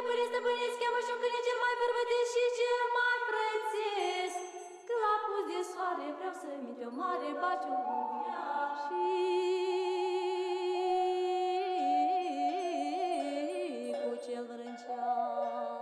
stăpânesc, stăpânesc, cheamă și-un câine cel mai bărbătesc și cel mai prețesc. Că la pus de soare vreau să-mi de-o mare baciu și cu cel vrâncean.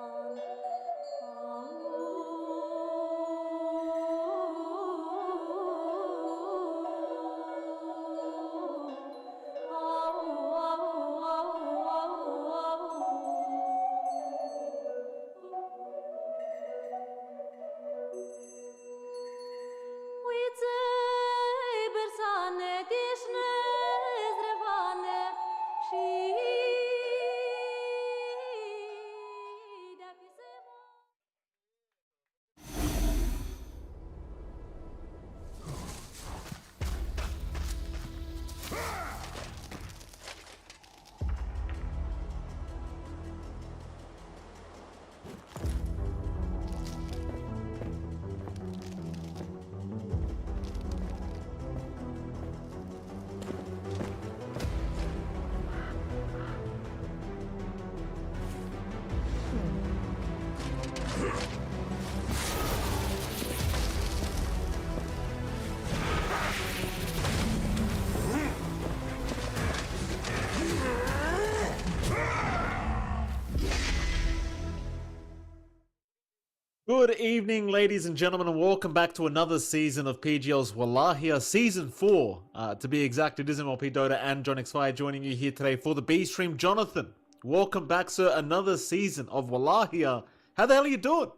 Good evening, ladies and gentlemen, and welcome back to another season of PGL's Wallachia, Season 4. To be exact, it is MLP Dota and John X5 joining you here today for the B-Stream. Jonathan, welcome back, sir. Another season of Wallachia. How the hell are you doing?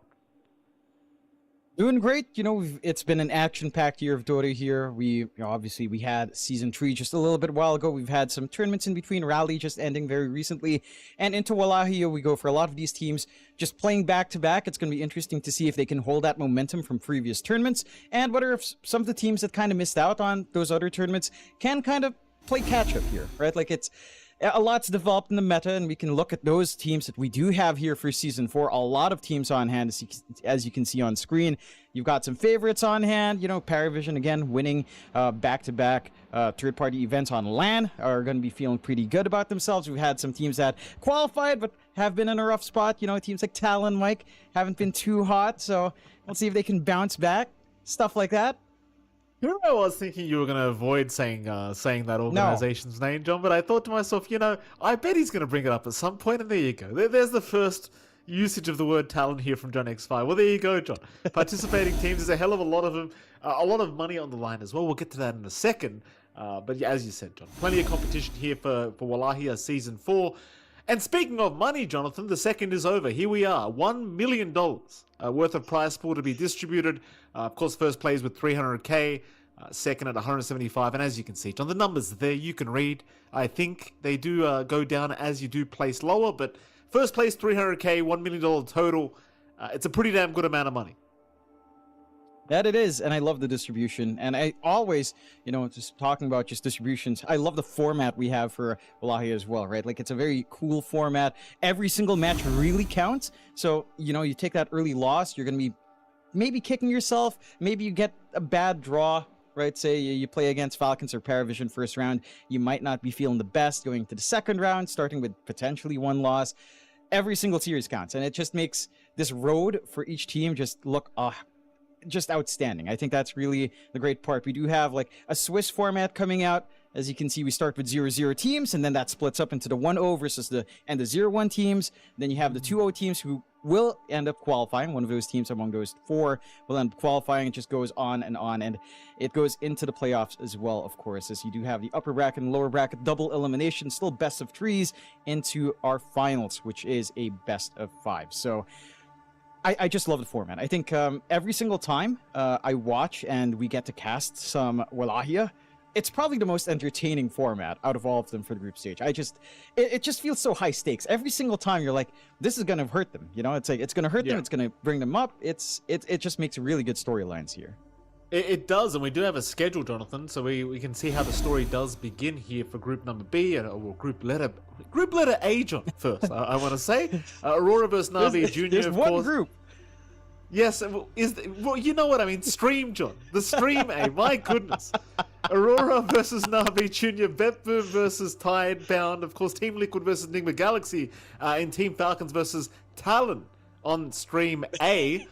Doing great. You know, it's been an action-packed year of Dota here. Obviously we had Season 3 just a little bit while ago. We've had some tournaments in between, Rally just ending very recently. And into Wallachia, we go for a lot of these teams just playing back-to-back. It's going to be interesting to see if they can hold that momentum from previous tournaments, and whether if some of the teams that kind of missed out on those other tournaments can kind of play catch-up here, right? Like, it's a lot's developed in the meta, and we can look at those teams that we do have here for Season 4. A lot of teams on hand, as you can see on screen. You've got some favorites on hand. You know, PARIVISION, again, winning back-to-back third-party events on LAN, are going to be feeling pretty good about themselves. We've had some teams that qualified, but have been in a rough spot. You know, teams like Talon, Mike, haven't been too hot, so we'll see if they can bounce back. Stuff like that. You know, I was thinking you were going to avoid saying that organization's name, John, but I thought to myself, you know, I bet he's going to bring it up at some point, and there you go. There's the first usage of the word talent here from John X5. Well, there you go, John. Participating teams, there's a hell of a lot of them, a lot of money on the line as well. We'll get to that in a second. But yeah, as you said, John, plenty of competition here for Wallachia Season 4. And speaking of money, Jonathan, the second is over. Here we are, $1 million worth of prize pool to be distributed. Of course, first plays with 300k, second at 175. And as you can see, John, the numbers there you can read. I think they do go down as you do place lower, but first place 300k, $1 million total. It's a pretty damn good amount of money. That it is, and I love the distribution. And I always, you know, just talking about just distributions, I love the format we have for Wallachia as well, right? Like, it's a very cool format. Every single match really counts. So, you know, you take that early loss, you're going to be maybe kicking yourself. Maybe you get a bad draw, right? Say you play against Falcons or PARIVISION first round. You might not be feeling the best going to the second round, starting with potentially one loss. Every single series counts, and it just makes this road for each team just look just outstanding. I think that's really the great part. We do have like a Swiss format coming out. As you can see, we start with 0-0 teams, and then that splits up into the 1-0 versus the 0-1 teams. Then you have the 2-0 teams who will end up qualifying. One of those teams among those four will end up qualifying. It just goes on, and it goes into the playoffs as well, of course, as you do have the upper bracket and lower bracket double elimination, still best of threes into our finals, which is a best of 5. So I just love the format. I think every single time I watch and we get to cast some Wallachia, it's probably the most entertaining format out of all of them for the group stage. It just feels so high stakes. Every single time you're like, this is going to hurt them. You know, it's like, it's going to hurt them. It's going to bring them up. It just makes really good storylines here. It does, and we do have a schedule, Jonathan, so we can see how the story does begin here for group number B, or group letter A, John, first, I want to say. Aurora versus NAVI Junior, there's of one course. group. Yes, well, you know what I mean. Stream, John. The stream, my goodness. Aurora versus NAVI Junior, BetBoom versus Tidebound, of course, Team Liquid versus Nigma Galaxy, in Team Falcons versus Talon on Stream A.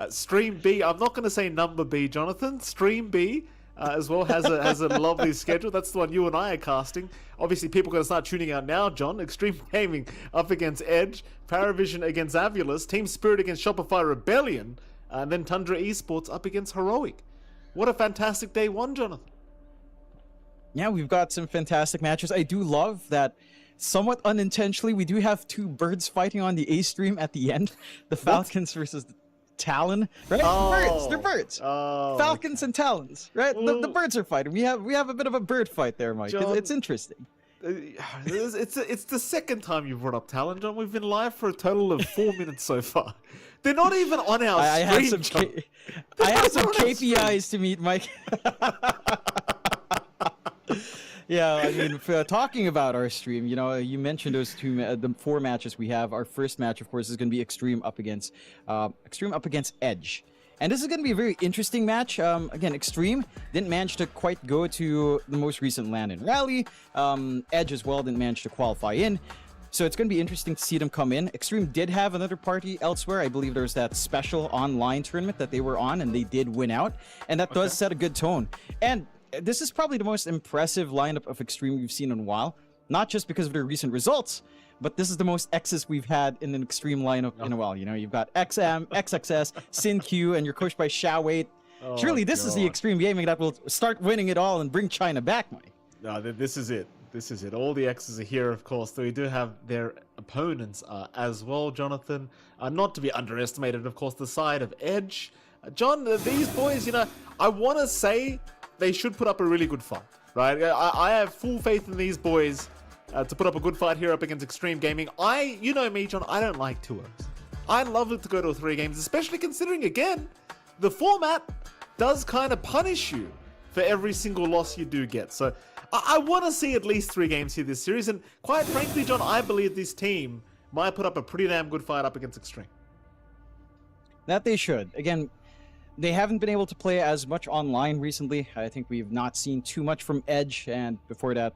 Stream B, I'm not going to say number B, Jonathan. Stream B as well has a lovely schedule. That's the one you and I are casting. Obviously, people are going to start tuning out now, John. Xtreme Gaming up against Edge, PARIVISION against AVULUS, Team Spirit against Shopify Rebellion, and then Tundra Esports up against Heroic. What a fantastic day one, Jonathan. Yeah, we've got some fantastic matches. I do love that somewhat unintentionally, we do have two birds fighting on the A stream at the end. The Falcons versus Talon, right? Oh. They're birds. Oh. Falcons and Talons, right? The birds are fighting. We have a bit of a bird fight there, Mike. John, it's interesting. It's the second time you've brought up Talon, John. We've been live for a total of 4 minutes so far. They're not even on our I stream, have some KPIs to meet, Mike. Yeah, I mean, talking about our stream, you know, you mentioned those the 4 matches we have. Our first match, of course, is going to be Xtreme up against Edge. And this is going to be a very interesting match. Again, Xtreme didn't manage to quite go to the most recent LAN and Rally. Edge as well didn't manage to qualify in. So it's going to be interesting to see them come in. Xtreme did have another party elsewhere. I believe there was that special online tournament that they were on, and they did win out. And that does set a good tone. And this is probably the most impressive lineup of Xtreme we've seen in a while. Not just because of their recent results, but this is the most X's we've had in an Xtreme lineup in a while. You know, you've got XM, XXS, SinQ, and you're coached by Xiaowei. Surely this is the Xtreme Gaming that will start winning it all and bring China back, Mike. No, this is it. This is it. All the X's are here, of course. Though we do have their opponents as well, Jonathan. Not to be underestimated, of course, the side of Edge. John, these boys, you know, I want to say they should put up a really good fight, right? I have full faith in these boys to put up a good fight here up against Xtreme Gaming. You know me, John, I don't like 2-0s. I love it to go to 3 games, especially considering, again, the format does kind of punish you for every single loss you do get. So I want to see at least 3 games here this series, and quite frankly, John, I believe this team might put up a pretty damn good fight up against Xtreme. That they should. Again, they haven't been able to play as much online recently. I think we've not seen too much from Edge, and before that,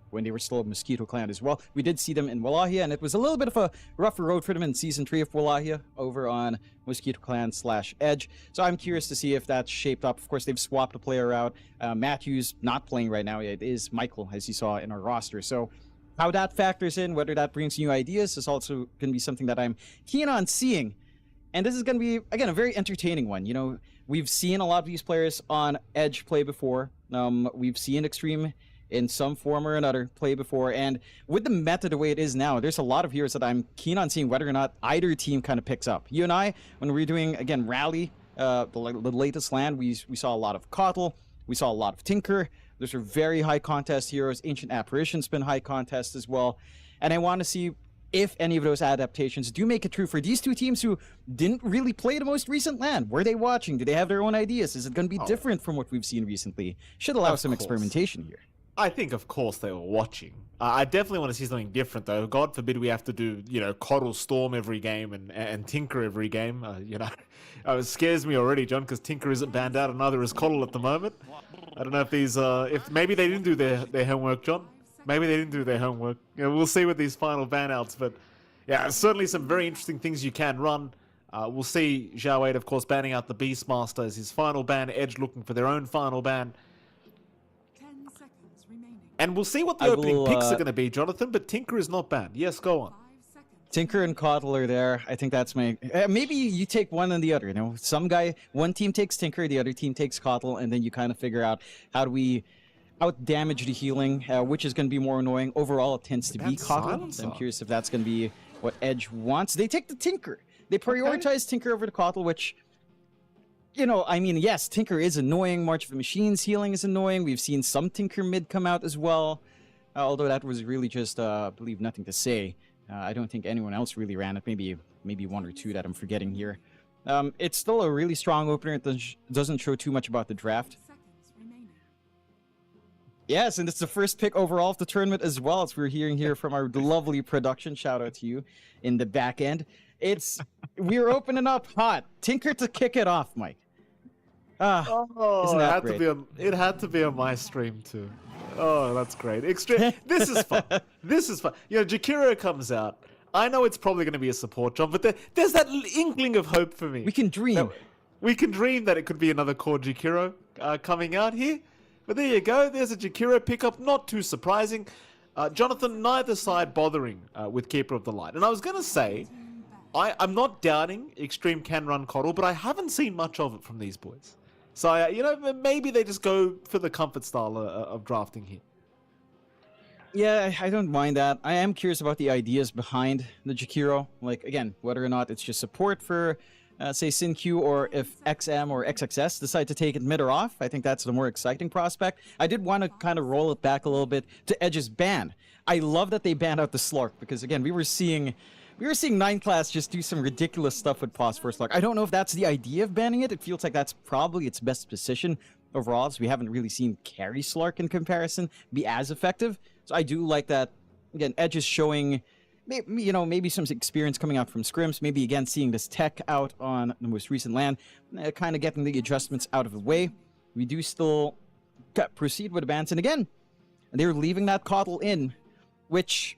when they were still a Mosquito Clan as well, we did see them in Wallachia, and it was a little bit of a rougher road for them in Season 3 of Wallachia over on Mosquito Clan / Edge. So I'm curious to see if that's shaped up. Of course, they've swapped a player out. Matthew's not playing right now. It is Michael, as you saw in our roster. So how that factors in, whether that brings new ideas, is also going to be something that I'm keen on seeing. And this is going to be, again, a very entertaining one. You know, we've seen a lot of these players on Edge play before. We've seen Xtreme in some form or another play before. And with the meta the way it is now, there's a lot of heroes that I'm keen on seeing whether or not either team kind of picks up. You and I, when we were doing, again, Rally, the latest LAN, we saw a lot of Kotl. We saw a lot of Tinker. Those are very high contest heroes. Ancient Apparition's been high contest as well. And I want to see if any of those adaptations do make it true for these 2 teams who didn't really play the most recent LAN. Were they watching? Do they have their own ideas? Is it going to be different from what we've seen recently? Should allow some experimentation here. I think, of course, they were watching. I definitely want to see something different, though. God forbid we have to do, you know, Kotl Storm every game and Tinker every game. You know, it scares me already, John, because Tinker isn't banned out and neither is Kotl at the moment. I don't know if these, if maybe they didn't do their homework, John. Maybe they didn't do their homework. You know, we'll see with these final ban outs, but yeah, certainly some very interesting things you can run. We'll see Xiaowei, of course, banning out the Beastmaster as his final ban. Edge looking for their own final ban. 10 seconds remaining. And we'll see what the opening picks are going to be, Jonathan, but Tinker is not banned. Yes, go on. 5 seconds. Tinker and Kotl are there. I think that's my... maybe you take one and the other, you know? One team takes Tinker, the other team takes Kotl, and then you kind of figure out how do we out-damage the healing, which is going to be more annoying. Overall, it tends to be Kotl. So I'm curious if that's going to be what Edge wants. They take the Tinker. They prioritize Tinker over the Kotl, which, you know, I mean, yes, Tinker is annoying. March of the Machines healing is annoying. We've seen some Tinker mid come out as well, although that was really just, I believe, nothing to say. I don't think anyone else really ran it. Maybe 1 or 2 that I'm forgetting here. It's still a really strong opener. It doesn't show too much about the draft. Yes, and it's the first pick overall of the tournament as well, as we're hearing here from our lovely production. Shout out to you in the back end. We're opening up hot. Tinker to kick it off, Mike. Isn't that great? It had to be on my stream too. Oh, that's great. Extreme. This is fun. This is fun. You know, Jakiro comes out. I know it's probably going to be a support job, but there's that inkling of hope for me. We can dream. We can dream that it could be another core Jakiro coming out here. But there you go. There's a Jakiro pickup. Not too surprising. Jonathan, neither side bothering with Keeper of the Light. And I was going to say, I'm not doubting Xtreme can run Coddle, but I haven't seen much of it from these boys. So, you know, maybe they just go for the comfort style of drafting here. Yeah, I don't mind that. I am curious about the ideas behind the Jakiro. Like, again, whether or not it's just support for, say, SynQ, or if XM or XXS decide to take it mid or off. I think that's the more exciting prospect. I did want to kind of roll it back a little bit to Edge's ban. I love that they banned out the Slark because, again, we were seeing 9 class just do some ridiculous stuff with pause for Slark. I don't know if that's the idea of banning it. It feels like that's probably its best position overall, so we haven't really seen carry Slark in comparison be as effective. So I do like that. Again, Edge is showing, you know, maybe some experience coming out from scrims. Maybe, again, seeing this tech out on the most recent LAN, kind of getting the adjustments out of the way. We do still proceed with the bans. And again, they're leaving that Coddle in, which,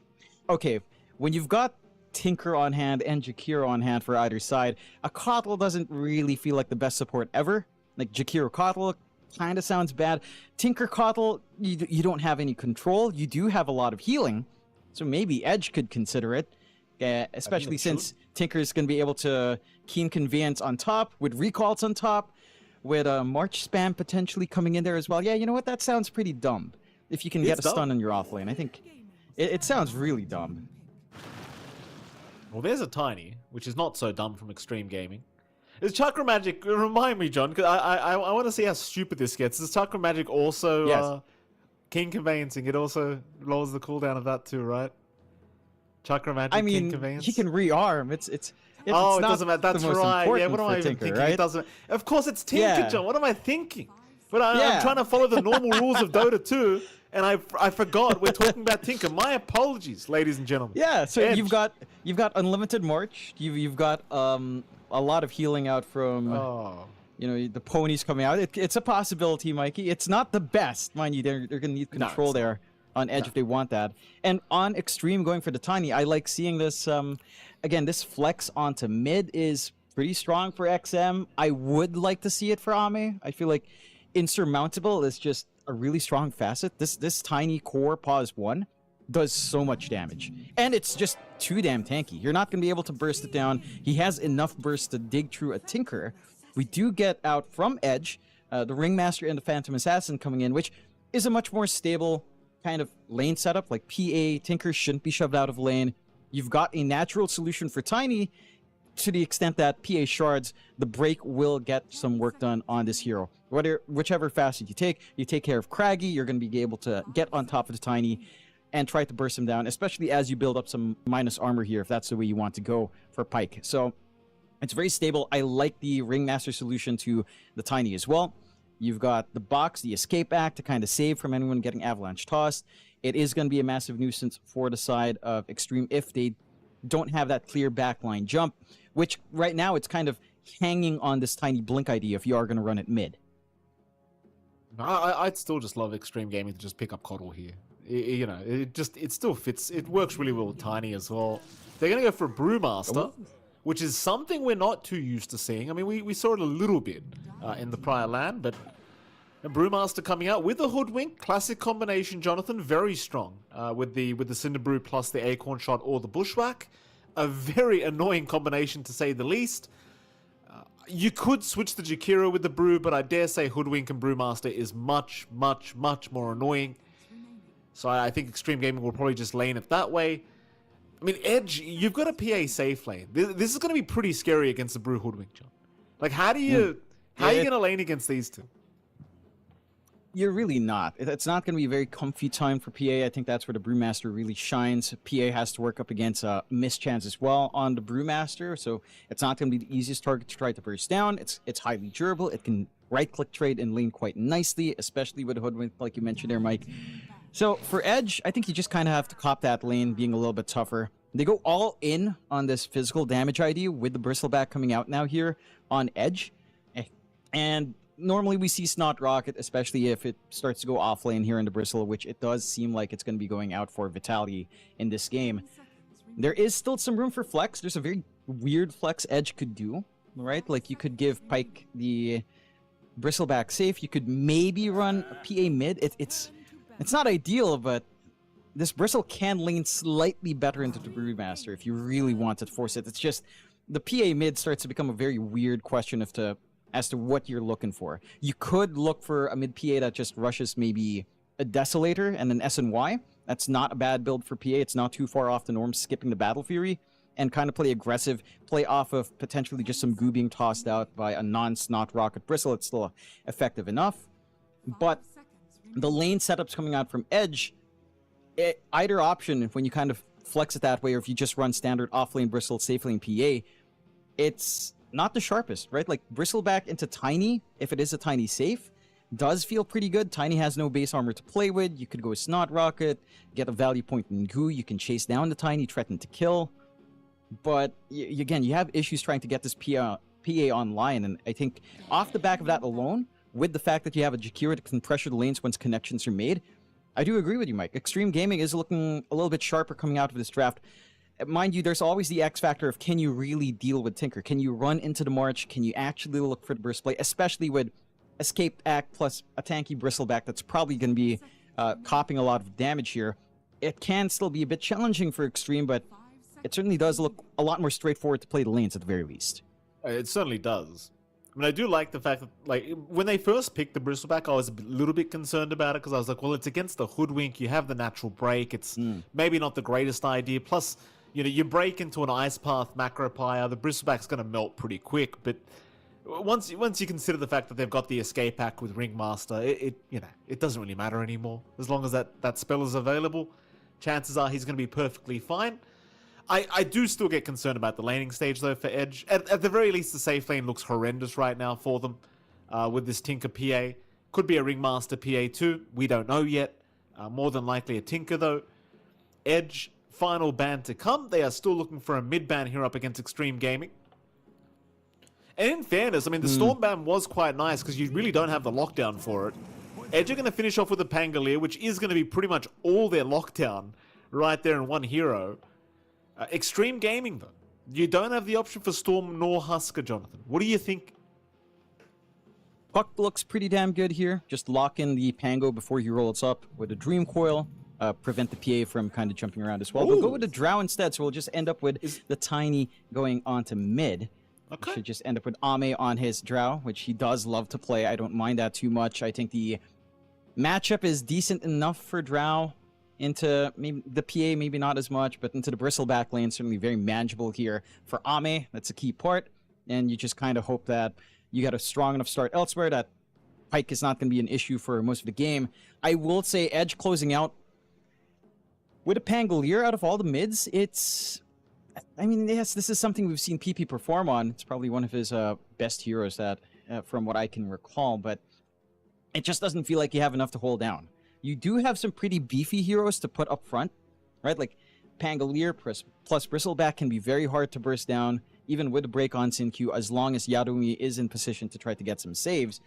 okay, when you've got Tinker on hand and Jakiro on hand for either side, a Coddle doesn't really feel like the best support ever. Like Jakiro Coddle kind of sounds bad. Tinker Coddle, you don't have any control. You do have a lot of healing, so maybe Edge could consider it, especially since Tinker is going to be able to Keen Conveyance on top, with Recalls on top, with March Spam potentially coming in there as well. Yeah, you know what? That sounds pretty dumb. If you can get a stun in your off lane, I think it sounds really dumb. Well, there's a Tiny, which is not so dumb from Xtreme Gaming. Is Chakra Magic, remind me, John, because I want to see how stupid this gets. Is Chakra Magic also King Conveyancing? It also lowers the cooldown of that too, right? Chakra Magic, King Conveyance? He can rearm. It doesn't matter. That's right. Yeah, what am I even thinking? Right? It doesn't. Of course, it's Tinker, John. What am I thinking? But I'm trying to follow the normal rules of Dota 2, and I forgot we're talking about Tinker. My apologies, ladies and gentlemen. Yeah, so Edge. you've got unlimited March. You've got a lot of healing out from you know, the ponies coming out. It's a possibility, Mikey. It's not the best, mind you. They're going to need control there on Edge if they want that. And on Xtreme going for the Tiny, I like seeing this. Again, this flex onto mid is pretty strong for XM. I would like to see it for Ame. I feel like Insurmountable is just a really strong facet. This Tiny core pause 1 does so much damage, and it's just too damn tanky. You're not going to be able to burst it down. He has enough burst to dig through a Tinker. We do get out from Edge the Ringmaster and the Phantom Assassin coming in, which is a much more stable kind of lane setup. Like PA Tinker shouldn't be shoved out of lane. You've got a natural solution for Tiny to the extent that PA shards, the break will get some work done on this hero. Whichever facet you take care of Craggy, you're going to be able to get on top of the Tiny and try to burst him down, especially as you build up some minus armor here, if that's the way you want to go for Pyke. So it's very stable. I like the Ringmaster solution to the Tiny as well. You've got the box, the escape act to kind of save from anyone getting avalanche tossed. It is going to be a massive nuisance for the side of Xtreme if they don't have that clear backline jump, which right now it's kind of hanging on this Tiny blink idea if you are going to run it mid. I'd still just love Xtreme Gaming to just pick up Coddle here. You know, it still fits. It works really well with Tiny as well. They're going to go for a Brewmaster, which is something we're not too used to seeing. I mean, we saw it a little bit in the prior LAN, but a Brewmaster coming out with a Hoodwink, classic combination, Jonathan, very strong with the Cinder Brew plus the Acorn Shot or the Bushwhack. A very annoying combination to say the least. You could switch the Jakiro with the Brew, but I dare say Hoodwink and Brewmaster is much, much, much more annoying. So I think Xtreme Gaming will probably just lane it that way. I mean, Edge, you've got a PA safe lane. This is going to be pretty scary against the Brew Hoodwink, John. Like, how are you going to lane against these two? You're really not. It's not going to be a very comfy time for PA. I think that's where the Brewmaster really shines. PA has to work up against a mischance as well on the Brewmaster, so it's not going to be the easiest target to try to burst down. It's highly durable. It can right-click trade and lane quite nicely, especially with a Hoodwink, like you mentioned there, Mike. So for Edge, I think you just kind of have to cop that lane being a little bit tougher. They go all in on this physical damage idea with the Bristleback coming out now here on Edge. And normally we see Snot Rocket, especially if it starts to go off lane here in the Bristle, which it does seem like it's going to be going out for Vitality in this game. There is still some room for flex. There's a very weird flex Edge could do, right? Like you could give Pyke the Bristleback safe. You could maybe run a PA mid. It's not ideal, but this Bristle can lane slightly better into the Brewmaster if you really want to force it. It's just the PA mid starts to become a very weird question as to what you're looking for. You could look for a mid PA that just rushes maybe a Desolator and an SNY. That's not a bad build for PA. It's not too far off the norm, skipping the Battle Fury, and kind of play aggressive, play off of potentially just some goo being tossed out by a non-Snot Rocket Bristle. It's still effective enough. But the lane setups coming out from Edge, either option, when you kind of flex it that way, or if you just run standard off-lane Bristle, safe lane PA, it's not the sharpest, right? Like, Bristleback into Tiny, if it is a Tiny safe, does feel pretty good. Tiny has no base armor to play with. You could go Snot Rocket, get a value point in Goo. You can chase down the Tiny, threaten to kill. But, again, you have issues trying to get this PA online, and I think off the back of that alone, with the fact that you have a Jakira that can pressure the lanes once connections are made, I do agree with you, Mike. Xtreme Gaming is looking a little bit sharper coming out of this draft. Mind you, there's always the X factor of, can you really deal with Tinker? Can you run into the March? Can you actually look for the burst play? Especially with Escape Act plus a tanky Bristleback that's probably going to be copying a lot of damage here. It can still be a bit challenging for Xtreme, but it certainly does look a lot more straightforward to play the lanes at the very least. It certainly does. I mean, I do like the fact that, like, when they first picked the Bristleback, I was a little bit concerned about it because I was like, well, it's against the Hoodwink. You have the natural break. It's maybe not the greatest idea. Plus, you know, you break into an Ice Path Macro Pyre, the Bristleback's going to melt pretty quick. But once you consider the fact that they've got the Escape Pack with Ringmaster, it doesn't really matter anymore. As long as that spell is available, chances are he's going to be perfectly fine. I do still get concerned about the laning stage, though, for Edge. At the very least, the safe lane looks horrendous right now for them with this Tinker PA. Could be a Ringmaster PA too. We don't know yet. More than likely a Tinker, though. Edge, final ban to come. They are still looking for a mid ban here up against Xtreme Gaming. And in fairness, I mean, the Storm ban was quite nice because you really don't have the lockdown for it. Edge are going to finish off with a Pangolier, which is going to be pretty much all their lockdown right there in one hero. Xtreme Gaming, though. You don't have the option for Storm nor Husker, Jonathan. What do you think? Puck looks pretty damn good here. Just lock in the Pango before he rolls up with a Dream Coil. Prevent the PA from kind of jumping around as well. We'll go with the Drow instead, so we'll just end up with the Tiny going on to mid. Okay. Should just end up with Ame on his Drow, which he does love to play. I don't mind that too much. I think the matchup is decent enough for Drow. Into maybe the PA, maybe not as much, but into the Bristleback lane, certainly very manageable here for Ame. That's a key part. And you just kind of hope that you got a strong enough start elsewhere that Pyke is not going to be an issue for most of the game. I will say Edge closing out with a Pangolier out of all the mids, I mean, yes, this is something we've seen PP perform on. It's probably one of his best heroes that, from what I can recall, but it just doesn't feel like you have enough to hold down. You do have some pretty beefy heroes to put up front, right? Like Pangolier plus Bristleback can be very hard to burst down, even with a break on Sin-Q, as long as Yarumi is in position to try to get some saves.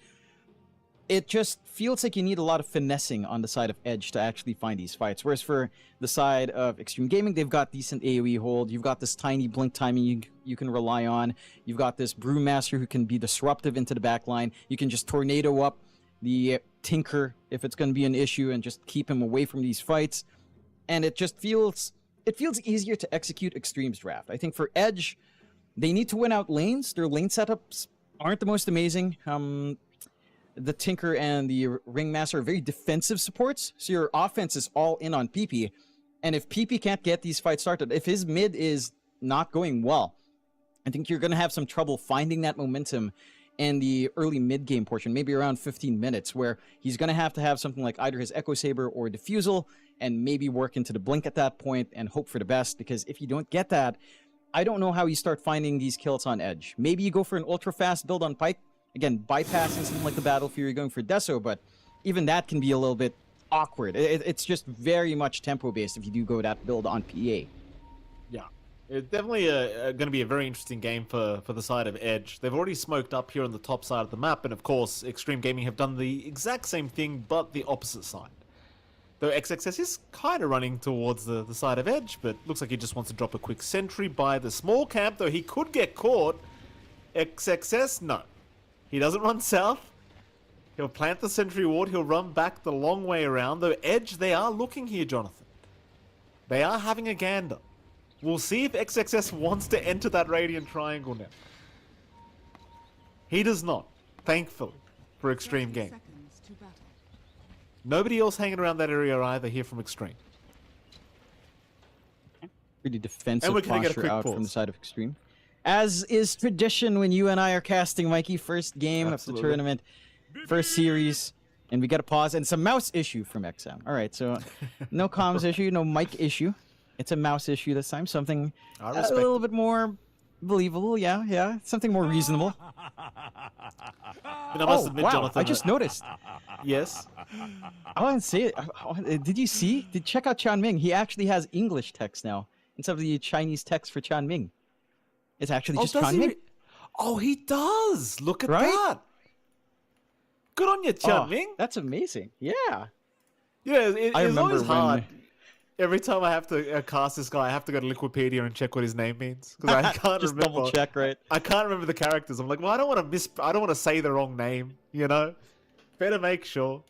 It just feels like you need a lot of finessing on the side of Edge to actually find these fights. Whereas for the side of Xtreme Gaming, they've got decent AoE hold. You've got this tiny blink timing you can rely on. You've got this Brewmaster who can be disruptive into the backline. You can just tornado up the Tinker if it's going to be an issue and just keep him away from these fights. And it just feels easier to execute Xtreme's draft. I think for Edge, they need to win out lanes. Their lane setups aren't the most amazing. The Tinker and the Ringmaster are very defensive supports, so your offense is all in on PP. And if PP can't get these fights started, if his mid is not going well, I think you're going to have some trouble finding that momentum in the early mid-game portion, maybe around 15 minutes, where he's going to have something like either his Echo Saber or Diffusal, and maybe work into the Blink at that point and hope for the best, because if you don't get that, I don't know how you start finding these kills on Edge. Maybe you go for an ultra-fast build on Pyke, again, bypassing something like the Battle Fury, going for Deso, but even that can be a little bit awkward. It's just very much tempo-based if you do go that build on PA. Yeah. It's definitely going to be a very interesting game for the side of Edge. They've already smoked up here on the top side of the map, and of course, Xtreme Gaming have done the exact same thing, but the opposite side. Though XXS is kind of running towards the side of Edge, but looks like he just wants to drop a quick sentry by the small camp, though he could get caught. XXS, no. He doesn't run south. He'll plant the sentry ward. He'll run back the long way around. Though Edge, they are looking here, Jonathan. They are having a gander. We'll see if XXS wants to enter that Radiant Triangle now. He does not, thankfully, for Xtreme Gaming. Nobody else hanging around that area either here from Xtreme. Pretty defensive posture out from the side of Xtreme. As is tradition when you and I are casting, Mikey. First game of the tournament, first series, and we get a pause. And it's a mouse issue from XM. All right, so no comms issue, no mic issue. It's a mouse issue this time. Something a little bit more believable. Yeah. Something more reasonable. I must admit, wow. Jonathan, I just noticed. Yes? I want to say it. Did you see? Check out Chan Ming. He actually has English text now instead of the Chinese text for Chan Ming. It's actually just Chan Ming. Oh, he does. Look at that. Good on you, Chan Ming. That's amazing. Yeah. Yeah, it's always hard. Every time I have to cast this guy, I have to go to Liquipedia and check what his name means because I can't just remember. Double check, right? I can't remember the characters. I'm like, well, I don't want to say the wrong name. You know, better make sure.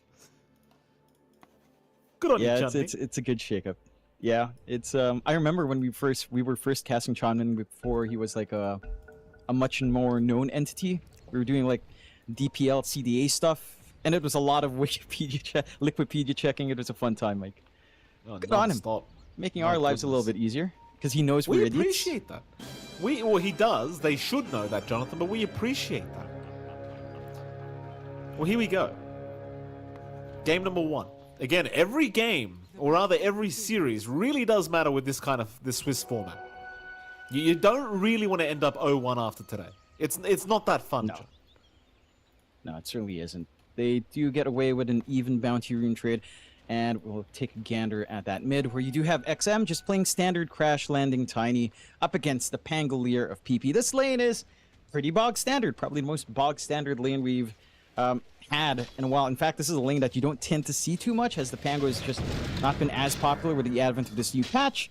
Good on you, Chan Ming. It's a good shakeup. Yeah, it's I remember when we were first casting Chanmin before he was like a much more known entity. We were doing like DPL CDA stuff, and it was a lot of Liquipedia checking. It was a fun time, Mike. Good on him, making our lives a little bit easier because he knows we're idiots. We appreciate that. Well, he does. They should know that, Jonathan, but we appreciate that. Well, here we go. Game number 1. Again, every game, or rather every series, really does matter with this Swiss format. You don't really want to end up 0-1 after today. It's not that fun. No, it certainly isn't. They do get away with an even bounty rune trade, and we'll take a gander at that mid, where you do have XM just playing standard crash landing Tiny up against the Pangolier of PP. This lane is pretty bog standard, probably the most bog standard lane we've had in a while. In fact, this is a lane that you don't tend to see too much, as the Pango has just not been as popular with the advent of this new patch.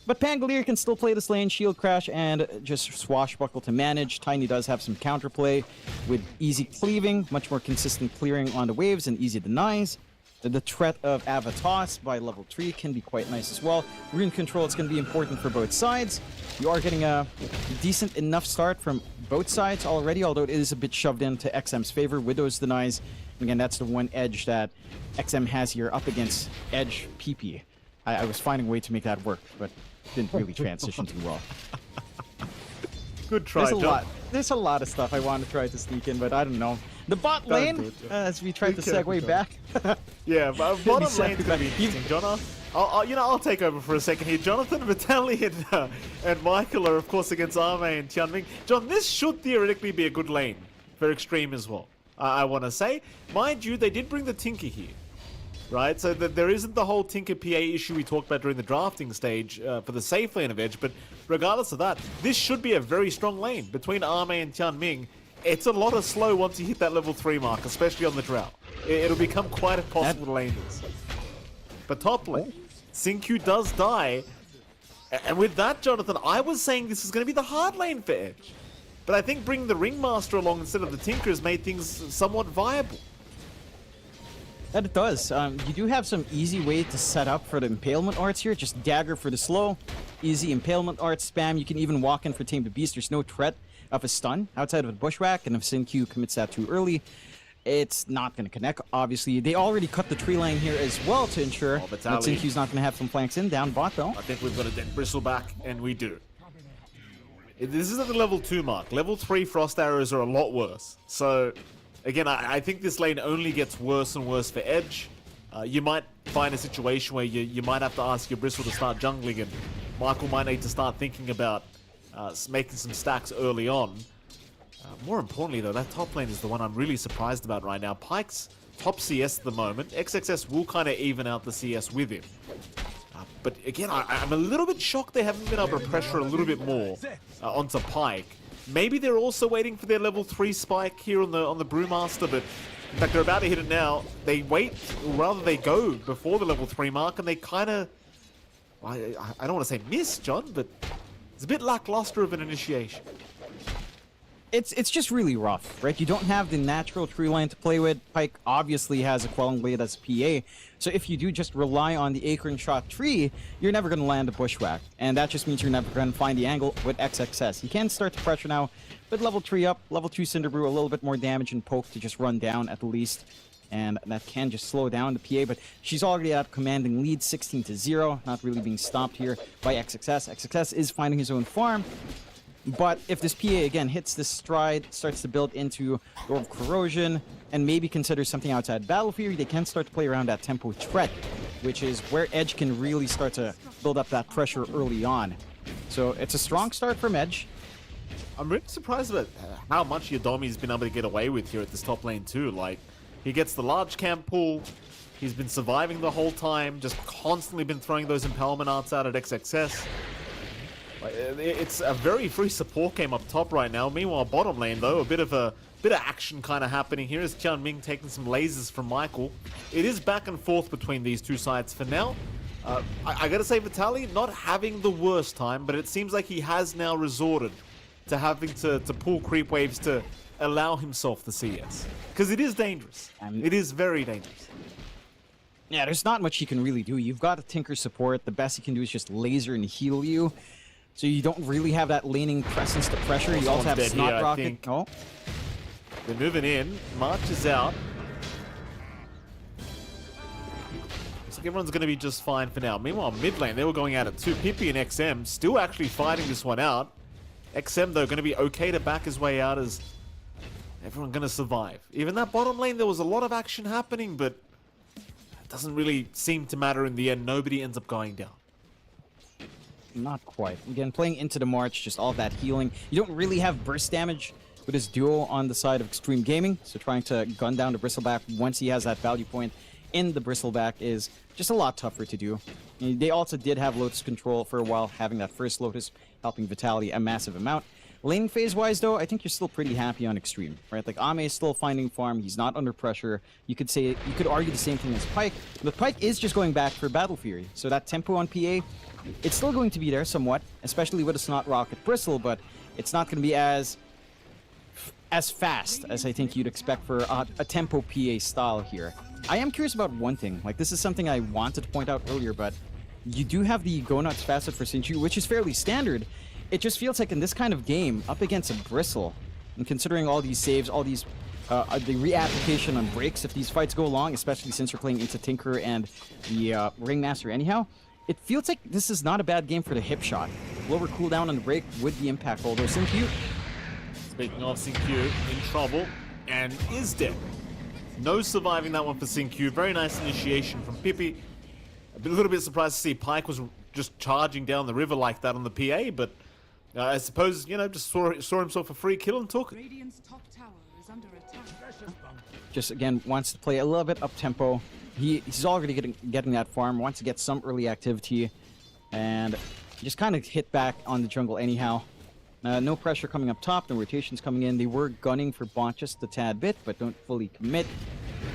But Pangolier can still play this lane, shield crash, and just swashbuckle to manage. Tiny does have some counterplay with easy cleaving, much more consistent clearing on the waves, and easy denies. The threat of AVULUS by level 3 can be quite nice as well. Rune control is going to be important for both sides. You are getting a decent enough start from both sides already, although it is a bit shoved into XM's favor with those denies. And again, that's the one edge that XM has here up against Edge PP. I was finding a way to make that work, but didn't really transition too well. Good try, There's a lot of stuff I want to try to sneak in, but I don't know. The bot lane, as we tried to segue back. Yeah, but bottom lane's going to be interesting, John. I'll take over for a second here. Jonathan, Vitaly, and Michael are, of course, against Arme and Tianming. John, this should theoretically be a good lane for Xtreme as well, I want to say. Mind you, they did bring the Tinker here, right? So there isn't the whole Tinker PA issue we talked about during the drafting stage for the safe lane of Edge, but regardless of that, this should be a very strong lane between Arme and Tianming. It's a lot of slow once you hit that level 3 mark, especially on the drought. It'll become quite impossible to lane this. But top lane, Xingqiu does die. And with that, Jonathan, I was saying this is going to be the hard lane for Edge. But I think bringing the Ringmaster along instead of the Tinker has made things somewhat viable. That it does. You do have some easy way to set up for the Impalement Arts here. Just Dagger for the slow. Easy Impalement Arts spam. You can even walk in for Tame the Beast. There's no threat of a stun outside of a Bushwhack, and if Xingqiu commits that too early, it's not going to connect. Obviously, they already cut the tree line here as well to ensure that Xingqiu's not going to have some flanks in. Down bot, though. I think we've got a dead bristle back, and we do. This is at the level 2 mark. Level 3 Frost Arrows are a lot worse. So, again, I think this lane only gets worse and worse for Edge. You might find a situation where you might have to ask your bristle to start jungling, and Michael might need to start thinking about making some stacks early on. More importantly, though, that top lane is the one I'm really surprised about right now. Pyke's top CS at the moment. XXS will kind of even out the CS with him. But again, I'm a little bit shocked they haven't been able to pressure a little bit more onto Pyke. Maybe they're also waiting for their level 3 spike here on the Brewmaster, but in fact, they're about to hit it now. They wait, or rather they go before the level 3 mark, and they kind of, I don't want to say miss, John, but it's a bit lackluster of an initiation. It's just really rough, right? You don't have the natural tree line to play with. Pyke obviously has a Quelling Blade as PA, so if you do just rely on the acorn shot tree, you're never going to land a bushwhack, and that just means you're never going to find the angle with XXS. You can start to pressure now, but level 3 up, level 2 Cinderbrew, a little bit more damage and poke to just run down at the least, and that can just slow down the PA, but she's already at commanding lead, 16-0, not really being stopped here by XXS. XXS is finding his own farm, but if this PA again hits this stride, starts to build into Door of Corrosion, and maybe consider something outside Battle Fury, they can start to play around that tempo threat, which is where Edge can really start to build up that pressure early on. So it's a strong start from Edge. I'm really surprised about how much Yodomi's been able to get away with here at this top lane too. Like, he gets the large camp pull, he's been surviving the whole time, just constantly been throwing those Impalement Arts out at XXS. It's a very free support game up top right now. Meanwhile, bottom lane though, a bit of action kind of happening here as Tian Ming taking some lasers from Michael. It is back and forth between these two sides for now. I gotta say, Vitaly not having the worst time, but it seems like he has now resorted to having to pull creep waves to allow himself the CS. Because it is dangerous. It is very dangerous. Yeah, there's not much he can really do. You've got a Tinker support. The best he can do is just laser and heal you. So you don't really have that laning presence to pressure. You also have Snot Rocket. Oh. They're moving in. March is out. Looks like everyone's going to be just fine for now. Meanwhile, mid lane, they were going at it too. Pippi and XM still actually fighting this one out. XM, though, going to be okay to back his way out as everyone going to survive. Even that bottom lane, there was a lot of action happening, but it doesn't really seem to matter in the end. Nobody ends up going down. Not quite. Again, playing into the March, just all of that healing. You don't really have burst damage with his duo on the side of Xtreme Gaming, so trying to gun down the Bristleback once he has that value point in the Bristleback is just a lot tougher to do. And they also did have Lotus control for a while, having that first Lotus helping Vitaly a massive amount. Lane phase-wise, though, I think you're still pretty happy on Xtreme, right? Like, Ame is still finding farm. He's not under pressure. You could argue the same thing as Pyke, but Pyke is just going back for Battle Fury. So that tempo on PA, it's still going to be there somewhat, especially with a Snot Rocket Bristle, but it's not going to be as fast as I think you'd expect for a tempo PA style here. I am curious about one thing. Like, this is something I wanted to point out earlier, but you do have the Go Nuts facet for Xingqiu, which is fairly standard. It just feels like in this kind of game, up against a Bristle, and considering all these saves, all these the reapplication on breaks, if these fights go long, especially since you're playing into Tinker and the Ringmaster anyhow, it feels like this is not a bad game for the hip shot. Lower cooldown on the break would be impactful, although Xingqiu... Speaking of Xingqiu, in trouble, and is dead. No surviving that one for Xingqiu. Very nice initiation from Pippi. A little bit surprised to see Pyke was just charging down the river like that on the PA, but I suppose, you know, just saw himself a free kill and took it. Radiant's top tower is under attack. Just, again, wants to play a little bit up-tempo. He's already getting that farm, wants to get some early activity, and just kind of hit back on the jungle anyhow. No pressure coming up top, no rotations coming in. They were gunning for bot just a tad bit, but don't fully commit.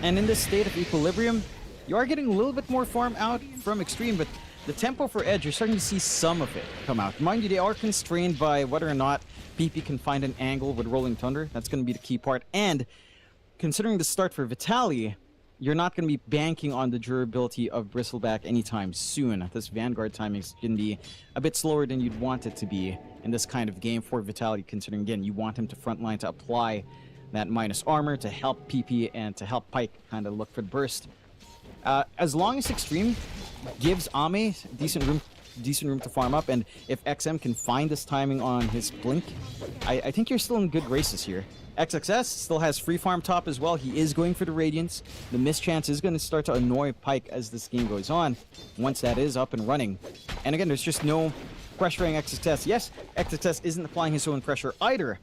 And in this state of equilibrium, you are getting a little bit more farm out from Xtreme, but the tempo for Edge, you're starting to see some of it come out. Mind you, they are constrained by whether or not PP can find an angle with Rolling Thunder. That's going to be the key part. And considering the start for Vitaly, you're not going to be banking on the durability of Bristleback anytime soon. This Vanguard timing is going to be a bit slower than you'd want it to be in this kind of game for Vitaly, considering, again, you want him to frontline to apply that minus armor to help PP and to help Pyke kind of look for the burst. As long as Xtreme gives Ame decent room to farm up, and if XM can find this timing on his blink, I think you're still in good graces here. XXS still has free farm top as well. He is going for the Radiance. The mischance is going to start to annoy Pyke as this game goes on, once that is up and running. And again, there's just no pressuring XXS. Yes, XXS isn't applying his own pressure either,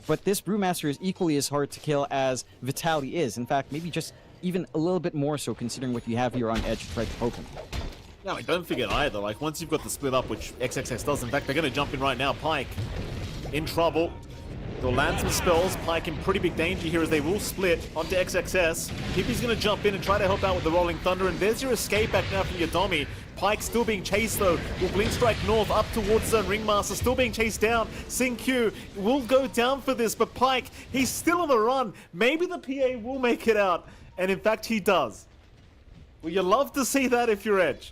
but this Brewmaster is equally as hard to kill as Vitaly is. In fact, maybe just even a little bit more so, considering what you have here on Edge to try to poke him. Now, don't forget either, like, once you've got the split up, which XXS does, in fact, they're going to jump in right now. Pyke in trouble. They'll land some spells. Pyke in pretty big danger here as they will split onto XXS. Pippy's going to jump in and try to help out with the Rolling Thunder, and there's your escape back now from your Domi. Pyke still being chased though. Will Blink Strike north up towards Zone. Ringmaster still being chased down. Q will go down for this, but Pyke, he's still on the run. Maybe the PA will make it out, and in fact he does. Well, you love to see that if you're Edge.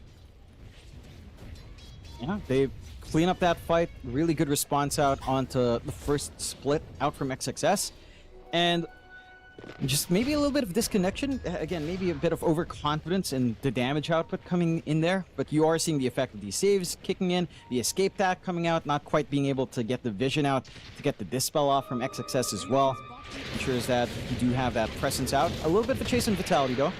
Yeah, they clean up that fight. Really good response out onto the first split out from XXS. And just maybe a little bit of disconnection. Again, maybe a bit of overconfidence in the damage output coming in there. But you are seeing the effect of these saves kicking in, the escape tag coming out, not quite being able to get the vision out to get the dispel off from XXS as well. Ensures that you do have that presence out. A little bit of a chase in Vitality though.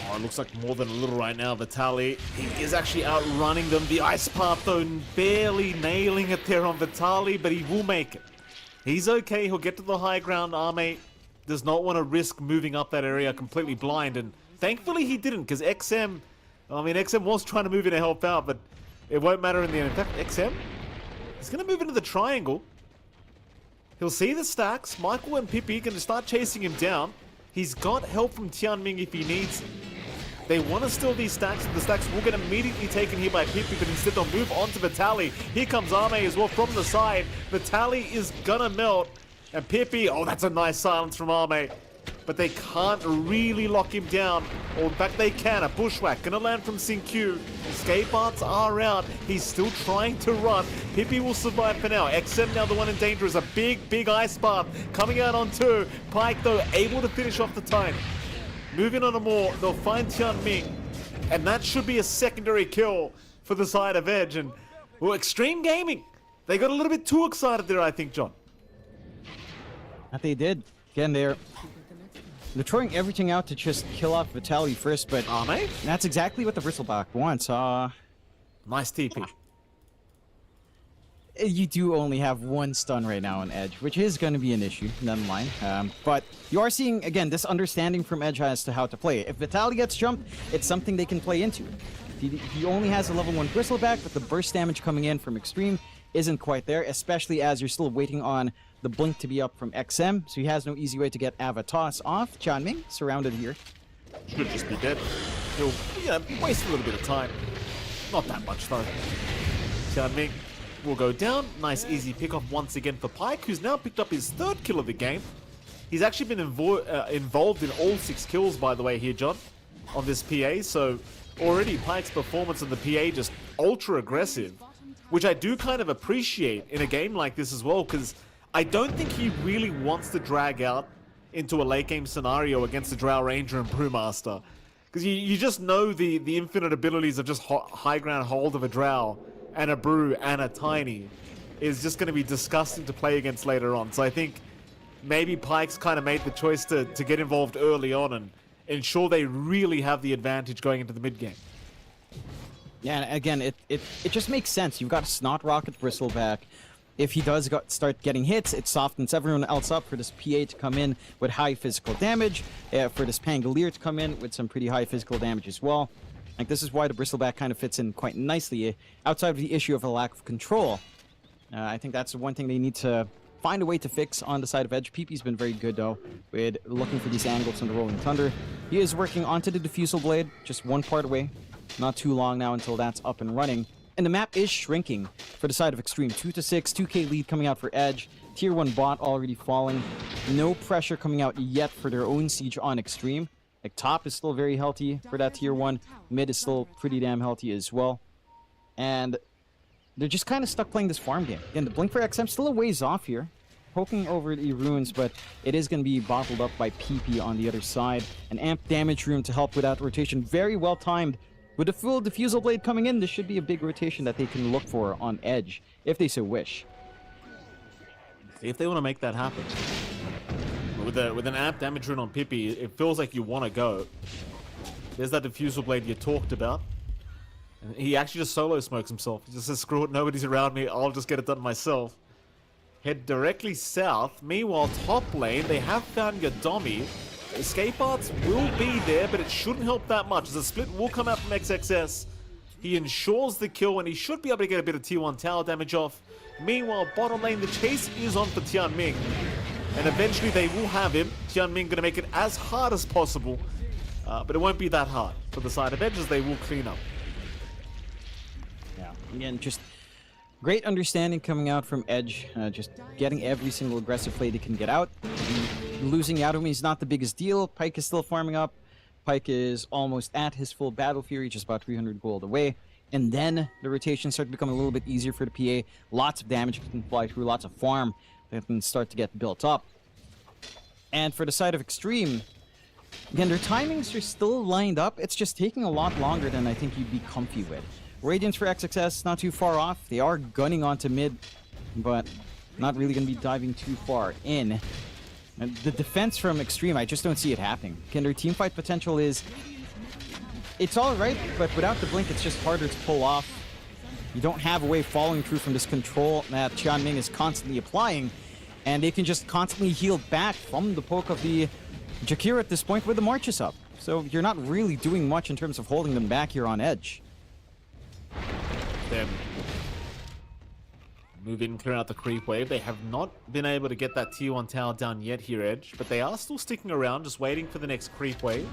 Oh, it looks like more than a little right now. Vitali, he is actually outrunning them. The Ice Path, though, barely nailing it there on Vitali, but he will make it. He's okay. He'll get to the high ground. Arme does not want to risk moving up that area completely blind, and thankfully he didn't, because XM was trying to move in to help out, but it won't matter in the end. In fact, XM is going to move into the triangle. He'll see the stacks. Michael and Pippi are going to start chasing him down. He's got help from Tianming if he needs it. They want to steal these stacks. The stacks will get immediately taken here by Pippi, but instead they'll move on to Vitali. Here comes Arme as well from the side. Vitali is gonna melt. And Pippi, oh, that's a nice silence from Arme. But they can't really lock him down. Or in fact, they can. A bushwhack gonna land from Q. Escape arts are out. He's still trying to run. Pippi will survive for now. XM now the one in danger is a big ice bath coming out on two. Pyke, though, able to finish off the time. Moving on to more, they'll find Tianming, and that should be a secondary kill for the side of Edge. And, well, Xtreme Gaming, they got a little bit too excited there, I think, John. That they did. Again, they're throwing everything out to just kill off Vitality first, but that's exactly what the Bristleback wants. Nice TP. You do only have one stun right now on Edge, which is going to be an issue, none mind. But you are seeing, again, this understanding from Edge as to how to play. If Vitality gets jumped, it's something they can play into. He only has a level 1 Bristleback, but the burst damage coming in from Xtreme isn't quite there, especially as you're still waiting on the blink to be up from XM, so he has no easy way to get Avatos off. Tianming, surrounded here. Should just be dead. He'll, waste a little bit of time. Not that much, though. Tianming will go down. Nice easy pick-off once again for Pyke, who's now picked up his 3rd kill of the game. He's actually been involved in all 6 kills, by the way, here, John, on this PA. So already Pyke's performance on the PA just ultra aggressive, which I do kind of appreciate in a game like this as well, because I don't think he really wants to drag out into a late game scenario against the Drow Ranger and Brewmaster. Because you just know the infinite abilities of just high ground hold of a Drow and a Brew and a Tiny is just going to be disgusting to play against later on. So I think maybe Pyke's kind of made the choice to get involved early on and ensure they really have the advantage going into the mid game. Yeah, and again, it just makes sense. You've got a Snot Rocket Bristleback. If he does start getting hits, it softens everyone else up for this PA to come in with high physical damage, for this Pangolier to come in with some pretty high physical damage as well. Like, this is why the Bristleback kind of fits in quite nicely, outside of the issue of a lack of control. I think that's the one thing they need to find a way to fix on the side of Edge. PP's been very good, though, with looking for these angles on the Rolling Thunder. He is working onto the Diffusal Blade, just one part away. Not too long now until that's up and running. And the map is shrinking for the side of Xtreme. 2-6, 2k lead coming out for Edge. Tier 1 bot already falling. No pressure coming out yet for their own siege on Xtreme. Like, top is still very healthy for that Tier 1. Mid is still pretty damn healthy as well. And they're just kind of stuck playing this farm game. Again, the Blink for XM still a ways off here. Poking over the runes, but it is going to be bottled up by PP on the other side. An amp damage rune to help with that rotation. Very well timed. With the full Diffusal Blade coming in, this should be a big rotation that they can look for on Edge, if they so wish. If they want to make that happen. With an amp damage rune on Pippi, it feels like you want to go. There's that Diffusal Blade you talked about. And he actually just solo smokes himself. He just says, screw it, nobody's around me, I'll just get it done myself. Head directly south. Meanwhile, top lane, they have found Yadomi. Escape arts will be there, but it shouldn't help that much, as a split will come out from XXS. He ensures the kill, and he should be able to get a bit of T1 tower damage off. Meanwhile, bottom lane, the chase is on for Tianming. And eventually they will have him. Tianming going to make it as hard as possible. But it won't be that hard for the side of Edge, as they will clean up. Yeah, again, just great understanding coming out from Edge. Just getting every single aggressive play they can get out. Losing Yadomi is not the biggest deal. Pyke is still farming up. Pyke is almost at his full Battle Fury, just about 300 gold away. And then the rotations start to become a little bit easier for the PA. Lots of damage can fly through, lots of farm that can start to get built up. And for the side of Xtreme, again, their timings are still lined up. It's just taking a lot longer than I think you'd be comfy with. Radiance for XXS, not too far off. They are gunning onto mid, but not really going to be diving too far in. And the defense from Xtreme, I just don't see it happening. Again, their teamfight potential is... It's alright, but without the blink, it's just harder to pull off. You don't have a way following through from this control that Tianming is constantly applying, and they can just constantly heal back from the poke of the Jakir at this point with the marches up. So you're not really doing much in terms of holding them back here on Edge. Them move in, clear out the creep wave. They have not been able to get that T1 tower down yet here, Edge, but they are still sticking around, just waiting for the next creep wave.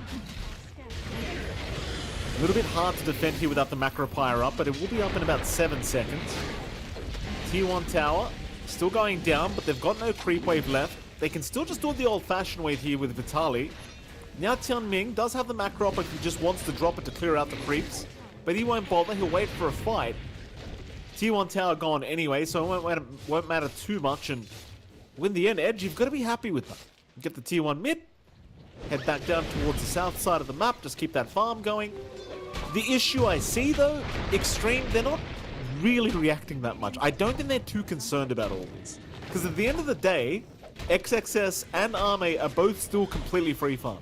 A little bit hard to defend here without the macro pyre up, but it will be up in about 7 seconds. T1 tower still going down, but they've got no creep wave left. They can still just do it the old-fashioned way here with Vitaly. Now Tianming does have the macro up if he just wants to drop it to clear out the creeps, but he won't bother. He'll wait for a fight. T1 tower gone anyway, so it won't matter too much. And in the end, Edge, you've got to be happy with that. Get the T1 mid, head back down towards the south side of the map, just keep that farm going. The issue I see, though, Xtreme, they're not really reacting that much. I don't think they're too concerned about all this. Because at the end of the day, XXS and Arme are both still completely free farm.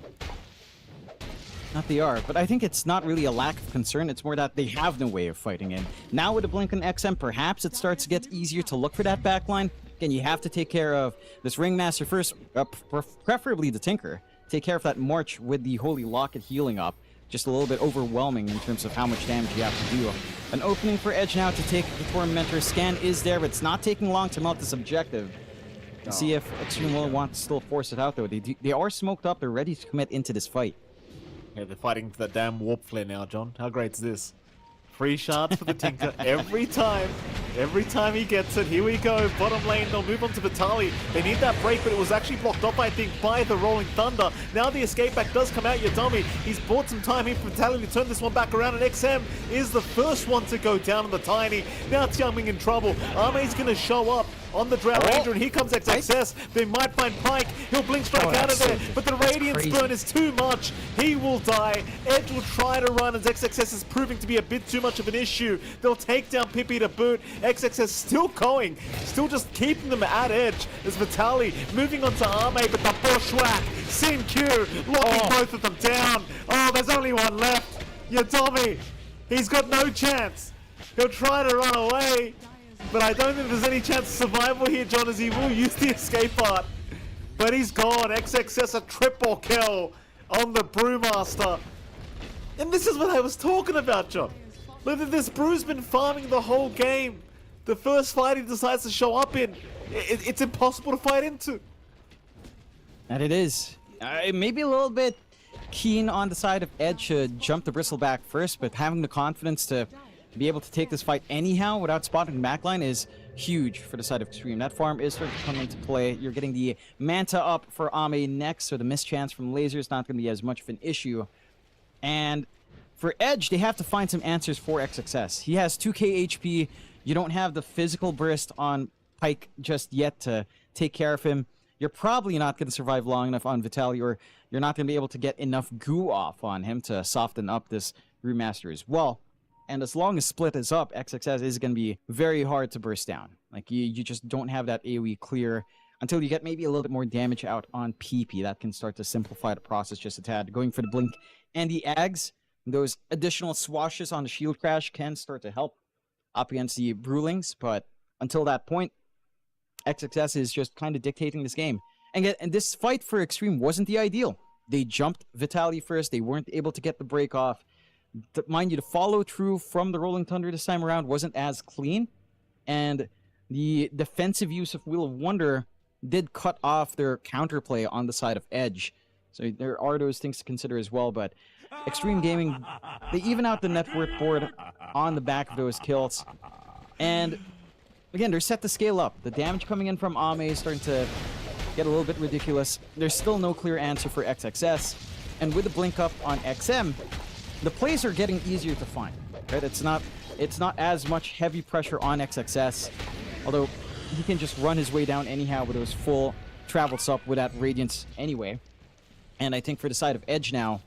Not they are, but I think it's not really a lack of concern. It's more that they have no way of fighting in. Now with the blink on XM, perhaps it starts to get easier to look for that backline. Again, you have to take care of this Ringmaster first, preferably the Tinker. Take care of that March with the Holy Locket healing up. Just a little bit overwhelming in terms of how much damage you have to do. An opening for Edge now to take the Tormentor. Scan is there, but it's not taking long to melt this objective. See if Xtreme will want to still force it out, though. They are smoked up. They're ready to commit into this fight. Yeah, they're fighting for that damn warp flare now, John. How great's this? Free shards for the Tinker every time. Every time he gets it. Here we go. Bottom lane, they'll move on to Vitaly. They need that break, but it was actually blocked off, I think, by the Rolling Thunder. Now the escape back does come out, Yadomi. He's bought some time here for Vitaly to turn this one back around, and XM is the first one to go down on the Tiny. Now Tianming in trouble. Arme's going to show up on the Drow Ranger, and here comes XXS. They might find Pyke. He'll blink strike out of there, but the Radiance burn is too much. He will die. Edge will try to run, as XXS is proving to be a bit too much of an issue. They'll take down Pippi to boot. XXS still going, still just keeping them at Edge. As Vitaly moving on to Arme, but the bushwhack. Sin Q locking both of them down. Oh, there's only one left. Yadomi, he's got no chance. He'll try to run away, but I don't think there's any chance of survival here, John, as he will use the escape art. But he's gone. XXS a triple kill on the Brewmaster. And this is what I was talking about, John. Look at this. Brew's been farming the whole game. The first fight he decides to show up in, it's impossible to fight into. And it is. Maybe a little bit keen on the side of Edge to jump the Bristleback first, but having the confidence to be able to take this fight anyhow without spotting the backline is huge for the side of Xtreme. That farm is starting to come into play. You're getting the Manta up for Ame next, so the mischance from Laser is not going to be as much of an issue. And for Edge, they have to find some answers for XXS. He has 2k HP. You don't have the physical burst on Pyke just yet to take care of him. You're probably not going to survive long enough on Vitaly, or you're not going to be able to get enough goo off on him to soften up this Brewmaster as well. And as long as Split is up, XXS is going to be very hard to burst down. Like, you just don't have that AoE clear until you get maybe a little bit more damage out on PP. That can start to simplify the process just a tad. Going for the Blink and the Ags, those additional swashes on the Shield Crash can start to help up against the Brewlings, but until that point, XXS is just kind of dictating this game. And this fight for Xtreme wasn't the ideal. They jumped Vitaly first. They weren't able to get the break off. Mind you, the follow through from the Rolling Thunder this time around wasn't as clean, and the defensive use of Wheel of Wonder did cut off their counterplay on the side of Edge. So there are those things to consider as well, but Xtreme Gaming, they even out the net worth board on the back of those kills. And again, they're set to scale up. The damage coming in from Ame is starting to get a little bit ridiculous. There's still no clear answer for XXS. And with the blink up on XM, the plays are getting easier to find. Right? It's not as much heavy pressure on XXS, although he can just run his way down anyhow with those full travels up with that Radiance anyway. And I think for the side of Edge now,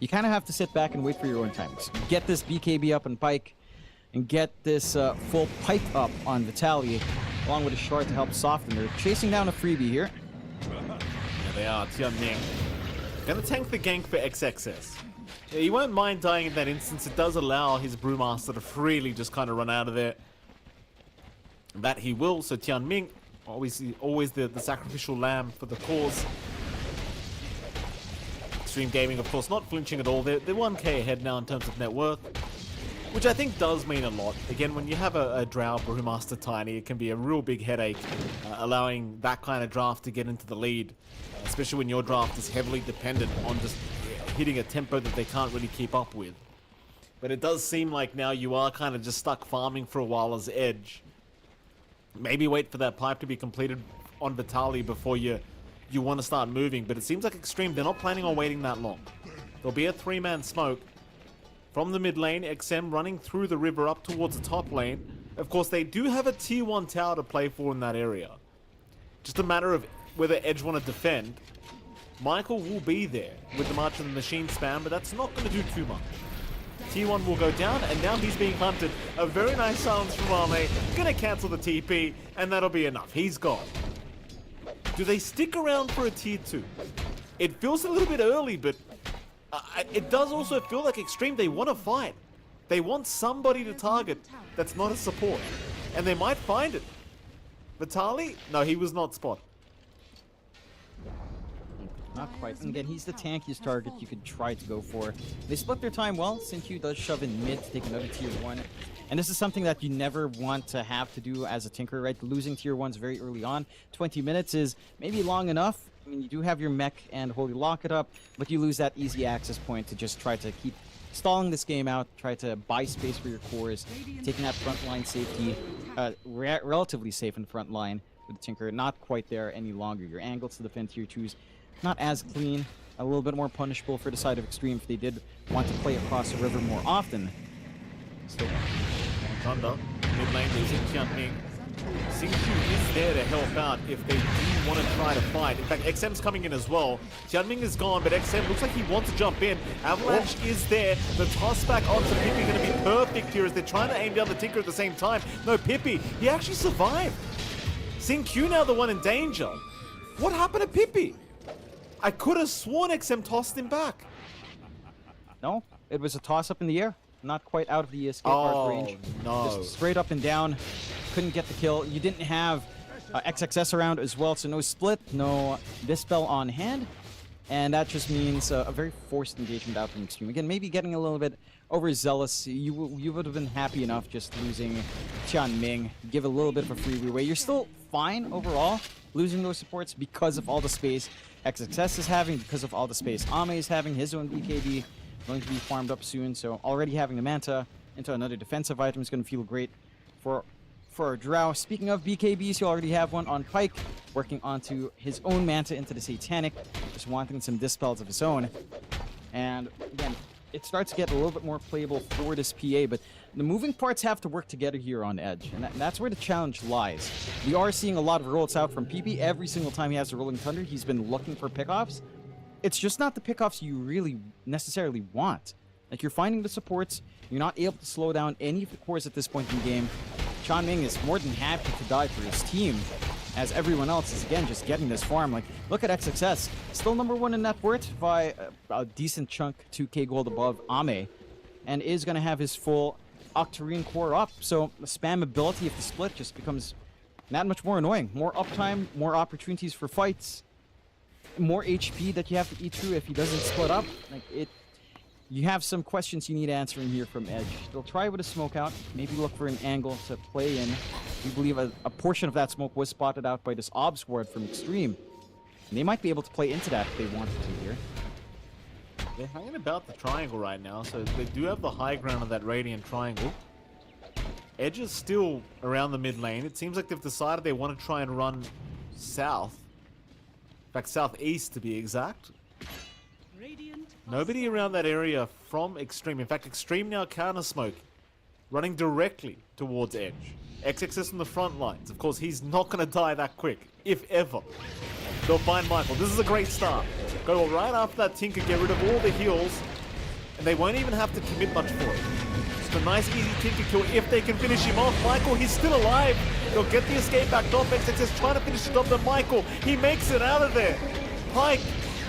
you kind of have to sit back and wait for your own time. Get this BKB up on Pike, and get this full Pike up on Vitaly, along with a shard to help soften. They're chasing down a freebie here. Yeah, they are. Tianming gonna tank the gank for XXS. Yeah, he won't mind dying in that instance. It does allow his Brewmaster to freely just kind of run out of there. That he will, so Tianming, always the sacrificial lamb for the cause. Xtreme Gaming, of course, not flinching at all. They're 1k ahead now in terms of net worth, which I think does mean a lot. Again, when you have a Drow Brewmaster Tiny, it can be a real big headache, allowing that kind of draft to get into the lead, especially when your draft is heavily dependent on just hitting a tempo that they can't really keep up with. But it does seem like now you are kind of just stuck farming for a while as Edge. Maybe wait for that pipe to be completed on Vitaly before you want to start moving, but it seems like Xtreme, they're not planning on waiting that long. There'll be a 3-man smoke from the mid lane, XM running through the river up towards the top lane. Of course, they do have a tier 1 tower to play for in that area. Just a matter of whether Edge want to defend. Michael will be there with the March of the Machine spam, but that's not going to do too much. Tier 1 will go down, and now he's being hunted. A very nice silence from Ame. Gonna cancel the TP, and that'll be enough. He's gone. Do they stick around for a tier 2? It feels a little bit early, but it does also feel like Xtreme, they want to fight. They want somebody to target that's not a support. And they might find it. Vitaly? No, he was not spotted. Not quite. And again, he's the tankiest target you could try to go for. They split their time well. Xingqiu does shove in mid to take another tier 1. And this is something that you never want to have to do as a Tinker, right? Losing tier 1s very early on. 20 minutes is maybe long enough. I mean, you do have your mech and Holy Locket up, but you lose that easy access point to just try to keep stalling this game out, try to buy space for your cores, taking that front line safety, relatively safe in front line with the Tinker. Not quite there any longer. Your angles to defend tier 2s, not as clean, a little bit more punishable for the side of Xtreme if they did want to play across the river more often. Still. Thunder, mid lane losing Tianming. Xingqiu is there to help out if they do want to try to fight. In fact, XM's coming in as well. Tianming is gone, but XM looks like he wants to jump in. Avalanche is there. The toss back onto Pippi going to be perfect here as they're trying to aim down the Tinker at the same time. No, Pippi, he actually survived. Xingqiu now the one in danger. What happened to Pippi? I could have sworn XM tossed him back. No, it was a toss up in the air. Not quite out of the escape arc range. No. Just straight up and down. Couldn't get the kill. You didn't have XXS around as well, so no split, no Dispel on hand. And that just means a very forced engagement out from Xtreme. Again, maybe getting a little bit overzealous. You would have been happy enough just losing Tianming. Give a little bit of a free leeway. You're still fine overall, losing those supports because of all the space XXS is having, because of all the space Ame is having, his own BKB. Going to be farmed up soon, so already having the Manta into another defensive item is going to feel great for our Drow. Speaking of BKBs, you already have one on Pike, working onto his own Manta into the Satanic, just wanting some Dispels of his own. And again, it starts to get a little bit more playable for this PA, but the moving parts have to work together here on Edge, and that's where the challenge lies. We are seeing a lot of rolls out from PP. Every single time he has a Rolling Thunder, he's been looking for pickoffs. It's just not the pickoffs you really necessarily want. Like, you're finding the supports, you're not able to slow down any of the cores at this point in the game. Tianming is more than happy to die for his team, as everyone else is, again, just getting this farm. Like, look at XXS, still number 1 in net worth by a decent chunk, 2k gold above Ame, and is going to have his full Octarine core up, so the spam ability of the split just becomes that much more annoying. More uptime, more opportunities for fights, more HP that you have to eat through if he doesn't split up. Like, you have some questions you need answering here from Edge. They'll try with a smoke out, maybe look for an angle to play in. We believe a portion of that smoke was spotted out by this Obs ward from Xtreme. And they might be able to play into that if they wanted to here. They're hanging about the triangle right now, so they do have the high ground of that Radiant triangle. Edge is still around the mid lane. It seems like they've decided they want to try and run south. In fact, southeast to be exact. Nobody around that area from Xtreme. In fact, Xtreme now counter smoke, running directly towards Edge. XXS on the front lines. Of course, he's not going to die that quick, if ever. They'll find Michael. This is a great start. Go right after that Tinker, get rid of all the heals, and they won't even have to commit much for it. Just a nice, easy Tinker kill if they can finish him off. Michael, he's still alive. They'll get the escape back off. XXS trying to finish it off, but Michael, he makes it out of there. Pike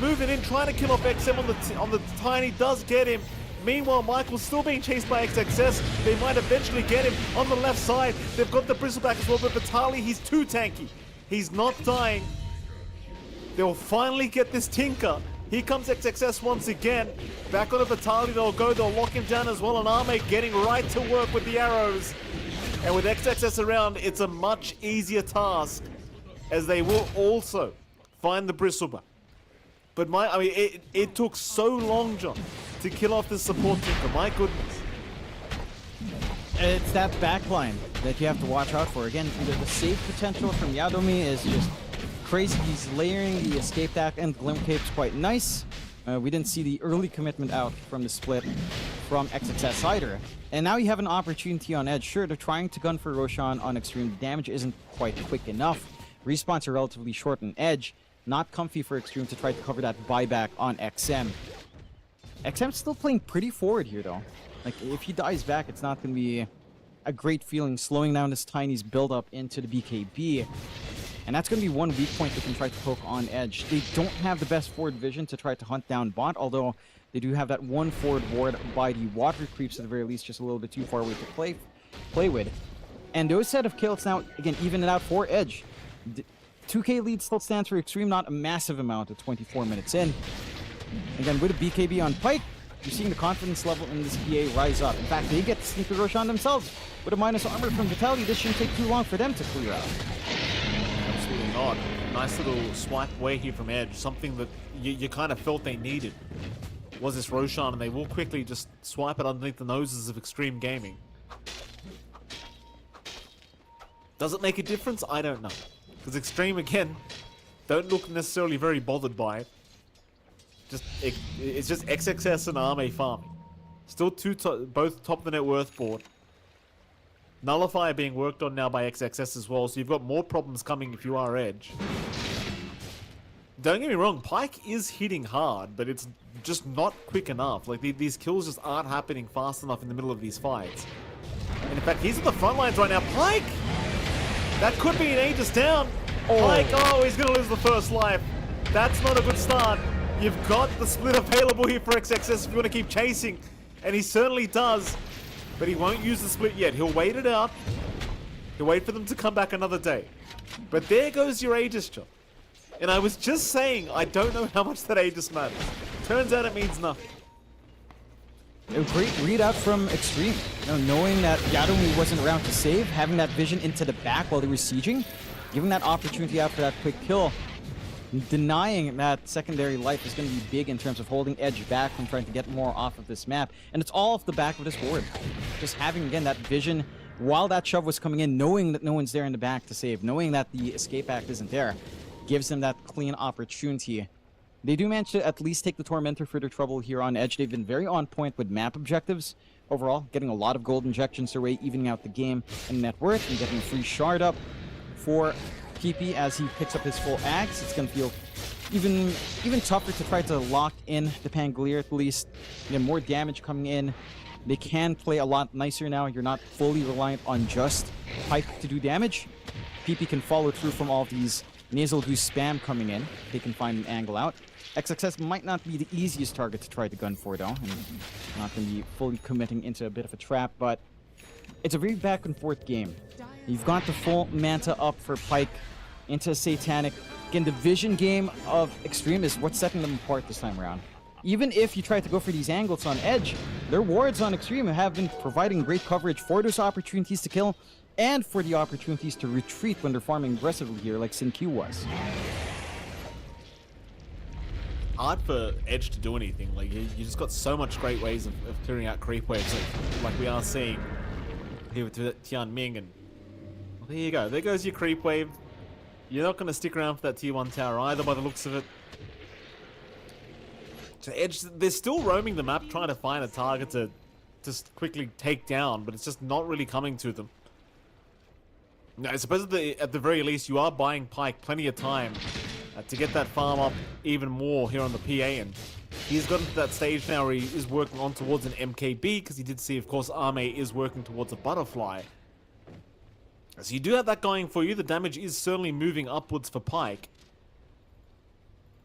moving in, trying to kill off XM on the Tiny, does get him. Meanwhile, Michael's still being chased by XXS. They might eventually get him on the left side. They've got the Bristleback as well, but Vitali, he's too tanky. He's not dying. They'll finally get this Tinker. Here comes XXS once again. Back on a Vitali, they'll go. They'll lock him down as well. And Arme getting right to work with the arrows. And with XXS around, it's a much easier task, as they will also find the Bristleback. But it took so long, John, to kill off this support Tinker. My goodness. It's that backline that you have to watch out for. Again, the save potential from Yadomi is just crazy. He's layering the escape act and Glim Cape's quite nice. We didn't see the early commitment out from the split from XXS either. And now you have an opportunity on Edge. Sure, they're trying to gun for Roshan on Xtreme. The damage isn't quite quick enough. Respawns are relatively short on Edge. Not comfy for Xtreme to try to cover that buyback on XM. XM's still playing pretty forward here, though. Like, if he dies back, it's not going to be a great feeling, slowing down this Tiny's build-up into the BKB. And that's going to be one weak point they can try to poke on Edge. They don't have the best forward vision to try to hunt down bot, although they do have that one forward ward by the water creeps at the very least, just a little bit too far away to play with. And those set of kills now, again, even it out for Edge. 2K lead still stands for Xtreme, not a massive amount at 24 minutes in. Again, with a BKB on Pike, you're seeing the confidence level in this PA rise up. In fact, they get to sneak the Roshan themselves. With a minus armor from Vitality, this shouldn't take too long for them to clear out. Absolutely not. Nice little swipe away here from Edge. Something that you kind of felt they needed was this Roshan, and they will quickly just swipe it underneath the noses of Xtreme Gaming. Does it make a difference? I don't know. Because Xtreme, again, don't look necessarily very bothered by it. It's just XXS and Arme farming. Still both top of the net worth board. Nullifier being worked on now by XXS as well, so you've got more problems coming if you are Edge. Don't get me wrong, Pike is hitting hard, but it's just not quick enough. Like, these kills just aren't happening fast enough in the middle of these fights. And in fact, he's at the front lines right now. Pike! That could be an Aegis down. Pike, he's going to lose the first life. That's not a good start. You've got the split available here for XXS if you want to keep chasing. And he certainly does. But he won't use the split yet. He'll wait it out. He'll wait for them to come back another day. But there goes your Aegis, John. And I was just saying, I don't know how much that Aegis matters. Turns out it means nothing. A great readout from Xtreme. Knowing that Yadomi wasn't around to save, having that vision into the back while they were sieging, giving that opportunity out for that quick kill, denying that secondary life is going to be big in terms of holding Edge back from trying to get more off of this map. And it's all off the back of this ward. Just having, again, that vision while that shove was coming in, knowing that no one's there in the back to save, knowing that the escape act isn't there, gives them that clean opportunity. They do manage to at least take the Tormentor for their trouble here on Edge. They've been very on point with map objectives overall, getting a lot of gold injections their way, evening out the game and net worth, and getting a free shard up for PP as he picks up his full axe. It's going to feel even tougher to try to lock in the Pangolier at least. More damage coming in. They can play a lot nicer now. You're not fully reliant on just Pike to do damage. PP can follow through from all of these nasal goose spam coming in. They can find an angle out. XXS might not be the easiest target to try to gun for, though, and not going to be fully committing into a bit of a trap, but it's a very back and forth game. You've got the full Manta up for Pike into Satanic. Again, the vision game of Xtreme is what's setting them apart this time around. even if you try to go for these angles on Edge, their wards on Xtreme have been providing great coverage for those opportunities to kill and for the opportunities to retreat when they're farming aggressively here, like Sin Q was. Hard for Edge to do anything. Like you just got so much great ways of clearing out creep waves, like we are seeing here with Tian Ming, and well, there you go. There goes your creep wave. You're not going to stick around for that tier 1 tower either, by the looks of it. So Edge, they're still roaming the map, trying to find a target to just quickly take down, but it's just not really coming to them. Now, I suppose at the very least, you are buying Pyke plenty of time to get that farm up even more here on the PA, and he's gotten to that stage now where he is working on towards an MKB, because he did see, of course, Arme is working towards a butterfly. So you do have that going for you. The damage is certainly moving upwards for Pyke.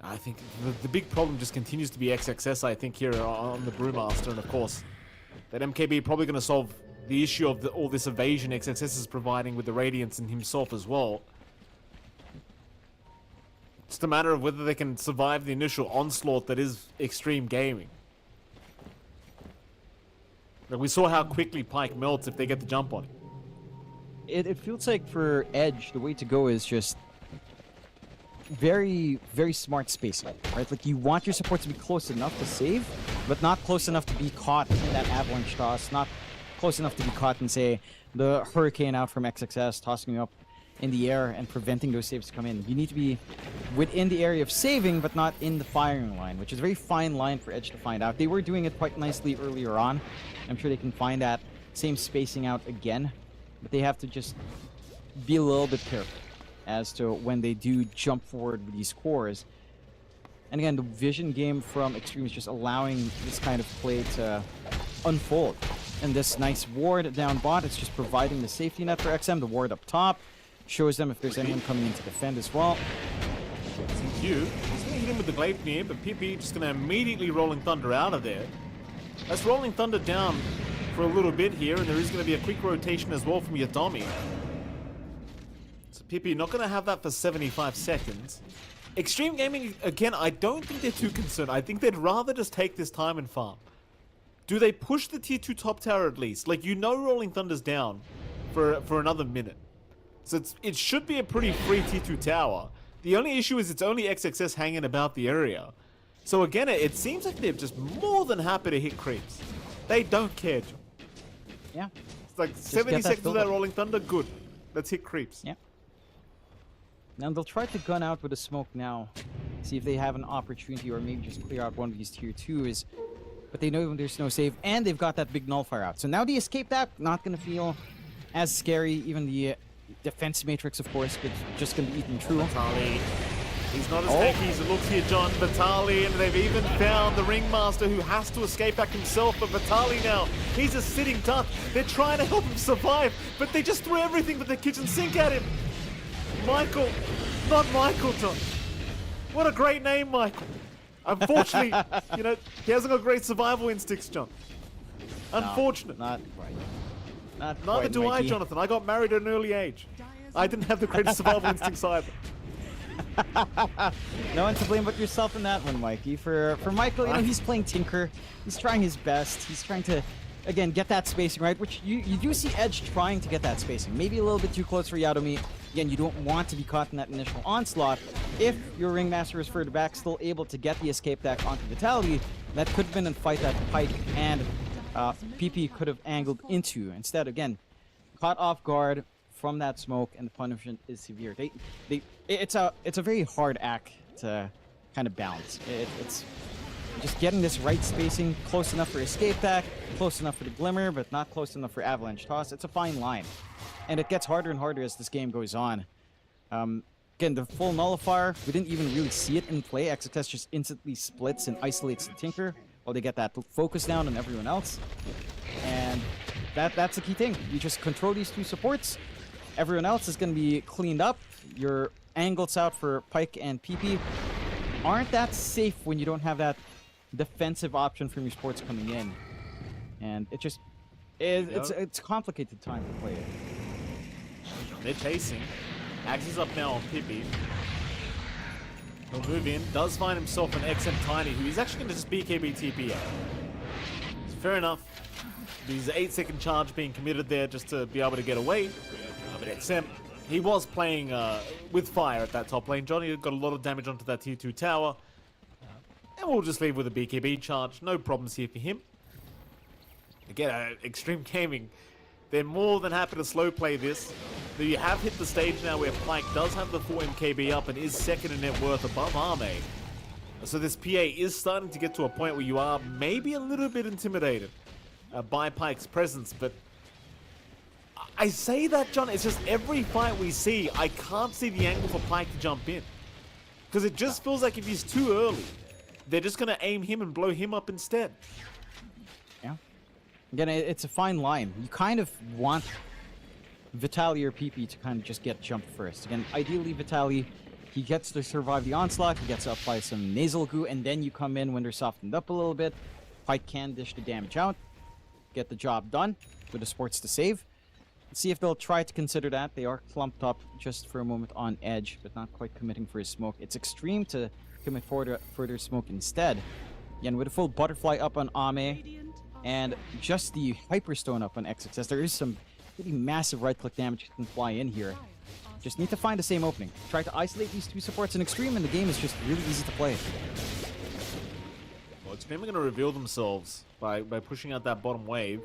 I think the big problem just continues to be XXS, I think, here on the Brewmaster, and of course, that MKB probably going to solve the issue of all this evasion XXS is providing with the Radiance and himself as well. It's a matter of whether they can survive the initial onslaught that is Xtreme Gaming. Like we saw how quickly Pyke melts if they get the jump on him. It feels like for Edge, the way to go is just very, very smart spacing, right? Like you want your support to be close enough to save, but not close enough to be caught in that avalanche toss, not close enough to be caught in, say, the hurricane out from XXS, tossing you up in the air and preventing those saves to come in. You need to be within the area of saving, but not in the firing line, which is a very fine line for Edge to find out. They were doing it quite nicely earlier on. I'm sure they can find that same spacing out again, but they have to just be a little bit careful as to when they do jump forward with these cores. And again, the vision game from Xtreme is just allowing this kind of play to unfold. And this nice ward down bot, it's just providing the safety net for XM. The ward up top shows them if there's anyone coming in to defend as well. He's going to hit him with the Gleipnir, but PP just going to immediately Rolling Thunder out of there. That's Rolling Thunder down for a little bit here, and there is going to be a quick rotation as well from Yadomi. So PP not going to have that for 75 seconds. Xtreme Gaming, again, I don't think they're too concerned. I think they'd rather just take this time and farm. Do they push the tier 2 top tower at least? Like, you know Rolling Thunder's down for another minute. So it should be a pretty free tier 2 tower. The only issue is it's only XXS hanging about the area. So again, it seems like they're just more than happy to hit creeps. They don't care, John. Yeah. It's like 70 seconds of that Rolling Thunder, good. Let's hit creeps. Yeah. Now they'll try to gun out with a smoke now. See if they have an opportunity or maybe just clear out one of these tier 2s. But they know there's no save and they've got that big nullifier out. So now the escape that, not going to feel as scary. Even the defense matrix, of course, just going to be eaten true. Vitali. He's not as tanky as it looks here, John. Vitali, and they've even found the Ringmaster who has to escape back himself. But Vitali now, he's a sitting duck. They're trying to help him survive, but they just threw everything but the kitchen sink at him. Michael, not Michael, John. What a great name, Michael. Unfortunately, you know, he hasn't got great survival instincts, John. Unfortunate. No, not quite. Not Neither quite, do Mikey. I, Jonathan. I got married at an early age. I didn't have the greatest survival instincts either. No one to blame but yourself in that one, Mikey. For Michael, you know, he's playing Tinker. He's trying his best. He's trying to, again, get that spacing right, which you do see Edge trying to get that spacing. Maybe a little bit too close for Yadomi. Again, you don't want to be caught in that initial onslaught. If your Ringmaster is further back, still able to get the escape deck onto Vitality, that could have been a fight that Pyke and PP could have angled into. Instead, again, caught off guard from that smoke, and the punishment is severe. It's a very hard act to kind of balance. It's just getting this right spacing, close enough for escape deck, close enough for the glimmer, but not close enough for avalanche toss. It's a fine line. And it gets harder and harder as this game goes on. Again, the full nullifier, we didn't even really see it in play. XXS just instantly splits and isolates the Tinker while they get that focus down on everyone else. And that's the key thing. You just control these two supports. Everyone else is going to be cleaned up. Your angles out for Pyke and PP aren't that safe when you don't have that defensive option from your supports coming in. And it just... It's a complicated time to play it. They're chasing. Axe is up now on Pippi. He'll move in, does find himself an XM Tiny, who he's actually going to just BKB TP out. Fair enough. There's an 8-second charge being committed there just to be able to get away. But XM, he was playing with fire at that top lane. Johnny got a lot of damage onto that tier 2 tower. And we'll just leave with a BKB charge. No problems here for him. Again, Xtreme Gaming, they're more than happy to slow play this. You have hit the stage now where Pyke does have the 4 MKB up and is second in net worth above Arme. So this PA is starting to get to a point where you are maybe a little bit intimidated by Pyke's presence, but I say that, John, it's just every fight we see, I can't see the angle for Pyke to jump in. Because it just feels like if he's too early, they're just going to aim him and blow him up instead. Yeah. Again, it's a fine line. You kind of want Vitaly or PP to kind of just get jumped first. Again, ideally Vitaly, he gets to survive the onslaught, he gets to apply some nasal goo, and then you come in when they're softened up a little bit. Pyke can dish the damage out, get the job done with the sports to save. Let's see if they'll try to consider that. They are clumped up just for a moment on edge, but not quite committing for his smoke. It's Xtreme to commit further smoke instead. Again, with a full butterfly up on Ame, and just the Hyperstone up on XXS, there is some pretty massive right-click damage you can fly in here. Just need to find the same opening. Try to isolate these two supports in Xtreme, and the game is just really easy to play. Well, Xtreme are going to reveal themselves by pushing out that bottom wave.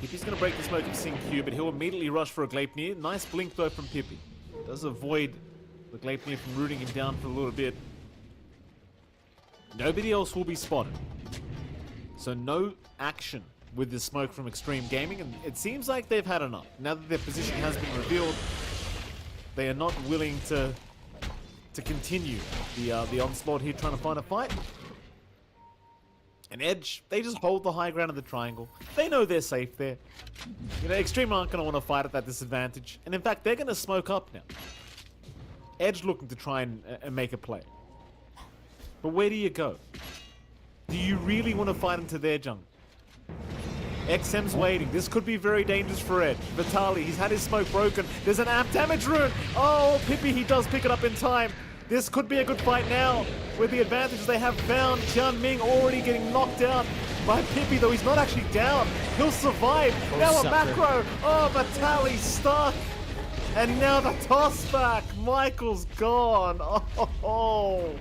Pippi's going to break the smoke of Sing Q, but he'll immediately rush for a Gleipnir. Nice blink though from Pippi. Does avoid the Gleipnir from rooting him down for a little bit. Nobody else will be spotted. So no action with the smoke from Xtreme Gaming, and it seems like they've had enough. Now that their position has been revealed, they are not willing to continue the onslaught here, trying to find a fight. And Edge, they just hold the high ground of the triangle. They know they're safe there. You know, Xtreme aren't going to want to fight at that disadvantage. And in fact, they're going to smoke up now. Edge looking to try and make a play. But where do you go? Do you really want to fight into their jungle? XM's waiting. This could be very dangerous for Edge. Vitaly, he's had his smoke broken. There's an amp damage rune. Oh, Pippi, he does pick it up in time. This could be a good fight now, with the advantages they have found. Tianming already getting knocked out by Pippi, though he's not actually down. He'll survive. Now a macro. Oh, Vitaly stuck. And now the toss back. Michael's gone. Oh.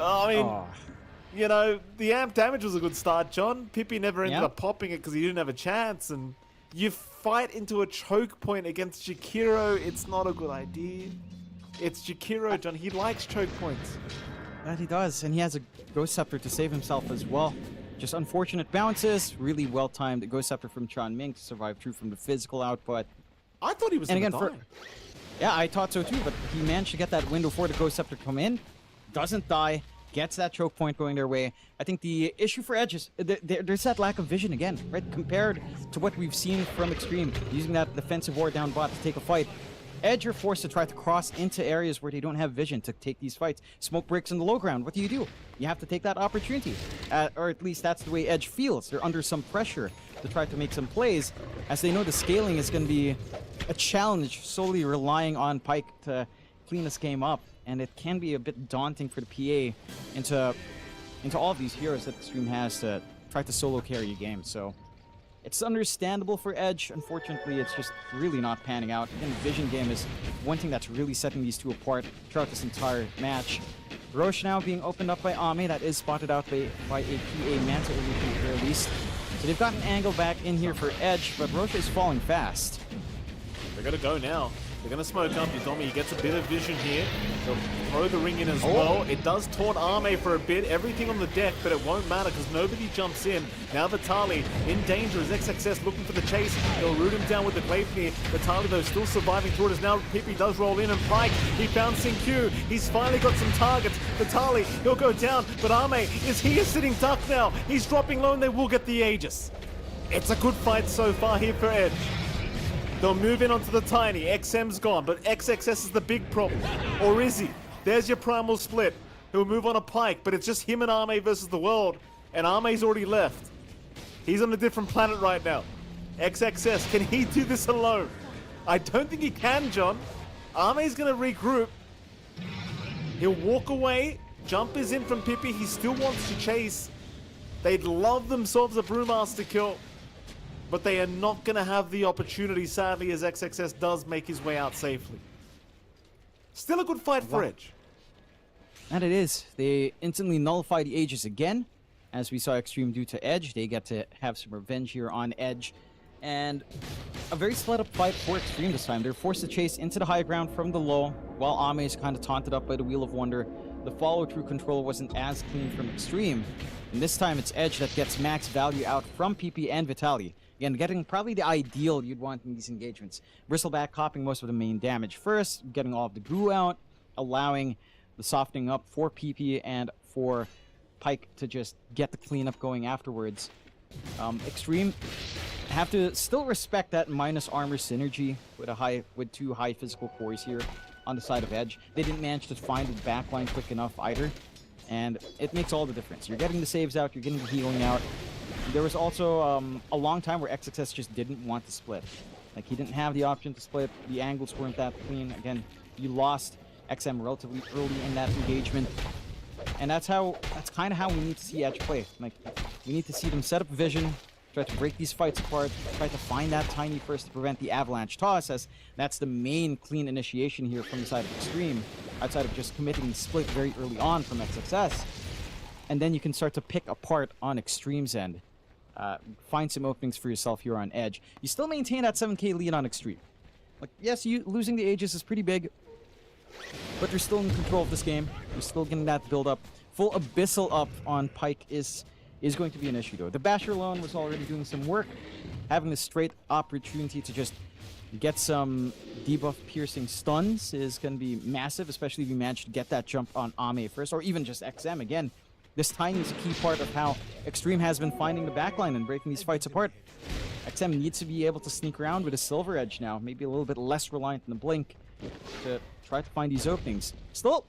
I mean, you know, the amp damage was a good start, John. Pippi never ended up popping it because he didn't have a chance, and you fight into a choke point against Jakiro, it's not a good idea. It's Jakiro, John. He likes choke points. That he does, and he has a Ghost Scepter to save himself as well. Just unfortunate bounces, really well-timed Ghost Scepter from Tianming to survive through from the physical output. I thought he was going to die. Yeah, I thought so too, but he managed to get that window for the Ghost Scepter to come in. Doesn't die, gets that choke point going their way. I think the issue for Edge is there's that lack of vision again, right? Compared to what we've seen from Xtreme, using that defensive ward down bot to take a fight. Edge are forced to try to cross into areas where they don't have vision to take these fights. Smoke breaks in the low ground. What do? You have to take that opportunity. Or at least that's the way Edge feels. They're under some pressure to try to make some plays, as they know the scaling is going to be a challenge, solely relying on Pyke to clean this game up. And it can be a bit daunting for the PA into all of these heroes that Xtreme has to try to solo carry a game. So it's understandable for Edge. Unfortunately, it's just really not panning out. Again, the vision game is one thing that's really setting these two apart throughout this entire match. Roche now being opened up by Ame. That is spotted out by a PA Manta at the very least. So they've got an angle back in here for Edge, but Roche is falling fast. They're going to go now. They're going to smoke up. Yudomi, he gets a bit of vision here. They'll throw the ring in as well. It does taunt Ame for a bit. Everything on the deck, but it won't matter because nobody jumps in. Now Vitaly in danger as XXS looking for the chase. They'll root him down with the Gleipnir. Vitaly, though, still surviving through it as now Pippi does roll in, and Pyke, he found Sing Q. He's finally got some targets. Vitaly, he'll go down, but Ame is here sitting duck now. He's dropping low and they will get the Aegis. It's a good fight so far here for Edge. They'll move in onto the Tiny. XM's gone, but XXS is the big problem. Or is he? There's your primal split. He'll move on a Pyke, but it's just him and Ame versus the world. And Ame's already left. He's on a different planet right now. XXS, can he do this alone? I don't think he can, John. Ame's going to regroup. He'll walk away. Jump is in from Pippi. He still wants to chase. They'd love themselves a Brewmaster kill, but they are not going to have the opportunity, sadly, as XXS does make his way out safely. Still a good fight for Edge. And it is. They instantly nullify the Aegis again. As we saw Xtreme do to Edge, they get to have some revenge here on Edge. And a very split up fight for Xtreme this time. They're forced to chase into the high ground from the low, while Ame is kind of taunted up by the Wheel of Wonder. The follow-through control wasn't as clean from Xtreme. And this time it's Edge that gets max value out from PP and Vitaly. Again, getting probably the ideal you'd want in these engagements. Bristleback copping most of the main damage first, getting all of the goo out, allowing the softening up for PP and for Pyke to just get the cleanup going afterwards. Xtreme have to still respect that minus armor synergy with two high physical cores here on the side of Edge. They didn't manage to find the backline quick enough either, and it makes all the difference. You're getting the saves out, you're getting the healing out. There was also a long time where XXS just didn't want to split. Like, he didn't have the option to split. The angles weren't that clean. Again, you lost XM relatively early in that engagement. And that's kind of how we need to see Edge play. Like, we need to see them set up vision, try to break these fights apart, try to find that tiny first to prevent the avalanche toss, as that's the main clean initiation here from the side of Xtreme, outside of just committing the split very early on from XXS. And then you can start to pick apart on Xtreme's end. Find some openings for yourself here on Edge. You still maintain that 7k lead on Xtreme. Like, yes, you losing the Aegis is pretty big, but you're still in control of this game. You're still getting that build up. Full Abyssal up on Pyke is going to be an issue, though. The Basher alone was already doing some work. Having a straight opportunity to just get some debuff piercing stuns is going to be massive, especially if you manage to get that jump on Ame first, or even just XM again. This tiny is a key part of how Xtreme has been finding the backline and breaking these fights apart. XM needs to be able to sneak around with a Silver Edge now, maybe a little bit less reliant on the Blink to try to find these openings. Still,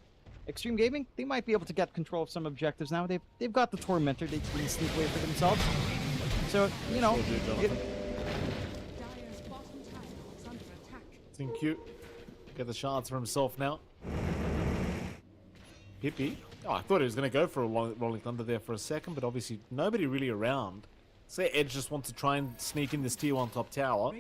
Xtreme Gaming, they might be able to get control of some objectives now. They've got the Tormentor, they can sneak away for themselves. So, you know... Dire's bottom tower is under attack. Think cute. Get the shards for himself now. Pippi. Oh, I thought he was going to go for a Rolling Thunder there for a second, but obviously nobody really around. Say Edge just wants to try and sneak in this tier 1 top tower.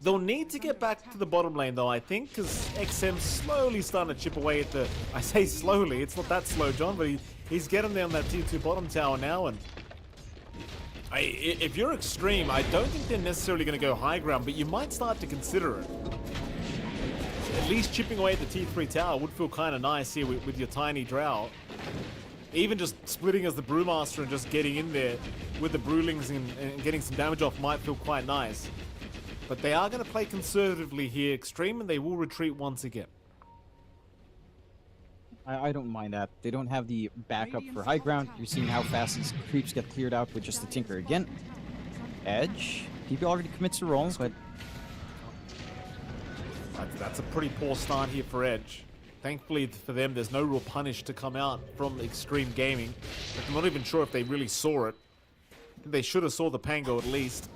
They'll need to get back to the bottom lane though, I think, because XM's slowly starting to chip away at the... I say slowly, it's not that slow, John, but he's getting there on that tier 2 bottom tower now, and... if you're Xtreme, I don't think they're necessarily going to go high ground, but you might start to consider it. At least chipping away at the T3 tower would feel kind of nice here with your tiny drow. Even just splitting as the Brewmaster and just getting in there with the Brewlings and getting some damage off might feel quite nice. But they are going to play conservatively here, Xtreme, and they will retreat once again. I don't mind that. They don't have the backup for high ground. You're seeing how fast these creeps get cleared out with just the Tinker again. Edge. People already commits to rolls, but... That's a pretty poor start here for Edge. Thankfully for them, there's no real punish to come out from Xtreme Gaming. I'm not even sure if they really saw it. They should have saw the Pango at least.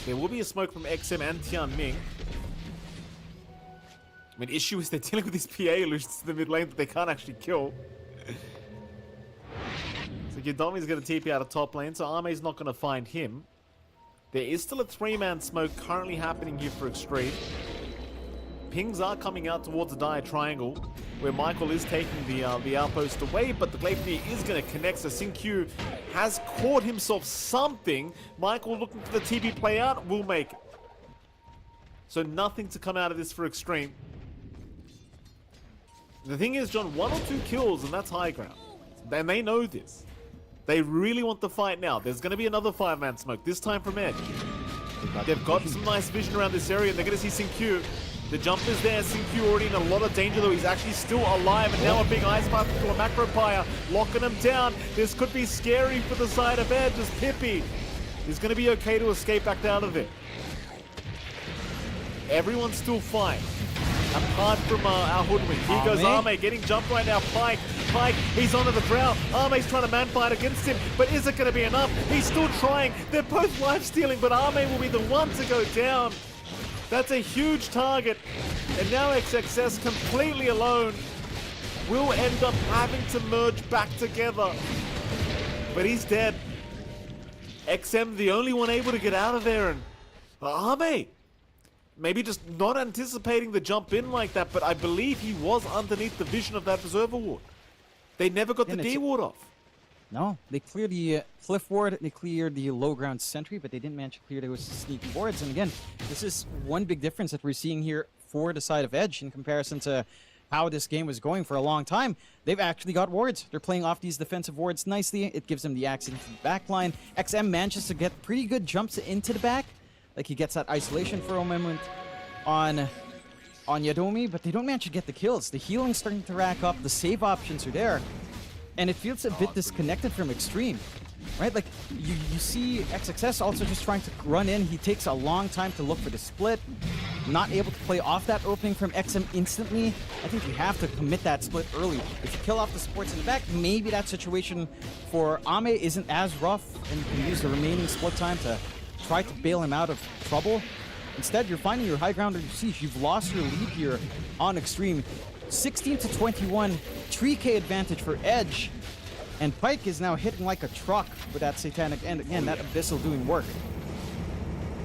There will be a smoke from XM and Tianming. I mean, issue is they're dealing with these PA illusions in the mid lane that they can't actually kill. So Yodomi's going to TP out of top lane, so Ame's not going to find him. There is still a 3-man smoke currently happening here for Xtreme. Pings are coming out towards the dire triangle, where Michael is taking the outpost away, but the Glaive is going to connect, so Xingqiu has caught himself something. Michael looking for the TB play out, will make it. So nothing to come out of this for Xtreme. The thing is, John, 1 or 2 kills, and that's high ground. And they know this. They really want the fight now. There's going to be another 5-man smoke, this time from Edge. They've got some nice vision around this area, and they're going to see Xingqiu. The jump is there. Xingqiu already in a lot of danger, though. He's actually still alive, and now a big ice path to a macro pyre, locking him down. This could be scary for the side of Edge, as Pippi is going to be okay to escape back out of it. Everyone's still fine, apart from our hoodwink. Here goes Ame, getting jumped right now. Pyke, he's onto the drow. Ame's trying to man-fight against him, but is it going to be enough? He's still trying. They're both life-stealing, but Ame will be the one to go down. That's a huge target, and now XXS completely alone. will end up having to merge back together. But he's dead. XM, the only one able to get out of there, and Ame, maybe just not anticipating the jump in like that, but I believe he was underneath the vision of that reserve ward. They never got the D ward off. No, they cleared the cliff ward, they cleared the low ground sentry, but they didn't manage to clear those sneaky wards. And again, this is one big difference that we're seeing here for the side of Edge in comparison to how this game was going for a long time. They've actually got wards. They're playing off these defensive wards nicely. It gives them the access into the back line. XM manages to get pretty good jumps into the back. Like he gets that isolation for a moment on Yadomi, but they don't manage to get the kills. The healing's starting to rack up. The save options are there. And it feels a bit disconnected from Xtreme, right? Like, you see XXS also just trying to run in. He takes a long time to look for the split. Not able to play off that opening from XM instantly. I think you have to commit that split early. If you kill off the supports in the back, maybe that situation for Ame isn't as rough, and you can use the remaining split time to try to bail him out of trouble. Instead, you're finding your high ground under siege. You've lost your lead here on Xtreme. 16-21, 3K advantage for Edge. And Pyke is now hitting like a truck with that Satanic End. Again, that Abyssal doing work.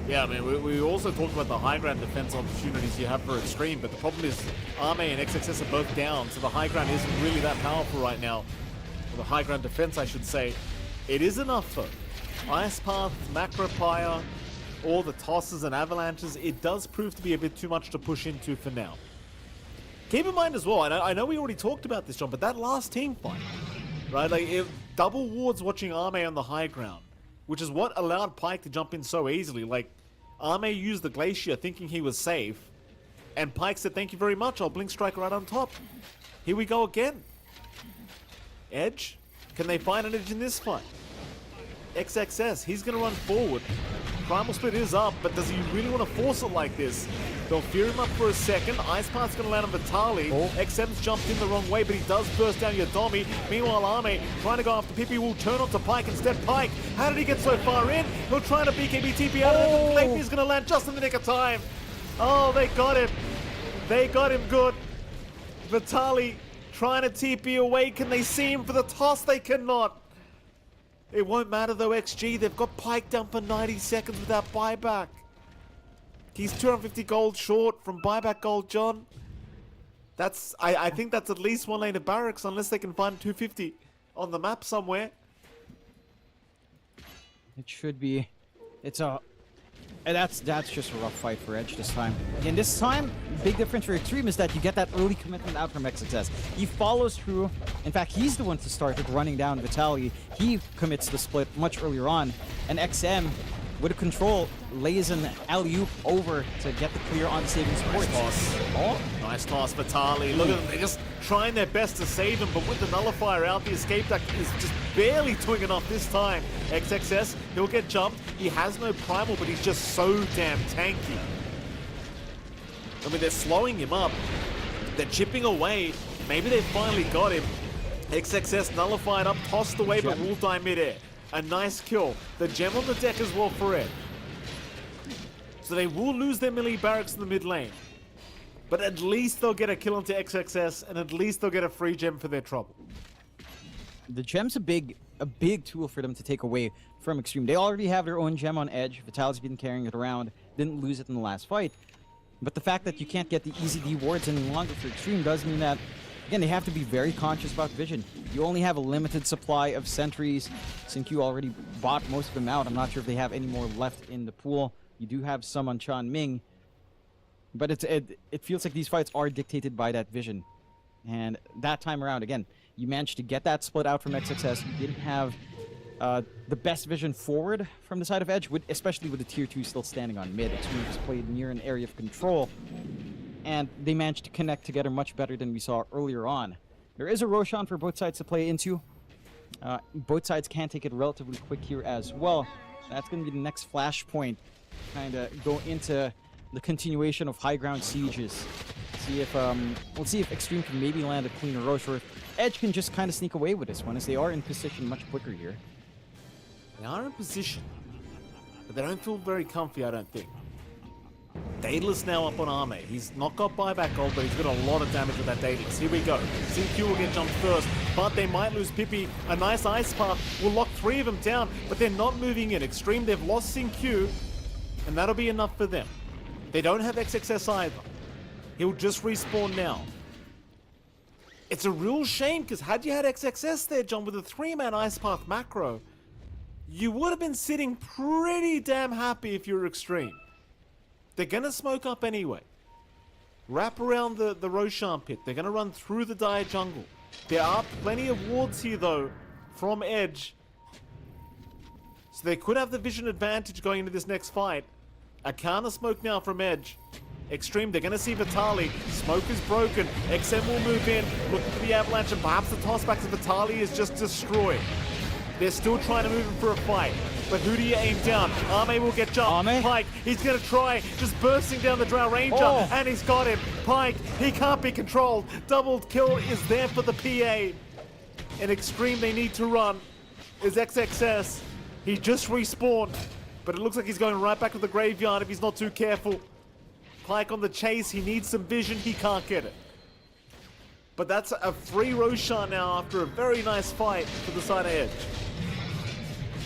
Yeah, I mean, we also talked about the high ground defense opportunities you have for Xtreme, but the problem is Ame and XXS are both down, so the high ground isn't really that powerful right now. Or the high ground defense, I should say. It is enough, though. Ice Path, Macro Pyre, all the tosses and avalanches, it does prove to be a bit too much to push into for now. Keep in mind as well, I know we already talked about this, John, but that last team fight, right? Like, double wards watching Ame on the high ground, which is what allowed Pyke to jump in so easily. Like, Ame used the Glacier thinking he was safe, and Pyke said, thank you very much, I'll Blink Strike right on top. Here we go again. Edge? Can they find an edge in this fight? XXS, he's going to run forward. Primal Split is up, but does he really want to force it like this? They'll fear him up for a second. Ice Path's going to land on Vitali. XM's jumped in the wrong way, but he does burst down Yadomi. Meanwhile, Ame trying to go after Pippi will turn onto Pyke instead. Pyke, how did he get so far in? He'll try to BKB TP out of it, but Clayton is going to land just in the nick of time. Oh, they got him. They got him good. Vitali trying to TP away. Can they see him for the toss? They cannot. It won't matter though, XG. They've got Pyke down for 90 seconds without buyback. He's 250 gold short from buyback gold, John. That's I think that's at least one lane of barracks, unless they can find 250 on the map somewhere. It should be. That's just a rough fight for Edge this time. And this time, big difference for Xtreme is that you get that early commitment out from XXS. He follows through. In fact, he's the one to start with running down Vitali. He commits the split much earlier on. And XM, with a control, lays an alley-oop over to get the clear on saving sports. Nice toss. Oh, nice toss, Vitali. Look at them. They're just trying their best to save him, but with the nullifier out, the escape duct is just barely doing enough this time. XXS, he'll get jumped. He has no primal, but he's just so damn tanky. I mean, they're slowing him up. They're chipping away. Maybe they finally got him. XXS nullified up, tossed away, but will die midair. A nice kill. The gem on the deck as well for Ed. So they will lose their melee barracks in the mid lane. But at least they'll get a kill onto XXS, and at least they'll get a free gem for their trouble. The gem's a big tool for them to take away from Xtreme. They already have their own gem on Edge. Vitali's been carrying it around. Didn't lose it in the last fight. But the fact that you can't get the easy D wards any longer for Xtreme does mean that, again, they have to be very conscious about vision. You only have a limited supply of sentries. SynQ already bought most of them out. I'm not sure if they have any more left in the pool. You do have some on Chan Ming. But it feels like these fights are dictated by that vision. And that time around, again, you managed to get that split out from XXS. You didn't have the best vision forward from the side of Edge, especially with the tier 2 still standing on mid. Xtreme just played near an area of control. And they managed to connect together much better than we saw earlier on. There is a Roshan for both sides to play into. Both sides can take it relatively quick here as well. That's going to be the next flashpoint. Kind of go into the continuation of high ground sieges. See if we'll see if Xtreme can maybe land a cleaner Rosh, or if Edge can just kind of sneak away with this one, as they are in position much quicker here. They are in position, but they don't feel very comfy, I don't think. Daedalus now up on Arme. He's not got buyback gold, but he's got a lot of damage with that Daedalus. Here we go. CQ will get jumped first, but they might lose Pippi. A nice ice path will lock 3 of them down, but they're not moving in. Xtreme, they've lost CQ, and that'll be enough for them. They don't have XXS either. He'll just respawn now. It's a real shame, because had you had XXS there, John, with a 3-man ice path macro, you would have been sitting pretty damn happy if you were Xtreme. They're going to smoke up anyway. Wrap around the Roshan pit. They're going to run through the Dire jungle. There are plenty of wards here, though, from Edge. So they could have the vision advantage going into this next fight. A counter smoke now from Edge. Xtreme, they're going to see Vitali. Smoke is broken. XM will move in, looking for the avalanche, and perhaps the tossback to Vitali is just destroyed. They're still trying to move him for a fight. But who do you aim down? Arme will get jumped. Pike, he's going to try, just bursting down the Drow Ranger, and he's got him. Pike, he can't be controlled. Double kill is there for the PA. And Xtreme, they need to run. Is XXS. He just respawned, but it looks like he's going right back to the graveyard if he's not too careful. Pike on the chase, he needs some vision, he can't get it. But that's a free Roshan now after a very nice fight to the side of Edge.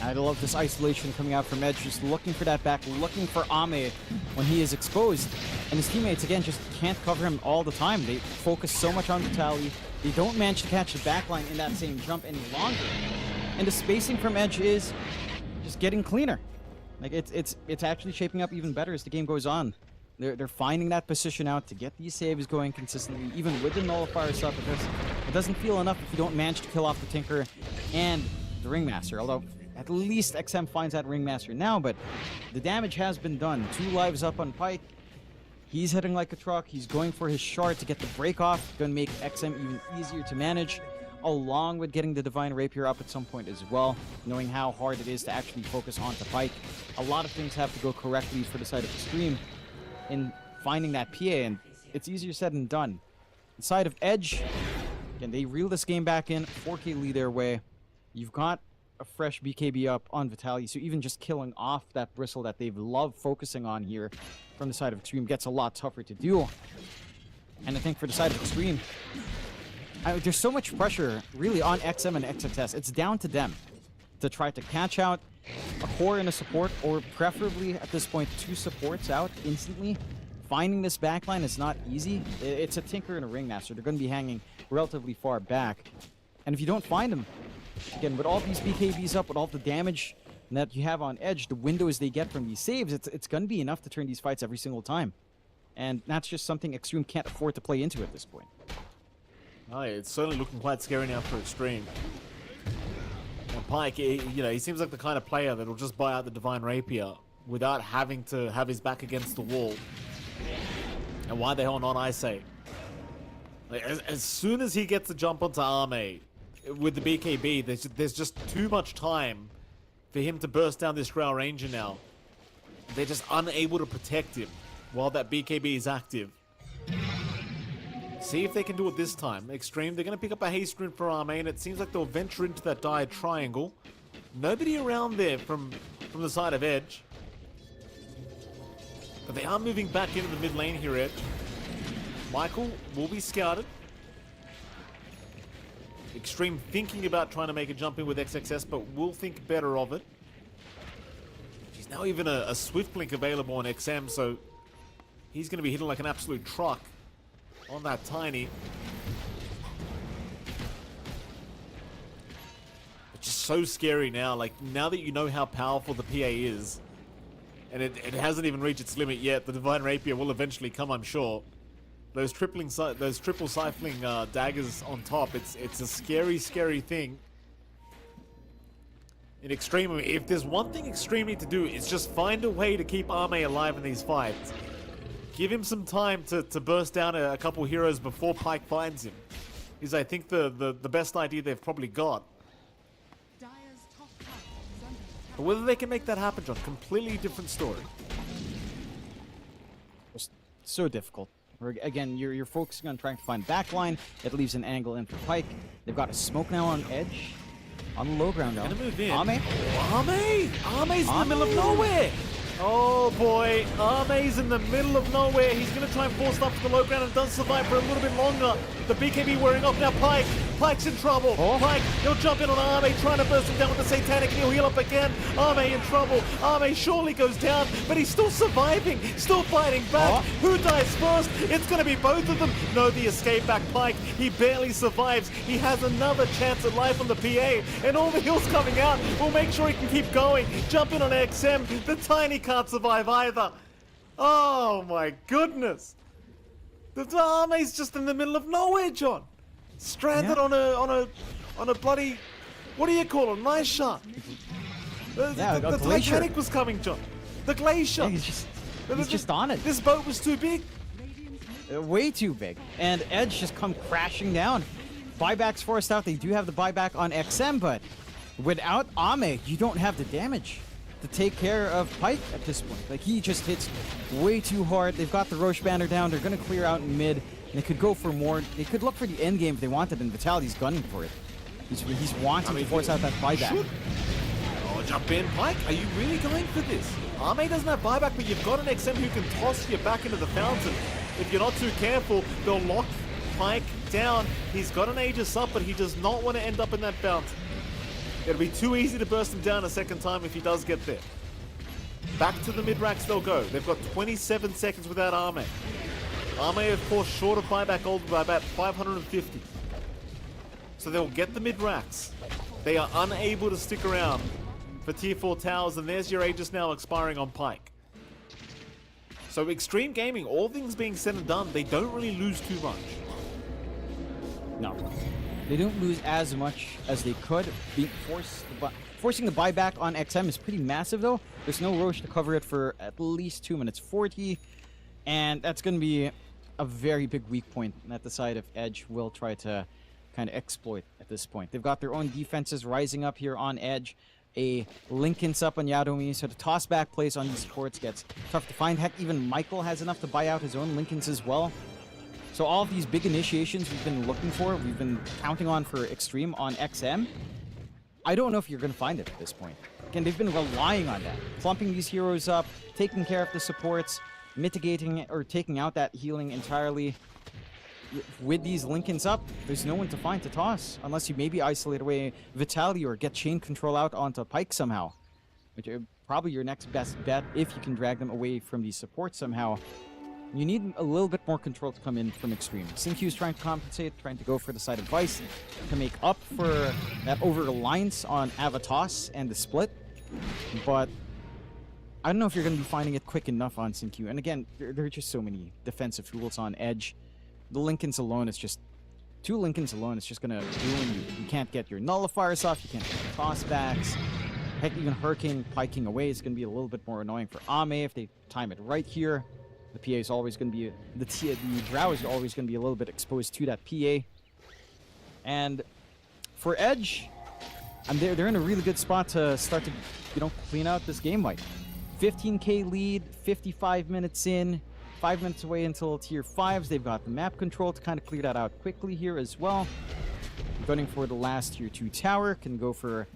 I love this isolation coming out from Edge, just looking for that back, looking for Ame when he is exposed. And his teammates, again, just can't cover him all the time. They focus so much on Vitali. They don't manage to catch the backline in that same jump any longer. And the spacing from Edge is just getting cleaner. Like, it's actually shaping up even better as the game goes on. They're finding that position out to get these saves going consistently, even with the nullifier stuff. It doesn't feel enough if you don't manage to kill off the Tinker and the Ringmaster, although at least XM finds that Ringmaster now, but the damage has been done. 2 lives up on Pike. He's hitting like a truck. He's going for his shard to get the break off. Going to make XM even easier to manage, along with getting the Divine Rapier up at some point as well, knowing how hard it is to actually focus onto Pike. A lot of things have to go correctly for the side of Xtreme in finding that PA, and it's easier said than done. The side of Edge, again, they reel this game back in, 4K lead their way. You've got a fresh BKB up on Vitali, so even just killing off that bristle that they've loved focusing on here from the side of Xtreme gets a lot tougher to do. And I think for the side of Xtreme, there's so much pressure really on XM and XXS. It's down to them to try to catch out a core and a support, or preferably at this point 2 supports out instantly. Finding this backline is not easy. It's a Tinker and a Ringmaster. They're going to be hanging relatively far back. And if you don't find them, again, with all these BKBs up, with all the damage that you have on Edge, the windows they get from these saves, it's going to be enough to turn these fights every single time. And that's just something Xtreme can't afford to play into at this point. Oh, yeah, it's certainly looking quite scary now for Xtreme. And Pike, he seems like the kind of player that'll just buy out the Divine Rapier without having to have his back against the wall. And why the hell not, I say? Like, as soon as he gets the jump onto Arme with the BKB, there's just too much time for him to burst down this Drow Ranger now. They're just unable to protect him while that BKB is active. See if they can do it this time. Xtreme, they're going to pick up a haste sprint for Arme, and it seems like they'll venture into that dire triangle. Nobody around there from the side of Edge. But they are moving back into the mid lane here, Edge. Michael will be scouted. Xtreme thinking about trying to make a jump in with XXS, but will think better of it. There's now even a Swift Blink available on XM, so he's going to be hitting like an absolute truck on that Tiny. It's just so scary now. Like, now that you know how powerful the PA is, and it hasn't even reached its limit yet, the Divine Rapier will eventually come, I'm sure. Those triple siphoning daggers on top, it's a scary, scary thing. In Xtreme, if there's one thing Xtreme need to do, is just find a way to keep Arme alive in these fights. Give him some time to burst down a couple heroes before Pike finds him. Is, I think, the best idea they've probably got. But whether they can make that happen, John, completely different story. It's so difficult. Again, you're focusing on trying to find backline. It leaves an angle in for Pike. They've got a smoke now on Edge. On the low ground now. Gonna move in. Arme's in the middle of nowhere. Oh boy, Arme's in the middle of nowhere. He's going to try and force stuff to the low ground and does survive for a little bit longer. The BKB wearing off now. Pyke's in trouble. Pyke, he'll jump in on Arme, trying to burst him down with the Satanic, and he'll heal up again. Arme in trouble. Arme surely goes down, but he's still surviving, still fighting back. Who dies first? It's going to be both of them. No, the escape back Pyke. He barely survives. He has another chance at life on the PA, and all the heals coming out will make sure he can keep going. Jump in on XM. The Tiny can't survive either. Oh my goodness. The Arme's just in the middle of nowhere, John. Stranded on a bloody, what do you call it? Nice shot. The Titanic was coming, John. The glacier. Yeah, he's just on it. This boat was too big. Way too big. And Edge just come crashing down. Buybacks forced out. They do have the buyback on XM, but without Ame, you don't have the damage to take care of Pyke at this point. Like, he just hits way too hard. They've got the Roche banner down. They're going to clear out in mid. They could go for more. They could look for the end game if they wanted, and Vitality's gunning for it. He's wanting to force out that buyback. Oh, jump in, Pyke. Are you really going for this? Ame doesn't have buyback, but you've got an XM who can toss you back into the fountain. If you're not too careful, they'll lock Pyke down. He's got an Aegis up, but he does not want to end up in that fountain. It'll be too easy to burst him down a second time if he does get there. Back to the mid-racks they'll go. They've got 27 seconds without Ame. Ame, of course, short of buyback gold by about 550. So they'll get the mid-racks. They are unable to stick around for tier 4 towers, and there's your Aegis now expiring on Pyke. So Xtreme Gaming, all things being said and done, they don't really lose too much. No. They don't lose as much as they could. Forcing the buyback on XM is pretty massive, though. There's no Roche to cover it for at least 2 minutes 40. And that's going to be a very big weak point that the side of Edge will try to kind of exploit at this point. They've got their own defenses rising up here on Edge. A Linken's up on Yadomi, so the toss back plays on these supports gets tough to find. Heck, even Michael has enough to buy out his own Linken's as well. So all of these big initiations we've been looking for, we've been counting on for Xtreme on XM, I don't know if you're going to find it at this point. Again, they've been relying on that. Clumping these heroes up, taking care of the supports, mitigating or taking out that healing entirely. With these Linken's up, there's no one to find to toss, unless you maybe isolate away Vitality or get chain control out onto Pyke somehow. Which are probably your next best bet if you can drag them away from these supports somehow. You need a little bit more control to come in from Xtreme. Xingqiu is trying to compensate, trying to go for the side of Vice to make up for that over-reliance on Avatos and the split. But I don't know if you're going to be finding it quick enough on Xingqiu. And again, there are just so many defensive tools on Edge. The Linken's alone is just... 2 Linken's alone is just going to ruin you. You can't get your nullifiers off, you can't get your tossbacks. Heck, even Hurricane piking away is going to be a little bit more annoying for Ame if they time it right here. The PA is always going to be... The Drow is always going to be a little bit exposed to that PA. And for Edge, they're in a really good spot to start to, clean out this game fight. 15k lead, 55 minutes in, 5 minutes away until tier 5s. They've got the map control to kind of clear that out quickly here as well. Gunning for the last tier 2 tower, can go for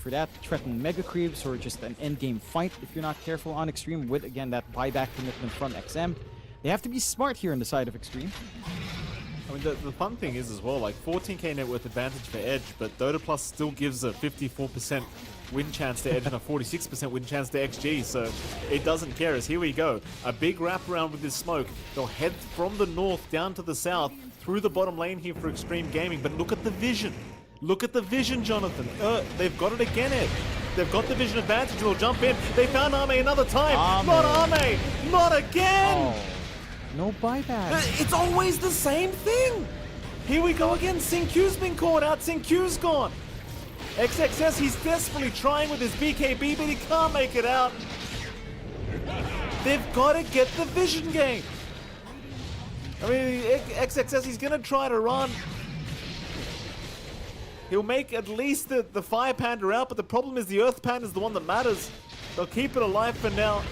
that, threaten Mega Creeps, or just an endgame fight if you're not careful on Xtreme with, again, that buyback commitment from XM. They have to be smart here on the side of Xtreme. I mean, the fun thing is as well, like 14k net worth advantage for Edge, but Dota Plus still gives a 54% win chance to Edge and a 46% win chance to XG, so it doesn't care. As here we go, a big wraparound with this smoke. They'll head from the north down to the south through the bottom lane here for Xtreme Gaming, but look at the vision. Look at the vision, Jonathan. They've got it again, Ed. They've got the vision advantage. They'll jump in. They found Ame another time. Not Ame. Not again. Oh, no buyback. It's always the same thing. Here we go again. Xingqiu's been caught out. Xingqiu's gone. XXS, he's desperately trying with his BKB, but he can't make it out. They've got to get the vision game. I mean, XXS, he's going to try to run. He'll make at least the Fire Panda out, but the problem is the Earth Panda is the one that matters. They'll keep it alive for now.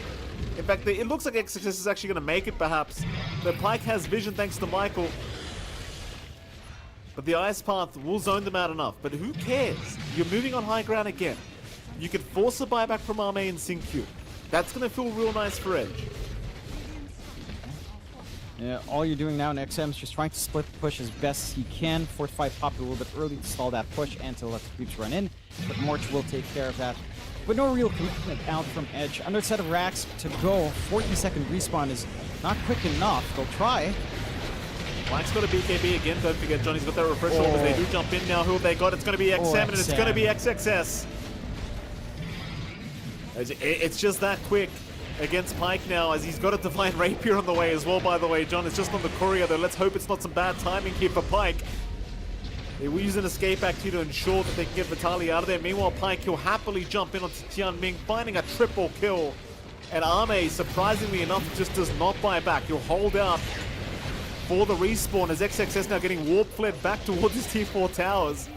In fact, it looks like XXS is actually going to make it, perhaps. The Pyke has vision thanks to Michael. But the Ice Path will zone them out enough. But who cares? You're moving on high ground again. You can force a buyback from Ame and Xingqiu. That's going to feel real nice for Edge. Yeah, all you're doing now in XM is just trying to split the push as best as he can. Fortify popped a little bit early to stall that push and to let the creeps run in, but Morch will take care of that. But no real commitment out from Edge. Under a set of racks to go. 40-second respawn is not quick enough. They'll try. Black's got a BKB again. Don't forget Johnny's got that refresh orders. They do jump in now. Who have they got? It's going to be XM and it's going to be XXS. It's just that quick against Pyke now, as he's got a Divine Rapier on the way as well, by the way. John, it's just on the courier, though. Let's hope it's not some bad timing here for Pyke. They will use an escape act here to ensure that they can get Vitaly out of there. Meanwhile, Pyke, he'll happily jump in onto Tianming, finding a triple kill. And Arme, surprisingly enough, just does not buy back. He'll hold out for the respawn as XXS now getting warp fled back towards his T4 towers.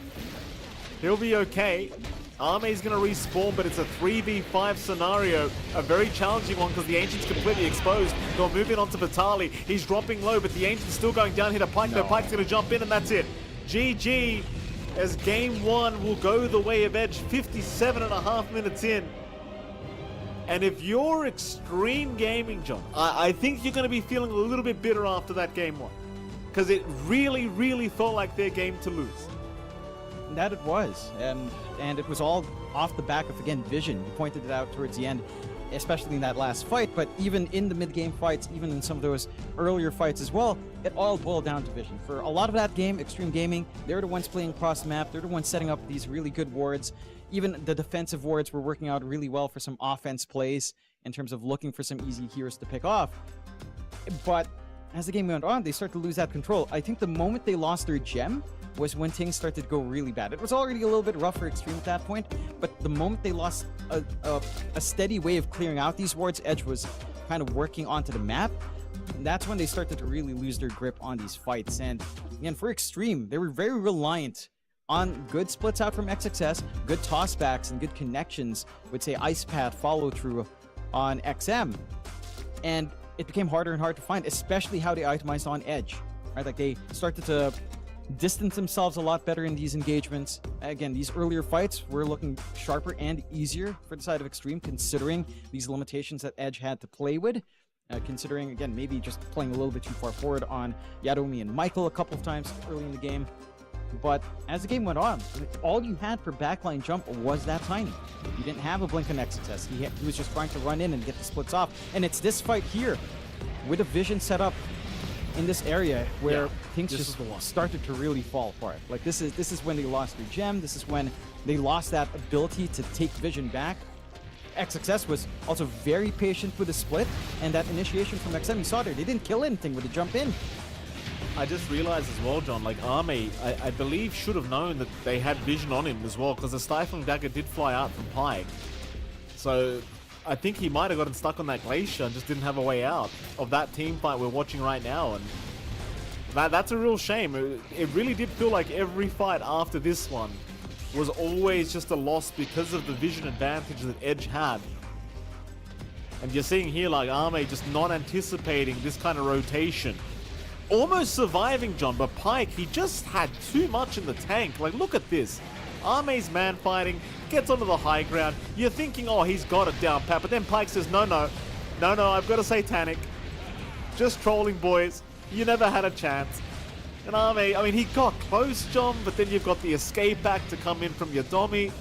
He'll be okay. Arme's going to respawn, but it's a 3v5 scenario. A very challenging one because the Ancient's completely exposed. They'll move it onto Vitaly. He's dropping low, but the Ancient's still going down here to Pyke. No, Pyke's going to jump in, and that's it. GG, as game one will go the way of Edge, 57.5 minutes in. And if you're Xtreme Gaming, John, I think you're going to be feeling a little bit bitter after that game one. Because it really, really felt like their game to lose. That it was, and it was all off the back of, again, vision. You pointed it out towards the end, especially in that last fight, but even in the mid-game fights, even in some of those earlier fights as well, it all boiled down to vision. For a lot of that game, Xtreme Gaming, they're the ones playing across the map, they're the ones setting up these really good wards. Even the defensive wards were working out really well for some offense plays in terms of looking for some easy heroes to pick off. But as the game went on, they started to lose that control. I think the moment they lost their gem was when things started to go really bad. It was already a little bit rough for Xtreme at that point, but the moment they lost a steady way of clearing out these wards, Edge was kind of working onto the map, that's when they started to really lose their grip on these fights. And again, for Xtreme, they were very reliant on good splits out from XXS, good tossbacks, and good connections with, say, Ice Path follow-through on XM. And it became harder and harder to find, especially how they itemized on Edge. Right? Like, they started to distance themselves a lot better in these engagements. Again, these earlier fights were looking sharper and easier for the side of Xtreme, considering these limitations that Edge had to play with. Considering, again, maybe just playing a little bit too far forward on Yadomi and Michael a couple of times early in the game. But as the game went on, all you had for backline jump was that Tiny. You didn't have a blink on XXS. He was just trying to run in and get the splits off. And it's this fight here, with a vision set up in this area, where things just started to really fall apart. Like, this is when they lost their gem. This is when they lost that ability to take vision back. XXS was also very patient with the split, and that initiation from XM, you saw there, they didn't kill anything with the jump in. I just realized as well, John, like Arme, I believe should have known that they had vision on him as well, because the Stifling Dagger did fly out from Pyke. So I think he might have gotten stuck on that glacier and just didn't have a way out of that team fight we're watching right now. And that's a real shame. It really did feel like every fight after this one was always just a loss because of the vision advantage that Edge had. And you're seeing here, like, Arme just not anticipating this kind of rotation. Almost surviving, John, but Pyke, he just had too much in the tank. Like, look at this. Arme's man fighting, gets onto the high ground. You're thinking, oh, he's got it down pat, but then Pyke says, no, I've got a Satanic. Just trolling, boys. You never had a chance. And Arme, I mean, he got close, John, but then you've got the escape act to come in from Yadomi.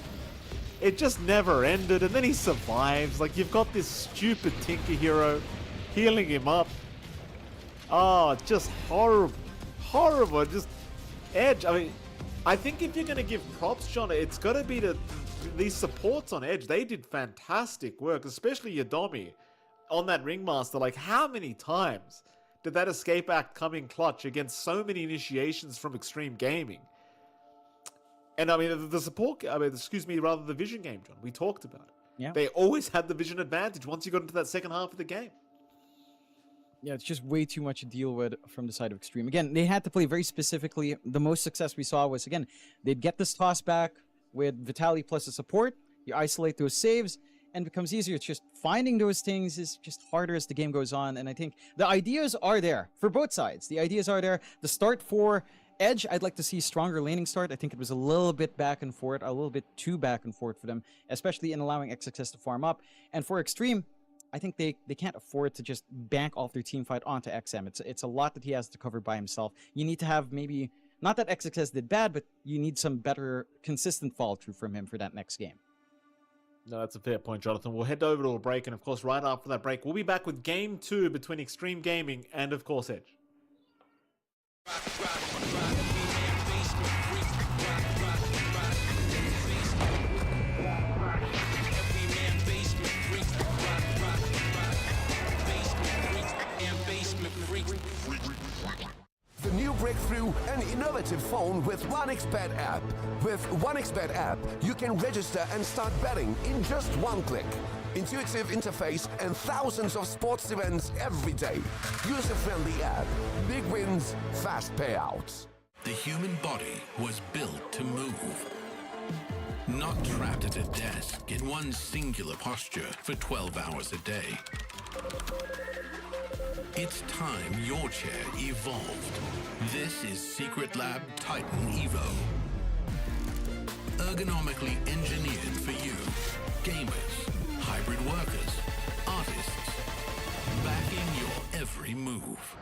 It just never ended, and then he survives. Like, you've got this stupid Tinker hero healing him up. Oh, just horrible. Horrible. Just Edge. I mean, I think if you're going to give props, John, it's got to be to these supports on Edge. They did fantastic work, especially Yadomi on that Ringmaster. Like, how many times did that escape act come in clutch against so many initiations from Xtreme Gaming? And I mean, the support, the vision game, John, we talked about it. Yeah. They always had the vision advantage once you got into that second half of the game. Yeah, it's just way too much to deal with from the side of Xtreme. Again, they had to play very specifically. The most success we saw was, again, they'd get this toss back with Vitaly plus the support. You isolate those saves, and it becomes easier. It's just finding those things is just harder as the game goes on. And I think the ideas are there for both sides. The ideas are there. The start for Edge, I'd like to see stronger laning start. I think it was a little bit back and forth, a little bit too back and forth for them, especially in allowing XXS to farm up. And for Xtreme, I think they can't afford to just bank all of their team fight onto XM. It's a lot that he has to cover by himself. You need to have maybe, not that XXS did bad, but you need some better consistent follow through from him for that next game. No, that's a fair point, Jonathan. We'll head over to a break, and of course, right after that break, we'll be back with Game 2 between Xtreme Gaming and, of course, Edge. The new breakthrough and innovative phone with 1xBet app. With 1xBet app, you can register and start betting in just one click. Intuitive interface and thousands of sports events every day. User-friendly app. Big wins, fast payouts. The human body was built to move. Not trapped at a desk in one singular posture for 12 hours a day. It's time your chair evolved. This is Secret Lab Titan Evo. Ergonomically engineered for you, gamers, hybrid workers, artists, backing your every move.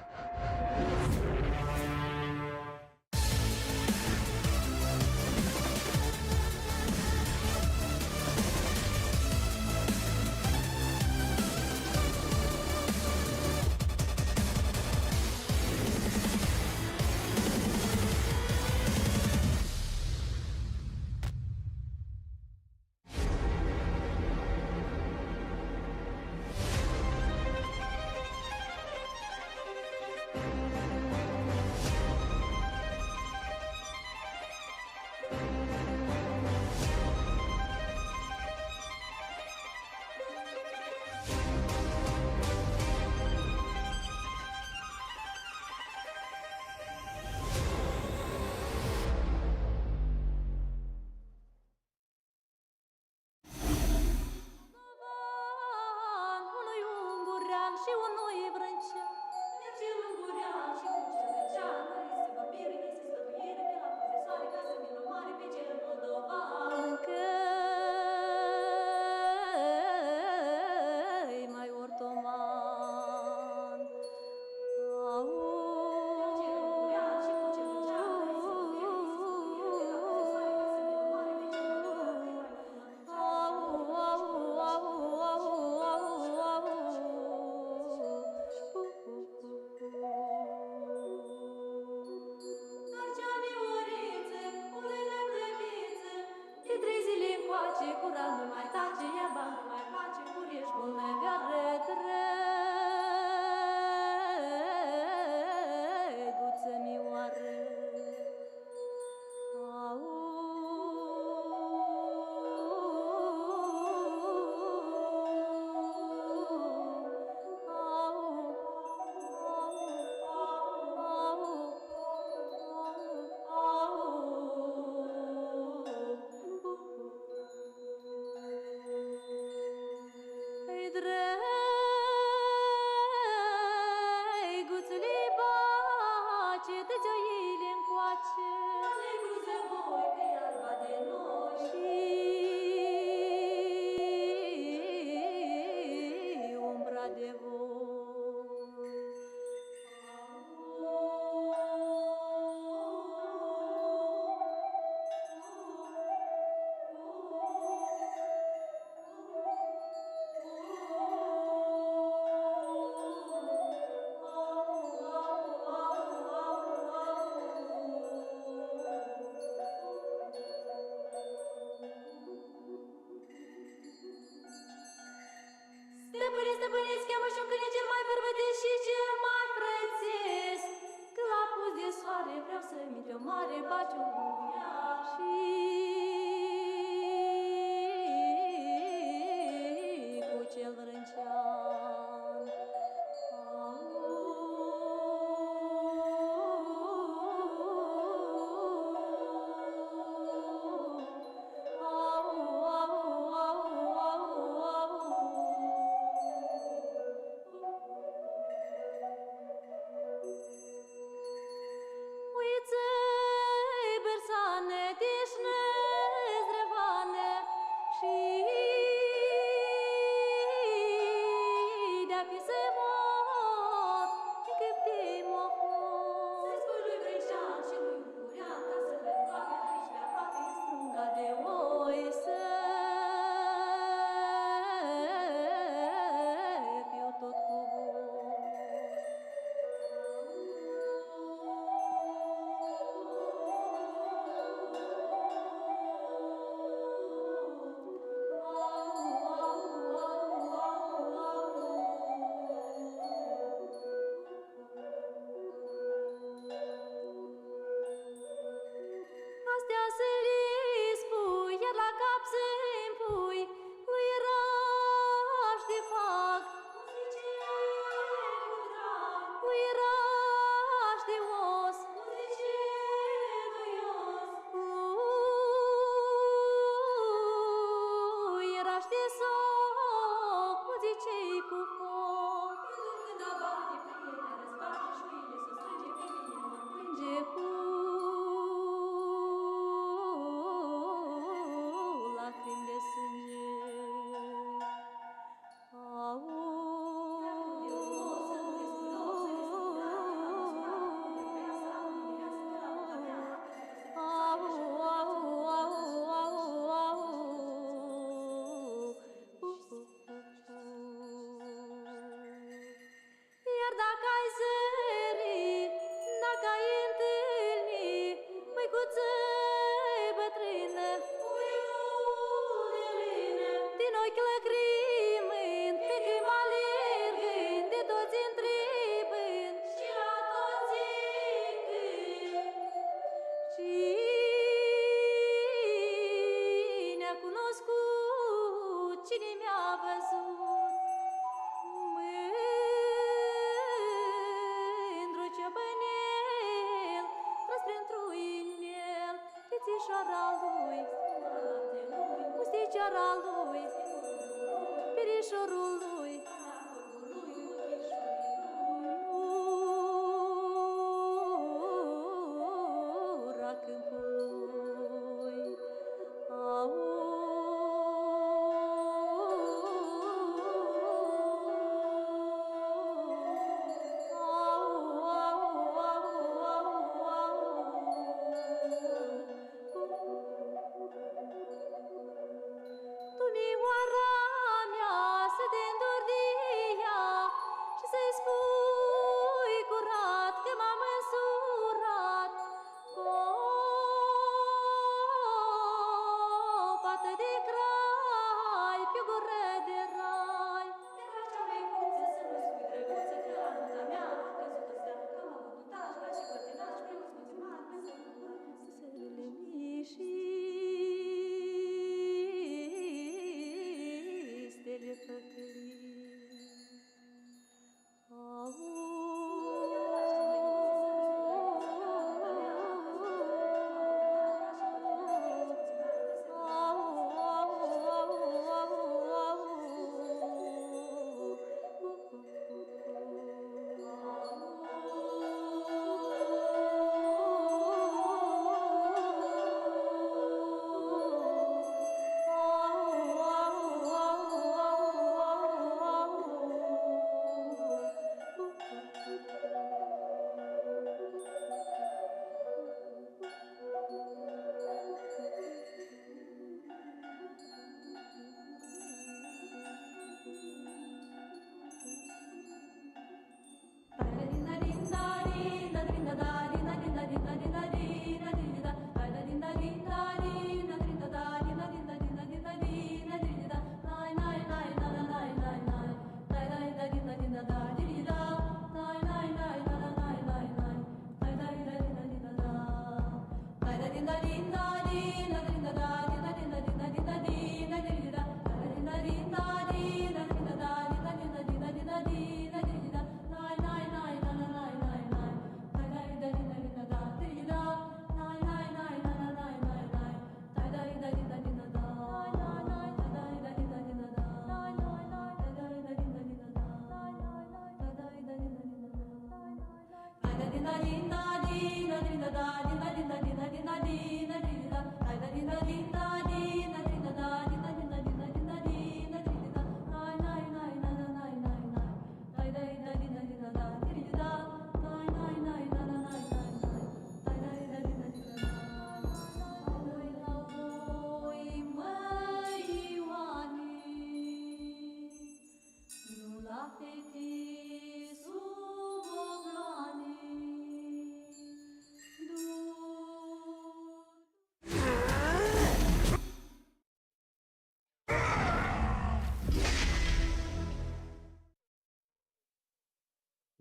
păgurului, ura câmpului. Dumioara mea să te îndori de ea și să-i spui curat că m-am însurat cu o pată de crai pe o gură de rai. Era cea măicuță să nu spui drăguță că la nunta mea căzută stea că am avut nuntaș, băi și părtinaș, preoți mulți mari, sările mii și stele făcălii.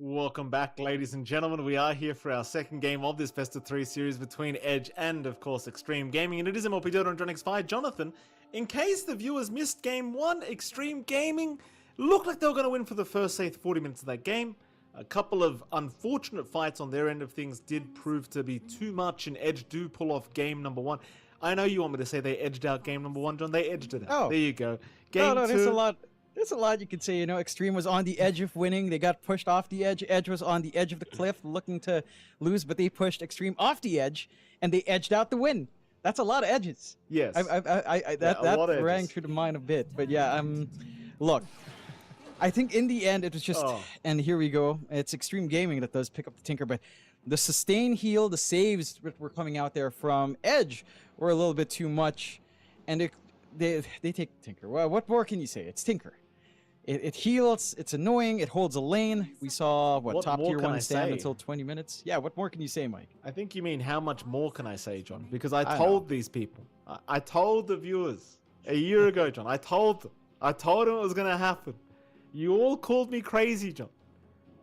Welcome back, ladies and gentlemen. We are here for our second game of this best of 3 series between Edge and, of course, Xtreme Gaming. And it is MLP Dota and Jonix5. Jonathan, in case the viewers missed game 1, Xtreme Gaming looked like they were going to win for the first, say, 40 minutes of that game. A couple of unfortunate fights on their end of things did prove to be too much, and Edge do pull off game number 1. I know you want me to say they edged out game number 1, John. They edged it out. Oh. There you go. Game 2. There's a lot. There's a lot you could say. You know, Xtreme was on the edge of winning. They got pushed off the edge. Edge was on the edge of the cliff, looking to lose, but they pushed Xtreme off the edge, and they edged out the win. That's a lot of edges. Yes. That rang through the mind a bit. But yeah, look, I think in the end it was just, and here we go. It's Xtreme Gaming that does pick up the Tinker, but the sustain heal, the saves that were coming out there from Edge were a little bit too much, and they take Tinker. Well, what more can you say? It's Tinker. It heals, it's annoying, it holds a lane. We saw, what top tier 1 stand until 20 minutes. Yeah, what more can you say, Mike? I think you mean how much more can I say, John? Because I told these people, I told the viewers a year ago, John. I told them it was going to happen. You all called me crazy, John.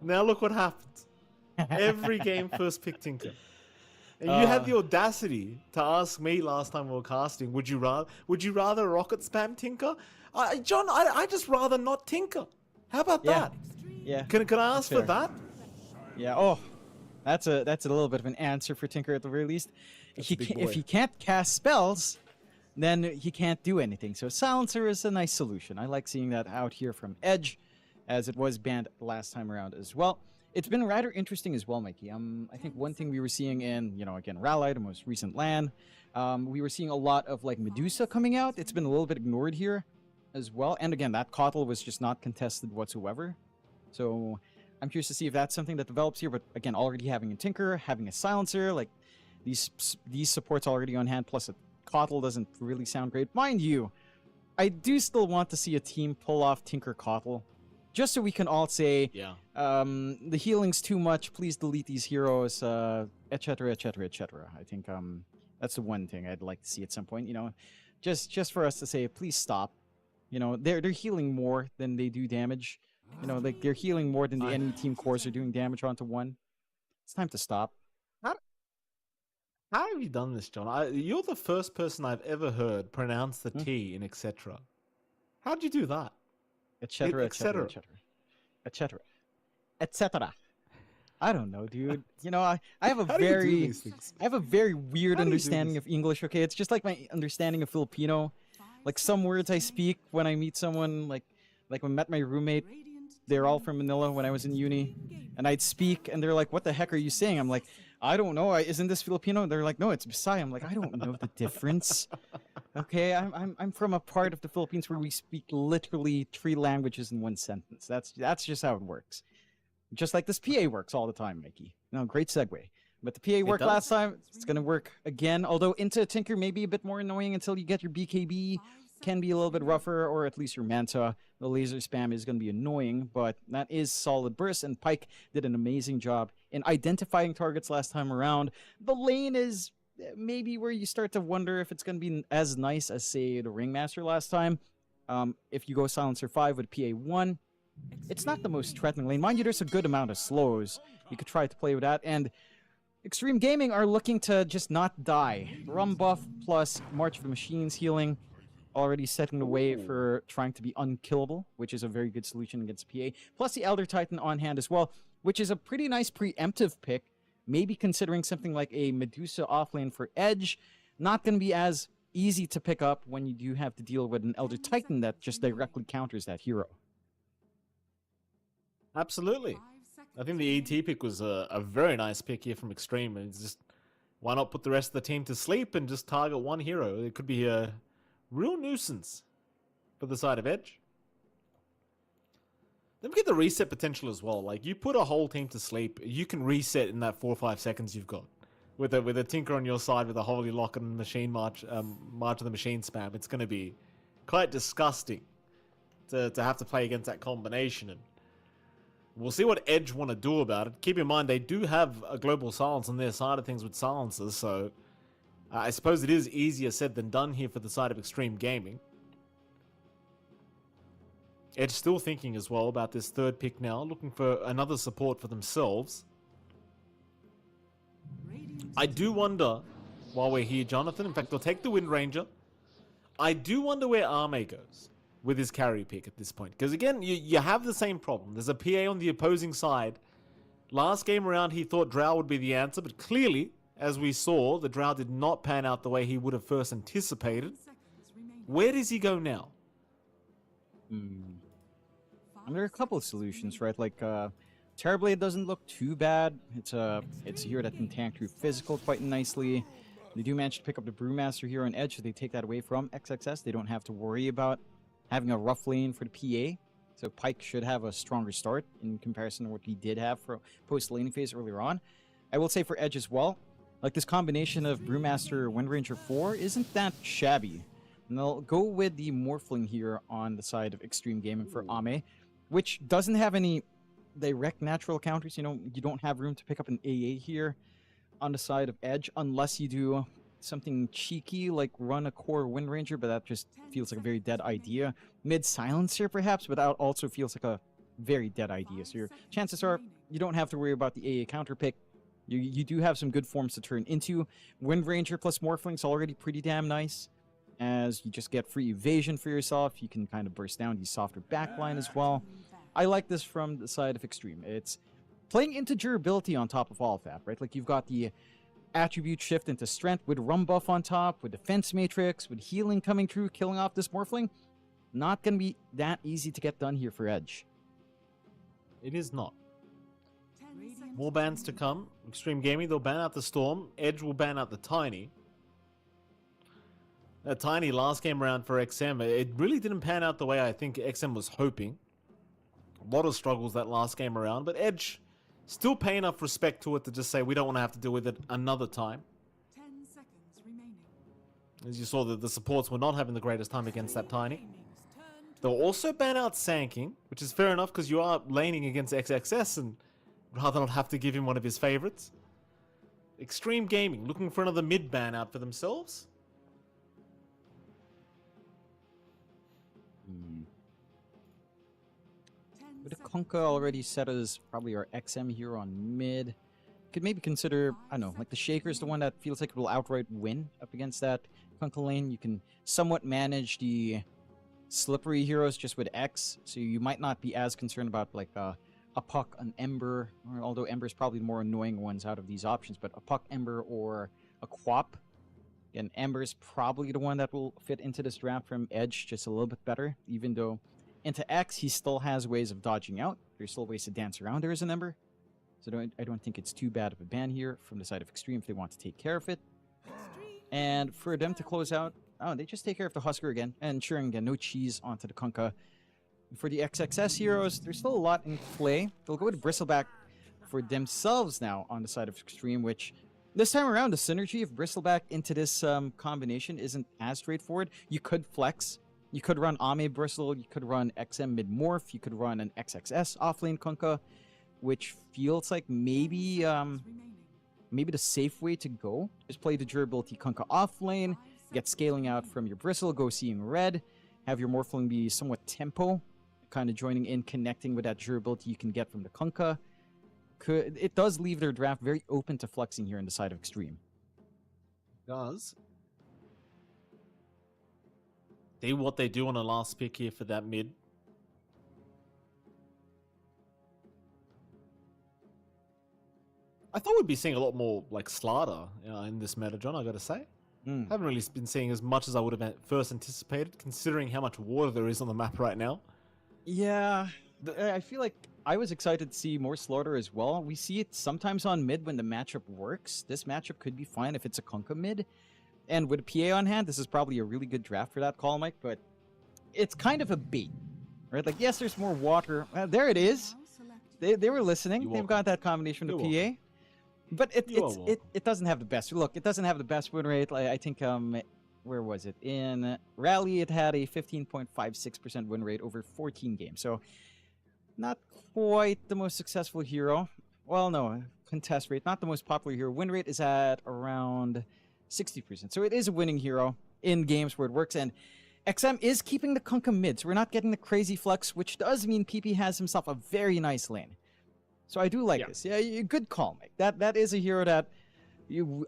Now look what happens. Every game first pick Tinker. And you had the audacity to ask me last time we were casting, would you rather rocket spam Tinker? John, I just rather not Tinker. How about that? Yeah. Can I ask for that? Yeah. Oh, that's a little bit of an answer for Tinker at the very least. If he can't cast spells, then he can't do anything. So Silencer is a nice solution. I like seeing that out here from Edge, as it was banned last time around as well. It's been rather interesting as well, Mikey. I think one thing we were seeing in, again, Rally, the most recent LAN, we were seeing a lot of, like, Medusa coming out. It's been a little bit ignored here as well. And again, that Kotl was just not contested whatsoever. So I'm curious to see if that's something that develops here. But again, already having a Tinker, having a Silencer, like, these supports already on hand, plus a Kotl doesn't really sound great. Mind you, I do still want to see a team pull off Tinker Kotl, just so we can all say, the healing's too much, please delete these heroes, etc., etc., etc. I think that's the one thing I'd like to see at some point, just for us to say, please stop. They're healing more than they do damage. Like, they're healing more than the enemy team cores are doing damage onto one. It's time to stop. How have you done this, John? You're the first person I've ever heard pronounce the T in etc. How'd you do that? Etc., etc., etc., etc. I don't know, dude. I have a very weird understanding of English. Okay, it's just like my understanding of Filipino. Like, some words I speak when I meet someone, like when I met my roommate, they're all from Manila when I was in uni, and I'd speak, and they're like, "What the heck are you saying?" I'm like, "I don't know. Isn't this Filipino?" They're like, "No, it's Bisaya." I'm like, "I don't know the difference." Okay, I'm from a part of the Philippines where we speak literally 3 languages in one sentence. That's just how it works. Just like this PA works all the time, Mikey. Great segue. But the PA worked last time. It's gonna work again. Although into Tinker may be a bit more annoying until you get your BKB. Can be a little bit rougher, or at least your Manta. The laser spam is going to be annoying, but that is solid burst, and Pyke did an amazing job in identifying targets last time around. The lane is maybe where you start to wonder if it's going to be as nice as, say, the Ringmaster last time. If you go Silencer 5 with PA1, it's not the most threatening lane. Mind you, there's a good amount of slows. You could try to play with that, and Xtreme Gaming are looking to just not die. Rum buff plus March of the Machines healing already setting the way for trying to be unkillable, which is a very good solution against PA. Plus the Elder Titan on hand as well, which is a pretty nice preemptive pick. Maybe considering something like a Medusa offlane for Edge. Not going to be as easy to pick up when you do have to deal with an Elder Titan that just directly counters that hero. Absolutely. I think the ET pick was a very nice pick here from Xtreme. It's just, why not put the rest of the team to sleep and just target one hero? It could be a real nuisance for the side of Edge. Then we get the reset potential as well. Like, you put a whole team to sleep, you can reset in that 4 or 5 seconds you've got. With a Tinker on your side with a Holy Lock and Machine March of the Machine spam, it's going to be quite disgusting to have to play against that combination. And we'll see what Edge want to do about it. Keep in mind, they do have a global silence on their side of things with silencers, so I suppose it is easier said than done here for the side of Xtreme Gaming. Edge still thinking as well about this third pick now, looking for another support for themselves. I do wonder, while we're here, Jonathan, in fact, they'll take the Wind Ranger. I do wonder where Arme goes with his carry pick at this point. Because again, you have the same problem. There's a PA on the opposing side. Last game around, he thought Drow would be the answer, but clearly, as we saw, the Drow did not pan out the way he would have first anticipated. Where does he go now? There are a couple of solutions, right? Like, Terrorblade doesn't look too bad. It's a hero that can tank through physical quite nicely. They do manage to pick up the Brewmaster here on Edge, so they take that away from XXS. They don't have to worry about having a rough lane for the PA. So Pyke should have a stronger start in comparison to what he did have for post-laning phase earlier on. I will say for Edge as well, like, this combination of Brewmaster Wind Ranger 4 isn't that shabby. And they'll go with the Morphling here on the side of Xtreme Gaming for Ame, which doesn't have any direct natural counters. You don't have room to pick up an AA here on the side of Edge unless you do something cheeky like run a core Wind Ranger, but that just feels like a very dead idea. Mid Silencer perhaps, but that also feels like a very dead idea. So your chances are you don't have to worry about the AA counter pick. You do have some good forms to turn into. Wind Ranger plus Morphling's already pretty damn nice, as you just get free evasion for yourself. You can kind of burst down the softer backline as well. I like this from the side of Xtreme. It's playing into durability on top of all of that, right? Like, you've got the attribute shift into strength with rum buff on top, with defense matrix, with healing coming through, killing off this Morphling. Not going to be that easy to get done here for Edge. It is not. 10 seconds. More bans to come. Xtreme Gaming, they'll ban out the Storm. Edge will ban out the Tiny. That Tiny last game around for XM, it really didn't pan out the way I think XM was hoping. A lot of struggles that last game around, but Edge still pay enough respect to it to just say we don't want to have to deal with it another time. 10 seconds remaining. As you saw, the supports were not having the greatest time against that Tiny. Gaming's turn to They'll also ban out Sanking, which is fair enough because you are laning against XXS and rather not have to give him one of his favorites. Xtreme Gaming looking for another mid ban out for themselves. With a Kunkka already set as probably our XM here on mid, could maybe consider, I don't know, like the Shaker's the one that feels like it will outright win up against that Kunkka lane. You can somewhat manage the slippery heroes just with X, so you might not be as concerned about like a Puck, an Ember, or although Ember's probably the more annoying ones out of these options, but a Puck, Ember, or a Quap. Again, Ember's probably the one that will fit into this draft from Edge just a little bit better, even though into X, he still has ways of dodging out. There's still ways to dance around there as an Ember. So I don't think it's too bad of a ban here from the side of Xtreme if they want to take care of it. And for them to close out, oh, they just take care of the Husker again, and ensuring again no cheese onto the Kunkka. For the XXS heroes, there's still a lot in play. They'll go with Bristleback for themselves now on the side of Xtreme, which this time around, the synergy of Bristleback into this combination isn't as straightforward. You could flex. You could run Ame Bristle, you could run XM mid-morph, you could run an XXS offlane Kunkka, which feels like maybe maybe the safe way to go. Just play the durability Kunkka offlane, get scaling out from your Bristle, go seeing red, have your Morphling be somewhat tempo, kind of joining in, connecting with that durability you can get from the Kunkka. It does leave their draft very open to flexing here on the side of Xtreme. Does. What they do on a last pick here for that mid. I thought we'd be seeing a lot more like Slaughter in this meta, John, I gotta say. Haven't really been seeing as much as I would have first anticipated, considering how much water there is on the map right now. Yeah, I feel like I was excited to see more Slaughter as well. We see it sometimes on mid when the matchup works. This matchup could be fine if it's a Kunkka mid. And with a PA on hand, this is probably a really good draft for that call, Mike, but it's kind of a bait, right? Like, yes, there's more water. There it is. now select. They were listening. They've got that combination with the PA. But it doesn't have the best. Look, it doesn't have the best win rate. Like, I think, where was it? In Rally, it had a 15.56% win rate over 14 games. So, not quite the most successful hero. Well, no, contest rate, not the most popular hero. Win rate is at around 60%. So it is a winning hero in games where it works. And XM is keeping the Kunkka mid. So we're not getting the crazy flex, which does mean PP has himself a very nice lane. So I do like this. Yeah, good call, Mike. That is a hero that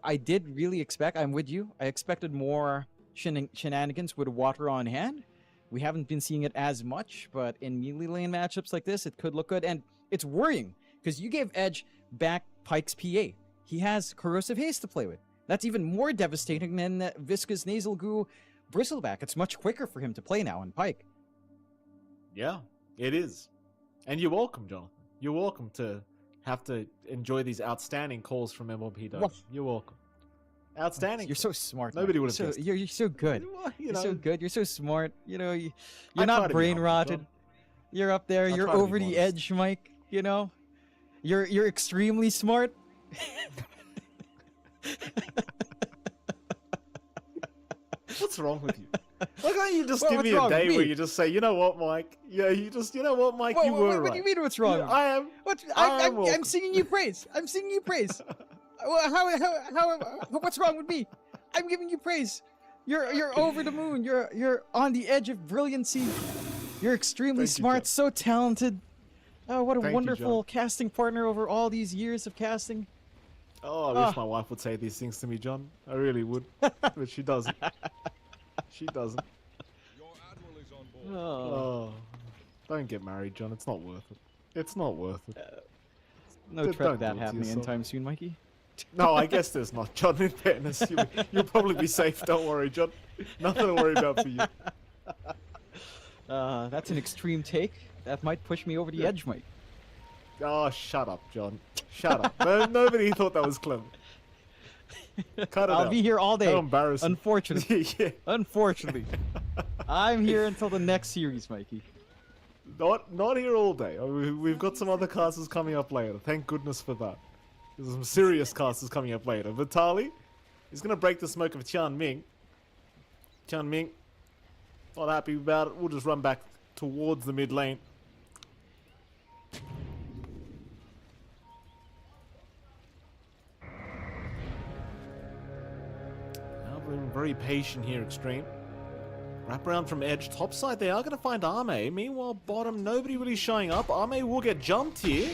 I did really expect. I'm with you. I expected more shenanigans with water on hand. We haven't been seeing it as much, but in melee lane matchups like this, it could look good. And it's worrying because you gave Edge back Pyke's PA. He has Corrosive Haste to play with. That's even more devastating than Visca's Nasal Goo Bristleback. It's much quicker for him to play now on Pyke. Yeah, it is. And you're welcome, Jonathan. You're welcome to have to enjoy these outstanding calls from MLP Dog. You're welcome. Outstanding. You're so smart. Nobody would have guessed. You're so good. You're so good. You're so smart. You know, you're I try not to be brain humble, rotted. John. You're up there. I You're try to be over the modest. edge, Mike. You know, you're extremely smart. What's wrong with you? Why can't you just Well, give what's me a wrong with day me? where you just say, you know what, Mike? Yeah, you know what, Mike? You were right. What do you mean? What's wrong? I am. I'm welcome. singing you praise. I'm singing you praise. What's wrong with me? I'm giving you praise. You're over the moon. You're on the edge of brilliancy. You're extremely Thank you, smart, John. so talented. Oh, what a Thank you, wonderful John. casting partner over all these years of casting. Oh, I wish my wife would say these things to me, John. I really would. But she doesn't. She doesn't. Oh, don't get married, John. It's not worth it. It's not worth it. No Don't threat do of that it to happening yourself. anytime soon, Mikey. No, I guess there's not, John. In fairness, you'll probably be safe. Don't worry, John. Nothing to worry about for you. That's an extreme take. That might push me over the edge, Mike. Oh, shut up, John. Shut up. Nobody thought that was clever. Cut it I'll out. be here all day. How embarrassing. Unfortunately. Yeah. Unfortunately. I'm here until the next series, Mikey. Not here all day. We've got some other casters coming up later. Thank goodness for that. There's some serious casters coming up later. Vitali is going to break the smoke of Tian Ming. Tian Ming, not happy about it. We'll just run back towards the mid lane. Now we're very patient here, Xtreme. Wrap around from edge. Top side, they are going to find Arme. Meanwhile, bottom, nobody really showing up. Arme will get jumped here.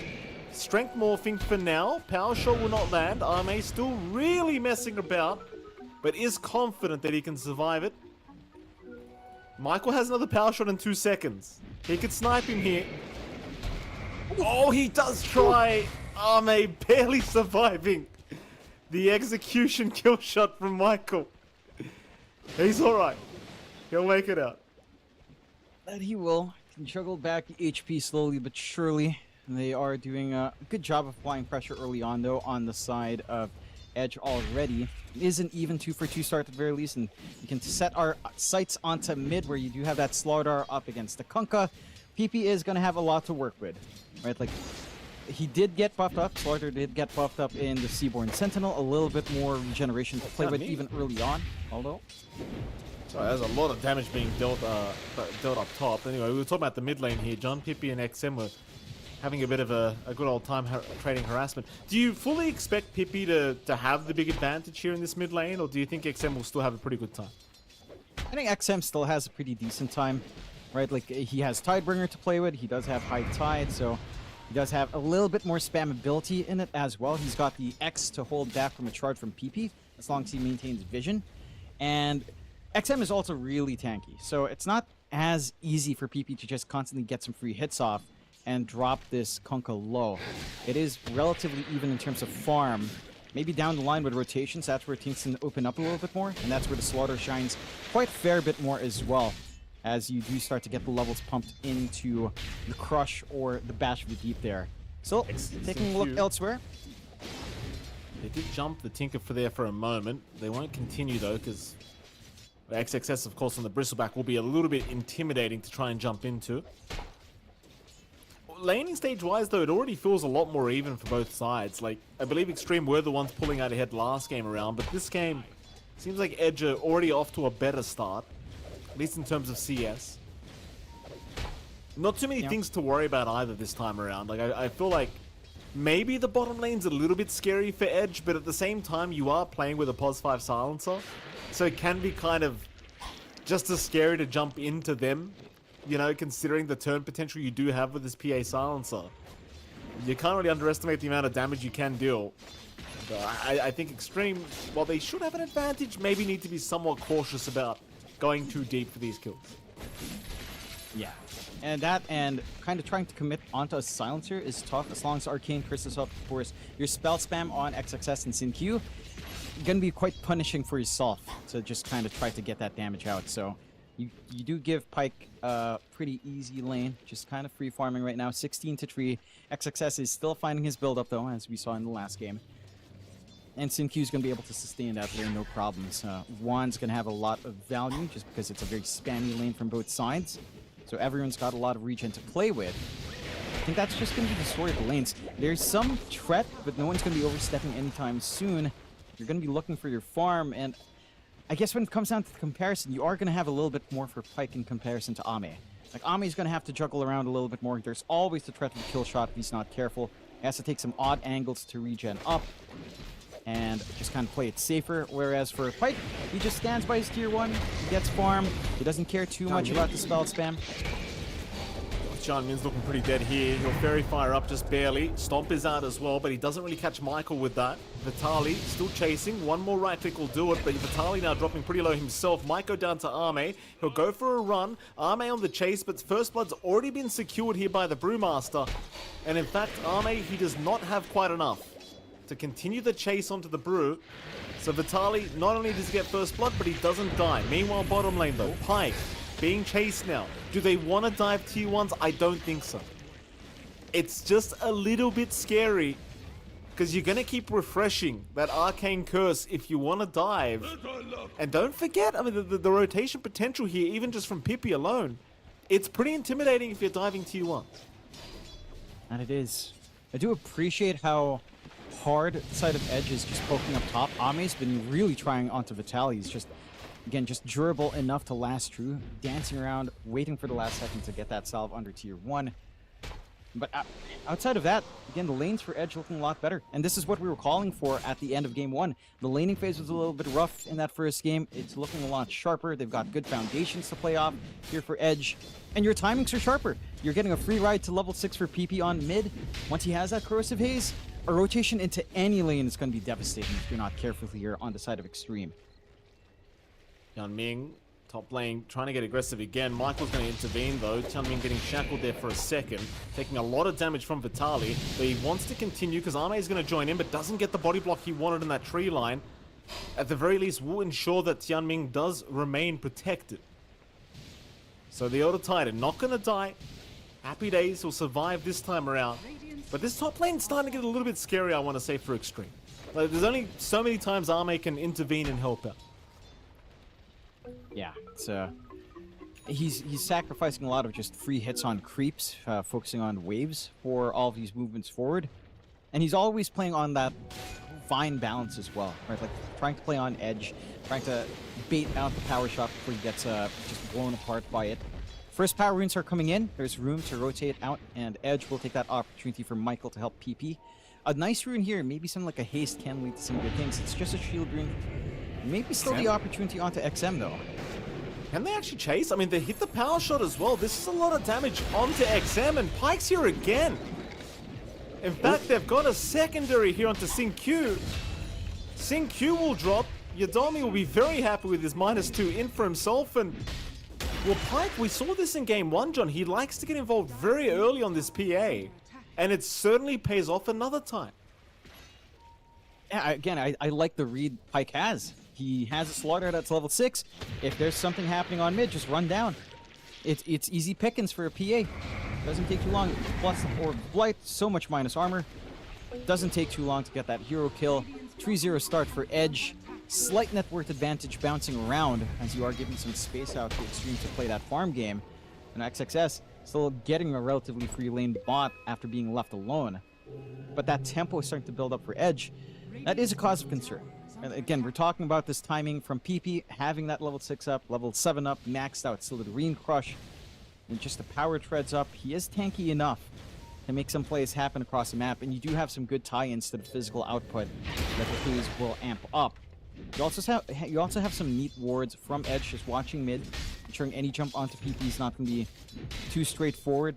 Strength morphing for now. Power shot will not land. Arme still really messing about, but is confident that he can survive it. Michael has another power shot in 2 seconds. He could snipe him here. Oh, he does try. Arme barely surviving the execution kill shot from Michael. He's alright. He'll make it out. That he will. Can juggle back the HP slowly but surely. They are doing a good job of applying pressure early on, though, on the side of Edge already. It is an even 2-for-2 start at the very least, and you can set our sights onto mid where you do have that Slardar up against the Kunkka. PP is going to have a lot to work with, right? Like, he did get buffed up. Slardar did get buffed up in the Seaborn Sentinel. A little bit more regeneration to play with even early on, although... So there's a lot of damage being dealt up top. Anyway, we were talking about the mid lane here. John, Pippi, and XM were having a bit of a good old time trading harassment. Do you fully expect Pippi to have the big advantage here in this mid lane, or do you think XM will still have a pretty good time? I think XM still has a pretty decent time, right? Like, he has Tidebringer to play with. He does have High Tide, so he does have a little bit more spammability in it as well. He's got the X to hold back from a charge from PP, as long as he maintains vision. And XM is also really tanky, so it's not as easy for PP to just constantly get some free hits off and drop this Kunkka low. It is relatively even in terms of farm. Maybe down the line with rotations, that's where things can open up a little bit more, and that's where the Slaughter shines quite a fair bit more as well, as you do start to get the levels pumped into the Crush or the Bash of the Deep there. So, taking a look elsewhere. They did jump the Tinker for a moment. They won't continue though, because the XXS, of course, on the Bristleback will be a little bit intimidating to try and jump into. Laning stage-wise, though, it already feels a lot more even for both sides. Like, I believe Xtreme were the ones pulling out ahead last game around, but this game seems like Edge are already off to a better start, at least in terms of CS. Not too many things to worry about either this time around. Like, I feel like maybe the bottom lane's a little bit scary for Edge, but at the same time, you are playing with a +5 silencer, so it can be kind of just as scary to jump into them, you know, considering the turn potential you do have with this PA silencer. You can't really underestimate the amount of damage you can deal. But I think Xtreme, while they should have an advantage, maybe need to be somewhat cautious about going too deep for these kills. Yeah. And kind of trying to commit onto a silencer is tough, as long as Arcane Curse is up, of course. Your spell spam on XXS and SinQ gonna be quite punishing for yourself to just kind of try to get that damage out. So you do give Pyke a pretty easy lane, just kind of free farming right now. 16-3. XXS is still finding his build up though, as we saw in the last game. And SinQ is going to be able to sustain that lane, no problems. Juan's going to have a lot of value just because it's a very spammy lane from both sides. So everyone's got a lot of regen to play with. I think that's just going to be the story of the lanes. There's some threat, but no one's going to be overstepping anytime soon. You're going to be looking for your farm, and I guess when it comes down to the comparison, you are going to have a little bit more for Pyke in comparison to Ame. Like, Ame's going to have to juggle around a little bit more. There's always the threat of a kill shot if he's not careful. He has to take some odd angles to regen up and just kind of play it safer. Whereas for Pyke, he just stands by his tier 1, he gets farm, he doesn't care too much about the spell spam. John Min's looking pretty dead here. He'll Fairy Fire up just barely. Stomp is out as well, but he doesn't really catch Michael with that. Vitali still chasing. One more right click will do it, but Vitali now dropping pretty low himself. Might go down to Arme. He'll go for a run. Arme on the chase, but First Blood's already been secured here by the Brewmaster. And in fact, Arme, he does not have quite enough. to continue the chase onto the Brew. So Vitaly, not only does he get first blood, but he doesn't die. Meanwhile, bottom lane though, Pyke being chased now. Do they want to dive tier 1s? I don't think so. It's just a little bit scary because you're going to keep refreshing that Arcane Curse if you want to dive. And don't forget, I mean, the rotation potential here, even just from Pippi alone, it's pretty intimidating if you're diving tier 1s. And it is. I do appreciate how hard the side of Edge is just poking up top. Ame's been really trying onto Vitaly. He's just, again, just durable enough to last through, dancing around, waiting for the last second to get that salve under tier 1. But outside of that, again, the lanes for Edge looking a lot better. And this is what we were calling for at the end of game 1. The laning phase was a little bit rough in that first game. It's looking a lot sharper. They've got good foundations to play off here for Edge. And your timings are sharper. You're getting a free ride to level 6 for PP on mid. Once he has that Corrosive Haze, a rotation into any lane is going to be devastating if you're not careful here on the side of Xtreme. Tianming, top lane, trying to get aggressive again. Michael's going to intervene though. Tianming getting shackled there for a second, taking a lot of damage from Vitaly. But he wants to continue because Arme is going to join in, but doesn't get the body block he wanted in that tree line. At the very least, will ensure that Tianming does remain protected. So the Elder Titan not going to die. Happy days, will survive this time around. But this top lane's starting to get a little bit scary, I want to say, for Xtreme. Like, there's only so many times Arme can intervene and help out. Yeah, it's he's sacrificing a lot of just free hits on creeps, focusing on waves for all of these movements forward. And he's always playing on that fine balance as well, right? Like trying to play on edge, trying to bait out the power shot before he gets just blown apart by it. First power runes are coming in. There's room to rotate out, and Edge will take that opportunity for Michael to help PP. A nice rune here, maybe something like a haste can lead to some good things. It's just a shield rune. Maybe still the opportunity onto XM though. Can they actually chase? I mean, they hit the power shot as well. This is a lot of damage onto XM, and Pyke's here again. In fact, they've got a secondary here onto Sin-Q. Sin-Q will drop. Yadomi will be very happy with his -2 in for himself, and well, Pyke, we saw this in game 1, John. He likes to get involved very early on this PA, and it certainly pays off another time. Yeah, again, I like the read Pyke has. He has a slaughter that's level 6. If there's something happening on mid, just run down. It's easy pickings for a PA. Doesn't take too long. Plus, or Blight, so much minus armor. Doesn't take too long to get that hero kill. 3-0 start for Edge. Slight net worth advantage bouncing around as you are giving some space out to Xtreme to play that farm game. And XXS still getting a relatively free lane bot after being left alone. But that tempo is starting to build up for Edge. That is a cause of concern. And again, we're talking about this timing from PP, having that level 6 up, level 7 up, maxed out, still the Green Crush. And just the power treads up. He is tanky enough to make some plays happen across the map. And you do have some good tie-ins to the physical output that the crews will amp up. You also have some neat wards from Edge just watching mid, ensuring any jump onto PP is not going to be too straightforward.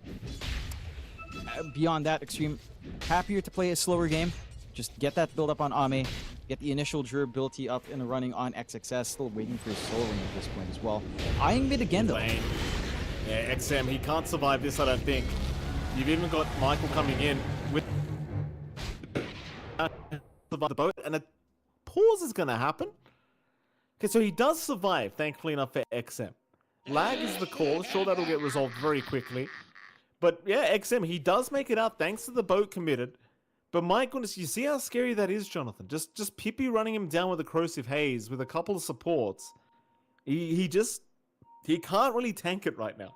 Beyond that, Xtreme happier to play a slower game. Just get that build up on Ame, get the initial durability up and running on XXS, still waiting for his soul ring at this point as well. Eyeing mid again though. Yeah, XM, he can't survive this, I don't think. You've even got Michael coming in with the boat, and a pause is going to happen. Okay, so he does survive, thankfully enough for XM. Lag is the call. Sure, that'll get resolved very quickly. But yeah, XM, he does make it out thanks to the boat committed. But my goodness, you see how scary that is, Jonathan? Just Pippi running him down with a Corrosive Haze with a couple of supports. He can't really tank it right now.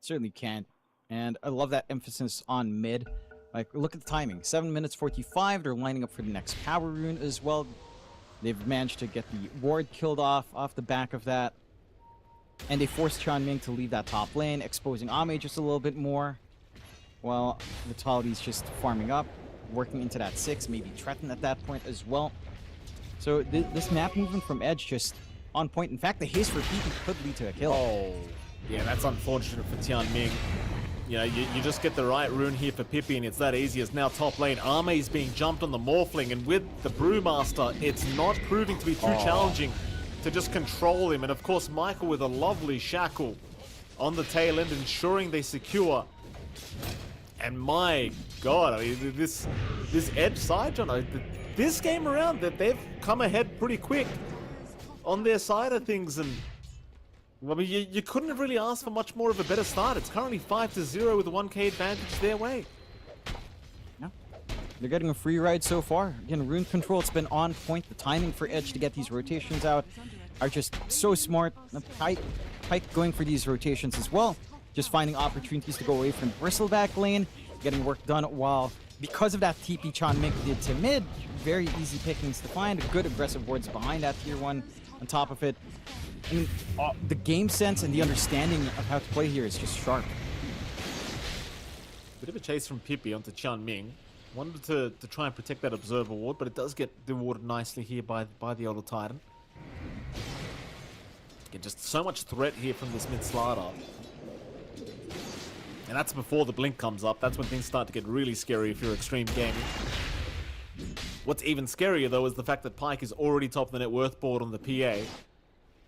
Certainly can't. And I love that emphasis on mid. Like, look at the timing. 7 minutes 45. They're lining up for the next power rune as well. They've managed to get the ward killed off the back of that. And they forced Tianming to leave that top lane, exposing Ame just a little bit more. While Vitaly's just farming up, working into that 6, maybe Treton at that point as well. So this map movement from Edge just on point. In fact, the haste for PP could lead to a kill. Oh, yeah, that's unfortunate for Tianming. You know, you just get the right rune here for Pippi, and it's that easy as now top lane. Ame's being jumped on the Morphling, and with the Brewmaster, it's not proving to be too challenging to just control him. And of course, Michael with a lovely shackle on the tail end, ensuring they secure. And my God, I mean, this Edge side, John, this game around, that they've come ahead pretty quick on their side of things, and I mean, you couldn't have really asked for much more of a better start. It's currently 5-0 with a 1K advantage their way. Yeah. They're getting a free ride so far. Again, rune control, it's been on point. The timing for Edge to get these rotations out are just so smart. Pike going for these rotations as well. Just finding opportunities to go away from Bristleback lane, getting work done while, because of that TP Chan Mink did to mid, very easy pickings to find. Good aggressive wards behind that tier 1 on top of it. I mean, the game sense and the understanding of how to play here is just sharp. Bit of a chase from Pippi onto Chan Ming. Wanted to try and protect that Observer ward, but it does get rewarded nicely here by the Elder Titan. Again, just so much threat here from this mid slider. And that's before the blink comes up. That's when things start to get really scary if you're Xtreme Gaming. What's even scarier, though, is the fact that Pyke is already top of the net worth board on the PA.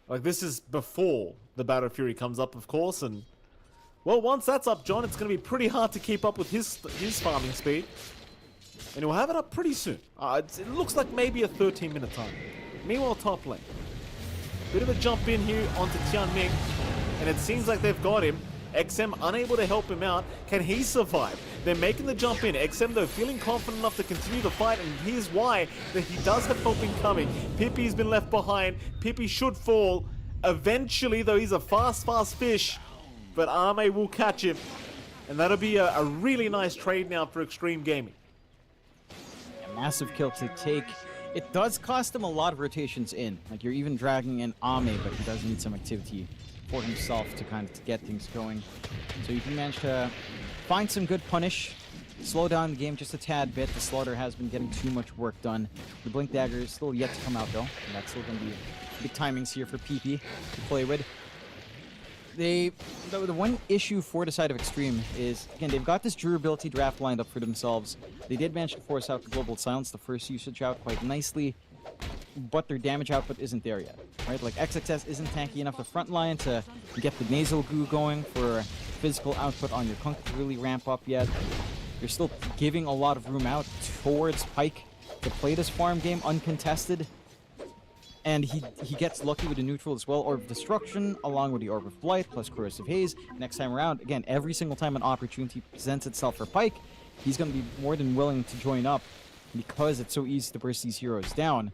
Like, this is before the Battle Fury comes up, of course, and... Well, once that's up, John, it's going to be pretty hard to keep up with his farming speed. And he'll have it up pretty soon. It looks like maybe a 13-minute time. Meanwhile, top lane. Bit of a jump in here onto Tian Ming, and it seems like they've got him. XM unable to help him out. Can he survive? They're making the jump in. XM, though, feeling confident enough to continue the fight, and here's why, that he does have help incoming. Pippi's been left behind. Pippi should fall eventually, though he's a fast fish, but Ame will catch him, and that'll be a really nice trade now for Xtreme Gaming. A massive kill to take. It does cost him a lot of rotations in. Like, you're even dragging in Ame, but he does need some activity for himself to kind of get things going. So you can manage to find some good punish, slow down the game just a tad bit. The Slaughter has been getting too much work done. The Blink Dagger is still yet to come out, though, and that's still going to be good timings here for PP to play with. The one issue for the side of Xtreme is, again, they've got this durability draft lined up for themselves. They did manage to force out the Global Silence, the first usage out, quite nicely, but their damage output isn't there yet, right? Like, XXS isn't tanky enough the front line to get the nasal goo going for physical output on your Kunk to really ramp up yet. You're still giving a lot of room out towards Pyke to play this farm game uncontested. And he gets lucky with the neutral as well. Orb of Destruction, along with the Orb of Blight, plus Corrosive Haze. Next time around, again, every single time an opportunity presents itself for Pyke, he's going to be more than willing to join up because it's so easy to burst these heroes down.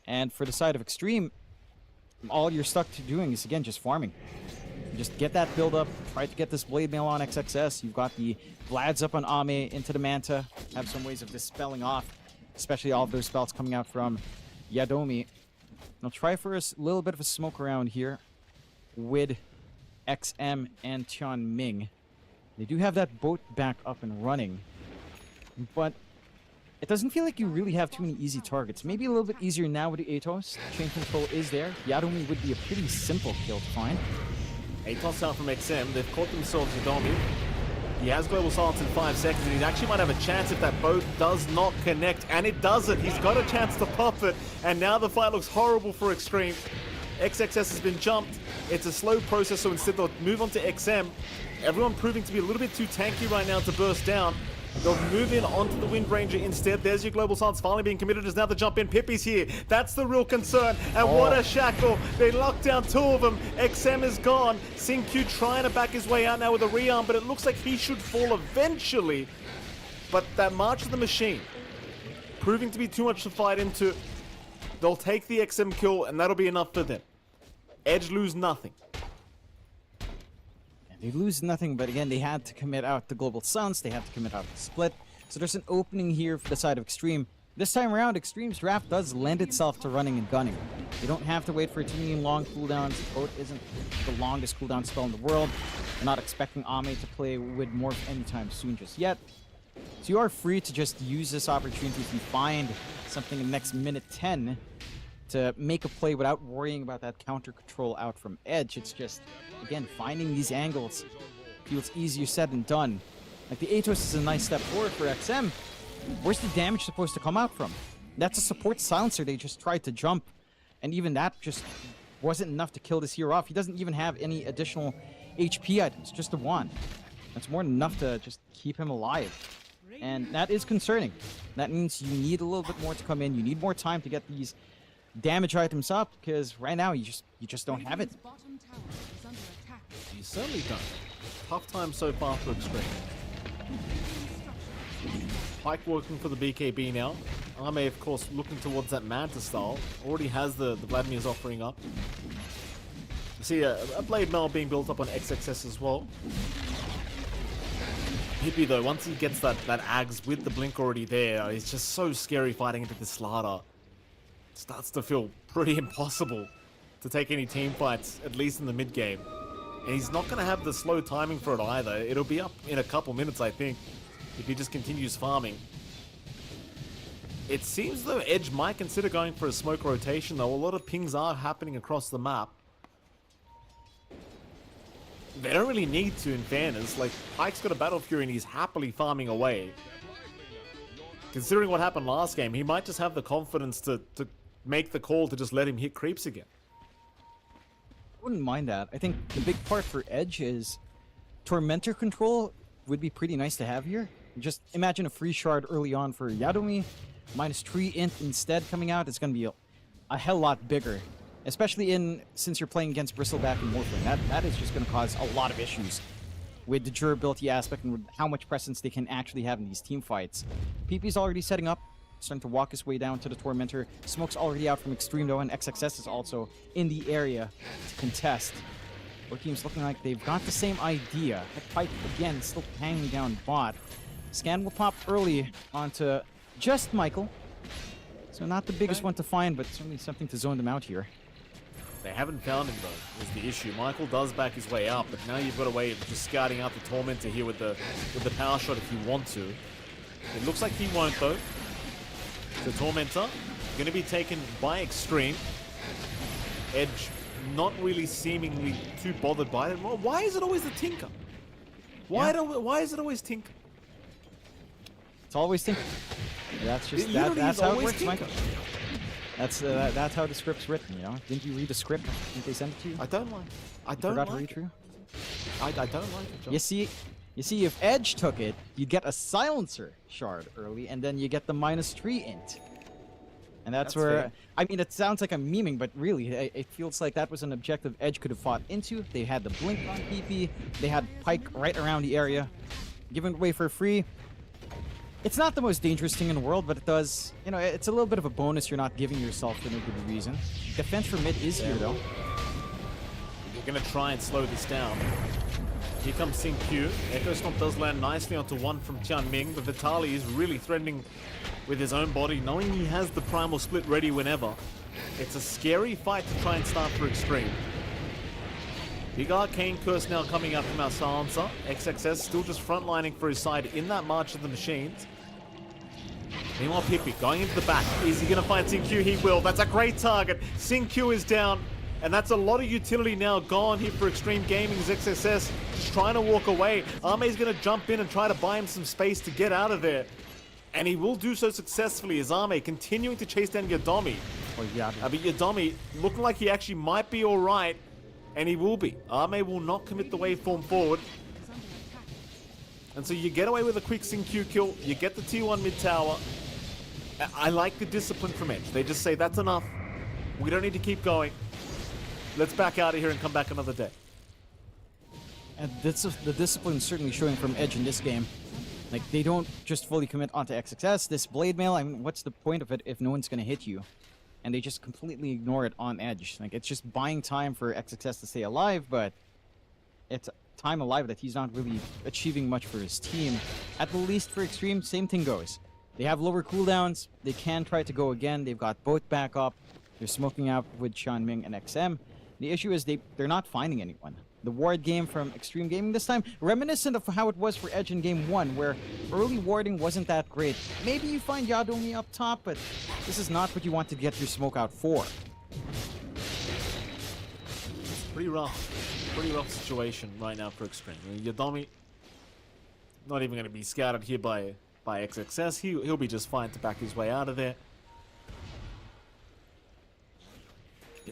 And for the side of Xtreme, all you're stuck to doing is, again, just farming. Just get that build up, try to get this Blade Mail on XXS. You've got the Vlads up on Ame into the Manta. Have some ways of dispelling off, especially all of those spells coming out from Yadomi. I'll try for a little bit of a smoke around here with XM and Tian Ming. They do have that boat back up and running, but it doesn't feel like you really have too many easy targets. Maybe a little bit easier now with the Atos. Chain control is there. Yadomi would be a pretty simple kill to find. Atos out from XM. They've caught themselves Yadomi. He has Global Silence in 5 seconds, and he actually might have a chance if that boat does not connect, and it doesn't. He's got a chance to pop it, and now the fight looks horrible for Xtreme. XXS has been jumped. It's a slow process, so instead they'll move on to XM. Everyone proving to be a little bit too tanky right now to burst down. They'll move in onto the Wind Ranger instead. There's your Global Silence finally being committed as now the jump in. Pippi's here. That's the real concern. And what a shackle. They locked down 2 of them. XM is gone. Xingqiu trying to back his way out now with a rearm, but it looks like he should fall eventually. But that March of the Machine proving to be too much to fight into. They'll take the XM kill, and that'll be enough for them. Edge lose nothing. They lose nothing, but again, they had to commit out the Global Silence, they had to commit out the split. So there's an opening here for the side of Xtreme. This time around, Xtreme's draft does lend itself to running and gunning. You don't have to wait for too many long cooldowns. Boat isn't the longest cooldown spell in the world. We're not expecting Ame to play with Morph anytime soon just yet. So you are free to just use this opportunity to find something in the next minute 10 to make a play without worrying about that counter control out from Edge. It's just, again, finding these angles feels easier said than done. Like, the Atos is a nice step forward for XM. Where's the damage supposed to come out from? That's a support silencer they just tried to jump, and even that just wasn't enough to kill this hero off. He doesn't even have any additional HP items, just a wand. That's more than enough to just keep him alive. And that is concerning. That means you need a little bit more to come in. You need more time to get these damage items up, because right now you just don't have it. Radiant's bottom tower is under attack. You certainly don't. Tough time so far for Xtreme. Pike working for the BKB now. Arme, of course, looking towards that Manta style. Already has the Vladimir's offering up. You see a Blade Mail being built up on XXS as well. Hippie, though, once he gets that Ags with the Blink already there, it's just so scary fighting into this Slaughter. It starts to feel pretty impossible to take any team fights, at least in the mid game. And he's not going to have the slow timing for it either. It'll be up in a couple minutes, I think, if he just continues farming. It seems though Edge might consider going for a smoke rotation, though. A lot of pings are happening across the map. They don't really need to, in fairness. Like, Pike's got a Battle Fury and he's happily farming away. Considering what happened last game, he might just have the confidence to make the call to just let him hit creeps again. I wouldn't mind that. I think the big part for Edge is Tormentor control would be pretty nice to have here. Just imagine a free shard early on for Yadomi, -3 int instead coming out. It's going to be a hell lot bigger. Especially since you're playing against Bristleback and Morphling. That is just going to cause a lot of issues with the durability aspect and with how much presence they can actually have in these team fights. PP's already setting up, starting to walk his way down to the Tormentor. Smoke's already out from Xtreme though, and XXS is also in the area to contest. Both teams looking like they've got the same idea. Pike again still hanging down bot. Scan will pop early onto just Michael. So not the biggest one to find, but certainly something to zone them out here. They haven't found him though, is the issue. Michael does back his way up, but now you've got a way of just scouting out the Tormentor here with the power shot if you want to. It looks like he won't though. The Tormentor going to be taken by Xtreme. Edge not really seemingly too bothered by it. Well, why is it always the Tinker? Why is it always Tinker? It's always Tinker. That's just that's how it works, Michael. That's how the script's written, you know? Didn't you read the script? Didn't they send it to you? I don't like. I You don't forgot like to read it. through? I don't like it, John. You see, if Edge took it, you'd get a silencer shard early, and then you get the -3 int. And that's where fair. I mean, it sounds like I'm memeing, but really, it feels like that was an objective Edge could have fought into. They had the blink on PP. They had Pike right around the area, giving it away for free. It's not the most dangerous thing in the world, but it does, you know, it's a little bit of a bonus you're not giving yourself for no good reason. Defense for mid is here, though. You're going to try and slow this down. Here comes Sing Q. Echo Stomp does land nicely onto one from Tianming, but Vitali is really threatening with his own body, knowing he has the Primal Split ready whenever. It's a scary fight to try and start for Xtreme. Big Arcane Curse now coming out from our silencer. XXS still just frontlining for his side in that March of the Machines. Meanwhile, Pippi going into the back. Is he going to find Sing Q? He will. That's a great target. Sing Q is down. And that's a lot of utility now gone here for Xtreme Gaming's XSS. Just trying to walk away. Arme's going to jump in and try to buy him some space to get out of there. And he will do so successfully as Arme continuing to chase down Yadomi. Oh, yeah. But Yadomi looking like he actually might be alright. And he will be. Arme will not commit the waveform forward. And so you get away with a quick Sing Q kill. You get the T1 mid tower. I like the discipline from Edge. They just say, that's enough. We don't need to keep going. Let's back out of here and come back another day. And the discipline certainly showing from Edge in this game. Like, they don't just fully commit onto XXS. This Blade Mail, I mean, what's the point of it if no one's going to hit you? And they just completely ignore it on Edge. Like, it's just buying time for XXS to stay alive, but it's time alive that he's not really achieving much for his team. At the least for Xtreme, same thing goes. They have lower cooldowns. They can try to go again. They've got both back up. They're smoking out with Xianming and XM. The issue is they're not finding anyone. The ward game from Xtreme Gaming this time, reminiscent of how it was for Edge in Game 1, where early warding wasn't that great. Maybe you find Yadomi up top, but this is not what you want to get your smoke out for. It's pretty rough situation right now for Xtreme. I mean, Yadomi not even going to be scouted here by XXS. He'll be just fine to back his way out of there.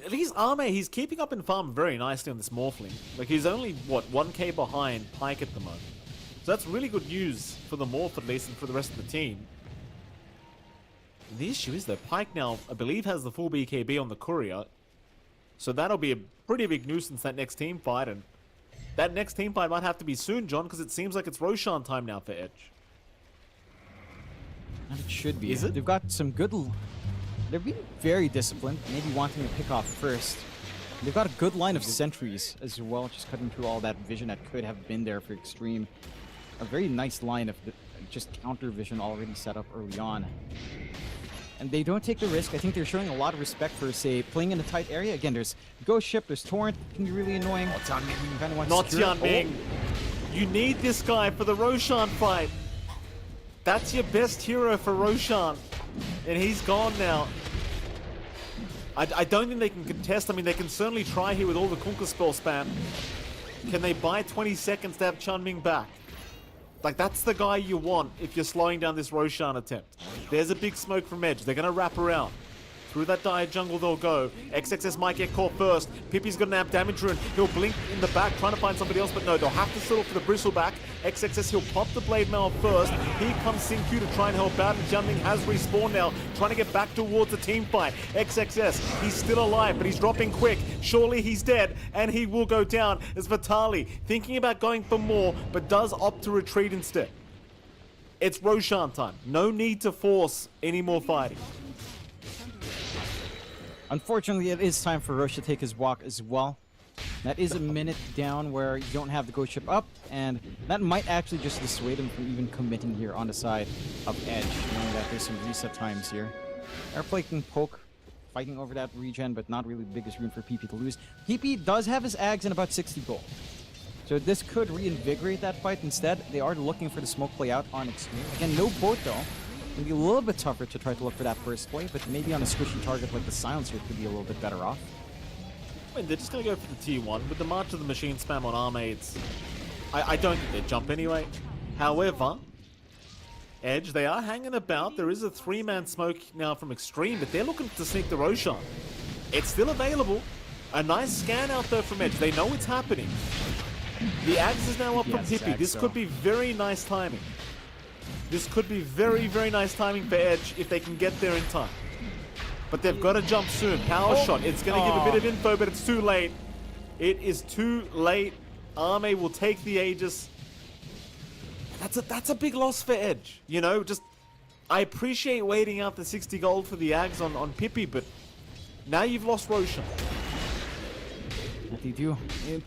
At least Arme, he's keeping up in farm very nicely on this Morphling. Like, he's only, what, 1k behind Pike at the moment. So that's really good news for the Morph at least and for the rest of the team. The issue is that Pyke now, I believe, has the full BKB on the Courier. So that'll be a pretty big nuisance, that next team fight. And that next team fight might have to be soon, John, because it seems like it's Roshan time now for Edge. And it should be. Is it? They've got some good... They're being very disciplined, maybe wanting to pick off first. They've got a good line of sentries as well, just cutting through all that vision that could have been there for Xtreme. A very nice line of just counter vision already set up early on. And they don't take the risk. I think they're showing a lot of respect for, say, playing in a tight area. Again, there's Ghost Ship, there's Torrent, can be really annoying. Not Tianming. You need this guy for the Roshan fight. That's your best hero for Roshan. And he's gone now. I don't think they can contest. I mean, they can certainly try here with all the Kunkka spell spam. Can they buy 20 seconds to have Chunming back? Like, that's the guy you want if you're slowing down this Roshan attempt. There's a big smoke from Edge. They're going to wrap around. Through that dire jungle they'll go. XXS might get caught first. Pippi's got an amp damage rune. He'll blink in the back, trying to find somebody else, but no, they'll have to settle for the Bristleback. XXS, he'll pop the Blade Mail first. Here comes Xingqiu to try and help out, and Jianming has respawned now, trying to get back towards the team fight. XXS, he's still alive, but he's dropping quick. Surely he's dead, and he will go down as Vitali, thinking about going for more, but does opt to retreat instead. It's Roshan time. No need to force any more fighting. Unfortunately, it is time for Roche to take his walk as well. That is a minute down where you don't have the Ghost Ship up, and that might actually just dissuade him from even committing here on the side of Edge, knowing that there's some reset times here. Airplay can poke, fighting over that regen, but not really the biggest room for PP to lose. PP does have his Ags in about 60 gold. So this could reinvigorate that fight. Instead, they are looking for the smoke play out on Xtreme. Again, no boat though. It'll be a little bit tougher to try to look for that first play, but maybe on a squishy target like the Silencer could be a little bit better off. I mean, they're just going to go for the T1. With the March of the Machine spam on Armades, I don't think they'd jump anyway. However, Edge, they are hanging about. There is a 3-man smoke now from Xtreme, but they're looking to sneak the Roshan. It's still available. A nice scan out there from Edge. They know it's happening. The Axe is now up from Pippi. This could be very nice timing. This could be very, very nice timing for Edge if they can get there in time. But they've got to jump soon. Power shot. It's going to give a bit of info, but it's too late. It is too late. Arme will take the Aegis. That's a big loss for Edge. You know, just... I appreciate waiting out the 60 gold for the Ags on Pippi, but now you've lost Roshan. What they do.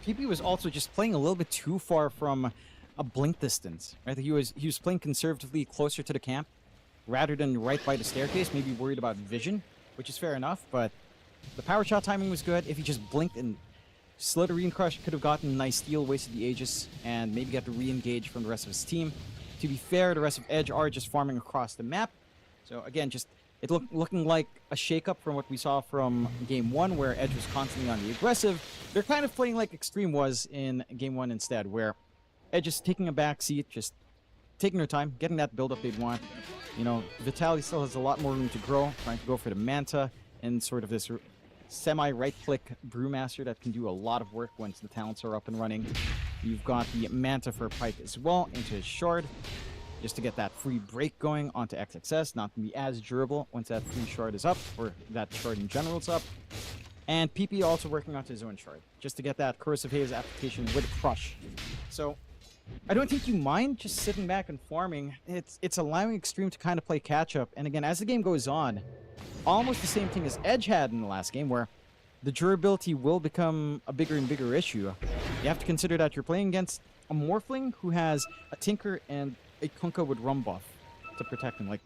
PP was also just playing a little bit too far from a blink distance. Right? He was playing conservatively closer to the camp rather than right by the staircase, maybe worried about vision, which is fair enough, but the power shot timing was good. If he just blinked and Slitherine Crush could have gotten a nice steal, wasted the Aegis, and maybe got to re-engage from the rest of his team. To be fair, the rest of Edge are just farming across the map. So again, just it looking like a shake-up from what we saw from Game 1, where Edge was constantly on the aggressive. They're kind of playing like Xtreme was in Game 1 instead, where Edge is taking a back seat, just taking their time, getting that build-up they'd want. You know, Vitaly still has a lot more room to grow, trying to go for the Manta and sort of this semi-right-click Brewmaster that can do a lot of work once the talents are up and running. You've got the Manta for Pyke as well into his Shard, just to get that free break going onto XXS, not to be as durable once that free Shard is up, or that Shard in general is up. And PP also working onto his own Shard, just to get that Corrosive Haze application with Crush. So, I don't think you mind just sitting back and farming. It's allowing Xtreme to kind of play catch-up. And again, as the game goes on, almost the same thing as Edge had in the last game, where the durability will become a bigger and bigger issue. You have to consider that you're playing against a Morphling who has a Tinker and a Kunkka with Rum buff to protect him. Like,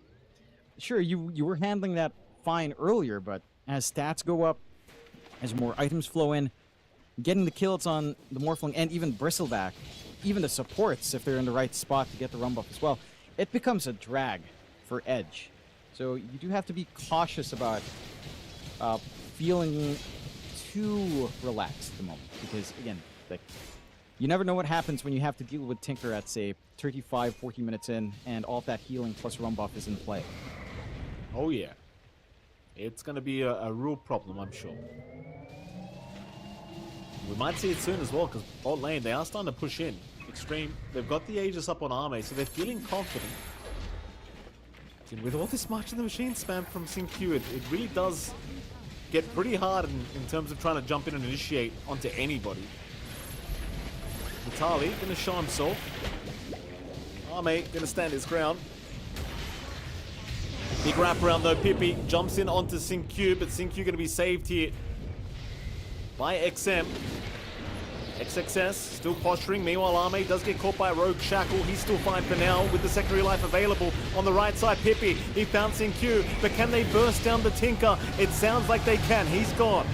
sure, you were handling that fine earlier, but as stats go up, as more items flow in, getting the kills on the Morphling and even Bristleback, even the supports, if they're in the right spot to get the Rum buff as well, it becomes a drag for Edge. So you do have to be cautious about feeling too relaxed at the moment, because again, like, you never know what happens when you have to deal with Tinker at, say, 35, 40 minutes in, and all of that healing plus Rum buff is in play. Oh yeah. It's going to be a real problem, I'm sure. We might see it soon as well, because bot lane, they are starting to push in. Xtreme, they've got the Aegis up on Arme, so they're feeling confident. And with all this march in the machine spam from SyncQ, it really does get pretty hard in terms of trying to jump in and initiate onto anybody. Vitali gonna show himself. Arme gonna stand his ground. Big wraparound though, Pippi jumps in onto SyncQ, but SyncQ gonna be saved here by XM. XXS still posturing. Meanwhile, Arme does get caught by a Rogue Shackle. He's still fine for now with the secondary life available. On the right side, Pippi, he found SyncQ, but can they burst down the Tinker? It sounds like they can. He's gone.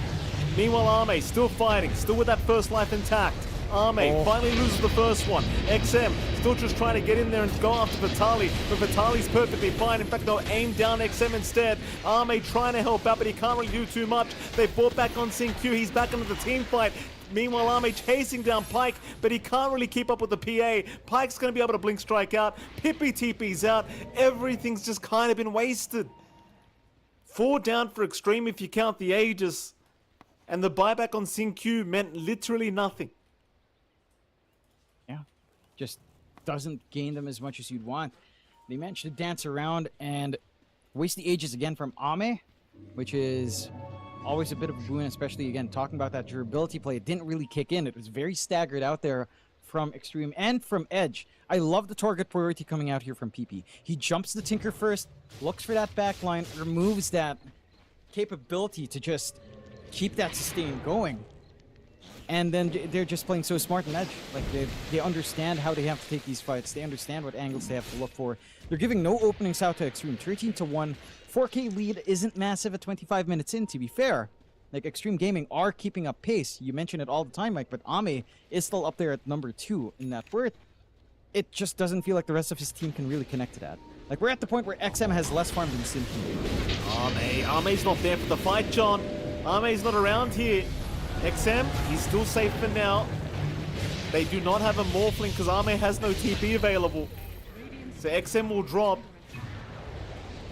Meanwhile, Arme still fighting, still with that first life intact. Arme finally loses the first one. XM still just trying to get in there and go after Vitali, but Vitali's perfectly fine. In fact, they'll aim down XM instead. Arme trying to help out, but he can't really do too much. They fought back on SyncQ. He's back into the team fight. Meanwhile, Arme chasing down Pyke, but he can't really keep up with the PA. Pyke's going to be able to blink strike out. Pippi TP's out. Everything's just kind of been wasted. 4 down for Xtreme if you count the Aegis. And the buyback on SyncQ meant literally nothing. Yeah, just doesn't gain them as much as you'd want. They managed to dance around and waste the Aegis again from Arme, which is always a bit of a boon, especially, again, talking about that durability play. It didn't really kick in. It was very staggered out there from Xtreme and from Edge. I love the target priority coming out here from PP. He jumps the Tinker first, looks for that backline, removes that capability to just keep that sustain going. And then they're just playing so smart in Edge. Like, they understand how they have to take these fights. They understand what angles they have to look for. They're giving no openings out to Xtreme. 13-1. 4K lead isn't massive at 25 minutes in, to be fair. Like, Xtreme Gaming are keeping up pace. You mention it all the time, Mike, but Arme is still up there at number 2 in that worth. It just doesn't feel like the rest of his team can really connect to that. Like, we're at the point where XM has less farm than SyncQ. Arme's not there for the fight, John. Arme's not around here. XM, he's still safe for now. They do not have a Morphling because Arme has no TP available. So XM will drop.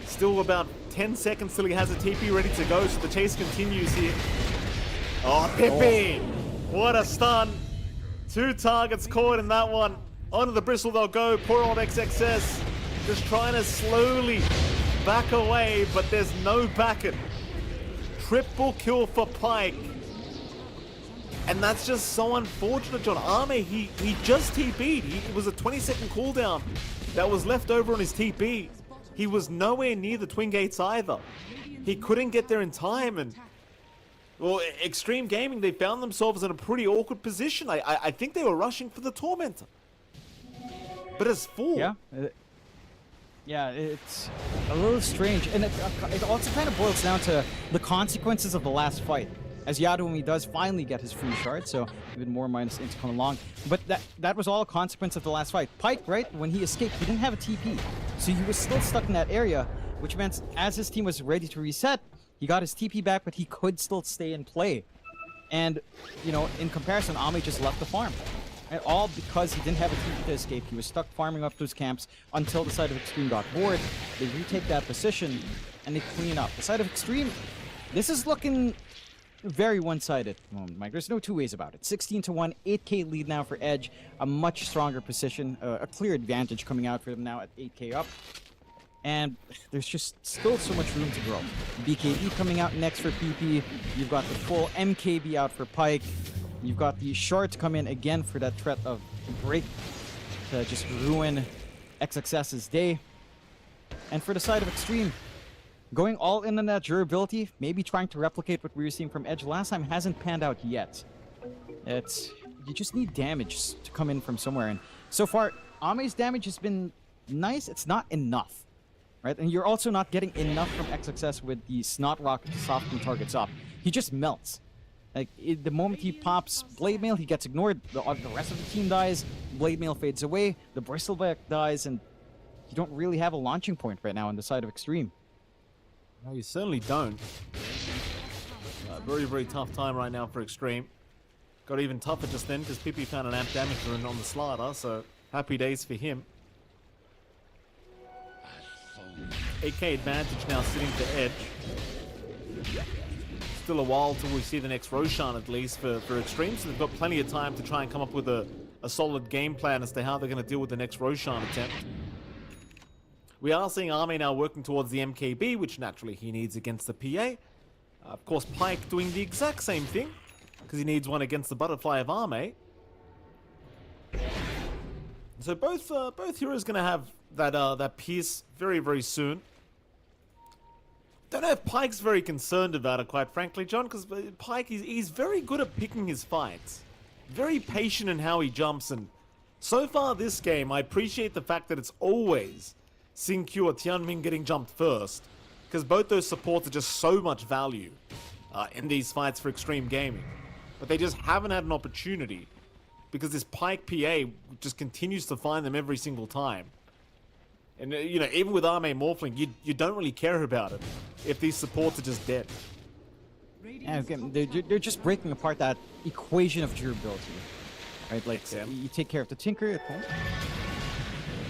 Still about 10 seconds till he has a TP ready to go, so the chase continues here. Oh, Pippi! What a stun! 2 targets caught in that one. Onto the bristle they'll go. Poor old XXS. Just trying to slowly back away, but there's no backing. Triple kill for Pyke. And that's just so unfortunate, John. Arme, he just TP'd. It was a 20-second cooldown that was left over on his TP. He was nowhere near the Twin Gates either. He couldn't get there in time, and well, Xtreme Gaming, they found themselves in a pretty awkward position. I think they were rushing for the Tormentor. But it's full. Yeah. Yeah, it's a little strange. And it also kind of boils down to the consequences of the last fight. As Yadoumi does finally get his free shard, so even more minus int to come along. But that was all a consequence of the last fight. Pyke, right, when he escaped, he didn't have a TP. So he was still stuck in that area, which meant as his team was ready to reset, he got his TP back, but he could still stay and play. And, you know, in comparison, Arme just left the farm. And all because he didn't have a TP to escape. He was stuck farming up those camps until the side of Xtreme got bored. They retake that position, and they clean up. The side of Xtreme, this is looking very one-sided at the moment, Mike. There's no two ways about it. 16-1, 8K lead now for Edge. A much stronger position, a clear advantage coming out for them now at 8K up. And there's just still so much room to grow. BKB coming out next for PP. You've got the full MKB out for Pyke. You've got the shard to come in again for that threat of break to just ruin XXS's day. And for the side of Xtreme, going all in on that durability, maybe trying to replicate what we were seeing from Edge last time, hasn't panned out yet. You just need damage to come in from somewhere. And so far, Arme's damage has been nice. It's not enough, right? And you're also not getting enough from XXS with the Snot Rocket to soften targets up. He just melts. Like, the moment he pops Blade Mail, he gets ignored. The rest of the team dies. Blade Mail fades away. The Bristleback dies, and you don't really have a launching point right now on the side of Xtreme. No, you certainly don't. Very, very tough time right now for Xtreme. Got even tougher just then because Pippi found an amp damager on the slider, so happy days for him. 8K advantage now sitting to Edge. Still a while till we see the next Roshan at least for Xtreme, so they've got plenty of time to try and come up with a a solid game plan as to how they're going to deal with the next Roshan attempt. We are seeing Arme now working towards the MKB, which naturally he needs against the PA. Of course, Pyke doing the exact same thing, because he needs one against the Butterfly of Arme. So both heroes going to have that Pierce very, very soon. Don't know if Pyke's very concerned about it, quite frankly, John, because Pyke, he's very good at picking his fights. Very patient in how he jumps, and so far this game, I appreciate the fact that it's always Xingqiu or Tianming getting jumped first, because both those supports are just so much value in these fights for Xtreme Gaming. But they just haven't had an opportunity, because this Pyke PA just continues to find them every single time. And, you know, even with Arme Morphling, you don't really care about it if these supports are just dead. And again, they're just breaking apart that equation of durability. Right, like, you take care of the Tinker at home.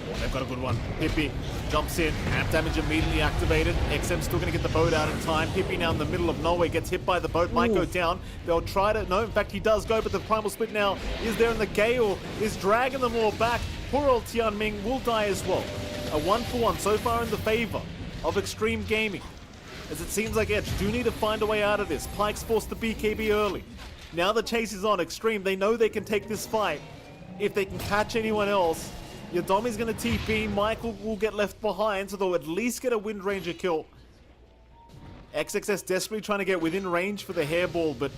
Oh, they've got a good one. Pippi jumps in, amp damage immediately activated. XM still going to get the boat out in time. Pippi now in the middle of nowhere, gets hit by the boat, might go down. They'll try to, no, in fact he does go, but the Primal Split now is there, and the Gale is dragging them all back. Poor old Tianming will die as well. A 1-for-1 so far in the favor of Xtreme Gaming, as it seems like Edge do need to find a way out of this. Pyke's forced the BKB early. Now the chase is on Xtreme. They know they can take this fight if they can catch anyone else. Yodomi's going to TP. Michael will get left behind, so they'll at least get a Wind Ranger kill. XXS desperately trying to get within range for the hairball, but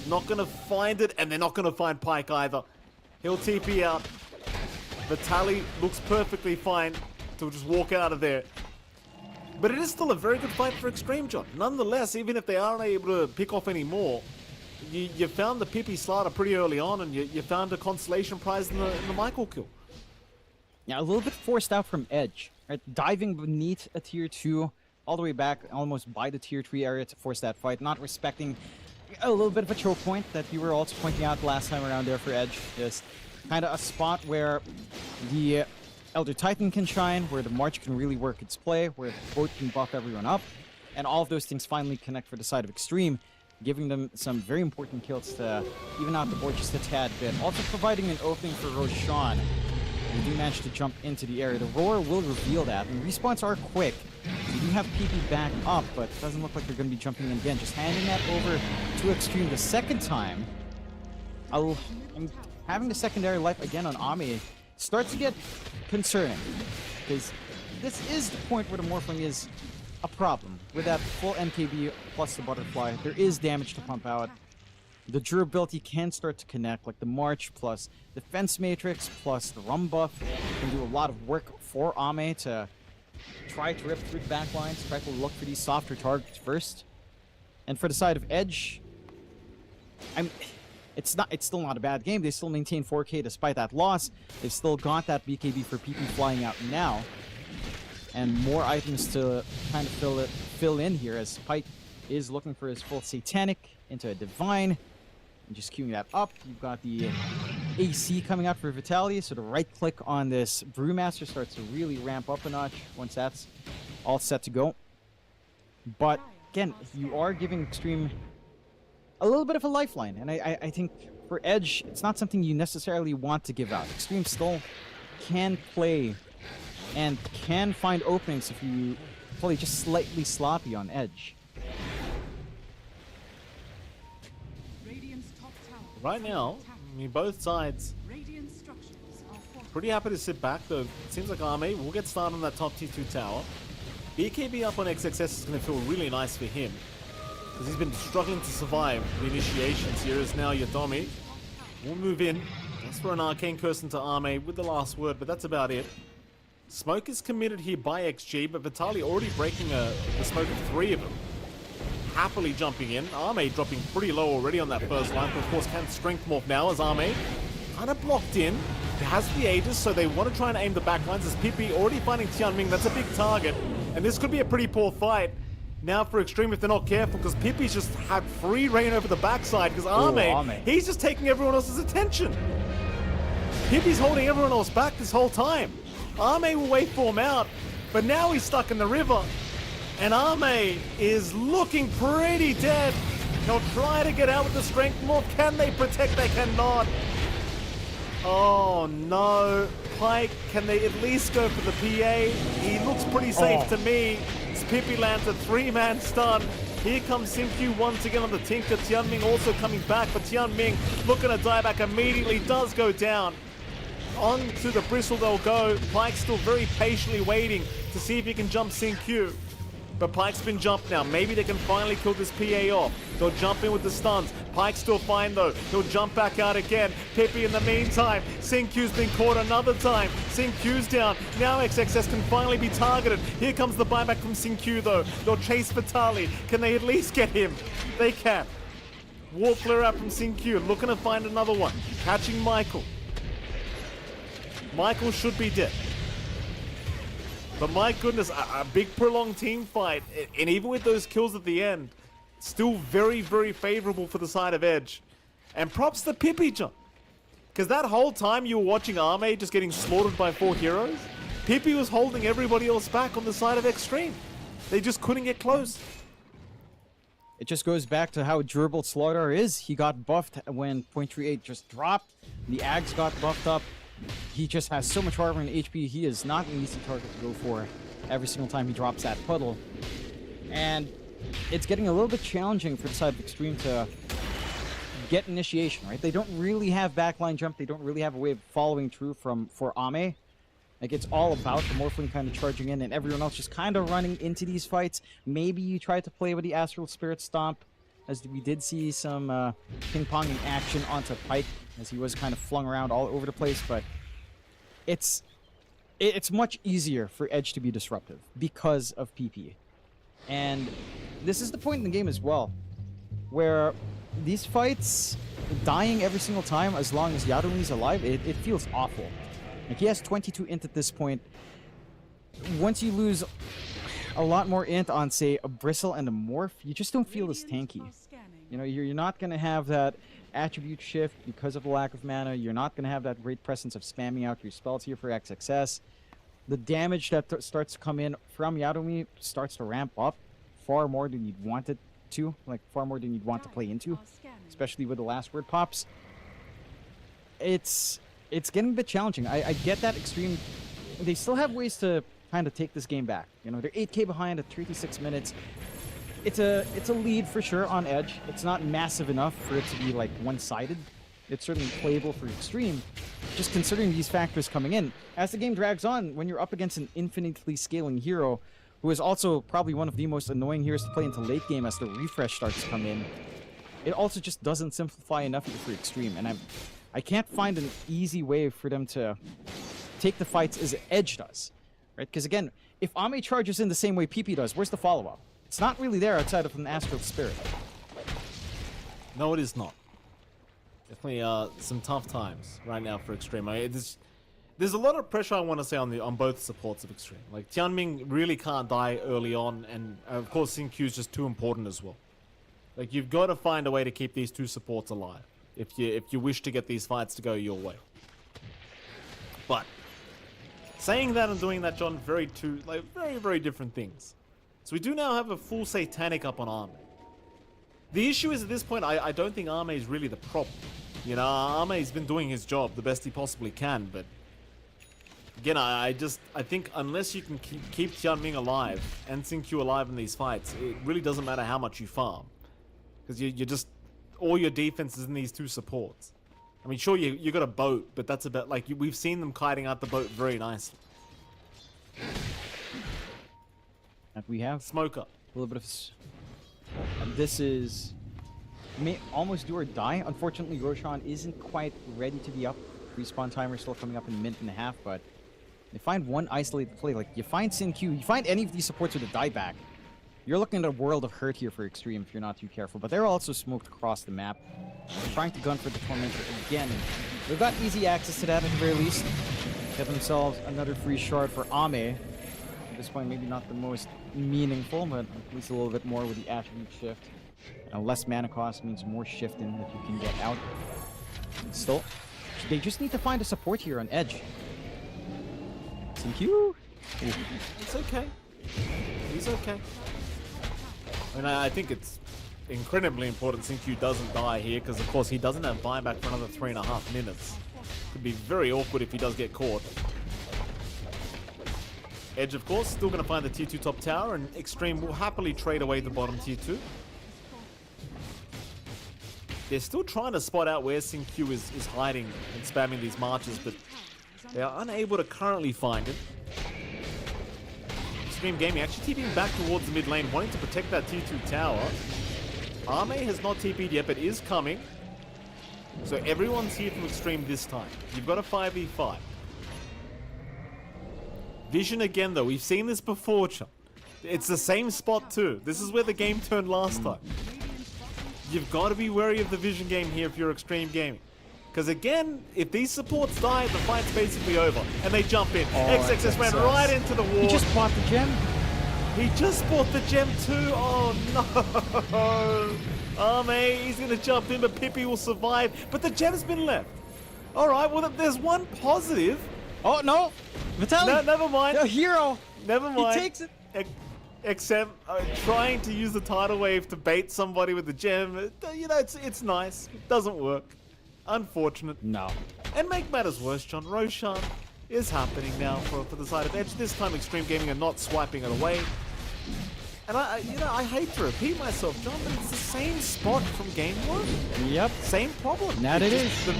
not going to find it, and they're not going to find Pyke either. He'll TP out. Vitaly looks perfectly fine to just walk out of there. But it is still a very good fight for Xtreme, John. Nonetheless, even if they aren't able to pick off any more, you found the Pippi Slaughter pretty early on, and you found a consolation prize in the Michael kill. Yeah, a little bit forced out from Edge. Right? Diving beneath a tier 2, all the way back almost by the tier 3 area to force that fight, not respecting a little bit of a choke point that you were also pointing out last time around there for Edge. Just kind of a spot where the Elder Titan can shine, where the March can really work its play, where the boat can buff everyone up, and all of those things finally connect for the side of Xtreme, giving them some very important kills to even out the board just a tad bit. Also providing an opening for Roshan. They do manage to jump into the area. The Roar will reveal that, and respawns are quick. You do have PP back up, but it doesn't look like they're going to be jumping in again. Just handing that over to Xtreme the second time. I'm having the secondary life again on Ami starts to get concerning, because this is the point where the Morphling is a problem. With that full MKB plus the Butterfly, there is damage to pump out. The durability can start to connect, like the March plus Defense Matrix plus the Rum buff can do a lot of work for Ame to try to rip through the backlines, try to look for these softer targets first. And for the side of Edge, it's still not a bad game. They still maintain 4K despite that loss. They've still got that BKB for PP flying out now, and more items to kind of fill in here, as Pyke is looking for his full Satanic into a Divine. And just queuing that up, you've got the AC coming out for Vitaly, so the right click on this Brewmaster starts to really ramp up a notch once that's all set to go. But again, you are giving Xtreme a little bit of a lifeline, and I think for Edge, it's not something you necessarily want to give out. Xtreme still can play and can find openings if you play just slightly sloppy on Edge. Right now, I mean, both sides pretty happy to sit back, though. It seems like Arme will get started on that top T2 tower. BKB up on XXS is going to feel really nice for him, because he's been struggling to survive the initiations. Here is now Yodomi. We'll move in. That's for an Arcane Curse into Arme with the last word, but that's about it. Smoke is committed here by XG, but Vitaly already breaking the smoke of 3 of them. Happily jumping in. Arme dropping pretty low already on that first line, but of course can strength morph now as Arme kind of blocked in. It has the Aegis, so they want to try and aim the backlines, as Pippi already finding Tianming. That's a big target, and this could be a pretty poor fight now for Xtreme if they're not careful, because Pippi's just had free reign over the backside, because Arme, he's just taking everyone else's attention. Pippi's holding everyone else back this whole time. Arme will waveform out, but now he's stuck in the river. And Arme is looking pretty dead. He'll try to get out with the strength morph. Can they protect? They cannot. Oh no. Pike, can they at least go for the PA? He looks pretty safe to me. Pippi lands a 3-man stun. Here comes Simq once again on the Tinker. Tianming also coming back, but Tianming looking to die back immediately, does go down. On to the bristle they'll go. Pike's still very patiently waiting to see if he can jump Simq. But Pike's been jumped now. Maybe they can finally kill this PA off. They'll jump in with the stuns. Pike's still fine though. He'll jump back out again. Pippi in the meantime. Simq's been caught another time. Simq's down. Now XXS can finally be targeted. Here comes the buyback from Simq though. They'll chase Vitali. Can they at least get him? They can. Wall clear out from Simq. Looking to find another one. Catching Michael. Michael should be dead. But my goodness, a big prolonged team fight, and even with those kills at the end, still very, very favorable for the side of Edge. And props to Pippi jump. Because that whole time you were watching Arme just getting slaughtered by 4 heroes, Pippi was holding everybody else back on the side of Xtreme. They just couldn't get close. It just goes back to how durable Slardar is. He got buffed when 0.38 just dropped. The Ags got buffed up. He just has so much armor and HP. He is not an easy target to go for every single time he drops that puddle. And it's getting a little bit challenging for the side of Xtreme to get initiation, right? They don't really have backline jump. They don't really have a way of following through for Ame. Like, it's all about the Morphling kind of charging in and everyone else just kind of running into these fights. Maybe you try to play with the Astral Spirit Stomp, as we did see some ping-ponging action onto Pike, as he was kind of flung around all over the place, but it's much easier for Edge to be disruptive because of PP. And this is the point in the game as well, where these fights, dying every single time as long as Yadomi's alive, it feels awful. Like, he has 22 int at this point. Once you lose a lot more int on, say, a Bristle and a Morph, you just don't feel as tanky. You know, you're not going to have that attribute shift because of the lack of mana. You're not going to have that great presence of spamming out your spells here for XXS. The damage that starts to come in from Yadomi starts to ramp up far more than you'd want it to. Like, far more than you'd want to play into. Especially with the last word pops. It's getting a bit challenging. I get that Xtreme... They still have ways to kind of take this game back. You know, they're 8k behind at 36 minutes. It's a lead for sure on Edge. It's not massive enough for it to be like one-sided. It's certainly playable for Xtreme. Just considering these factors coming in, as the game drags on, when you're up against an infinitely scaling hero, who is also probably one of the most annoying heroes to play into late game as the refresh starts to come in, it also just doesn't simplify enough for Xtreme. And I can't find an easy way for them to take the fights as Edge does, right? Because again, if Ame charges in the same way PP does, where's the follow-up? It's not really there outside of an Astral Spirit. No, it is not. Definitely some tough times right now for Xtreme. I mean, there's a lot of pressure, I want to say, on both supports of Xtreme. Like, Tianming really can't die early on, and of course Simq is just too important as well. Like, you've got to find a way to keep these two supports alive if you wish to get these fights to go your way. But saying that and doing that, John, very, very different things. So we do now have a full Satanic up on Arme. The issue is, at this point, I don't think Arme is really the problem. You know, Arme's been doing his job the best he possibly can, but again, I think unless you can keep Tianming alive and Simq alive in these fights, it really doesn't matter how much you farm. Because you're just, all your defense is in these two supports. I mean, sure, you got a boat, but that's about, like, we've seen them kiting out the boat very nicely. And we have Smoker. a little bit of... this is... may almost do or die. Unfortunately, Roshan isn't quite ready to be up. Respawn timer still coming up in a minute and a half, but they find one isolated play. Like, you find Simq, you find any of these supports with a dieback, you're looking at a world of hurt here for Xtreme if you're not too careful. But they're also smoked across the map. They're trying to gun for the Tormentor again. They've got easy access to that at the very least. Get themselves another free shard for Ame. At this point, maybe not the most meaningful, but at least a little bit more with the attribute shift. Less mana cost means more shifting that you can get out. And still, they just need to find a support here on Edge. Simq? It's okay. He's okay. I mean, I think it's incredibly important Simq doesn't die here, because of course he doesn't have buyback for another 3.5 minutes. Could be very awkward if he does get caught. Edge, of course, still going to find the tier 2 top tower, and Xtreme will happily trade away the bottom tier 2. They're still trying to spot out where SyncQ is hiding and spamming these marches, but they are unable to currently find it. Xtreme Gaming actually TPing back towards the mid lane, wanting to protect that tier 2 tower. Arme has not TP'd yet, but is coming. So everyone's here from Xtreme this time. You've got a 5v5. Vision again, though. We've seen this before, Chum. It's the same spot, too. This is where the game turned last time. You've got to be wary of the Vision game here if you're Xtreme Gaming. Because again, if these supports die, the fight's basically over. And they jump in. XXS ran right into the wall. He just bought the gem. He just bought the gem too. Oh no. Arme, he's going to jump in, but Pippi will survive. But the gem's been left. All right, well, there's one positive. Oh, no. Vitaly. No, never mind. The hero. Never mind. He takes it. Except trying to use the tidal wave to bait somebody with the gem. You know, it's nice. It doesn't work. Unfortunate. No. And make matters worse, John, Roshan is happening now for the side of Edge. This time Xtreme Gaming are not swiping it away. And I hate to repeat myself, John, but it's the same spot from game 1. Yep. Same problem. That it is. The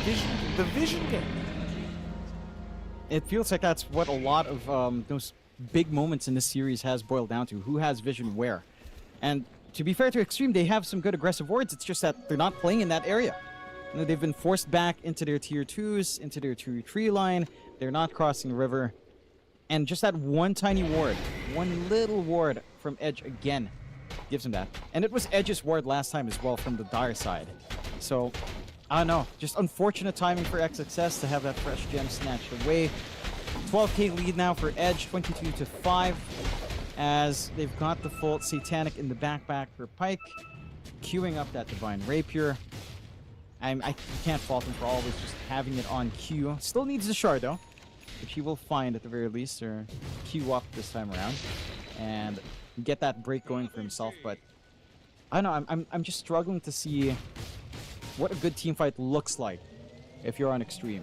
vision game. It feels like that's what a lot of those big moments in this series has boiled down to. Who has vision where? And to be fair to Xtreme, they have some good aggressive wards. It's just that they're not playing in that area. You know, they've been forced back into their tier 2s, into their tier 3 line. They're not crossing the river. And just that one tiny ward, one little ward from Edge again gives him that. And it was Edge's ward last time as well from the Dire side. So, I don't know. Just unfortunate timing for XXS to have that fresh gem snatched away. 12k lead now for Edge, 22-5. As they've got the full Satanic in the backpack for Pyke. Queuing up that Divine Rapier. I can't fault him for always just having it on Q. Still needs the shard though, which he will find at the very least, or queue up this time around and get that break going for himself. But I don't know, I'm just struggling to see what a good team fight looks like if you're on Xtreme,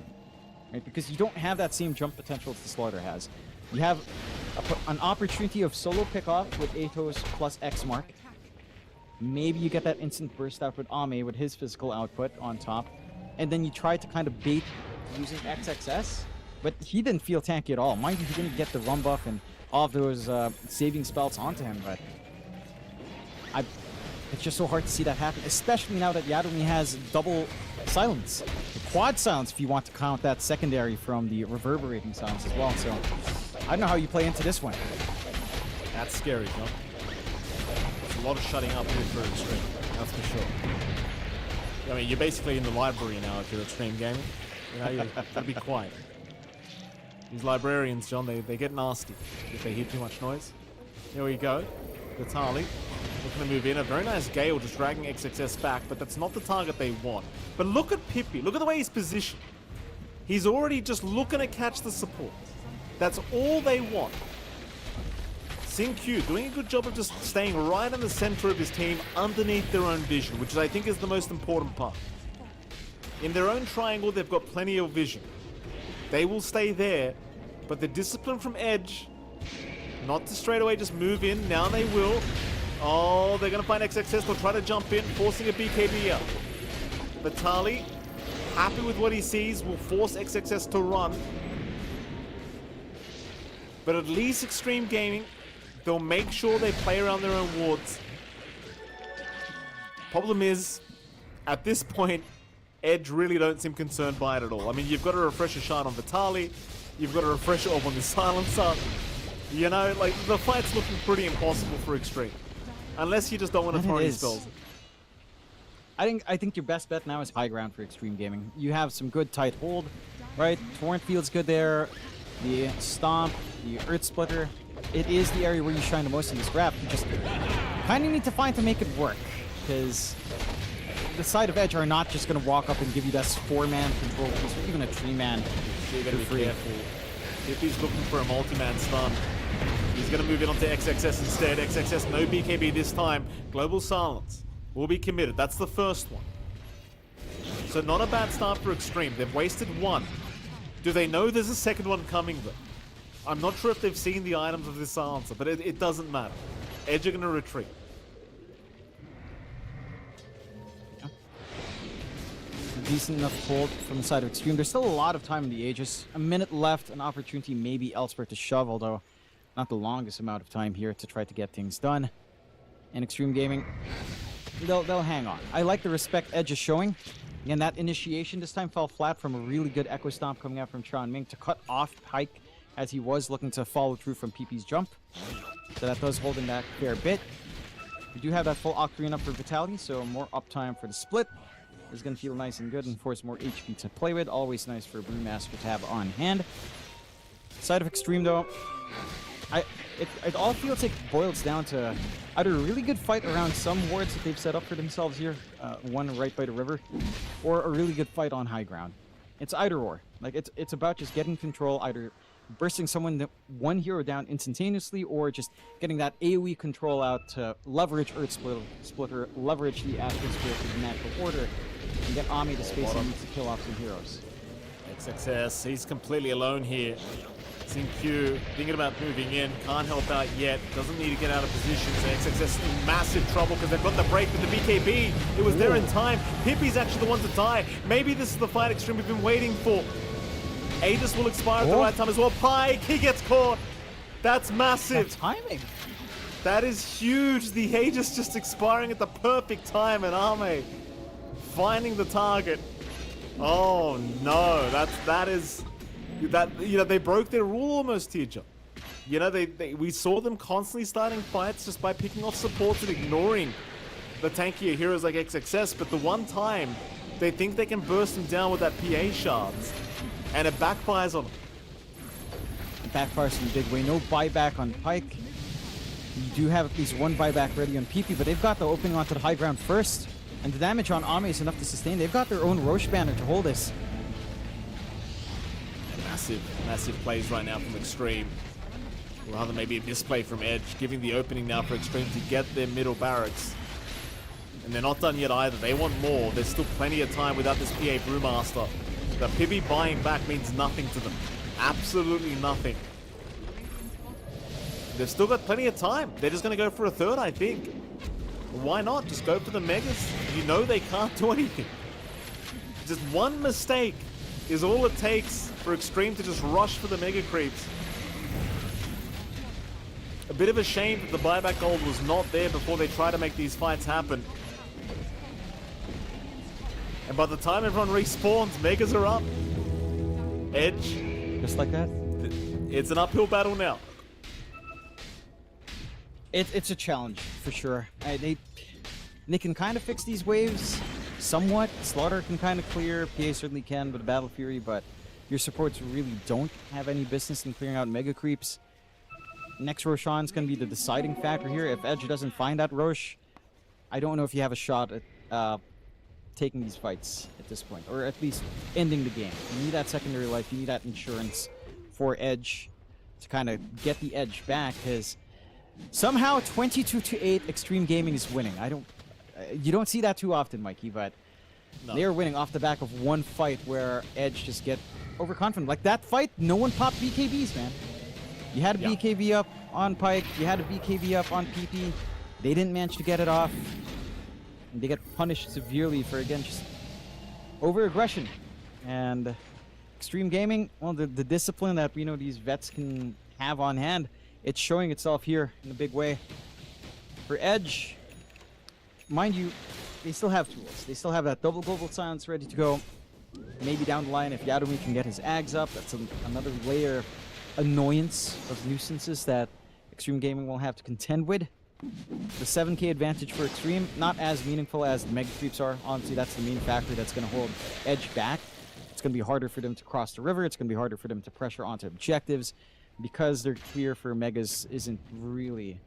right? Because you don't have that same jump potential the Slaughter has. You have an opportunity of solo pick off with Atos plus X Mark. Maybe you get that instant burst out with Ame with his physical output on top. And then you try to kind of bait using XXS. But he didn't feel tanky at all. Mind you, he didn't get the run buff and all of those saving spells onto him. But it's just so hard to see that happen. Especially now that Yadomi has double silence. Quad silence if you want to count that secondary from the reverberating silence as well. So I don't know how you play into this one. That's scary, John. A lot of shutting up here for Xtreme, that's for sure. I mean, you're basically in the library now if you're Xtreme Gaming. You know, you gotta be quiet. These librarians, John, they get nasty if they hear too much noise. Here we go. Vitaly looking to move in. A very nice Gale just dragging XXS back, but that's not the target they want. But look at Pippi. Look at the way he's positioned. He's already just looking to catch the support. That's all they want. SyncQ doing a good job of just staying right in the center of his team underneath their own vision, which I think is the most important part. In their own triangle, they've got plenty of vision. They will stay there, but the discipline from Edge, not to straight away just move in. Now they will. Oh, they're going to find XXS. They'll try to jump in, forcing a BKB out. Vitaly, happy with what he sees, will force XXS to run. But at least Xtreme Gaming, they'll make sure they play around their own wards. Problem is, at this point, Edge really don't seem concerned by it at all. I mean, you've got a refresher shard on Vitaly. You've got a refresher orb on the silencer. You know, like, the fight's looking pretty impossible for Xtreme. Unless you just don't want to throw any spells. I think your best bet now is high ground for Xtreme Gaming. You have some good tight hold, right? Torrent feels good there. The Stomp, the Earth Splitter. It is the area where you shine the most in this graph. You just kind of need to find to make it work, because the side of Edge are not just going to walk up and give you that 4-man control, or even a 3-man. You're going to be careful. If he's looking for a multi-man stun, he's going to move in onto XXS instead. XXS, no BKB this time. Global Silence will be committed. That's the first one. So not a bad start for Xtreme. They've wasted one. Do they know there's a second one coming, though? I'm not sure if they've seen the items of this answer, but it doesn't matter. Edge are going to retreat. Decent enough hold from the side of Xtreme. There's still a lot of time in the Aegis. A minute left, an opportunity maybe elsewhere to shove, although not the longest amount of time here to try to get things done. And Xtreme Gaming, they'll hang on. I like the respect Edge is showing. Again, that initiation this time fell flat from a really good Echo Stomp coming out from Sean Ming to cut off Pike as he was looking to follow through from PP's jump. So that does hold him back a fair bit. We do have that full Octarine up for Vitality, so more uptime for the split. Is going to feel nice and good and force more HP to play with. Always nice for a Brewmaster to have on hand. Side of Xtreme, though, it all feels like it boils down to either a really good fight around some wards that they've set up for themselves here, one right by the river, or a really good fight on high ground. It's either or. Like it's about just getting control, either bursting one hero down instantaneously, or just getting that AoE control out to leverage Earth Splitter, leverage the Astral Spirit to the natural order, and get Ami the space he needs to kill off some heroes. XXS, he's completely alone here. Seeing Q, thinking about moving in, can't help out yet, doesn't need to get out of position. So XXS in massive trouble because they've got the break with the BKB. It was there in time. Pippi's actually the one to die. Maybe this is the fight Xtreme we've been waiting for. Aegis will expire at the right time as well. Pike, he gets caught. That's massive. That timing. That is huge. The Aegis just expiring at the perfect time, and Ame finding the target. Oh no, they broke their rule almost, Teacher. You know, we saw them constantly starting fights just by picking off supports and ignoring the tankier heroes like XXS, but the one time they think they can burst them down with that PA shards, and it backfires on them. It backfires in a big way. No buyback on Pike. You do have at least one buyback ready on PP, but they've got the opening onto the high ground first. And the damage on Ame is enough to sustain. They've got their own Roche banner to hold this. Massive plays right now from Xtreme. Rather maybe a misplay from Edge, giving the opening now for Xtreme to get their middle barracks. And they're not done yet either. They want more. There's still plenty of time without this PA Brewmaster. The Pibby buying back means nothing to them. Absolutely nothing. They've still got plenty of time. They're just going to go for a third, I think. Why not? Just go for the Megas. You know they can't do anything. Just one mistake is all it takes for Xtreme to just rush for the Mega Creeps. A bit of a shame that the buyback gold was not there before they try to make these fights happen. And by the time everyone respawns, Megas are up. Edge. Just like that? It's an uphill battle now. It's a challenge, for sure. They can kind of fix these waves somewhat. Slaughter can kind of clear. PA certainly can with Battle Fury, but your supports really don't have any business in clearing out Mega Creeps. Next Roshan's going to be the deciding factor here. If Edge doesn't find that Rosh, I don't know if you have a shot at taking these fights at this point, or at least ending the game. You need that secondary life. You need that insurance for Edge to kind of get the edge back, because somehow 22-8 Xtreme Gaming is winning. You don't see that too often, Mikey, but no. They are winning off the back of one fight where Edge just get overconfident. Like that fight, no one popped BKBs, man. You had a BKB up on Pike, you had a BKB up on PP. They didn't manage to get it off. And they get punished severely for, again, just over-aggression. And Xtreme Gaming, well, the discipline that we know these vets can have on hand, it's showing itself here in a big way. For Edge, mind you, they still have tools. They still have that double global silence ready to go. Maybe down the line, if Yadomi can get his Ags up, that's another layer of annoyance of nuisances that Xtreme Gaming will have to contend with. The 7k advantage for Xtreme, not as meaningful as the Mega Creeps are. Honestly, that's the main factor that's going to hold Edge back. It's going to be harder for them to cross the river. It's going to be harder for them to pressure onto objectives, because their clear for Megas isn't really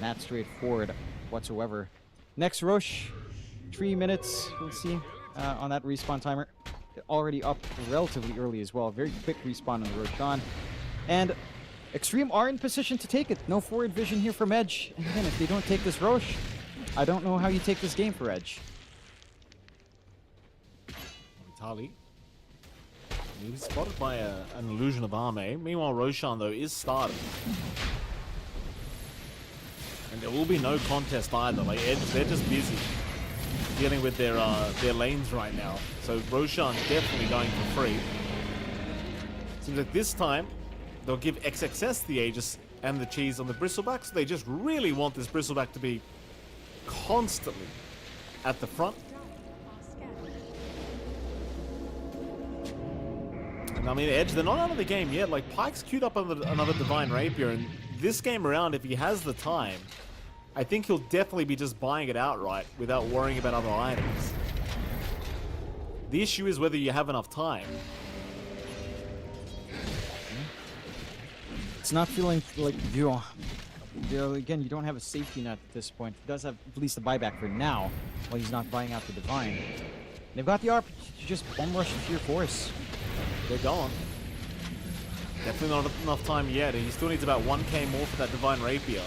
that straightforward whatsoever. Next Roche, 3 minutes, we'll see, on that respawn timer. Already up relatively early as well. Very quick respawn on the Roshan. And Xtreme are in position to take it. No forward vision here from Edge. And again, if they don't take this Roche, I don't know how you take this game for Edge. Vitali He was spotted by an illusion of Arme. Meanwhile, Roshan, though, is started. And there will be no contest either. Like, Edge, they're just busy dealing with their lanes right now. So Roshan definitely going for free. Seems like this time they'll give XXS the Aegis and the cheese on the Bristleback. So they just really want this Bristleback to be constantly at the front. And I mean, Edge, they're not out of the game yet. Like, Pyke's queued up on another Divine Rapier, and this game around, if he has the time, I think he'll definitely be just buying it outright without worrying about other items. The issue is whether you have enough time. It's not feeling like again, you don't have a safety net at this point. He does have at least a buyback for now, while he's not buying out the Divine. They've got the opportunity to just bomb rush the Sheer Force. They're gone. Definitely not enough time yet. He still needs about 1k more for that Divine Rapier.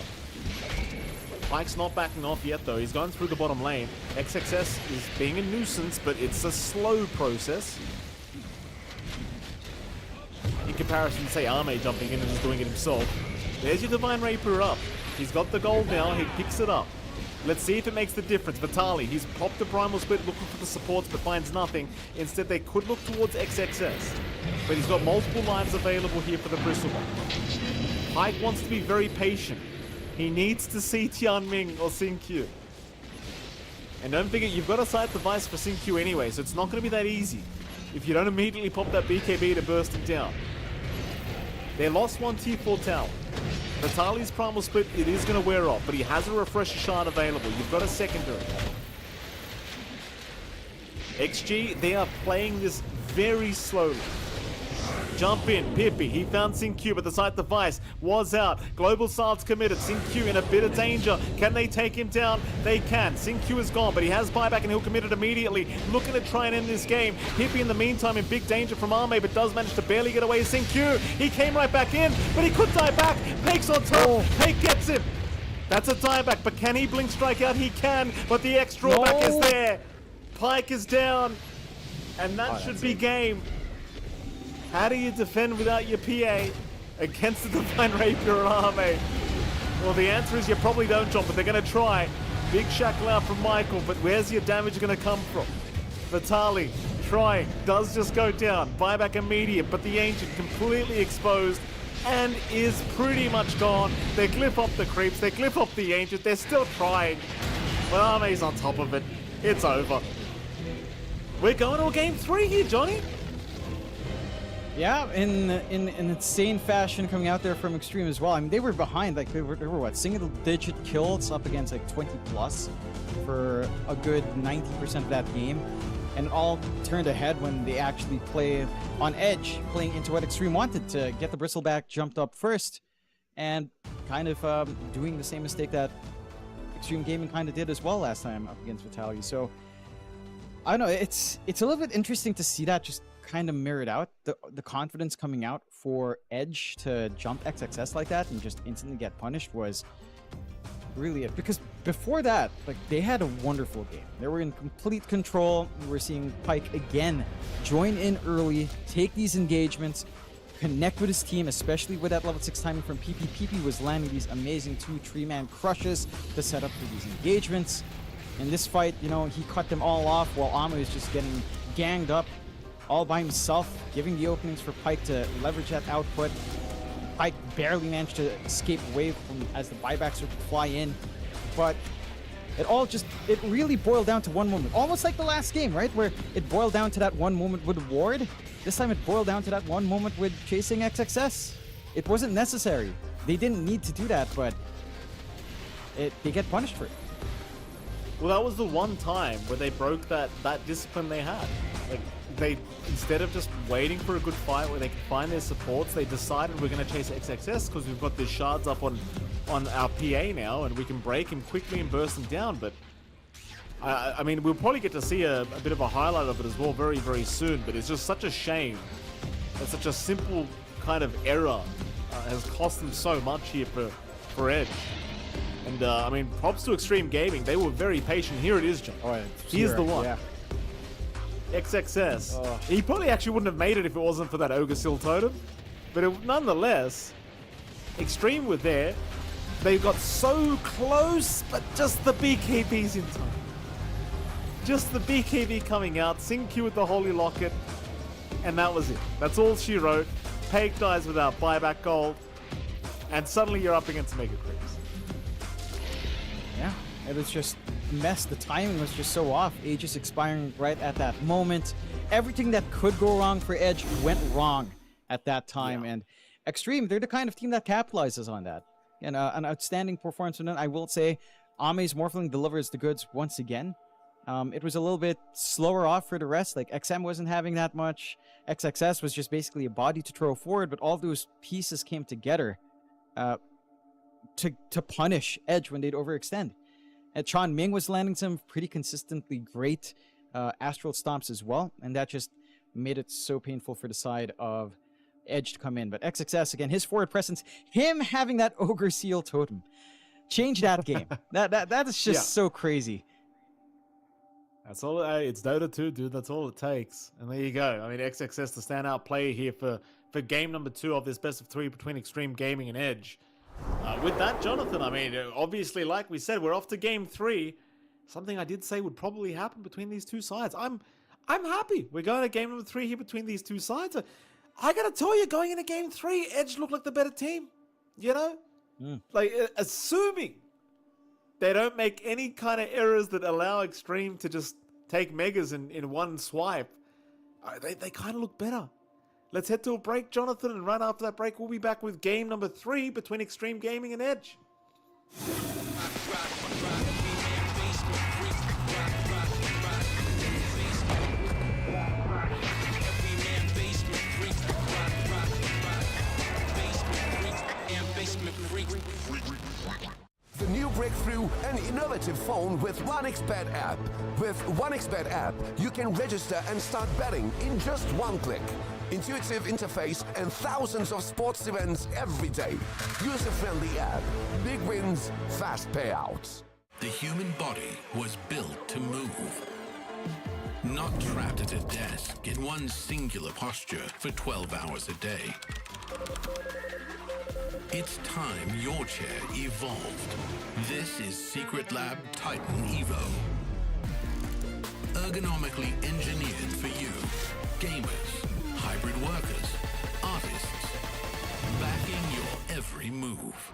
Pyke's not backing off yet, though. He's going through the bottom lane. XXS is being a nuisance, but it's a slow process. In comparison to, say, Arme jumping in and just doing it himself. There's your Divine Rapier up. He's got the gold now. He picks it up. Let's see if it makes the difference. Vitali, he's popped the Primal Split looking for the supports but finds nothing. Instead, they could look towards XXS. But he's got multiple lives available here for the Bristleback. Pyke wants to be very patient. He needs to see Tianming or Xingqiu. And don't forget, you've got a sight device for Xingqiu anyway, so it's not going to be that easy if you don't immediately pop that BKB to burst it down. They lost one T4 tower. Vitali's Primal Split, it is going to wear off, but he has a Refresher Shard available. You've got a secondary. XG, they are playing this very slowly. Jump in, Pippi, he found Xingqiu, but the sight device was out. Global Silence committed, Xingqiu in a bit of danger. Can they take him down? They can. Xingqiu is gone, but he has buyback and he'll commit it immediately. Looking to try and end this game. Pippi in the meantime in big danger from Arme, but does manage to barely get away. Xingqiu, he came right back in, but he could die back. Pake's on top, Pake gets him. That's a dieback, but can he blink strike out? He can, but the X drawback is there. Pyke is down, and that should be game. How do you defend without your PA against the Divine Rapier and Arme? Well, the answer is you probably don't, John, but they're going to try. Big shackle out from Michael, but where's your damage going to come from? Vitali trying, does just go down. Buyback immediate, but the Ancient completely exposed and is pretty much gone. They glyph off the creeps, they glyph off the Ancient, they're still trying. But Arme's on top of it. It's over. We're going to a game 3 here, Johnny. Yeah, in insane fashion coming out there from Xtreme as well. I mean, they were behind, like they were what, single-digit kills up against like 20+ for a good 90% of that game, and all turned ahead when they actually play on edge, playing into what Xtreme wanted to get the Bristleback jumped up first, and kind of doing the same mistake that Xtreme Gaming kind of did as well last time up against Vitali. So I don't know, it's a little bit interesting to see that just kind of mirrored out, the confidence coming out for Edge to jump XXS like that and just instantly get punished was really it. Because before that, like, they had a wonderful game. They were in complete control. We were seeing Pyke again join in early, take these engagements, connect with his team, especially with that level 6 timing from PP. PP was landing these amazing 2 3-man crushes to set up for these engagements. In this fight, you know, he cut them all off while Amo is just getting ganged up all by himself, giving the openings for Pyke to leverage that output. Pyke barely managed to escape away from as the buybacks would fly in, but it really boiled down to one moment, almost like the last game, right, where it boiled down to that one moment with Ward. This time it boiled down to that one moment with chasing XXS. It wasn't necessary. They didn't need to do that, but they get punished for it. Well, that was the one time where they broke that discipline they had. Like, they, instead of just waiting for a good fight where they can find their supports, they decided we're going to chase XXS because we've got the shards up on our PA now and we can break him quickly and burst him down. But I mean, we'll probably get to see a bit of a highlight of it as well very, very soon. But it's just such a shame that such a simple kind of error has cost them so much here for Edge. And I mean, props to Xtreme Gaming. They were very patient. Here it is, John. Oh, yeah. Here's the one. Yeah. XXS. Oh. He probably actually wouldn't have made it if it wasn't for that Ogre Seal Totem. But nonetheless, Xtreme were there. They got so close, but just the BKB's in time. Just the BKB coming out, Sync Q with the Holy Locket, and that was it. That's all she wrote. Peg dies without buyback gold, and suddenly you're up against Mega Creeps. Yeah, it was just a mess. The timing was just so off. Aegis expiring right at that moment. Everything that could go wrong for Edge went wrong at that time. Yeah. And Xtreme, they're the kind of team that capitalizes on that. And an outstanding performance from them. I will say, Ame's Morphling delivers the goods once again. It was a little bit slower off for the rest. Like, XM wasn't having that much. XXS was just basically a body to throw forward, but all those pieces came together to punish Edge when they'd overextend. And Chan Ming was landing some pretty consistently great Astral Stomps as well, and that just made it so painful for the side of Edge to come in. But XXS, again, his forward presence, him having that Ogre Seal Totem, changed that game. That is just so crazy. That's all. It's Dota 2, dude. That's all it takes. And there you go. I mean, XXS, the standout player here for game number 2 of this best of 3 between Xtreme Gaming and Edge. With that, Jonathan, I mean, obviously, like we said, we're off to game 3. Something I did say would probably happen between these two sides. I'm happy. We're going to game number 3 here between these two sides. I gotta tell you, going into game 3, Edge looked like the better team. You know? Like, assuming they don't make any kind of errors that allow Xtreme to just take Megas in one swipe, they kind of look better. Let's head to a break, Jonathan, and right after that break, we'll be back with game number 3 between Xtreme Gaming and Edge. The new breakthrough and innovative phone with 1xBet app. With 1xBet app, you can register and start betting in just one click. Intuitive interface and thousands of sports events every day. User-friendly app. Big wins, fast payouts. The human body was built to move. Not trapped at a desk in one singular posture for 12 hours a day. It's time your chair evolved. This is Secret Lab Titan Evo. Ergonomically engineered for you, gamers, hybrid workers, artists, backing your every move.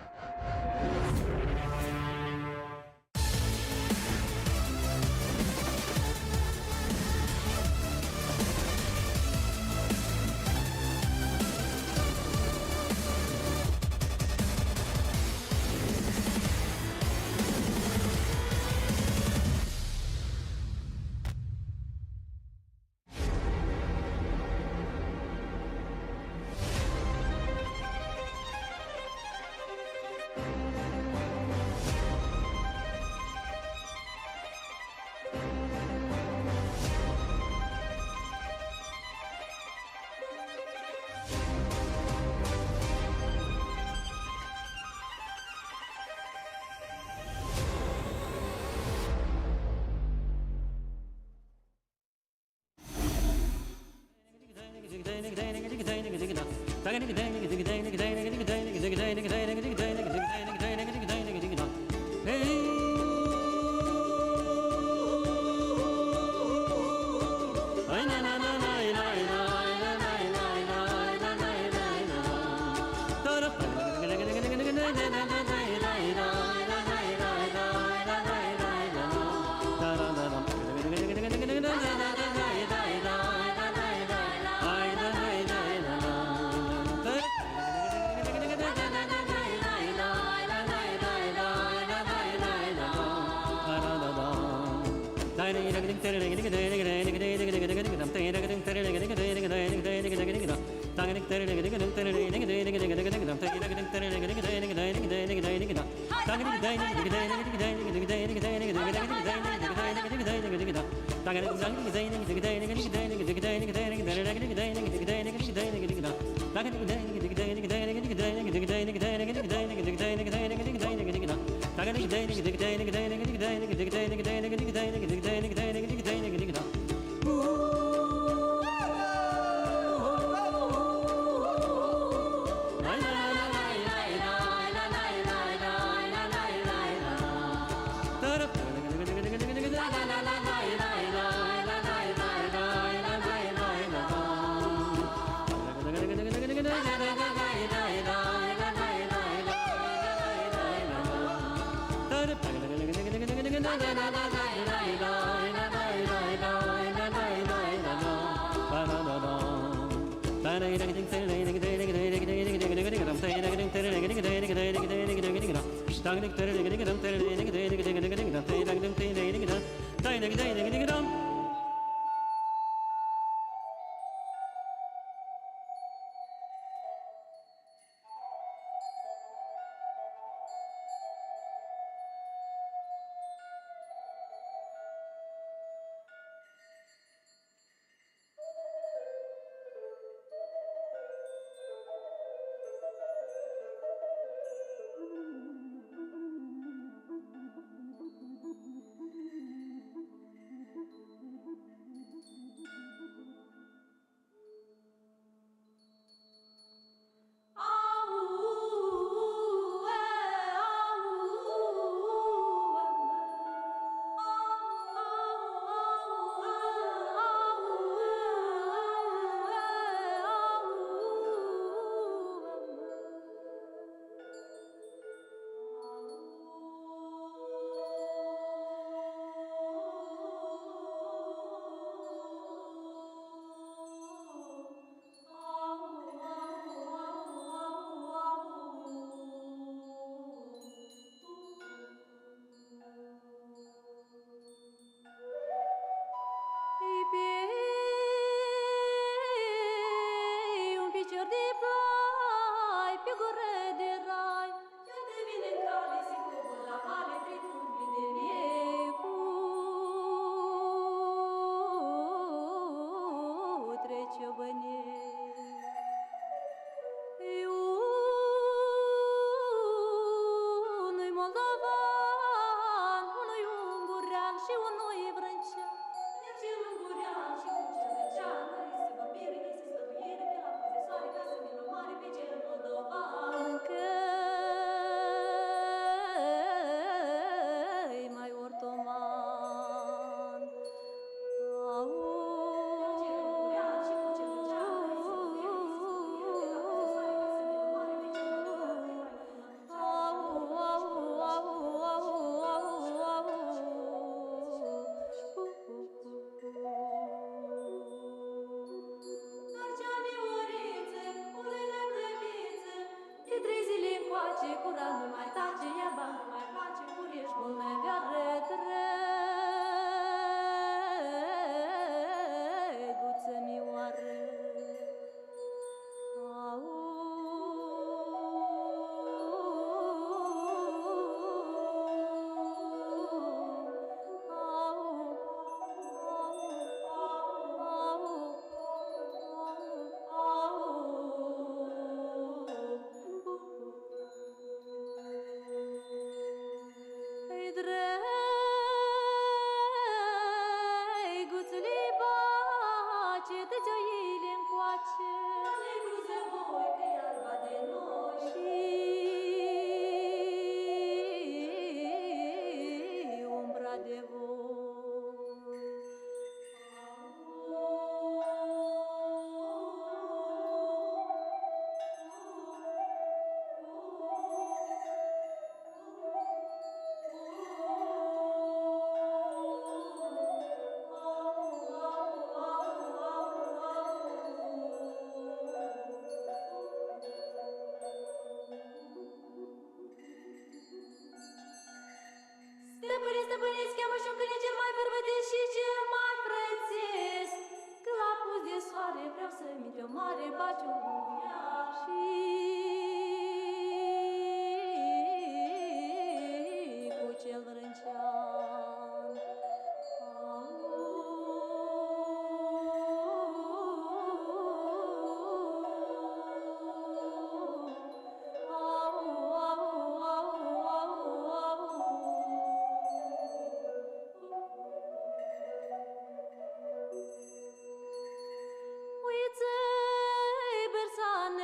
Uiței bersane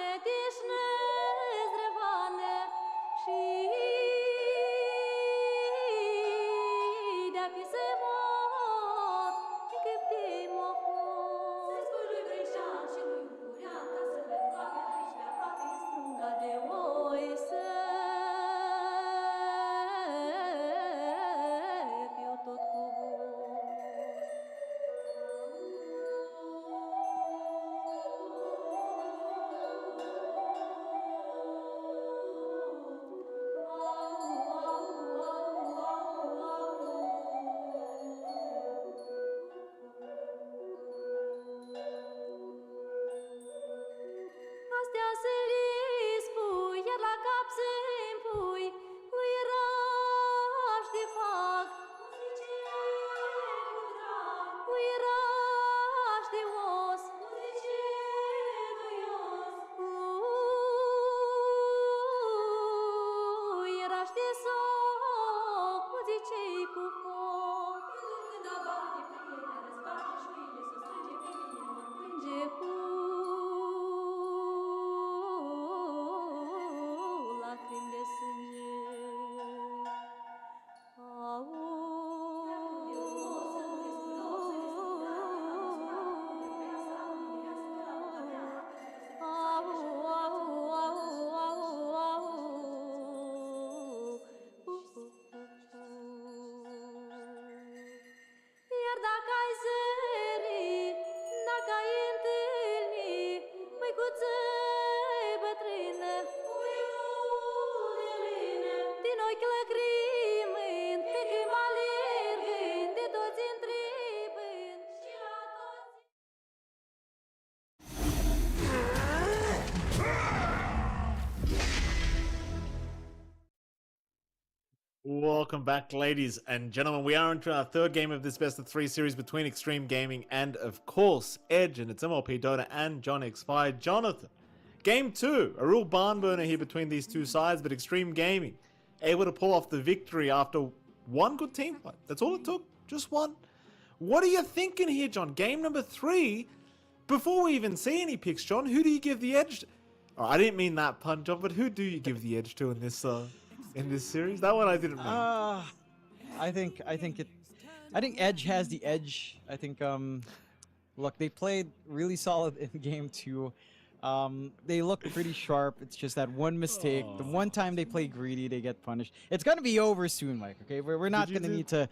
lași de soc, muzicei cu foc. Când abate pe ei, ne răzbate șuile, să strânge pe mine, mă plânge cu lacrimi de sânge. Iar dacă ai zări, dacă ai întâlni măicuță bătrână, din ochi lăcrimând, pe când mă alergând, de toți întrebând și la toți. Welcome back, ladies and gentlemen. We are into our third game of this best of 3 series between Xtreme Gaming and, of course, Edge and its MLP Dota and John X5. Jonathan, game 2, a real barn burner here between these two sides, but Xtreme Gaming able to pull off the victory after one good team fight. That's all it took, just one. What are you thinking here, John? Game number 3, before we even see any picks, John, who do you give the edge to? Oh, I didn't mean that pun, John, but who do you give the edge to in this series? That one I didn't mean. I think Edge has the edge. I think look, they played really solid in game 2. They look pretty sharp. It's just that one mistake. The one time they play greedy, they get punished. It's gonna be over soon, Mike. Okay, we're not gonna need to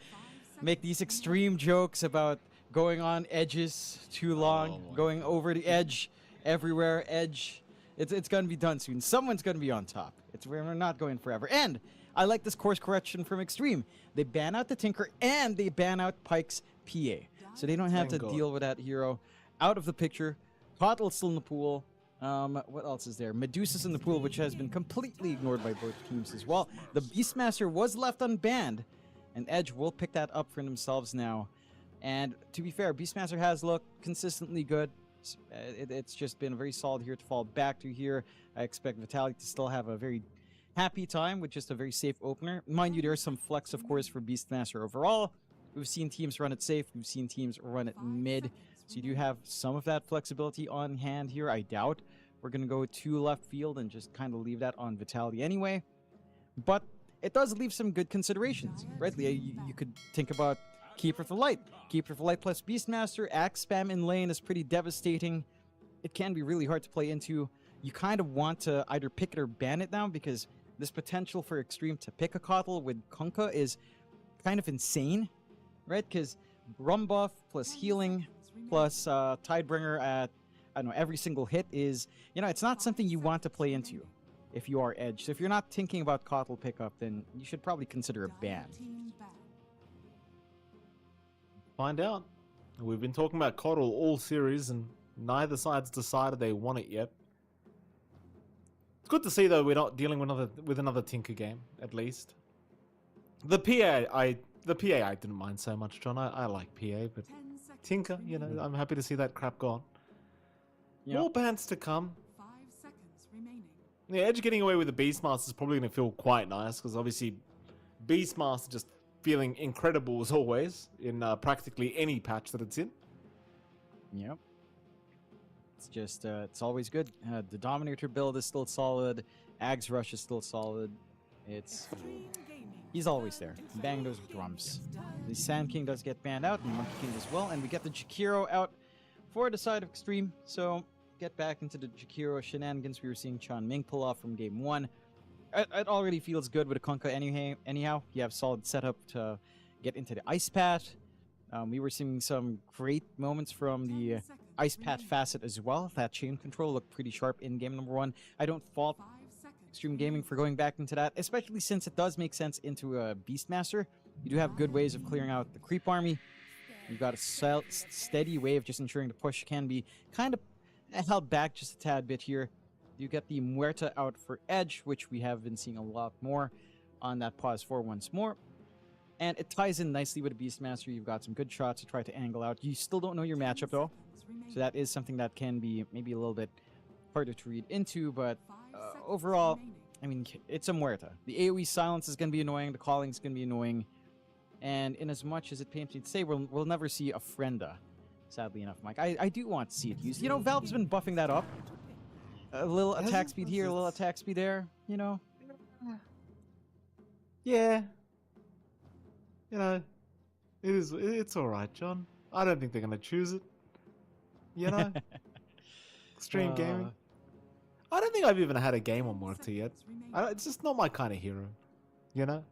make these extreme jokes about going on edges too long, going over the edge everywhere. Edge. It's gonna be done soon. Someone's gonna be on top. We're not going forever. And I like this course correction from Xtreme. They ban out the Tinker and they ban out Pyke's PA, so they don't have to deal with that hero out of the picture. Kotl's still in the pool. What else is there? Medusa's in the pool, which has been completely ignored by both teams as well. The Beastmaster was left unbanned, and Edge will pick that up for themselves now. And to be fair, Beastmaster has looked consistently good. It's just been very solid here to fall back to here. I expect Vitaly to still have a very happy time with just a very safe opener. Mind you, there's some flex, of course, for Beastmaster overall. We've seen teams run it safe. We've seen teams run it mid. So you do have some of that flexibility on hand here. I doubt we're going to go to left field and just kind of leave that on Vitaly anyway. But it does leave some good considerations, right? You could think about Keeper for Light. Keeper for Light plus Beastmaster. Axe spam in lane is pretty devastating. It can be really hard to play into. You kind of want to either pick it or ban it now, because this potential for Xtreme to pick a Kotl with Kunkka is kind of insane, right? Because Rum buff plus healing plus Tidebringer at, I don't know, every single hit is, it's not something you want to play into if you are Edge. So if you're not thinking about Kotl pickup, then you should probably consider a ban. Find out. We've been talking about Kotl all series, and neither side's decided they want it yet. It's good to see, though, we're not dealing with another Tinker game, at least. The PA I didn't mind so much, John. I like PA, but Tinker, I'm happy to see that crap gone. Yep. More bans to come. 5 seconds remaining. Yeah, Edge getting away with the Beastmaster is probably going to feel quite nice, because obviously Beastmaster just feeling incredible as always in practically any patch that it's in. Yep. It's just, it's always good. The Dominator build is still solid. Ag's Rush is still solid. He's always there. Bang those drums. The Sand King does get banned out, and Monkey King as well. And we get the Jakiro out for the side of Xtreme. So, get back into the Jakiro shenanigans we were seeing Chan Ming pull off from game 1. It already feels good with a Kunkka anyhow. You have solid setup to get into the Ice Path. We were seeing some great moments from the Ice Path facet as well. That chain control looked pretty sharp in game number 1. I don't fault Xtreme Gaming for going back into that, especially since it does make sense into a Beastmaster. You do have good ways of clearing out the creep army. You've got a steady way of just ensuring the push can be kind of held back just a tad bit here. You get the Muerta out for Edge, which we have been seeing a lot more on that pause 4 once more. And it ties in nicely with the Beastmaster. You've got some good shots to try to angle out. You still don't know your matchup, though. So that is something that can be maybe a little bit harder to read into. But overall, I mean, it's a Muerta. The AoE silence is going to be annoying. The calling is going to be annoying. And in as much as it pains me to say, we'll never see a Frenda, sadly enough, Mike. I do want to see it used. You know, Valve's been buffing that up. A little attack speed here, a little attack speed there, you know? Yeah. You know, it's alright, John. I don't think they're going to choose it. You know? Xtreme Gaming. I don't think I've even had a game on Muerta yet. It's just not my kind of hero. You know?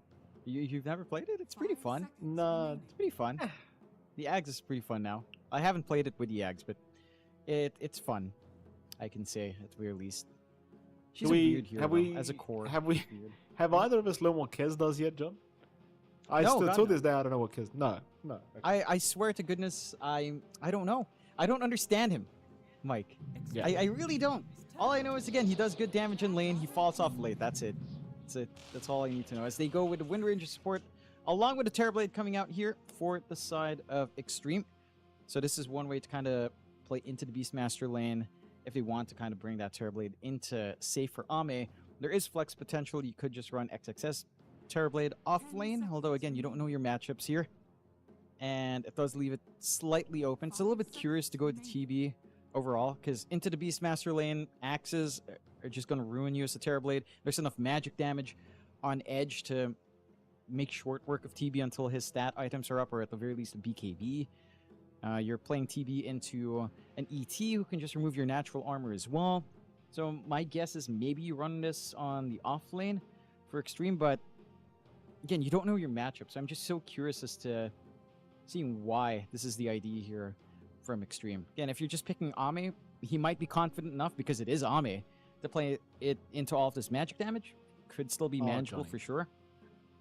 You've never played it? It's pretty fun. No. It's pretty fun. The Ags is pretty fun now. I haven't played it with the Ags, but it's fun. I can say, at the very least. She's a weird hero, though, as a core. Have either of us learned what Kez does yet, John? Till this day, I don't know what Kez... No. Okay. I swear to goodness, I don't know. I don't understand him, Mike. Yeah. I really don't. All I know is, again, he does good damage in lane. He falls off late. That's it. That's all I need to know. As they go with the Wind Ranger support, along with the Terrorblade coming out here for the side of Xtreme. So this is one way to kind of play into the Beastmaster lane if they want to kind of bring that Terrorblade into safe for Ame. There is flex potential. You could just run XXS Terrorblade off lane, although again, you don't know your matchups here. And it does leave it slightly open. It's a little bit curious to go with the TB overall, because into the Beastmaster lane, axes are just going to ruin you as a Terrorblade. There's enough magic damage on Edge to make short work of TB until his stat items are up, or at the very least a BKB. You're playing TB into an ET who can just remove your natural armor as well. So my guess is maybe you run this on the off lane for Xtreme, but again, you don't know your matchup, so I'm just so curious as to seeing why this is the idea here from Xtreme. Again, if you're just picking Ame, he might be confident enough, because it is Ame, to play it into all of this magic damage. Could still be manageable for sure.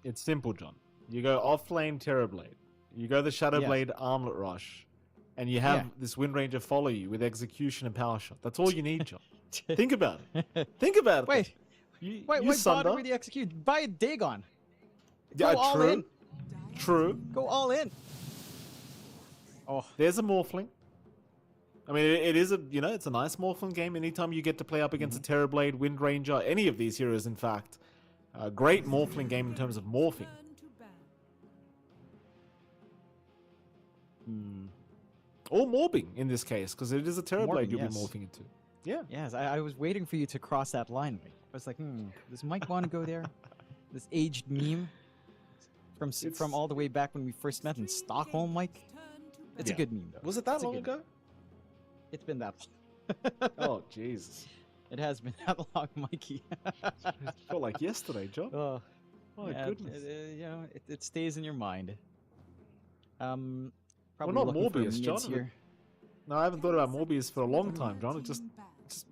It's simple, John. You go off lane Terrorblade. You go the Shadowblade Armlet Rush. And you have this Wind Ranger follow you with Execution and Power Shot. That's all you need, John. Think about it. Think about it. Wait, why bother with the Execute? Buy a Dagon. Go all in. True. Go all in. Oh, there's a Morphling. I mean, it is it's a nice Morphling game. Anytime you get to play up against a Terrorblade, Wind Ranger, any of these heroes, in fact. A great Morphling game in terms of morphing. Or morbing in this case, because it is a Terrorblade you'll be morphing into. Yeah. Yes, I was waiting for you to cross that line. I was like, does Mike want to go there? This aged meme from all the way back when we first met in Stockholm, Mike. It's a good meme, though. Was it that long ago? It's been that long. Oh, Jesus. It has been that long, Mikey. It felt like yesterday, John. Oh, my goodness. It stays in your mind. Well, not Morbius, John. Here. No, I haven't thought about Morbius for a long time, John. It just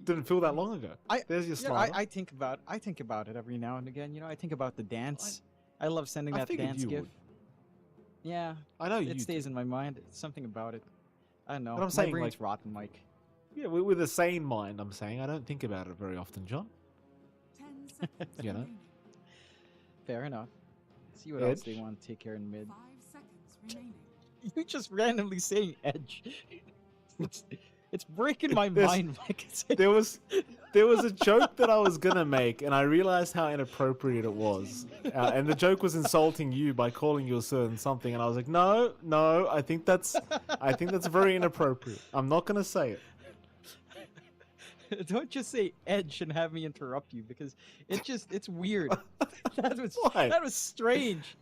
didn't feel that long ago. There's your slide. I think about it every now and again. I think about the dance. I love sending that dance gif. Yeah, I know it stays in my mind. It's something about it. I don't know. But I'm saying, my brain's rotten, Mike. Yeah, with a sane mind, I'm saying I don't think about it very often, John. 10 seconds Fair enough. Let's see what else they want to take care in mid. 5 seconds remaining. You just randomly saying Edge. It's breaking my mind, Mike. There was a joke that I was gonna make, and I realized how inappropriate it was. And the joke was insulting you by calling you a certain something, and I was like, no, I think that's very inappropriate. I'm not gonna say it. Don't just say Edge and have me interrupt you, because it's weird. Why? That was strange.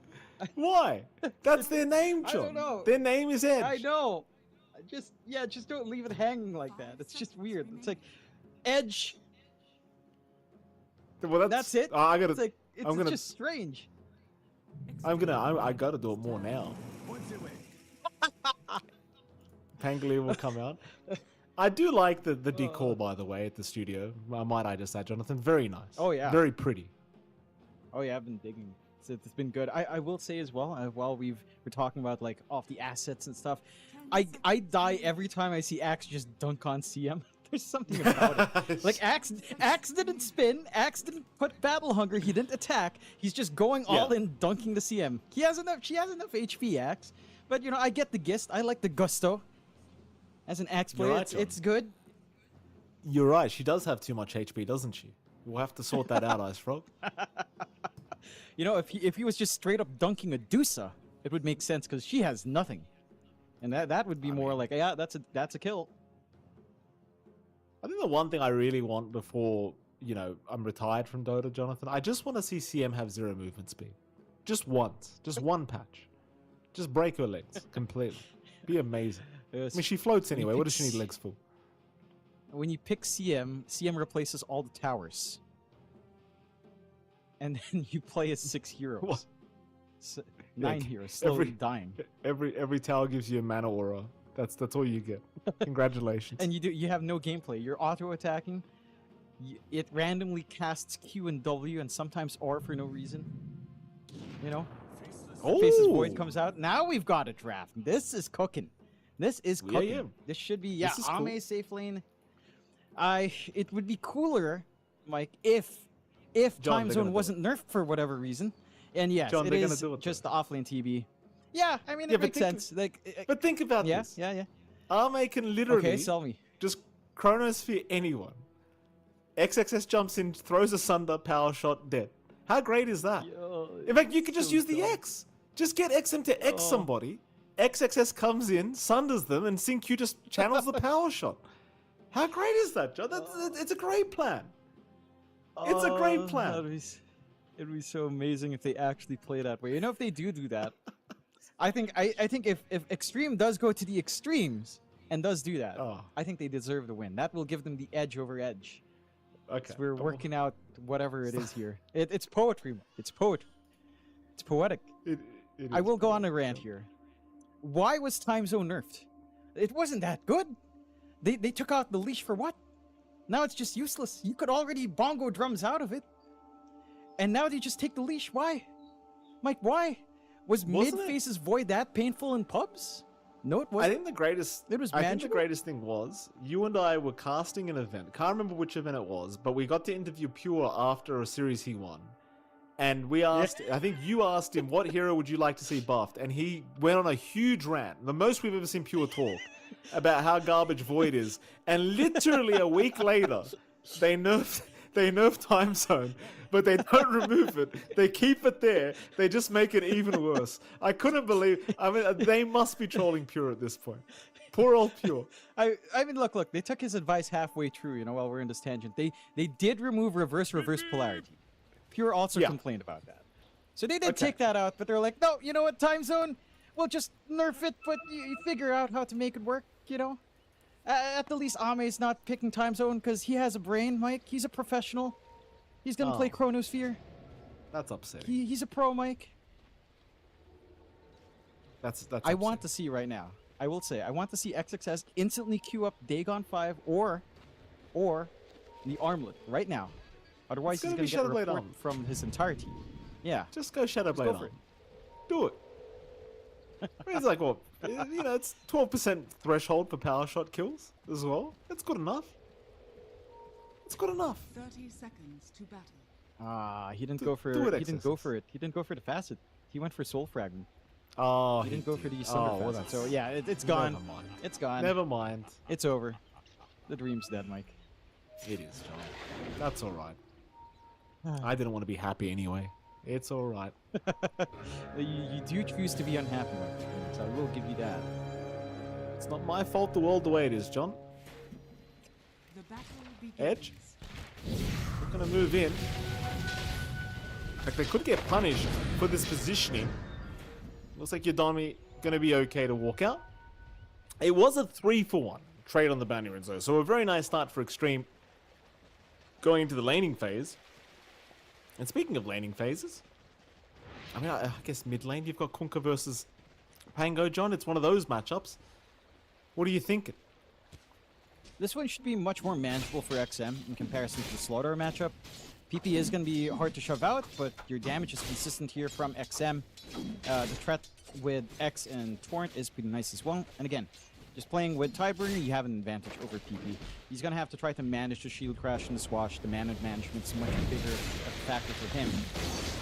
Why? That's their name, John. I don't know. Their name is Edge. I know. Just don't leave it hanging like that. It's just weird. It's like Edge. Well, that's it. I gotta. It's just strange. I gotta do it more now. Pangolier will come out. I do like the decor, by the way, at the studio. Might I just add, Jonathan? Very nice. Oh yeah. Very pretty. Oh yeah, I've been digging. It's been good. I will say as well, while we're talking about like off the assets and stuff, I die every time I see Axe just dunk on CM. There's something about it. Like Axe didn't spin, Axe didn't put battle hunger, he didn't attack. He's just going all in, dunking the CM. She has enough HP, Axe. But I get the gist. I like the gusto. As an Axe player, it's good. You're right. She does have too much HP, doesn't she? We'll have to sort that out, Ice Frog. You know, if he was just straight up dunking a Dusa, it would make sense because she has nothing, and that would be more like, yeah, that's a kill. I think the one thing I really want before, you know, I'm retired from Dota, Jonathan, I just want to see CM have 0 movement speed. Just once. Just one patch. Just break her legs completely. Be amazing. I mean, she floats anyway. What does she need legs for? When you pick CM replaces all the towers. And then you play as 6 heroes. What? 9 heroes slowly dying. Every tower gives you a mana aura. That's all you get. Congratulations. And you have no gameplay. You're auto attacking. It randomly casts Q and W and sometimes R for no reason. You know? Faceless Void comes out. Now we've got a draft. This is cooking. This is cooking. Yeah. This should be This is Ame cool. safe lane. It would be cooler, Mike, if John, time they're zone gonna do wasn't nerfed for whatever reason. And yes, John, it they're gonna is do it, just the though. offlane TB. Yeah, I mean Yeah, it but makes think sense. Like, But think about yeah, this. yeah. Ame can literally Okay, sell me. just chronosphere anyone. XXS jumps in, throws a sunder, power shot, dead. How great is that? In fact, you could just use the X. Just get XM to X somebody. XXS comes in, sunders them, and SyncQ just channels the power shot. How great is that, John? It's a great plan. It's a great plan. It'd be so amazing if they actually play that way. You know, if they do that, I think if Xtreme does go to the extremes and does do that, I think they deserve the win. That will give them the edge over edge. Okay. We're working out whatever it is here. It's poetry. It's poetry. It's poetic. I will go on a rant here. Why was time zone nerfed? It wasn't that good. They took out the leash for what? Now it's just useless. You could already bongo drums out of it. And now they just take the leash. Why? Mike, why? Was mid-faces void that painful in pubs? No, it wasn't. I think the greatest. It was I think the manageable. greatest thing was you and I were casting an event. Can't remember which event it was, but we got to interview Pure after a series he won, and we asked. I think you asked him what hero would you like to see buffed, and he went on a huge rant, the most we've ever seen Pure talk, about how garbage Void is. And literally a week later, they nerf time zone. But they don't remove it. They keep it there. They just make it even worse. I couldn't believe. I mean, they must be trolling Pure at this point. Poor old Pure. I mean, look. They took his advice halfway through. You know, while we're in this tangent, they did remove reverse polarity. Pure also complained about that. So they did take that out, but they're like, no, you know what, time zone, we'll just nerf it, but you figure out how to make it work. You know, at the least, Ame's not picking time zone because he has a brain, Mike. He's a professional. He's gonna play Chronosphere. That's upsetting. He's a pro, Mike. That's I want to see right now. I will say, I want to see XXS instantly queue up Dagon 5 or the Armlet right now. Otherwise, he's gonna gonna be get a Shadowblade report Armlet. from his entire team. Yeah. Just go Shadowblade go for on. it. Do it. I mean, it's like, what? You know, it's 12% threshold for power shot kills as well. That's good enough. It's good enough. 30 seconds to battle. Ah, he didn't go for do it, he didn't go XXS. for it. He didn't go for the facet. He went for Soul Fragment. Oh, He didn't go for the did. Sunder well, facet. that's- So yeah, it's gone. Never mind. It's gone. Never mind. It's over. The dream's dead, Mike. It is, John. That's all right. I didn't want to be happy anyway. It's all right. You do choose to be unhappy, Mike. So I will give you that. It's not my fault the world the way it is, John. The battle begins. Edge? We're going to move in. In fact, they could get punished for this positioning. Looks like Yodomi going to be okay to walk out. It was a 3-for-1 trade on the bounty ring zone, so a very nice start for Xtreme going into the laning phase. And speaking of laning phases, I mean, I guess mid lane, you've got Kunkka versus Pango, John. It's one of those matchups. What are you thinking? This one should be much more manageable for XM in comparison to the Slaughter matchup. PP is going to be hard to shove out, but your damage is consistent here from XM. The threat with X and Torrent is pretty nice as well. And again, just playing with Tidebringer, you have an advantage over PP. He's going to have to try to manage the shield crash and the swash. The mana management's much bigger factor for him.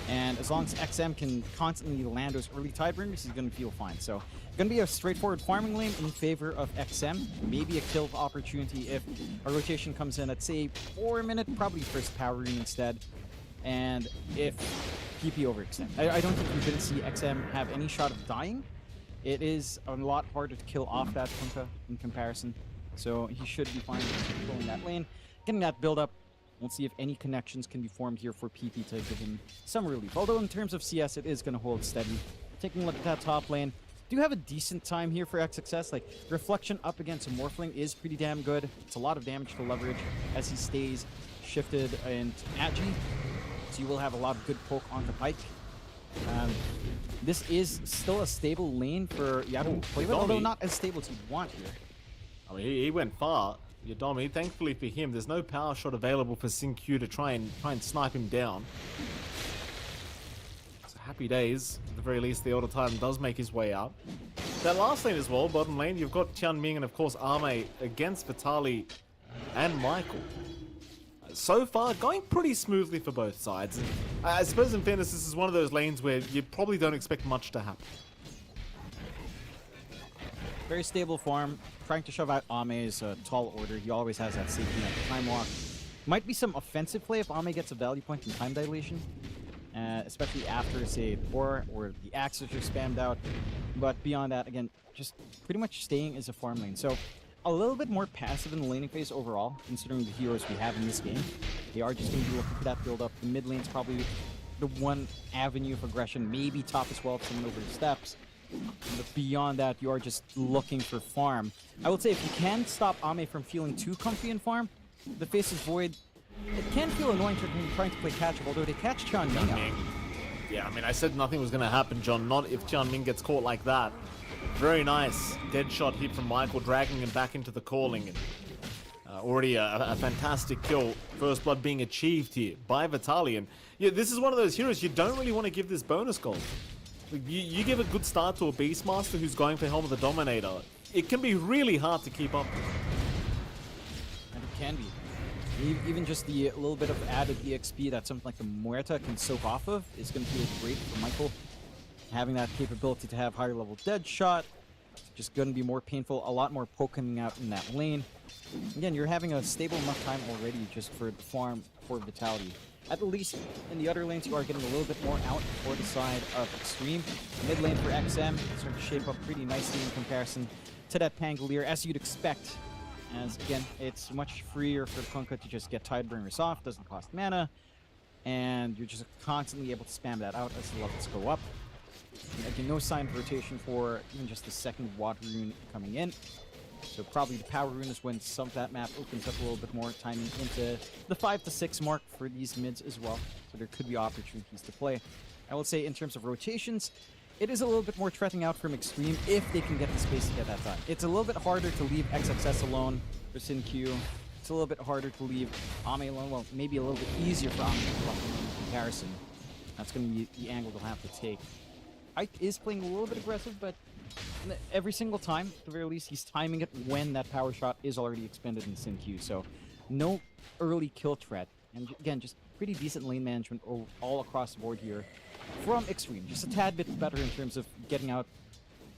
And as long as XM can constantly land those early Tidebringers, he's going to feel fine. So, going to be a straightforward farming lane in favor of XM. Maybe a kill opportunity if a rotation comes in at, say, 4 minute, probably first power rune instead. And if PP overextend. I don't think you're going to see XM have any shot of dying. It is a lot harder to kill off that Kunkka in comparison. So he should be fine controlling that lane. Getting that build up. We'll see if any connections can be formed here for PP to give him some relief. Although in terms of CS, it is going to hold steady. Taking a look at that top lane. Do have a decent time here for XXS. Like, Reflection up against a Morphling is pretty damn good. It's a lot of damage to leverage as he stays shifted into Agi. So you will have a lot of good poke onto Pike. This is still a stable lane for Yaru to play with, although not as stable as you'd want here. I mean, he went far. Yodomi, thankfully for him, there's no power shot available for Xingqiu to try and snipe him down. So happy days. At the very least, the Elder Titan does make his way out. That last lane as well, bottom lane, you've got Tianming and of course Ame against Vitaly and Michael. So far, going pretty smoothly for both sides. I suppose in fairness, this is one of those lanes where you probably don't expect much to happen. Very stable farm. Trying to shove out Ame's tall order. He always has that safety net. Time walk. Might be some offensive play if Ame gets a value point in time dilation. Especially after, say, the Boar or the Axes are spammed out. But beyond that, again, just pretty much staying as a farm lane. So, a little bit more passive in the laning phase overall, considering the heroes we have in this game. They are just going to be looking for that build-up. The mid lane's probably the one avenue of aggression. Maybe top as well if someone over the steps. But beyond that, you are just looking for farm. I would say if you can stop Ame from feeling too comfy in farm, the Faceless Void, it can feel annoying to him trying to play catch-up, although they catch Tianming. Yeah, I mean, I said nothing was going to happen, John. Not if Tianming gets caught like that. Very nice dead shot hit from Michael, dragging him back into the calling. And, already a fantastic kill. First blood being achieved here by Vitaly. And yeah, this is one of those heroes you don't really want to give this bonus gold. You give a good start to a Beastmaster who's going for Helm of the Dominator. It can be really hard to keep up. And it can be. Even just the little bit of added EXP that something like the Muerta can soak off of is going to feel great for Michael. Having that capability to have higher level dead shot, it's just going to be more painful. A lot more poke coming out in that lane. Again, you're having a stable enough time already just for the farm for Vitality. At least in the other lanes, you are getting a little bit more out for the side of Xtreme. Mid lane for XM is starting to shape up pretty nicely in comparison to that Pangolier, as you'd expect. As again, it's much freer for Kunkka to just get Tidebringers off, doesn't cost mana, and you're just constantly able to spam that out as the levels go up. Again, no sign of rotation for even just the second Water Rune coming in. So probably the Power Rune is when some of that map opens up a little bit more, timing into the 5 to 6 mark for these mids as well. So there could be opportunities to play. I will say in terms of rotations, it is a little bit more threatening out from Xtreme if they can get the space to get that done. It's a little bit harder to leave XXS alone for Xingqiu. It's a little bit harder to leave Ame alone. Well, maybe a little bit easier for Ame in comparison. That's going to be the angle they'll have to take. Ike is playing a little bit aggressive, but every single time, at the very least, he's timing it when that power shot is already expended in Xingqiu. So no early kill threat. And again, just pretty decent lane management all across the board here from Xtreme. Just a tad bit better in terms of getting out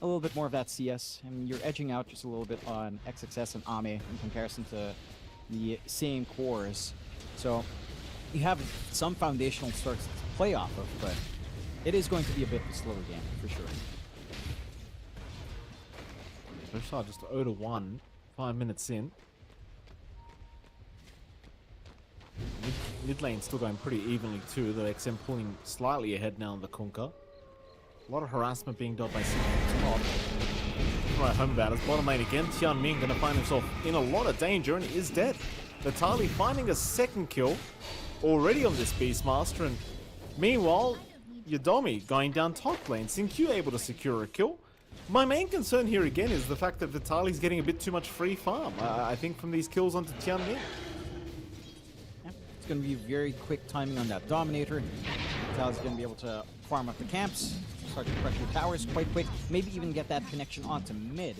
a little bit more of that CS. I mean, you're edging out just a little bit on XXS and Ame in comparison to the same cores. So you have some foundational starts to play off of, but it is going to be a bit of a slower game, for sure. First shot just 0-1, 5 minutes in. Mid lane still going pretty evenly too, though XM pulling slightly ahead now in the Kunkka. A lot of harassment being done by Xingqiu. Right home about us. Bottom lane again, Tianming going to find himself in a lot of danger and is dead. Vitaly finding a second kill already on this Beastmaster, and meanwhile, Yodomi going down top lane. Xingqiu able to secure a kill. My main concern here again is the fact that Vitaly's getting a bit too much free farm, I think, from these kills onto Tianming. Yeah, it's going to be very quick timing on that Dominator. Vitaly's going to be able to farm up the camps, start to pressure towers quite quick, maybe even get that connection onto mid.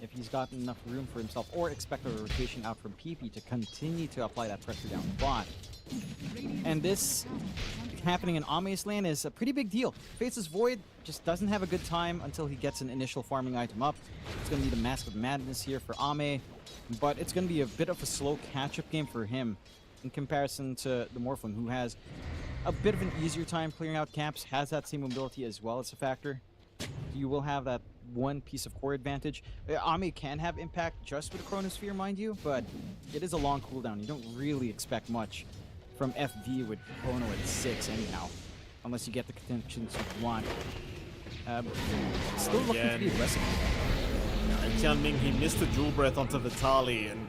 if he's got enough room for himself, or expect a rotation out from PP to continue to apply that pressure down the bot. And this happening in Ame's lane is a pretty big deal. Faces Void just doesn't have a good time until he gets an initial farming item up. It's going to be the Mask of Madness here for Ame, but it's going to be a bit of a slow catch-up game for him in comparison to the Morphling, who has a bit of an easier time clearing out camps, has that same mobility as well as a factor. You will have that one piece of core advantage. Ame can have impact just with a Chronosphere, mind you, but it is a long cooldown. You don't really expect much from FD with Chrono at 6 anyhow, unless you get the contentions you want. Still looking to be aggressive. And Tianming, he missed the dual breath onto Vitali, and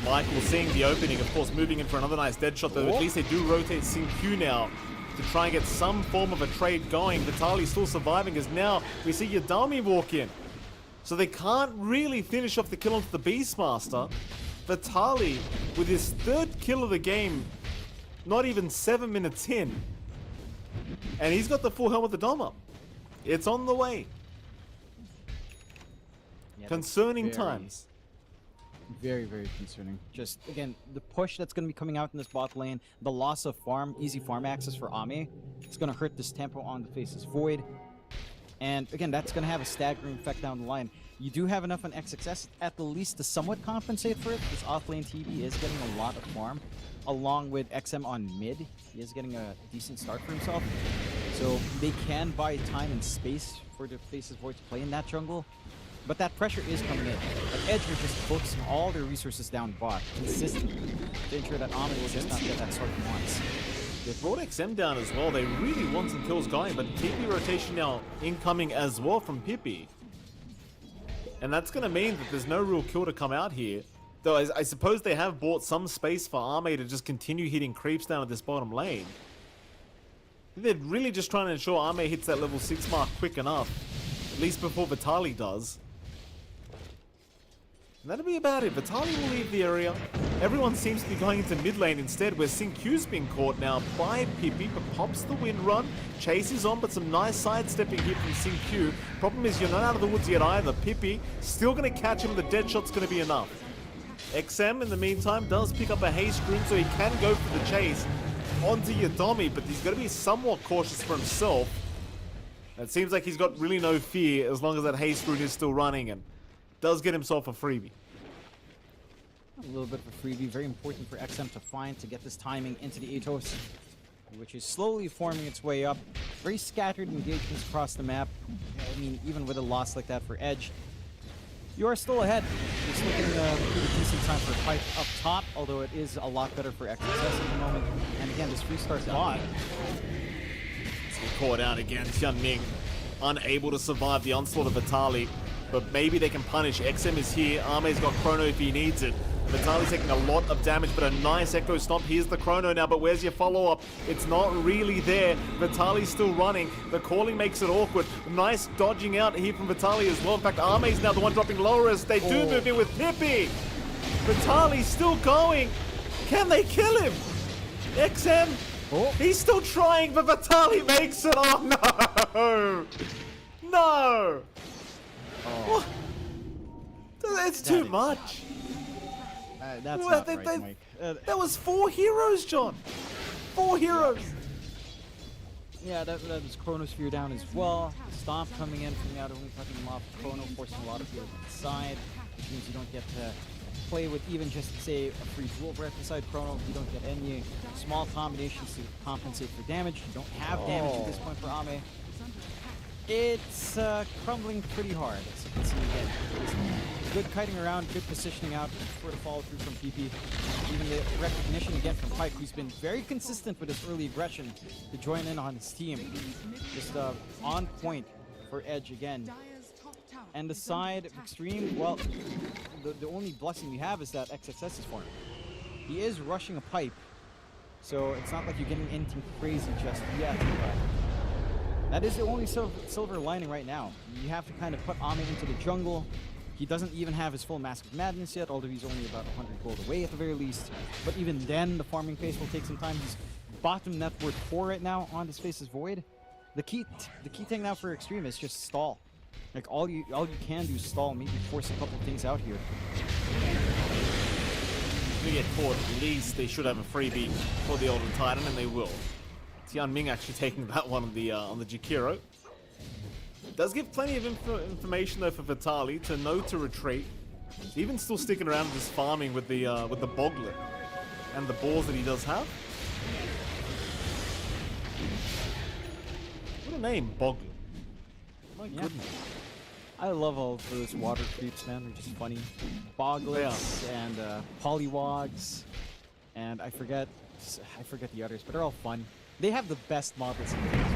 Michael seeing the opening, of course, moving in for another nice dead shot, though at least they do rotate Xingqiu now to try and get some form of a trade going. Vitali still surviving, as now we see Yadami walk in. So they can't really finish off the kill onto the Beastmaster. Vitali, with his 3rd kill of the game, not even 7 minutes in. And he's got the full helmet of the Dom up. It's on the way. Yeah, Concerning times. Very, very concerning. Just, again, the push that's going to be coming out in this bot lane, the loss of easy farm access for Ame, it's going to hurt this tempo on the Faces Void. And, again, that's going to have a staggering effect down the line. You do have enough on XXS, at the least, to somewhat compensate for it. This off-lane TV is getting a lot of farm, along with XM on mid. He is getting a decent start for himself. So they can buy time and space for the Faces Void to play in that jungle. But that pressure is coming in. Like, Edge are just focusing all their resources down bot consistently to ensure that Ame will just not get that start he wants. They brought XM down as well. They really want some kills going, but TP rotation now incoming as well from Pippi. And that's going to mean that there's no real kill to come out here. Though I suppose they have bought some space for Ame to just continue hitting creeps down at this bottom lane. They're really just trying to ensure Ame hits that level 6 mark quick enough. At least before Vitali does. And that'll be about it. Vitali will leave the area. Everyone seems to be going into mid lane instead, where Xingqiu's been caught now by Pippi, but pops the wind run. Chase is on, but some nice sidestepping here from Xingqiu. Problem is, you're not out of the woods yet either. Pippi still going to catch him. The dead shot's going to be enough. XM, in the meantime, does pick up a haste rune, so he can go for the chase onto Yadomi, but he's going to be somewhat cautious for himself. It seems like he's got really no fear as long as that haste rune is still running, and does get himself a freebie. A little bit of a freebie, very important for XM to find to get this timing into the Atos, which is slowly forming its way up. Very scattered engagements across the map. I mean, even with a loss like that for Edge, you are still ahead. You're still getting a pretty decent time for a fight up top, although it is a lot better for XSS at the moment. And again, this free start's on. Caught out again, Tianming unable to survive the onslaught of Vitali, but maybe they can punish. XM is here, Ame's got Chrono if he needs it. Vitali's taking a lot of damage, but a nice Echo Stomp. Here's the Chrono now, but where's your follow-up? It's not really there. Vitali's still running. The calling makes it awkward. Nice dodging out here from Vitali as well. In fact, Ame's now the one dropping lower as they do move in with Pippi. Vitali's still going. Can they kill him? XM, he's still trying, but Vitali makes it. Oh, no. No. What? It's too much. That's not right, Mike. That was 4 heroes, John. 4 heroes. Yeah, that was Chronosphere down as well. Stomp coming in from the outer wing, cutting him off. Chrono forcing a lot of heals inside, which means you don't get to play with even just, say, a free dual breath inside Chrono. You don't get any small combinations to compensate for damage. You don't have damage at this point for Ame. It's crumbling pretty hard, as you can see again. Good kiting around, good positioning out for the follow through from PP. Even the recognition again from Pike, who's been very consistent with his early aggression to join in on his team. Just on point for Edge again. And the side of Xtreme, well, the only blessing we have is that XXS is for him. He is rushing a pipe, so it's not like you're getting anything crazy just yet, but that is the only silver lining right now. You have to kind of put Ame into the jungle. He doesn't even have his full Mask of Madness yet, although he's only about 100 gold away at the very least. But even then, the farming pace will take some time. He's bottom net worth 4 right now on this Faces Void. The key thing now for Xtreme is just stall. Like all you can do is stall, maybe force a couple things out here. If they get caught, at least they should have a freebie for the Older Titan, and they will. Tianming actually taking that one on the Jakiro. Does give plenty of information though for Vitali to know to retreat. He's even still sticking around and just farming with the Boglet and the balls that he does have. What a name, Boglet. My goodness. I love all of those water creeps, man. They're just funny. Boglets and Polywogs, and I forget the others, but they're all fun. They have the best models in the game.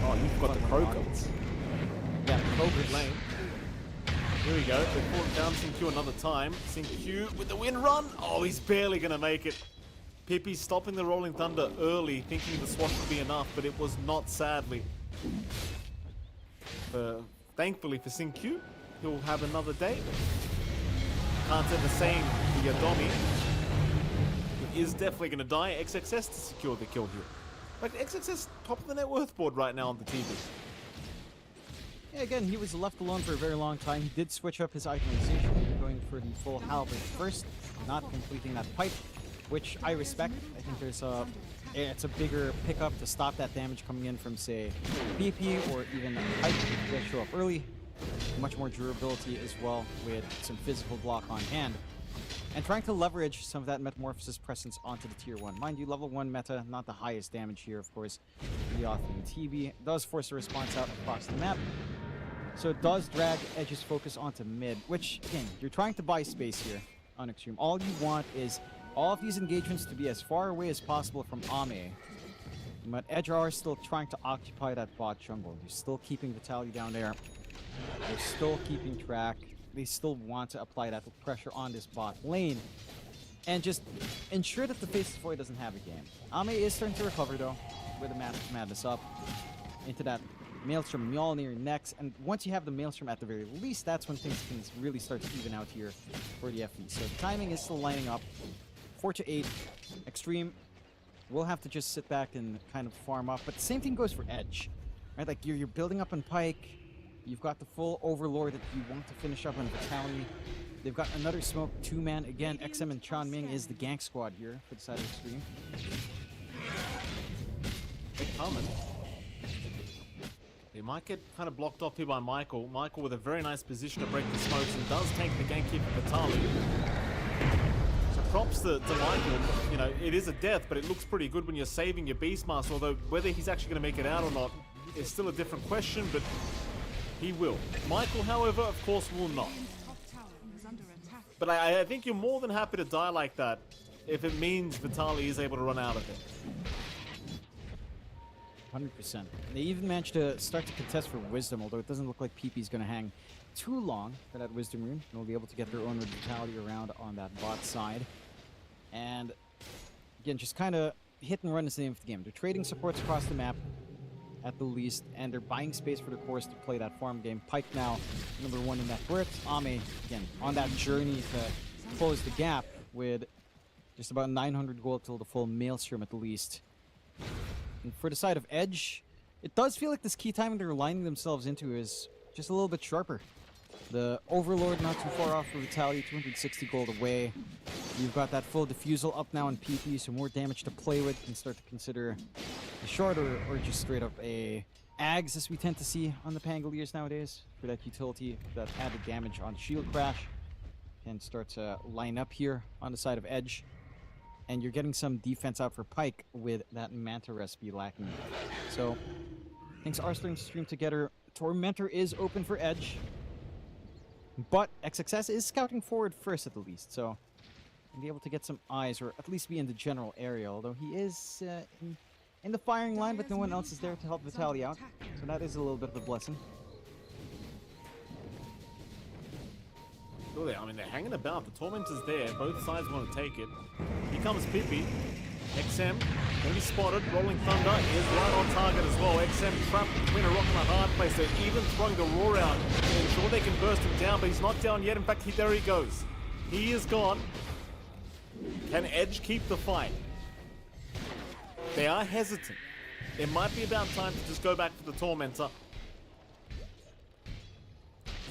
Oh, you've got the Crocos. Yeah, Kroger's Lane. Here we go. They fought down Sinq another time. Sinq with the wind run. Oh, he's barely going to make it. Pippi stopping the Rolling Thunder early, thinking the swash would be enough, but it was not, sadly. Thankfully for Sinq, he'll have another day. Can't say the same for Yadomi, who is definitely going to die. XXS to secure the kill here. Like, XXS top of the net worth board right now on the TV. Yeah, again, he was left alone for a very long time. He did switch up his itemization, going for the full halberd first, not completing that pipe, which I respect. I think it's a bigger pickup to stop that damage coming in from, say, BP or even a pipe that show up early. Much more durability as well with some physical block on hand. And trying to leverage some of that Metamorphosis presence onto the tier 1. Mind you, level 1 meta, not the highest damage here, of course. The Othman TB does force a response out across the map. So it does drag Edge's focus onto mid, which, again, you're trying to buy space here on Xtreme. All you want is all of these engagements to be as far away as possible from Ame. But Edge are still trying to occupy that bot jungle. They're still keeping Vitali down there. They're still keeping track. They still want to apply that pressure on this bot lane. And just ensure that the Faceless Void doesn't have a game. Ame is starting to recover though, with the Madness up. Into that Maelstrom Mjolnir next. And once you have the Maelstrom at the very least, that's when things can really start to even out here for the FE. So the timing is still lining up. 4 to 8. Xtreme will have to just sit back and kind of farm up. But the same thing goes for Edge. Right? Like you're building up on Pike. You've got the full Overlord that you want to finish up on Vitali. They've got another smoke, 2-man. Again, XM and Chanming is the gank squad here for the side of Xtreme. They're coming. They might get kind of blocked off here by Michael. Michael with a very nice position to break the smokes and does take the gank here for Vitali. So props to Michael. You know, it is a death, but it looks pretty good when you're saving your Beastmaster, although whether he's actually going to make it out or not is still a different question, but he will. Michael, however, of course, will not. But I think you're more than happy to die like that if it means Vitali is able to run out of it. 100%. They even managed to start to contest for Wisdom, although it doesn't look like PP's going to hang too long for that Wisdom rune. They'll be able to get their own Vitality around on that bot side. And again, just kind of hit and run is the name of the game. They're trading supports across the map at the least, and they're buying space for the course to play that farm game. Pike now number 1 in net worth. Ame, again, on that journey to close the gap with just about 900 gold till the full Maelstrom at the least. And for the side of Edge, it does feel like this key timing they're lining themselves into is just a little bit sharper. The Overlord not too far off for Vitality, 260 gold away. You've got that full Diffusal up now in PP, so more damage to play with. You can start to consider a shorter or just straight up a Ags, as we tend to see on the Pangoliers nowadays, for that utility, that added damage on Shield Crash. Can start to line up here on the side of Edge. And you're getting some defense out for Pike with that Manta recipe lacking. So things are starting to stream together. Tormentor is open for Edge. But XXS is scouting forward first at the least, so he'll be able to get some eyes, or at least be in the general area, although he is in the firing line, but no one else is there to help Vitali out. So that is a little bit of a blessing. Oh, I mean, they're hanging about. The Tormentor's there. Both sides want to take it. Here comes Pippi. XM going to be spotted. Rolling Thunder is right on target as well. XM trapped between a rock and a hard place. They're even throwing the roar out to ensure they can burst him down, but he's not down yet. In fact, there he goes. He is gone. Can Edge keep the fight? They are hesitant. It might be about time to just go back for the Tormentor.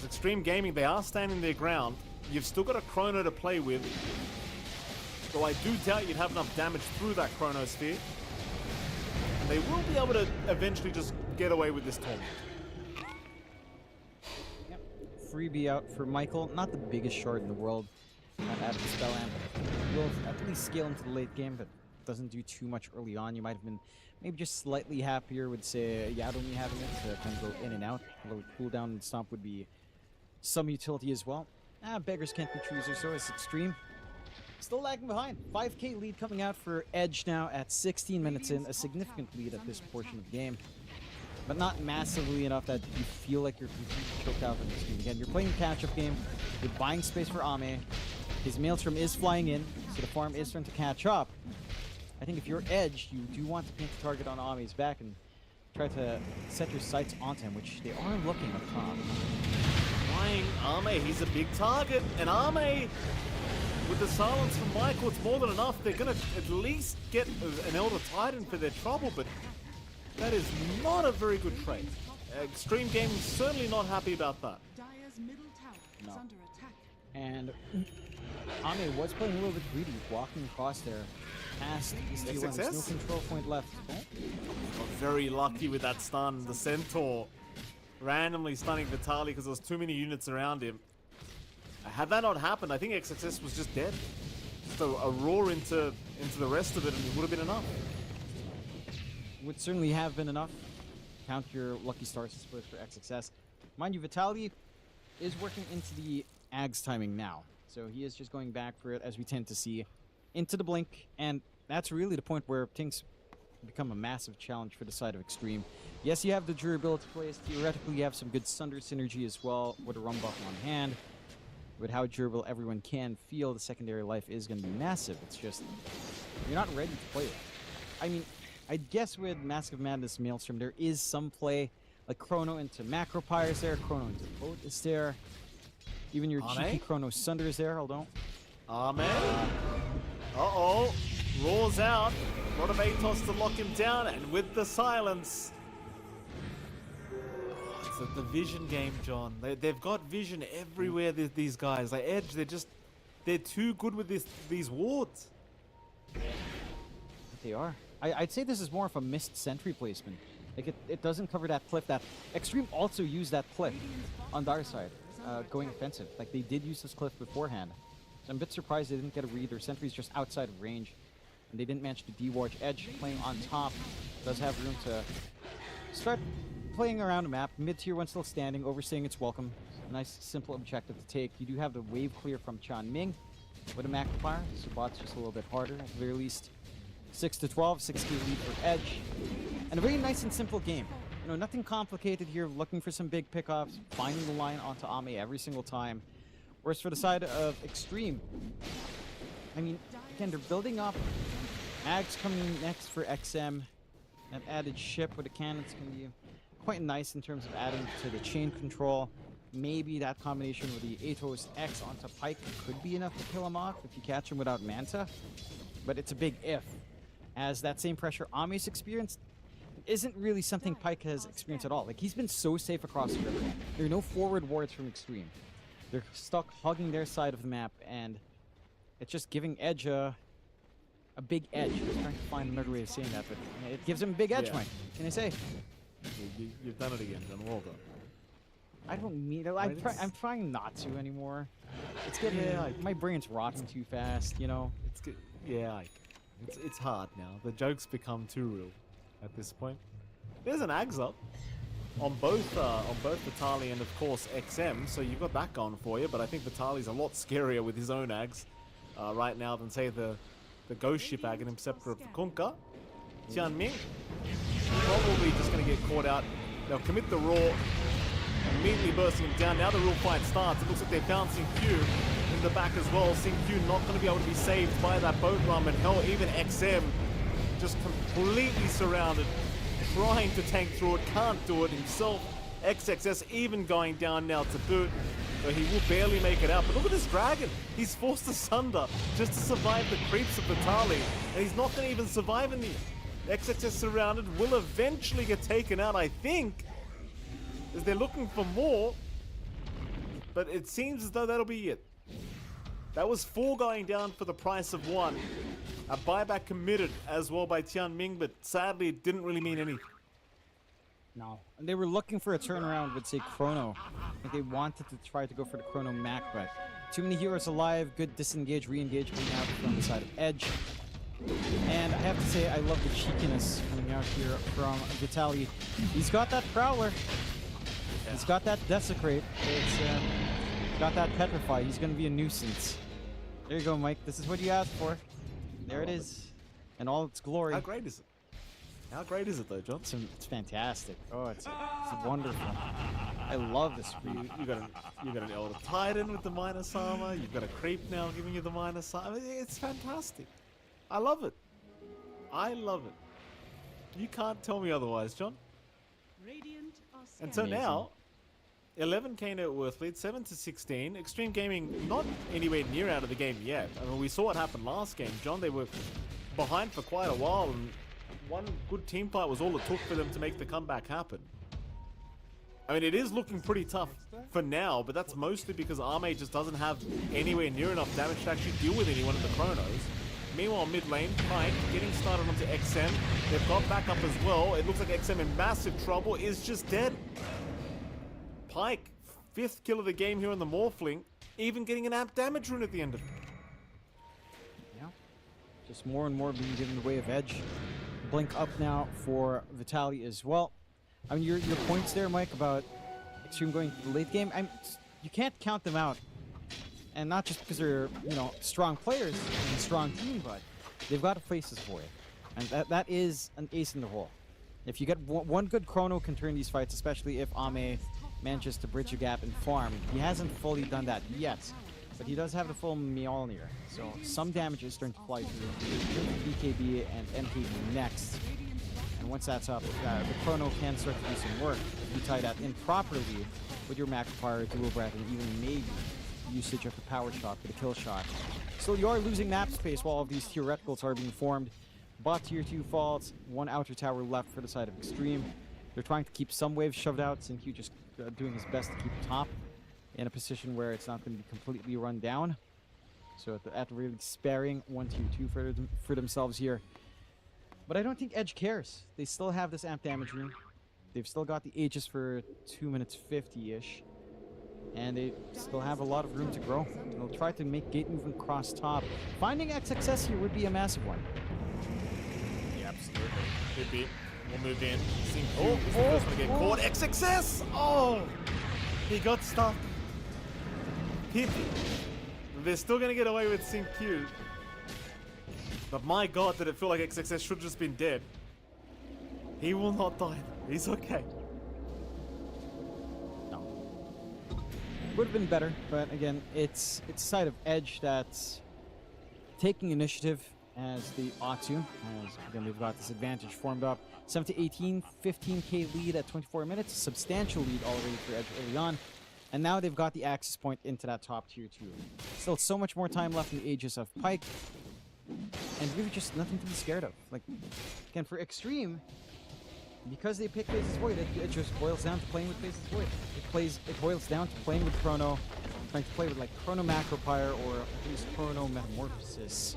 Because Xtreme Gaming, they are standing their ground. You've still got a Chrono to play with. Though I do doubt you'd have enough damage through that Chronosphere. And they will be able to eventually just get away with this tournament. Yep. Freebie out for Michael. Not the biggest shard in the world. Not out of the spell amp. Will at least scale into the late game, but doesn't do too much early on. You might have been maybe just slightly happier with, say, Yadomi having it to kind of go in and out. A little cooldown and stomp would be some utility as well. Beggars can't be choosers, so is Xtreme. Still lagging behind. 5k lead coming out for Edge now at 16 minutes in. A significant lead at this portion of the game. But not massively enough that you feel like you're completely choked out on this game. Again, you're playing a catch-up game. You're buying space for Ame. His Maelstrom is flying in, so the farm is starting to catch up. I think if you're Edge, you do want to paint the target on Ame's back and try to set your sights onto him, which they are looking up top. Flying Ame, he's a big target, and Ame, with the silence from Michael, it's more than enough. They're going to at least get an Elder Titan for their trouble, but that is not a very good trade. Xtreme Gaming certainly not happy about that. Dire's middle tower is under attack. And Ame was playing a little bit greedy, walking across there. Past his T1, there's no control point left. Oh. Got very lucky with that stun. The Centaur randomly stunning Vitaly because there was too many units around him. Had that not happened, I think XXS was just dead. Just a roar into the rest of it, and it would have been enough. Would certainly have been enough. Count your lucky stars, I suppose, for XXS. Mind you, Vitaly is working into the Ags timing now. So he is just going back for it, as we tend to see, into the blink. And that's really the point where things become a massive challenge for the side of Xtreme. Yes, you have the durability plays. Theoretically, you have some good Sunder synergy as well with a Rum buff on hand. With how durable everyone can feel, the secondary life is going to be massive. It's just, you're not ready to play it. I mean, I guess with Mask of Madness Maelstrom, there is some play, like Chrono into Macro Pyre is there, Chrono into Boat is there. Even your cheeky Chrono Sunder is there, hold on. Amen. Uh-oh. Roars out. A lot of Atos to lock him down, and with the silence. It's the vision game, John. They've got vision everywhere, these guys. Like Edge, they're too good with these wards. They are. I'd say this is more of a missed sentry placement. Like it doesn't cover that cliff. That Xtreme also used that cliff on their side, going offensive. Like they did use this cliff beforehand. So I'm a bit surprised they didn't get a read. Their sentry's just outside of range, and they didn't manage to de-watch. Edge playing on top does have room to start playing around a map. Mid-tier one still standing, overstaying its welcome. A nice, simple objective to take. You do have the wave clear from Chan Ming with a Macro Pyre. Sabat's just a little bit harder. At the very least, 6-12, 6k lead for Edge. And a very nice and simple game. You know, nothing complicated here. Looking for some big pickoffs, finding the line onto Ame every single time. Whereas for the side of Xtreme, I mean, again, they're building up. Ags coming next for XM. That added ship with the cannons can be quite nice in terms of adding to the chain control. Maybe that combination with the Atos X onto Pyke could be enough to kill him off if you catch him without Manta. But it's a big if, as that same pressure Ame's experienced isn't really something Pyke has experienced at all. Like, he's been so safe across the river. There are no forward wards from Xtreme. They're stuck hugging their side of the map, and it's just giving Edge a big edge. I was trying to find another way of saying that, but it gives him a big edge, Mike. What can I say? You've done it again, John. Well done. I don't mean it. I'm trying not to anymore. It's getting like my brain's rotting too fast, you know. It's good. Yeah, it's hard now. The jokes become too real at this point. There's an Ags up on both Vitaly and of course XM, so you've got that going for you. But I think Vitaly's a lot scarier with his own Ags right now than say the Ghost Ship Ag and Scepter of Kunka. Tianming probably just going to get caught out. They'll commit the roar, immediately bursting him down. Now the real fight starts. It looks like they're bouncing Q in the back as well. Seeing Q not going to be able to be saved by that boat rum, and hell, even XM just completely surrounded, trying to tank through it, can't do it himself. XXS even going down now to boot, but he will barely make it out. But look at this dragon. He's forced asunder just to survive the creeps of Vitaly, and he's not going to even survive in the XXS surrounded, will eventually get taken out, I think, as they're looking for more. but it seems as though that'll be it. That was 4 going down for the price of 1. A buyback committed as well by Tianming, but sadly it didn't really mean anything. No. And they were looking for a turnaround with, say, Chrono. Like they wanted to try to go for the Chrono Mac, but too many heroes alive, good disengage, re-engage coming out from the side of Edge. And I have to say, I love the cheekiness coming out here from Vitaly. He's got that Prowler. Yeah. He's got that Desecrate. He's got that Petrify. He's going to be a nuisance. There you go, Mike. This is what you asked for. There it is. In all its glory. How great is it? How great is it, though, John? It's fantastic. Oh, it's wonderful. I love this for you. You got an Elder Titan with the minus armor. You've got a creep now giving you the minus armor. It's fantastic. I love it. I love it. You can't tell me otherwise, John. Radiant are And so scanning. now, 11k net worth lead, 7-16. Xtreme Gaming not anywhere near out of the game yet. I mean, we saw what happened last game, John. They were behind for quite a while, and one good team fight was all it took for them to make the comeback happen. I mean, it is looking pretty tough for now, but that's mostly because Arme just doesn't have anywhere near enough damage to actually deal with anyone in the Chronos. Meanwhile, mid lane, Pike getting started onto XM. They've got backup as well. It looks like XM in massive trouble, is just dead. Pike, 5th kill of the game here on the Morphling, even getting an amp damage rune at the end of it. Yeah. Just more and more being given the way of Edge. Blink up now for Vitaly as well. I mean, your points there, Mike, about Xtreme going to the late game, you can't count them out. And not just because they're, strong players and a strong team, but they've got faces for it. And that is an ace in the hole. If you get one good Chrono can turn these fights, especially if Ame manages to bridge a gap and farm. He hasn't fully done that yet, but he does have the full Mjolnir. So some damage is starting to fly through BKB and MKB next. And once that's up, the Chrono can start to do some work if you tie that in properly with your Macro Fire, Dual Breath, and even maybe usage of the power shot for the kill shot. So you are losing map space while all of these theoreticals are being formed. Bot tier 2 falls, 1 outer tower left for the side of Xtreme. They're trying to keep some waves shoved out, Xingqiu just doing his best to keep top in a position where it's not going to be completely run down. So at really sparing 1 tier 2 for themselves here. But I don't think Edge cares. They still have this amp damage rune. They've still got the Aegis for 2 minutes 50-ish. And they still have a lot of room to grow. They'll try to make gate movement across top. Finding XXS here would be a massive one. Yeah, absolutely. Could be. We'll move in. Xingqiu is the first one to get caught. XXS! Oh! He got stuck. They're still going to get away with Xingqiu. But my god, did it feel like XXS should have just been dead. He will not die. He's okay. Would have been better, but again, it's side of Edge that's taking initiative as the ought to. As again, they've got this advantage formed up. 7-18, 15k lead at 24 minutes. Substantial lead already for Edge early on. And now they've got the access point into that top tier 2. Still so much more time left in the Aegis of Pike. And really just nothing to be scared of. Like, again, for Xtreme, because they pick Faceless Void, it just boils down to playing with Faceless Void. It boils down to playing with Chrono, trying to play with like Chrono Macropyre or at least Chrono Metamorphosis,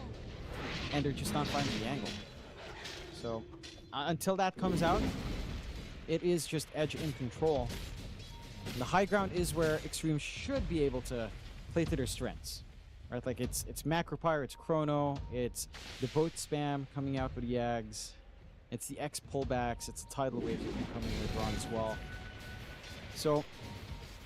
and they're just not finding the angle. So until that comes out, it is just Edge in control. The high ground is where Xtreme should be able to play to their strengths. Right, like it's Macropyre, it's Chrono, it's the boat spam coming out with Yags. It's the X pullbacks, it's the tidal waves that can come in later on as well. So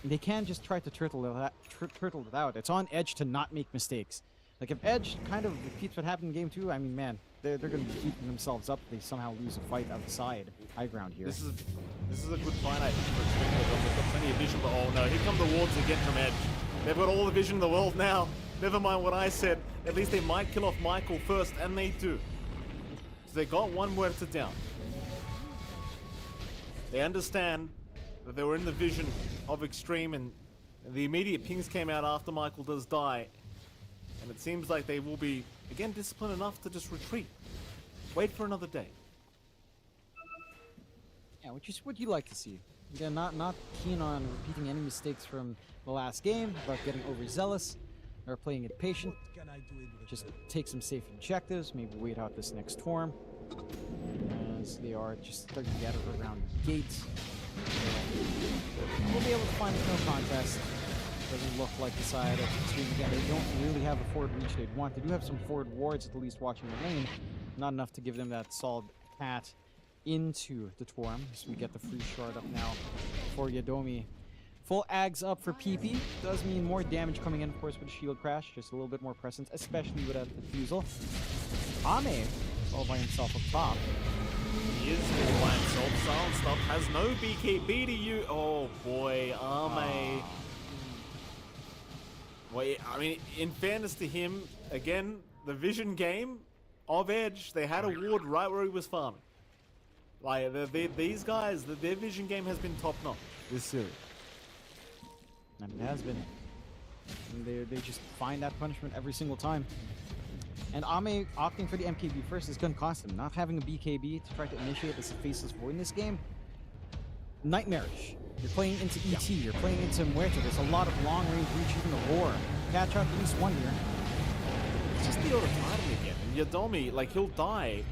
they can just try to turtle it out. It's on Edge to not make mistakes. Like if Edge kind of repeats what happened in game 2, I mean, man, they're going to be beating themselves up if they somehow lose a fight outside high ground here. This is a good fight, I think, for Xtreme. They've got plenty of vision, but oh no, here come the wards again from Edge. They've got all the vision in the world now. Never mind what I said. At least they might kill off Michael first, and they do. They got one Muerta down. They understand that they were in the vision of Xtreme, and the immediate pings came out after Michael does die. And it seems like they will be, again, disciplined enough to just retreat. Wait for another day. Yeah, which is what you like to see. Again, not keen on repeating any mistakes from the last game about getting overzealous or playing it patient. Just take some safe objectives, maybe wait out this next Torm, as they are just starting to gather around the gates. We'll be able to find no contest. Doesn't look like the side of Xtreme. Again, they don't really have the forward reach they'd want. They do have some forward wards at least watching the lane. Not enough to give them that solid pat into the Torm. So we get the free shard up now for Yadomi. Full ags up for PP. Does mean more damage coming in, of course, with a shield crash. Just a little bit more presence, especially without the defusal. Ame all by himself up top. He is all by himself. Silent Stuff has no BKB to you. Oh boy, Ame. Well, I mean, in fairness to him, again, the vision game of Edge, they had a ward right where he was farming. Like, these guys, their vision game has been top-notch this series. And it has been. And they just find that punishment every single time. And Ame opting for the MKB first is going to cost him. Not having a BKB to try to initiate this faceless void in this game, nightmarish. You're playing into ET, you're playing into Muerto. There's a lot of long-range reach, even the Roar. Catch out at least one here. It's just the auto Titan again. And Yadomi, like, he'll die.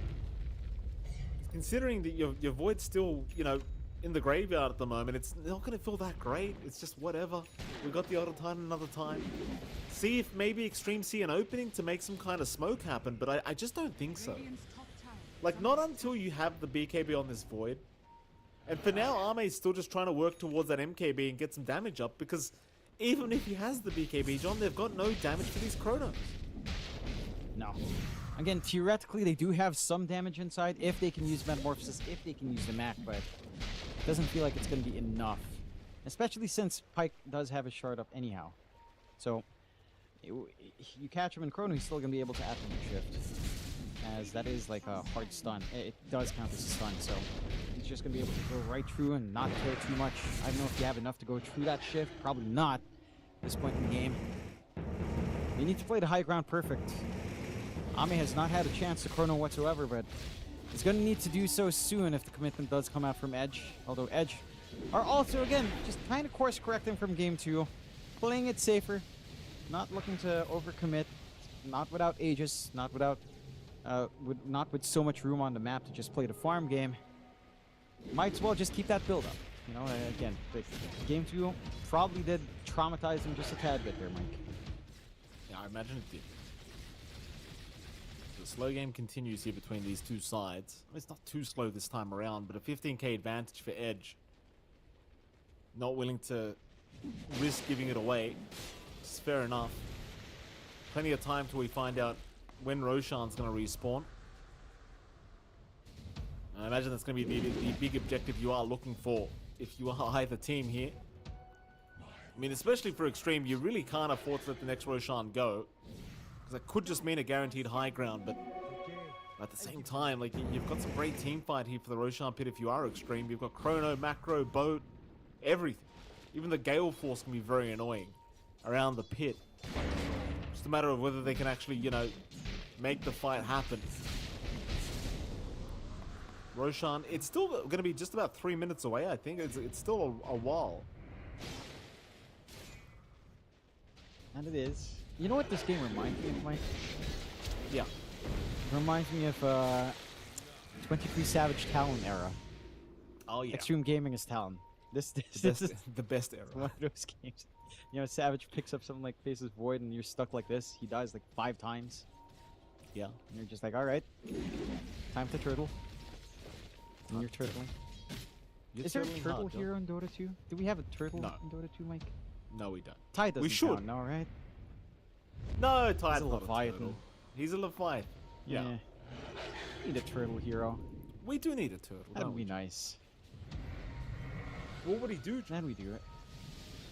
Considering that your Void's still, you know, in the graveyard at the moment, it's not going to feel that great. It's just whatever. We got the auto Titan another time. See if maybe Xtreme see an opening to make some kind of smoke happen, but I just don't think so. Like, not until you have the BKB on this Void. And for now, Ame's still just trying to work towards that MKB and get some damage up, because even if he has the BKB, John, they've got no damage for these Chronos. No. Again, theoretically, they do have some damage inside if they can use Metamorphosis, if they can use the Mac, but it doesn't feel like it's going to be enough. Especially since Pyke does have his shard up anyhow. So, you catch him in Chrono, he's still going to be able to attribute shift. As that is like a hard stun. It does count as a stun, so he's just going to be able to go right through and not kill too much. I don't know if you have enough to go through that shift. Probably not at this point in the game. They need to play the high ground perfect. Ame has not had a chance to Chrono whatsoever, but he's going to need to do so soon if the commitment does come out from Edge. Although Edge are also, again, just kind of course correcting from game 2. Playing it safer. Not looking to overcommit. Not without Aegis. Not without... not with so much room on the map to just play the farm game. Might as well just keep that build up. You know, again, game 2 probably did traumatize him just a tad bit there, Mike. Yeah, I imagine it did. The slow game continues here between these two sides. I mean, it's not too slow this time around, but a 15k advantage for Edge. Not willing to risk giving it away. It's fair enough. Plenty of time till we find out when Roshan's going to respawn. I imagine that's going to be the big objective you are looking for if you are either team here. I mean, especially for Xtreme, you really can't afford to let the next Roshan go, because that could just mean a guaranteed high ground, but at the same time, like, you've got some great team fight here for the Roshan pit if you are Xtreme. You've got Chrono, Macro, Boat, everything. Even the Gale Force can be very annoying around the pit. Just a matter of whether they can actually, you know, make the fight happen. Roshan, it's still going to be just about 3 minutes away, I think. It's still a while. And it is. You know what this game reminds me of, Mike? Yeah. It reminds me of 23 Savage Talon era. Oh, yeah. Xtreme Gaming is Talon. This is the best era. one of those games. You know, Savage picks up something like Faceless Void and you're stuck like this. He dies like 5 times. Yeah. And you're just like, alright. Time to turtle. And you're turtling. Is there a turtle hero in Dota 2? Do we have a turtle in Dota 2, Mike? No, we don't. Tide doesn't We should. count, no, right? No, Tide's He's a not Leviathan. turtle. He's a Leviathan. Yeah. Need a turtle hero. We do need a turtle, That'd don't be we? nice. What would he do? Then we do it.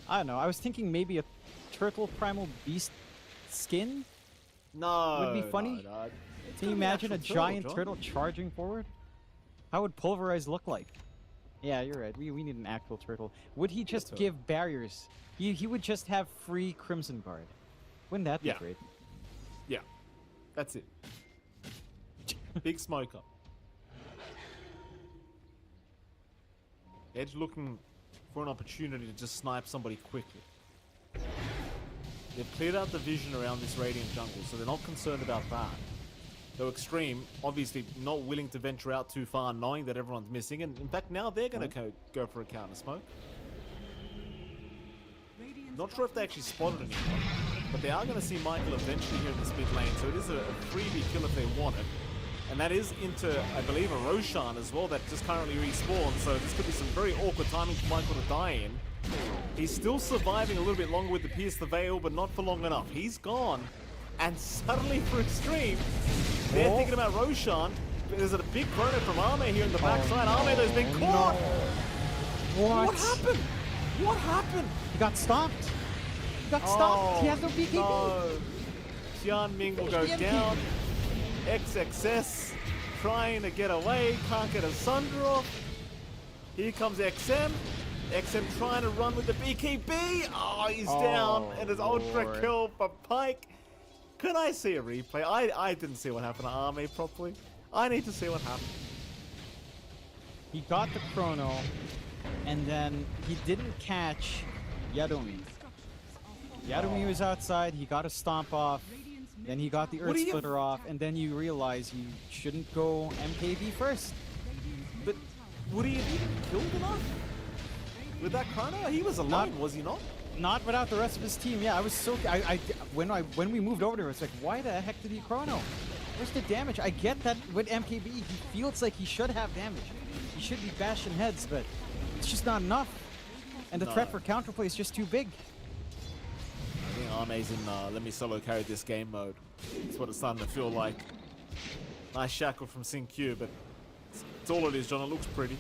I don't know. I was thinking maybe a turtle primal beast skin. No. Would be funny. No. Can you imagine a giant turtle charging forward? How would Pulverize look like? Yeah, you're right. We need an actual turtle. Would he just give barriers? He would just have free Crimson Guard. Wouldn't that be great? Yeah. That's it. Big smoker. Edge looking for an opportunity to just snipe somebody quickly. They've cleared out the vision around this Radiant jungle, so they're not concerned about that. Though Xtreme, obviously not willing to venture out too far, knowing that everyone's missing, and in fact now they're going to go for a counter smoke. Not sure if they actually spotted anyone, but they are going to see Michael eventually here in this mid lane, so it is a freebie kill if they want it. And that is into, I believe, a Roshan as well that just currently respawned, so this could be some very awkward timing for Michael to die in. He's still surviving a little bit longer with the Pierce the Veil, but not for long enough. He's gone, and suddenly for Xtreme, they're thinking about Roshan. There's a big chrono from Arme here in the backside. Arme has been caught! No. What happened? What happened? He got stopped. He got stopped. He has no BKB. No. Xian Ming will go down. XXS trying to get away. Can't get a Sunder off. Here comes XM. XM trying to run with the BKB. Oh, he's down. And it's ultra kill for Pyke. Could I see a replay? I didn't see what happened to Arme properly. I need to see what happened. He got the chrono, and then he didn't catch Yadomi. Yadomi was outside, he got a stomp off, then he got the Earth Splitter off, and then you realize you shouldn't go MKB first. But would he have even killed enough? With that chrono? He was alone, was he not? Not without the rest of his team. Yeah, I was so... When we moved over to it, it's like, why the heck did he chrono? Where's the damage? I get that with MKB, he feels like he should have damage. He should be bashing heads, but it's just not enough. And the threat for counterplay is just too big. I think Arme's in let me solo carry this game mode. That's what it's starting to feel like. Nice shackle from SynQ, but it's all it is, John. It looks pretty.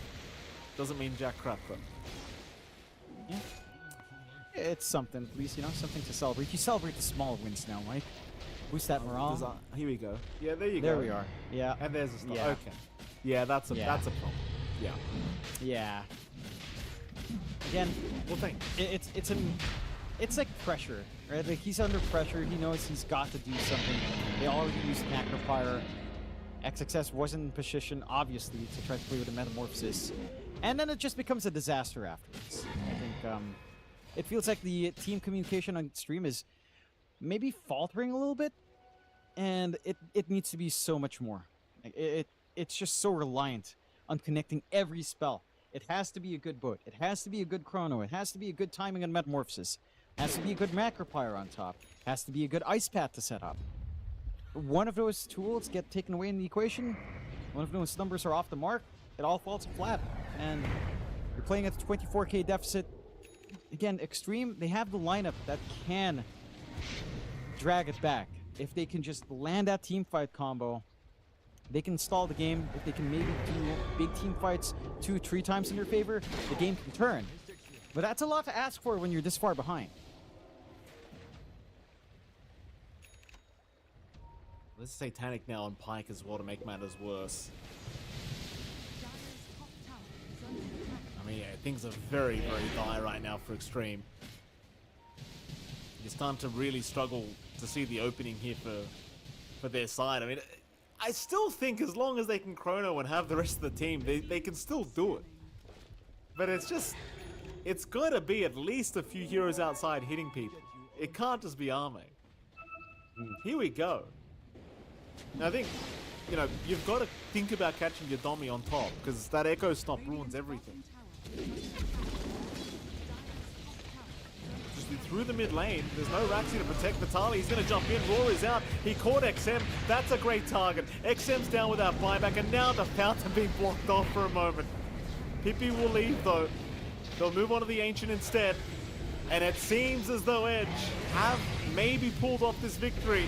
Doesn't mean jack crap, though. Yeah. It's something, at least, you know, something to celebrate. You celebrate the small wins now, Mike. Boost that morale. Here we go. Yeah, there you go. There we are. Yeah. And there's a start. Yeah. Okay. Yeah, that's a problem. Yeah. Yeah. Again, Well, thanks. it's like pressure, right? Like he's under pressure. He knows he's got to do something. They already used Macropire. XXS wasn't in position, obviously, to try to play with a Metamorphosis. And then it just becomes a disaster afterwards. I think it feels like the team communication on Xtreme is maybe faltering a little bit. And it needs to be so much more. It's just so reliant on connecting every spell. It has to be a good boot. It has to be a good chrono. It has to be a good timing on Metamorphosis. It has to be a good Macropire on top. It has to be a good Ice Path to set up. One of those tools get taken away in the equation. One of those numbers are off the mark. It all falls flat. And you're playing at a 24k deficit. Again, Xtreme, they have the lineup that can drag it back. If they can just land that teamfight combo, they can stall the game. If they can maybe do big team fights 2-3 times in their favor, the game can turn. But that's a lot to ask for when you're this far behind. Let's Satanic now on Pyke as well to make matters worse. I mean, yeah, things are very, very dire right now for Xtreme. It's time to really struggle to see the opening here for their side. I mean, I still think as long as they can chrono and have the rest of the team, they can still do it. But it's just, it's going to be at least a few heroes outside hitting people. It can't just be Arme. Here we go. Now I think, you know, you've got to think about catching your Dommy on top, because that Echo Stomp ruins everything. Just through the mid lane, there's no Raxi to protect Vitali. He's going to jump in. Roar is out. He caught XM. That's a great target. XM's down without buyback, and now the fountain being blocked off for a moment. Pippi will leave though. They'll move on to the Ancient instead. And it seems as though Edge have maybe pulled off this victory,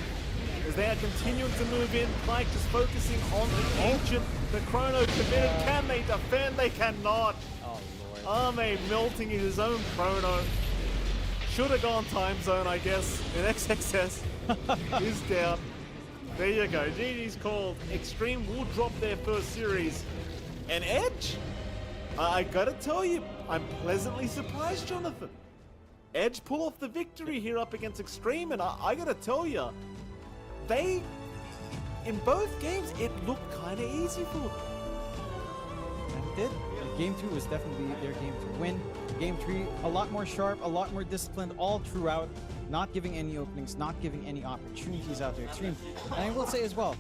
as they are continuing to move in. Pyke just focusing on the Ancient. The Chrono committed. Can they defend? They cannot. Oh, Lord. Arme melting in his own Chrono. Should have gone time zone, I guess. And XXS is down. There you go. GG's called. Xtreme will drop their first series. And Edge, I gotta tell you, I'm pleasantly surprised, Jonathan. Edge pull off the victory here up against Xtreme, and I gotta tell you, they, in both games, it looked kind of easy for them. And it did. Game 2 was definitely their game to win. Game 3, a lot more sharp, a lot more disciplined all throughout, not giving any openings, not giving any opportunities out to Xtreme. And I will say as well,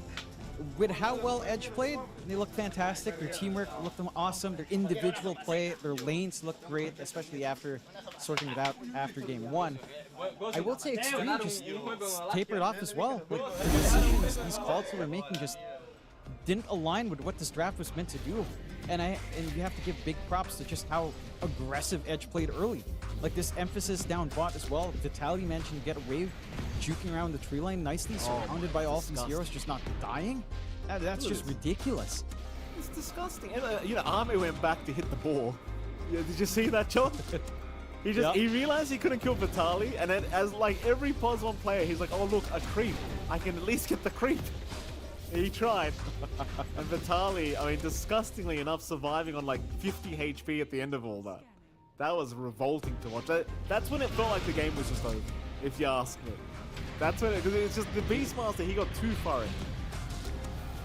with how well Edge played, they looked fantastic. Their teamwork looked awesome. Their individual play, their lanes looked great, especially after sorting it out after Game 1. I will say Xtreme just tapered off as well. With the decisions these calls they were making just didn't align with what this draft was meant to do. And you have to give big props to just how aggressive Edge played early. Like this emphasis down bot as well. Vitaly managed to get a wave, juking around the tree line nicely, surrounded by all these heroes, just not dying. That's just ridiculous. It's disgusting. And, you know, Army went back to hit the ball. Yeah, did you see that, John? He realized he couldn't kill Vitaly, and then as like every pos 1 player, he's like, oh look, a creep. I can at least get the creep. He tried. And Vitaly, I mean, disgustingly enough, surviving on like 50 HP at the end of all that. That was revolting to watch. That's when it felt like the game was just over, if you ask me. That's when because it's just the Beastmaster, he got too far in.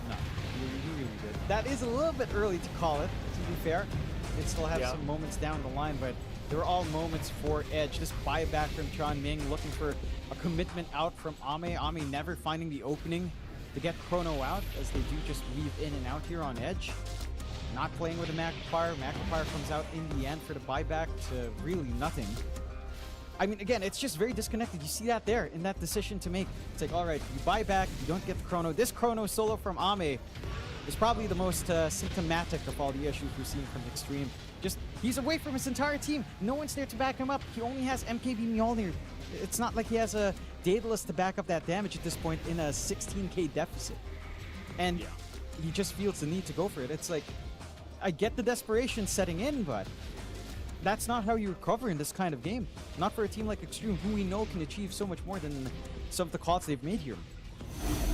No, he really did. That is a little bit early to call it, to be fair. It still have some moments down the line, but they were all moments for Edge. This buyback from John Ming, looking for a commitment out from Ame. Ame never finding the opening to get Chrono out, as they do just weave in and out here on Edge. Not playing with a Magnifier. Magnifier comes out in the end for the buyback to really nothing. I mean, again, it's just very disconnected. You see that there in that decision to make. It's like, all right, you buy back, you don't get the Chrono. This Chrono solo from Ame is probably the most symptomatic of all the issues we're seeing from Xtreme. Just, he's away from his entire team. No one's there to back him up. He only has MKB Mjolnir. It's not like he has a Daedalus to back up that damage at this point in a 16k deficit. And he just feels the need to go for it. It's like, I get the desperation setting in, but that's not how you recover in this kind of game. Not for a team like Xtreme, who we know can achieve so much more than some of the calls they've made here.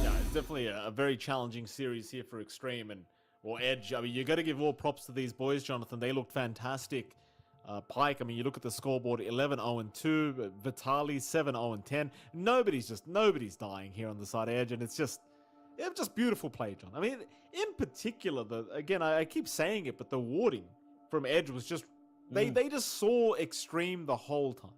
Yeah, it's definitely a very challenging series here for Xtreme or Edge. I mean, you got to give all props to these boys, Jonathan. They looked fantastic. Pike, I mean, you look at the scoreboard, 11-0-2, Vitaly 7-0-10. Nobody's dying here on the side of Edge, and it's just beautiful play, John. I mean, in particular, again, I keep saying it, but the warding from Edge was just, they just saw Xtreme the whole time.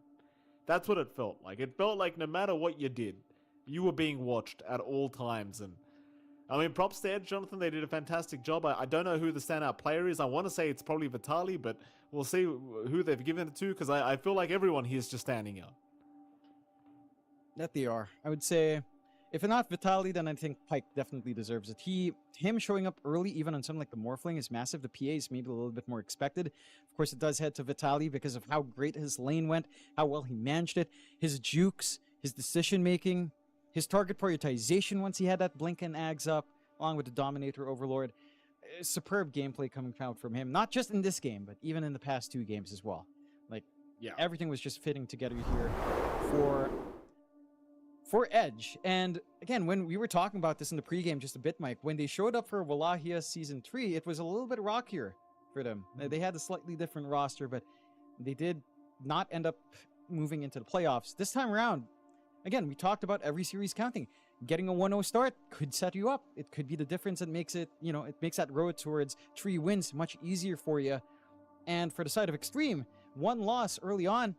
That's what it felt like. It felt like no matter what you did, you were being watched at all times. And I mean, props to Edge, Jonathan. They did a fantastic job. I don't know who the standout player is. I want to say it's probably Vitaly, but we'll see who they've given it to, because I feel like everyone here is just standing out. That they are. I would say, if not Vitaly, then I think Pike definitely deserves it. Him showing up early, even on something like the Morphling, is massive. The PA is maybe a little bit more expected. Of course, it does head to Vitaly because of how great his lane went, how well he managed it, his jukes, his decision-making, his target prioritization once he had that Blink and Ags up, along with the Dominator Overlord. Superb gameplay coming out from him, not just in this game, but even in the past 2 games as well. Like, everything was just fitting together here for Edge. And again, when we were talking about this in the pregame just a bit, Mike, when they showed up for Wallachia Season 3, it was a little bit rockier for them. They had a slightly different roster, but they did not end up moving into the playoffs. This time around, again, we talked about every series counting. Getting a 1-0 start could set you up. It could be the difference that makes it, it makes that road towards 3 wins much easier for you. And for the side of Xtreme, 1 loss early on,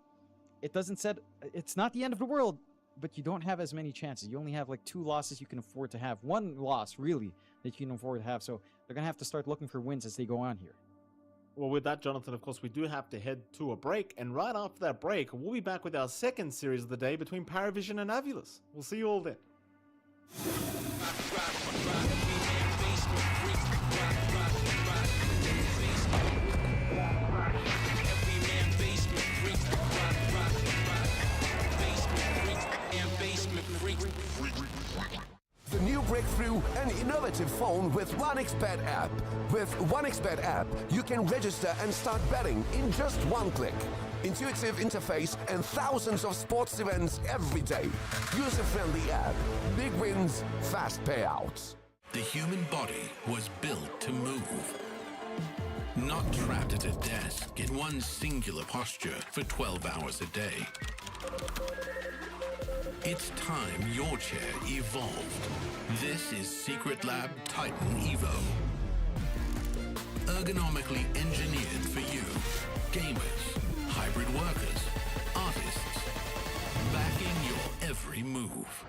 it's not the end of the world, but you don't have as many chances. You only have like 2 losses you can afford to have. 1 loss, really, that you can afford to have. So they're going to have to start looking for wins as they go on here. Well, with that, Jonathan, of course, we do have to head to a break. And right after that break, we'll be back with our second series of the day between PARIVISION and AVULUS. We'll see you all then. The new breakthrough and innovative phone with 1xBet app. With 1xBet app, you can register and start betting in just 1 click. Intuitive interface and thousands of sports events every day. User-friendly app. Big wins, fast payouts. The human body was built to move. Not trapped at a desk in one singular posture for 12 hours a day. It's time your chair evolved. This is Secret Lab Titan Evo. Ergonomically engineered for you, gamers, workers, artists, backing your every move.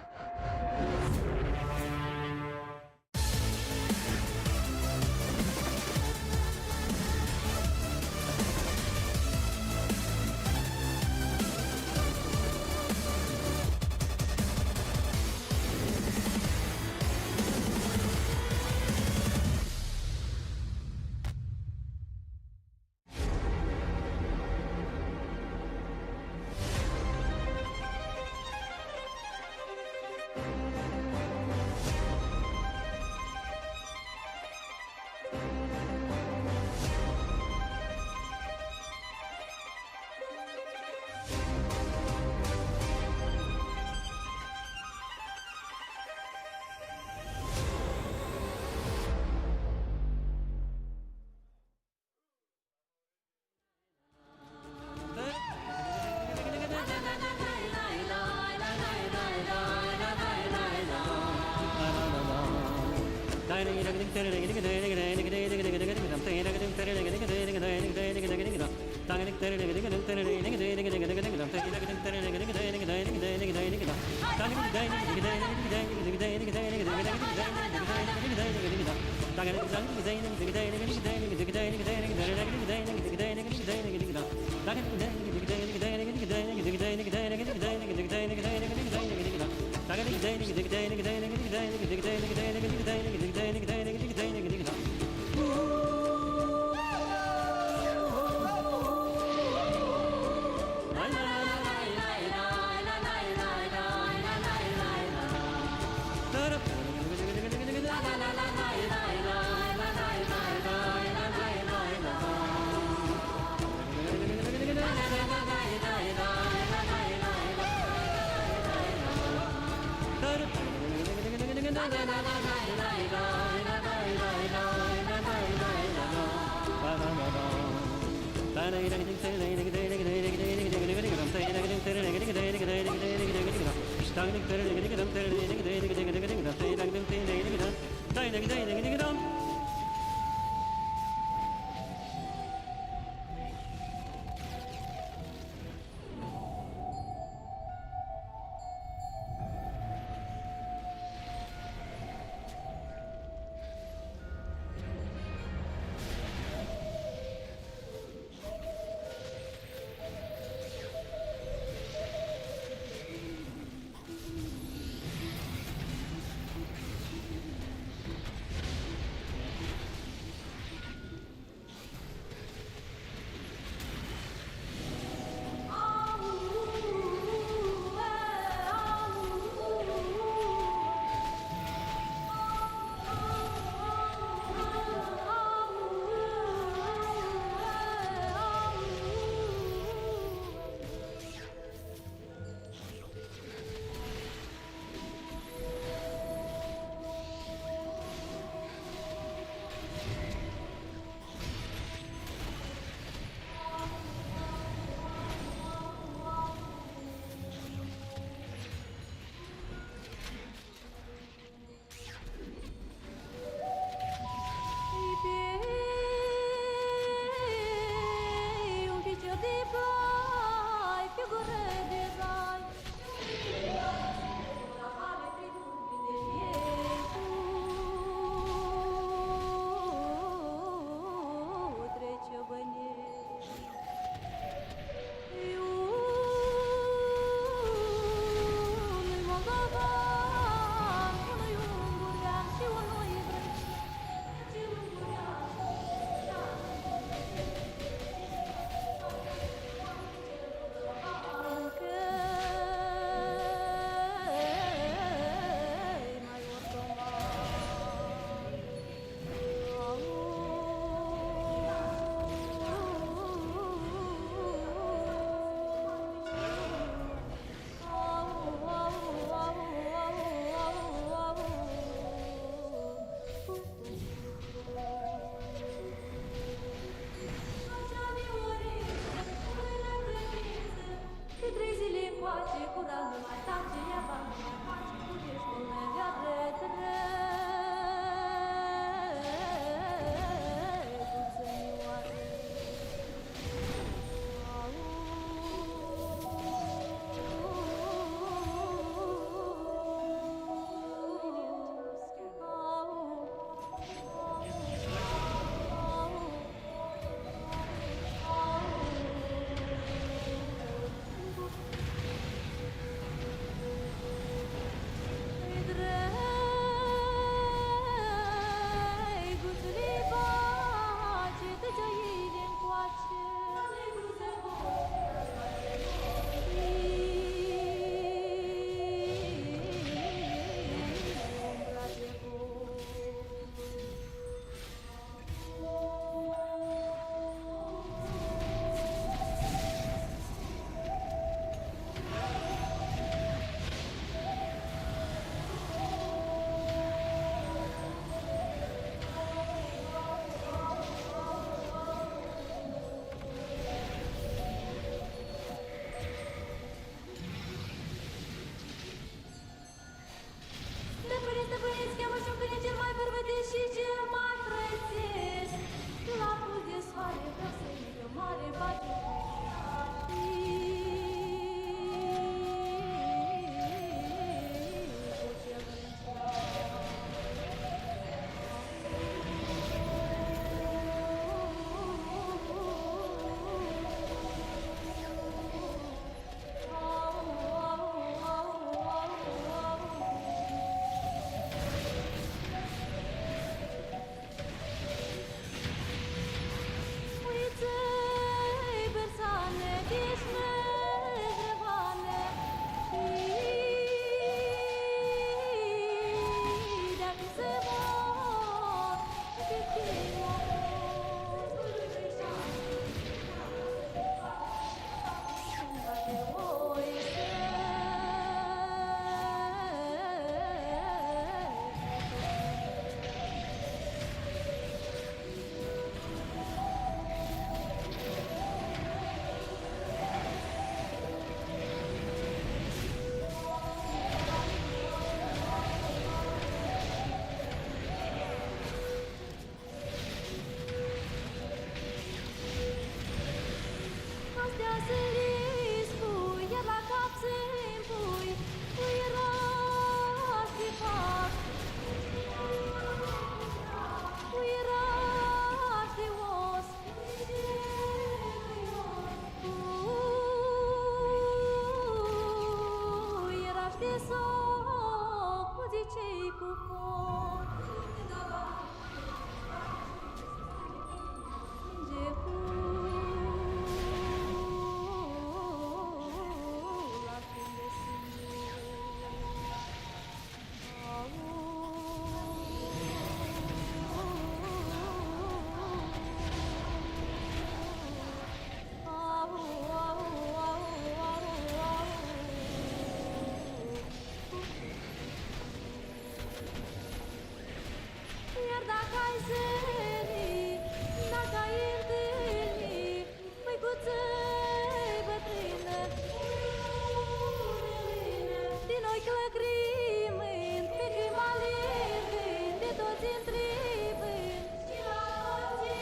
ochi lacrimând, pe grima alergând, de toți întrebând, și la toți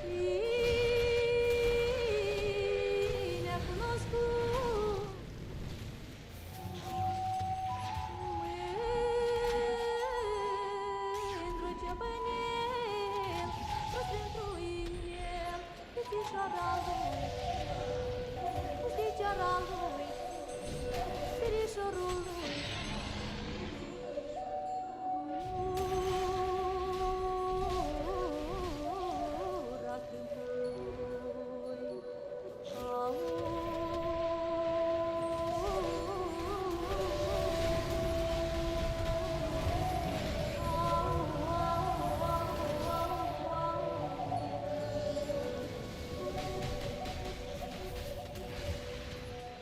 cine a cunoscut mândru ce bănel, toți pentru el, fițișoara lui, pusticeara lui, verișorul lui. Ura cântului,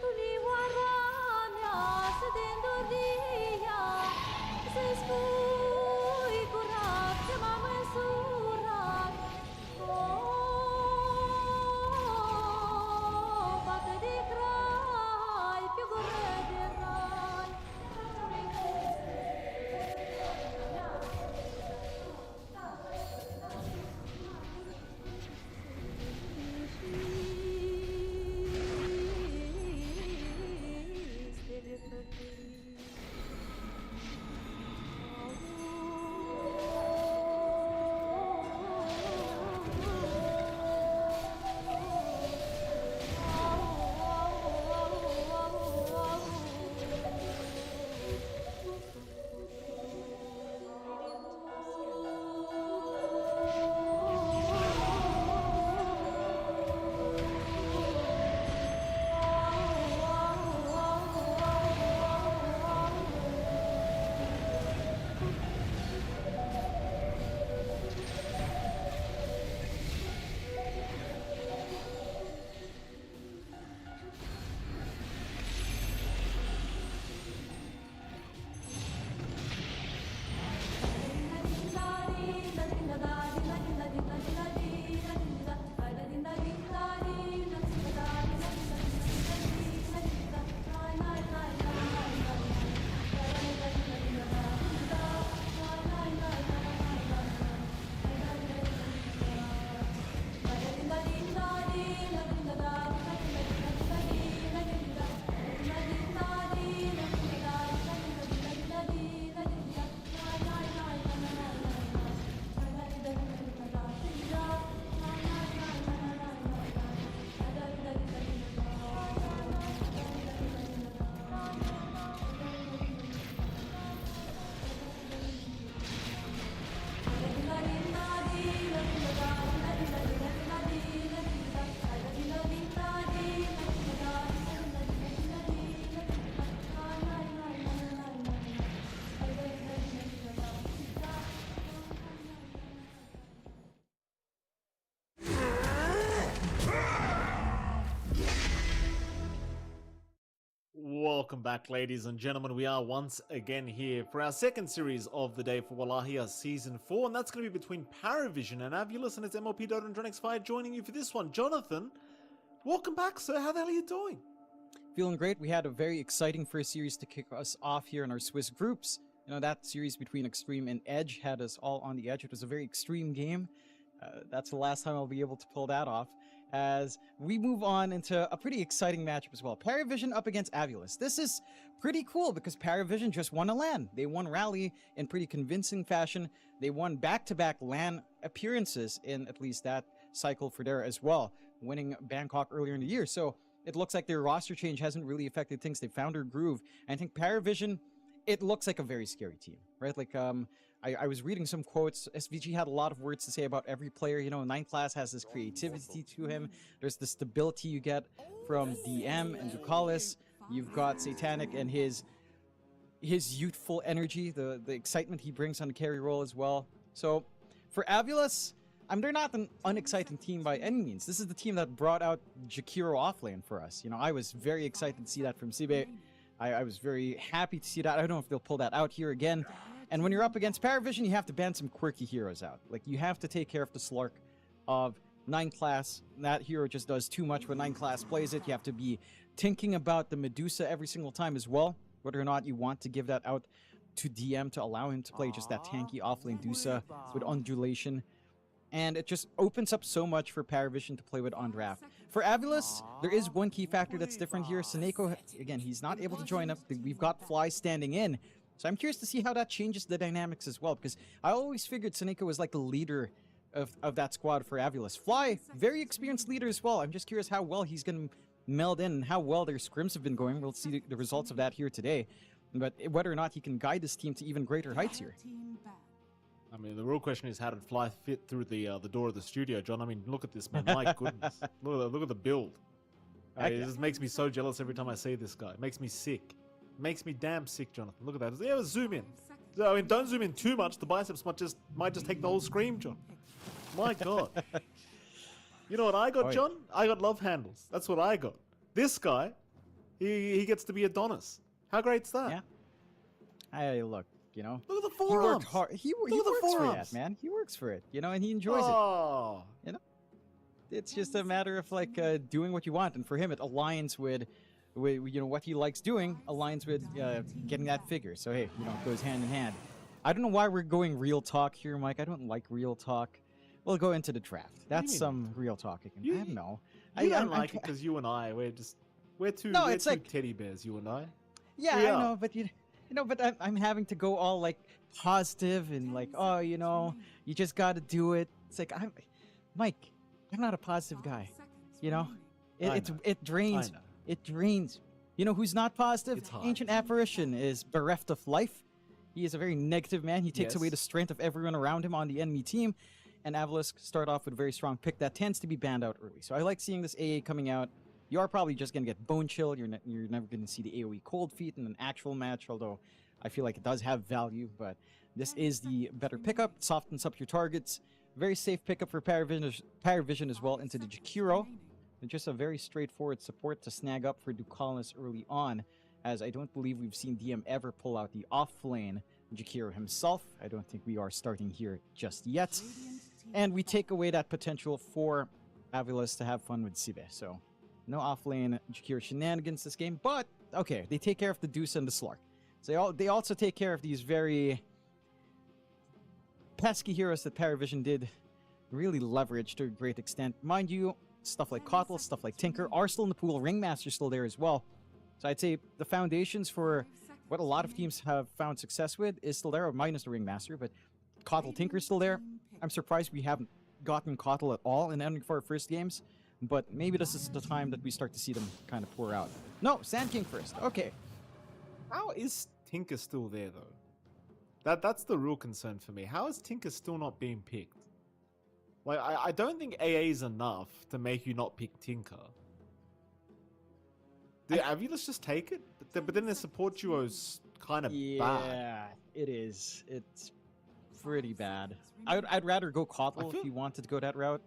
Tulioara mea să te îndoria, să-i spui curat că m-am însurat. O, bată de crai, pe gură de rai. Stele plătiri. Welcome back, ladies and gentlemen. We are once again here for our second series of the day for Wallachia Season 4, and that's going to be between PARIVISION and AVULUS, and it's MLP Dota and DronXFire joining you for this one. Jonathan, welcome back, sir. How the hell are you doing? Feeling great. We had a very exciting first series to kick us off here in our Swiss groups. You know, that series between Xtreme and Edge had us all on the edge. It was a very extreme game. That's the last time I'll be able to pull that off. As we move on into a pretty exciting matchup as well. PARIVISION up against AVULUS. This is pretty cool because PARIVISION just won a LAN. They won Rally in pretty convincing fashion. They won back-to-back LAN appearances in at least that cycle for there as well, winning Bangkok earlier in the year. So it looks like their roster change hasn't really affected things. They found their groove. And I think PARIVISION, it looks like a very scary team, right? Like, I was reading some quotes. SVG had a lot of words to say about every player. You know, 9th Class has this creativity to him. There's the stability you get from DM and Bucharest. You've got Satanic and his youthful energy, the excitement he brings on the carry role as well. So for AVULUS, they're not an unexciting team by any means. This is the team that brought out Jakiro offlane for us. You know, I was very excited to see that from Sibe. I was very happy to see that. I don't know if they'll pull that out here again. And when you're up against PARIVISION, you have to ban some quirky heroes out. Like, you have to take care of the Slark of 9 class, that hero just does too much when 9 class plays it. You have to be thinking about the Medusa every single time as well, whether or not you want to give that out to DM to allow him to play just that tanky offlane Dusa with undulation. And it just opens up so much for PARIVISION to play with on draft. For AVULUS, there is one key factor that's different here. Seneko, again, he's not able to join up. We've got Fly standing in. So I'm curious to see how that changes the dynamics as well, because I always figured Seneko was like the leader of that squad for AVULUS. Fly, very experienced leader as well. I'm just curious how well he's going to meld in and how well their scrims have been going. We'll see the results of that here today. But whether or not he can guide this team to even greater heights here. I mean, the real question is, how did Fly fit through the door of the studio, John? I mean, look at this, man. My goodness. Look at the build. It just makes me so jealous every time I see this guy. It makes me sick. It makes me damn sick, Jonathan. Look at that. Yeah, zoom in. I mean, don't zoom in too much. The biceps might just take the whole screen, John. My God. You know what I got, John? I got love handles. That's what I got. This guy, he gets to be Adonis. How great's that? Yeah. Hey, look, you know. Look at the He forearms. worked hard. He works for that, man. He works for it, you know, and he enjoys Oh. it. You know, it's just a matter of like doing what you want, and for him, it aligns with you know what he likes doing. Aligns with getting that figure. So hey, you know, it goes hand in hand. I don't know why we're going real talk here, Mike. I don't like real talk. We'll go into the draft. That's some real talk again. I don't know. You don't like it because you and I, we're two like teddy bears, you and I. Yeah, I know, but you know, but I'm having to go all like positive and like, oh, you know, you just got to do it. It's like Mike, I'm not a positive guy. You know, it drains. It drains. You know who's not positive? Ancient Apparition is bereft of life. He is a very negative man. He takes away the strength of everyone around him on the enemy team. And AVULUS start off with a very strong pick that tends to be banned out early. So I like seeing this AA coming out. You are probably just going to get Bone Chill. You're never going to see the AoE Cold Feet in an actual match, although I feel like it does have value. But this is the better pickup. It softens up your targets. Very safe pickup for PARIVISION as well into the Jakiro. And just a very straightforward support to snag up for Ducalis early on, as I don't believe we've seen DM ever pull out the off-lane Jakiro himself. I don't think we are starting here just yet. And we take away that potential for AVULUS to have fun with Sibe. So, no off-lane Jakiro shenanigans this game. But, okay, they take care of the Deuce and the Slark. So they also take care of these very pesky heroes that PARIVISION did really leverage to a great extent. Mind you, stuff like Kotl, stuff like Tinker are still in the pool. Ringmaster's still there as well. So I'd say the foundations for what a lot of teams have found success with is still there, minus the Ringmaster, but Kotl, Tinker's still there. I'm surprised we haven't gotten Kotl at all in any of our first games, but maybe this is the time that we start to see them kind of pour out. No, Sand King first. Okay. How is Tinker still there, though? That's the real concern for me. How is Tinker still not being picked? Like, I don't think AA is enough to make you not pick Tinker. Did AVULUS just take it? But then the support duo's kind of bad. Yeah, it is. It's pretty bad. I'd rather go Kotl if you wanted to go that route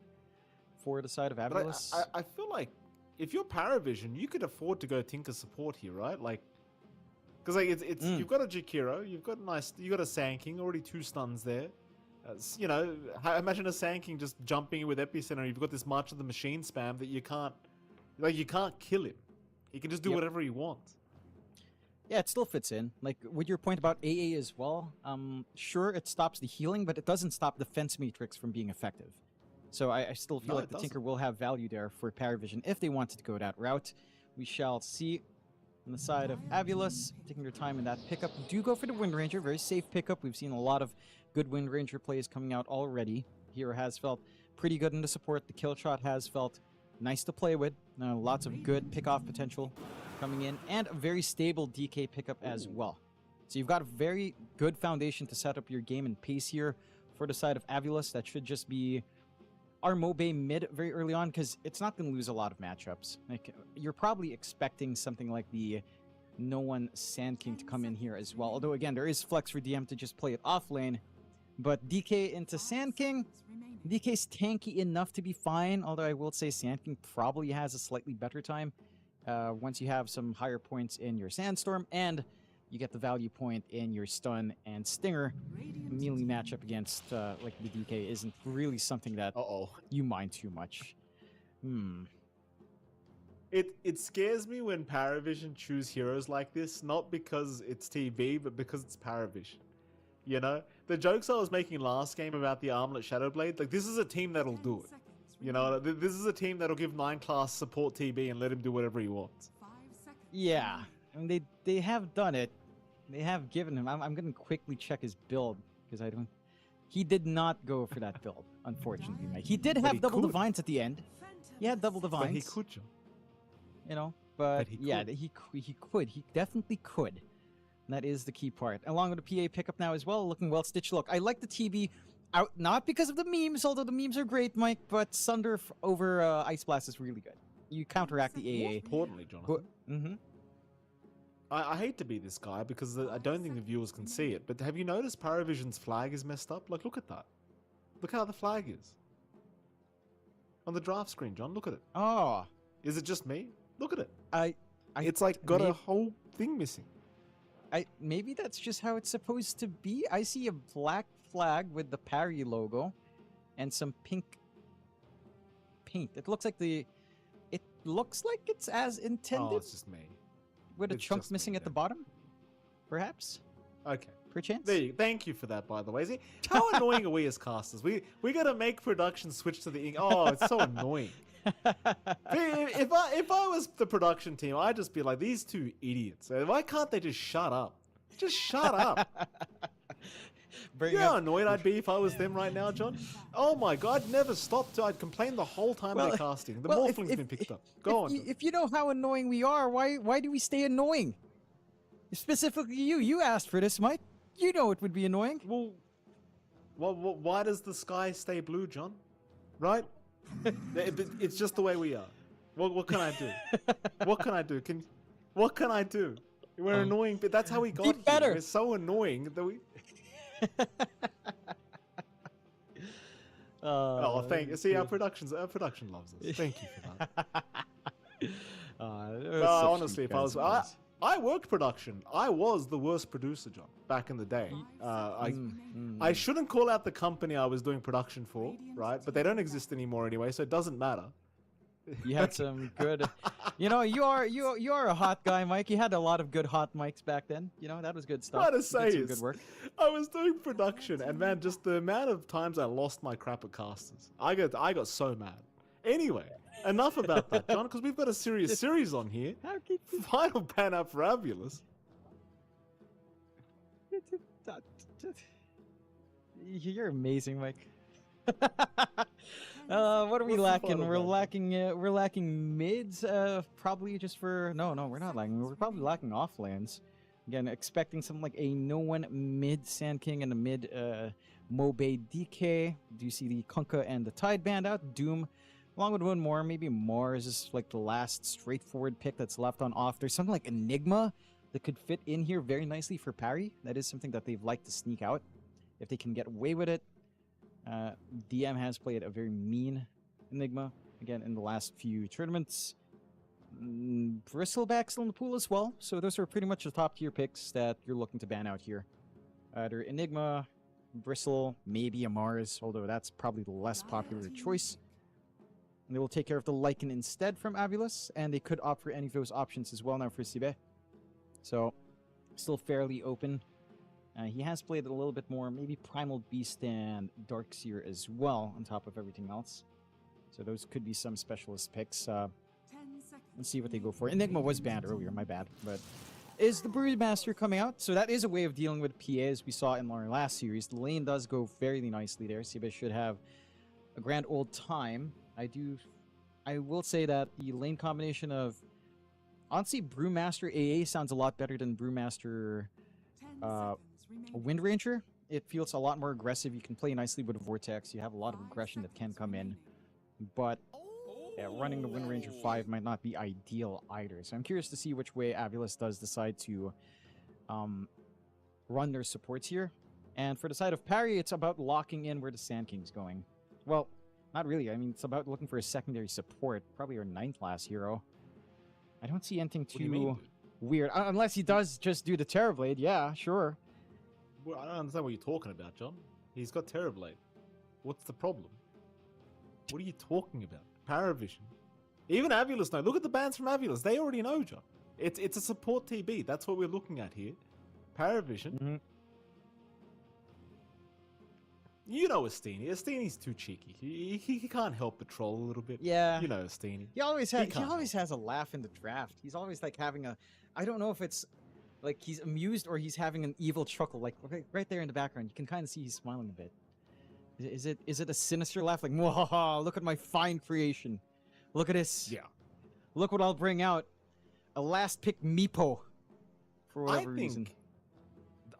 for the side of AVULUS. I feel like if you're PARIVISION, you could afford to go Tinker support here, right? Like, because like it's you've got a Jakiro, you've got a Sand King, already 2 stuns there. You know, imagine a Sand King just jumping with Epicenter. You've got this March of the Machine spam that you can't kill him. He can just do whatever he wants. Yeah, it still fits in. Like, with your point about AA as well, sure, it stops the healing, but it doesn't stop the Fence Matrix from being effective. So I still feel like the Tinker will have value there for PARIVISION if they wanted to go that route. We shall see. On the side of AVULUS, taking their time in that pickup. Do go for the Wind Ranger, very safe pickup. We've seen a lot of good Wind Ranger plays coming out already. Hero has felt pretty good in the support. The kill shot has felt nice to play with. Lots of good pick-off potential coming in, and a very stable DK pickup as well. So you've got a very good foundation to set up your game and pace here for the side of AVULUS. That should just be our Mobe mid very early on, because it's not going to lose a lot of matchups. Like, you're probably expecting something like the No One Sand King to come in here as well. Although, again, there is flex for DM to just play it off lane. But DK into Sand King, DK's tanky enough to be fine, although I will say Sand King probably has a slightly better time once you have some higher points in your Sandstorm, and you get the value point in your stun and stinger. Melee matchup against like the DK isn't really something that you mind too much. It scares me when PARIVISION choose heroes like this, not because it's TV, but because it's PARIVISION. You know? The jokes I was making last game about the Armlet Shadowblade, like, this is a team that'll do it. You know? This is a team that'll give 9-class support TB and let him do whatever he wants. Yeah. I mean, they have done it. They have given him... I'm going to quickly check his build, because I don't... He did not go for that build, unfortunately, Mike. He did have double divines at the end. He had double divines. But he could, John. You know, but he yeah, could. he could. He definitely could. And that is the key part. Along with the PA pickup now as well, looking well stitched. Look, I like the TB out, not because of the memes, although the memes are great, Mike, but Sunder over Ice Blast is really good. You counteract the AA. More importantly, Jonathan. I hate to be this guy because I don't think the viewers can see it, but have you noticed PARIVISION's flag is messed up? Like, look at that. Look how the flag is. On the draft screen, John, look at it. Oh. Is it just me? Look at it. It's like got a whole thing missing. Maybe that's just how it's supposed to be. I see a black flag with the Parry logo and some pink paint. It looks like it's as intended. Oh, it's just me. With a chunk missing at the bottom, perhaps. Okay. Perchance. Thank you for that, by the way. See, how annoying are we as casters? We gotta make production switch to the ink. Oh, it's so annoying. If I was the production team, I'd just be like, these two idiots. Why can't they just shut up? Just shut up. You know how annoyed I'd be if I was them right now, John? Oh my god, I'd never stop. I'd complain the whole time they're casting. The morphling's been picked up. Go on. If you know how annoying we are, why do we stay annoying? Specifically you asked for this, Mike. You know it would be annoying. Well, why does the sky stay blue, John? Right? It's just the way we are. What can I do? What can I do? What can I do? We're annoying, but that's how we got here. Better. We're so annoying that we... thank you. See, our production loves us. Thank you for that. Honestly, if I worked production. I was the worst producer, John, back in the day. I shouldn't call out the company I was doing production for, right? But they don't exist anymore anyway, so it doesn't matter. You had some good, you know, you are a hot guy, Mike. You had a lot of good hot mics back then. You know, that was good stuff. What to say is, good work. I was doing production, and man, just the amount of times I lost my crap at casters, I got so mad. Anyway, enough about that, John, because we've got a serious series on here. Final ban up for AVULUS. You're amazing, Mike. What are we lacking? We're lacking mids. Probably just for no, we're not lacking. We're probably lacking offlanes. Again, expecting something like a no one mid Sand King and a mid Mobe DK. Do you see the Kunkka and the Tidebound out? Doom, along with one more. Maybe Mars is like the last straightforward pick that's left on off. There's something like Enigma that could fit in here very nicely for parry. That is something that they've liked to sneak out if they can get away with it. DM has played a very mean Enigma, again, in the last few tournaments. Bristleback's still in the pool as well, so those are pretty much the top tier picks that you're looking to ban out here. Either Enigma, Bristle, maybe a Mars, although that's probably the less popular choice. And they will take care of the Lycan instead from AVULUS, and they could opt for any of those options as well now for Sibe. So, still fairly open. He has played a little bit more, maybe Primal Beast and Darkseer as well, on top of everything else. So those could be some specialist picks. Let's see what they go for. Enigma was banned earlier, my bad. But is the Brewmaster coming out? So that is a way of dealing with PA, as we saw in our last series. The lane does go fairly nicely there. Sibe should have a grand old time. I will say that the lane combination of... Honestly, Brewmaster AA sounds a lot better than Brewmaster... Wind Ranger. It feels a lot more aggressive. You can play nicely with a Vortex. You have a lot of aggression that can come in. But yeah, running the Wind Ranger 5 might not be ideal either. So I'm curious to see which way AVULUS does decide to run their supports here. And for the side of parry, it's about locking in where the Sand King's going. Well, not really. I mean, it's about looking for a secondary support. Probably our 9th class hero. I don't see anything too weird. Unless he does just do the Terrorblade, yeah, sure. Well, I don't understand what you're talking about, John. He's got Terrorblade. What's the problem? What are you talking about? Paravision. Even AVULUS know. Look at the bans from AVULUS. They already know, John. It's a support TB. That's what we're looking at here. Paravision. Mm-hmm. You know Estini. Estini's too cheeky. He can't help but troll a little bit. Yeah. You know Estini. He always has a laugh in the draft. He's always like having a, I don't know if it's like he's amused or he's having an evil chuckle. Like right there in the background, you can kind of see he's smiling a bit. Is it a sinister laugh? Like, "Mwahaha, look at my fine creation. Look at this. Yeah. Look what I'll bring out. A last pick Meepo." For whatever reason.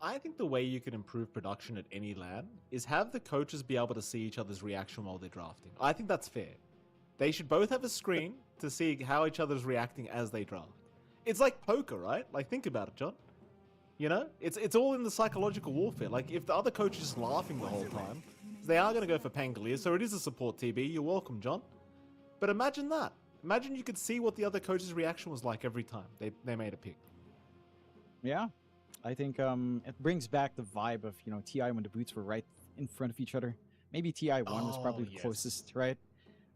I think the way you can improve production at any LAN is have the coaches be able to see each other's reaction while they're drafting. I think that's fair. They should both have a screen to see how each other's reacting as they draft. It's like poker, right? Like, think about it, John. You know? It's all in the psychological warfare. Like, if the other coach is just laughing the whole time, they are going to go for Pangolier, so it is a support TB. You're welcome, John. But imagine that. Imagine you could see what the other coach's reaction was like every time they made a pick. Yeah. I think it brings back the vibe of, TI when the boots were right in front of each other. Maybe TI1 was probably the closest, right?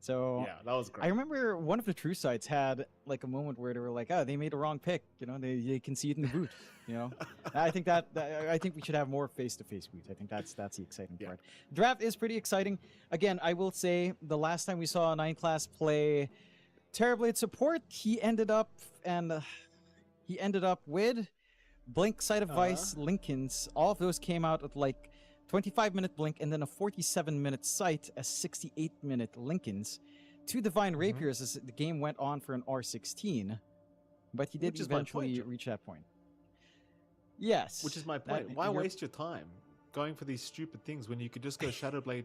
So yeah, that was great. I remember one of the true sites had like a moment where they were like, "Oh, they made a wrong pick." They can see it in the boot. I think I think we should have more face-to-face boots. I think that's the exciting part. Draft is pretty exciting. Again, I will say the last time we saw a 9 class play Terrorblade support, he ended up with Blink, Side of Vice, Lincolns. All of those came out at like 25-minute Blink and then a 47-minute Sight, a 68-minute Lincolns. 2 Divine Rapiers as the game went on for an R16. But he did eventually reach that point. Yes. Which is my point. Why waste your time going for these stupid things when you could just go Shadowblade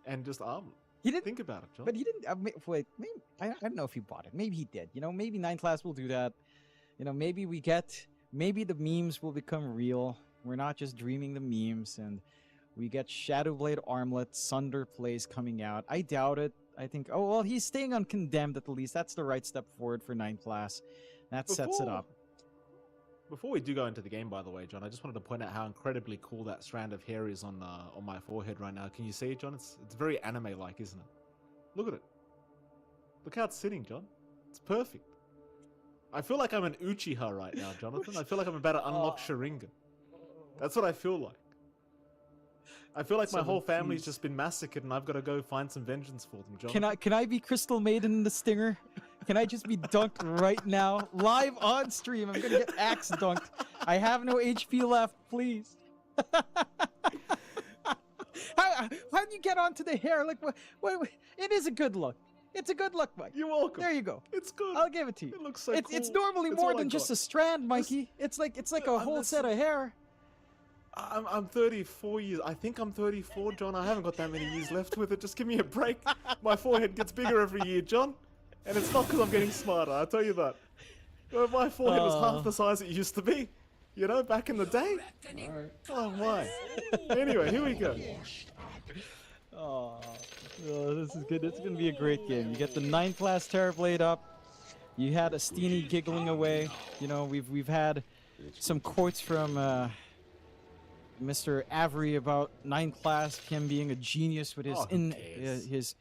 and just arm? He didn't think about it, John. But he didn't. Wait, maybe, I don't know if he bought it. Maybe he did. Maybe 9 class will do that. Maybe the memes will become real. We're not just dreaming the memes, and we get Shadowblade Armlet, Sunder plays coming out. I doubt it. I think, he's staying on Condemned at least. That's the right step forward for 9 class. That sets it up. Before we do go into the game, by the way, John, I just wanted to point out how incredibly cool that strand of hair is on my forehead right now. Can you see it, John? It's very anime-like, isn't it? Look at it. Look how it's sitting, John. It's perfect. I feel like I'm an Uchiha right now, Jonathan. I feel like I'm about to unlock Sharingan. That's what I feel like. I feel like my whole family's just been massacred and I've got to go find some vengeance for them, John. Can I be Crystal Maiden in the Stinger? Can I just be dunked right now? Live on stream. I'm going to get axe dunked. I have no HP left, please. How do you get onto the hair? Like, what, it is a good look. It's a good look, Mike. You're welcome. There you go. It's good. I'll give it to you. It looks so cool. It's normally more than just a strand, Mikey. It's like a whole set of hair. I'm 34 years. I think I'm 34, John. I haven't got that many years left with it. Just give me a break. My forehead gets bigger every year, John. And it's not because I'm getting smarter, I'll tell you that. My forehead was half the size it used to be. Back in the day. Oh, my. Anyway, here we go. Oh, this is good. It's going to be a great game. You get the 9 class Terrorblade up. You had Estini giggling away. We've had some quotes from Mr. Avery about 9 class, him being a genius with his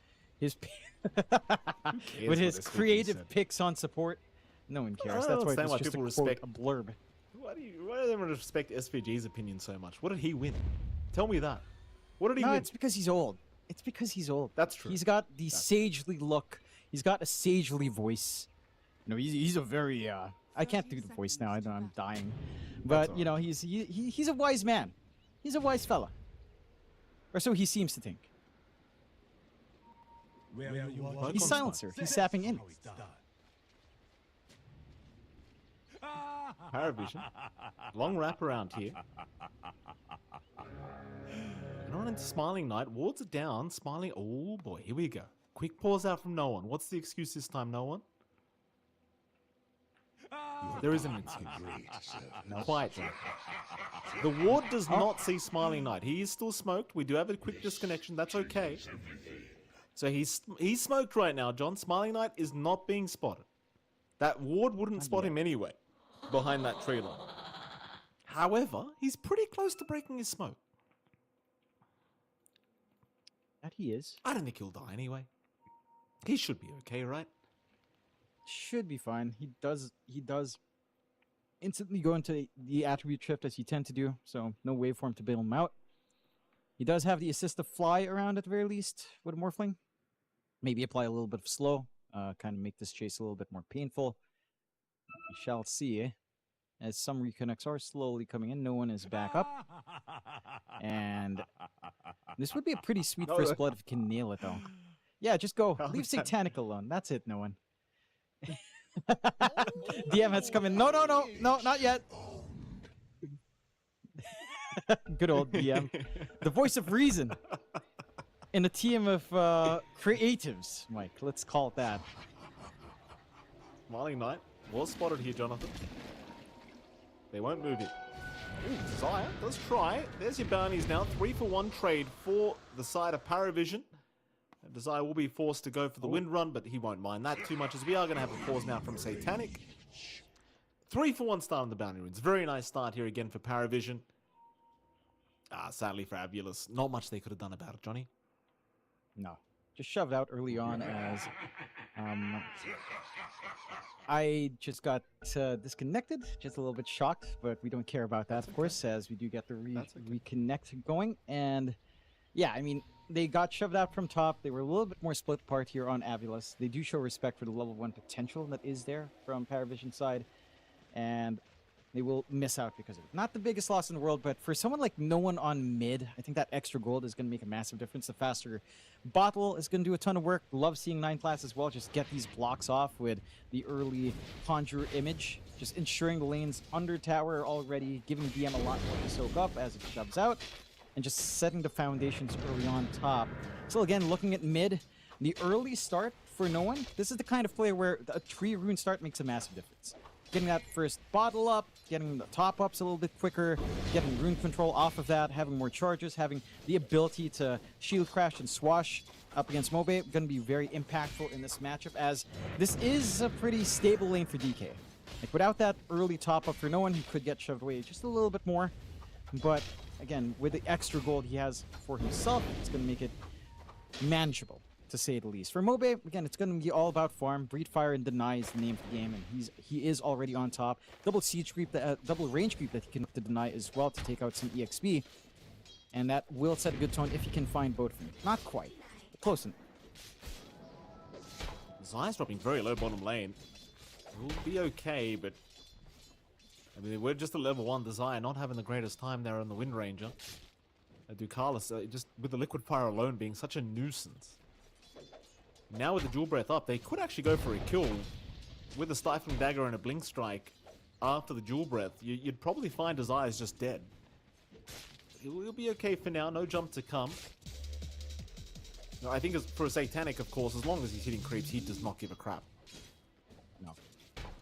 with his creative picks on support. No one cares. That's why it's just a blurb. Why do everyone respect SVG's opinion so much? What did he win? Tell me that. What did he win? It's because he's old. That's true. He's got the sagely look. He's got a sagely voice. He's a very I can't do the voice now. I'm dying. But he's a wise man. He's a wise fella. Or so he seems to think. He's silencer. He's sapping in. Paravision. Long wrap around here. And on into Smiling Knight. Wards are down. Smiling. Oh boy, here we go. Quick pause out from no one. What's the excuse this time, no one? There isn't an excuse. Quiet. The ward does not see Smiling Knight. He is still smoked. We do have a quick disconnection. That's okay. So he's smoked right now, John. Smiling Knight is not being spotted. That ward wouldn't spot him anyway. behind that tree line. However, he's pretty close to breaking his smoke. That he is. I don't think he'll die anyway. He should be okay, right? Should be fine. He does instantly go into the attribute shift as you tend to do, so no way for him to bail him out. He does have the assist to fly around at the very least with a Morphling. Maybe apply a little bit of slow, kind of make this chase a little bit more painful. We shall see. As some reconnects are slowly coming in, no one is back up. And this would be a pretty sweet first blood if you can nail it, though. Yeah, just go. Leave Satanic alone. That's it, no one. DM has come in. No, not yet. Good old DM. The voice of reason. In a team of creatives, Mike. Let's call it that. Smiling Knight was spotted here, Jonathan. They won't move it. Ooh, Desire does try. There's your bounties now. 3-for-1 trade for the side of PARIVISION. Desire will be forced to go for the wind run, but he won't mind that too much as we are going to have a pause now from Satanic. 3-for-1 start on the bounty runes. Very nice start here again for PARIVISION. Sadly for AVULUS, not much they could have done about it, Johnny. No. Just shoved out early on as I just got disconnected, just a little bit shocked, but we don't care about that, of course, as we do get the reconnect going. And yeah, I mean, they got shoved out from top. They were a little bit more split apart here on AVULUS. They do show respect for the level 1 potential that is there from PARIVISION side, and they will miss out because of it. Not the biggest loss in the world, but for someone like no one on mid, I think that extra gold is going to make a massive difference. The faster bottle is going to do a ton of work. Love seeing 9 class as well. Just get these blocks off with the early Conjure image. Just ensuring the lanes under tower already, giving DM a lot more to soak up as it shoves out. And just setting the foundations early on top. So again, looking at mid, the early start for no one, this is the kind of play where a 3 rune start makes a massive difference. Getting that first bottle up, getting the top ups a little bit quicker, getting rune control off of that, having more charges, having the ability to shield crash and swash up against Mobe, going to be very impactful in this matchup, as this is a pretty stable lane for DK. Like, without that early top up for no one, he could get shoved away just a little bit more. But again, with the extra gold he has for himself, it's going to make it manageable, to say the least. For Mobe, again, it's going to be all about farm. Breed Fire and Deny is the name of the game, and he is already on top. Double siege creep, double range creep that he can deny as well to take out some EXP, and that will set a good tone if he can find both of them. Not quite, but close enough. Zaya's dropping very low bottom lane. We'll be okay, but I mean, we're just a level 1 Desire, not having the greatest time there on the Wind Ranger. Ducalis, just with the Liquid Fire alone being such a nuisance. Now with the Jewel Breath up, they could actually go for a kill with a Stifling Dagger and a Blink Strike after the Jewel Breath. You'd probably find Desire's just dead. He'll be okay for now, no jump to come. No, I think for a Satanic, of course, as long as he's hitting creeps, he does not give a crap. No.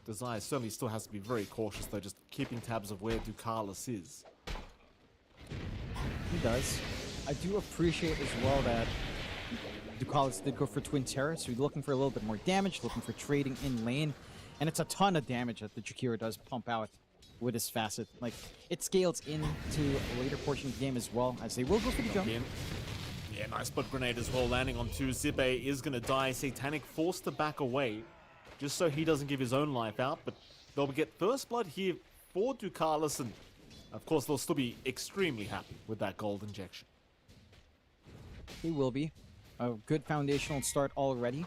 Desire certainly still has to be very cautious, though, just keeping tabs of where Ducalis is. He does. I do appreciate as well that Ducalis did go for Twin Terror, so he's looking for a little bit more damage, looking for trading in lane. And it's a ton of damage that the Jakiro does pump out with his facet. Like, it scales into a later portion of the game as well, as they will go for the jump. Yeah, nice spot grenade as well, landing on 2. Zibe is going to die. Satanic forced to back away, just so he doesn't give his own life out. But they'll get first blood here for Ducalis, and of course they'll still be extremely happy with that gold injection. He will be. A good foundational start already.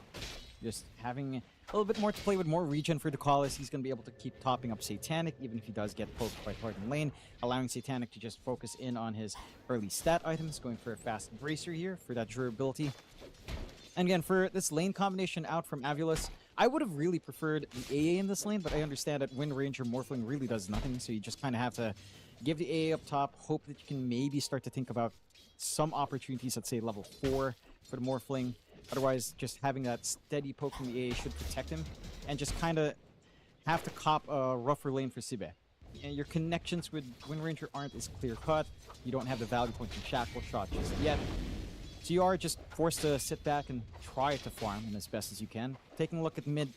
Just having a little bit more to play with, more regen for Ducalis. He's going to be able to keep topping up Satanic, even if he does get poked quite hard in lane, allowing Satanic to just focus in on his early stat items, going for a fast bracer here for that durability. And again, for this lane combination out from AVULUS, I would have really preferred the AA in this lane, but I understand that Wind Ranger Morphling really does nothing, so you just kind of have to give the AA up top, hope that you can maybe start to think about some opportunities at, say, level 4 for the Morphling. Otherwise, just having that steady poke from the AA should protect him, and just kind of have to cop a rougher lane for Sibe. And your connections with Wind Ranger aren't as clear-cut. You don't have the value point from Shackle Shot just yet. So you are just forced to sit back and try to farm as best as you can. Taking a look at mid,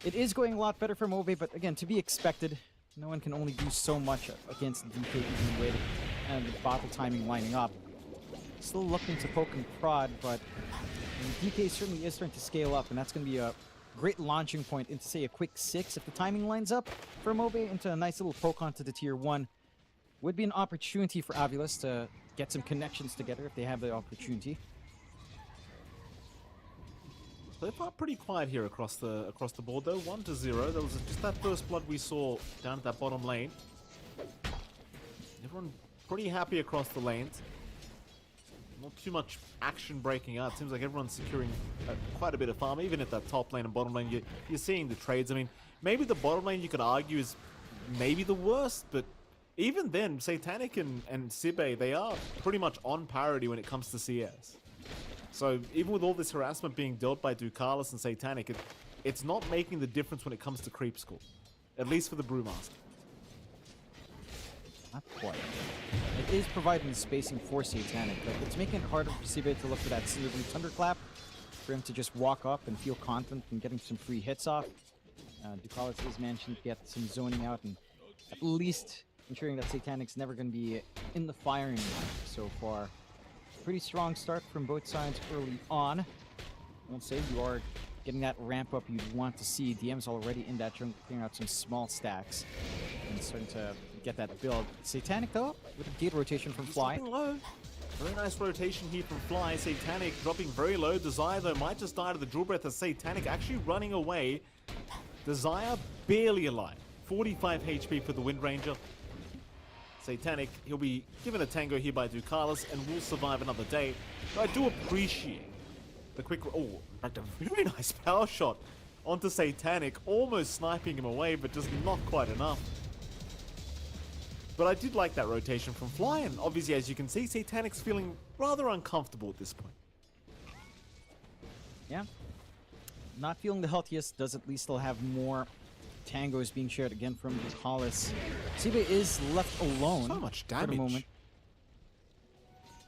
it is going a lot better for Mobe, but again, to be expected. No one can only do so much against DK even with the battle timing lining up. Still looking to poke and prod, but DK certainly is starting to scale up, and that's going to be a great launching point into, say, a quick 6 if the timing lines up for Mobe into a nice little poke onto the tier 1. Would be an opportunity for AVULUS to get some connections together if they have the opportunity. So far, pretty quiet here across the board, though. 1-0. That was just that first blood we saw down at that bottom lane. Everyone pretty happy across the lanes. Not too much action breaking out. Seems like everyone's securing quite a bit of farm, even at that top lane and bottom lane. You're seeing the trades. I mean, maybe the bottom lane you could argue is maybe the worst, but even then, Satanic and Sibe, they are pretty much on parity when it comes to CS. So even with all this harassment being dealt by Ducalis and Satanic, it's not making the difference when it comes to creep score. At least for the Brewmaster. Not quite. It is providing the spacing for Satanic, but it's making it harder for Sibe to look for that silvery thunderclap, for him to just walk up and feel confident in getting some free hits off. Ducalis is managing to get some zoning out and at least ensuring that Satanic's never going to be in the firing line so far. Pretty strong start from both sides early on. I won't say you are getting that ramp up you'd want to see. DM's already in that chunk, clearing out some small stacks and starting to get that build. Satanic, though, with a gate rotation from Fly. Low. Very nice rotation here from Fly. Satanic dropping very low. Desire, though, might just die to the drill breath as Satanic actually running away. Desire barely alive. 45 HP for the Wind Ranger. Satanic, he'll be given a tango here by Ducalis and will survive another day. But I do appreciate the quick... Oh, in fact, a very nice power shot onto Satanic, almost sniping him away, but just not quite enough. But I did like that rotation from Fly, and obviously, as you can see, Satanic's feeling rather uncomfortable at this point. Yeah. Not feeling the healthiest, does at least still have more tangos being shared again from Ducalis. Sibe is left alone. So much for the damage. moment.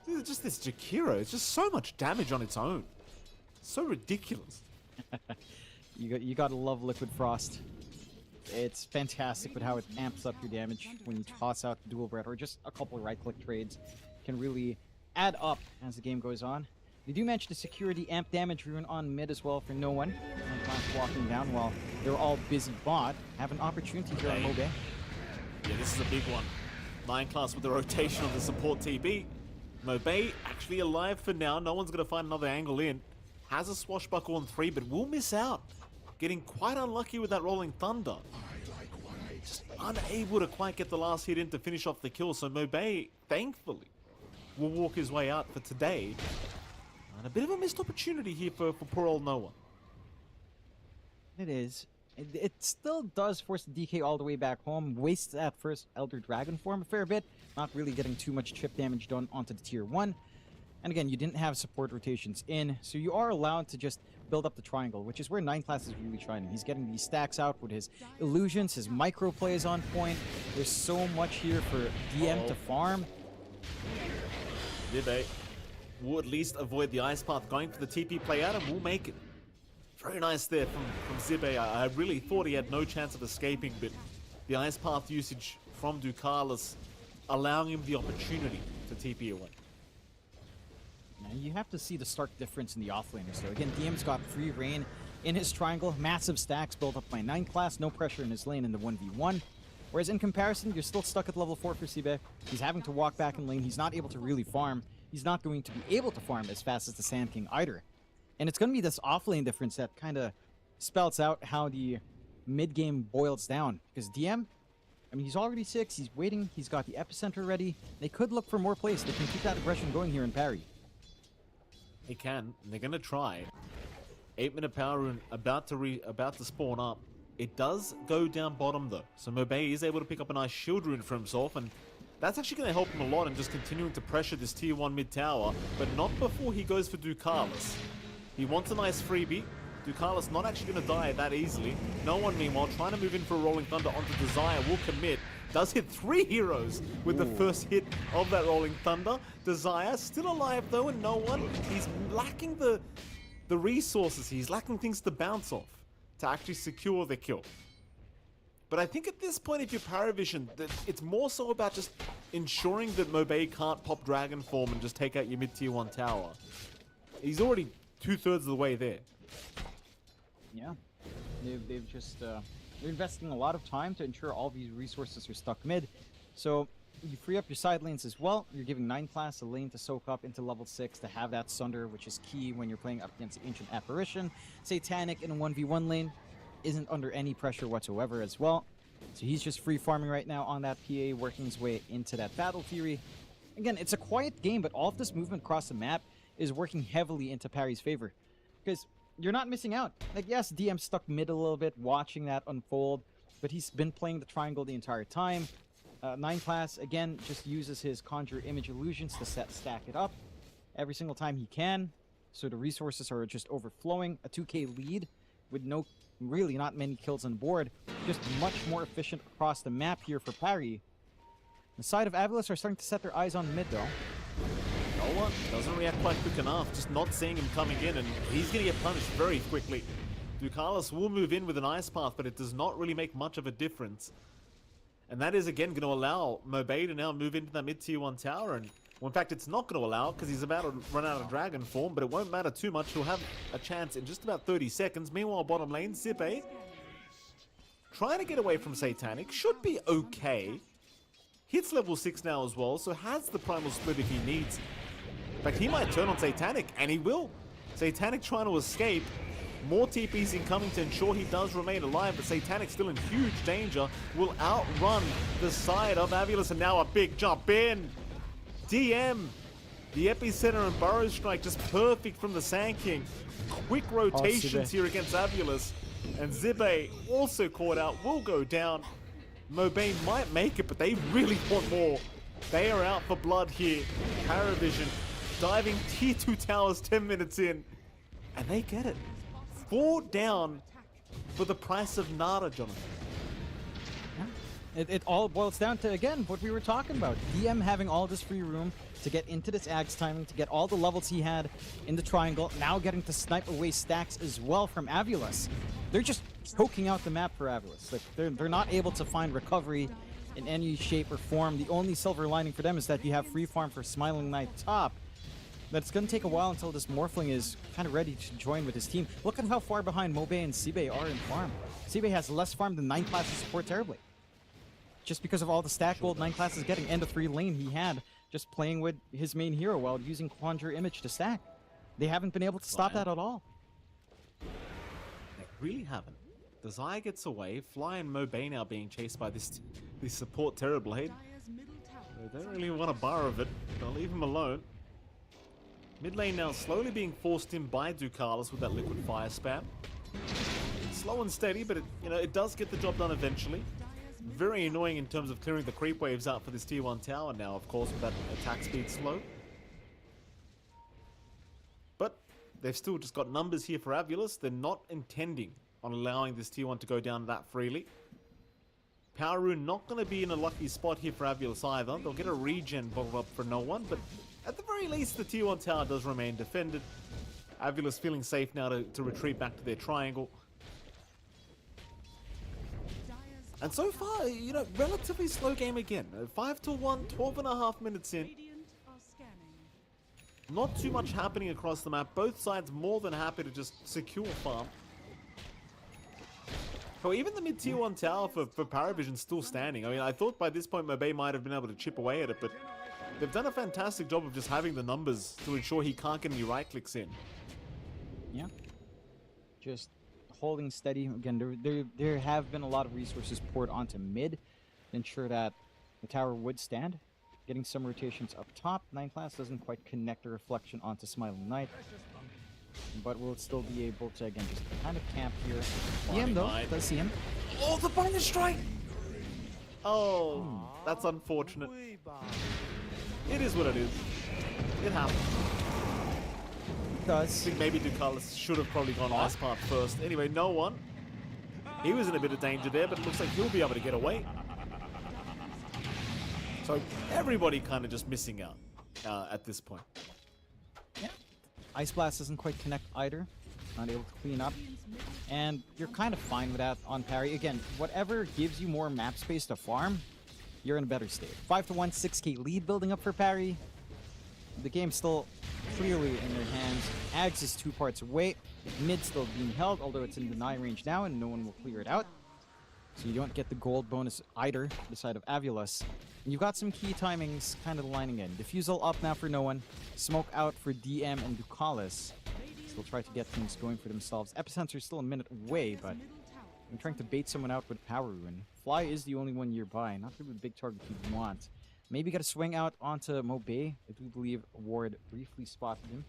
Dude, just this Jakiro, it's just so much damage on its own. So ridiculous. You gotta love Liquid Frost. It's fantastic with how it amps up your damage when you toss out dual breath or just a couple of right-click trades. Can really add up as the game goes on. They do manage to secure the amp damage rune on mid as well for no one. Walking down while they're all busy bot. Have an opportunity here on Mobe. Yeah, this is a big one. 9 class with the rotation of the support TB. Mobe actually alive for now. No one's going to find another angle in. Has a swashbuckle on 3, but will miss out. Getting quite unlucky with that Rolling Thunder. Just unable to quite get the last hit in to finish off the kill. So Mobe, thankfully, will walk his way out for today. And a bit of a missed opportunity here for poor old Noah. It is. It still does force the DK all the way back home. Wastes that first Elder Dragon form a fair bit. Not really getting too much chip damage done onto the tier 1. And again, you didn't have support rotations in, so you are allowed to just build up the triangle, which is where 9 class is really shining. He's getting these stacks out with his illusions, his micro plays on point. There's so much here for DM to farm. Did will at least avoid the ice path, going for the TP play out, and will make it. Very nice there from Zibe. I really thought he had no chance of escaping, but the ice path usage from Ducalis allowing him the opportunity to TP away. Now, you have to see the stark difference in the offlaners, though. Again, DM's got free reign in his triangle, massive stacks built up by 9 class, no pressure in his lane in the 1v1. Whereas in comparison, you're still stuck at level 4 for Sibe. He's having to walk back in lane. He's not able to really farm. He's not going to be able to farm as fast as the Sand King either. And it's going to be this off-lane difference that kind of spells out how the mid-game boils down. Because DM, I mean, he's already 6. He's waiting. He's got the epicenter ready. They could look for more plays. They can keep that aggression going here in parry. They can, and they're going to try. 8-minute power rune about to spawn up. It does go down bottom, though. So Mobe is able to pick up a nice shield rune for himself, and that's actually going to help him a lot in just continuing to pressure this tier 1 mid tower, but not before he goes for Ducalis. He wants a nice freebie. Ducalis not actually going to die that easily. No one, meanwhile, trying to move in for a Rolling Thunder onto Desire, will commit. Does hit 3 heroes with the first hit of that Rolling Thunder. Desire still alive, though, and no one. He's lacking the resources. He's lacking things to bounce off to actually secure the kill. But I think at this point, if you're PARIVISION, that it's more so about just ensuring that Mobay can't pop Dragon Form and just take out your mid-tier 1 tower. He's already 2/3 of the way there. Yeah, they've just they're investing a lot of time to ensure all these resources are stuck mid. So you free up your side lanes as well. You're giving 9 class a lane to soak up into level 6 to have that Sunder, which is key when you're playing up against the Ancient Apparition. Satanic in a 1v1 lane isn't under any pressure whatsoever as well. So he's just free farming right now on that PA, working his way into that Battle Fury. Again, it's a quiet game, but all of this movement across the map is working heavily into Parry's favor. Because you're not missing out. Like, yes, DM stuck mid a little bit, watching that unfold, but he's been playing the triangle the entire time. 9 class, again, just uses his Conjure Image Illusions to stack it up every single time he can. So the resources are just overflowing. A 2k lead with really not many kills on board. Just much more efficient across the map here for Parry. The side of AVULUS are starting to set their eyes on mid, though. No one doesn't react quite quick enough, just not seeing him coming in, and he's going to get punished very quickly. Ducalis will move in with an Ice Path, but it does not really make much of a difference. And that is, again, going to allow Mobay to now move into that mid-tier 1 tower, and well, in fact, it's not going to allow because he's about to run out of Dragon Form, but it won't matter too much. He'll have a chance in just about 30 seconds. Meanwhile, bottom lane, Zippe trying to get away from Satanic. Should be okay. Hits level 6 now as well, so has the primal split if he needs. In fact, he might turn on Satanic, and he will. Satanic trying to escape. More TPs incoming to ensure he does remain alive, but Satanic still in huge danger. Will outrun the side of AVULUS, and now a big jump in. DM, the epicenter and burrow strike just perfect from the Sand King. Quick rotations here against AVULUS, and Zippe also caught out, will go down. Mobay might make it, but they really want more. They are out for blood here. PARIVISION diving tier 2 towers 10 minutes in, and they get it. 4 down for the price of nada, Jonathan. It all boils down to, again, what we were talking about. DM having all this free room to get into this Ags timing, to get all the levels he had in the triangle, now getting to snipe away stacks as well from AVULUS. They're just choking out the map for AVULUS. Like, they're not able to find recovery in any shape or form. The only silver lining for them is that you have free farm for Smiling Knight top. But it's going to take a while until this Morphling is kind of ready to join with his team. Look at how far behind Mobay and Zippe are in farm. Zippe has less farm than 9 class to support terribly. Just because of all the stack gold 9 class is getting, and the 3 lane he had just playing with his main hero while using Conjure Image to stack. They haven't been able to stop that at all. They really haven't. The Zaya gets away, Fly and Mobay now being chased by this support Terrorblade. They don't really want a bar of it. They'll leave him alone. Mid lane now slowly being forced in by Ducalis with that liquid fire spam. Slow and steady, but it does get the job done eventually. Very annoying in terms of clearing the creep waves out for this tier 1 tower now, of course, with that attack speed slow. But they've still just got numbers here for AVULUS. They're not intending on allowing this tier 1 to go down that freely. Power Rune not going to be in a lucky spot here for AVULUS either. They'll get a regen bottled up for no one, but at the very least, the tier 1 tower does remain defended. AVULUS feeling safe now to retreat back to their triangle. And so far, relatively slow game again. 5-1, 12.5 minutes in. Not too much happening across the map. Both sides more than happy to just secure farm. Oh, even the mid-tier 1 tower for PARIVISION still standing. I mean, I thought by this point Mobay might have been able to chip away at it, but they've done a fantastic job of just having the numbers to ensure he can't get any right clicks in. Yeah. Just holding steady. Again, there have been a lot of resources poured onto mid to ensure that the tower would stand. Getting some rotations up top. 9 class doesn't quite connect the reflection onto Smiling Knight, but will still be able to, again, just kind of camp here. DM, though, does see him. Oh, the Binder Strike! Oh, that's unfortunate. It is what it is. It happens. I think maybe Ducalis should have probably gone Ice Path first. Anyway, no one. He was in a bit of danger there, but it looks like he'll be able to get away. So everybody kind of just missing out at this point. Yeah. Ice Blast doesn't quite connect either. not able to clean up. And you're kind of fine with that on parry. Again, whatever gives you more map space to farm, you're in a better state. 5-1, 6k lead building up for parry. The game's still clearly in their hands. Ags is 2 parts away. Mid still being held, although it's in deny range now and no one will clear it out. So you don't get the gold bonus either, the side of AVULUS. And you've got some key timings kind of lining in. Diffusal up now for no one. Smoke out for DM and Bucharest. Still try to get things going for themselves. Epicenter's still a minute away, but I'm trying to bait someone out with Power Rune. Fly is the only one nearby. Not really the big target you want. Maybe got to swing out onto Mobe. I do believe Ward briefly spotted him.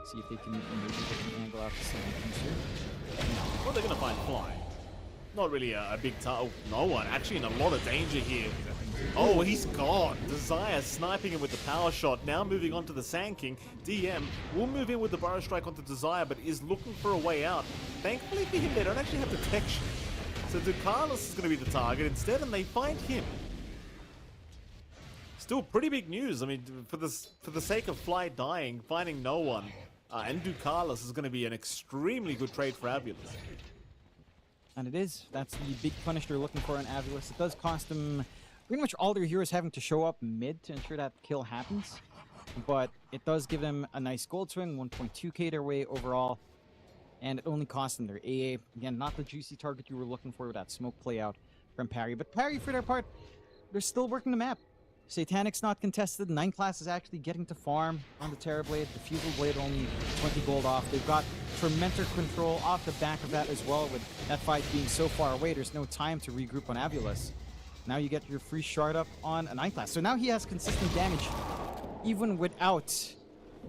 See if they can maybe get an angle out to someone here. Well, they're going to find Fly. Not really a big target. No one. Actually in a lot of danger here. Oh, he's gone. Desire sniping him with the power shot. Now moving on to the Sand King. DM will move in with the Burrow Strike onto Desire, but is looking for a way out. Thankfully for him, they don't actually have protection. So Ducalis is going to be the target instead, and they find him. Still pretty big news. I mean, for the sake of Fly dying, finding no one, and Ducalis is going to be an extremely good trade for AVULUS. And it is. That's the big punish they're looking for on AVULUS. It does cost them pretty much all their heroes having to show up mid to ensure that kill happens. But it does give them a nice gold swing, 1.2k their way overall. And it only costs them their AA. Again, not the juicy target you were looking for with that smoke play out from Parry. But Parry, for their part, they're still working the map. Satanic's not contested. 9 class is actually getting to farm on the Terror Blade. The Fusel Blade only 20 gold off. They've got Tormentor control off the back of that as well. With that fight being so far away, there's no time to regroup on AVULUS. Now you get your free shard up on a 9 class. So now he has consistent damage even without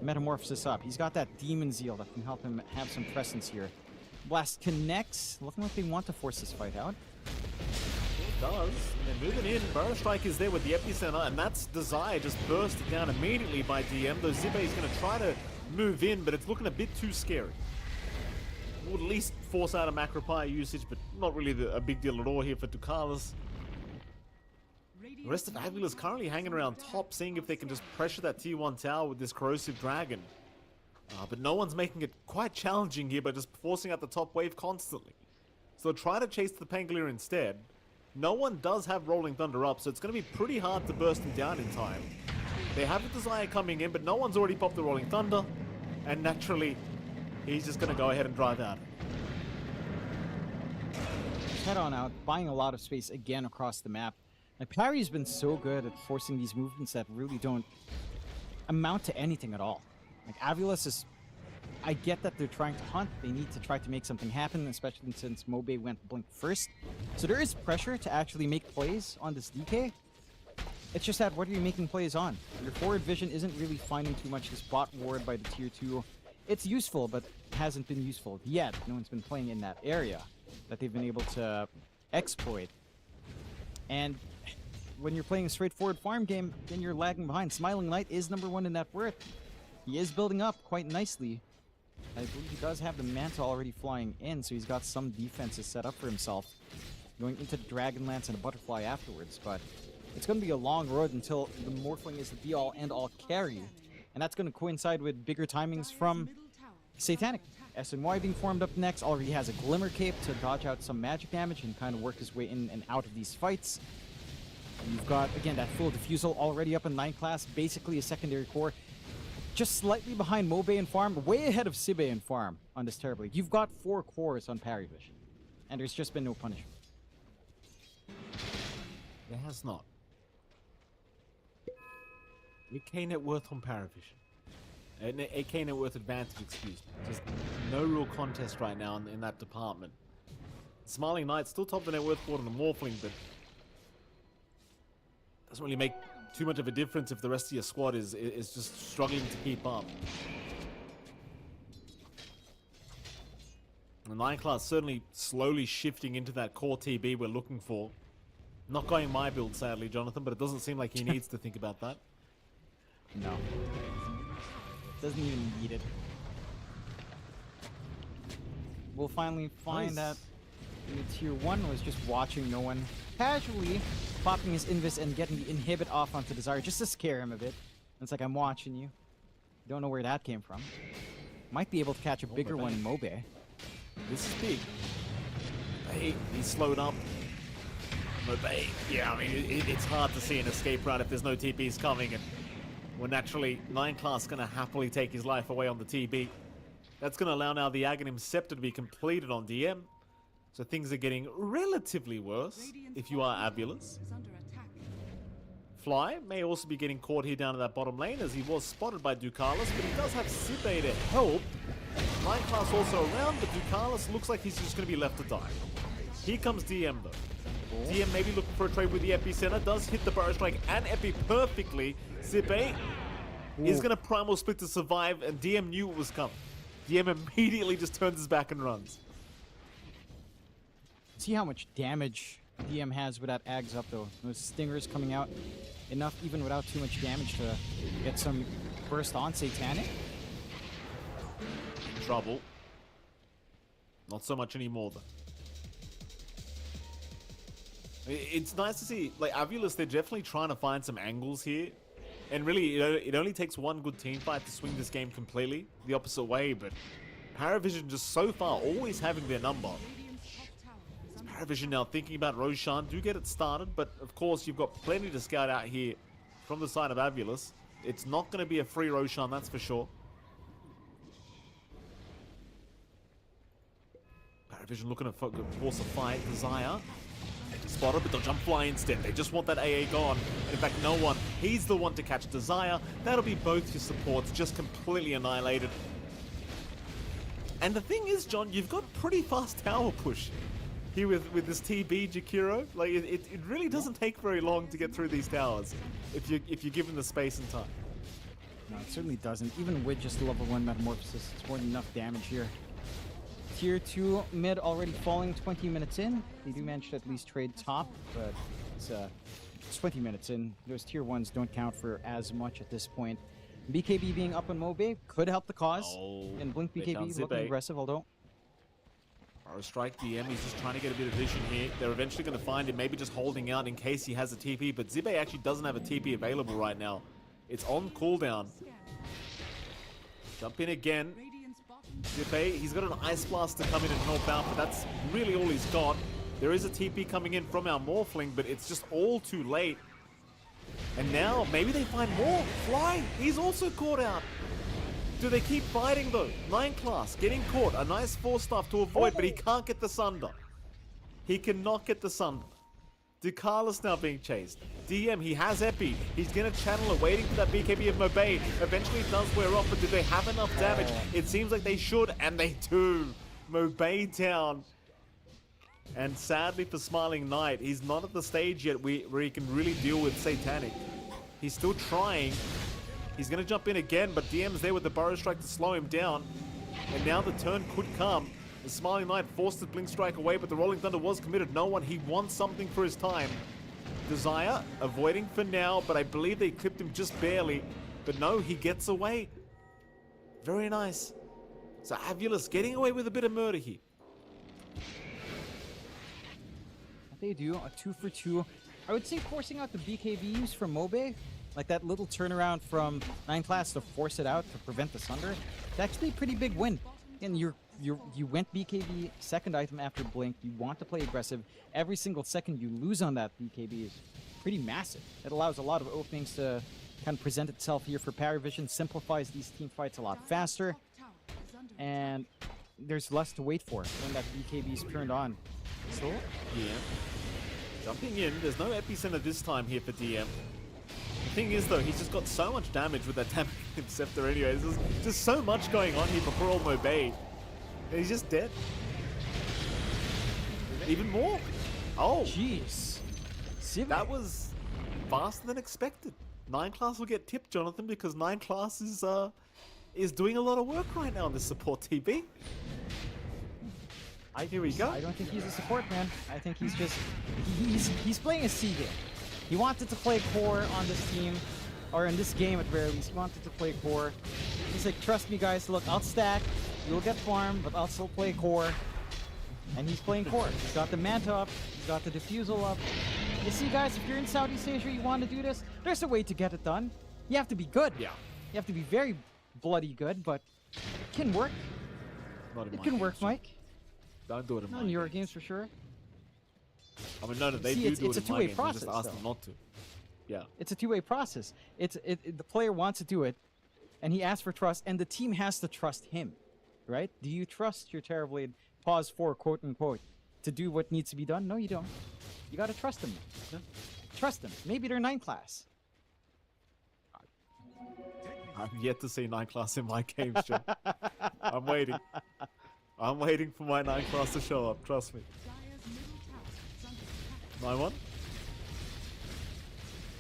Metamorphosis up. He's got that Demon Zeal that can help him have some presence here. Blast connects. Looking like they want to force this fight out. It does. And they're moving in. Burrow Strike is there with the Epicenter, and that's Desire just bursted down immediately by DM. Though Zibe is going to try to move in, but it's looking a bit too scary. Would at least force out a Macropire usage, but not really a big deal at all here for Ducalis. The rest of AVULUS currently hanging around top, seeing if they can just pressure that T1 tower with this Corrosive Dragon. But no one's making it quite challenging here by just forcing out the top wave constantly. So try to chase the Pangolier instead. No one does have Rolling Thunder up, so it's going to be pretty hard to burst him down in time. They have a Desire coming in, but no one's already popped the Rolling Thunder. And naturally, he's just going to go ahead and drive out. Head on out, buying a lot of space again across the map. Like, Parry's been so good at forcing these movements that really don't amount to anything at all. Like, AVULUS is... I get that they're trying to hunt. They need to try to make something happen, especially since Mobe went Blink first. So there is pressure to actually make plays on this DK. It's just that, what are you making plays on? Your forward vision isn't really finding too much. This bot ward by the tier 2. It's useful, but hasn't been useful yet. No one's been playing in that area that they've been able to exploit. And when you're playing a straightforward farm game, then you're lagging behind. Smiling Knight is #1 in net worth. He is building up quite nicely. I believe he does have the Manta already flying in, so he's got some defenses set up for himself. Going into the Dragonlance and a Butterfly afterwards, but it's going to be a long road until the Morphling is the be-all and all carry. And that's going to coincide with bigger timings from Satanic. SNY being formed up next, already has a Glimmer Cape to dodge out some magic damage and kind of work his way in and out of these fights. You've got, again, that full Diffusal already up in 9 class, basically a secondary core. Just slightly behind Mobe and Farm, way ahead of Sibe and Farm on this Terror Blade. You've got 4 cores on PARIVISION, and there's just been no punishment. There has not. 8k net worth on PARIVISION. 8k net worth advantage, excuse me. Just no real contest right now in that department. Smiling Knight still top of the net worth board on the Morphling, but doesn't really make too much of a difference if the rest of your squad is just struggling to keep up. The 9 class certainly slowly shifting into that core TB we're looking for. Not going my build, sadly, Jonathan, but it doesn't seem like he needs to think about that. No. Doesn't even need it. We'll finally find that in the tier 1 was just watching no one casually popping his Invis and getting the inhibit off onto Desire just to scare him a bit. And it's like, I'm watching you. Don't know where that came from. Might be able to catch a bigger one in Mobe. This is big. Hey, he's slowed up. Mobe, yeah, I mean, it's hard to see an escape route if there's no TPs coming, and well, naturally, 9 Class going to happily take his life away on the TB. That's going to allow now the Aghanim Scepter to be completed on DM. So things are getting relatively worse if you are AVULUS. Fly may also be getting caught here down in that bottom lane as he was spotted by Ducalis, but he does have Sibe to help. 9 Class also around, but Ducalis looks like he's just going to be left to die. Here comes DM though. DM maybe looking for a trade with the Epicenter, does hit the Burrow Strike and Epi perfectly. Sibe is going to Primal Split to survive, and DM knew it was coming. DM immediately just turns his back and runs. See how much damage DM has with that Ags up though. Those Stingers coming out enough even without too much damage to get some burst on Satanic. Trouble. Not so much anymore though. It's nice to see, like, AVULUS, they're definitely trying to find some angles here. And really, it only takes one good team fight to swing this game completely the opposite way, but PARIVISION just so far always having their number. So PARIVISION now thinking about Roshan, do get it started, but of course you've got plenty to scout out here from the side of AVULUS. It's not going to be a free Roshan, that's for sure. PARIVISION looking to force a fight. Desire spotted, but they'll jump fly instead. They just want that AA gone. And in fact, no one. He's the one to catch Desire. That'll be both your supports just completely annihilated. And the thing is, John, you've got pretty fast tower push here with this TB Jakiro. Like it really doesn't take very long to get through these towers if you're given the space and time. No, it certainly doesn't. Even with just level 1 Metamorphosis, it's more than enough damage here. Tier 2 mid already falling 20 minutes in. They do manage to at least trade top, but it's 20 minutes in. Those tier 1s don't count for as much at this point. BKB being up on Mobe could help the cause. And Blink BKB looking aggressive, although. Burrow Strike DM, he's just trying to get a bit of vision here. They're eventually going to find him, maybe just holding out in case he has a TP, but Zibe actually doesn't have a TP available right now. It's on cooldown. Jump in again. Zibe, he's got an Ice Blast to come in and help out, but that's really all he's got. There is a TP coming in from our Morphling, but it's just all too late. And now, maybe they find more. Fly, he's also caught out. Do they keep fighting though? 9 Class, getting caught. A nice 4-staff to avoid, but he can't get the Sunder. He cannot get the Sunder. Ducalis now being chased. DM, he has Epi. He's going to channel it, waiting for that BKB of Mobe. Eventually it does wear off, but do they have enough damage? It seems like they should, and they do. Mobe down. And sadly for Smiling Knight, he's not at the stage yet where he can really deal with Satanic. He's still trying. He's going to jump in again, but DM's there with the Burrow Strike to slow him down. And now the turn could come. The Smiling Knight forced the Blink Strike away, but the Rolling Thunder was committed. No one, he wants something for his time. Desire, avoiding for now, but I believe they clipped him just barely. But no, he gets away. Very nice. So AVULUS getting away with a bit of murder here. They do a 2 for 2. I would say forcing out the BKBs from Mobe, like that little turnaround from 9 Class to force it out to prevent the Sunder. It's actually a pretty big win. And you went BKB second item after Blink. You want to play aggressive. Every single second you lose on that BKB is pretty massive. It allows a lot of openings to kind of present itself here for PARIVISION. Simplifies these team fights a lot faster. And there's less to wait for when that BKB is turned on. So, yeah. Jumping in. There's no Epicenter this time here for DM. The thing is, though, he's just got so much damage with that damage Scepter anyway. There's just so much going on here for poor old Mobe. And he's just dead. Even more? Oh. Jeez. That was faster than expected. 9 Class will get tipped, Jonathan, because 9 Class is doing a lot of work right now on this support TB. Here we go. I don't think he's a support man. I think he's just he's playing a C game. He wanted to play core on this team, or in this game at very least. He wanted to play core. He's like, trust me guys, look, I'll stack, you'll get farm, but I'll still play core. And he's playing core. He's got the Manta up, he's got the Diffusal up. You see guys, if you're in Southeast Asia, you want to do this, there's a way to get it done. You have to be good. Yeah. You have to be very bloody good, but can work. Not in It my can games, work, John. Mike. Don't do it in Not my in your games. games for sure. I mean, no, they See, do it's do it a in my two-way games. I just process, ask though. them not to. Yeah. It's a two-way process. The player wants to do it, and he asks for trust, and the team has to trust him, right? Do you trust your Terrorblade pause for quote unquote to do what needs to be done? No, you don't. You gotta trust them. Yeah. Trust them. Maybe they're 9 class. I'm yet to see 9 class in my games, John. I'm waiting. I'm waiting for my 9 class to show up. Trust me. Dire's middle tower is under attack. 9-1.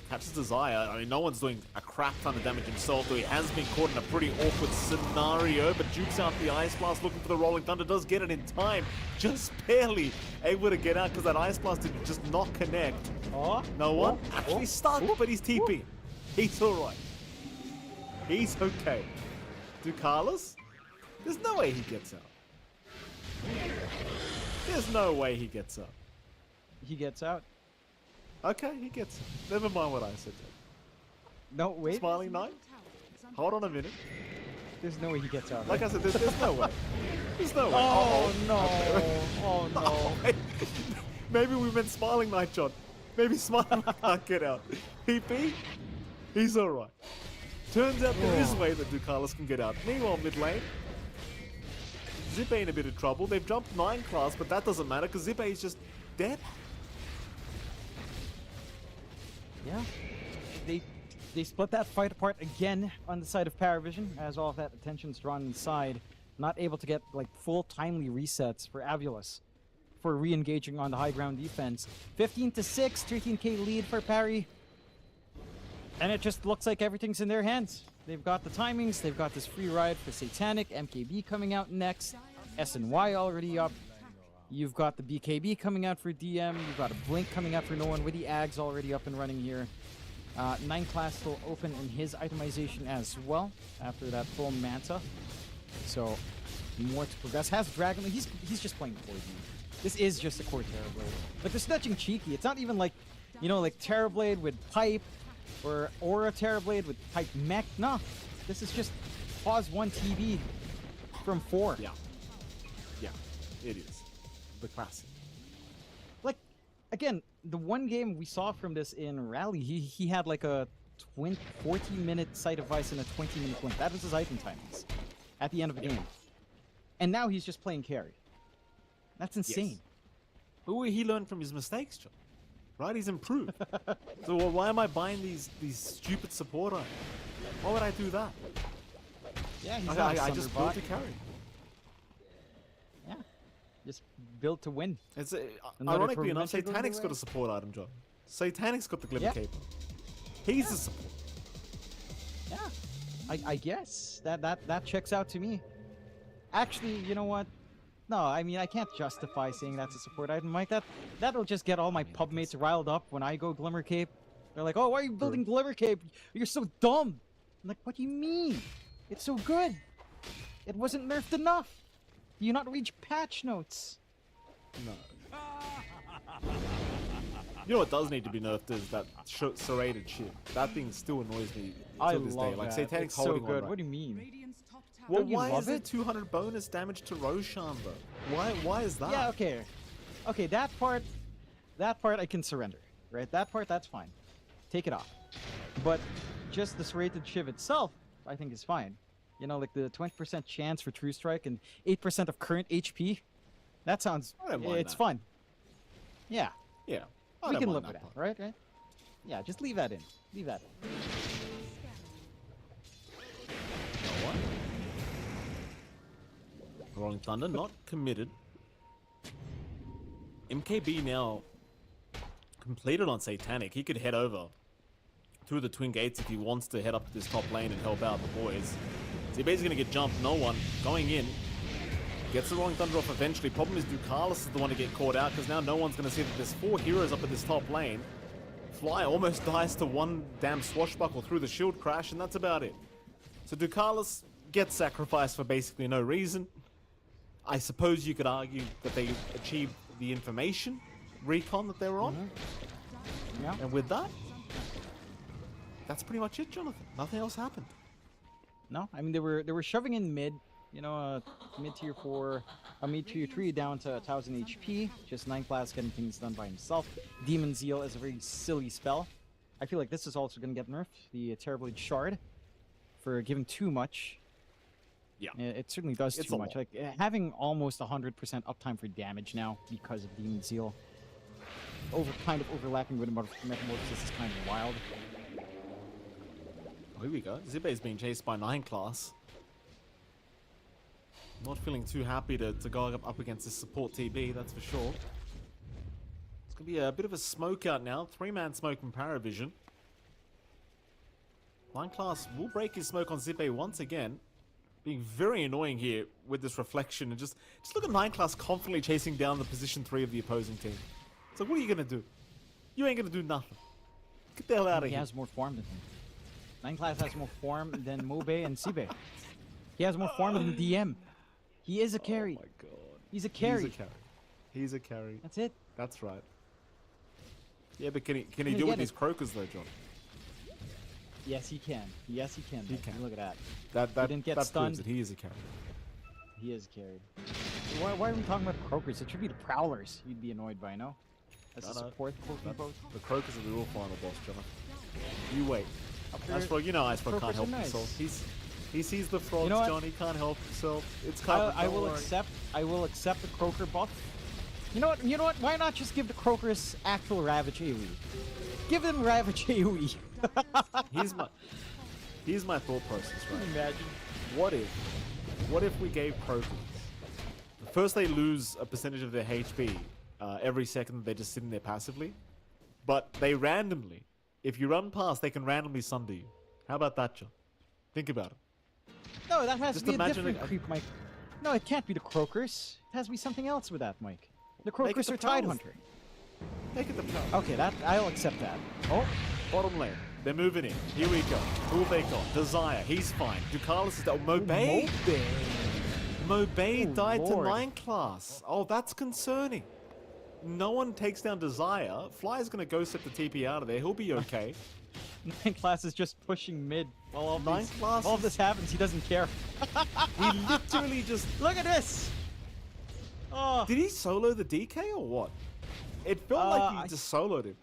Catches Desire. I mean, no one's doing a crap ton of damage himself, though he has been caught in a pretty awkward scenario. But jukes out the Ice Blast, looking for the Rolling Thunder. Does get it in time. Just barely able to get out because that Ice Blast did just not connect. Oh, No one actually stuck, but he's TP. He's alright. He's okay. Ducalis? There's no way he gets out. There's no way he gets out. he gets out. Okay, he gets it. Never mind what I said. No, wait. Smiling Knight? Hold on a minute. There's no way he gets out. Like I said, there's no way. There's no way. Oh Uh-oh. no! Oh no! Maybe we meant Smiling Knight, John. Maybe Smiling Knight can't get out. PP? He's alright. Turns out there is a way that Ducalis can get out. Meanwhile, mid lane, Zippe in a bit of trouble. They've jumped 9 class, but that doesn't matter because Zippe is just dead. Yeah, they split that fight apart again on the side of PARIVISION as all of that attention's drawn inside. Not able to get like full timely resets for AVULUS for re-engaging on the high ground defense. 15-6, 13k lead for Parry. And it just looks like everything's in their hands. They've got the timings, they've got this free ride for Satanic, MKB coming out next, SNY already up. You've got the BKB coming out for DM, you've got a Blink coming out for no one with the Ags already up and running here. 9 class still open in his itemization as well after that full Manta. So more to progress. Has Dragon, he's just playing 4D. This is just a core Terrorblade. Like they're snatching cheeky. It's not even like, you know, like Terrorblade with Pipe or Aura Terrorblade with Pipe Mech. No, this is just pause 1 TB from 4. Yeah. Yeah, it is. The classic. Like, again, the one game we saw from this in Rally, he had like a 40-minute sight of Vice and a 20-minute blink. That was his item timings at the end of the game. And now he's just playing carry. That's insane. But he learned from his mistakes, John. Right? He's improved. So why am I buying these stupid support items? Why would I do that? Yeah, he's I just built to carry. Yeah, just built to win. It's Another ironically enough, tournament you're going Satanic's to got a win? support item, John. Satanic's got the Glimmer Yeah. Cape. He's the support. Yeah, I guess that checks out to me. Actually, you know what? No, I mean I can't justify saying that's a support item, Mike. That'll just get all my pub mates riled up when I go Glimmer Cape. They're like, "Oh, why are you building Glimmer Cape? You're so dumb." I'm like, "What do you mean? It's so good. It wasn't nerfed enough. Do you not read patch notes?" No. You know what does need to be nerfed is that serrated shit. That thing still annoys me I to this day. love Like that. Satanic's It's so holding good. on. Right? What do you mean? Radiant's top tower. Well, Don't you why love is there it? 200 bonus damage to Roshan though? Why is that? Yeah, okay, that part I can surrender, right? That part, that's fine. Take it off. But just the serrated Shiv itself, I think is fine. You know, like the 20% chance for True Strike and 8% of current HP. That sounds, I don't mind it's that. fun. Yeah, Yeah. I we don't can mind live with that, part. right? Yeah, just leave that in. Leave that in. You know what? Rolling Thunder not committed. MKB now completed on Satanic. He could head over through the Twin Gates if he wants to head up to this top lane and help out the boys. ZB's gonna get jumped, no one. Going in. Gets the Rolling Thunder off eventually. Problem is Ducalis is the one to get caught out because now no one's gonna see that there's 4 heroes up at this top lane. Fly almost dies to one damn swashbuckle through the shield crash, and that's about it. So Ducalis gets sacrificed for basically no reason. I suppose you could argue that they achieved the information recon that they were on. Yeah. And with that, that's pretty much it, Jonathan. Nothing else happened. No, I mean they were shoving in mid. You know, mid-tier 4, mid-tier 3 down to 1000 HP. Just 9 class getting things done by himself. Demon Zeal is a very silly spell. I feel like this is also going to get nerfed. The Terrible Shard for giving too much. Yeah. It certainly does It's too a much. lot. Like having almost 100% uptime for damage now because of Demon Zeal. Kind of overlapping with Metamorphosis is kind of wild. Oh, here we go. Zibe is being chased by 9 class. Not feeling too happy to go up against this support TB, that's for sure. It's going to be a bit of a smoke out now. 3-man smoke from PARIVISION. 9 class will break his smoke on Zibe once again. Being very annoying here with this reflection. And just look at 9 class confidently chasing down the position 3 of the opposing team. So what are you going to do? You ain't going to do nothing. Get the hell out of He here. has more form than him. 9 class has more form than Mobe and Sibe. He has more form than DM. He is a carry. Oh my god. He's a carry. He's a carry. He's a carry. That's it. That's right. Yeah, but can he you deal get with it? these croakers though, John? Yes, he can. Yes, he can. He man. can. Look at that. That didn't get proves stunned. that he is a carry. He is carried. Why are we talking about croakers? It should be the prowlers you'd be annoyed by, no? As a No. support quote unquote. The croakers are the real final boss, John. You wait. there- Icefrog, you know Icefrog can't croakers help are nice. himself. He sees the frogs, know what? John. He can't help himself. It's covered. I don't will worry. accept. I will accept the croaker buff. You know what? You know what? Why not just give the croakers actual Ravage AoE? Give them Ravage AoE. Here's my thought process, right? Imagine. What if we gave croakers? First, they lose a percentage of their HP every second that they're just sitting there passively. But they randomly, if you run past, they can randomly sunder you. How about that, John? Think about it. No, that has Just to be a imagine different it- creep, Mike. No, it can't be the croakers. It has to be something else with that, Mike. The Make it croakers the are Tide Prowlers. Hunter. Make it the power. Okay, that I'll accept that. Oh, Bottom lane. They're moving in. Here we go. Who have they got? Desire. He's fine. Ducalis is down. Mobe? Mobe Oh, died Lord. to 9 class. Oh, that's concerning. No one takes down Desire. Fly's going to go set the TP out of there. He'll be okay. 9 class is just pushing mid while all, 9 class all is- this happens. He doesn't care. He literally just... Look at this. Oh. Did he solo the DK or what? It felt like I- he just soloed him.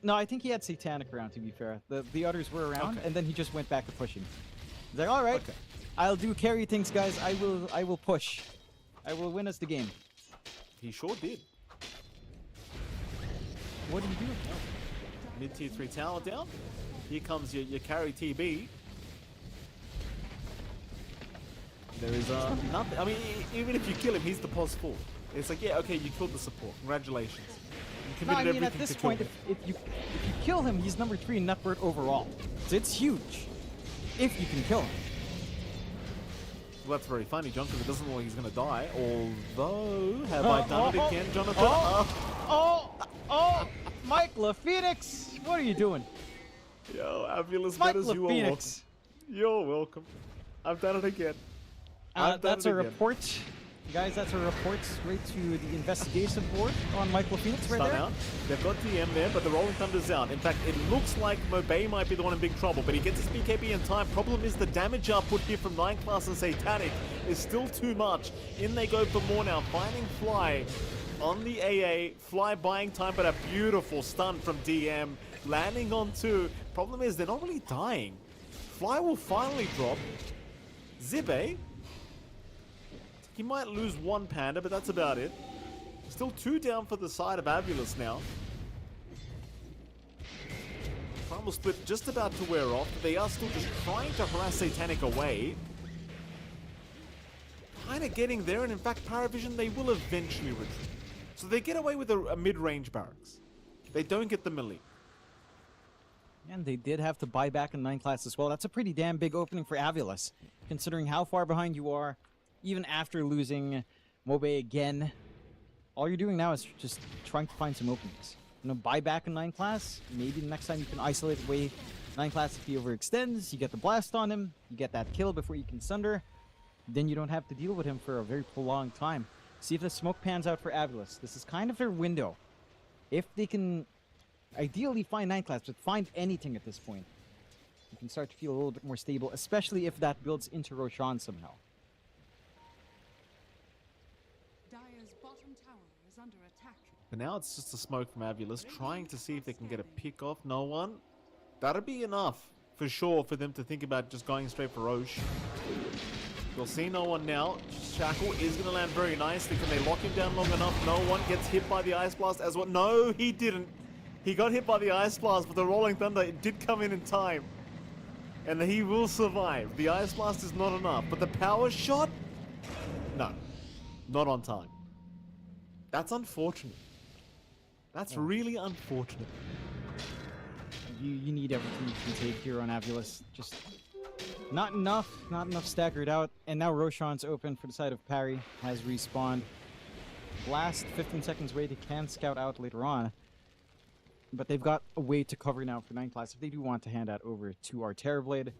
No, I think he had Satanic around, to be fair. The others were around, Okay. and then he just went back to pushing. He's like, all right, Okay. I'll do carry things, guys. I will push. I will win us the game. He sure did. What do you do? Mid-tier 3 tower down. Here comes your carry TB. There is nothing. I mean, even if you kill him, he's the pos 4. It's like, yeah, okay, you killed the support. Congratulations. You No, committed I mean, at everything this to kill point, him. if you kill him, he's number 3 in net worth overall. So it's huge. If you can kill him. Well, that's very funny, John, because it doesn't look like he's going to die. Although, have I done it again, Jonathan? Oh, Mike LaPhoenix, what are you doing? Yo, AVULUS Mike matters. You are welcome. LaPhoenix. You're welcome. I've done it again. I've done That's it a again. report. Guys, that's a report straight to the investigation board on Mike LaPhoenix right Stun there. out. They've got DM there, but the Rolling Thunder's out. In fact, it looks like Mobe might be the one in big trouble, but he gets his BKB in time. Problem is the damage output here from 9 class and Satanic is still too much. In they go for more now, finding Fly on the AA. Fly buying time, but a beautiful stun from DM. Landing on 2. Problem is they're not really dying. Fly will finally drop. Zibe, he might lose 1 Panda, but that's about it. Still 2 down for the side of AVULUS now. Primal Split just about to wear off. They are still just trying to harass Satanic away. Kind of getting there, and in fact, PARIVISION, they will eventually retreat. So they get away with a mid-range barracks. They don't get the melee. And they did have to buy back in 9 class as well. That's a pretty damn big opening for AVULUS, considering how far behind you are, even after losing Mobe again. All you're doing now is just trying to find some openings. You know, buy back in 9 class. Maybe the next time you can isolate away 9 class if he overextends. You get the blast on him. You get that kill before you can sunder. Then you don't have to deal with him for a very prolonged time. See if the smoke pans out for AVULUS. This is kind of their window. If they can ideally find 9 class, but find anything at this point, you can start to feel a little bit more stable, especially if that builds into Roshan somehow. But now it's just a smoke from AVULUS, trying to see if they can get a pick off. No one. That'll be enough, for sure, for them to think about just going straight for Roche. You'll see no one now. Shackle is going to land very nicely. Can they lock him down long enough? No one gets hit by the Ice Blast as well. No, he didn't. He got hit by the Ice Blast, but the Rolling Thunder did come in time. And he will survive. The Ice Blast is not enough, but the Power Shot? No, not on time. That's unfortunate. That's really unfortunate. You need everything you can take here on AVULUS. Just not enough staggered out. And now Roshan's open for the side of Parry, has respawned. Last 15 seconds away, they can scout out later on. But they've got a way to cover now for 9 class if they do want to hand that over to our Terrorblade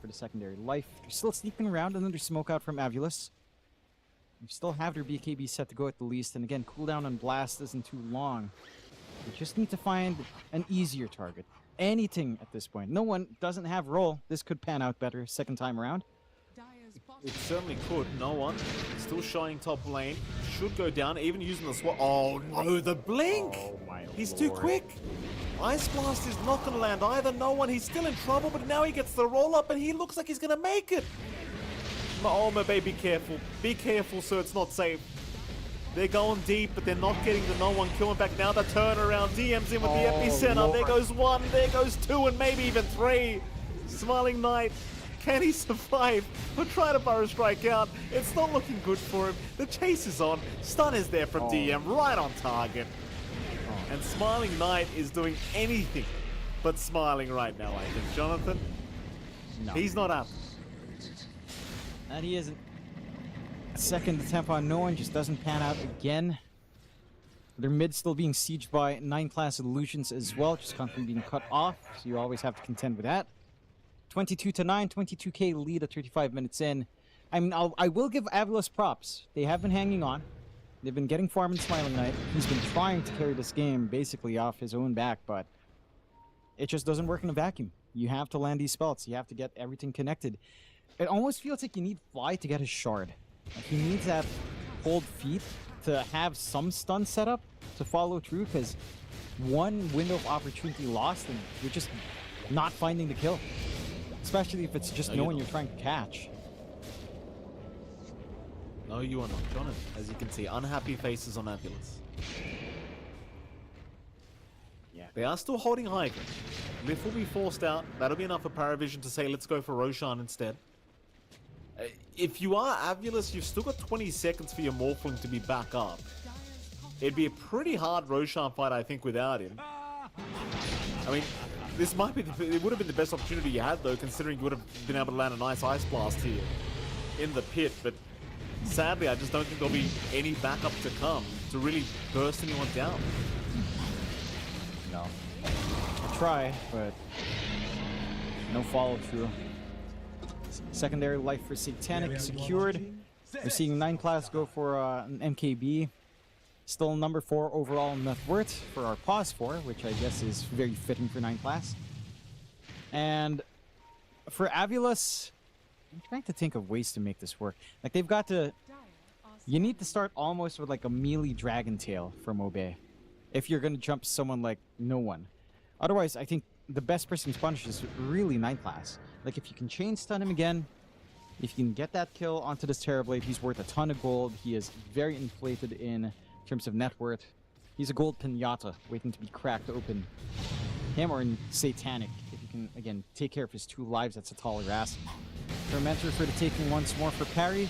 for the secondary life. They're still sneaking around, another smoke out from AVULUS. You still have their BKB set to go at the least, and again, cooldown on Blast isn't too long. You just need to find an easier target. Anything at this point. No one doesn't have roll. This could pan out better second time around. It certainly could. No one. Still showing top lane. Should go down, even using the swap. Oh no, the blink! Oh my He's lord. too quick. Ice Blast is not going to land either. No one. He's still in trouble, but now he gets the roll up and he looks like he's going to make it. Oh, my baby, be careful. Be careful, so it's not safe. They're going deep, but they're not getting the no one killing back. Now the turnaround. DM's in with the epicenter. Lord. There goes 1, there goes 2, and maybe even 3. Smiling Knight. Can he survive? We'll try to burrow strike out. It's not looking good for him. The chase is on. Stun is there from DM, right on target. And Smiling Knight is doing anything but smiling right now, I think. Jonathan, No. he's not up. And he isn't. Second attempt on no one just doesn't pan out again. Their mid still being sieged by 9 class illusions as well, just constantly being cut off, so you always have to contend with that. 22-9, 22k lead at 35 minutes in. I mean, I will give AVULUS props. They have been hanging on. They've been getting farm and Smiling Knight. He's been trying to carry this game basically off his own back, but it just doesn't work in a vacuum. You have to land these spells. You have to get everything connected. It almost feels like you need Fly to get his shard. Like he needs that cold feet to have some stun set up to follow through, because one window of opportunity lost and you're just not finding the kill. Especially if it's just no one you're trying to catch. No, you are not, Jonathan. As you can see, unhappy faces on AVULUS. Yeah. They are still holding high ground. Lift will be forced out. That'll be enough for PARIVISION to say, let's go for Roshan instead. If you are AVULUS, you've still got 20 seconds for your Morphling to be back up. It'd be a pretty hard Roshan fight, I think, without him. I mean, this might be it would have been the best opportunity you had, though, considering you would have been able to land a nice Ice Blast here in the pit. But sadly, I just don't think there'll be any backup to come to really burst anyone down. No. I try, but no follow through. Secondary life for Satanic secured. We're seeing 9 class go for an MKB. Still number 4 overall net worth for our pause 4, which I guess is very fitting for 9 class. And for AVULUS, I'm trying to think of ways to make this work. Like they've got to, you need to start almost with like a melee Dragon Tail from Obey if you're going to jump someone like no one. Otherwise, I think the best person to punish is really 9 class. Like if you can chain stun him again, if you can get that kill onto this Terrorblade, he's worth a ton of gold. He is very inflated in terms of net worth. He's a gold pinata waiting to be cracked open. Him or Satanic, if you can, again, take care of his 2 lives, that's a taller ass. Tormentor for the taking once more for Parry.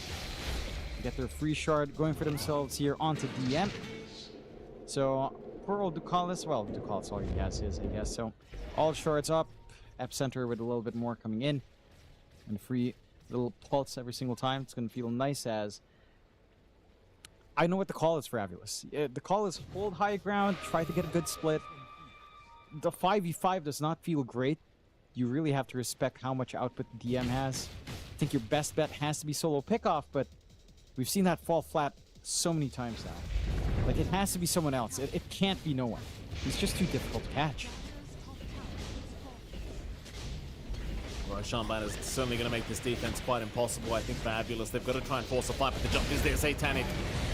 Get their free shard going for themselves here onto DM. So, poor old Ducalis, well, Ducalis all he has is, I guess. So, all shards up. Epicenter with a little bit more coming in. And free little pulse every single time. It's going to feel nice as... I know what the call is for AVULUS. The call is hold high ground, try to get a good split. The 5v5 does not feel great. You really have to respect how much output the DM has. I think your best bet has to be solo pickoff, but we've seen that fall flat so many times now. Like, it has to be someone else. It can't be no one. He's just too difficult to catch. Roshan is certainly going to make this defense quite impossible, I think, for AVULUS. They've got to try and force a fight, but the jump is there. Satanic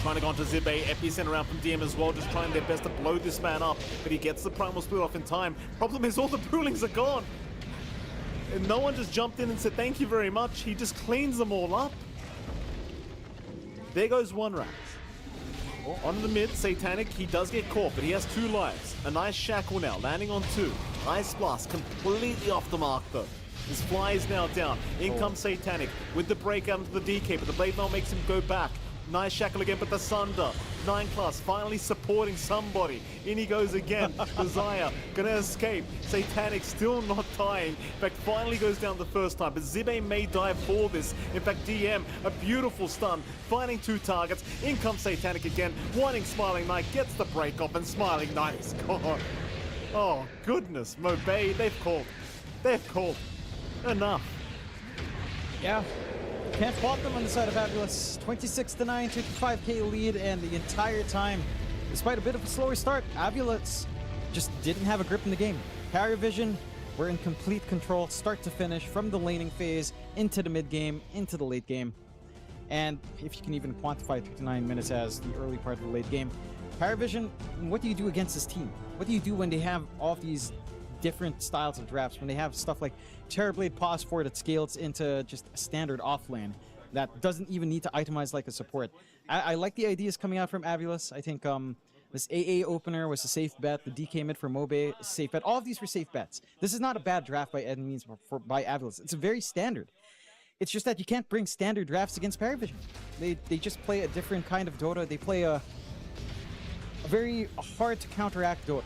trying to go onto Zibe. Epi sent around from DM as well, just trying their best to blow this man up, but he gets the primal split off in time. Problem is, all the Brewlings are gone. And no one just jumped in and said thank you very much. He just cleans them all up. There goes one Rax. On the mid, Satanic, he does get caught, but he has 2 lives. A nice shackle now, landing on 2. Ice Blast, completely off the mark though. His fly is now down. In comes Satanic with the break out into the DK, but the Blade Mail makes him go back. Nice shackle again, but the Sunder. 9 class finally supporting somebody. In he goes again. Desire gonna escape. Satanic still not dying. In fact, finally goes down the first time, but Zibe may die for this. In fact, DM, a beautiful stun, finding 2 targets. In comes Satanic again. Wanting Smiling Knight, gets the break off, and Smiling Knight is gone. Oh, goodness. Mobay, they've called. They've called. Enough. Yeah. Can't fault them on the side of AVULUS. 26-9, 55k lead, and the entire time, despite a bit of a slower start, AVULUS just didn't have a grip in the game. PARIVISION were in complete control, start to finish, from the laning phase, into the mid game, into the late game. And if you can even quantify 39 minutes as the early part of the late game, PARIVISION, what do you do against this team? What do you do when they have all of these different styles of drafts, when they have stuff like Terrorblade Pause 4 that scales into just a standard offlane that doesn't even need to itemize like a support? I like the ideas coming out from AVULUS. I think this AA opener was a safe bet. The DK mid for Mobe is a safe bet. All of these were safe bets. This is not a bad draft by any means by AVULUS. It's very standard. It's just that you can't bring standard drafts against PARIVISION. They just play a different kind of Dota. They play a very hard to counteract Dota.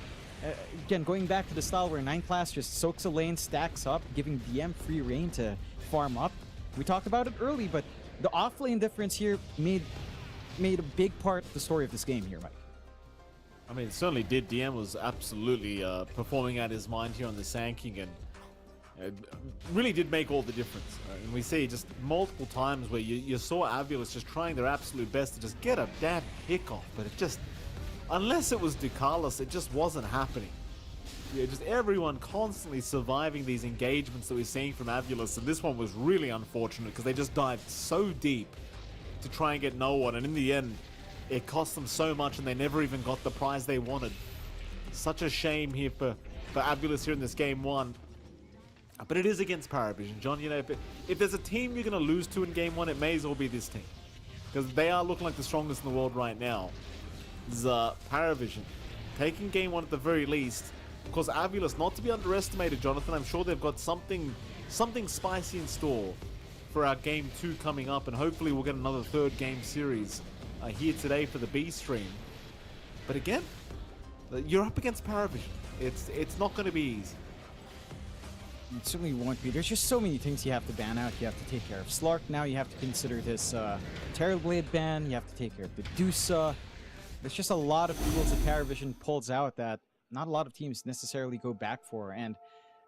Again, going back to the style where 9 class just soaks a lane, stacks up, giving DM free reign to farm up. We talked about it early, but the offlane difference here made a big part of the story of this game here, Mike. I mean, it certainly did. DM was absolutely performing at his mind here on the Sand King, and it really did make all the difference. And we see just multiple times where you saw AVULUS just trying their absolute best to just get a damn pick off, but it just... unless it was Ducalis, it just wasn't happening. Yeah, just everyone constantly surviving these engagements that we're seeing from AVULUS, and this one was really unfortunate because they just dived so deep to try and get no one, and in the end, it cost them so much and they never even got the prize they wanted. Such a shame here for AVULUS here in this game 1. But it is against PARIVISION, John. You know, if there's a team you're going to lose to in game 1, it may as well be this team. Because they are looking like the strongest in the world right now. PARIVISION taking game 1 at the very least. Of course, AVULUS, not to be underestimated, Jonathan. I'm sure they've got something spicy in store for our game 2 coming up, and hopefully we'll get another 3rd game series here today for the B stream. But again, you're up against PARIVISION. It's not going to be easy. It certainly won't be. There's just so many things you have to ban out. You have to take care of Slark now. You have to consider this Terrorblade ban. You have to take care of the Dusa. There's just a lot of tools that PARIVISION pulls out that not a lot of teams necessarily go back for. And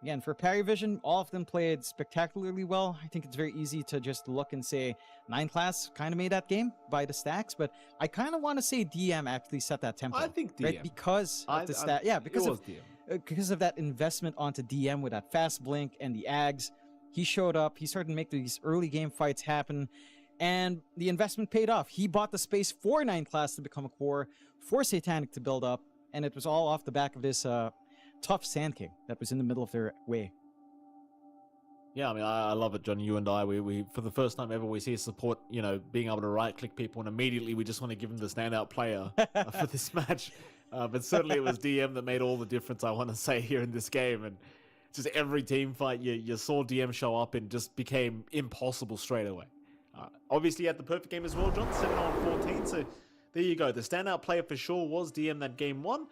again, for PARIVISION, all of them played spectacularly well. I think it's very easy to just look and say 9 class kind of made that game by the stacks, but I kind of want to say DM actually set that tempo. I think DM. Right? Because of the stat. Yeah, because of that investment onto DM with that fast blink and the Ags. He showed up. He started to make these early game fights happen. And the investment paid off. He bought the space for 9 class to become a core, for Satanic to build up, and it was all off the back of this tough Sand King that was in the middle of their way. Yeah, I mean, I love it, John. You and I, we for the first time ever, we see support, you know, being able to right-click people, and immediately we just want to give them the standout player for this match. But certainly it was DM that made all the difference, I want to say, here in this game. And just every team fight, you saw DM show up and just became impossible straight away. Obviously, you had the perfect game as well, John, 7-on-14. So there you go. The standout player for sure was DM that game 1.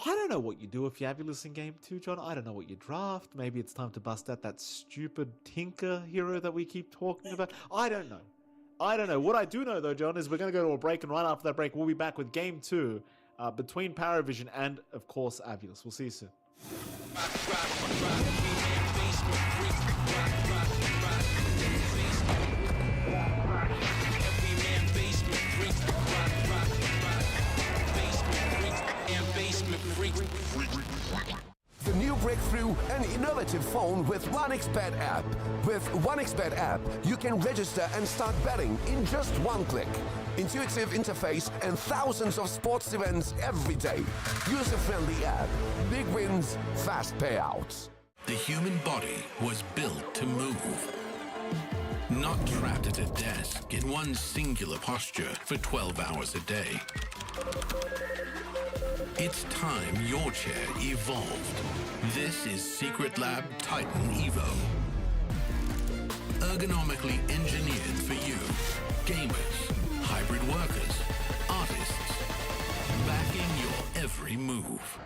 I don't know what you do if you have AVULUS in game 2, John. I don't know what you draft. Maybe it's time to bust out that stupid Tinker hero that we keep talking about. I don't know. What I do know, though, John, is we're going to go to a break, and right after that break, we'll be back with game 2 between PARIVISION and, of course, AVULUS. We'll see you soon. The new break through an innovative phone with 1xBet app. With 1xBet app, you can register and start betting in just one click. Intuitive interface and thousands of sports events every day. User-friendly app. Big wins, fast payouts. The human body was built to move. Not trapped at a desk in one singular posture for 12 hours a day. It's time your chair evolved. This is Secret Lab Titan Evo. Ergonomically engineered for you, gamers, hybrid workers, artists, backing your every move.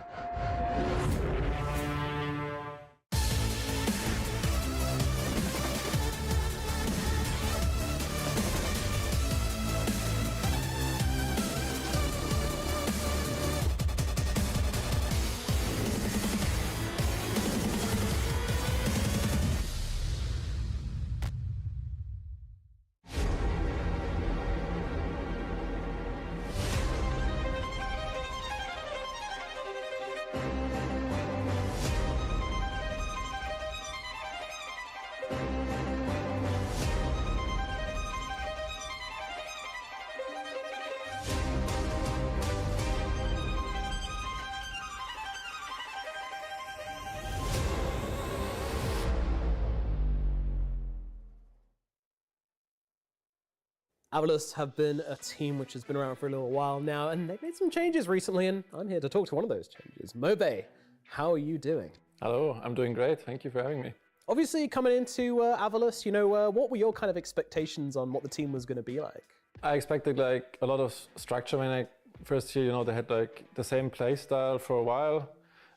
AVULUS have been a team which has been around for a little while now, and they've made some changes recently, and I'm here to talk to one of those changes. Mobe, how are you doing? Hello, I'm doing great. Thank you for having me. Obviously, coming into AVULUS, you know, what were your kind of expectations on what the team was going to be like? I expected like a lot of structure when I first here. You know, they had like the same play style for a while,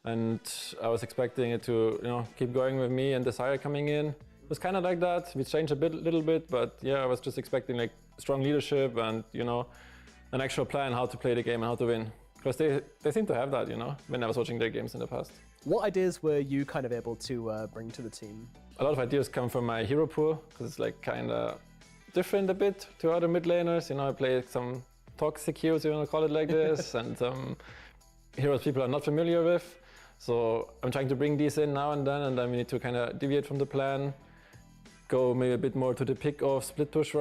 and I was expecting it to, you know, keep going with me and Desire coming in. It was kind of like that. We changed a little bit, but yeah, I was just expecting like strong leadership and, you know, an actual plan how to play the game and how to win. Because they seem to have that, you know, when I was watching their games in the past. What ideas were you kind of able to bring to the team? A lot of ideas come from my hero pool, because it's like kind of different a bit to other mid laners. You know, I play some toxic heroes, you want to call it like this, and some heroes people are not familiar with. So I'm trying to bring these in now and then we need to kind of deviate from the plan, go maybe a bit more to the pick-off, split push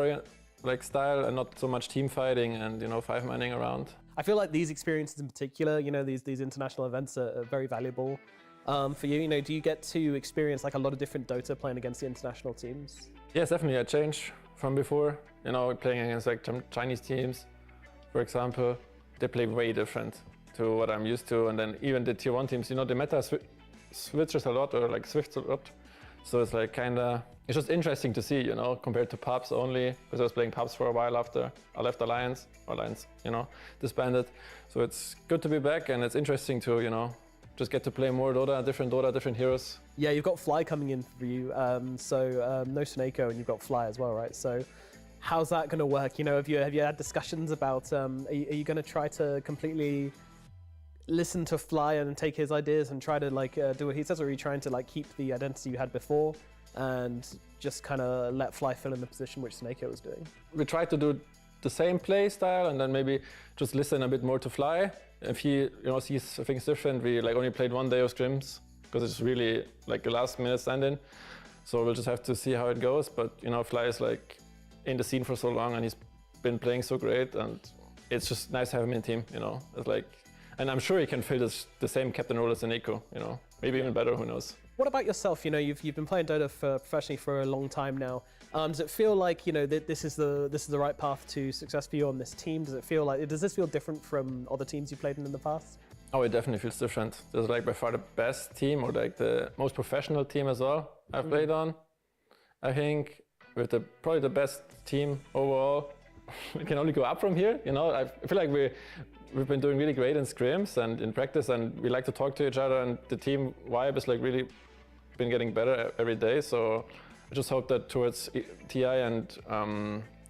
like style, and not so much team fighting and, you know, 5-manning around. I feel like these experiences in particular, you know, these international events are very valuable for you. You know, do you get to experience like a lot of different Dota playing against the international teams? Yes, definitely. I changed from before. You know, playing against like Chinese teams, for example, they play way different to what I'm used to. And then even the tier 1 teams, you know, the meta switches a lot, or like swifts a lot. So it's like it's just interesting to see, you know, compared to pubs only, because I was playing pubs for a while after I left Alliance, you know, disbanded. So it's good to be back, and it's interesting to, you know, just get to play more Dota, different heroes. Yeah, you've got Fly coming in for you, no Snako, and you've got Fly as well, right? So how's that going to work? You know, have you had discussions about, are you going to try to completely listen to Fly and take his ideas and try to like do what he says, or are you trying to like keep the identity you had before and just kind of let Fly fill in the position which Snako was doing? We try to do the same play style and then maybe just listen a bit more to Fly. If he, you know, sees things different, we like only played one day of scrims because it's really like a last minute stand-in. So we'll just have to see how it goes. But, you know, Fly is like in the scene for so long and he's been playing so great, and it's just nice to have him in team, you know. It's like, and I'm sure he can fill the same captain role as Nico, you know, maybe even better, who knows. What about yourself? You know, you've been playing Dota professionally for a long time now. Does it feel like, you know, that this is the right path to success for you on this team? Does this feel different from other teams you played in the past? Oh, it definitely feels different. This is like by far the best team, or like the most professional team as well I've played on. I think with probably the best team overall. We can only go up from here, you know. I feel like we've been doing really great in scrims and in practice, and we like to talk to each other, and the team vibe is like really been getting better every day. So I just hope that towards TI and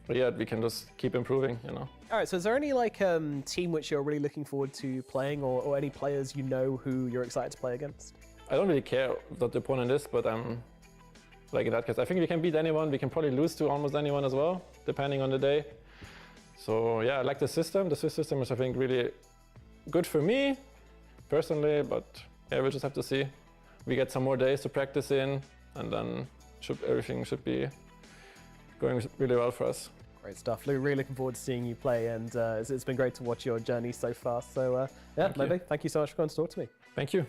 Riyadh we can just keep improving, you know. All right, so is there any like team which you're really looking forward to playing, or any players you know who you're excited to play against? I don't really care what the opponent is, but like in that case, I think we can beat anyone. We can probably lose to almost anyone as well, depending on the day. So yeah, I like the system. The Swiss system is, I think, really good for me personally, but yeah, we'll just have to see we get some more days to practice in, and then everything should be going really well for us. Great stuff. Really looking forward to seeing you play, and it's been great to watch your journey so far. So yeah, Navi, thank you so much for coming to talk to me. Thank you.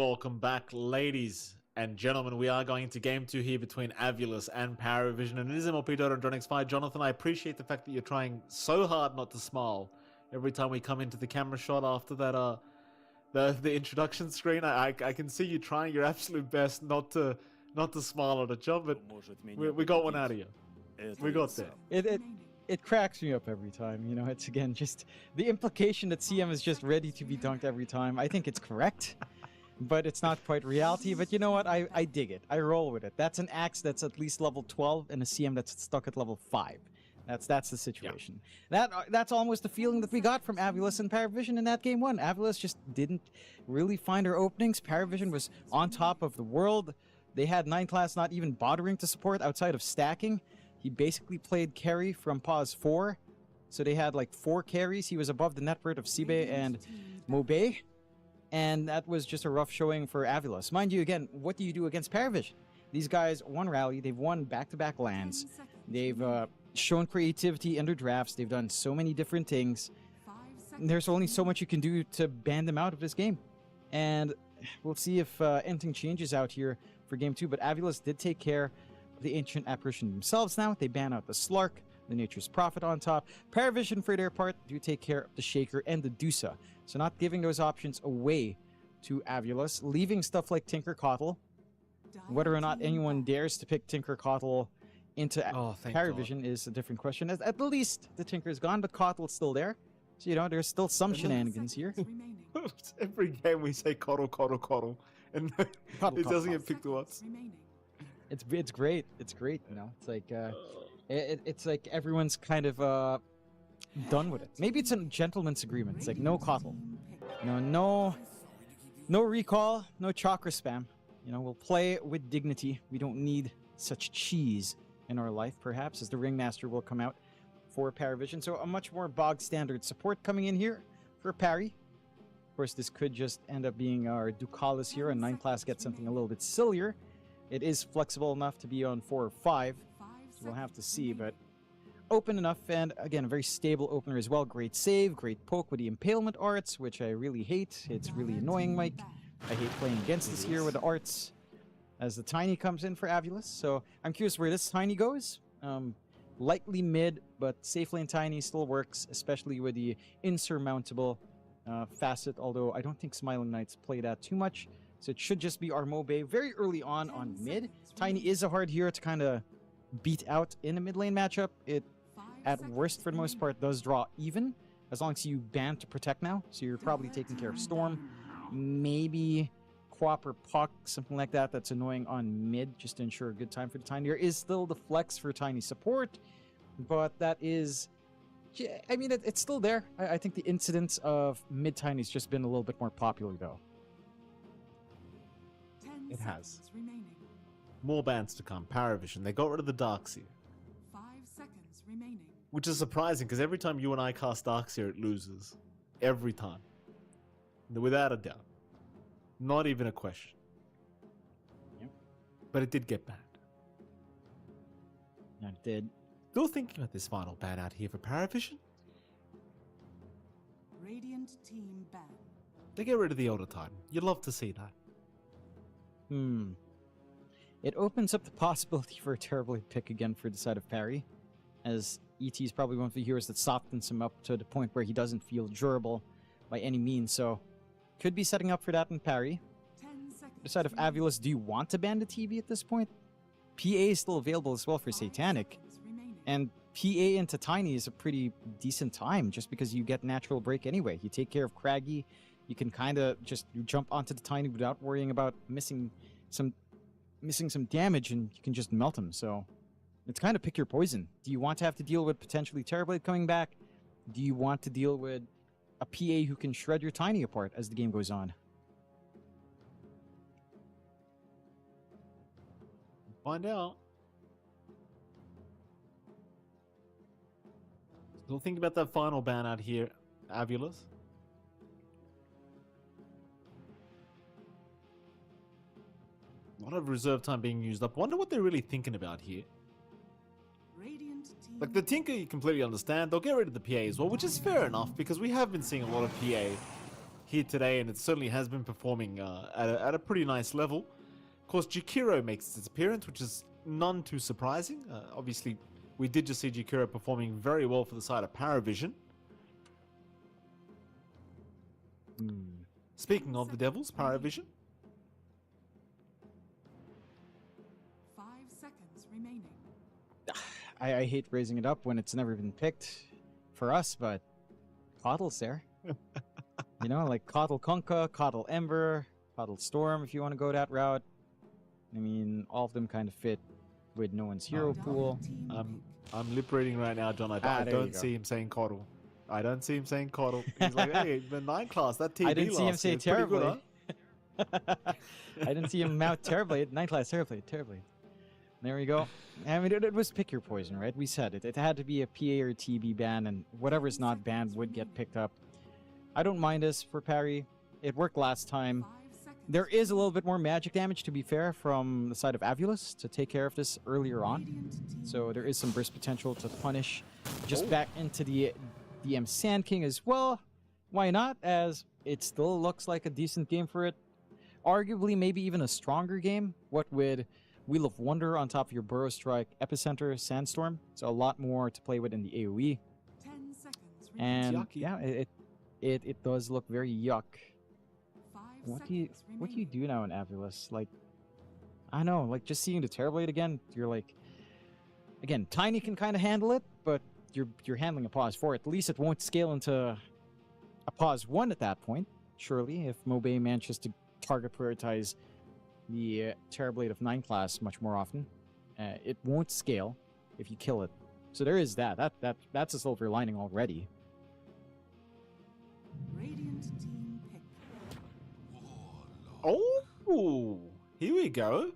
welcome back, ladies and gentlemen. We are going to game 2 here between AVULUS and PARIVISION, and it is MLP Dota and DronX5. Jonathan, I appreciate the fact that you're trying so hard not to smile every time we come into the camera shot after that the introduction screen. I can see you trying your absolute best not to smile at a job, but we got one out of you. We got there. It cracks me up every time. You know, it's again just the implication that CM is just ready to be dunked every time. I think it's correct, but it's not quite reality. But you know what? I dig it. I roll with it. That's an axe that's at least level 12 and a CM that's stuck at level 5. That's the situation. Yeah. That's almost the feeling that we got from AVULUS and PARIVISION in that game 1. AVULUS just didn't really find her openings. PARIVISION was on top of the world. They had 9 class not even bothering to support outside of stacking. He basically played carry from pause 4. So they had like 4 carries. He was above the net worth of Sibe and Mobe. And that was just a rough showing for AVULUS. Mind you, again, what do you do against PARIVISION? These guys won rally. They've won back-to-back lands. They've shown creativity in their drafts. They've done so many different things. There's only so much you can do to ban them out of this game. And we'll see if anything changes out here for game 2. But AVULUS did take care of the Ancient Apparition themselves now. They ban out the Slark, the Nature's Prophet on top. PARIVISION, for their part, do take care of the Shaker and the Dusa. So not giving those options away to AVULUS, leaving stuff like Tinker Coddle. Whether or not anyone dares to pick Tinker Coddle into PARIVISION is a different question. At the least, the Tinker is gone, but Coddle's still there. So, you know, there's still some shenanigans here. Every game we say Coddle, Coddle, Coddle, and it doesn't get picked once. It's great. It's great, you know. It's like it's like everyone's kind of done with it. Maybe it's a gentleman's agreement. It's like no Coddle. You know, no recall, no chakra spam. You know, we'll play with dignity. We don't need such cheese in our life, perhaps, as the Ringmaster will come out for PARIVISION. So a much more bog standard support coming in here for Parry. Of course, this could just end up being our Ducalis here, and 9 class gets something a little bit sillier. It is flexible enough to be on 4 or 5, so we'll have to see, but open enough, and again, a very stable opener as well. Great save, great poke with the Impalement arts, which I really hate. It's really annoying, Mike. I hate playing against this here with the arts as the Tiny comes in for AVULUS. So I'm curious where this Tiny goes. Likely mid, but safely in Tiny still works, especially with the insurmountable facet, although I don't think Smiling Knights play that too much. So it should just be our Mobe very early on mid. Tiny is a hard hero to kind of beat out in a mid lane matchup. It, at worst for the most part, does draw even, as long as you ban to protect now. So you're probably taking care of Storm. Maybe Quap or Puck, something like that. That's annoying on mid, just to ensure a good time for the Tiny. There is still the flex for Tiny support, but that is... I mean, it's still there. I think the incidence of mid Tiny's just been a little bit more popular, though. It has. More bans to come. PARIVISION. They got rid of the Darkseer. 5 seconds remaining. Which is surprising, because every time you and I cast Darkseer, it loses. Every time. Without a doubt. Not even a question. Yep. But it did get banned. It did. Still thinking about this final ban out here for PARIVISION? Radiant team ban. They get rid of the Elder Titan. You'd love to see that. It opens up the possibility for a terrible pick again for the side of Parry, as ET is probably one of the heroes that softens him up to the point where he doesn't feel durable by any means, so could be setting up for that in Parry. The side of AVULUS, do you want to ban the TV at this point? PA is still available as well for Satanic, and PA into Tiny is a pretty decent time, just because you get natural break anyway. You take care of Craggy, you can kind of just jump onto the Tiny without worrying about missing some damage, and you can just melt him. So it's kind of pick your poison. Do you want to have to deal with potentially Terrorblade coming back? Do you want to deal with a PA who can shred your Tiny apart as the game goes on? Find out. Still think about that final ban out here, AVULUS. A lot of reserve time being used up. Wonder what they're really thinking about here. Like the Tinker, you completely understand. They'll get rid of the PA as well, which is fair enough, because we have been seeing a lot of PA here today, and it certainly has been performing at a pretty nice level. Of course, Jakiro makes its appearance, which is none too surprising. Obviously, we did just see Jakiro performing very well for the side of PARIVISION. Speaking of the Devils, PARIVISION. 5 seconds remaining. I hate raising it up when it's never been picked for us, but Coddle's there. You know, like Coddle Kunkka, Coddle Ember, Coddle Storm, if you want to go that route. I mean, all of them kind of fit with no one's hero pool. I'm lip reading right now, John. I don't see him saying Coddle. I don't see him saying Coddle. He's like, hey, the 9 class, that TB I didn't see him say terribly. Good, huh? I didn't see him mount terribly. 9 class terribly. There we go. I mean, it was pick your poison, right? We said it. It had to be a PA or TB ban, and whatever's not banned would get picked up. I don't mind this for parry. It worked last time. There is a little bit more magic damage, to be fair, from the side of AVULUS to take care of this earlier on. So there is some burst potential to punish. Just back into the DM Sand King as well. Why not? As it still looks like a decent game for it. Arguably, maybe even a stronger game. What with Wheel of Wonder on top of your Burrow Strike, Epicenter, Sandstorm. So a lot more to play with in the AoE. 10 seconds And remaining. yeah, it does look very yuck. 5 What do you seconds do now in AVULUS? Like, I don't know, like just seeing the Terrorblade again, you're like, again, Tiny can kind of handle it, but you're handling a pause 4. At least it won't scale into a pause 1 at that point. Surely, if Mobe manages to target prioritize the Terrorblade of 9 class much more often, it won't scale if you kill it. So there is that. That's a silver lining already. Radiant team pick. Oh, here we go.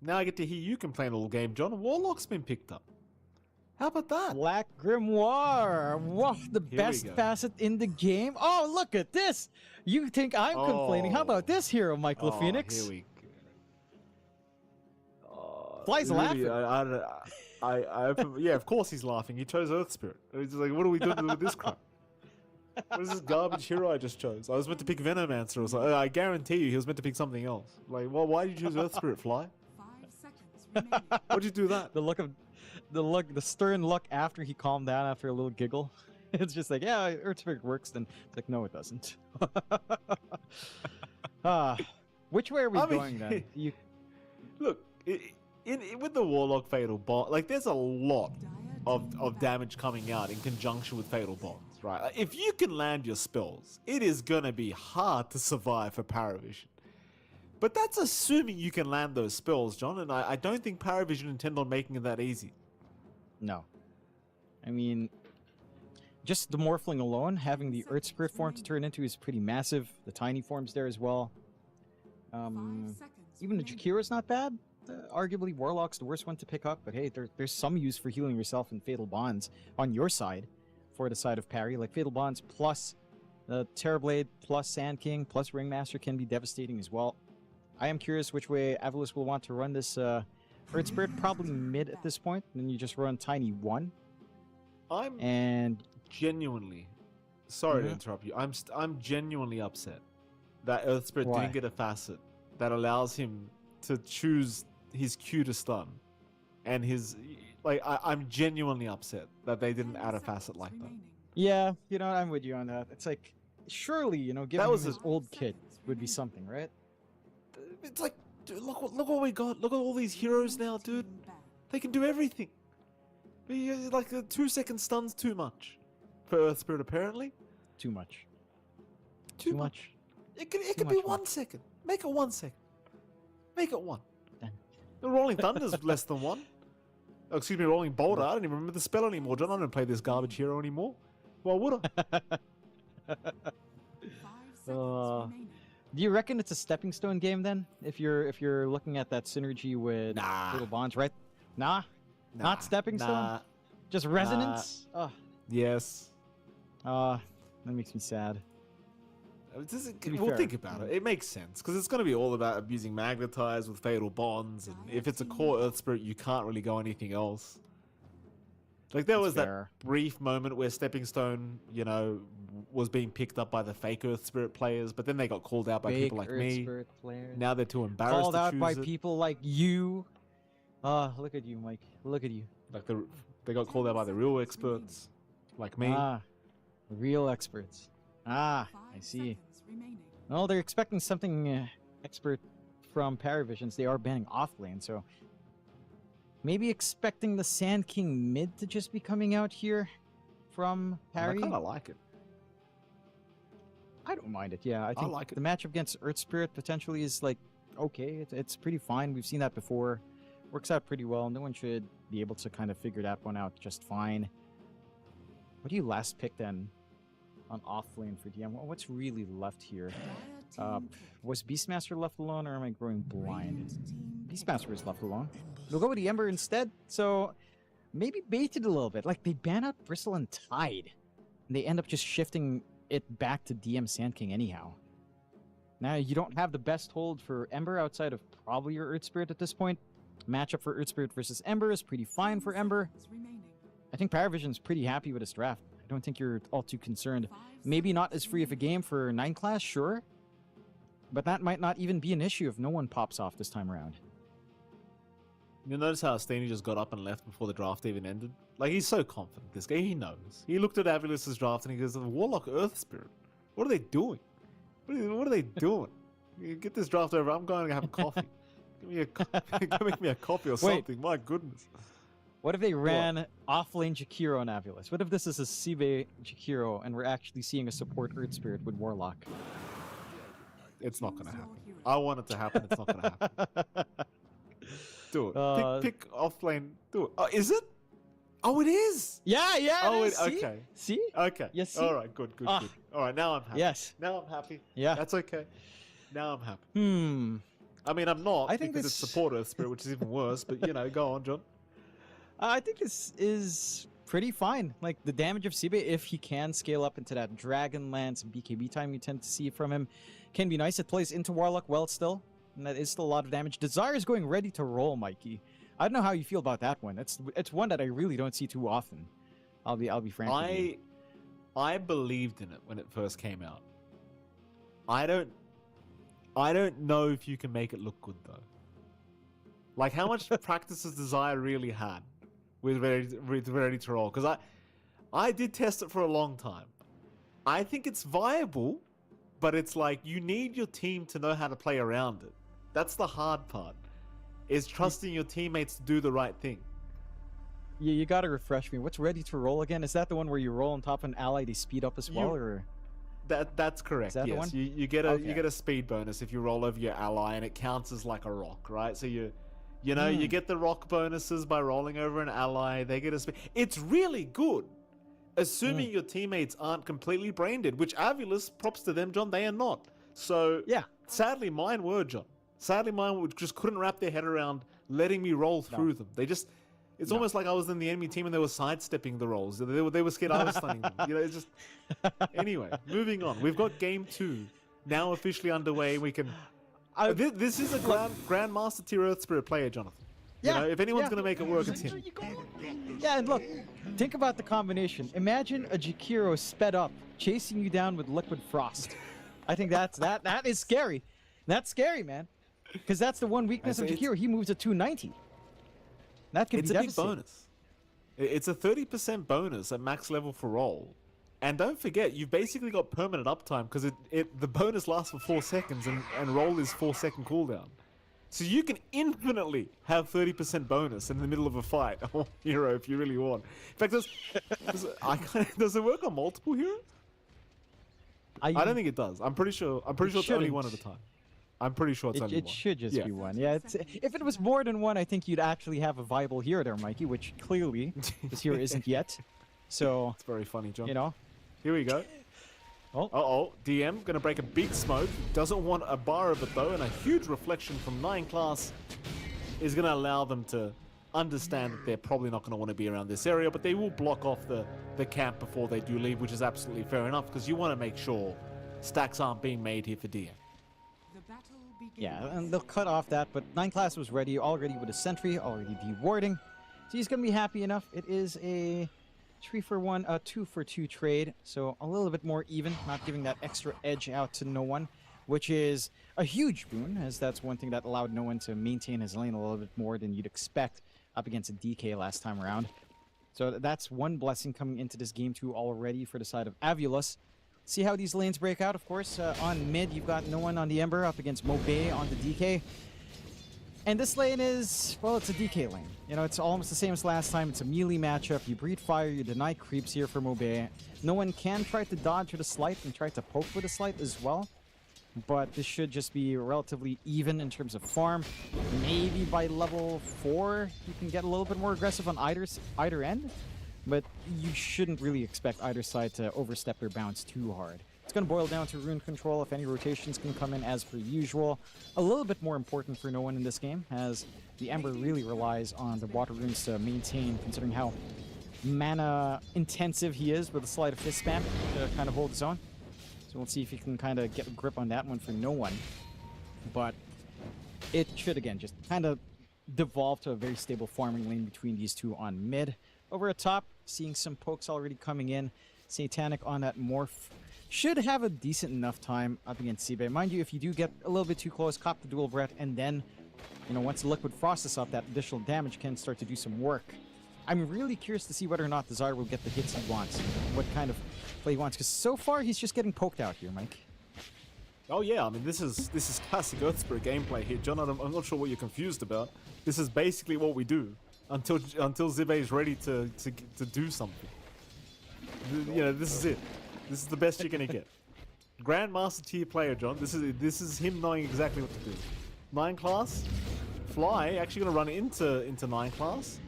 Now I get to hear you complain all game, John. Warlock's been picked up. How about that? Black Grimoire. Whoa, the Here we best go. facet in the game. Oh, look at this. You think I'm complaining? How about this hero, Michael Phoenix? Here we go. Fly's laughing. Yeah, of course he's laughing. He chose Earth Spirit. He's like, what are we doing with this crap? What is this garbage hero I just chose? I was meant to pick Venomancer or something. I guarantee you he was meant to pick something else. Like, well, why did you choose Earth Spirit, Fly? 5 seconds remaining. Why'd you do that? The stern look after he calmed down after a little giggle. It's just like, yeah, Earth Spirit works. Then it's like, no, it doesn't. Which way are we going then? Look, with the Warlock Fatal Bond, like, there's a lot of damage coming out in conjunction with Fatal Bonds, right? Like, if you can land your spells, it is gonna be hard to survive for PARIVISION. But that's assuming you can land those spells, John, and I don't think PARIVISION intend on making it that easy. No. I mean, just the Morphling alone, having the Earth Spirit form to turn into is pretty massive. The tiny form's there as well. 5 seconds Even the remaining. Jakira's not bad. Arguably, Warlock's the worst one to pick up, but hey, there's some use for healing yourself in Fatal Bonds on your side, for the side of parry. Like, Fatal Bonds plus the Terrorblade plus Sand King plus Ringmaster can be devastating as well. I am curious which way AVULUS will want to run this Earth Spirit. Probably mid at this point, and then you just run Tiny 1. I'm genuinely sorry to interrupt you. I'm genuinely upset that Earth Spirit Why? didn't get a facet that allows him to choose his Q to stun, and his I'm genuinely upset that they didn't 10 add a facet seconds like that. remaining. Yeah, you know, I'm with you on that. It's like, surely, you know, giving was him his old kit would be something, right? It's like, dude, look what we got. Look at all these heroes now, dude. Team ban. They can do everything. Like, 2 second stun's too much for Earth Spirit, apparently. Too much. Too much. It could be much, 1 second. Make it 1 second. Make it 1. Done. The Rolling Thunder's less than 1. Oh, excuse me, Rolling Boulder. I don't even remember the spell anymore, John. I don't play this garbage hero anymore. Why would I? 5 seconds remaining. Do you reckon it's a stepping stone game then? If you're looking at that synergy with Nah. Little Bonds, right? Nah, not stepping stone. Just resonance. Yes. That makes me sad. be Well, fair. think about it. It makes sense because it's going to be all about abusing Magnetize with Fatal Bonds, and if it's a core Earth Spirit, you can't really go anything else. Like, there was fair. that brief moment where Stepping Stone, you know, was being picked up by the fake Earth Spirit players, but then they got called out by Fake people like Earth me. Spirit players. Now they're too embarrassed Called to out choose by it. people like you. Look at you, Mike. Look at you. Like they got called out by the real experts, like me. Real experts. I see. Well, they're expecting something expert from PARIVISIONs. They are banning offlane, so maybe expecting the Sand King mid to just be coming out here from Parry. I kind of like it. I don't mind it. Yeah, I think like it. the match against Earth Spirit potentially is like okay. It's pretty fine. We've seen that before. Works out pretty well. No one should be able to kind of figure that one out just fine. What do you last pick then on offlane for DM? What's really left here? Was Beastmaster left alone, or am I growing blind? Beastmaster is left alone. We'll go with the Ember instead. So maybe bait it a little bit. Like they ban out Bristle and Tide, and they end up just shifting it back to DM Sand King anyhow. Now you don't have the best hold for Ember outside of probably your Earth Spirit at this point. Matchup for Earth Spirit versus Ember is pretty fine for Ember. I think PARIVISION's pretty happy with his draft. I don't think you're all too concerned. Maybe not as free of a game for 9 class, sure. But that might not even be an issue if no one pops off this time around. You notice how Steiny just got up and left before the draft even ended? Like, he's so confident, this guy. He knows. He looked at AVULUS' draft and he goes, Warlock Earth Spirit? What are they doing? What are they doing? You get this draft over. I'm going to have a coffee. Make me a coffee or something. My goodness. What if they ran offlane Jakiro on AVULUS? What if this is a Sibe Jakiro and we're actually seeing a support Earth Spirit with Warlock? It's not going to happen. I want it to happen. It's not going to happen. Do it. Pick offlane. Do it. Oh, is it? Oh, it is. Yeah. Oh, see? okay. See? Okay. Yes. All right. Good. All right. Now I'm happy. Yes. Now I'm happy. Yeah. That's okay. Now I'm happy. I mean, I'm not. I think because it's support Earth Spirit, which is even worse. But go on, John. I think this is pretty fine. Like the damage of Sibe, if he can scale up into that Dragonlance BKB time you tend to see from him, can be nice. It plays into Warlock well still, and that is still a lot of damage. Desire is going ready to roll, Mikey. I don't know how you feel about that one. It's one that I really don't see too often. I'll be frank with you. I believed in it when it first came out. I don't know if you can make it look good though. Like how much practice has Desire really had with ready to roll? Because I did test it for a long time. I think it's viable, but it's like you need your team to know how to play around it. That's the hard part. Is trusting your teammates to do the right thing. Yeah, you gotta refresh me. What's ready to roll again? Is that the one where you roll on top of an ally to speed up as well, or? That's correct. Is that yes, the one? You get a speed bonus if you roll over your ally, and it counts as like a rock, right? So you get the rock bonuses by rolling over an ally. They get a speed. It's really good, assuming your teammates aren't completely brain dead. Which AVULUS, props to them, John. They are not. So yeah. Sadly, mine were, John. Sadly, mine just couldn't wrap their head around letting me roll through them. They just. It's almost like I was in the enemy team and they were sidestepping the rolls. They were scared I was stunning them. It's just... Anyway, moving on. We've got Game 2 now officially underway. We can... This is a Grandmaster tier Earth Spirit player, Jonathan. Yeah. If anyone's going to make it work, it's him. Yeah, and look, think about the combination. Imagine a Jakiro sped up, chasing you down with Liquid Frost. I think that is scary. That's scary, man. Because that's the one weakness of Jakiro. He moves at 290. That could be devastating. It's a big bonus. It's a 30% bonus at max level for roll. And don't forget, you've basically got permanent uptime because the bonus lasts for 4 seconds and roll is 4-second cooldown. So you can infinitely have 30% bonus in the middle of a fight on hero if you really want. In fact, does it work on multiple heroes? I don't think it does. I'm pretty sure it's only one at a time. I'm pretty sure it's only one. It should just be one. Yeah, if it was more than one, I think you'd actually have a viable hero there, Mikey, which clearly this hero isn't yet. So it's very funny, John. Here we go. Oh. DM gonna break a big smoke. Doesn't want a bar of it though, and a huge reflection from 9 class is gonna allow them to understand that they're probably not gonna want to be around this area, but they will block off the camp before they do leave, which is absolutely fair enough because you want to make sure stacks aren't being made here for DM. Yeah, and they'll cut off that, but 9 class was ready already with a sentry, already dewarding. So he's going to be happy enough. It is a 3-for-1, 2-for-2 trade, so a little bit more even, not giving that extra edge out to no one, which is a huge boon, as that's one thing that allowed no one to maintain his lane a little bit more than you'd expect up against a DK last time around. So that's one blessing coming into this game too already for the side of AVULUS. See how these lanes break out, of course. On mid, you've got no one on the Ember up against Mobe on the DK. And this lane is, well, it's a DK lane. You know, it's almost the same as last time. It's a melee matchup. You breathe fire, you deny creeps here for Mobe. No one can try to dodge with a slight and try to poke with a slight as well. But this should just be relatively even in terms of farm. Maybe by level 4, you can get a little bit more aggressive on either end. But you shouldn't really expect either side to overstep their bounds too hard. It's going to boil down to rune control. If any rotations can come in as per usual. A little bit more important for no one in this game, as the Ember really relies on the water runes to maintain, considering how mana intensive he is with a sleight of fist spam to kind of hold his own. So we'll see if he can kind of get a grip on that one for no one. But it should, again, just kind of devolve to a very stable farming lane between these two on mid. Over at top, seeing some pokes already coming in. Satanic on that morph. Should have a decent enough time up against Sibe. Mind you, if you do get a little bit too close, cop the dual breath, and then, you know, once the Liquid Frost is up, that additional damage can start to do some work. I'm really curious to see whether or not Desire will get the hits he wants. What kind of play he wants, because so far he's just getting poked out here, Mike. Oh yeah, I mean this is classic Earthspirit gameplay here, John. I'm not sure what you're confused about. This is basically what we do until Zibe is ready to do something. You know, this is it. This is the best you're gonna get. Grandmaster tier player, John. This is him knowing exactly what to do. 9 class, Fly actually gonna run into 9 class.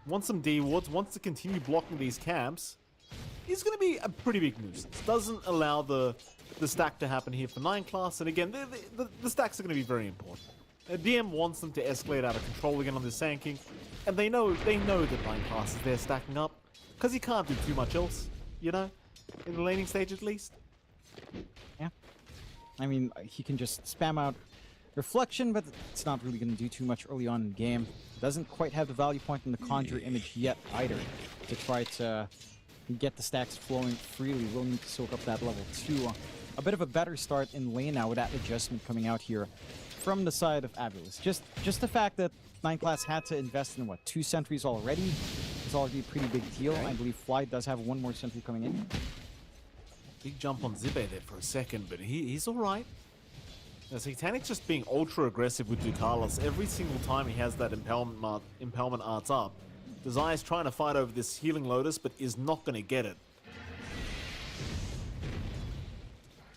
Wants some D wards, wants to continue blocking these camps. He's gonna be a pretty big nuisance. Doesn't allow the stack to happen here for 9 class, and again, the stacks are gonna be very important. DM wants them to escalate out of control again on this Sand King, and they know that 9 class is there stacking up, because he can't do too much else, you know? In the laning stage at least. Yeah. I mean, he can just spam out Reflection, but it's not really going to do too much early on in the game. Doesn't quite have the value point in the Conjure image yet either to try to get the stacks flowing freely. We'll need to soak up that level 2. A bit of a better start in lane now with that adjustment coming out here from the side of AVULUS. Just the fact that 9 class had to invest in, what, 2 sentries already is already a pretty big deal. I believe Fly does have 1 more sentry coming in. Big jump on Zibe there for a second, but he's alright. Satanic's just being ultra aggressive with Ducalis. Every single time he has that Impalement Arts up, Desire's trying to fight over this Healing Lotus, but is not going to get it.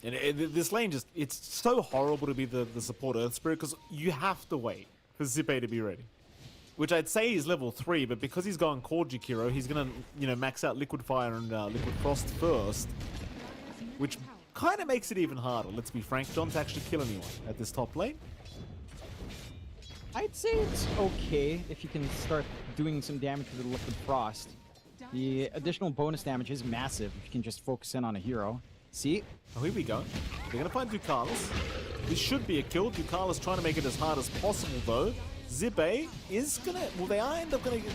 And this lane just, it's so horrible to be the support Earth Spirit, because you have to wait for Zibe to be ready. Which I'd say is level 3, but because he's going Core Jakiro, he's going to, you know, max out Liquid Fire and Liquid Frost first. Which kind of makes it even harder, let's be frank, John, to actually kill anyone at this top lane. I'd say it's okay if you can start doing some damage with the Liquid Frost. The additional bonus damage is massive if you can just focus in on a hero. See? Oh, here we go. They're going to find Ducalis. This should be a kill. Ducalis trying to make it as hard as possible, though. Zibe is going to... Well, they are end up going to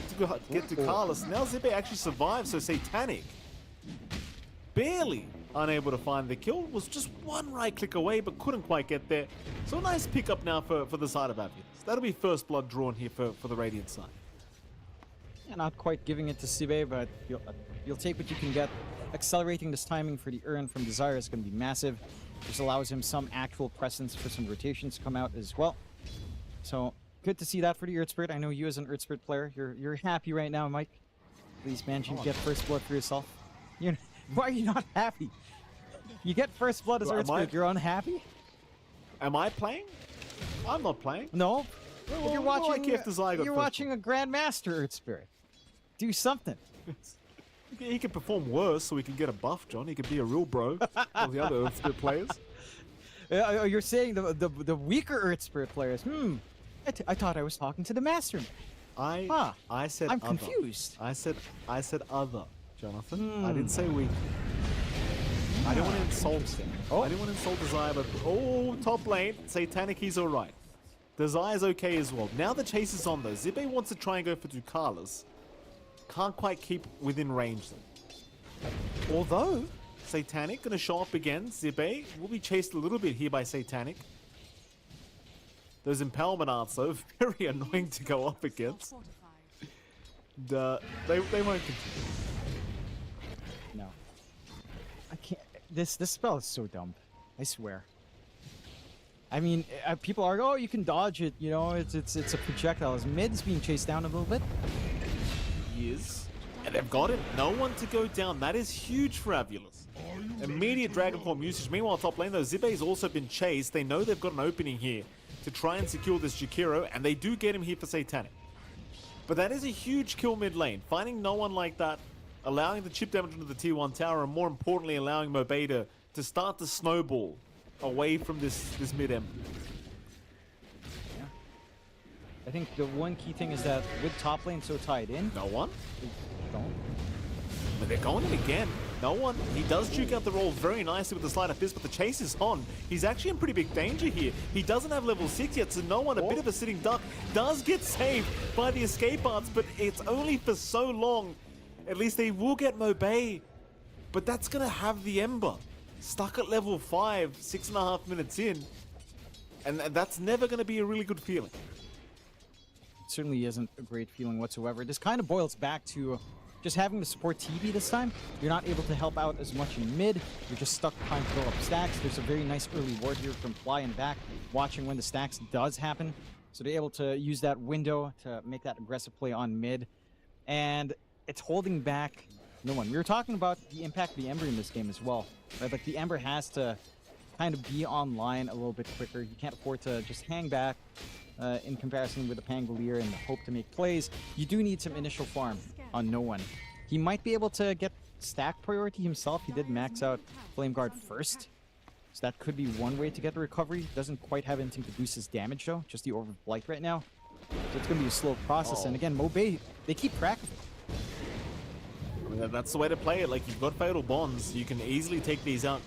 get Ducalis. Now Zibe actually survives, so Satanic, barely unable to find the kill, was just 1 right click away, but couldn't quite get there. So a nice pickup now for the side of AVULUS. That'll be first blood drawn here for the Radiant side. Yeah, not quite giving it to Zibe, but you'll take what you can get. Accelerating this timing for the Urn from Desire is going to be massive. This allows him some actual presence for some rotations to come out as well. So good to see that for the Earth Spirit. I know you as an Earth Spirit player, you're happy right now, Mike. Please manage to get first blood for yourself. Why are you not happy? You get first blood as Earth Spirit, you're unhappy? Am I playing? I'm not playing. No. Well, you're watching, you're watching a Grandmaster Earth Spirit. Do something. He can perform worse so we can get a buff, John. He could be a real bro of the other Earth Spirit players. You're saying the weaker Earth Spirit players. I thought I was talking to the Master. I said I'm other. confused. I said other, Jonathan. I didn't say weak. I didn't want to insult him. I didn't want to insult Desire, but top lane, Satanic, he's alright. Desire's okay as well. Now the chase is on though. Zibe wants to try and go for Ducalis. can't quite keep within range. Although, Satanic gonna show up again. Zibe will be chased a little bit here by Satanic. Those Impalment arts, though, very annoying to go up against. They won't continue. No. I can't. This spell is so dumb. I swear. I mean, people are, oh, you can dodge it. You know, it's a projectile. His mid's being chased down a little bit. He is. And they've got it. No one to go down. That is huge for AVULUS. Immediate Dragon Form usage. Meanwhile, top lane, though, Zibe's also been chased. They know they've got an opening here to try and secure this Jakiro, and they do get him here for Satanic. But that is a huge kill mid lane. Finding no one like that, allowing the chip damage into the T1 tower, and more importantly, allowing Mobeda to start to snowball away from this mid-em. Yeah. I think the one key thing is that with top lane so tied in, No one? don't. But they're going in again. No one. He does juke out the roll very nicely with the Sleight of Fist, but the chase is on. He's actually in pretty big danger here. He doesn't have level 6 yet, so no one, a bit of a sitting duck, does get saved by the escape arts, but it's only for so long. At least they will get Mobay, but that's going to have the Ember stuck at level 5, 6.5 minutes in, and that's never going to be a really good feeling. It certainly isn't a great feeling whatsoever. This kind of boils back to just having to support TV this time. You're not able to help out as much in mid. You're just stuck trying to build up stacks. There's a very nice early ward here from Fly and back, watching when the stacks does happen. So they're able to use that window to make that aggressive play on mid. And it's holding back no one. We were talking about the impact of the Ember in this game as well. Right? Like the Ember has to kind of be online a little bit quicker. You can't afford to just hang back in comparison with the Pangolier and hope to make plays. You do need some initial farm on no one. He might be able to get stack priority himself. He did max out Flame Guard first. So that could be one way to get the recovery. Doesn't quite have anything to boost his damage though. Just the Orb of Blight right now. So it's going to be a slow process. And again, Mobay, they keep track of it. I mean, that's the way to play it. Like, you've got Fatal Bonds. You can easily take these out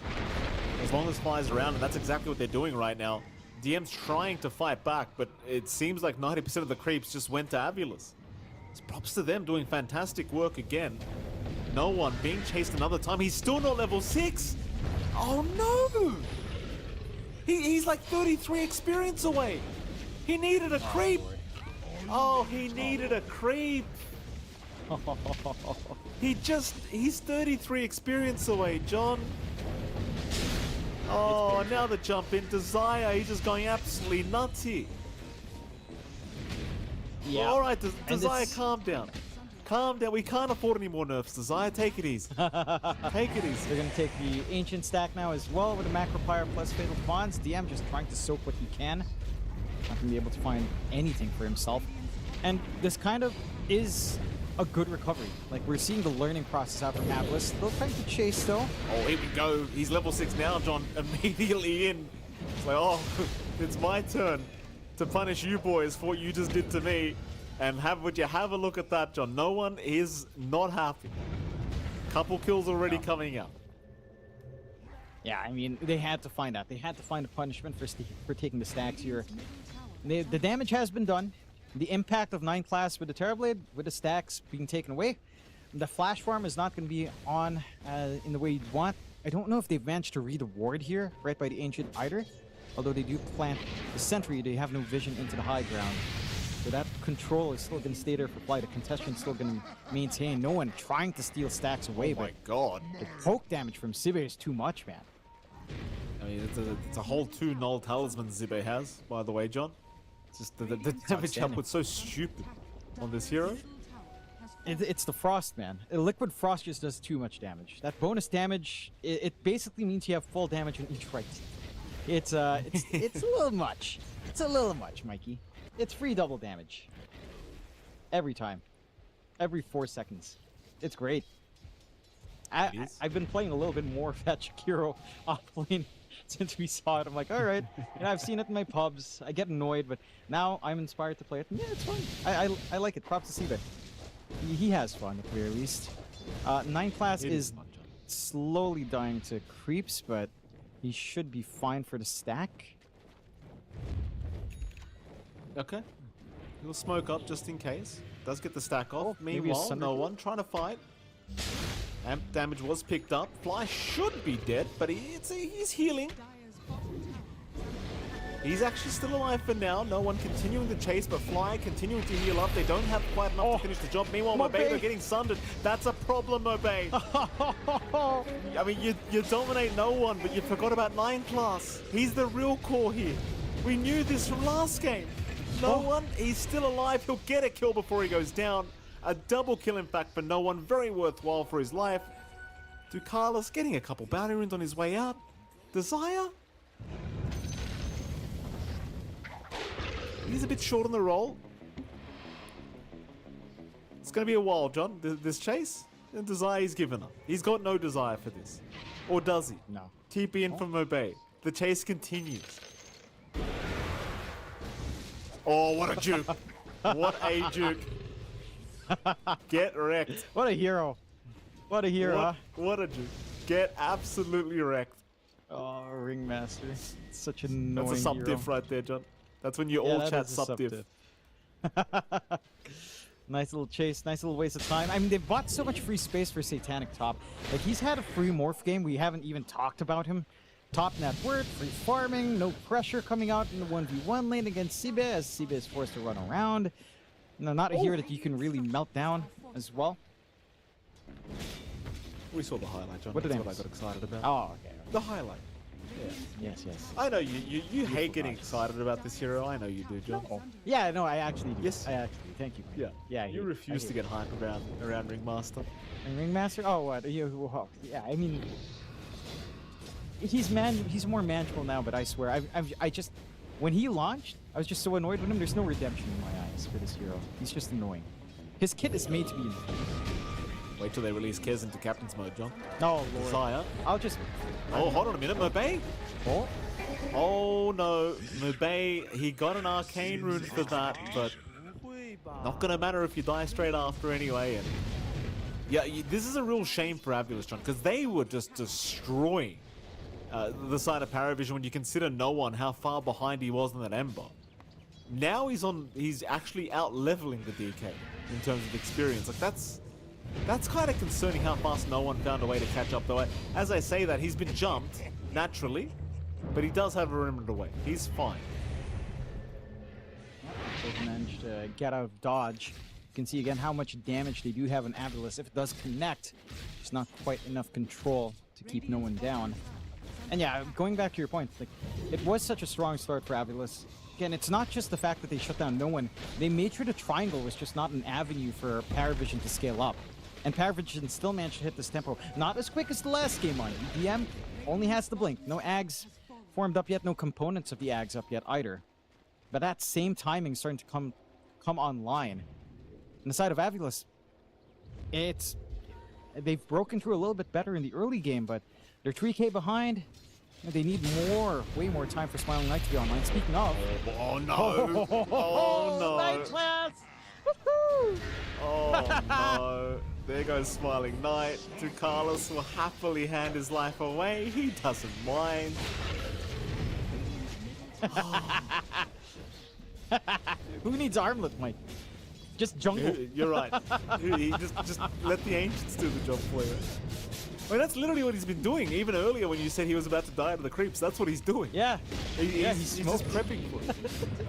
as long as Fly's around, and that's exactly what they're doing right now. DM's trying to fight back, but it seems like 90% of the creeps just went to AVULUS. It's props to them doing fantastic work again. No one being chased another time. He's still not level 6. Oh no! He's like 33 experience away. He needed a creep. Oh, he needed a creep. He's 33 experience away, John. Oh, now the jump in. Desire, he's just going absolutely nutty. Yeah. All right, Desire, calm down. Calm down. We can't afford any more nerfs, Desire. Take it easy. Take it easy. They're going to take the Ancient stack now as well with a Macro Pyre plus Fatal Bonds. DM just trying to soak what he can. Not going to be able to find anything for himself. And this kind of is a good recovery. Like, we're seeing the learning process out from AVULUS. Still trying to chase though. Oh, here we go. He's level 6 now, John. Immediately in. It's like, oh, it's my turn to punish you boys for what you just did to me. And would you have a look at that, John? No one is not happy. Couple kills already coming out. Yeah, I mean, they had to find that. They had to find a punishment for taking the stacks here. The damage has been done. The impact of 9 class with the Terrorblade, with the stacks being taken away. The flash farm is not going to be on in the way you'd want. I don't know if they've managed to read the ward here, right by the Ancient either. Although they do plant the sentry, they have no vision into the high ground. So that control is still going to stay there for Fly. The contestant still going to maintain. No one trying to steal stacks away. Oh my god. The poke damage from Zibe is too much, man. I mean, it's a whole 2 null talismans Zibe has, by the way, John. It's just the damage output's so stupid on this hero. It's the Frost, man. Liquid Frost just does too much damage. That bonus damage, it basically means you have full damage on each right. It's a little much. It's a little much, Mikey. It's free double damage. Every time. Every 4 seconds. It's great. I've been playing a little bit more of that Jakiro offlane since we saw it. I'm like, all right, I've seen it in my pubs. I get annoyed, but now I'm inspired to play it. Yeah, it's fun. I like it. Props to see that. He has fun, at the very least. 9 class is slowly dying to creeps, but he should be fine for the stack. Okay. He'll smoke up just in case. Does get the stack off. maybe a Meanwhile, Sunder no kill? one trying to fight. Amp damage was picked up. Fly should be dead, but he's healing. Dyer's bottom tower. He's actually still alive for now. No one continuing the chase, but Fly continuing to heal up. They don't have quite enough to finish the job. Meanwhile, Mobay, they're getting sundered. That's a problem, Mobay. I mean, you dominate no one, but you forgot about 9 class. He's the real core here. We knew this from last game. No one, he's still alive. He'll get a kill before he goes down. A double kill, in fact, for no one. Very worthwhile for his life. Ducalis getting a couple bounty runes on his way out. Desire? He's a bit short on the roll. It's going to be a while, John, this chase. And Desire he's given up. He's got no desire for this. Or does he? No. TP in from Obey. The chase continues. Oh, what a juke. What a juke. Get wrecked. What a hero. What a hero, huh? What a juke. Get absolutely wrecked. Oh, Ringmaster. Such an annoying That's a sub hero. diff right there, John. That's when you Yeah, all that chat is a sub diff. Nice little chase, nice little waste of time. I mean, they've bought so much free space for Satanic Top. Like, he's had a free morph game. We haven't even talked about him. Top net worth, free farming, no pressure coming out in the 1v1 lane against Sibe, as Sibe is forced to run around. No, not a hero that you can really melt down as well. We saw the highlight, John. What did That's I what I got excited about. Oh, okay. The highlight. Yes, yes. I know you hate getting excited about this hero. I know you do, John. Yeah, no, I actually do. Yes. I actually do. Thank you. Yeah. Yeah, You refuse to get hyped around Ringmaster. And Ringmaster? Oh, what? Yeah, I mean, he's more manageable now, but I swear, I just, when he launched, I was just so annoyed with him. There's no redemption in my eyes for this hero. He's just annoying. His kit is made to be annoying. Wait till they release Kez into Captain's mode, John. Oh, Lord. Desire. I'll just... Oh, hold on a minute, Mobay. Oh? Oh no, Mobay, he got an arcane rune for that, but not gonna matter if you die straight after anyway. And yeah, this is a real shame for AVULUS, John, because they were just destroying the side of PARIVISION when you consider no one how far behind he was in that Ember. Now he's actually out leveling the DK in terms of experience. Like that's kind of concerning how fast no one found a way to catch up, though. As I say that, he's been jumped naturally, but he does have a remnant away. He's fine. They've managed to get out of dodge. You can see again how much damage they do have on AVULUS. If it does connect, there's not quite enough control to keep no one down. And yeah, going back to your point, like, it was such a strong start for AVULUS. Again, it's not just the fact that they shut down no one. They made sure the triangle was just not an avenue for PARIVISION to scale up. And PARIVISION still managed to hit this tempo. Not as quick as the last game on EDM. Only has the blink. No Ags formed up yet. No components of the Ags up yet either. But that same timing starting to come online. On the side of AVULUS, they've broken through a little bit better in the early game, but they're 3k behind. They need way more time for Smiling Knight to be online. Speaking of... Oh no! Oh no! Night class! Woohoo! Oh no! There goes Smiling Knight. Ducalis will happily hand his life away. He doesn't mind. Who needs armlet, Mike? Just jungle. You're right. Just let the ancients do the job for you. I mean, that's literally what he's been doing. Even earlier when you said he was about to die to the creeps, that's what he's doing. Yeah. He's just prepping for it.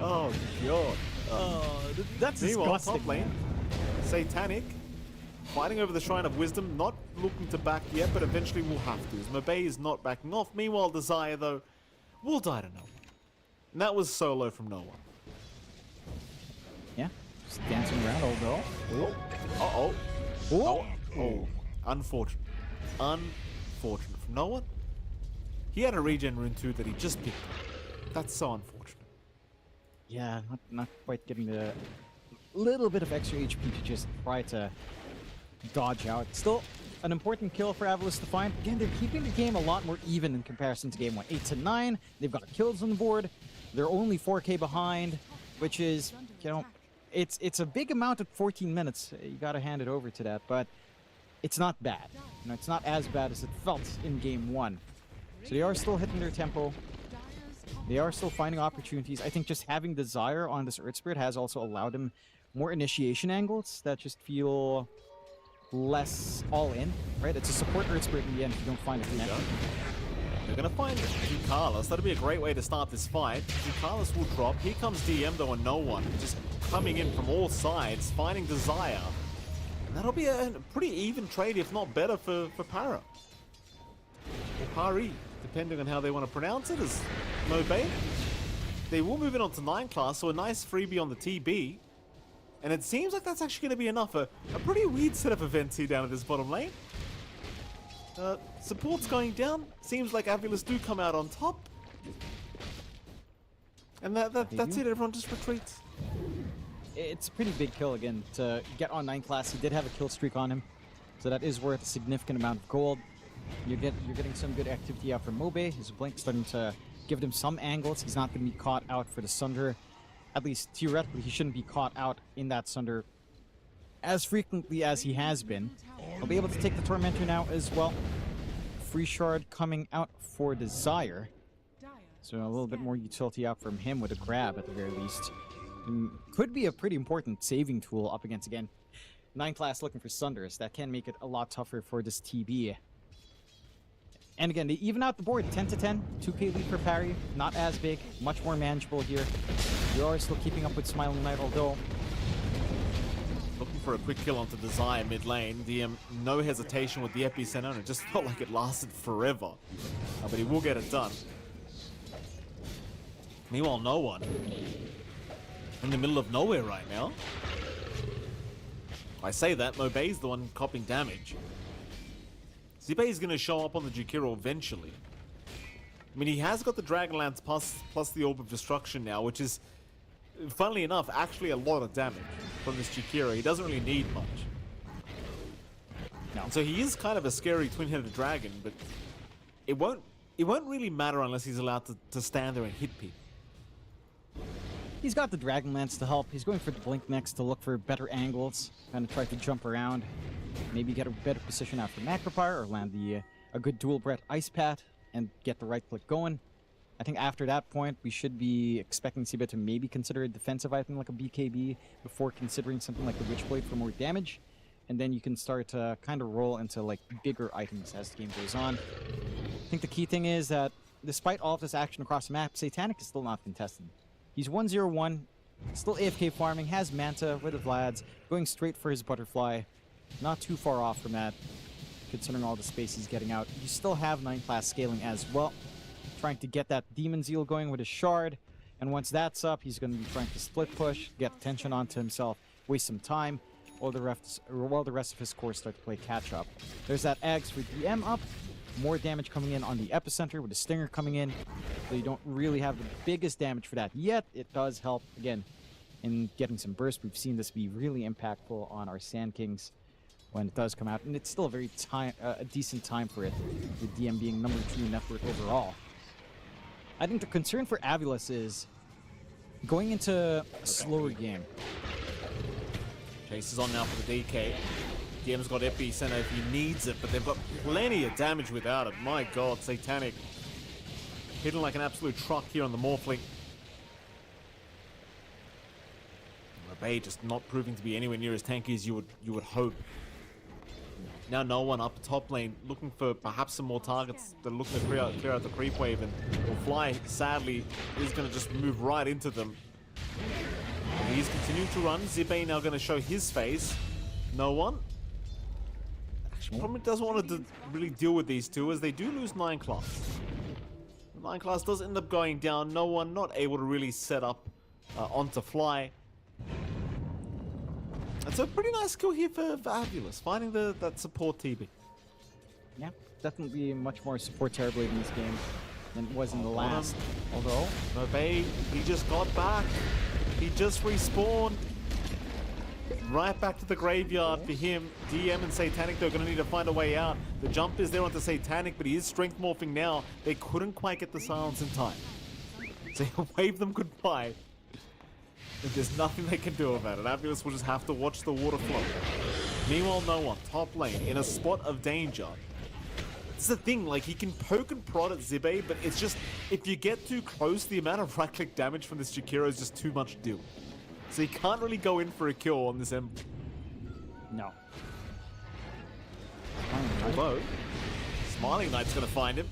Oh, God. That's Meanwhile, disgusting. top lane, Satanic, fighting over the Shrine of Wisdom, not looking to back yet, but eventually will have to, as Mobay is not backing off. Meanwhile, Desire, though, will die to no one. And that was solo from no one. Yeah. Just dancing around, old girl. Uh-oh. Oh. Oh. Unfortunate. Unfortunate. From no one? He had a regen rune too that he just picked up. That's so unfortunate. Yeah, not quite getting the little bit of extra HP to just try to dodge out. Still an important kill for AVULUS to find. Again, they're keeping the game a lot more even in comparison to game 1. 8 to 9. They've got kills on the board. They're only 4k behind, which is, you know, it's a big amount at 14 minutes. You got to hand it over to that, but it's not bad. You know, it's not as bad as it felt in game 1. So they are still hitting their tempo. They are still finding opportunities. I think just having Desire on this Earth Spirit has also allowed him more initiation angles that just feel less all in, right? It's a support earth spirit in the end if you don't find a connection. They're going to find Ducalis. That'll be a great way to start this fight. Ducalis will drop. Here comes DM though, and no one. Just coming in from all sides, finding Desire. And that'll be a pretty even trade, if not better, for Para. Or Pari, depending on how they want to pronounce it, as Mobe. They will move it on to 9 class, so a nice freebie on the TB. And it seems like that's actually going to be enough. A pretty weird set of events here down at this bottom lane. Support's going down. Seems like AVULUS do come out on top. And that's it. Everyone just retreats. It's a pretty big kill again to get on 9 class. He did have a kill streak on him, so that is worth a significant amount of gold. You're getting some good activity out from Mobe. His blink starting to give him some angles. He's not going to be caught out for the Sunder. At least theoretically, he shouldn't be caught out in that Sunder as frequently as he has been. He'll be able to take the Tormentor now as well. Free Shard coming out for Desire. So a little bit more utility out from him with a grab at the very least. Could be a pretty important saving tool up against, again, 9 class looking for Sunders. That can make it a lot tougher for this TB. And again, they even out the board, 10-10, 2k lead for Parry. Not as big, much more manageable here. You are still keeping up with Smiling Knight, although looking for a quick kill onto Desire mid lane. DM, no hesitation with the epicenter, and it just felt like it lasted forever. But he will get it done. Meanwhile, no one. In the middle of nowhere right now. I say that, Mobe's the one copping damage. Zibe is going to show up on the Jakiro eventually. I mean, he has got the Dragonlance plus the Orb of Destruction now, which is, funnily enough, actually a lot of damage from this Jakiro. He doesn't really need much. No. And so he is kind of a scary twin-headed dragon, but it won't really matter unless he's allowed to stand there and hit people. He's got the Dragonlance to help. He's going for the Blink next to look for better angles. Kind of try to jump around. Maybe get a better position out for Macropyre or land a good dual Brett Ice Pat and get the right click going. I think after that point, we should be expecting Siba to maybe consider a defensive item like a BKB before considering something like the Witchblade for more damage. And then you can start to kind of roll into like bigger items as the game goes on. I think the key thing is that despite all of this action across the map, Satanic is still not contested. He's 1-0-1, still AFK farming, has Manta with the Vlads, going straight for his Butterfly. Not too far off from that, considering all the space he's getting out. You still have 9 class scaling as well. Trying to get that Demon Zeal going with his Shard. And once that's up, he's going to be trying to split push, get tension onto himself, waste some time, while the rest of his core start to play catch up. There's that Ags for DM up. More damage coming in on the Epicenter with the Stinger coming in. So you don't really have the biggest damage for that yet. It does help, again, in getting some burst. We've seen this be really impactful on our Sand Kings when it does come out. And it's still a very a decent time for it, with DM being number 2 network overall. I think the concern for AVULUS is going into a slower game. Chase is on now for the DK. DM's got Epicenter if he needs it, but they've got plenty of damage without it. My god, Satanic hitting like an absolute truck here on the Morphling. Bay just not proving to be anywhere near as tanky as you would hope. Now no one up top lane looking for perhaps some more targets. They're looking to clear out the creep wave, and Fly sadly is going to just move right into them. He's continuing to run. Zibe now going to show his face. No one. Actually, probably doesn't want to really deal with these two as they do lose 9 class. 9 class does end up going down. No one not able to really set up onto Fly. It's a pretty nice skill here for AVULUS, finding that support TB. Yeah, definitely much more support Terrorblade in this game than it was in the last. Although, Mobe, he just got back. He just respawned. Right back to the graveyard for him. DM and Satanic, they're going to need to find a way out. The jump is there onto Satanic, but he is strength morphing now. They couldn't quite get the silence in time. So he'll wave them goodbye. There's nothing they can do about it. AVULUS will just have to watch the water flow. Meanwhile, no one. Top lane in a spot of danger. It's the thing, like, he can poke and prod at Zibe, but it's just, if you get too close, the amount of right-click damage from this Jakiro is just too much to deal. So he can't really go in for a kill on this Ember. No. Although, Smiling Knight's going to find him.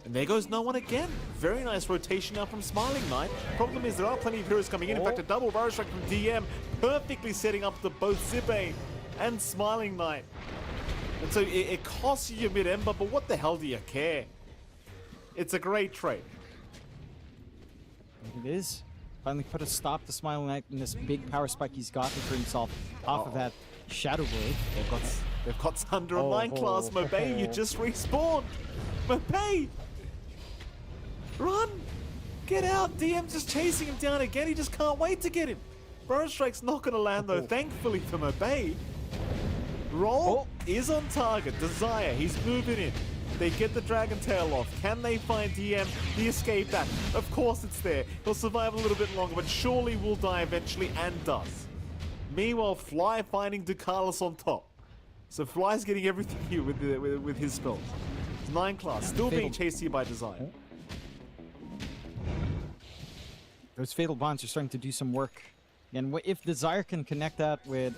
And there goes no one again. Very nice rotation now from Smiling Knight. Problem is there are plenty of heroes coming in. In fact, a double barrel strike from DM, perfectly setting up to both Zibe and Smiling Knight. And so it costs you mid-ember, but what the hell do you care? It's a great trade. It is. Finally put a stop to Smiling Knight in this big power spike he's gotten for himself off of that Shadow Blade. They've got Thunder Online class. Mobay, you just respawned. Mobay! Run! Get out! DM's just chasing him down again. He just can't wait to get him. Burrow Strike's not going to land though, thankfully for Mobay. Roll is on target. Desire, he's moving in. They get the Dragon Tail off. Can they find DM? The escape back. Of course it's there. He'll survive a little bit longer, but surely will die eventually, and does. Meanwhile, Fly finding Ducalis on top. So Fly's getting everything here with his spells. 9 class, still being chased here by Desire. Those Fatal Bonds are starting to do some work. And if Desire can connect that with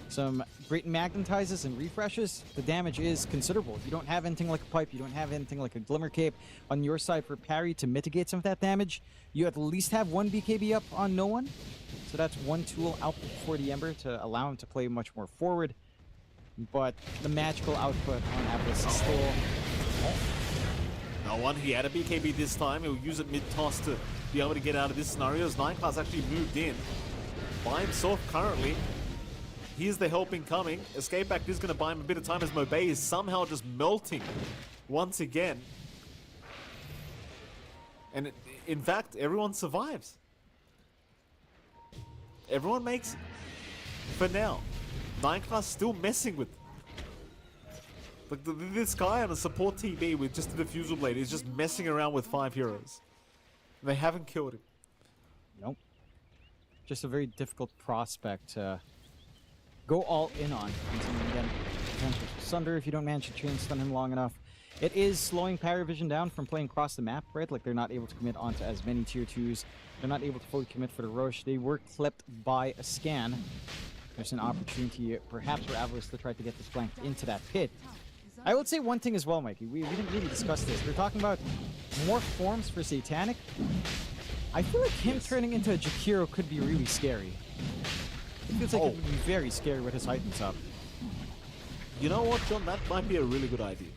some great magnetizes and refreshes, the damage is considerable. You don't have anything like a pipe, you don't have anything like a Glimmer Cape on your side for parry to mitigate some of that damage. You at least have one BKB up on no one. So that's one tool out for the Ember to allow him to play much more forward. But the magical output on AVULUS is still... No one. He had a BKB this time. He'll use it mid-toss to be able to get out of this scenario as 9 class actually moved in by himself currently. Here's the help incoming. Escape Act is going to buy him a bit of time as Mobay is somehow just melting once again. And in fact, everyone survives. Everyone makes it. For now. 9 class still messing with them. Like this guy on a support TB with just a diffusal blade is just messing around with 5 heroes. They haven't killed him. Nope. Just a very difficult prospect to go all in on. And again, potential Sunder if you don't manage to chain stun him long enough. It is slowing PARIVISION down from playing across the map, right? Like they're not able to commit onto as many tier 2s. They're not able to fully commit for the rush. They were clipped by a scan. There's an opportunity perhaps for AVULUS to try to get this flank into that pit. I would say one thing as well, Mikey. We didn't really discuss this. We're talking about more forms for Satanic. I feel like him turning into a Jakiro could be really scary. It feels like it would be very scary with his items up. You know what, John? That might be a really good idea.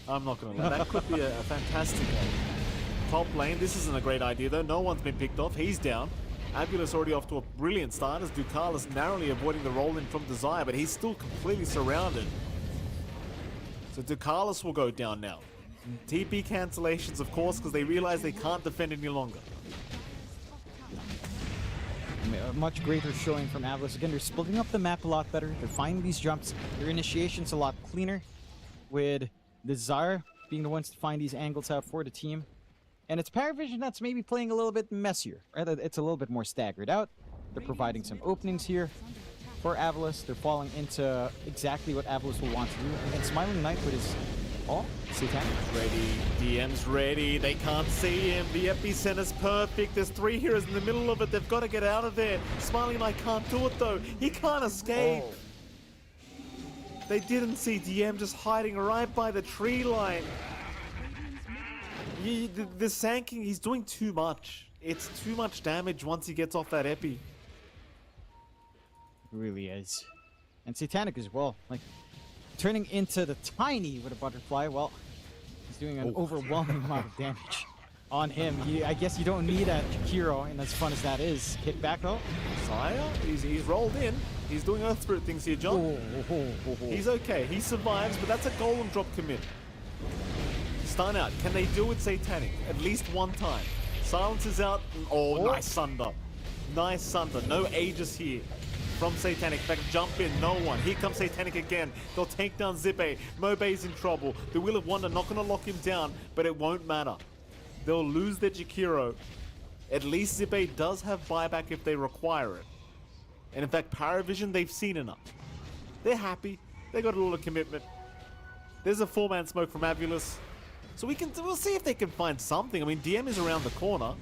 I'm not going to lie. That could be a fantastic idea. Top lane, this isn't a great idea though. No one's been picked off. He's down. AVULUS already off to a brilliant start as Ducalis narrowly avoiding the roll-in from Desire, but he's still completely surrounded. So Ducalis will go down now. TP cancellations, of course, because they realize they can't defend any longer. A much greater showing from AVULUS. Again, they're splitting up the map a lot better. They're finding these jumps. Their initiation's a lot cleaner, with Desire being the ones to find these angles out for the team. And it's PARIVISION that's maybe playing a little bit messier, right? It's a little bit more staggered out. They're providing some openings here for AVULUS. They're falling into exactly what AVULUS will want to do. And Smiling Knight with his... Oh, Satanic. Ready. DM's ready. They can't see him. The epicenter's perfect. There's 3 heroes in the middle of it. They've got to get out of there. Smiling Knight can't do it, though. He can't escape. They didn't see DM just hiding right by the tree line. The Sanking, he's doing too much. It's too much damage once he gets off that epi. It really is. And Satanic as well. Like, turning into the tiny with a butterfly, well, he's doing an overwhelming amount of damage on him. I guess you don't need a Jakiro, and as fun as that is. Kick back though. Sire, he's rolled in. He's doing Earth Spirit things here, John. He's okay. He survives, but that's a golem drop commit. Stun out. Can they do it Satanic? At least one time. Silence is out. Nice Sunder. Nice Sunder. No Aegis here from Satanic. Back jump in. No one. Here comes Satanic again. They'll take down Zibe. Mobe's in trouble. The Wheel of Wonder not going to lock him down, but it won't matter. They'll lose their Jakiro. At least Zibe does have buyback if they require it. And in fact, PARIVISION, they've seen enough. They're happy. They got a lot of commitment. There's a 4-man smoke from AVULUS. So we'll see if they can find something. I mean, DM is around the corner.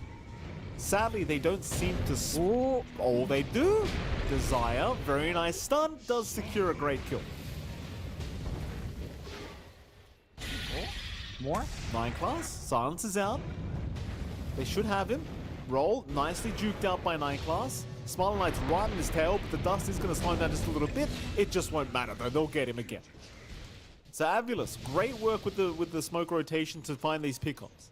Sadly, they don't seem to... Oh, they do! Desire, very nice stun, does secure a great kill. More? 9 class, silence is out. They should have him. Roll, nicely juked out by 9 class. Smiling Knight's right in his tail, but the dust is going to slow him down just a little bit. It just won't matter though, they'll get him again. So AVULUS, great work with the smoke rotation to find these pickups.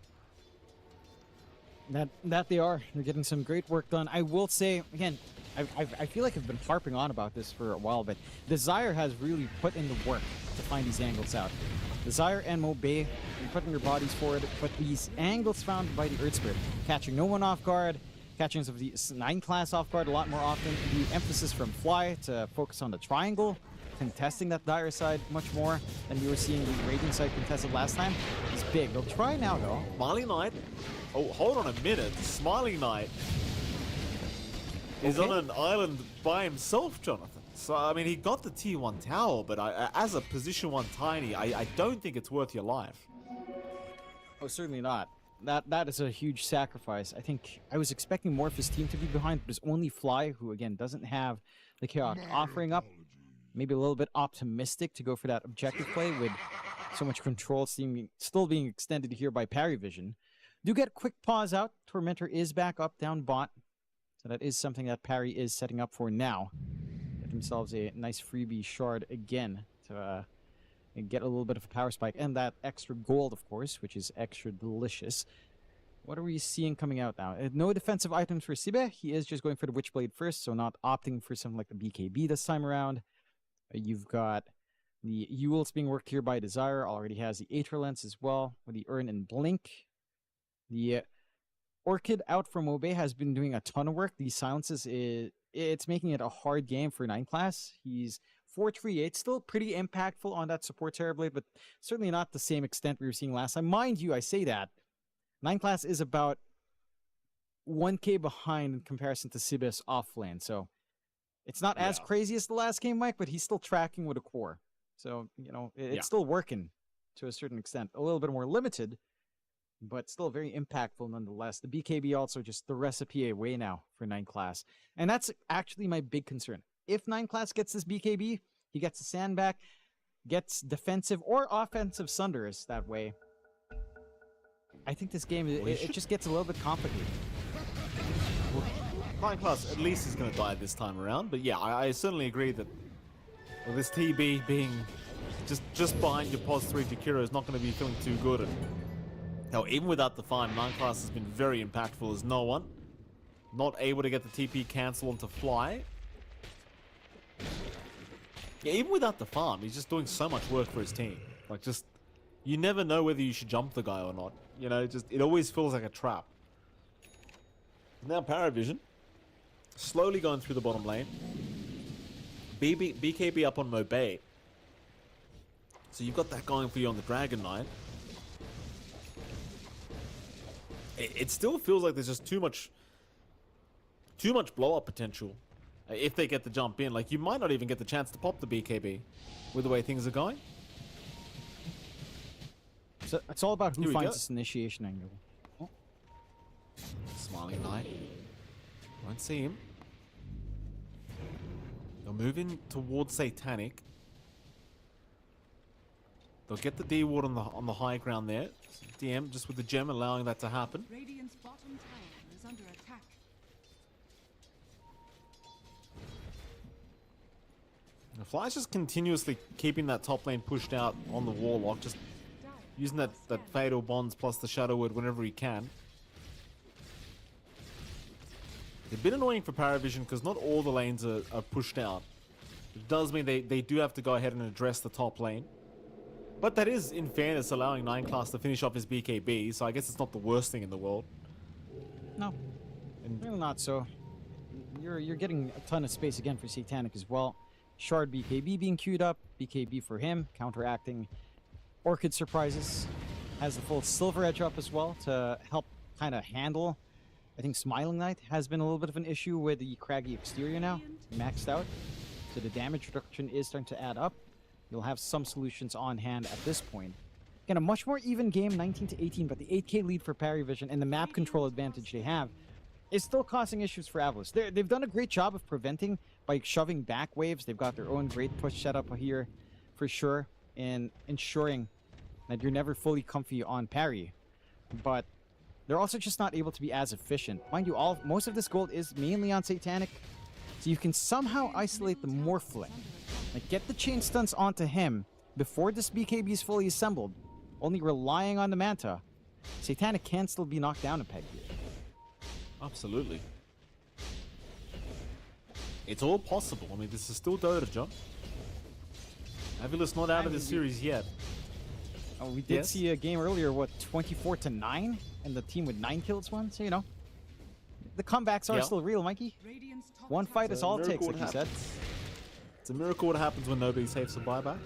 That they are. They're getting some great work done. I will say, again, I feel like I've been harping on about this for a while, but Desire has really put in the work to find these angles out. Desire and Mobe, you're putting your bodies forward, but these angles found by the Earth Spirit, catching no one off guard, catching some of the 9 class off guard a lot more often, the emphasis from Fly to focus on the triangle, contesting that Dire side much more than you were seeing the Radiant side contested last time is big. They'll try now though. Smiling Knight, oh hold on a minute, Smiling Knight is on an island by himself, Jonathan. So, I mean, he got the tier 1 tower, but as a position 1 tiny, I don't think it's worth your life. Oh, certainly not. That is a huge sacrifice. I think I was expecting more of his team to be behind, but it's only Fly, who again doesn't have the chaotic offering up. Maybe a little bit optimistic to go for that objective play with so much control still being extended here by PARIVISION. Do get a quick pause out. Tormentor is back up, down bot. So that is something that Parry is setting up for now. Get themselves a nice freebie shard again to get a little bit of a power spike. And that extra gold, of course, which is extra delicious. What are we seeing coming out now? No defensive items for Sibe. He is just going for the Witchblade first, so not opting for something like the BKB this time around. You've got the AVULUS being worked here by Desire. Already has the Aether Lens as well with the Urn and Blink. The Orchid out from Mobe has been doing a ton of work. These silences, it's making it a hard game for 9 class. He's 438, still pretty impactful on that support Terrorblade, but certainly not the same extent we were seeing last time. Mind you, I say that 9 class is about 1k behind in comparison to Sibis off lane, so it's not as crazy as the last game, Mike, but he's still tracking with a core. So, you know, it's still working to a certain extent. A little bit more limited, but still very impactful nonetheless. The BKB also just the recipe away now for 9 class. And that's actually my big concern. If 9 class gets this BKB, he gets a sandbag, gets defensive or offensive sunders that way. I think this game, it just gets a little bit complicated. 9 class at least is going to die this time around, but yeah, I certainly agree that this TB being just behind your pos 3 Jakiro is not going to be feeling too good. And hell, even without the farm, 9 class has been very impactful as no one. Not able to get the TP cancel onto Fly. Yeah, even without the farm, he's just doing so much work for his team. Like, just, you never know whether you should jump the guy or not. You know, just, it always feels like a trap. Now PARIVISION, slowly going through the bottom lane. BKB up on Mobe. So you've got that going for you on the Dragon Knight. It still feels like there's just too much blow-up potential if they get the jump in. Like, you might not even get the chance to pop the BKB with the way things are going. So it's all about who finds this initiation angle. Oh. Smiling Knight. Won't see him. They'll move in towards Satanic. They'll get the D ward on the high ground there. DM just with the gem allowing that to happen. Radiant's bottom tower is under attack. The Fly's just continuously keeping that top lane pushed out on the Warlock, just using that Fatal Bonds plus the Shadow Word whenever he can. It's a bit annoying for PARIVISION because not all the lanes are pushed out. It does mean they do have to go ahead and address the top lane. But that is, in fairness, allowing 9 class to finish off his BKB, so I guess it's not the worst thing in the world. No, really not so. You're getting a ton of space again for Satanic as well. Shard BKB being queued up, BKB for him, counteracting Orchid surprises. Has the full Silver Edge up as well to help kind of handle. I think Smiling Knight has been a little bit of an issue with the craggy exterior now, maxed out. So the damage reduction is starting to add up. You'll have some solutions on hand at this point. Again, a much more even game, 19 to 18, but the 8k lead for PARIVISION and the map control advantage they have is still causing issues for AVULUS. They've done a great job of preventing by shoving back waves. They've got their own great push setup here for sure, and ensuring that you're never fully comfy on parry. But they're also just not able to be as efficient. Mind you, most of this gold is mainly on Satanic, so you can somehow isolate the Morphling. Like, get the chain stunts onto him before this BKB is fully assembled, only relying on the Manta. Satanic can still be knocked down a peg here. Absolutely. It's all possible. I mean, this is still Dota, John. AVULUS not out of the series yet. Oh, we did see a game earlier, what, 24-9? And the team with 9 kills won, so, you know. The comebacks are still real, Mikey. One fight is all it takes, like you said. It's a miracle what happens when nobody saves a buyback.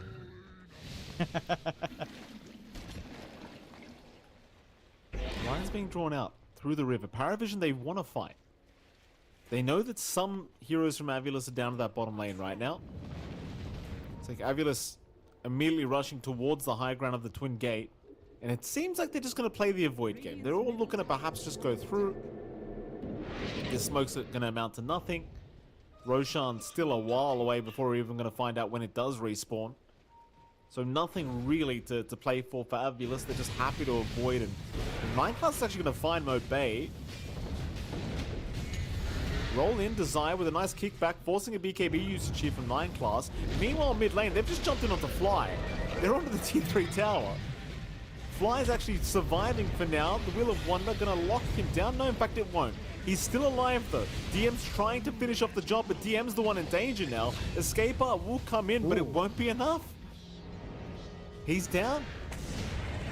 Line's being drawn out through the river. PARIVISION, they want to fight. They know that some heroes from AVULUS are down to that bottom lane right now. It's like AVULUS immediately rushing towards the high ground of the Twin Gate. And it seems like they're just going to play the avoid game. They're all looking to perhaps just go through. This smoke's going to amount to nothing. Roshan's still a while away before we're even going to find out when it does respawn. So nothing really to play for AVULUS. They're just happy to avoid it. And Minecraft's is actually going to find Mobay. Roll in Desire with a nice kickback, forcing a BKB usage here from 9 class. Meanwhile, mid lane, they've just jumped in onto Fly. They're onto the T3 tower. Fly is actually surviving for now. The Wheel of Wonder going to lock him down. No, in fact, it won't. He's still alive, though. DM's trying to finish off the job, but DM's the one in danger now. Escaper will come in, but it won't be enough. He's down.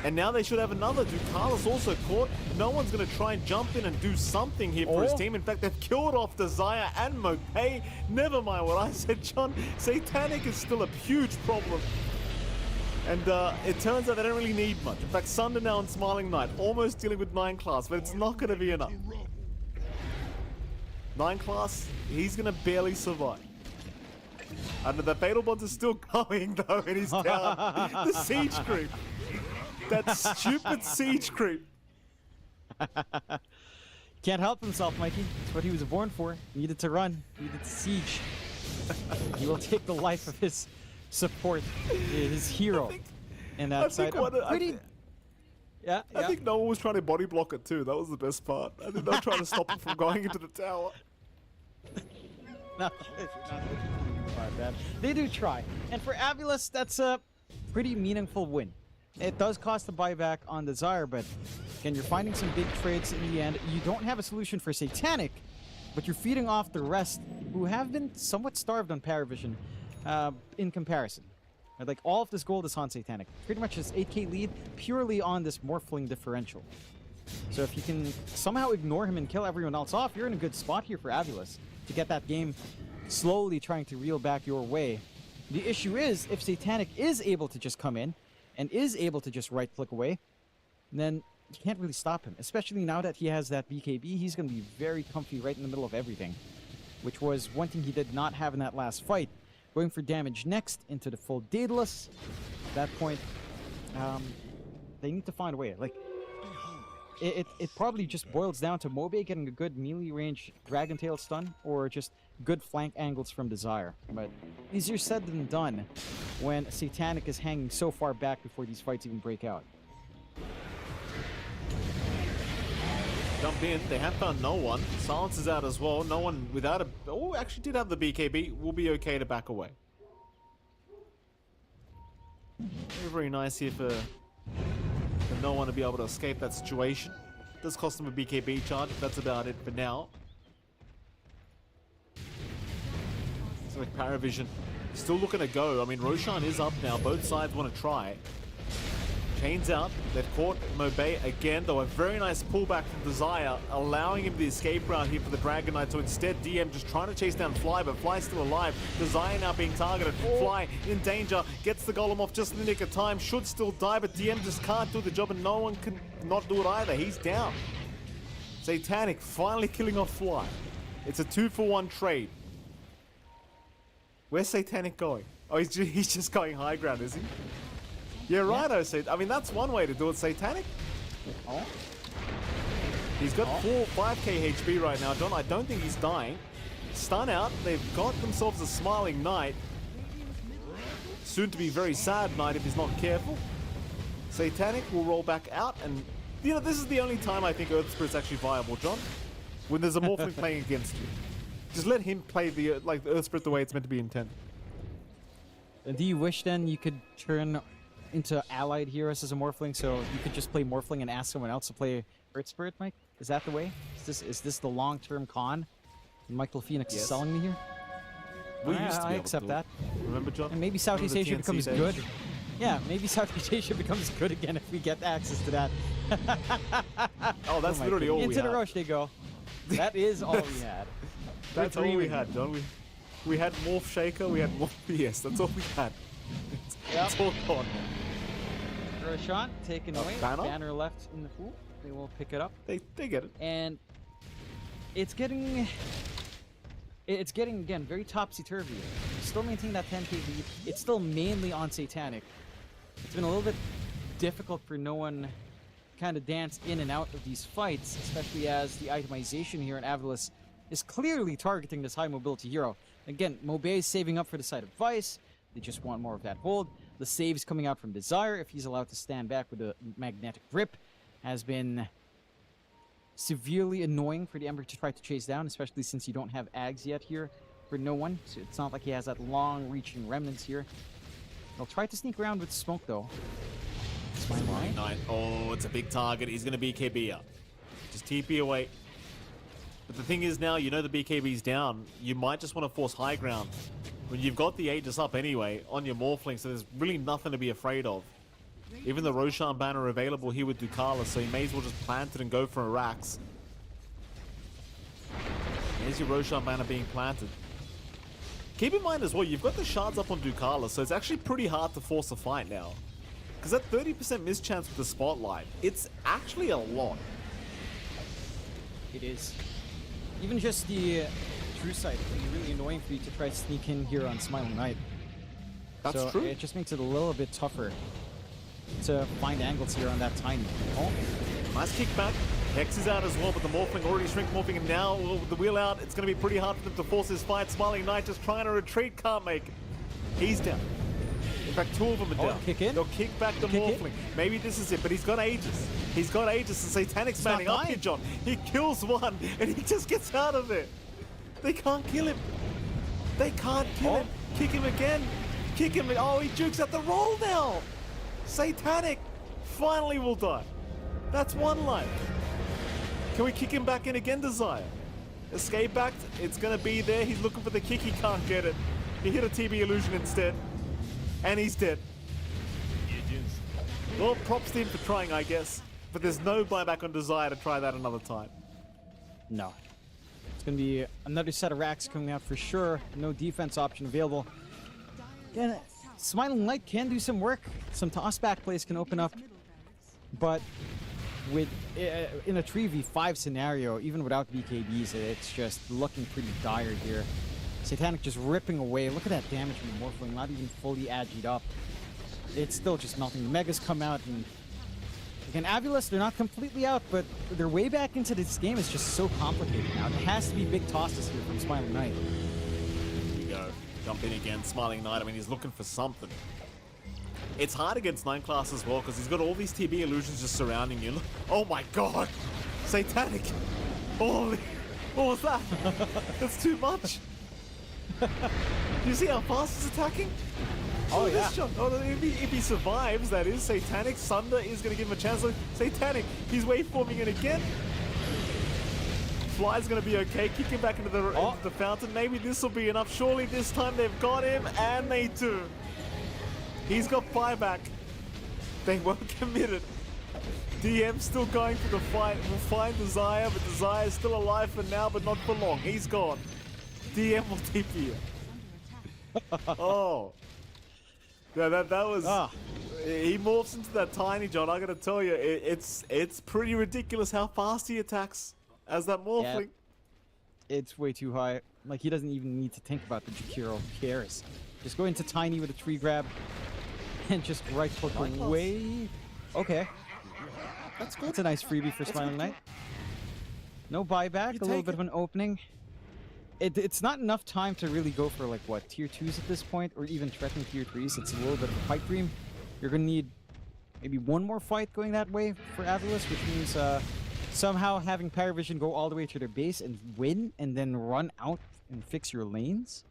And now they should have another. Ducalis also caught. No one's going to try and jump in and do something here for his team. In fact, they've killed off Desire and Mopay. Never mind what I said, John. Satanic is still a huge problem. And it turns out they don't really need much. In fact, Sunder now and Smiling Knight almost dealing with 9 class, but it's not going to be enough. 9 class, he's going to barely survive. And the Fatal Bonds are still going, though, and he's down. The siege creep. That stupid siege creep. Can't help himself, Mikey. That's what he was born for. He needed to run. He needed to siege. He will take the life of his support, his hero. And that side. I think no one was trying to body block it too. That was the best part. I think they were trying to stop him from going into the tower. They do try. And for AVULUS, that's a pretty meaningful win. It does cost a buyback on Desire, but again, you're finding some big trades in the end. You don't have a solution for Satanic, but you're feeding off the rest who have been somewhat starved on PARIVISION in comparison. Like, all of this gold is on Satanic. Pretty much his 8k lead purely on this Morphling differential. So if you can somehow ignore him and kill everyone else off, you're in a good spot here for AVULUS to get that game slowly trying to reel back your way. The issue is, if Satanic is able to just come in and is able to just right-click away, then you can't really stop him. Especially now that he has that BKB, he's going to be very comfy right in the middle of everything, which was one thing he did not have in that last fight. Going for damage next into the full Daedalus. At that point, they need to find a way. Like, it probably just boils down to Mobe getting a good melee range Dragon Tail stun, or just good flank angles from Desire. But easier said than done when Satanic is hanging so far back before these fights even break out. Jump in. They have found no one. Silence is out as well. No one without a... Oh, actually did have the BKB. Will be okay to back away. Very, very nice here for no one to be able to escape that situation. Does cost them a BKB charge. That's about it for now. So like PARIVISION still looking to go. I mean, Roshan is up now. Both sides want to try. Chains out. They've caught Mobay again, though a very nice pullback from Desire, allowing him the escape route here for the Dragon Knight. So instead, DM just trying to chase down Fly, but Fly's still alive. Desire now being targeted. Fly in danger. Gets the Golem off just in the nick of time. Should still die, but DM just can't do the job, and no one can not do it either. He's down. Satanic finally killing off Fly. It's a 2-for-1 trade. Where's Satanic going? Oh, he's just going high ground, is he? Yeah, right, I mean, that's one way to do it, Satanic. He's got 5k HP right now, John. I don't think he's dying. Stun out. They've got themselves a Smiling Knight. Soon to be very sad Knight if he's not careful. Satanic will roll back out, and you know, this is the only time I think Earth Spirit's actually viable, John. When there's a Morphling playing against you. Just let him play the Earth Spirit the way it's meant to be intended. Do you wish then you could turn into allied heroes as a Morphling, so you could just play Morphling and ask someone else to play Earth Spirit, Mike? Is that the way? Is this the long-term con? Michael Phoenix is selling me here? We used to be I able accept to. that. Remember, John? And maybe Southeast Remember Asia the becomes TNC good. days? Yeah, maybe Southeast Asia becomes good again if we get access to that. Oh, that's literally all we Into the had. Roche they go. That is all we had. That's all we had, John. We had Morph Shaker, we had Morph PS. That's all we had. It's all gone. Roshan taken away. Banner? Banner left in the pool. They will pick it up. They get it. And it's getting again very topsy-turvy. Still maintain that 10k lead. It's still mainly on Satanic. It's been a little bit difficult for no one kind of dance in and out of these fights, especially as the itemization here in AVULUS is clearly targeting this high mobility hero. Again, Mobe is saving up for the side of Vice. They just want more of that hold. The saves coming out from Desire, if he's allowed to stand back with a magnetic grip, has been severely annoying for the Ember to try to chase down, especially since you don't have Ags yet here for no one. So it's not like he has that long-reaching remnants here. They'll try to sneak around with smoke, though. Smiling Knight. Oh, it's a big target. He's going to BKB up. Just TP away. But the thing is now, you know the BKB's down. You might just want to force high ground. When you've got the Aegis up anyway on your Morphling, so there's really nothing to be afraid of. Even the Roshan banner available here with Ducala, so you may as well just plant it and go for a Rax. There's your Roshan banner being planted. Keep in mind as well, you've got the shards up on Ducala, so it's actually pretty hard to force a fight now. Because that 30% mischance with the Spotlight, it's actually a lot. It is. Even just the True Sight would be really annoying for you to try to sneak in here on Smiling Knight. That's true. It just makes it a little bit tougher to find angles here on that Tiny. Oh. Nice kickback. Hex is out as well, but the Morphling already shrink morphing, and now with the wheel out, it's going to be pretty hard for them to force this fight. Smiling Knight just trying to retreat, can't make it. He's down. In fact, two of them are down. Kick in. They'll kick back the Morphling. Maybe this is it, but he's got Aegis. He's got Aegis, and Satanic's manning up here, John. He kills one, and he just gets out of there. They can't kill him. They can't kill him. Kick him again. Kick him. Oh, he jukes at the roll now. Satanic finally will die. That's one life. Can we kick him back in again, Desire? Escape back. It's going to be there. He's looking for the kick. He can't get it. He hit a TB illusion instead. And he's dead. Well, props to him for trying, I guess. But there's no buyback on Desire to try that another time. No. It's going to be another set of racks coming out for sure. No defense option available. Again, Smiling Knight can do some work. Some toss-back plays can open up. But with in a 3v5 scenario, even without BKBs, it's just looking pretty dire here. Satanic just ripping away. Look at that damage from the Morphling, not even fully agied up. It's still just melting. The Megas come out, and again, AVULUS, they're not completely out, but their way back into this game is just so complicated now. It has to be big tosses here from Smiling Knight. Here we go. Jump in again. Smiling Knight. I mean, he's looking for something. It's hard against 9 class as well, because he's got all these TB illusions just surrounding you. Oh my god! Satanic! Holy... What was that? That's too much! Do you see how fast he's attacking? Oh, yeah. If he survives, that is, Satanic, Sunder is going to give him a chance. Satanic, he's waveforming it again. Fly's going to be okay. Kick him back into the fountain. Maybe this will be enough. Surely this time they've got him, and they do. He's got buyback. They weren't committed. DM still going for the fight. We'll find Desire, but Desire is still alive for now, but not for long. He's gone. DM will TP you. Oh. Yeah, that was... He morphs into that Tiny, John. I gotta tell you, it's pretty ridiculous how fast he attacks as that Morphling. Yeah, it's way too high. Like, he doesn't even need to think about the Jakiro. Who cares? Just go into Tiny with a tree grab and just right hook away. Okay. That's good. That's a nice freebie for Smiling Knight. No buyback, You a little take bit of an opening. It's not enough time to really go for like what, tier 2s at this point, or even threatening tier 3s. It's a little bit of a pipe dream. You're gonna need maybe one more fight going that way for AVULUS, which means somehow having PARIVISION go all the way to their base and win, and then run out and fix your lanes,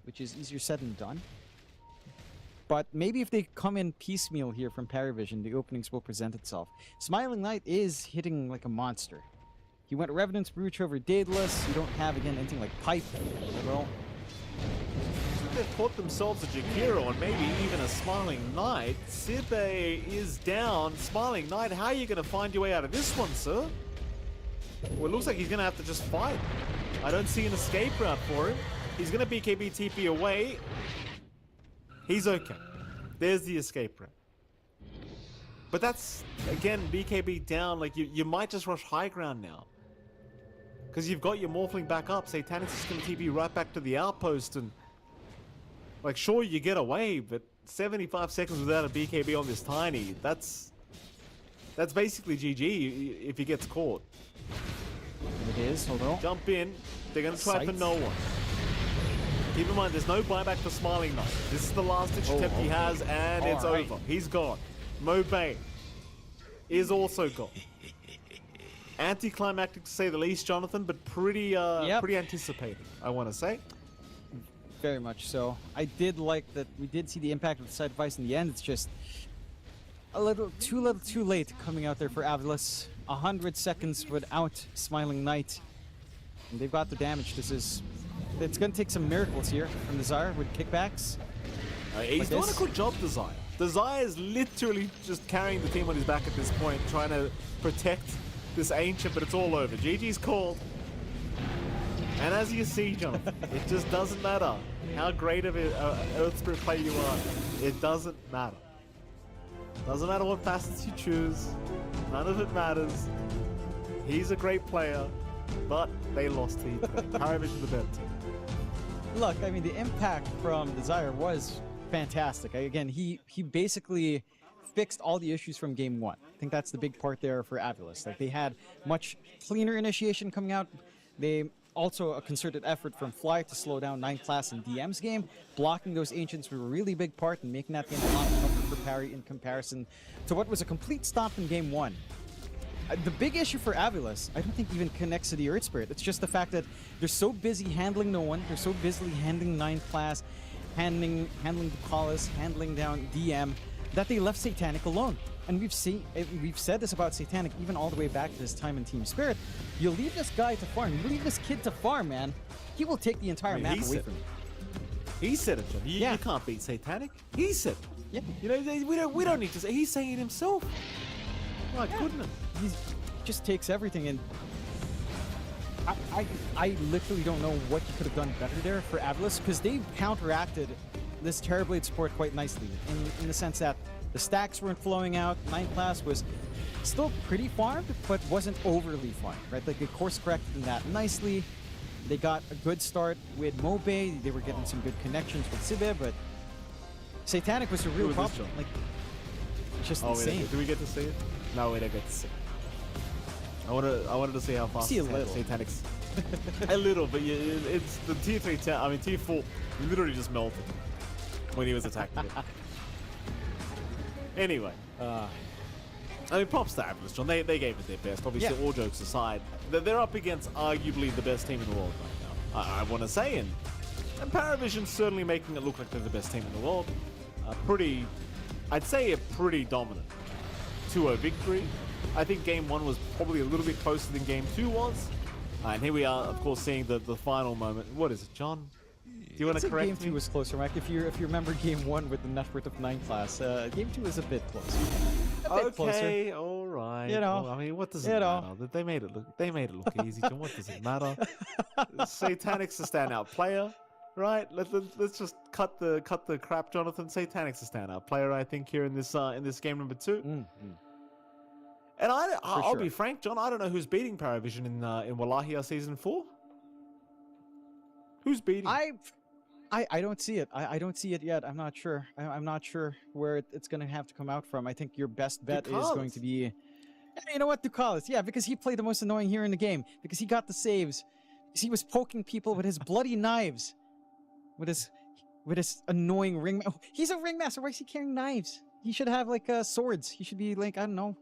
which is easier said than done. But maybe if they come in piecemeal here from PARIVISION, the openings will present itself. Smiling Knight is hitting like a monster. He went Revenant's Brooch over Daedalus. You don't have, again, anything like Pipe. Well, They've caught themselves a Jakiro and maybe even a Smiling Knight. Sibbe is down. Smiling Knight, how are you going to find your way out of this one, sir? Well, it looks like he's going to have to just fight. I don't see an escape route for him. He's going to BKB TP away. He's okay. There's the escape route. But that's, again, BKB down. Like, you might just rush high ground now. Because you've got your Morphling back up. Satanic's just going to TP right back to the outpost. And, like, sure, you get away, but 75 seconds without a BKB on this Tiny, that's basically GG if he gets caught. it is. Hold on. Jump in. They're going to try for no one. Keep in mind, there's no buyback for Smiling Knight. This is the last ditch attempt he has, and it's over. He's gone. Mobay is also gone. Anticlimactic to say the least, Jonathan, but pretty pretty anticipated, I want to say. Very much so. I did like that we did see the impact of the side device in the end. It's just a little too late coming out there for AVULUS. 100 seconds without Smiling Knight. And they've got the damage. It's going to take some miracles here from Desire with kickbacks. He's doing a good job, Desire. Desire is literally just carrying the team on his back at this point, trying to protect this Ancient, but it's all over. GG's called. And as you see, Jonathan, it just doesn't matter how great of an Earth Spirit player you are. It doesn't matter. Doesn't matter what facets you choose. None of it matters. He's a great player, but they lost to PARIVISION the better team. Look, I mean, the impact from Desire was fantastic. Again, he basically fixed all the issues from game 1. I think that's the big part there for AVULUS. Like, they had much cleaner initiation coming out. They also a concerted effort from Fly to slow down 9 class and DM's game. Blocking those Ancients were a really big part in making that game a lot tougher for Parry in comparison to what was a complete stop in game 1. The big issue for AVULUS, I don't think even connects to the Earth Spirit. It's just the fact that they're so busy handling no one. They're so busy handling 9 class, handling the Colossus, handling down DM, that they left Satanic alone. And we've said this about Satanic even all the way back to his time in Team Spirit. You leave this guy to farm, you leave this kid to farm, man. He will take the entire map away from you. He said it, John. You can't beat Satanic. He said it. Yeah. You know, we don't need to say. He's saying it himself. My goodness. He just takes everything, and I literally don't know what you could have done better there for AVULUS, because they counteracted this Terrorblade support quite nicely in the sense that the stacks weren't flowing out. 9 class was still pretty farmed, but wasn't overly farmed, right? Like, they course corrected in that nicely. They got a good start with Mobe. They were getting some good connections with Sibe, but Satanic was a real problem. Like, it's just insane. Wait, do we get to see it? No, we don't get to see it. I wanted to see how fast Satanic's. A little, but it's the tier 3, I mean tier 4 literally just melted when he was attacking it. Anyway, I mean, props to AVULUS, John. They gave it their best. Obviously, all jokes aside, they're up against arguably the best team in the world right now. I want to say, and PARIVISION's certainly making it look like they're the best team in the world. I'd say a pretty dominant 2-0 victory. I think game 1 was probably a little bit closer than game 2 was. And here we are, of course, seeing the final moment. What is it, John? Do you want to correct me? Game 2 was closer, Mike. If you remember game 1 with the net worth of 9 class, game 2 was a bit closer. Okay, all right. You know, well, I mean, what does it matter? They made it look easy, John. What does it matter? Satanic's a standout player, right? Let's just cut the crap, Jonathan. Satanic's a standout player, I think, here in this game number 2. Mm-hmm. And I'll be frank, John. I don't know who's beating PARIVISION in Wallachia Season 4. Who's beating? I don't see it. I don't see it yet. I'm not sure. I'm not sure where it's going to have to come out from. I think your best bet is going to be You know what, Ducalis? Yeah, because he played the most annoying hero in the game. Because he got the saves. Because he was poking people with his bloody knives. With his annoying ring. Oh, he's a ringmaster. Why is he carrying knives? He should have like swords. He should be like, I don't know,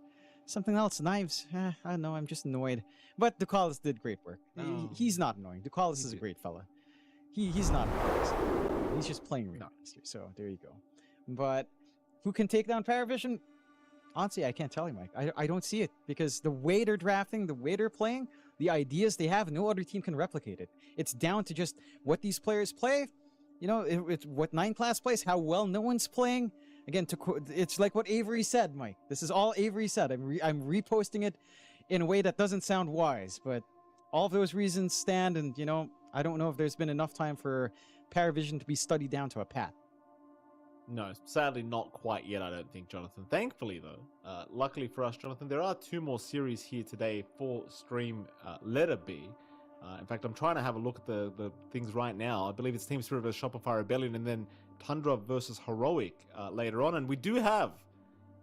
something else. Knives. I don't know. I'm just annoyed. But Ducalis did great work. He's not annoying. Ducalis is a great fella. He's not annoying. He's just playing ringmaster. So there you go. But who can take down PARIVISION? Honestly, I can't tell you, Mike. I don't see it because the way they're drafting, the way they're playing, the ideas they have, no other team can replicate it. It's down to just what these players play. You know, it's what 9 Class plays, how well no one's playing. Again, it's like what Avery said, Mike. This is all Avery said. I'm reposting it in a way that doesn't sound wise, but all of those reasons stand. And you know, I don't know if there's been enough time for PARIVISION to be studied down to a pat. No, sadly not quite yet, I don't think, Jonathan. Thankfully, though, luckily for us, Jonathan, there are 2 more series here today for Stream Letter B. In fact, I'm trying to have a look at the things right now. I believe it's Team Spirit vs Shopify Rebellion and then Tundra versus Heroic later on. And we do have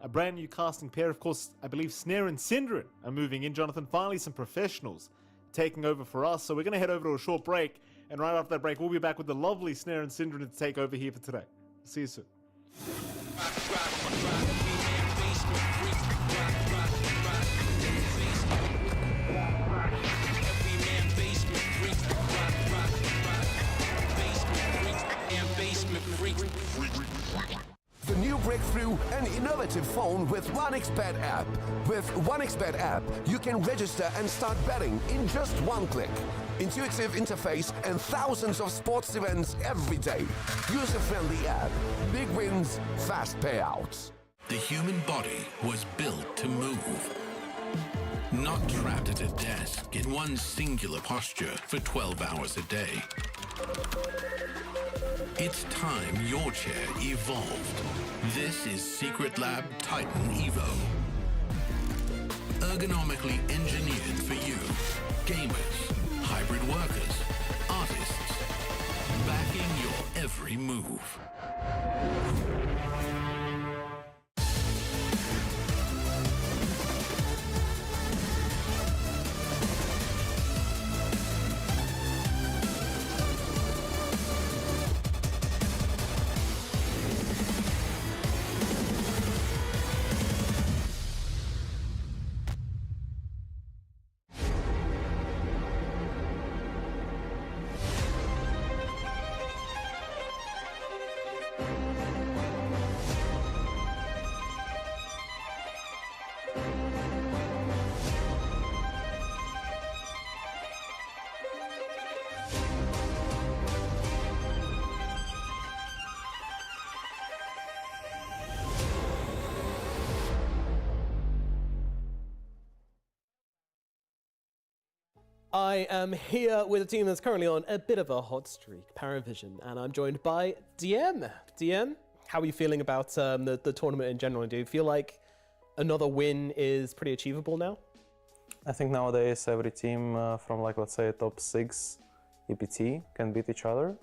a brand new casting pair. Of course, I believe Snare and Synderen are moving in, Jonathan. Finally, some professionals taking over for us. So we're going to head over to a short break. And right after that break, we'll be back with the lovely Snare and Synderen to take over here for today. See you soon. The new breakthrough and innovative phone with 1xBet app. With 1xBet app, you can register and start betting in just 1 click. Intuitive interface and thousands of sports events every day. User-friendly app. Big wins, fast payouts. The human body was built to move. Not trapped at a desk in one singular posture for 12 hours a day. It's time your chair evolved. This is Secret Lab Titan Evo. Ergonomically engineered for you, gamers, hybrid workers, artists, backing your every move. I am here with a team that's currently on a bit of a hot streak, PARIVISION, and I'm joined by DM. DM, how are you feeling about the tournament in general? Do you feel like another win is pretty achievable now? I think nowadays every team from, like, let's say top 6 EPT can beat each other,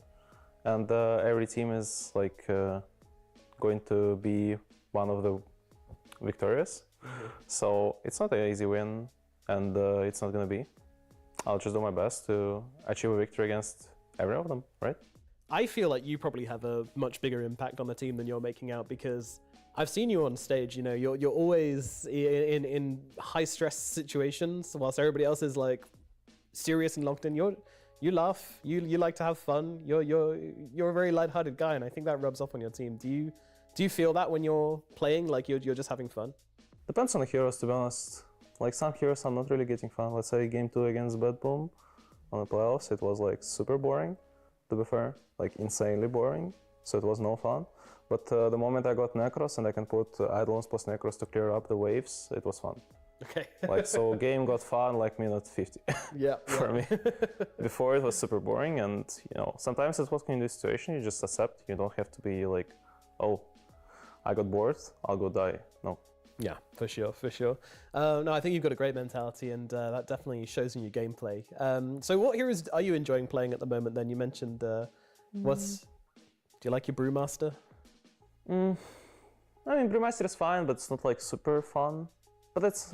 and every team is like going to be one of the victorious. So it's not an easy win, and it's not going to be. I'll just do my best to achieve a victory against every one of them, right? I feel like you probably have a much bigger impact on the team than you're making out, because I've seen you on stage. You know, you're always in high stress situations, whilst everybody else is like serious and locked in. You laugh, you like to have fun. You're a very lighthearted guy, and I think that rubs off on your team. Do you feel that when you're playing, like you're just having fun? Depends on the heroes, to be honest. Like, some heroes I'm not really getting fun. Let's say game 2 against BetBoom on the playoffs, it was like super boring, to be fair, like insanely boring, so it was no fun. But the moment I got Necros and I can put Eidolons plus Necros to clear up the waves, it was fun. Okay. Like, so game got fun like minute 50 for me. Before it was super boring, and you know, sometimes it's what in this situation, you just accept. You don't have to be like, oh, I got bored, I'll go die. No. Yeah, for sure. No, I think you've got a great mentality, and that definitely shows in your gameplay. So what heroes are you enjoying playing at the moment then? You mentioned, do you like your Brewmaster? I mean, Brewmaster is fine, but it's not like super fun. But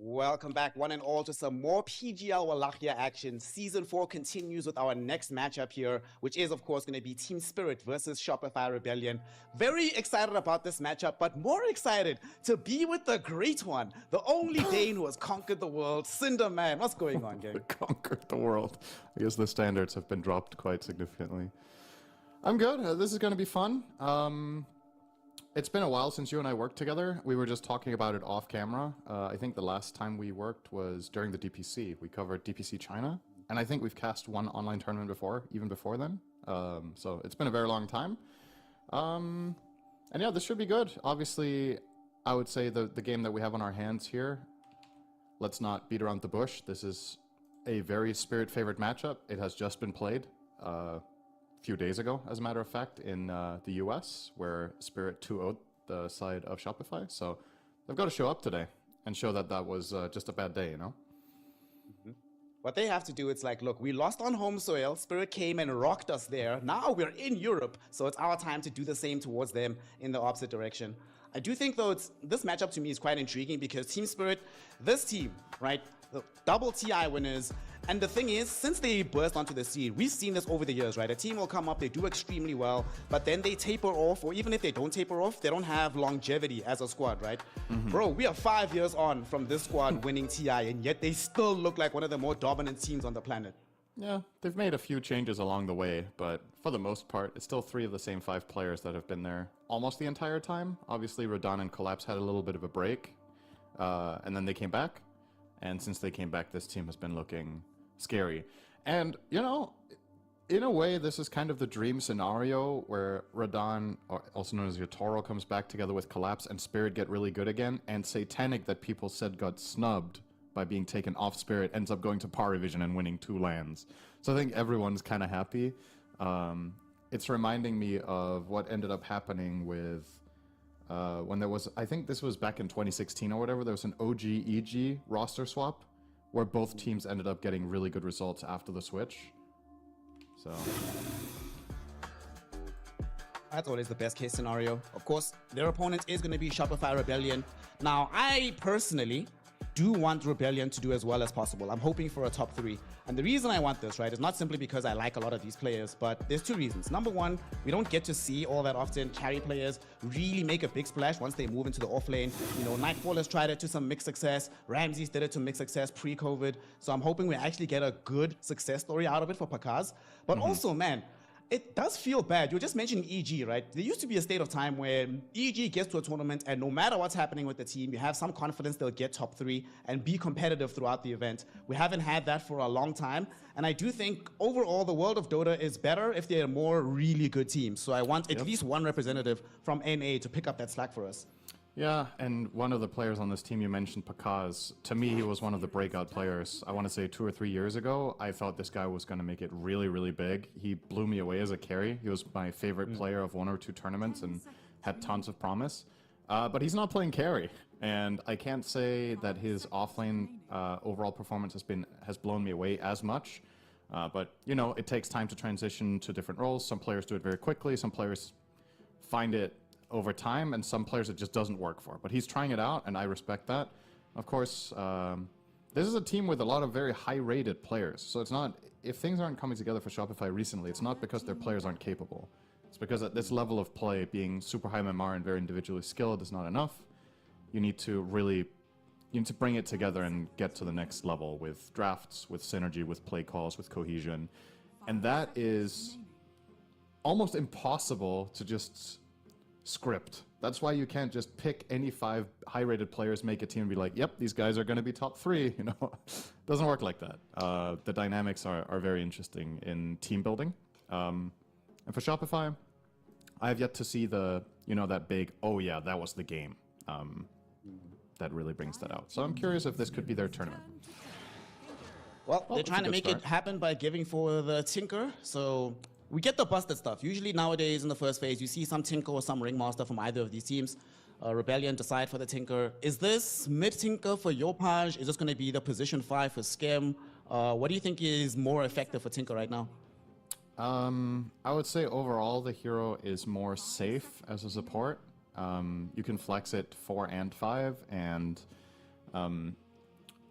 Welcome back, one and all, to some more PGL Wallachia action. Season 4 continues with our next matchup here, which is, of course, going to be Team Spirit versus Shopify Rebellion. Very excited about this matchup, but more excited to be with the great one, the only Dane who has conquered the world, Cinder Man. What's going on, gang? Conquered the world. I guess the standards have been dropped quite significantly. I'm good. This is going to be fun. It's been a while since you and I worked together. We were just talking about it off camera. I think the last time we worked was during the DPC. We covered DPC China, and I think we've cast one online tournament before, even before then. So it's been a very long time. And yeah, this should be good. Obviously, I would say the game that we have on our hands here, let's not beat around the bush. This is a very Spirit favorite matchup. It has just been played few days ago, as a matter of fact, in the US, where Spirit 2-0'd the side of Shopify. So they've got to show up today and show that that was just a bad day, you know? Mm-hmm. What they have to do, it's like, look, we lost on home soil, Spirit came and rocked us there, now we're in Europe, so it's our time to do the same towards them in the opposite direction. I do think, though, this matchup to me is quite intriguing because Team Spirit, this team, right, the double TI winners, and the thing is, since they burst onto the scene, we've seen this over the years, right? A team will come up, they do extremely well, but then they taper off, or even if they don't taper off, they don't have longevity as a squad, right? Mm-hmm. Bro, we are 5 years on from this squad winning TI, and yet they still look like one of the more dominant teams on the planet. Yeah, they've made a few changes along the way, but for the most part, it's still 3 of the same 5 players that have been there almost the entire time. Obviously, Radon and Collapse had a little bit of a break, and then they came back. And since they came back, this team has been looking scary. And, you know, in a way, this is kind of the dream scenario where Radon, or also known as Yotaro, comes back together with Collapse and Spirit get really good again, and Satanic, that people said got snubbed by being taken off Spirit, ends up going to PARIVISION and winning 2 lands. So I think everyone's kind of happy. It's reminding me of what ended up happening with when there was, I think this was back in 2016 or whatever, there was an OG EG roster swap where both teams ended up getting really good results after the switch. So that's always the best case scenario. Of course, their opponent is going to be Shopify Rebellion. Now, I personally do want Rebellion to do as well as possible. I'm hoping for a top 3. And the reason I want this, right, is not simply because I like a lot of these players, but there's 2 reasons. Number one, we don't get to see all that often carry players really make a big splash once they move into the off lane. You know, Nightfall has tried it to some mixed success. Ramses did it to mixed success pre-COVID. So I'm hoping we actually get a good success story out of it for Pakaz. But also, man, it does feel bad. You just mentioned EG, right? There used to be a state of time where EG gets to a tournament and no matter what's happening with the team, you have some confidence they'll get top 3 and be competitive throughout the event. We haven't had that for a long time. And I do think overall the world of Dota is better if there are more really good teams. So I want at least one representative from NA to pick up that slack for us. yeah, and one of the players on this team you mentioned, Pakaz, to me he was one of the breakout players. I want to say 2 or 3 years ago, I thought this guy was going to make it really, really big. He blew me away as a carry. He was my favorite player of 1 or 2 tournaments and had tons of promise. But he's not playing carry, and I can't say that his offlane overall performance has blown me away as much. But, you know, it takes time to transition to different roles. Some players do it very quickly. Some players find it over time, and some players it just doesn't work for. But he's trying it out, and I respect that. Of course, this is a team with a lot of very high-rated players. So it's not, if things aren't coming together for Shopify recently, it's not because their players aren't capable. It's because at this level of play, being super high MMR and very individually skilled is not enough. You need to bring it together and get to the next level with drafts, with synergy, with play calls, with cohesion. And that is almost impossible to just script. That's why you can't just pick any 5 high-rated players, make a team and be like, yep, these guys are going to be top 3, you know. Doesn't work like that. The dynamics are very interesting in team building. And for Shopify, I have yet to see the, you know, that big, oh yeah, that was the game. That really brings that out. So I'm curious if this could be their tournament. Well, they're trying to make it happen by giving for the Tinker. So we get the busted stuff. Usually nowadays in the first phase, you see some Tinker or some Ringmaster from either of these teams. Rebellion decide for the Tinker. Is this mid-Tinker for Yopaj? Is this going to be the position 5 for Skim? What do you think is more effective for Tinker right now? I would say overall the hero is more safe as a support. You can flex it 4 and 5, and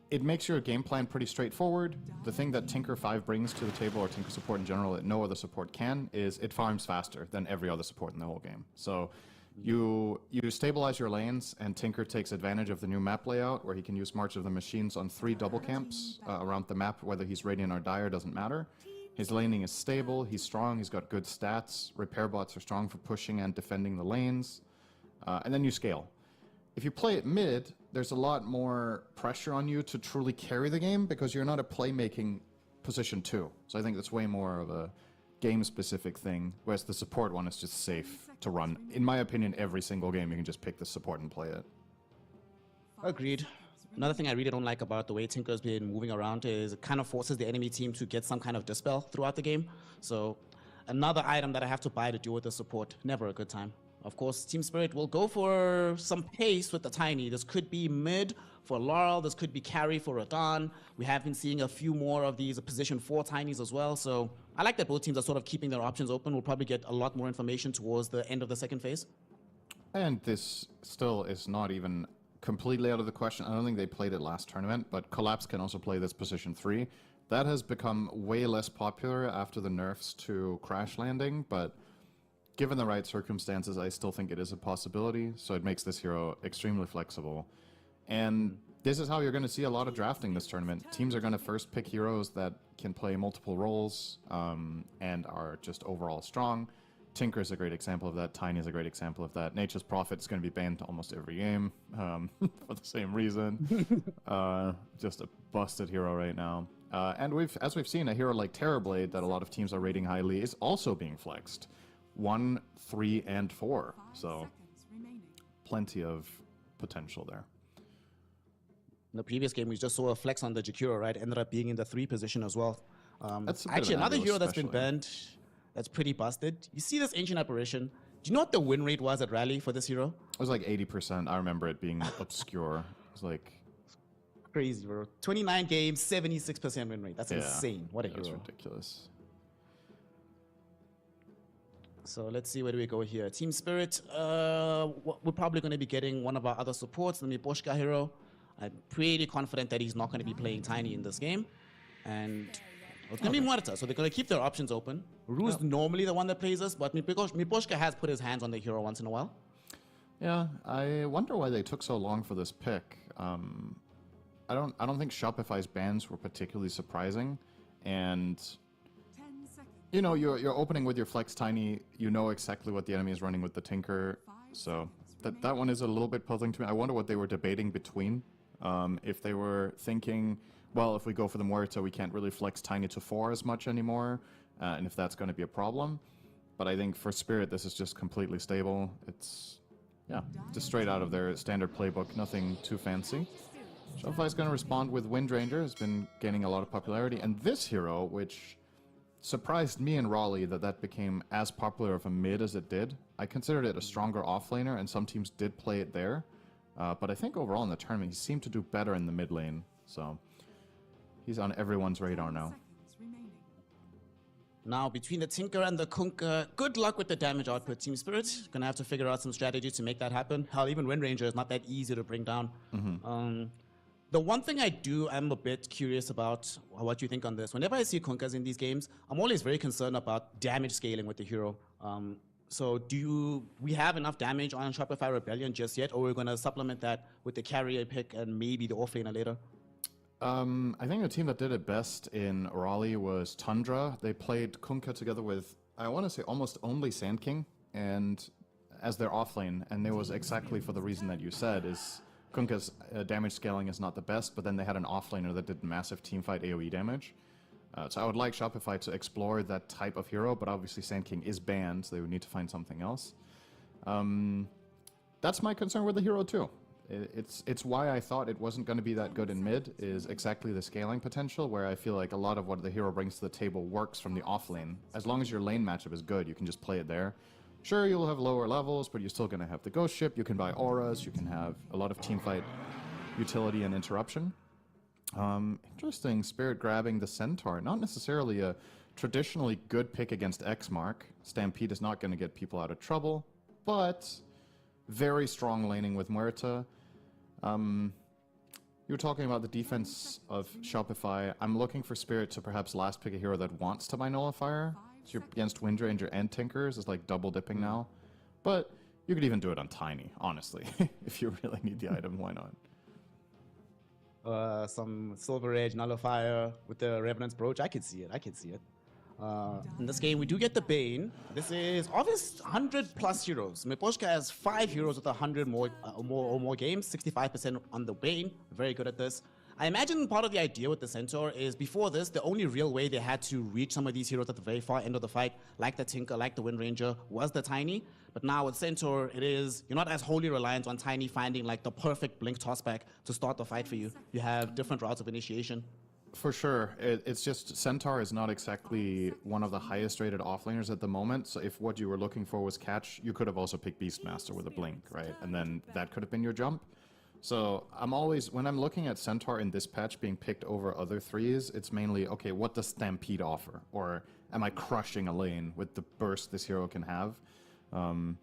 it makes your game plan pretty straightforward. The thing that Tinker 5 brings to the table, or Tinker support in general, that no other support can, is it farms faster than every other support in the whole game. So you stabilize your lanes, and Tinker takes advantage of the new map layout, where he can use March of the Machines on 3 double camps around the map, whether he's Radiant or Dire, doesn't matter. His laning is stable, he's strong, he's got good stats. Repair bots are strong for pushing and defending the lanes. And then you scale. If you play it mid, there's a lot more pressure on you to truly carry the game because you're not a playmaking position 2. So I think that's way more of a game-specific thing, whereas the support one is just safe to run. In my opinion, every single game you can just pick the support and play it. Agreed. Another thing I really don't like about the way Tinker's been moving around is it kind of forces the enemy team to get some kind of dispel throughout the game. So another item that I have to buy to deal with the support, never a good time. Of course, Team Spirit will go for some pace with the Tiny. This could be mid for Laurel. This could be carry for Radon. We have been seeing a few more of these position 4 Tinies as well. So I like that both teams are sort of keeping their options open. We'll probably get a lot more information towards the end of the second phase. And this still is not even completely out of the question. I don't think they played it last tournament, but Collapse can also play this position 3. That has become way less popular after the nerfs to Crash Landing, but given the right circumstances, I still think it is a possibility, so it makes this hero extremely flexible. And this is how you're going to see a lot of drafting this tournament. Teams are going to first pick heroes that can play multiple roles and are just overall strong. Tinker is a great example of that. Tiny is a great example of that. Nature's Prophet is going to be banned almost every game for the same reason. Just a busted hero right now. And as we've seen, a hero like Terrorblade that a lot of teams are rating highly is also being flexed. 1, 3, and 4. So plenty of potential there. In the previous game, we just saw a flex on the Jakiro, right? Ended up being in the 3 position as well. That's a bit actually of an another AVULUS hero that's been special, yeah. banned. That's pretty busted. You see this Ancient Apparition. Do you know what the win rate was at Rally for this hero? It was like 80%. I remember it being obscure. It was like... Crazy, bro. 29 games, 76% win rate. That's insane. What a hero. That's ridiculous. So let's see, where do we go here? Team Spirit, we're probably going to be getting one of our other supports, the Miposhka hero. I'm pretty confident that he's not going to be playing Tiny in this game. And it's going to be Muerta, so they're going to keep their options open. Ru's normally the one that plays us, but Miposhka has put his hands on the hero once in a while. Yeah, I wonder why they took so long for this pick. I don't think Shopify's bans were particularly surprising, and you know, you're opening with your Flex Tiny, you know exactly what the enemy is running with the Tinker, so that one is a little bit puzzling to me. I wonder what they were debating between. If they were thinking, well, if we go for the Muerta, we can't really flex Tiny to 4 as much anymore, and if that's going to be a problem. But I think for Spirit, this is just completely stable. It's, yeah, just straight out of their standard playbook, nothing too fancy. Shopify's going to respond with Wind Ranger, has been gaining a lot of popularity, and this hero, which surprised me and Raleigh that became as popular of a mid as it did. I considered it a stronger offlaner, and some teams did play it there. But I think overall in the tournament, he seemed to do better in the mid lane. So he's on everyone's radar now. Now, between the Tinker and the Kunkka, good luck with the damage output, Team Spirit. Gonna have to figure out some strategy to make that happen. Hell, even Wind Ranger is not that easy to bring down. The one thing I'm a bit curious about what you think on this. Whenever I see Kunkkas in these games, I'm always very concerned about damage scaling with the hero. So we have enough damage on Shopify Rebellion just yet, or we're going to supplement that with the carrier pick and maybe the offlaner later? I think the team that did it best in Raleigh was Tundra. They played Kunkka together with, I want to say, almost only Sand King, and as their offlane, and it was exactly for the reason that you said, is Kunkka's damage scaling is not the best, but then they had an offlaner that did massive teamfight AoE damage. So I would like Shopify to explore that type of hero, but obviously Sand King is banned, so they would need to find something else. That's my concern with the hero too. It's why I thought it wasn't going to be that good in mid, is exactly the scaling potential, where I feel like a lot of what the hero brings to the table works from the offlane. As long as your lane matchup is good, you can just play it there. Sure, you'll have lower levels, but you're still going to have the Ghost Ship, you can buy auras, you can have a lot of teamfight utility and interruption. Interesting, Spirit grabbing the Centaur. Not necessarily a traditionally good pick against X-Mark. Stampede is not going to get people out of trouble, but very strong laning with Muerta. You were talking about the defense of Shopify. I'm looking for Spirit to perhaps last pick a hero that wants to buy Nullifier. So you're against Wind Ranger and Tinkers. It's like double dipping now. But you could even do it on Tiny, honestly. If you really need the item, why not? Some Silver Edge Nullifier with the Revenant's Brooch. I can see it. In this game, we do get the Bane. This is obvious 100 plus heroes. Miposhka has 5 heroes with 100 more games, 65% on the Bane. Very good at this. I imagine part of the idea with the Centaur is before this, the only real way they had to reach some of these heroes at the very far end of the fight, like the Tinker, like the Wind Ranger, was the Tiny. But now with Centaur, you're not as wholly reliant on Tiny finding like the perfect blink tossback to start the fight for you. You have different routes of initiation. For sure. It's just Centaur is not exactly one of the highest rated offlaners at the moment. So if what you were looking for was catch, you could have also picked Beastmaster with a blink, right? And then that could have been your jump. So when I'm looking at Centaur in this patch being picked over other threes, it's mainly, okay, what does Stampede offer? Or am I crushing a lane with the burst this hero can have? And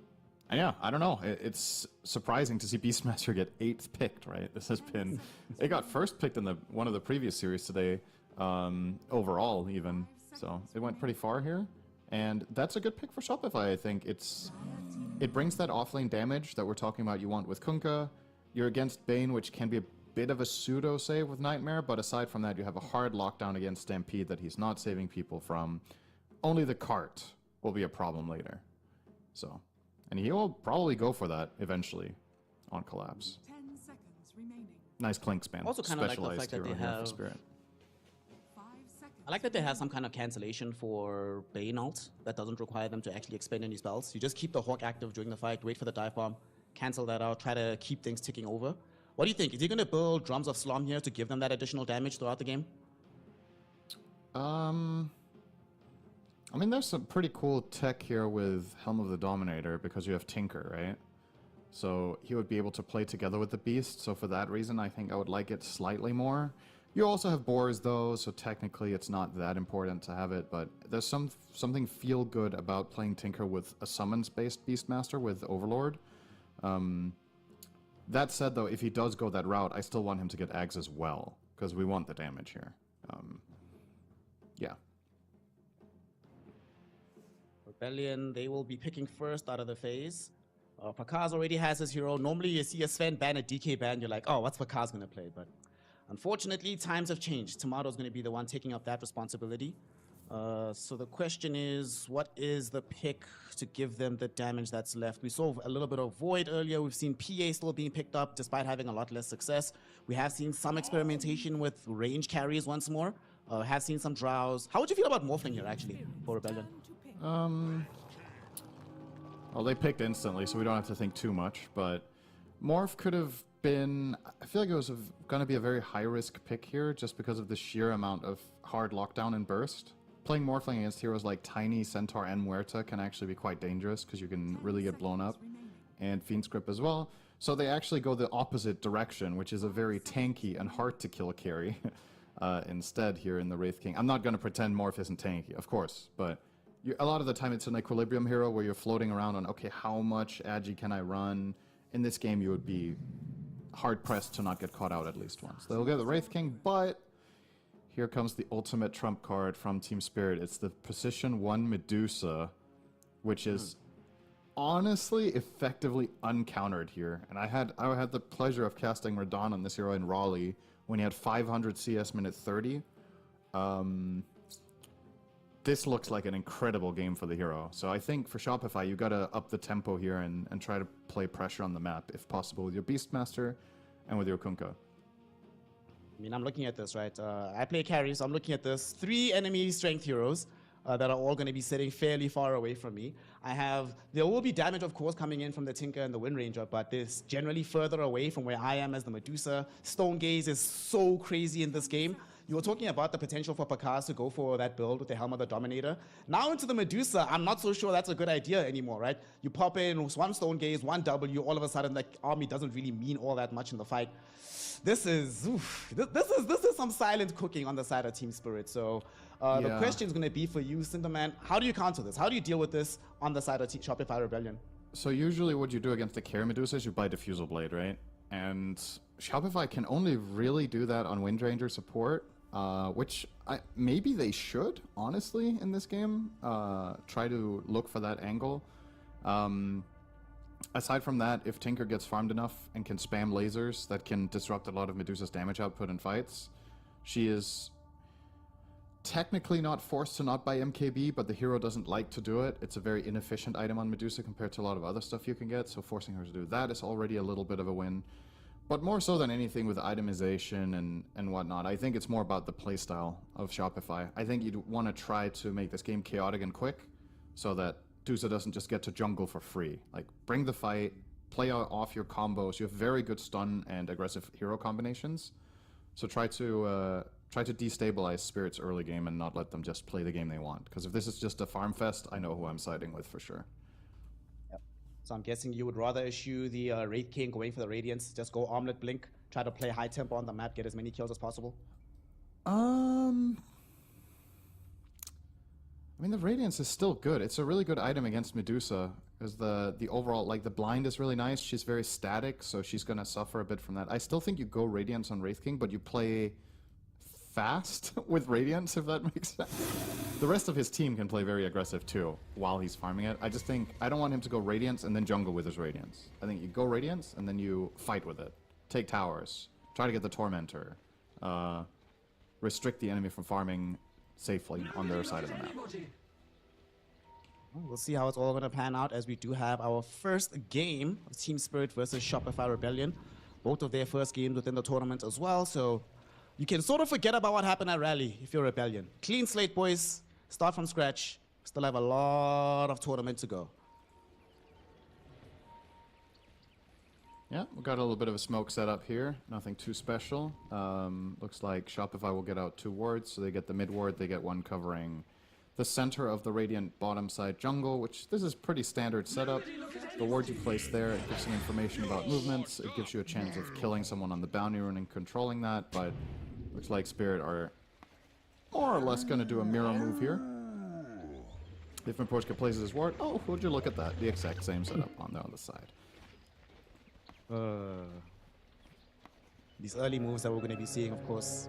yeah, I don't know. It's surprising to see Beastmaster get 8th picked, right? This has been... It got first picked in one of the previous series today, overall even. So it went pretty far here. And that's a good pick for Shopify, I think. It brings that offlane damage that we're talking about you want with Kunkka. You're against Bane, which can be bit of a pseudo save with Nightmare, but aside from that, you have a hard lockdown against Stampede that he's not saving people from. Only the cart will be a problem later. So, and he will probably go for that eventually on Collapse. 10 seconds remaining. Nice Clink spam. Also kind of like the Specialized fact that they hero here for have. Spirit. 5 seconds. I like that they have some kind of cancellation for Bane ult that doesn't require them to actually expend any spells. You just keep the Hawk active during the fight, wait for the dive bomb, cancel that out, try to keep things ticking over. What do you think? Is he going to build Drums of Slum here to give them that additional damage throughout the game? I mean, there's some pretty cool tech here with Helm of the Dominator because you have Tinker, right? So he would be able to play together with the Beast. So for that reason, I think I would like it slightly more. You also have Boars though, so technically it's not that important to have it. But there's something feel good about playing Tinker with a summons-based Beastmaster with Overlord. That said, though, if he does go that route, I still want him to get Ags as well, because we want the damage here. Yeah. Rebellion, they will be picking first out of the phase. Pakaz already has his hero. Normally you see a Sven ban, a DK ban, you're like, oh, what's Pakaz going to play? But unfortunately, times have changed. Tomato's going to be the one taking up that responsibility. So the question is, what is the pick to give them the damage that's left? We saw a little bit of Void earlier. We've seen PA still being picked up despite having a lot less success. We have seen some experimentation with range carries once more. Have seen some Drows. How would you feel about Morphling here, actually, for Rebellion? Well, they picked instantly, so we don't have to think too much, but Morph could have been... I feel like it was going to be a very high-risk pick here just because of the sheer amount of hard lockdown and burst. Playing Morphling against heroes like Tiny, Centaur, and Muerta can actually be quite dangerous because you can really get blown up. And Fiend's Grip as well. So they actually go the opposite direction, which is a very tanky and hard-to-kill carry instead here in the Wraith King. I'm not going to pretend Morph isn't tanky, of course, but a lot of the time it's an equilibrium hero where you're floating around on, okay, how much agi can I run? In this game, you would be hard-pressed to not get caught out at least once. They'll get the Wraith King, but... here comes the ultimate trump card from Team Spirit. It's the Position 1 Medusa, which is honestly effectively uncountered here. And I had the pleasure of casting Radon on this hero in Raleigh when he had 500 CS minute 30. This looks like an incredible game for the hero. So I think for Shopify, you gotta up the tempo here and try to play pressure on the map, if possible, with your Beastmaster and with your Kunkka. I mean, I'm looking at this, right? I play carry, so I'm looking at this. 3 enemy strength heroes that are all going to be sitting fairly far away from me. There will be damage, of course, coming in from the Tinker and the Wind Ranger, but this generally further away from where I am as the Medusa. Stone Gaze is so crazy in this game. You were talking about the potential for Pakaz to go for that build with the Helm of the Dominator. Now into the Medusa, I'm not so sure that's a good idea anymore, right? You pop in 1 Stone Gaze, 1 W, all of a sudden the army doesn't really mean all that much in the fight. This is some silent cooking on the side of Team Spirit. So the question is going to be for you, Cinderman. How do you counter this? How do you deal with this on the side of Shopify Rebellion? So usually what you do against the Carry Medusa is you buy Diffusal Blade, right? And Shopify can only really do that on Wind Ranger support, which maybe they should, honestly, in this game. Try to look for that angle. Aside from that, if Tinker gets farmed enough and can spam lasers that can disrupt a lot of Medusa's damage output in fights, she is technically not forced to not buy MKB, but the hero doesn't like to do it. It's a very inefficient item on Medusa compared to a lot of other stuff you can get, so forcing her to do that is already a little bit of a win. But more so than anything with itemization and whatnot, I think it's more about the playstyle of Shopify. I think you'd want to try to make this game chaotic and quick so that Medusa doesn't just get to jungle for free. Like, bring the fight, play off your combos. You have very good stun and aggressive hero combinations. So try to destabilize Spirit's early game and not let them just play the game they want. Because if this is just a farm fest, I know who I'm siding with for sure. Yep. So I'm guessing you would rather issue the Wraith King going for the Radiance, just go Armlet Blink, try to play high tempo on the map, get as many kills as possible? I mean, the Radiance is still good. It's a really good item against Medusa, because the overall, like, the blind is really nice. She's very static, so she's going to suffer a bit from that. I still think you go Radiance on Wraith King, but you play fast with Radiance, if that makes sense. The rest of his team can play very aggressive, too, while he's farming it. I just think, I don't want him to go Radiance and then jungle with his Radiance. I think you go Radiance, and then you fight with it. Take towers. try to get the Tormentor, restrict the enemy from farming safely on their side of the map. We'll see how it's all going to pan out as we do have our first game of Team Spirit versus Shopify Rebellion. Both of their first games within the tournament as well, so you can sort of forget about what happened at Rally if you're Rebellion. Clean slate, boys. Start from scratch. Still have a lot of tournament to go. Yeah, we got a little bit of a smoke setup here. Nothing too special. Looks like Shopify will get out 2 wards, so they get the mid ward, they get one covering the center of the Radiant bottom side jungle, which this is pretty standard setup. The ward you place there, it gives some information about movements, it gives you a chance of killing someone on the bounty rune and controlling that, but looks like Spirit are more or less going to do a mirror move here. Different Portugal places his ward. Oh, would you look at that? The exact same setup on the other side. These early moves that we're going to be seeing, of course.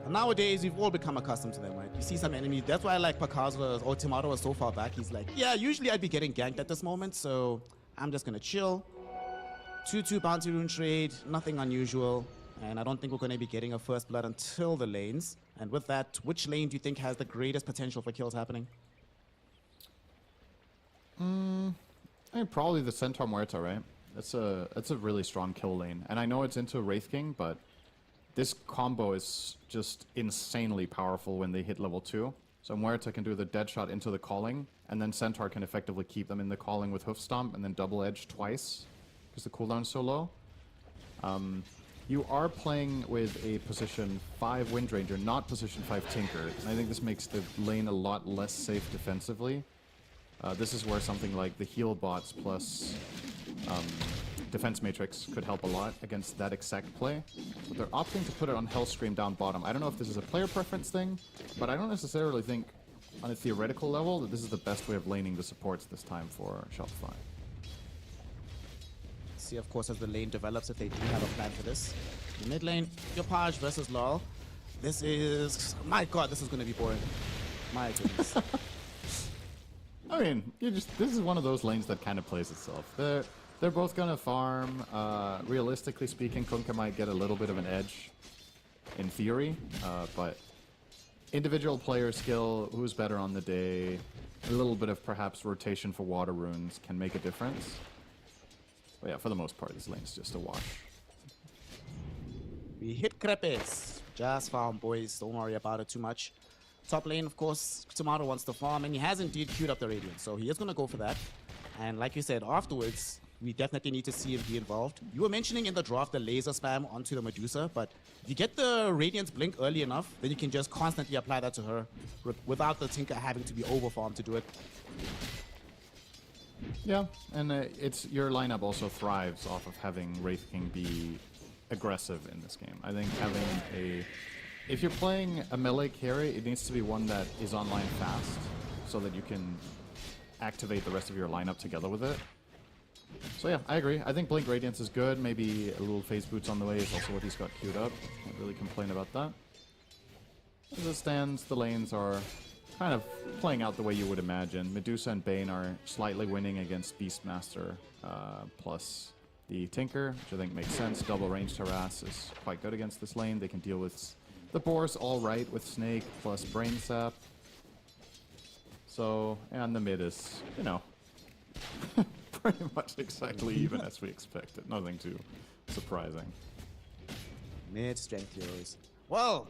And nowadays, we've all become accustomed to them, right? You see some enemies. That's why I like Pakaza or Tomato was so far back. He's like, yeah, usually I'd be getting ganked at this moment, so I'm just going to chill. 2-2 bounty rune trade, nothing unusual. And I don't think we're going to be getting a first blood until the lanes. And with that, which lane do you think has the greatest potential for kills happening? I mean, probably the Centaur Muerta, right? That's a really strong kill lane. And I know it's into Wraith King, but this combo is just insanely powerful when they hit level 2. So Muerta can do the dead shot into the calling, and then Centaur can effectively keep them in the calling with Hoof Stomp, and then double edge twice, because the cooldown is so low. You are playing with a position 5 Wind Ranger, not position 5 Tinker, and I think this makes the lane a lot less safe defensively. This is where something like the heal bots plus defense matrix could help a lot against that exact play. But they're opting to put it on Hellscream down bottom. I don't know if this is a player preference thing, but I don't necessarily think on a theoretical level that this is the best way of laning the supports this time for Shopify. See, of course, as the lane develops, if they do have a plan for this. The mid lane, your Page versus Lol. This is... My god, this is going to be boring. My goodness. I mean, this is one of those lanes that kind of plays itself. They're both gonna farm. Realistically speaking, Kunkka might get a little bit of an edge in theory, but individual player skill, who's better on the day, a little bit of perhaps rotation for water runes can make a difference. But yeah, for the most part, this lane's just a wash. We hit Crepes. Just farm, boys. Don't worry about it too much. Top lane, of course, Tomato wants to farm, and he has indeed queued up the Radiant, so he is going to go for that. And like you said, afterwards, we definitely need to see him be involved. You were mentioning in the draft the laser spam onto the Medusa, but if you get the Radiant's blink early enough, then you can just constantly apply that to her without the Tinker having to be overfarmed to do it. Yeah, and it's your lineup also thrives off of having Wraith King be aggressive in this game. I think having a... If you're playing a melee carry, it needs to be one that is online fast, so that you can activate the rest of your lineup together with it. So yeah, I agree. I think Blink Radiance is good. Maybe a little Phase Boots on the way is also what he's got queued up. Can't really complain about that. As it stands, the lanes are kind of playing out the way you would imagine. Medusa and Bane are slightly winning against Beastmaster plus the Tinker, which I think makes sense. Double ranged harass is quite good against this lane. They can deal with the Boar's all right with Snake plus Brain Sap. So, and the mid is, you know, pretty much exactly even as we expected. Nothing too surprising. Mid strength heroes. Well,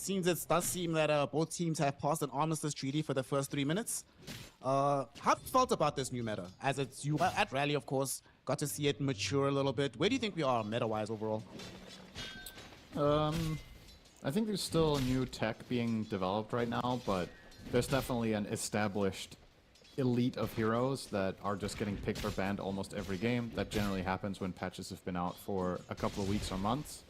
it does seem that both teams have passed an armistice treaty for the first 3 minutes. How have you felt about this new meta? As you were at Rally, of course, got to see it mature a little bit. Where do you think we are meta-wise overall? I think there's still new tech being developed right now, but there's definitely an established elite of heroes that are just getting picked or banned almost every game. That generally happens when patches have been out for a couple of weeks or months.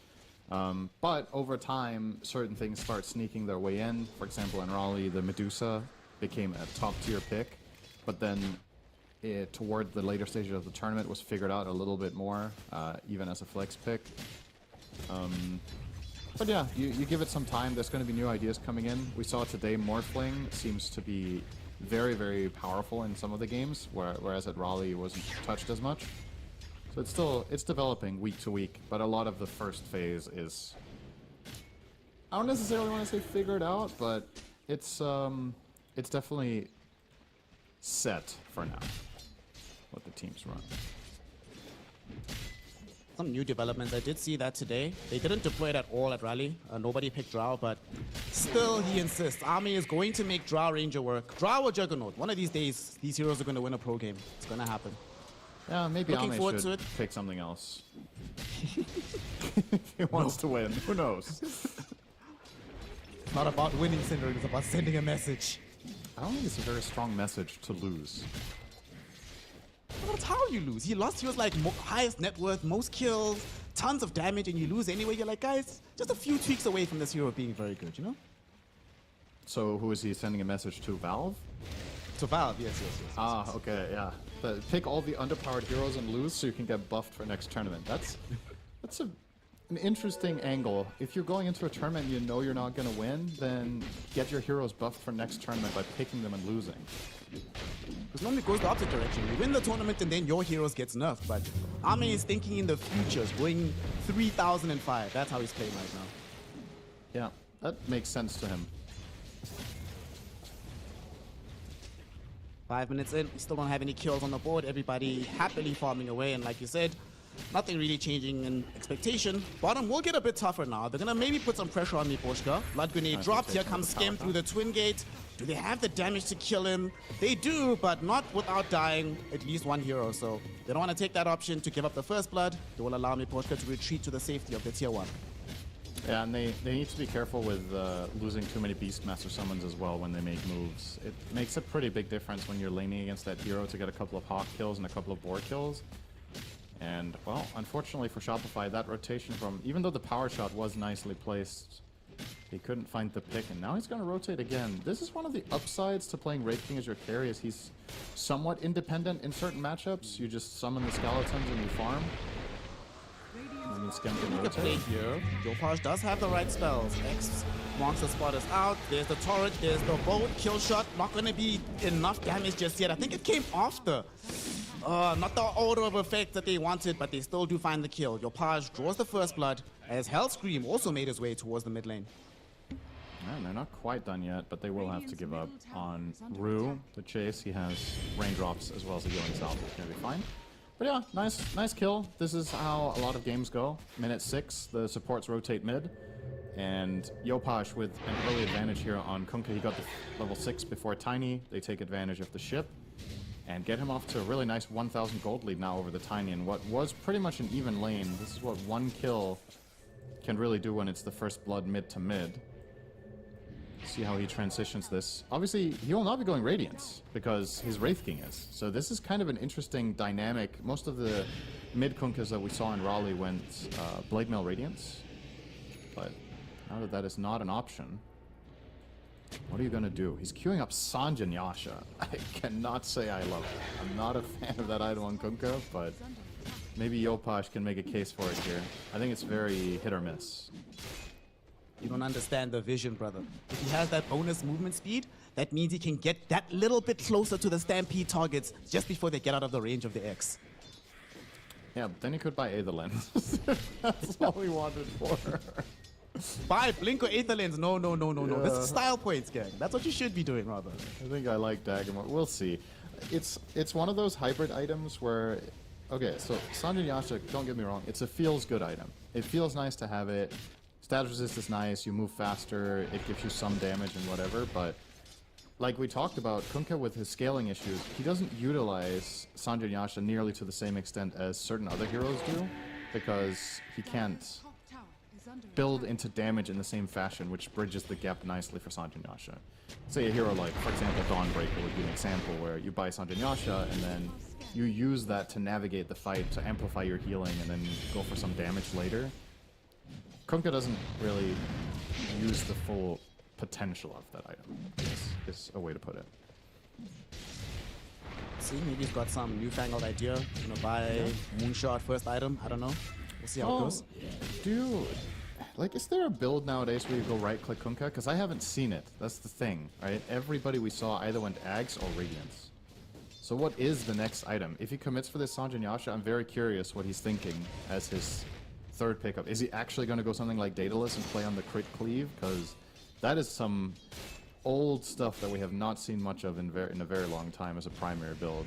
But over time, certain things start sneaking their way in. For example, in Raleigh, the Medusa became a top-tier pick, but then toward the later stages of the tournament was figured out a little bit more, even as a flex pick. But yeah, you give it some time, there's going to be new ideas coming in. We saw today Morphling seems to be very, very powerful in some of the games, whereas at Raleigh it wasn't touched as much. So it's developing week to week, but a lot of the first phase is, I don't necessarily want to say figured out, but it's definitely set for now, what the teams run. Some new developments. I did see that today. They didn't deploy it at all at Rally. Nobody picked Drow, but still he insists. Army is going to make Drow Ranger work. Drow or Juggernaut. One of these days, these heroes are going to win a pro game. It's going to happen. Yeah, maybe Looking Ame forward should to it. pick something else. If he wants to win, who knows? It's not about winning, Syndrome. It's about sending a message. I don't think it's a very strong message to lose. Well, that's how you lose. He lost. He was like highest net worth, most kills, tons of damage, and you lose anyway. You're like, guys, just a few tweaks away from this hero being very good, you know? So who is he sending a message to? Valve? To Valve, yes. Ah, okay, yeah. Pick all the underpowered heroes and lose so you can get buffed for next tournament. That's an interesting angle. If you're going into a tournament and you know you're not going to win, then get your heroes buffed for next tournament by picking them and losing. Because normally it goes the opposite direction. You win the tournament and then your heroes gets nerfed. But Ame is thinking in the futures, going 3005. That's how he's playing right now. Yeah, that makes sense to him. 5 minutes in, we still don't have any kills on the board. Everybody happily farming away, and like you said, nothing really changing in expectation. Bottom will get a bit tougher now. They're gonna maybe put some pressure on Miposhka. Blood grenade dropped. Here comes Scam through the twin gate. Do they have the damage to kill him? They do, but not without dying at least one hero. So they don't want to take that option to give up the first blood. They will allow Miposhka to retreat to the safety of the tier 1. Yeah, and they need to be careful with losing too many Beastmaster summons as well when they make moves. It makes a pretty big difference when you're laning against that hero to get a couple of Hawk kills and a couple of Boar kills. And, well, unfortunately for Shopify, that rotation from... Even though the power shot was nicely placed, he couldn't find the pick, and now he's going to rotate again. This is one of the upsides to playing Wraith King as your carry, is he's somewhat independent in certain matchups. You just summon the skeletons and you farm. I mean, Scam can rotate. Here, Jopaj does have the right spells. X monster spot is out. There's the turret. There's the bolt. Kill shot. Not going to be enough damage just yet. I think it came after. Not the order of effect that they wanted, but they still do find the kill. Jopaj draws the first blood as Hellscream also made his way towards the mid lane. And they're not quite done yet, but they will have to give up on Rue, the chase. He has raindrops as well as a healing salve, which is going to be fine. But yeah, nice kill. This is how a lot of games go. Minute 6, the supports rotate mid. And Yopaj with an early advantage here on Kunkka. He got the level 6 before Tiny. They take advantage of the ship and get him off to a really nice 1,000 gold lead now over the Tiny in what was pretty much an even lane. This is what one kill can really do when it's the first blood mid to mid. See how he transitions this. Obviously, he will not be going Radiance because his Wraith King is. So this is kind of an interesting dynamic. Most of the mid Kunkas that we saw in Raleigh went Blade Mail Radiance. But now that that is not an option, what are you going to do? He's queuing up Sanjin Yasha. I cannot say I love it. I'm not a fan of that item on Kunkka, but maybe Yopaj can make a case for it here. I think it's very hit or miss. You don't understand the vision, brother. If he has that bonus movement speed, that means he can get that little bit closer to the Stampede targets just before they get out of the range of the X. Yeah, but then he could buy Aether Lens. That's all we wanted for. Buy Blink or Aether Lens. No. Yeah. This is style points, gang. That's what you should be doing, rather. I think I like Dagamore. We'll see. It's one of those hybrid items where... Okay, so Sanjin Yasha, don't get me wrong, it's a feels-good item. It feels nice to have it. Status resist is nice, you move faster, it gives you some damage and whatever, but like we talked about, Kunkka with his scaling issues, he doesn't utilize Sanjin Yasha nearly to the same extent as certain other heroes do, because he can't build into damage in the same fashion, which bridges the gap nicely for Sanjin Yasha. Say a hero like, for example, Dawnbreaker would be an example where you buy Sanjin Yasha and then you use that to navigate the fight, to amplify your healing, and then go for some damage later. Kunkka doesn't really use the full potential of that item, is a way to put it. See, maybe he's got some newfangled idea. You know, buy Moonshot first item. I don't know. We'll see how it goes. Dude, like, is there a build nowadays where you go right-click Kunkka? Because I haven't seen it. That's the thing, right? Everybody we saw either went Ags or Radiance. So what is the next item? If he commits for this Sanjin Yasha, I'm very curious what he's thinking as his third pickup. Is he actually going to go something like Daedalus and play on the crit cleave? Because that is some old stuff that we have not seen much of in a very long time as a primary build.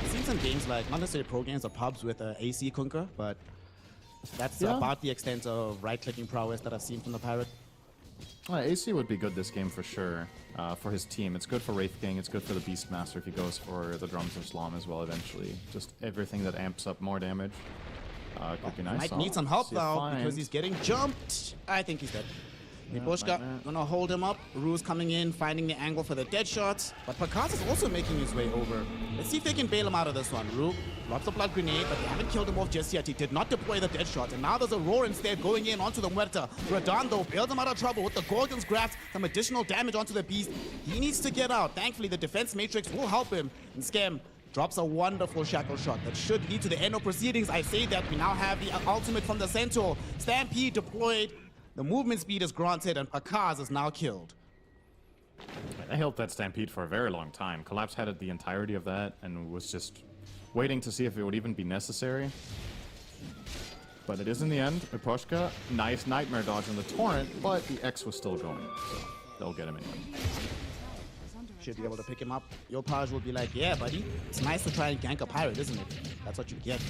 I've seen some games like, not necessarily pro games or pubs with AC Kunkka, but that's about the extent of right-clicking prowess that I've seen from the Pirate. AC would be good this game for sure, for his team. It's good for Wraith King, it's good for the Beastmaster if he goes for the Drums of Slam as well eventually. Just everything that amps up more damage. Could be nice. Might need some help though, because he's getting jumped. I think he's dead. Miposhka gonna hold him up. Rue's coming in, finding the angle for the dead shots. But Pakas is also making his way over. Let's see if they can bail him out of this one. Rue, lots of blood grenade, but they haven't killed him off just yet. He did not deploy the dead shot. And now there's a roar instead going in onto the Muerta. Radon though bails him out of trouble with the Gorgon's grasp, some additional damage onto the beast. He needs to get out. Thankfully, the defense matrix will help him. And Scam drops a wonderful shackle shot that should lead to the end of proceedings. I say that we now have the ultimate from the Centaur. Stampede deployed. The movement speed is granted, and Pakaz is now killed. I held that Stampede for a very long time. Collapse had it the entirety of that and was just waiting to see if it would even be necessary. But it is in the end. Miposhka, nice Nightmare dodge on the Torrent, but the X was still going, so they'll get him anyway. Should be able to pick him up. Yopaj will be like, yeah, buddy, it's nice to try and gank a pirate, isn't it? That's what you get.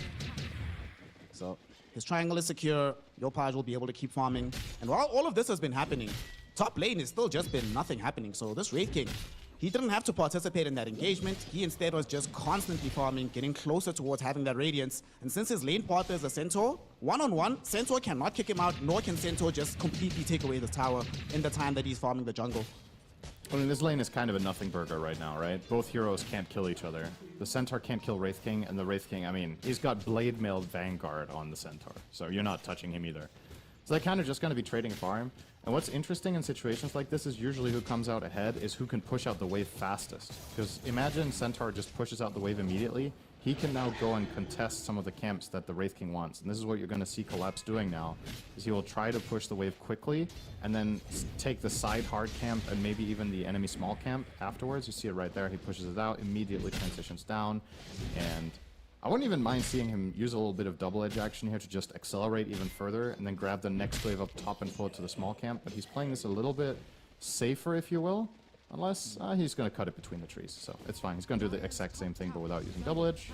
So his triangle is secure. Yopaj will be able to keep farming. And while all of this has been happening, top lane has still just been nothing happening. So this Wraith King, he didn't have to participate in that engagement. He instead was just constantly farming, getting closer towards having that Radiance. And since his lane partner is a Centaur, one-on-one, Centaur cannot kick him out, nor can Centaur just completely take away the tower in the time that he's farming the jungle. I mean, this lane is kind of a nothing burger right now, right? Both heroes can't kill each other. The Centaur can't kill Wraith King, and the Wraith King, I mean, he's got Blade Mailed Vanguard on the Centaur, so you're not touching him either. So they're kind of just going to be trading farm. And what's interesting in situations like this is usually who comes out ahead is who can push out the wave fastest. Because imagine Centaur just pushes out the wave immediately. He can now go and contest some of the camps that the Wraith King wants. And this is what you're going to see Collapse doing now, is he will try to push the wave quickly and then take the side hard camp and maybe even the enemy small camp afterwards. You see it right there. He pushes it out, immediately transitions down. And I wouldn't even mind seeing him use a little bit of double edge action here to just accelerate even further and then grab the next wave up top and pull it to the small camp. But he's playing this a little bit safer, if you will. Unless he's going to cut it between the trees, so it's fine. He's going to do the exact same thing, but without using double edge.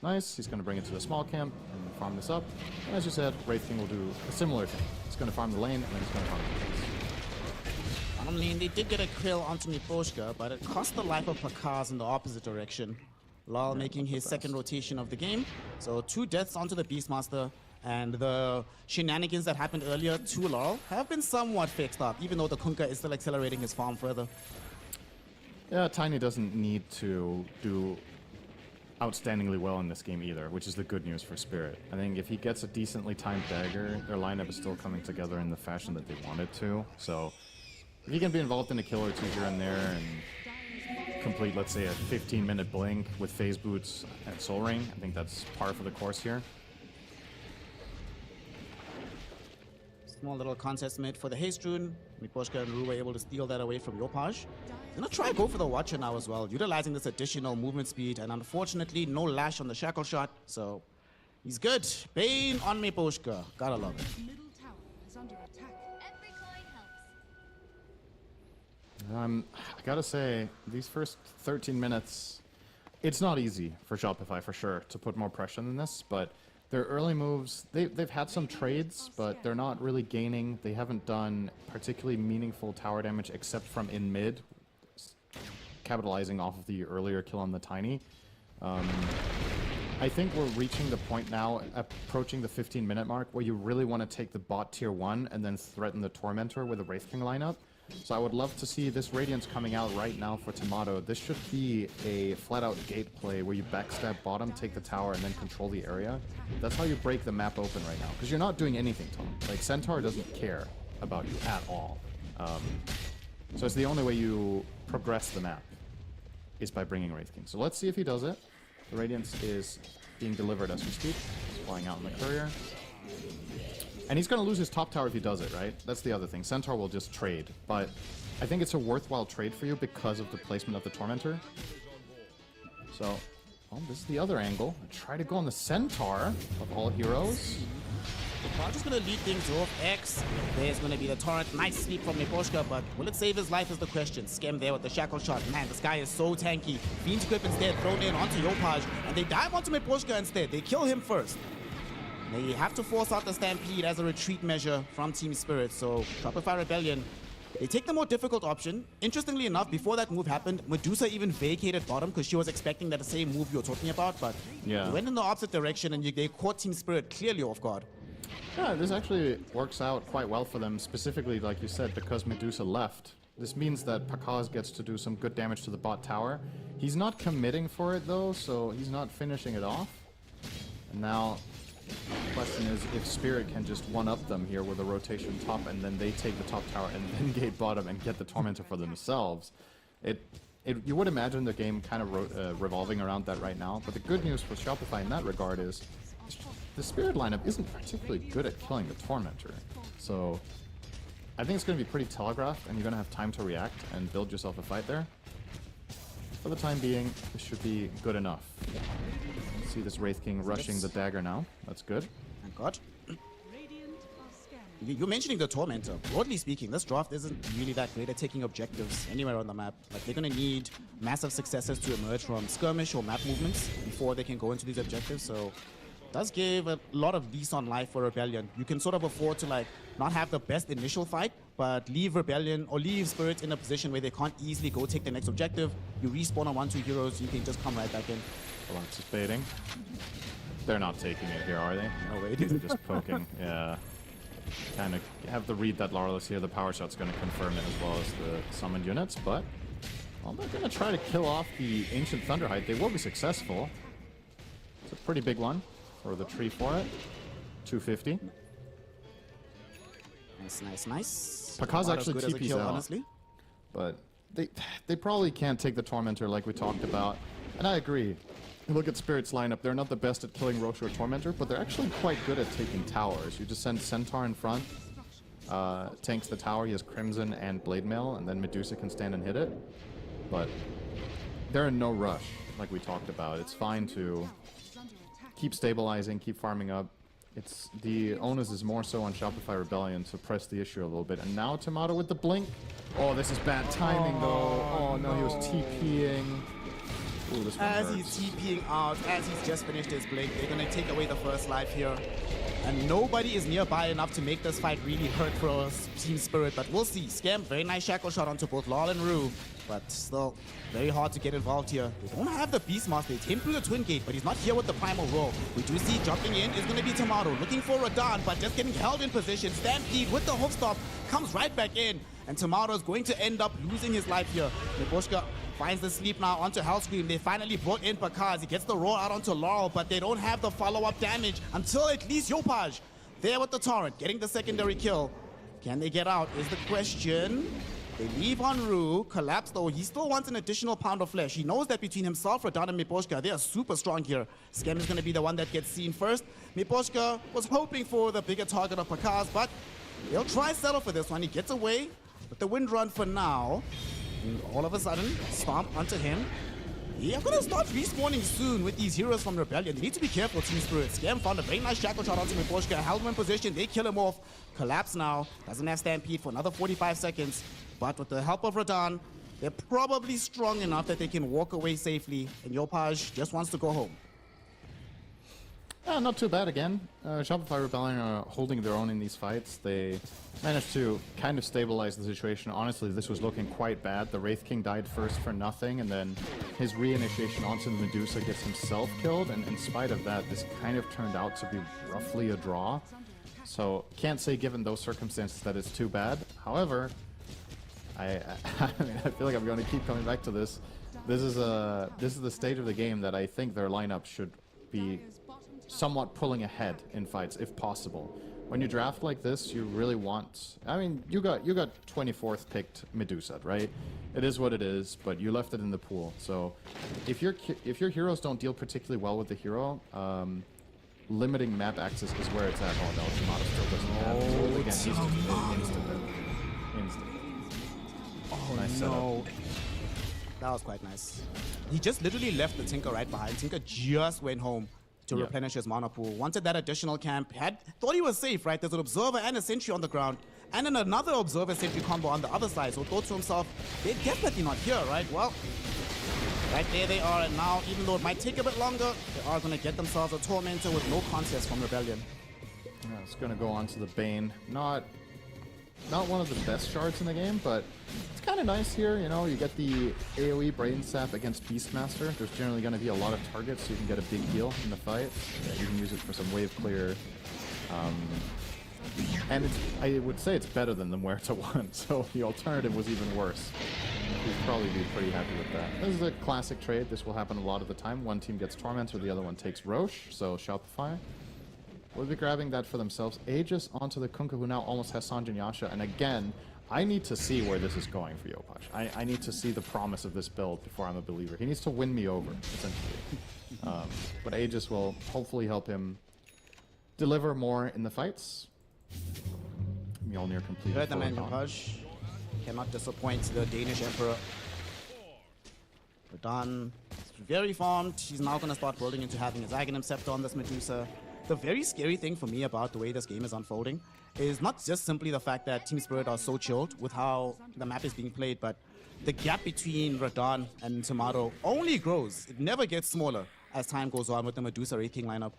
Nice. He's going to bring it to the small camp and farm this up. And as you said, Wraith King will do a similar thing. He's going to farm the lane, and then he's going to farm the trees. I mean, they did get a kill onto Miposhka, but it cost the life of Pakaz in the opposite direction. Lal making his second rotation of the game. So 2 deaths onto the Beastmaster. And the shenanigans that happened earlier to Laurel have been somewhat fixed up, even though the Kunkka is still accelerating his farm further. Yeah, Tiny doesn't need to do outstandingly well in this game either, which is the good news for Spirit. I think if he gets a decently timed dagger, their lineup is still coming together in the fashion that they want it to. So if he can be involved in a kill or two here and there and complete, let's say, a 15-minute blink with phase boots and soul ring, I think that's par for the course here. Small little contest made for the haste rune. Miposhka and Rue were able to steal that away from Yopaj. Gonna try go for the Watcher now as well, utilizing this additional movement speed, and unfortunately no lash on the shackle shot, so he's good. Bane on Miposhka, gotta love it. Middle tower is under attack. Every coin helps. I gotta say, these first 13 minutes, it's not easy for Shopify for sure to put more pressure than this, but their early moves, they've had some trades, but they're not really gaining. They haven't done particularly meaningful tower damage except from in mid, capitalizing off of the earlier kill on the Tiny. I think we're reaching the point now, approaching the 15-minute mark, where you really want to take the bot tier 1 and then threaten the Tormentor with a Wraith King lineup. So I would love to see this Radiance coming out right now for Tomato. This should be a flat-out gate play where you backstab bottom, take the tower, and then control the area. That's how you break the map open right now, because you're not doing anything, Tom. Like, Centaur doesn't care about you at all. So it's the only way you progress the map is by bringing Wraith King. So let's see if he does it. The Radiance is being delivered as we speak. It's flying out in the courier. And he's going to lose his top tower if he does it, right? That's the other thing. Centaur will just trade. But I think it's a worthwhile trade for you because of the placement of the Tormentor. So, well, this is the other angle. I try to go on the Centaur of all heroes. We're just going to lead things off. X, there's going to be the torrent. Nice sleep from Miposhka, but will it save his life is the question. Skem there with the shackle shot. Man, this guy is so tanky. Fiend's Grip instead thrown in onto Yopaj, and they dive onto Miposhka instead. They kill him first. They have to force out the Stampede as a retreat measure from Team Spirit, so Shopify Rebellion, they take the more difficult option. Interestingly enough, before that move happened, Medusa even vacated bottom because she was expecting that same move you were talking about, but they went in the opposite direction and they caught Team Spirit clearly off guard. Yeah, this actually works out quite well for them, specifically, like you said, because Medusa left. This means that Pakaz gets to do some good damage to the bot tower. He's not committing for it though, so he's not finishing it off. And now, the question is if Spirit can just one-up them here with a rotation top, and then they take the top tower and then gate bottom and get the Tormentor for themselves. You would imagine the game kind of revolving around that right now, but the good news for Shopify in that regard is the Spirit lineup isn't particularly good at killing the Tormentor. So I think it's going to be pretty telegraphed, and you're going to have time to react and build yourself a fight there. For the time being, this should be good enough. See this Wraith King rushing the dagger now. That's good. Thank God. You're mentioning the Tormentor. Broadly speaking, this draft isn't really that great at taking objectives anywhere on the map. Like, they're going to need massive successes to emerge from skirmish or map movements before they can go into these objectives. So it does give a lot of lease on life for Rebellion. You can sort of afford to like not have the best initial fight, but leave Rebellion or leave Spirit in a position where they can't easily go take the next objective. You respawn on 1-2 heroes, you can just come right back in. Relax is baiting. They're not taking it here, are they? No way. They're just poking. Yeah. Kind of have to read that Laurelus here. The power shot's going to confirm it as well as the summoned units, but well, they're going to try to kill off the Ancient Thunderhide. They will be successful. It's a pretty big one for the tree for it. 250. Nice. Pakaz actually TP's out, honestly. but they probably can't take the Tormentor like we talked about. And I agree. Look at Spirit's lineup. They're not the best at killing Rosh or Tormentor, but they're actually quite good at taking towers. You just send Centaur in front, tanks the tower. He has Crimson and Blade Mail, and then Medusa can stand and hit it. But they're in no rush, like we talked about. It's fine to keep stabilizing, keep farming up. It's the onus is more so on Shopify Rebellion to press the issue a little bit. And now Tomato with the blink. Oh, this is bad timing though. Oh no, he was TPing. Ooh, this one as hurts. he's TPing out, as he's just finished his blink, they're going to take away the first life here. And nobody is nearby enough to make this fight really hurt for Team Spirit, but we'll see. Scam, very nice shackle shot onto both Lol and Rue, but still very hard to get involved here. They don't have the Beastmaster. They came through the Twin Gate, but he's not here with the Primal Roar. We do see jumping in is going to be Tomato, looking for Radahn, but just getting held in position. Stampede with the hoof stop comes right back in, and Tomato is going to end up losing his life here. Nebushka finds the sleep now onto Hellscream. They finally brought in Pakaz. He gets the roar out onto Laurel, but they don't have the follow-up damage until at least Yopaj. There with the Torrent, getting the secondary kill. Can they get out is the question. They leave on Rue. Collapse though, he still wants an additional pound of flesh. He knows that between himself, Radahn, and Miposhka, they are super strong here. Scam is going to be the one that gets seen first. Miposhka was hoping for the bigger target of Pakaz, but he'll try settle for this one. He gets away with the wind run for now. And all of a sudden, stomp onto him. They're going to start respawning soon with these heroes from Rebellion. They need to be careful, Team Spirit. Scam found a very nice shackle shot onto Miposhka. Held him in position. They kill him off. Collapse now. Doesn't have Stampede for another 45 seconds. But with the help of Radahn, they're probably strong enough that they can walk away safely. And Yopaj just wants to go home. Not too bad again. Shopify Rebellion are holding their own in these fights. They managed to kind of stabilize the situation. Honestly, this was looking quite bad. The Wraith King died first for nothing, and then his reinitiation onto the Medusa gets himself killed, and in spite of that, this kind of turned out to be roughly a draw. So, can't say given those circumstances that it's too bad. However, I feel like I'm going to keep coming back to this. This is the stage of the game that I think their lineup should be somewhat pulling ahead in fights if possible. When you draft like this, you really want, I mean, you got 24th picked Medusa, right? It is what it is, but you left it in the pool. So if your heroes don't deal particularly well with the hero, limiting map access is where it's at. Oh no, Tomato still doesn't have it. So again, he's just instant. Oh Nice no. That was quite nice. He just literally left the Tinker right behind. Tinker just went home to replenish his mana pool. Wanted that additional camp. Thought he was safe, right? There's an Observer and a Sentry on the ground. And then another Observer Sentry combo on the other side. So thought to himself, they're definitely not here, right? Well, right there they are. And now, even though it might take a bit longer, they are going to get themselves a Tormentor with no contest from Rebellion. Yeah, it's going to go on to the Bane. Not one of the best shards in the game, but it's kind of nice here. You know, you get the AoE Brain Sap against Beastmaster. There's generally going to be a lot of targets, so you can get a big heal in the fight. You can use it for some wave clear. And I would say it's better than the Muerta one, so the alternative was even worse. You'd probably be pretty happy with that. This is a classic trade. This will happen a lot of the time. One team gets Tormentor, the other one takes Roche, so Shopify will be grabbing that for themselves. Aegis onto the Kunkka, who now almost has Sanjin Yasha. And again, I need to see where this is going for Yopaj. I need to see the promise of this build before I'm a believer. He needs to win me over, essentially. But Aegis will hopefully help him deliver more in the fights. Mjolnir completed. Heard the man, Yopaj. Cannot disappoint the Danish Emperor. Radan is very farmed. He's now going to start building into having his Aghanim Scepter on this Medusa. The very scary thing for me about the way this game is unfolding is not just simply the fact that Team Spirit are so chilled with how the map is being played, but the gap between Radan and Tomato only grows. It never gets smaller as time goes on with the Medusa Wraith King lineup.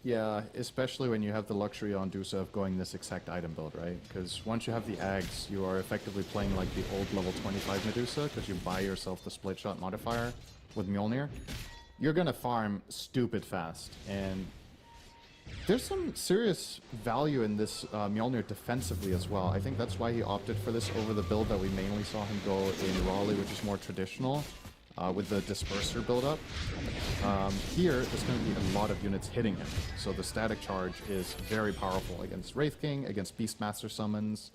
Yeah, especially when you have the luxury on Dusa of going this exact item build, right? Because once you have the Ags, you are effectively playing like the old level 25 Medusa, because you buy yourself the split shot modifier with Mjolnir. You're gonna farm stupid fast, and there's some serious value in this Mjolnir defensively as well. I think that's why he opted for this over the build that we mainly saw him go in Raleigh, which is more traditional, with the Disperser build-up. Here, there's going to be a lot of units hitting him, so the static charge is very powerful against Wraith King, against Beastmaster summons,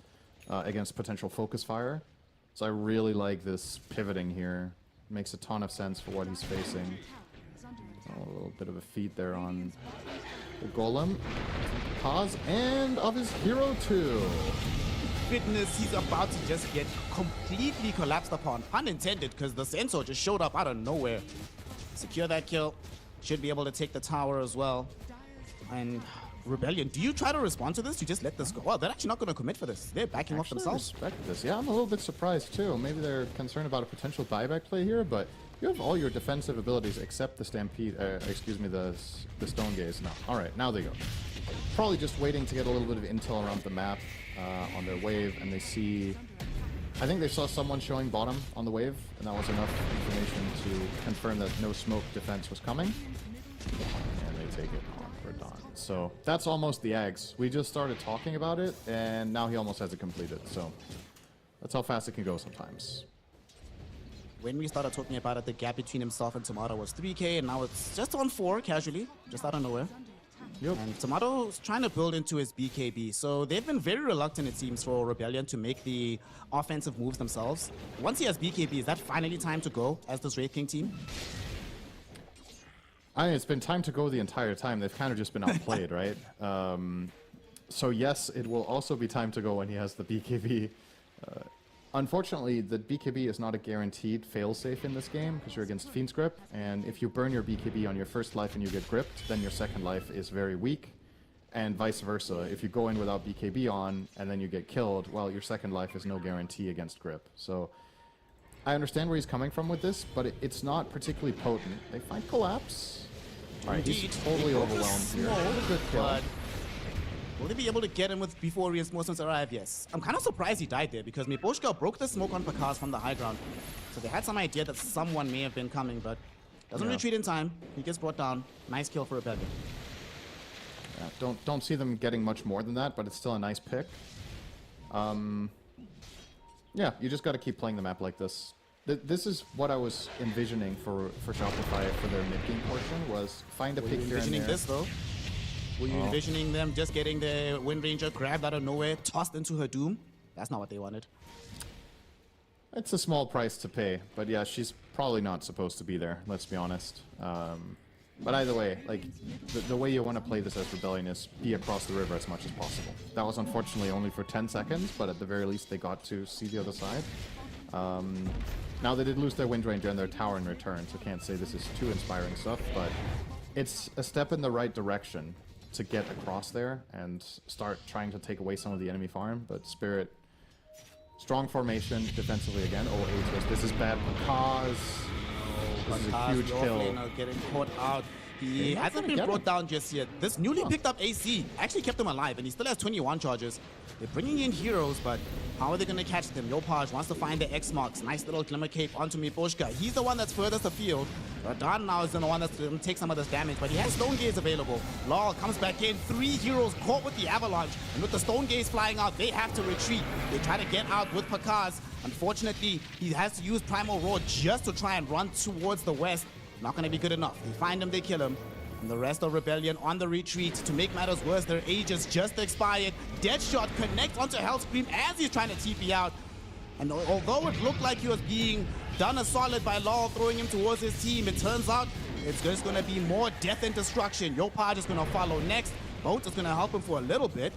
against potential Focus Fire. So I really like this pivoting here. Makes a ton of sense for what he's facing. A little bit of a feed there on the Golem. Cause and of his hero too. Goodness, he's about to just get completely collapsed upon. Pun intended, because the Sensor just showed up out of nowhere. Secure that kill. Should be able to take the tower as well. And Rebellion, do you try to respond to this? You just let this go? Well, they're actually not going to commit for this. They're backing off themselves. I respect this. Yeah, I'm a little bit surprised too. Maybe they're concerned about a potential buyback play here, but you have all your defensive abilities except the Stampede, the Stone Gaze. No. Alright, now they go. Probably just waiting to get a little bit of intel around the map on their wave, and they see... I think they saw someone showing bottom on the wave, and that was enough information to confirm that no smoke defense was coming. And they take it on for Dawn. So that's almost the Ags. We just started talking about it, and now he almost has it completed. So that's how fast it can go sometimes. When we started talking about it, the gap between himself and Tomato was 3k, and now it's just on 4 casually, just out of nowhere. Yep. And Tomato's trying to build into his BKB, so they've been very reluctant, it seems, for Rebellion to make the offensive moves themselves. Once he has BKB, is that finally time to go as this Wraith King team? I mean, it's been time to go the entire time. They've kind of just been outplayed, right? So yes, it will also be time to go when he has the BKB. Unfortunately, the BKB is not a guaranteed failsafe in this game because you're against Fiend's Grip, and if you burn your BKB on your first life and you get gripped, then your second life is very weak, and vice versa. If you go in without BKB on and then you get killed, well, your second life is no guarantee against grip. So I understand where he's coming from with this, but it's not particularly potent. They find Collapse. Alright, he's totally overwhelmed here. Good kill. Will they be able to get him with before reinforcements arrive? Yes. I'm kind of surprised he died there because Miposhka broke the smoke on Pakaz from the high ground. So they had some idea that someone may have been coming, but doesn't retreat in time. He gets brought down. Nice kill for Rebellion. Yeah, don't see them getting much more than that, but it's still a nice pick. Yeah, you just got to keep playing the map like this. This is what I was envisioning for Shopify for their mid-game portion, was find a pick here and there. Envisioning this though? Were you envisioning them just getting the Wind Ranger grabbed out of nowhere, tossed into her doom? That's not what they wanted. It's a small price to pay, but yeah, she's probably not supposed to be there, let's be honest. But either way, like, the way you want to play this as Rebellion is be across the river as much as possible. That was unfortunately only for 10 seconds, but at the very least they got to see the other side. Now they did lose their Wind Ranger and their tower in return, so can't say this is too inspiring stuff, but it's a step in the right direction to get across there and start trying to take away some of the enemy farm. But Spirit, strong formation defensively again. Oh, Aegis, this is bad because this is a huge kill. Getting caught out. He hasn't been brought down just yet. This newly picked up AC actually kept him alive, and he still has 21 charges. They're bringing in heroes, but how are they going to catch them? Yopaj wants to find the X marks. Nice little Glimmer Cape onto Miposhka. He's the one that's furthest afield. Radan now is the one that's going to take some of this damage, but he has Stone Gaze available. Lol comes back in. 3 heroes caught with the Avalanche, and with the Stone Gaze flying out, they have to retreat. They try to get out with Pakaz. Unfortunately, he has to use Primal Roar just to try and run towards the west. Not going to be good enough. They find him, they kill him. And the rest of Rebellion on the retreat. To make matters worse, their Aegis just expired. Deadshot connects onto Hellscream as he's trying to TP out. And although it looked like he was being done a solid by Law throwing him towards his team, it turns out it's just going to be more death and destruction. Yopaj is going to follow next. Boat is going to help him for a little bit.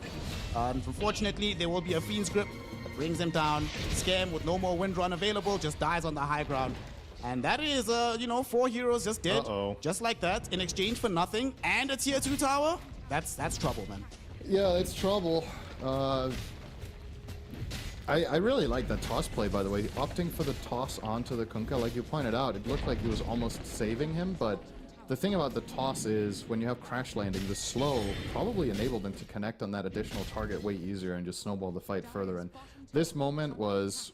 Unfortunately, there will be a Fiend's Grip that brings him down. Scam with no more Wind Run available just dies on the high ground. And that is, 4 heroes just dead, just like that, in exchange for nothing, and a tier 2 tower. That's trouble, man. Yeah, it's trouble. I really like that toss play, by the way. Opting for the toss onto the Kunkka, like you pointed out, it looked like he was almost saving him, but the thing about the toss is when you have crash landing, the slow probably enabled them to connect on that additional target way easier and just snowball the fight further. And this moment was...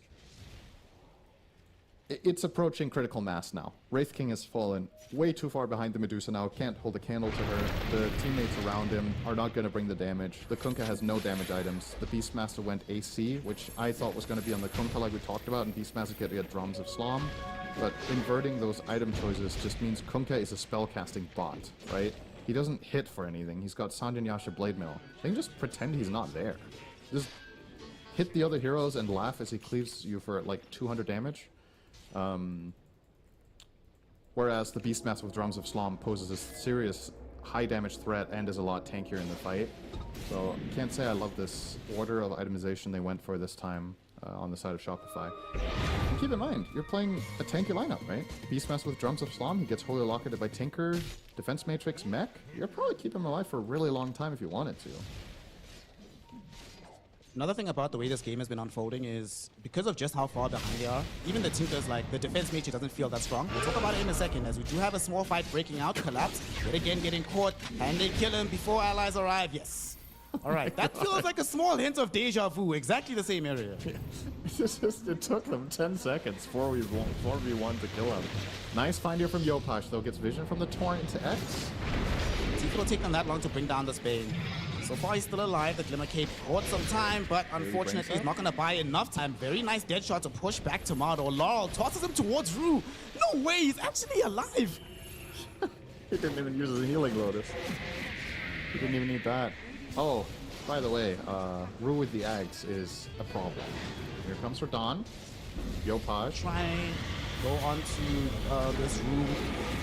It's approaching critical mass now. Wraith King has fallen way too far behind the Medusa now, can't hold a candle to her. The teammates around him are not going to bring the damage. The Kunkka has no damage items. The Beastmaster went AC, which I thought was going to be on the Kunkka like we talked about, and Beastmaster could get Drums of Slom. But inverting those item choices just means Kunkka is a spellcasting bot, right? He doesn't hit for anything. He's got Sanjin Yasha Blade Mail. They can just pretend he's not there. Just hit the other heroes and laugh as he cleaves you for like 200 damage. Whereas the Beastmaster with Drums of Slom poses a serious high damage threat and is a lot tankier in the fight. So can't say I love this order of itemization they went for this time on the side of Shopify. And keep in mind, you're playing a tanky lineup, right? Beastmaster with Drums of Slom, he gets Holy Locketed by Tinker, Defense Matrix, Mech. You'll probably keep him alive for a really long time if you wanted to. Another thing about the way this game has been unfolding is because of just how far behind they are, even the Tinkers, like the defense matrix doesn't feel that strong. We'll talk about it in a second as we do have a small fight breaking out, collapse, yet again getting caught, and they kill him before allies arrive. Yes. All right, that feels like a small hint of deja vu, exactly the same area. It took them 10 seconds, 4v1 to kill him. Nice find here from Yopaj, though, gets vision from the Torrent into X. It will take them that long to bring down the Spain. So far, he's still alive. The Glimmer Cape bought some time, but unfortunately, he's not going to buy enough time. Very nice dead shot to push back Tomato. Laurel tosses him towards Rue. No way, he's actually alive. He didn't even use his healing Lotus. He didn't even need that. Oh, by the way, Rue with the Ags is a problem. Here comes Radon. Yopaj. Trying go onto this Rue.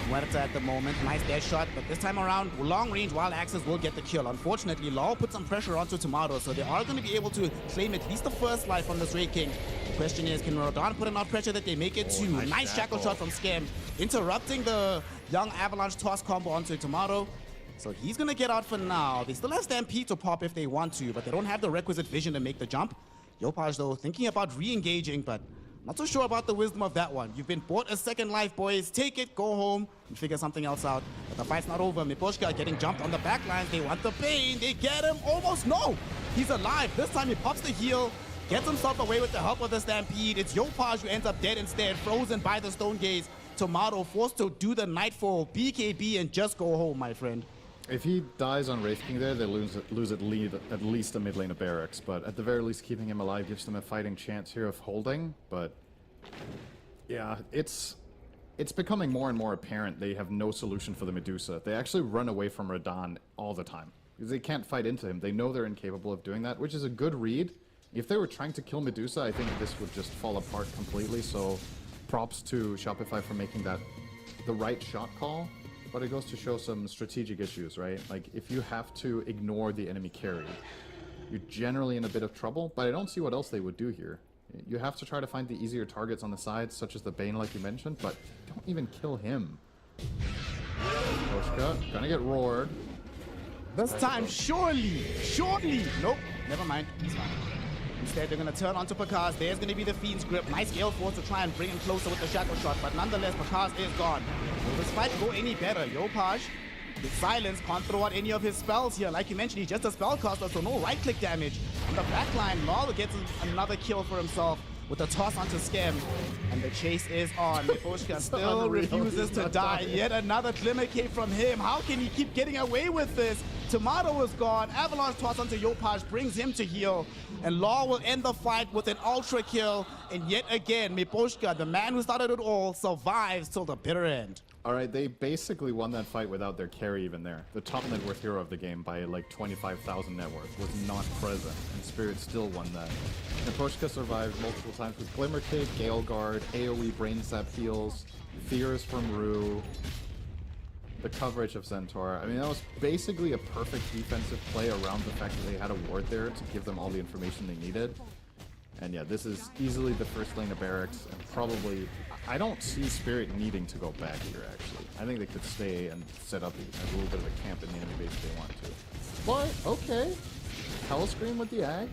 Muerta at the moment. Nice dead shot, but this time around, long range wild axes will get the kill. Unfortunately, Law put some pressure onto Tomato, so they are going to be able to claim at least the first life on this Wraith King. The question is, can Rodon put enough pressure that they make it to? Nice shackle shot from Scam, interrupting the young Avalanche toss combo onto Tomato. So he's going to get out for now. They still have Stampede to pop if they want to, but they don't have the requisite vision to make the jump. Yopaj, though, thinking about re-engaging, but not so sure about the wisdom of that one. You've been bought a second life, boys. Take it, go home, and figure something else out. But the fight's not over. Miposhka getting jumped on the back lines. They want the pain. They get him. Almost. No! He's alive. This time he pops the heal, gets himself away with the help of the Stampede. It's Yopaj who ends up dead instead, frozen by the Stone Gaze. Tomato forced to do the Nightfall, BKB, and just go home, my friend. If he dies on Wraith King there, they lose at least a mid lane of barracks, but at the very least keeping him alive gives them a fighting chance here of holding, but yeah, it's becoming more and more apparent they have no solution for the Medusa. They actually run away from Radon all the time, because they can't fight into him. They know they're incapable of doing that, which is a good read. If they were trying to kill Medusa, I think this would just fall apart completely, so props to Shopify for making that the right shot call. But it goes to show some strategic issues, right? Like, if you have to ignore the enemy carry, you're generally in a bit of trouble, but I don't see what else they would do here. You have to try to find the easier targets on the sides, such as the Bane, like you mentioned, but don't even kill him. Koshka, gonna get roared. This time, surely. Nope, never mind. It's fine. Instead, they're going to turn onto Pakaz. There's going to be the Fiend's grip. Nice Gale Force to try and bring him closer with the Shackle Shot, but nonetheless, Pakaz is gone. Will this fight go any better? Yopaj, with silence, can't throw out any of his spells here. Like you mentioned, he's just a spellcaster, so no right-click damage. On the backline, Lol gets another kill for himself with a toss onto Skem. And the chase is on. Miposhka still refuses to die. Yet another Glimmer Cape from him. How can he keep getting away with this? Tomato is gone. Avalanche toss onto Yopaj brings him to heal. And Law will end the fight with an ultra kill. And yet again, Miposhka, the man who started it all, survives till the bitter end. All right, they basically won that fight without their carry even there. The top net worth hero of the game by like 25,000 net worth was not present, and Spirit still won that. Miposhka survived multiple times with Glimmer Cape, Gale Guard, AoE Brain Sap heals, Fears from Rue, the coverage of Centaur. I mean, that was basically a perfect defensive play around the fact that they had a ward there to give them all the information they needed. And yeah, this is easily the first lane of barracks, and probably, I don't see Spirit needing to go back here, actually. I think they could stay and set up a little bit of a camp in the enemy base if they want to. But, okay. Hellscream with the axe.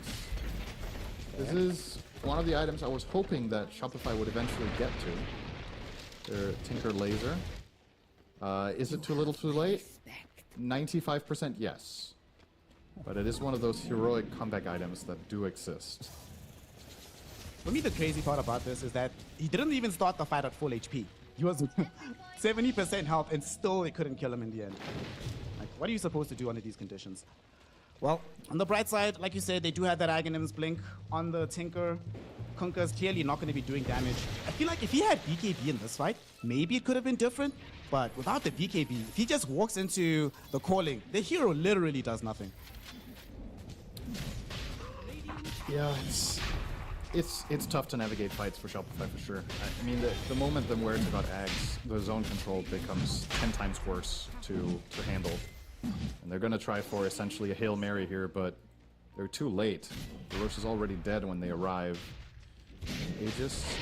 This is one of the items I was hoping that Shopify would eventually get to. Their Tinker Laser. Is it too little too late? 95% yes. But it is one of those heroic comeback items that do exist. For me, the crazy part about this is that he didn't even start the fight at full HP. He was 70% health and still they couldn't kill him in the end. Like, what are you supposed to do under these conditions? Well, on the bright side, like you said, they do have that Aghanim's Blink on the Tinker. Kunka's clearly not going to be doing damage. I feel like if he had BKB in this fight, maybe it could have been different. But without the BKB, if he just walks into the calling, the hero literally does nothing. Yeah, it's tough to navigate fights for Shopify for sure. I mean, the moment the Muerta got Ags, the zone control becomes 10 times worse to handle. And they're gonna try for essentially a Hail Mary here, but they're too late. The Rosh is already dead when they arrive. Aegis,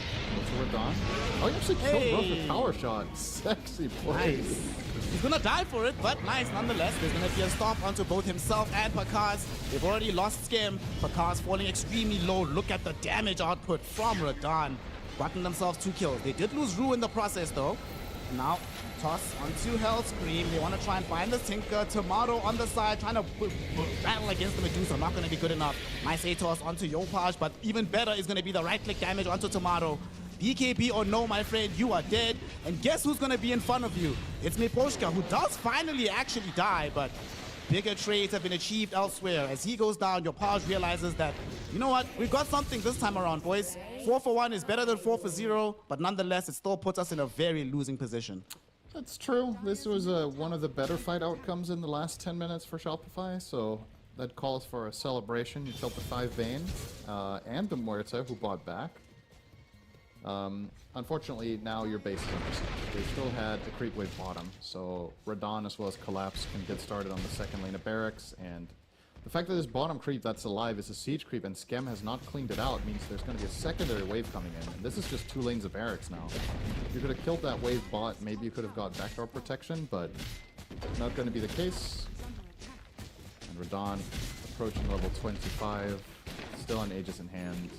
Radon. Oh, he actually killed Rosh with Power Shot. Sexy play. Nice. He's gonna die for it, but nice nonetheless. There's gonna be a stomp onto both himself and Pakaz. They've already lost Skem. Pakaz falling extremely low. Look at the damage output from Radon. Gotten themselves 2 kills. They did lose Rue in the process though. Now, toss onto Hellscream. They want to try and find the Tinker. Tomato on the side, trying to battle against the Medusa. Not going to be good enough. Nice A-toss onto Yopaj, but even better is going to be the right-click damage onto Tomato. BKB or no, my friend, you are dead. And guess who's going to be in front of you? It's Miposhka, who does finally actually die, but bigger trades have been achieved elsewhere. As he goes down, Yopaj realizes that, you know what, we've got something this time around, boys. 4 for 1 is better than 4 for 0, but nonetheless, it still puts us in a very losing position. That's true. This was one of the better fight outcomes in the last 10 minutes for Shopify, so that calls for a celebration. You killed the 5 Bane and the Muerta, who bought back. Unfortunately, now your base is under siege. They still had a creep wave bottom, so Radon as well as Collapse can get started on the second lane of barracks, and the fact that this bottom creep that's alive is a siege creep and Skem has not cleaned it out means there's going to be a secondary wave coming in, and this is just 2 lanes of barracks now. You could have killed that wave bot, maybe you could have got backdoor protection, but not going to be the case. And Radon approaching level 25, still on Aegis in hand.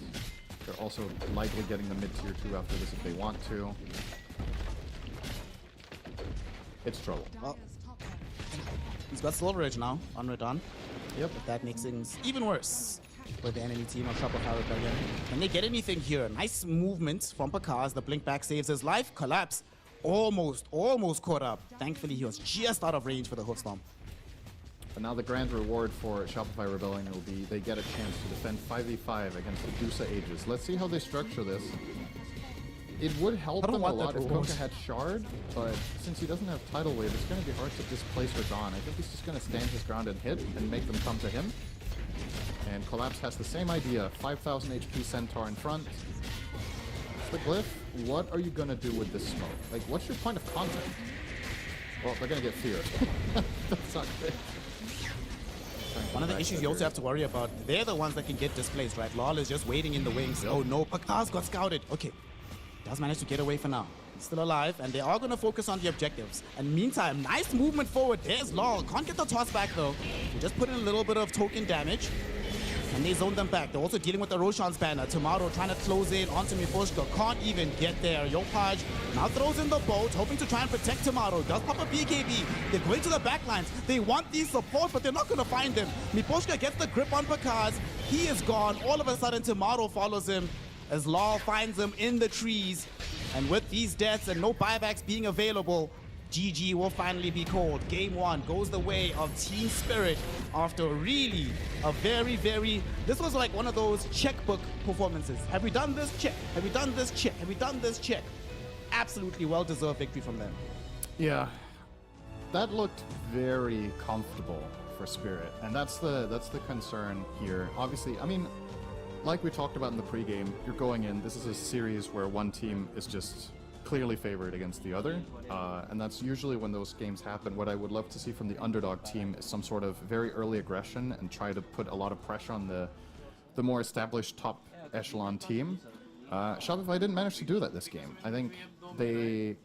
They're also likely getting the mid-tier 2 after this if they want to. It's trouble. Well, he's got Silver Edge now on Radon. Yep. But that makes things even worse for the enemy team of Shopify Rebellion. Can they get anything here? Nice movement from Pakaz. The blink back saves his life. Collapse. Almost caught up. Thankfully, he was just out of range for the hoof stomp. But now the grand reward for Shopify Rebellion will be they get a chance to defend 5v5 against Medusa Aegis. Let's see how they structure this. It would help them a lot if Koka had Shard, but since he doesn't have Tidal Wave, it's going to be hard to displace Radon. I think he's just going to stand his ground and hit and make them come to him. And Collapse has the same idea. 5,000 HP Centaur in front. It's the Glyph. What are you going to do with this smoke? Like, what's your point of contact? Well, they're going to get feared. That's not good. One of the issues you also have to worry about, they're the ones that can get displaced, right? Lol is just waiting in the wings. Oh no, Pakaz got scouted. Okay, does manage to get away for now. He's still alive, and they are going to focus on the objectives. And meantime, nice movement forward. There's Lol. Can't get the toss back, though. He just put in a little bit of token damage, and they zone them back. They're also dealing with the Roshan's banner. Tomorrow trying to close in onto Miposhka. Can't even get there. Yopaj now throws in the boat, hoping to try and protect Tomorrow. Does pop a BKB. They're going to the backlines. They want these support, but they're not going to find them. Miposhka gets the grip on Pakaz. He is gone. All of a sudden, Tomorrow follows him as Law finds him in the trees. And with these deaths and no buybacks being available, GG will finally be called. Game 1 goes the way of Team Spirit after really a this was like one of those checkbook performances. Have we done this? Check. Have we done this? Check. Have we done this? Check. Absolutely well-deserved victory from them. Yeah, that looked very comfortable for Spirit, and that's the concern here. Obviously, I mean, like we talked about in the pregame, you're going in, this is a series where one team is just clearly favored against the other, and that's usually when those games happen. What I would love to see from the underdog team is some sort of very early aggression and try to put a lot of pressure on the more established top echelon team. Shopify didn't manage to do that this game. I think they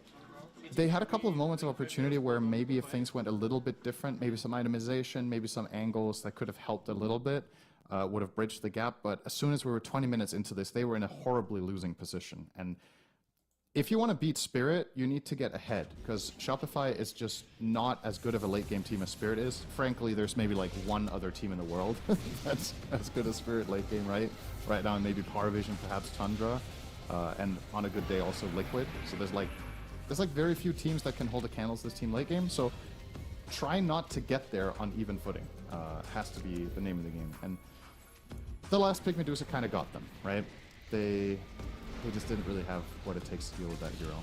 had a couple of moments of opportunity where maybe if things went a little bit different, maybe some itemization, maybe some angles that could have helped a little bit, would have bridged the gap. But as soon as we were 20 minutes into this, they were in a horribly losing position. And if you want to beat Spirit, you need to get ahead, because Shopify is just not as good of a late game team as Spirit is. Frankly, there's maybe like one other team in the world that's as good as Spirit late game, right? Right now, maybe PARIVISION, perhaps Tundra, and on a good day also Liquid. So there's like very few teams that can hold a candle to this team late game. So try not to get there on even footing. Has to be the name of the game. And the last pick Medusa kind of got them, right? They just didn't really have what it takes to deal with that hero.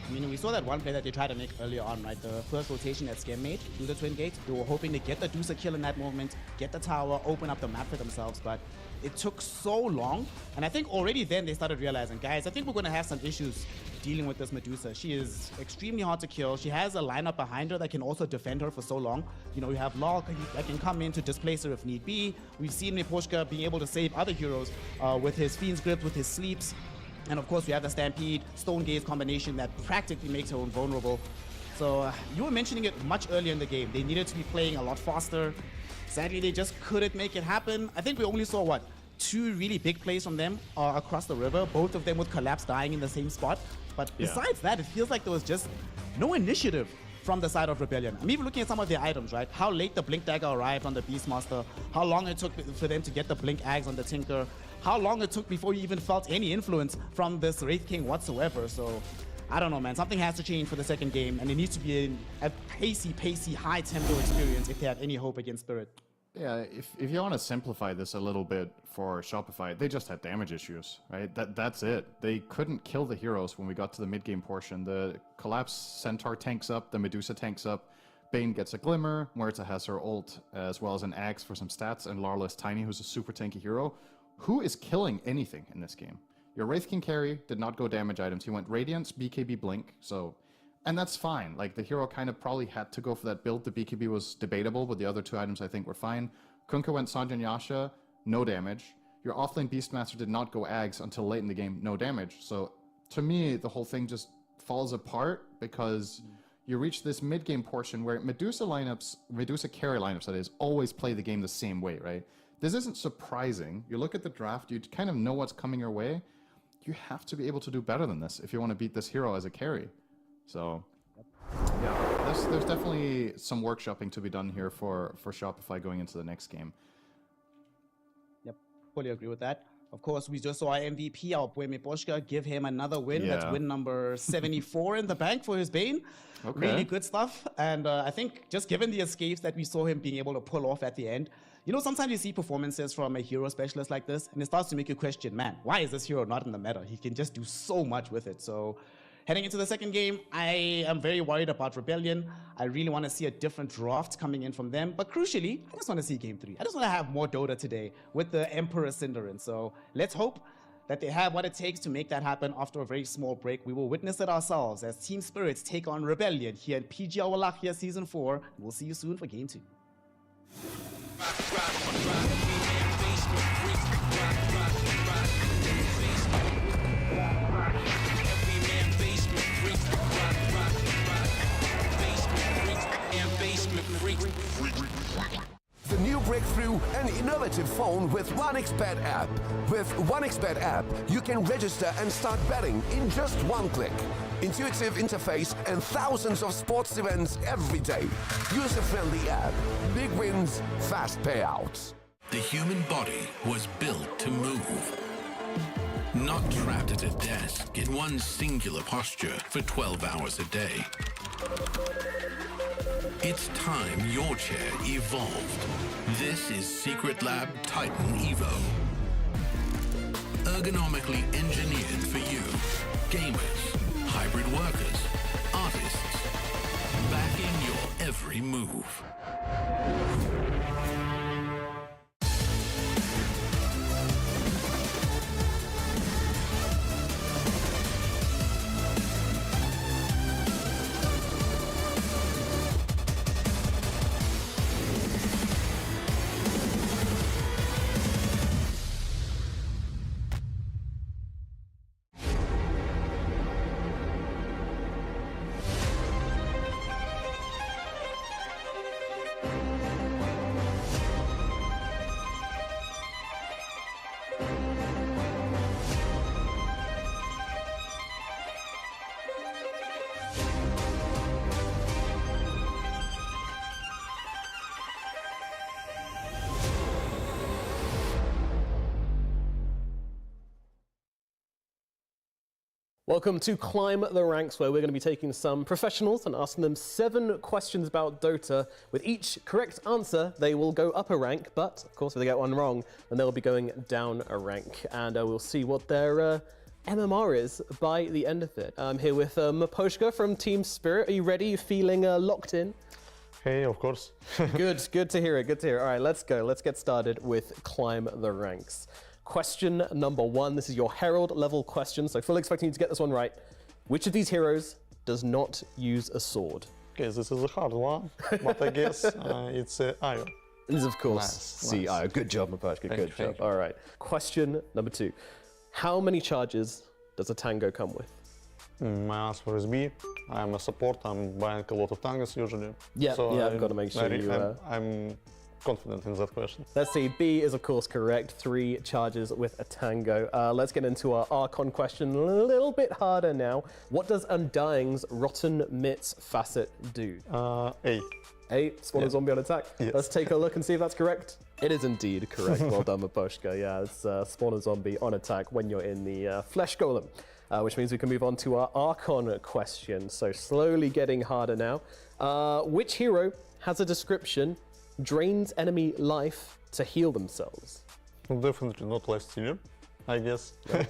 I mean, we saw that one play that they tried to make earlier on, right? The first rotation that Scam made through the Twin Gate. They were hoping to get the Deucer kill in that moment, get the tower, open up the map for themselves, but it took so long. And I think already then they started realizing, guys, I think we're going to have some issues dealing with this Medusa. She is extremely hard to kill. She has a lineup behind her that can also defend her for so long. You know, you have Law that can come in to displace her if need be. We've seen Miposhka being able to save other heroes with his Fiend's Grip, with his sleeps. And of course, we have the Stampede, Stone Gaze combination that practically makes her invulnerable. So you were mentioning it much earlier in the game. They needed to be playing a lot faster. Sadly, they just couldn't make it happen. I think we only saw, what, 2 really big plays from them across the river, both of them with Collapse dying in the same spot. But besides that, it feels like there was just no initiative from the side of Rebellion. I'm even looking at some of their items, right? How late the Blink Dagger arrived on the Beastmaster, how long it took for them to get the Blink Ags on the Tinker, how long it took before you even felt any influence from this Wraith King whatsoever. So I don't know, man. Something has to change for the second game, and it needs to be a pacey, high-tempo experience if they have any hope against Spirit. Yeah, if you want to simplify this a little bit for Shopify, they just had damage issues, right? That's it. They couldn't kill the heroes when we got to the mid-game portion. The Collapse Centaur tanks up, the Medusa tanks up, Bane gets a Glimmer, Muerta has her ult, as well as an Axe for some stats, and Larla is Tiny, who's a super tanky hero. Who is killing anything in this game? Your Wraith King carry did not go damage items. He went Radiance, BKB, Blink, so... And that's fine. Like, the hero kind of probably had to go for that build. The BKB was debatable, but the other 2 items I think were fine. Kunkka went Sanjan Yasha, no damage. Your offlane Beastmaster did not go Ags until late in the game, no damage. So, to me, the whole thing just falls apart because you reach this mid-game portion where Medusa carry lineups, that is, always play the game the same way, right? This isn't surprising. You look at the draft, you kind of know what's coming your way. You have to be able to do better than this if you want to beat this hero as a carry. So, yeah, there's definitely some workshopping to be done here for Shopify going into the next game. Yep, fully agree with that. Of course, we just saw our MVP, our boy Miposhka, give him another win. Yeah. That's win number 74 in the bank for his Bane. Okay. Really good stuff. And I think just given the escapes that we saw him being able to pull off at the end, you know, sometimes you see performances from a hero specialist like this, and it starts to make you question, man, why is this hero not in the meta? He can just do so much with it. So, heading into the second game, I am very worried about Rebellion. I really want to see a different draft coming in from them. But crucially, I just want to see Game 3. I just want to have more Dota today with the Emperor Cinderin. So let's hope that they have what it takes to make that happen after a very small break. We will witness it ourselves as Team Spirits take on Rebellion here in PGL Wallachia Season 4. We'll see you soon for Game 2. The new breakthrough and innovative phone with 1xBet app. With 1xBet app, you can register and start betting in just one click. Intuitive interface and thousands of sports events every day. User-friendly app. Big wins, fast payouts. The human body was built to move. Not trapped at a desk in one singular posture for 12 hours a day. It's time your chair evolved. This is Secret Lab Titan Evo. Ergonomically engineered for you, gamers, hybrid workers, artists, backing your every move. Welcome to Climb the Ranks, where we're going to be taking some professionals and asking them 7 questions about Dota. With each correct answer, they will go up a rank, but of course, if they get one wrong, then they'll be going down a rank. And we'll see what their MMR is by the end of it. I'm here with Maposhka from Team Spirit. Are you ready? You feeling locked in? Hey, of course. Good to hear it, good to hear it. All right, let's go. Let's get started with Climb the Ranks. Question number 1. This is your Herald level question, so fully expecting you to get this one right. Which of these heroes does not use a sword? Okay, this is a hard one, but I guess it's Io. This is, of course, Nice. Io. Good job, Maposhka. Good job. Thank you. All right. Question number 2. How many charges does a tango come with? My answer is B. I'm a support. I'm buying a lot of tangos usually. Yeah, so I've got to make sure you... I'm confident in that question. Let's see. B is, of course, correct. 3 charges with a tango. Let's get into our Archon question. A little bit harder now. What does Undying's Rotten Mitts facet do? A. A, spawn a zombie on attack. Yes. Let's take a look and see if that's correct. It is indeed correct. Well done, Maposhka. Yeah, it's spawn a zombie on attack when you're in the flesh golem. Which means we can move on to our Archon question. So slowly getting harder now. Which hero has a description drains enemy life to heal themselves? Definitely not Life Stealer, I guess. No.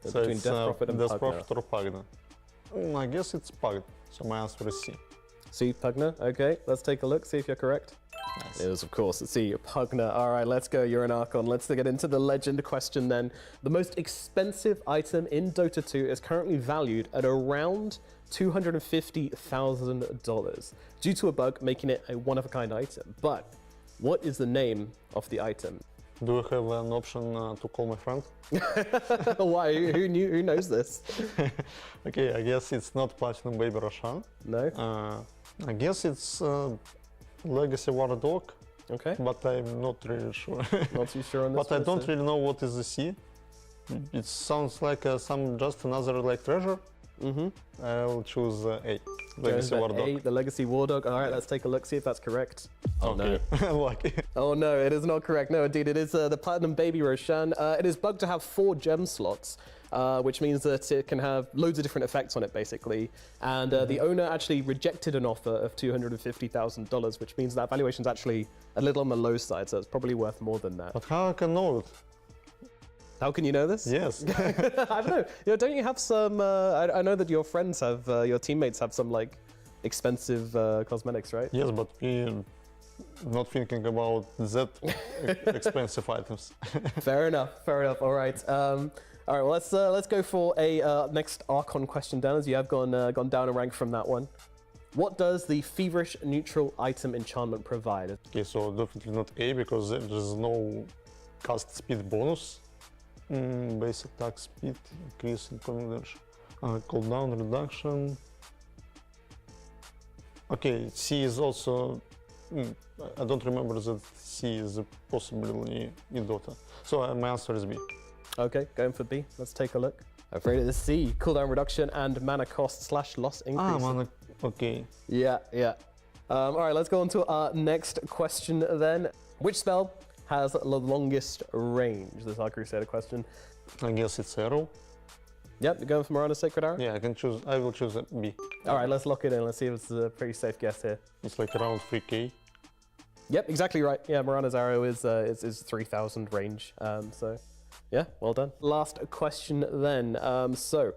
So Between it's Death Prophet and Death Pugna. Prophet or Pugna. I guess it's Pugna, so my answer is C. C, Pugna. Okay, let's take a look, see if you're correct. Nice. It is, of course, C, Pugna. All right, let's go. You're an Archon. Let's get into the legend question then. The most expensive item in Dota 2 is currently valued at around $250,000 due to a bug making it a one-of-a-kind item. But what is the name of the item? Do I have an option to call my friend? Why? Who knows this? Okay, I guess it's not Platinum Baby Roshan. No? I guess it's Legacy War Dog. Okay. But I'm not really sure. Not too sure on this But I one, don't so- really know what is the C. It sounds like just another like treasure. Mm-hmm. I'll choose A. Legacy War Dog. A, the Legacy War Dog. All right, let's take a look, see if that's correct. Oh, no. Lucky. Oh, no, it is not correct. No, indeed, it is the Platinum Baby Roshan. It is bugged to have 4 gem slots, which means that it can have loads of different effects on it, basically. And the owner actually rejected an offer of $250,000, which means that valuation's actually a little on the low side, so it's probably worth more than that. But how I can know it? How can you know this? Yes. I don't know. You know, don't you have some? I know that your friends have, your teammates have some like expensive cosmetics, right? Yes, but we not thinking about that expensive items. Fair enough. Fair enough. All right. All right. Well, let's go for a next Archon question, Dan, as you have gone down a rank from that one. What does the feverish neutral item enchantment provide? Okay, so definitely not A because there's no cast speed bonus. Base attack speed, increase in combination. Cooldown reduction. Okay, C is also. I don't remember that C is a possibility in Dota. So my answer is B. Okay, going for B. Let's take a look. Afraid it is C. Cooldown reduction and mana cost / loss increase. Mana. Okay. Yeah. All right, let's go on to our next question then. Which spell has the longest range? This is our Crusader question. I guess it's Arrow. Yep, you're going for Mirana's Sacred Arrow? Yeah, I will choose B. All right, let's lock it in. Let's see if it's a pretty safe guess here. It's like around 3k. Yep, exactly right. Yeah, Mirana's Arrow is 3,000 range. So, yeah, well done. Last question then. So,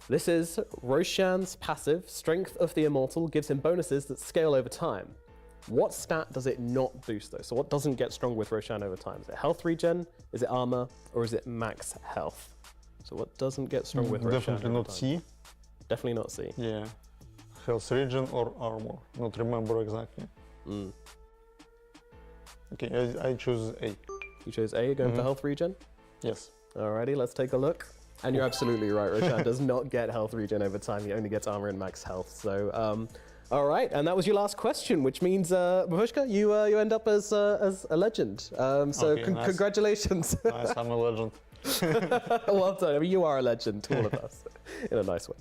this is Roshan's passive, Strength of the Immortal, gives him bonuses that scale over time. What stat does it not boost though? So what doesn't get strong with Roshan over time? Is it health regen, is it armor, or is it max health? So what doesn't get strong with Roshan? Definitely not C. Definitely not C. Yeah. Health regen or armor. Not remember exactly. Okay, I choose A. You chose A, going for health regen? Yes. Alrighty, let's take a look. And you're absolutely right, Roshan does not get health regen over time, he only gets armor and max health. So, all right, and that was your last question, which means, Babushka, you end up as a legend. So Okay, nice. Congratulations. Nice, I'm a legend. Well done, I mean, you are a legend to all of us, in a nice way.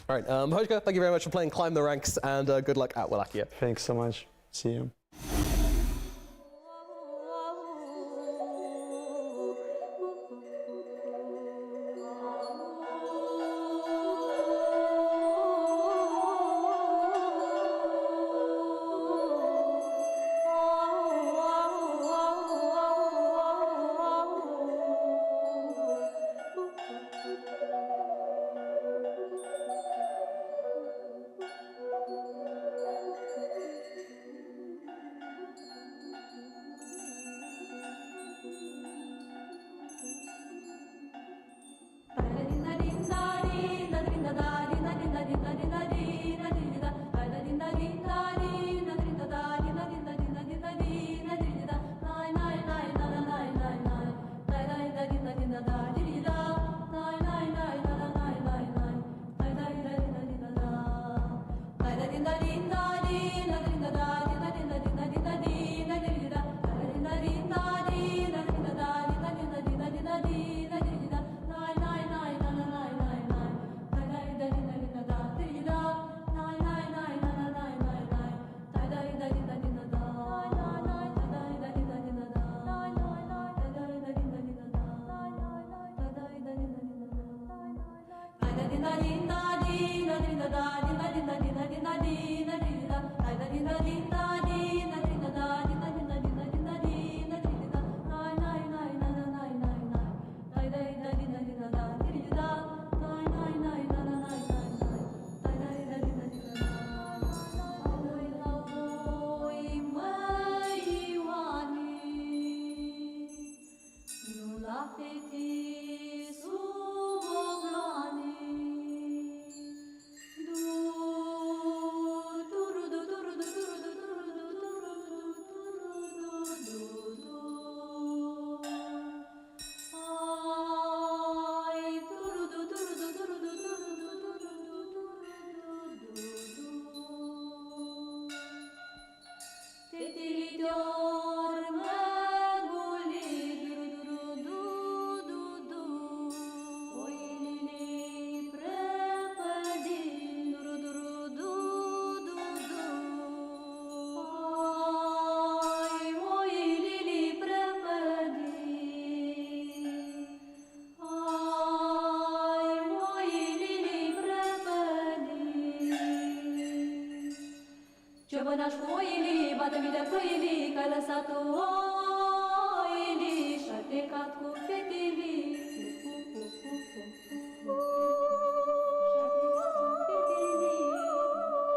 All right, Babushka, thank you very much for playing Climb the Ranks, and good luck at Wallachia. Thanks so much. See you. Ciobănaș cu oilii, bată-mi de pâilii, că ai lăsat oilii și-ai plecat cu fetilii. Și-ai plecat cu fetilii,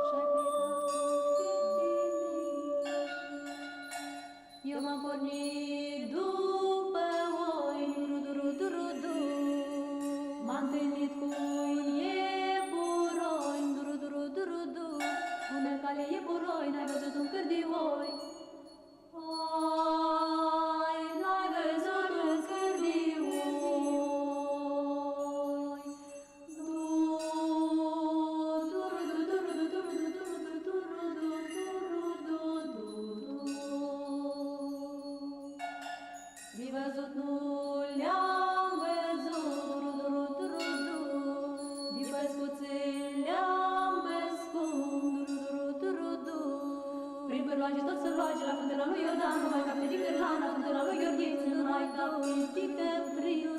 și-ai plecat cu fetilii. Eu m-am pornit după oi, du-ru-du-ru-du-ru-du. M-am întâlnit cu un iepuroi, du-ru-du-ru-du-ru-du. Unecalie puroi, n-ai văzut un cârdioi. Ai, n-ai văzut un cârdioi. Di văzut nu le-am văzut, di păscuțel le-am pescut, prin pârloage tot săloage, la fântâna lui Iordan, nu mai capte din Cârlan, la fântâna lui Gheorghe, nu mai capte din Căpriu.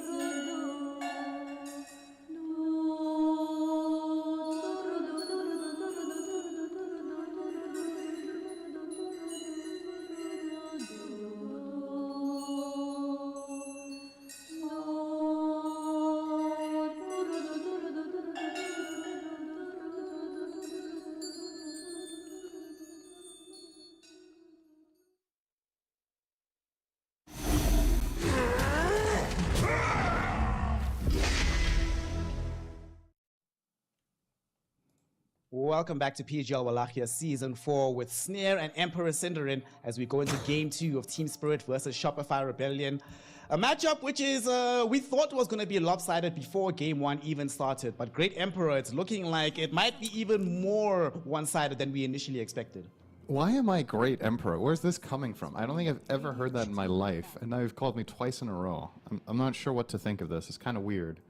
Welcome back to PGL Wallachia Season 4 with Snare and Emperor Cinderin as we go into Game 2 of Team Spirit versus Shopify Rebellion. A matchup which is, we thought was going to be lopsided before Game 1 even started. But Great Emperor, it's looking like it might be even more one-sided than we initially expected. Why am I Great Emperor? Where's this coming from? I don't think I've ever heard that in my life, and now you've called me twice in a row. I'm not sure what to think of this. It's kind of weird.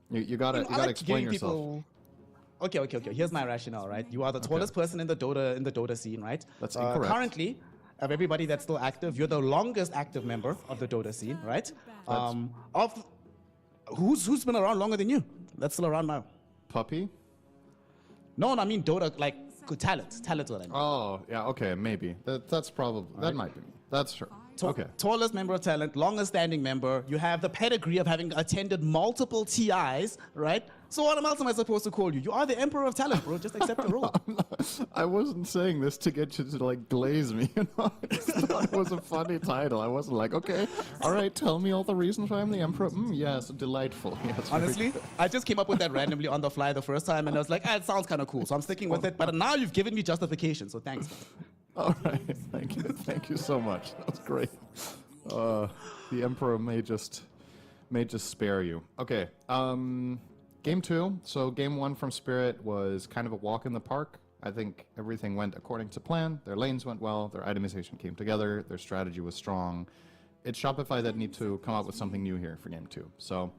You gotta explain yourself. Okay. Here's my rationale, right? You are the tallest person in the Dota scene, right? That's incorrect. Currently, of everybody that's still active, you're the longest active member of the Dota scene, right? Who's been around longer than you? That's still around now. Puppy? No, I mean Dota, like talent. Talent's what I mean. Oh, yeah, okay, maybe. That's probably, that might be me. That's true. Okay. Tallest member of Talent, longest standing member. You have the pedigree of having attended multiple TIs, right? So what else am I supposed to call you? You are the Emperor of Talent, bro. Just accept the role. I wasn't saying this to get you to like glaze me, you know? I just thought it was a funny title. I wasn't like, okay, all right, tell me all the reasons why I'm the Emperor. Yes, delightful. Yes, honestly, I just came up with that randomly on the fly the first time, and I was like, it sounds kind of cool, so I'm sticking with it. But now you've given me justification, so thanks. All right, thank you so much. That was great. The Emperor may just spare you. Okay, Game 2. So Game 1 from Spirit was kind of a walk in the park. I think everything went according to plan. Their lanes went well. Their itemization came together. Their strategy was strong. It's Shopify that need to come up with something new here for Game 2. So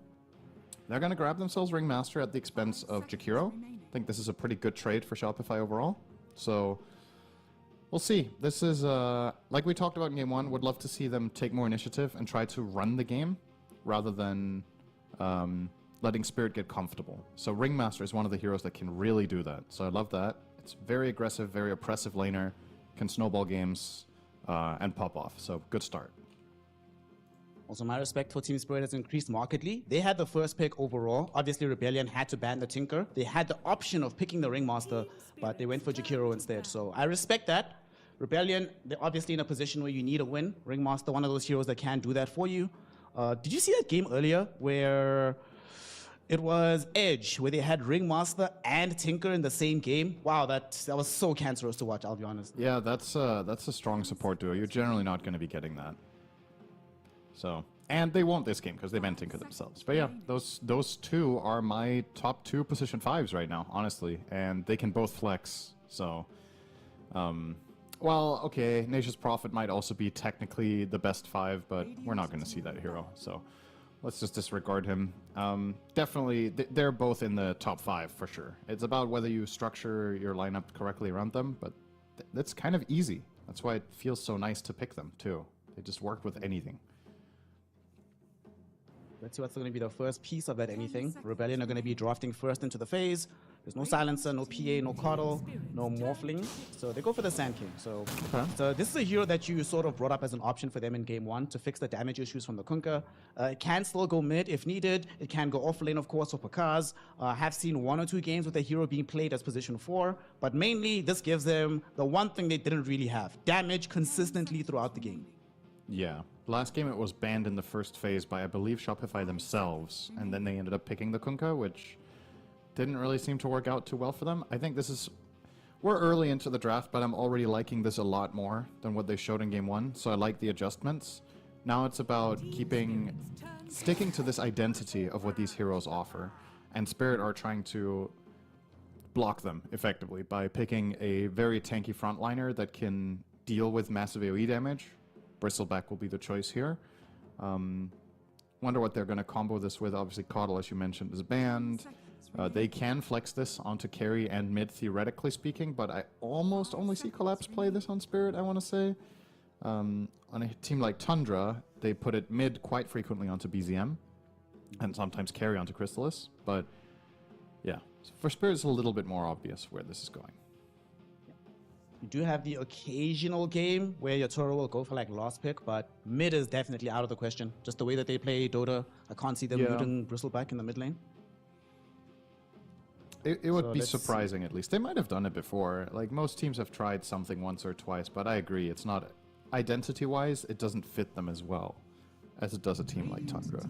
they're going to grab themselves Ringmaster at the expense of Jakiro. I think this is a pretty good trade for Shopify overall. So we'll see. This is, like we talked about in Game 1, would love to see them take more initiative and try to run the game rather than letting Spirit get comfortable. So Ringmaster is one of the heroes that can really do that. So I love that. It's very aggressive, very oppressive laner, can snowball games, and pop off. So good start. Also, my respect for Team Spirit has increased markedly. They had the first pick overall. Obviously, Rebellion had to ban the Tinker. They had the option of picking the Ringmaster, but they went for Jakiro instead. So I respect that. Rebellion, they're obviously in a position where you need a win. Ringmaster, one of those heroes that can do that for you. Did you see that game earlier where it was Edge, where they had Ringmaster and Tinker in the same game? Wow, that was so cancerous to watch, I'll be honest. Yeah, that's a strong support duo. You're generally not going to be getting that. So, and they won't this game because they banned Tinker themselves. But yeah, those two are my top 2 position 5s right now, honestly. And they can both flex, so... well, okay, Nature's Prophet might also be technically the best 5, but we're not going to see that hero, so let's just disregard him. Definitely, they're both in the top 5 for sure. It's about whether you structure your lineup correctly around them, but that's kind of easy. That's why it feels so nice to pick them, too. They just work with anything. Let's see what's going to be the first piece of that anything. Rebellion are going to be drafting first into the phase. There's no Silencer, no PA, no Coddle, no Morphling. So they go for the Sand King. So this is a hero that you sort of brought up as an option for them in Game 1 to fix the damage issues from the Kunkka. It can still go mid if needed. It can go off lane, of course, for Pakaz. Have seen 1 or 2 games with the hero being played as position 4. But mainly, this gives them the one thing they didn't really have. Damage consistently throughout the game. Yeah. Last game it was banned in the first phase by, I believe, Shopify themselves. And then they ended up picking the Kunkka, which didn't really seem to work out too well for them. I think this is we're early into the draft, but I'm already liking this a lot more than what they showed in Game 1, so I like the adjustments. Now it's about sticking to this identity of what these heroes offer, and Spirit are trying to block them effectively by picking a very tanky frontliner that can deal with massive AoE damage. Bristleback will be the choice here. Wonder what they're going to combo this with. Obviously, Caudle, as you mentioned, is banned. They can flex this onto carry and mid, theoretically speaking, but I almost only see Collapse play this on Spirit, I want to say. On a team like Tundra, they put it mid quite frequently onto BZM, and sometimes carry onto Crystallis, but yeah. For Spirit, it's a little bit more obvious where this is going. You do have the occasional game where your Toro will go for like last pick, but mid is definitely out of the question. Just the way that they play Dota, I can't see them muting Bristleback in the mid lane. It would be surprising, at least. They might have done it before. Like, most teams have tried something once or twice, but I agree, it's not... Identity-wise, it doesn't fit them as well as it does a team like Tundra.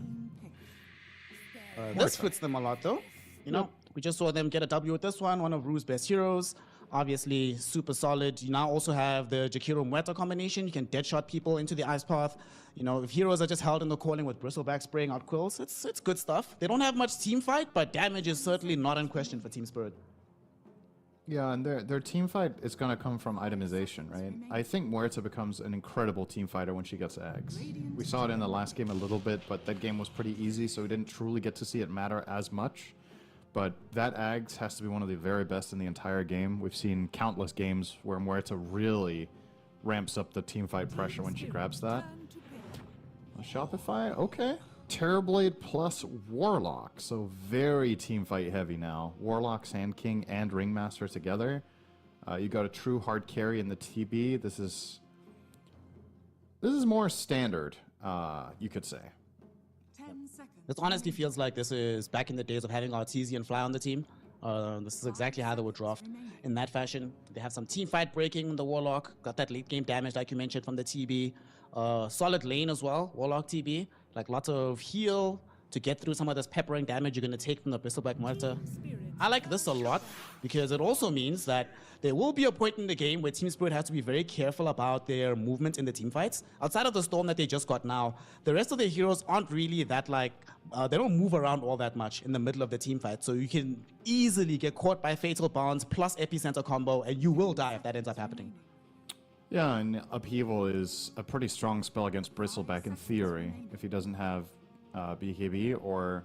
This fits them a lot, though. You know, we just saw them get a W with this one of Rue's best heroes. Obviously, super solid. You now also have the Jakiro Muerta combination. You can deadshot people into the ice path. You know, if heroes are just held in the calling with Bristleback spraying out quills, it's good stuff. They don't have much team fight, but damage is certainly not in question for Team Spirit. Yeah, and their team fight is going to come from itemization, right? I think Muerta becomes an incredible team fighter when she gets eggs. We saw it in the last game a little bit, but that game was pretty easy, so we didn't truly get to see it matter as much. But that Ags has to be one of the very best in the entire game. We've seen countless games where Muerta really ramps up the teamfight pressure when she grabs that. Shopify, okay. Terrorblade plus Warlock, so very teamfight heavy now. Warlock, Sand King, and Ringmaster together. You got a true hard carry in the TB. This is more standard, you could say. This honestly feels like this is back in the days of having Artesian Fly on the team. This is exactly how they would draft in that fashion. They have some team fight breaking in the Warlock. Got that late game damage like you mentioned from the TB. Solid lane as well, Warlock TB. Like lots of heal to get through some of this peppering damage you're going to take from the Bristleback Muerta. I like this a lot because it also means that there will be a point in the game where Team Spirit has to be very careful about their movement in the team fights. Outside of the Storm that they just got now, the rest of their heroes aren't really that like, they don't move around all that much in the middle of the team fight. So you can easily get caught by Fatal Bounds plus Epicenter combo and you will die if that ends up happening. Yeah, and Upheaval is a pretty strong spell against Bristleback in theory, if he doesn't have BKB or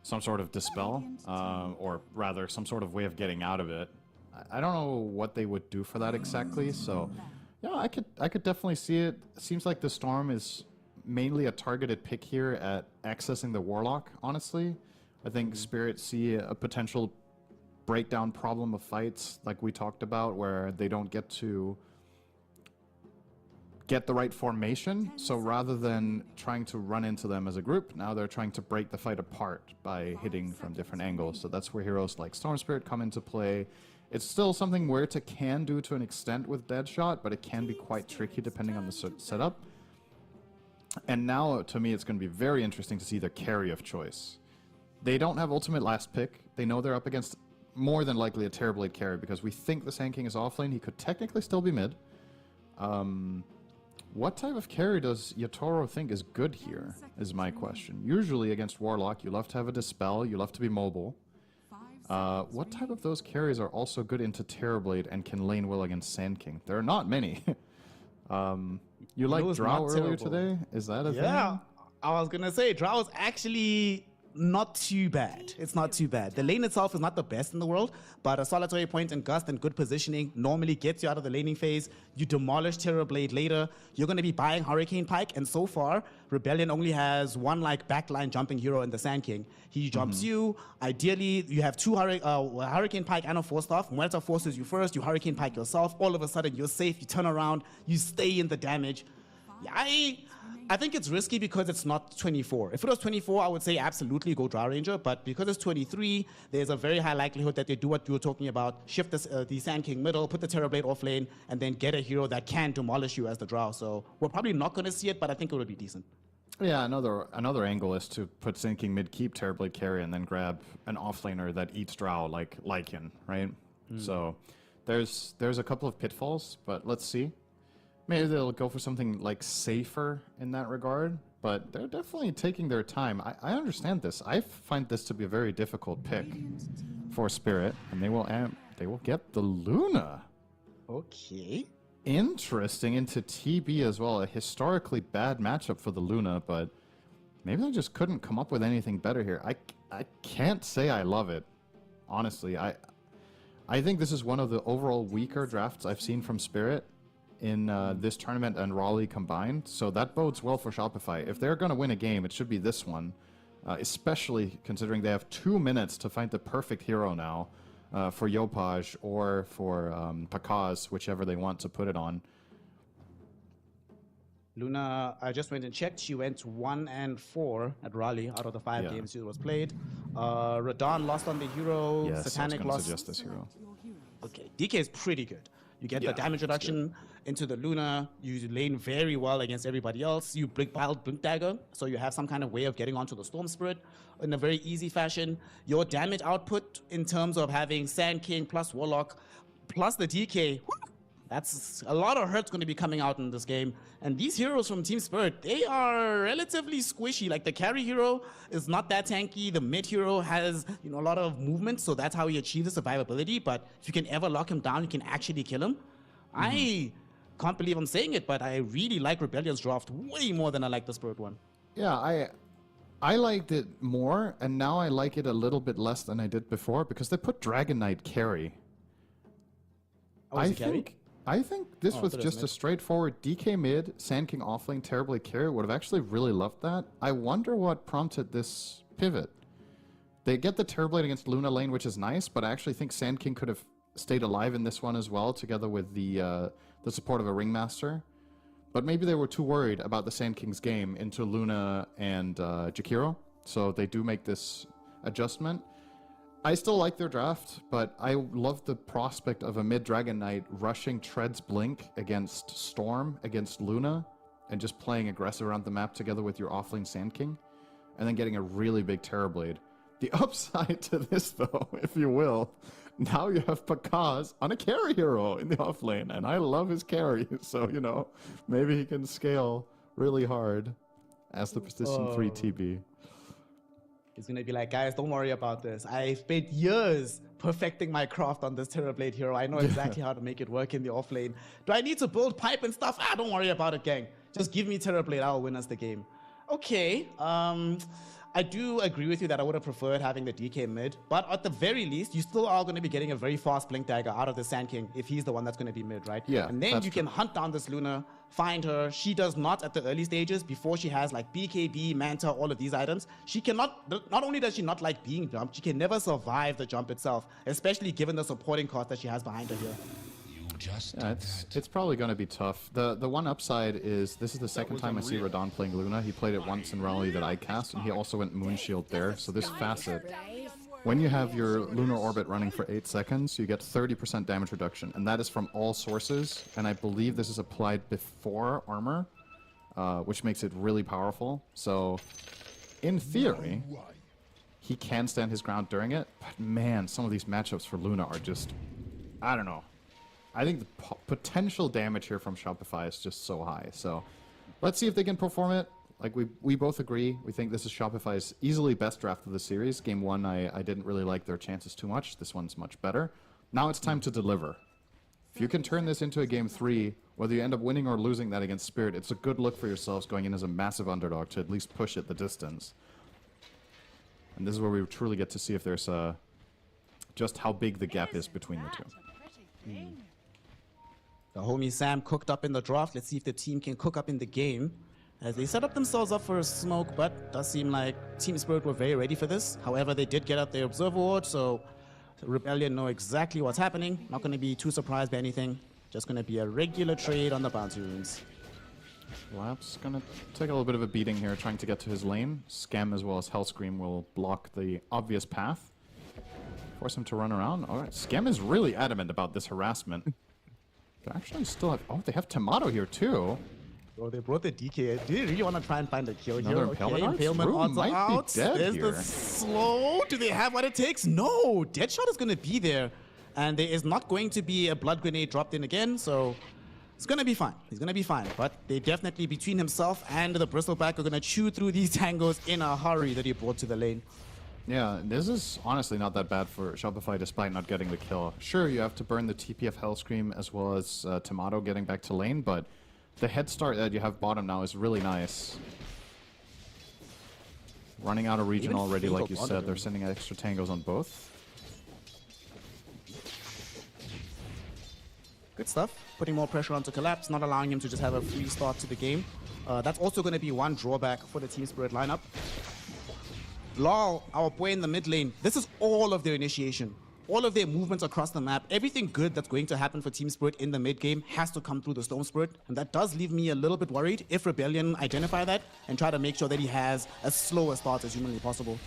some sort of Dispel, or rather some sort of way of getting out of it. I don't know what they would do for that exactly, so yeah, I could definitely see it. Seems like the Storm is mainly a targeted pick here at accessing the Warlock, honestly. I think Spirit see a potential breakdown problem of fights like we talked about where they don't get to get the right formation, so rather than trying to run into them as a group, now they're trying to break the fight apart by hitting from different angles. So that's where heroes like Storm Spirit come into play. It's still something Muerta can do to an extent with Deadshot, but it can be quite tricky depending on the setup. And now, to me, it's going to be very interesting to see their carry of choice. They don't have ultimate last pick. They know they're up against more than likely a Terrorblade carry because we think the Sand King is offlane. He could technically still be mid. What type of carry does Yatoro think is good here, is my question. Usually against Warlock, you love to have a Dispel, you love to be mobile. What type of those carries are also good into Terrorblade and can lane well against Sand King? There are not many. You like Drow earlier today? Is that a thing? Yeah, I was going to say, Drow is actually not too bad. It's not too bad. The lane itself is not the best in the world, but a solitary point and gust and good positioning normally gets you out of the laning phase. You demolish Terrorblade later. You're going to be buying Hurricane Pike, and so far, Rebellion only has one like backline jumping hero in the Sand King. He jumps you. Ideally, you have two Hurricane Pike and a Force Staff. Muerta forces you first. You Hurricane Pike yourself. All of a sudden, you're safe. You turn around. You stay in the damage. I think it's risky because it's not 24. If it was 24, I would say absolutely go Drow Ranger, but because it's 23, there's a very high likelihood that they do what you were talking about, shift the Sand King middle, put the Terrorblade off lane, and then get a hero that can demolish you as the Drow. So we're probably not going to see it, but I think it would be decent. Yeah, another angle is to put Sand King mid, keep Terrorblade carry, and then grab an offlaner that eats Drow like Lycan, right? So There's a couple of pitfalls, but let's see. Maybe they'll go for something like safer in that regard, but they're definitely taking their time. I understand this. I find this to be a very difficult pick for Spirit, and they will get the Luna. Okay. Interesting into TB as well. A historically bad matchup for the Luna, but maybe they just couldn't come up with anything better here. I can't say I love it. Honestly, I think this is one of the overall weaker drafts I've seen from Spirit in this tournament and Raleigh combined, so that bodes well for Shopify. If they're going to win a game, it should be this one, especially considering they have 2 minutes to find the perfect hero now for Yopaj or for Pakaz, whichever they want to put it on. Luna, I just went and checked. She went 1-4 at Raleigh out of the 5 games she was played. Radon lost on the hero. Yes, Satanic I was going to lost. suggest this hero. Okay, DK is pretty good. You get the damage reduction into the Luna. You lane very well against everybody else. You Blink Dagger, so you have some kind of way of getting onto the Storm Spirit in a very easy fashion. Your damage output in terms of having Sand King plus Warlock plus the DK, that's a lot of hurt's going to be coming out in this game. And these heroes from Team Spirit, they are relatively squishy. Like the carry hero is not that tanky. The mid hero has, a lot of movement, so that's how he achieves the survivability. But if you can ever lock him down, you can actually kill him. I can't believe I'm saying it, but I really like Rebellion's draft way more than I like the Spirit one. Yeah, I liked it more, and now I like it a little bit less than I did before because they put Dragon Knight carry. I think this was just a straightforward DK mid, Sand King offlane, terribly carry. Would have actually really loved that. I wonder what prompted this pivot. They get the Terrorblade against Luna lane, which is nice, but I actually think Sand King could have stayed alive in this one as well, together with the support of a Ringmaster. But maybe they were too worried about the Sand King's game into Luna and Jakiro, so they do make this adjustment. I still like their draft, but I love the prospect of a mid-Dragon Knight rushing Tread's Blink against Storm, against Luna, and just playing aggressive around the map together with your offlane Sand King, and then getting a really big Terrorblade. The upside to this, though, if you will, now you have Pakaz on a carry hero in the offlane, and I love his carry, so, maybe he can scale really hard as the position 3 TB. He's going to be like, guys, don't worry about this. I spent years perfecting my craft on this Terrorblade hero. I know exactly how to make it work in the offlane. Do I need to build pipe and stuff? Don't worry about it, gang. Just give me Terrorblade. I'll win us the game. Okay. I do agree with you that I would have preferred having the DK mid, but at the very least, you still are going to be getting a very fast Blink Dagger out of the Sand King if he's the one that's going to be mid, right? Yeah. And then you can hunt down this Luna, find her. She does not at the early stages, before she has like BKB, Manta, all of these items. She cannot, not only does she not like being jumped, she can never survive the jump itself, especially given the supporting cost that she has behind her here. Yeah, it's probably going to be tough. The one upside is this is the second time I see Radon playing Luna. He played it once in Raleigh that I cast, and he also went Moonshield there. So this facet, when you have your Lunar Orbit running for 8 seconds, you get 30% damage reduction, and that is from all sources. And I believe this is applied before armor, which makes it really powerful. So in theory, he can stand his ground during it. But man, some of these matchups for Luna are just, I don't know. I think the potential damage here from Shopify is just so high. So let's see if they can perform it. Like we both agree. We think this is Shopify's easily best draft of the series. Game 1, I didn't really like their chances too much. This one's much better. Now it's time to deliver. If you can turn this into a Game 3, whether you end up winning or losing that against Spirit, it's a good look for yourselves going in as a massive underdog to at least push it the distance. And this is where we truly get to see if there's just how big the gap is between the two. The homie Sam cooked up in the draft. Let's see if the team can cook up in the game. As they set up themselves up for a smoke, but it does seem like Team Spirit were very ready for this. However, they did get up their Observer Ward, so Rebellion know exactly what's happening. Not going to be too surprised by anything. Just going to be a regular trade on the bounty runes. Lap's going to take a little bit of a beating here, trying to get to his lane. Scam as well as Hellscream will block the obvious path. Force him to run around. All right, Scam is really adamant about this harassment. They actually still have... Oh, they have Tomato here, too. Oh, they brought the DK. Do you really want to try and find a kill Another here? Impalement Okay, Arts? Impalement Room Arts might are out. be dead There's here. the slow. Do they have what it takes? No. Deadshot is going to be there. and there is not going to be a blood grenade dropped in again, so it's going to be fine. He's going to be fine, but they definitely, between himself and the Bristleback, are going to chew through these tangos in a hurry that he brought to the lane. Yeah, this is honestly not that bad for Shopify despite not getting the kill. Sure, you have to burn the TP of Hellscream as well as Tomato getting back to lane, but the head start that you have bottom now is really nice. Running out of region already, like you said. They're sending extra tangos on both. Good stuff. Putting more pressure onto Collapse, not allowing him to just have a free start to the game. That's also going to be one drawback for the Team Spirit lineup. Laurel, our boy in the mid lane, this is all of their initiation. All of their movements across the map, everything good that's going to happen for Team Spirit in the mid game has to come through the Storm Spirit. And that does leave me a little bit worried if Rebellion identify that and try to make sure that he has as slow a start as humanly possible.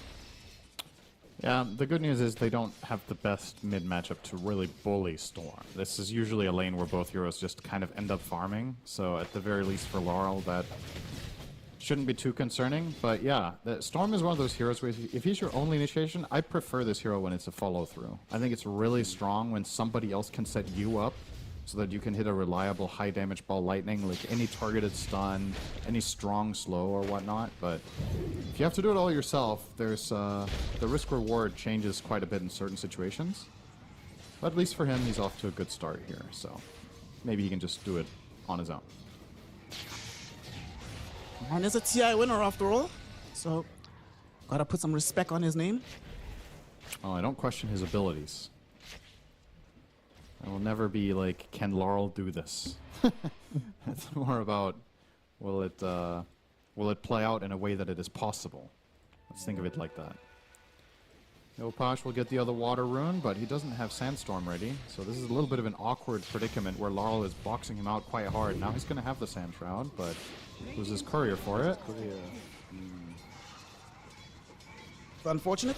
Yeah, the good news is they don't have the best mid matchup to really bully Storm. This is usually a lane where both heroes just kind of end up farming. So at the very least for Laurel, that shouldn't be too concerning. But yeah, Storm is one of those heroes where if he's your only initiation, I prefer this hero when it's a follow-through. I think it's really strong when somebody else can set you up so that you can hit a reliable high damage ball lightning, like any targeted stun, any strong slow or whatnot. But if you have to do it all yourself, there's the risk reward changes quite a bit in certain situations. But at least for him, he's off to a good start here, so maybe he can just do it on his own. And is a TI winner after all, so gotta put some respect on his name. Oh, I don't question his abilities. I will never be like, can Laurel do this? It's more about, will it play out in a way that it is possible? Let's think of it like that. Yopash will get the other water rune, but he doesn't have Sandstorm ready, so this is a little bit of an awkward predicament where Laurel is boxing him out quite hard. Now he's going to have the Sand Shroud, but loses Courier for it. It's unfortunate.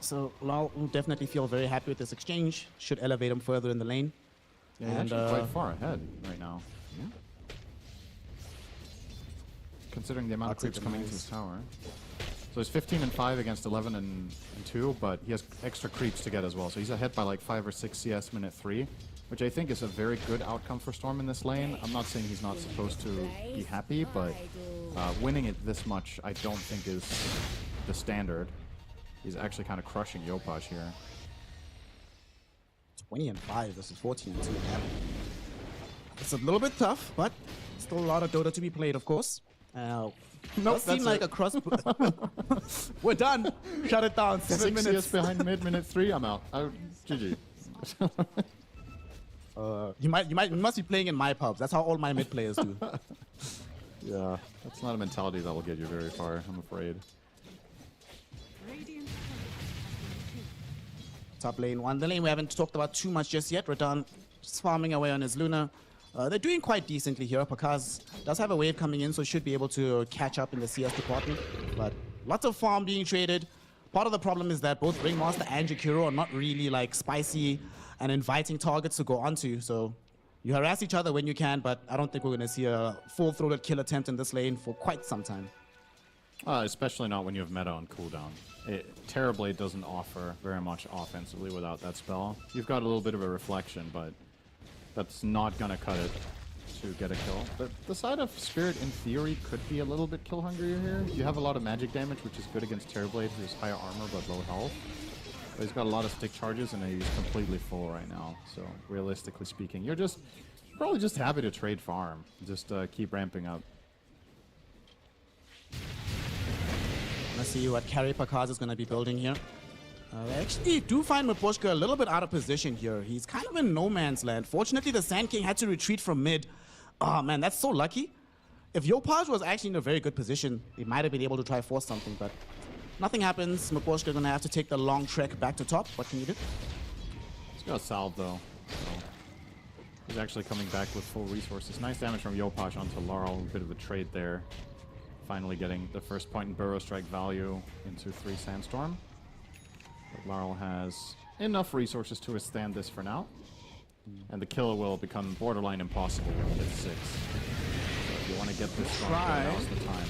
So Laurel will definitely feel very happy with this exchange. Should elevate him further in the lane. Yeah, he's actually quite far ahead right now. Yeah. Considering the amount of creeps coming into his tower. So he's 15 and 5 against 11 and 2, but he has extra creeps to get as well. So he's ahead by like 5 or 6 CS minute 3, which I think is a very good outcome for Storm in this lane. I'm not saying he's not supposed to be happy, but winning it this much I don't think is the standard. He's actually kind of crushing Yopash here. 20 and 5 versus 14 and 2. It's a little bit tough, but still a lot of Dota to be played, of course. Nope, seem like a cross. We're done. Shut it down. 7 minutes. 6 CS behind mid, minute 3. I'm out. GG. You must be playing in my pubs. That's how all my mid players do. Yeah, that's not a mentality that will get you very far, I'm afraid. Top lane 1. The lane we haven't talked about too much just yet. Radan just farming away on his Luna. They're doing quite decently here. Pakaz does have a wave coming in, so should be able to catch up in the CS department. But lots of farm being traded. Part of the problem is that both Ringmaster and Jakiro are not really like spicy and inviting targets to go onto. So you harass each other when you can, but I don't think we're going to see a full-throated kill attempt in this lane for quite some time. Especially not when you have meta on cooldown. Terrorblade doesn't offer very much offensively without that spell. You've got a little bit of a reflection, but that's not going to cut it to get a kill. The side of Spirit, in theory, could be a little bit kill hungrier here. You have a lot of magic damage, which is good against Terrorblade, who's higher armor but low health. But he's got a lot of stick charges, and he's completely full right now. So, realistically speaking, you're probably just happy to trade farm. Just keep ramping up. Let's see what carry Pakaz is going to be building here. I actually do find Miposhka a little bit out of position here. He's kind of in no man's land. Fortunately, the Sand King had to retreat from mid. Oh man, that's so lucky. If Yopash was actually in a very good position, he might have been able to try force something, but nothing happens. Miposhka going to have to take the long trek back to top. What can you do? He's got a salve though. So he's actually coming back with full resources. Nice damage from Yopash onto Laurel. A bit of a trade there. Finally getting the first point in Burrow Strike value into 3 Sandstorm. But Laurel has enough resources to withstand this for now. And the kill will become borderline impossible when it hits 6. So if you want to get this strong, now's the time.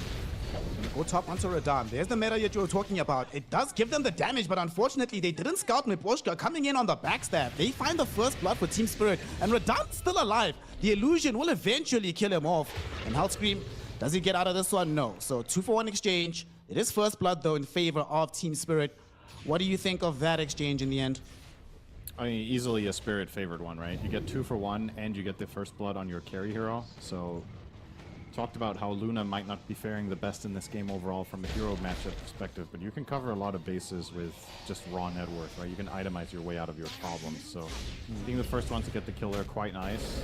Go top onto Radon. There's the meta that you were talking about. It does give them the damage, but unfortunately they didn't scout Miposhka coming in on the backstab. They find the first blood for Team Spirit, and Radon's still alive. The illusion will eventually kill him off. And Hellscream, does he get out of this one? No. So 2-for-1 exchange. It is first blood though in favor of Team Spirit. What do you think of that exchange in the end? I mean, easily a Spirit favored one, right? You get 2-for-1 and you get the first blood on your carry hero. So talked about how Luna might not be faring the best in this game overall from a hero matchup perspective, but you can cover a lot of bases with just raw net worth, right? You can itemize your way out of your problems. So being the first one to get the kill there, quite nice.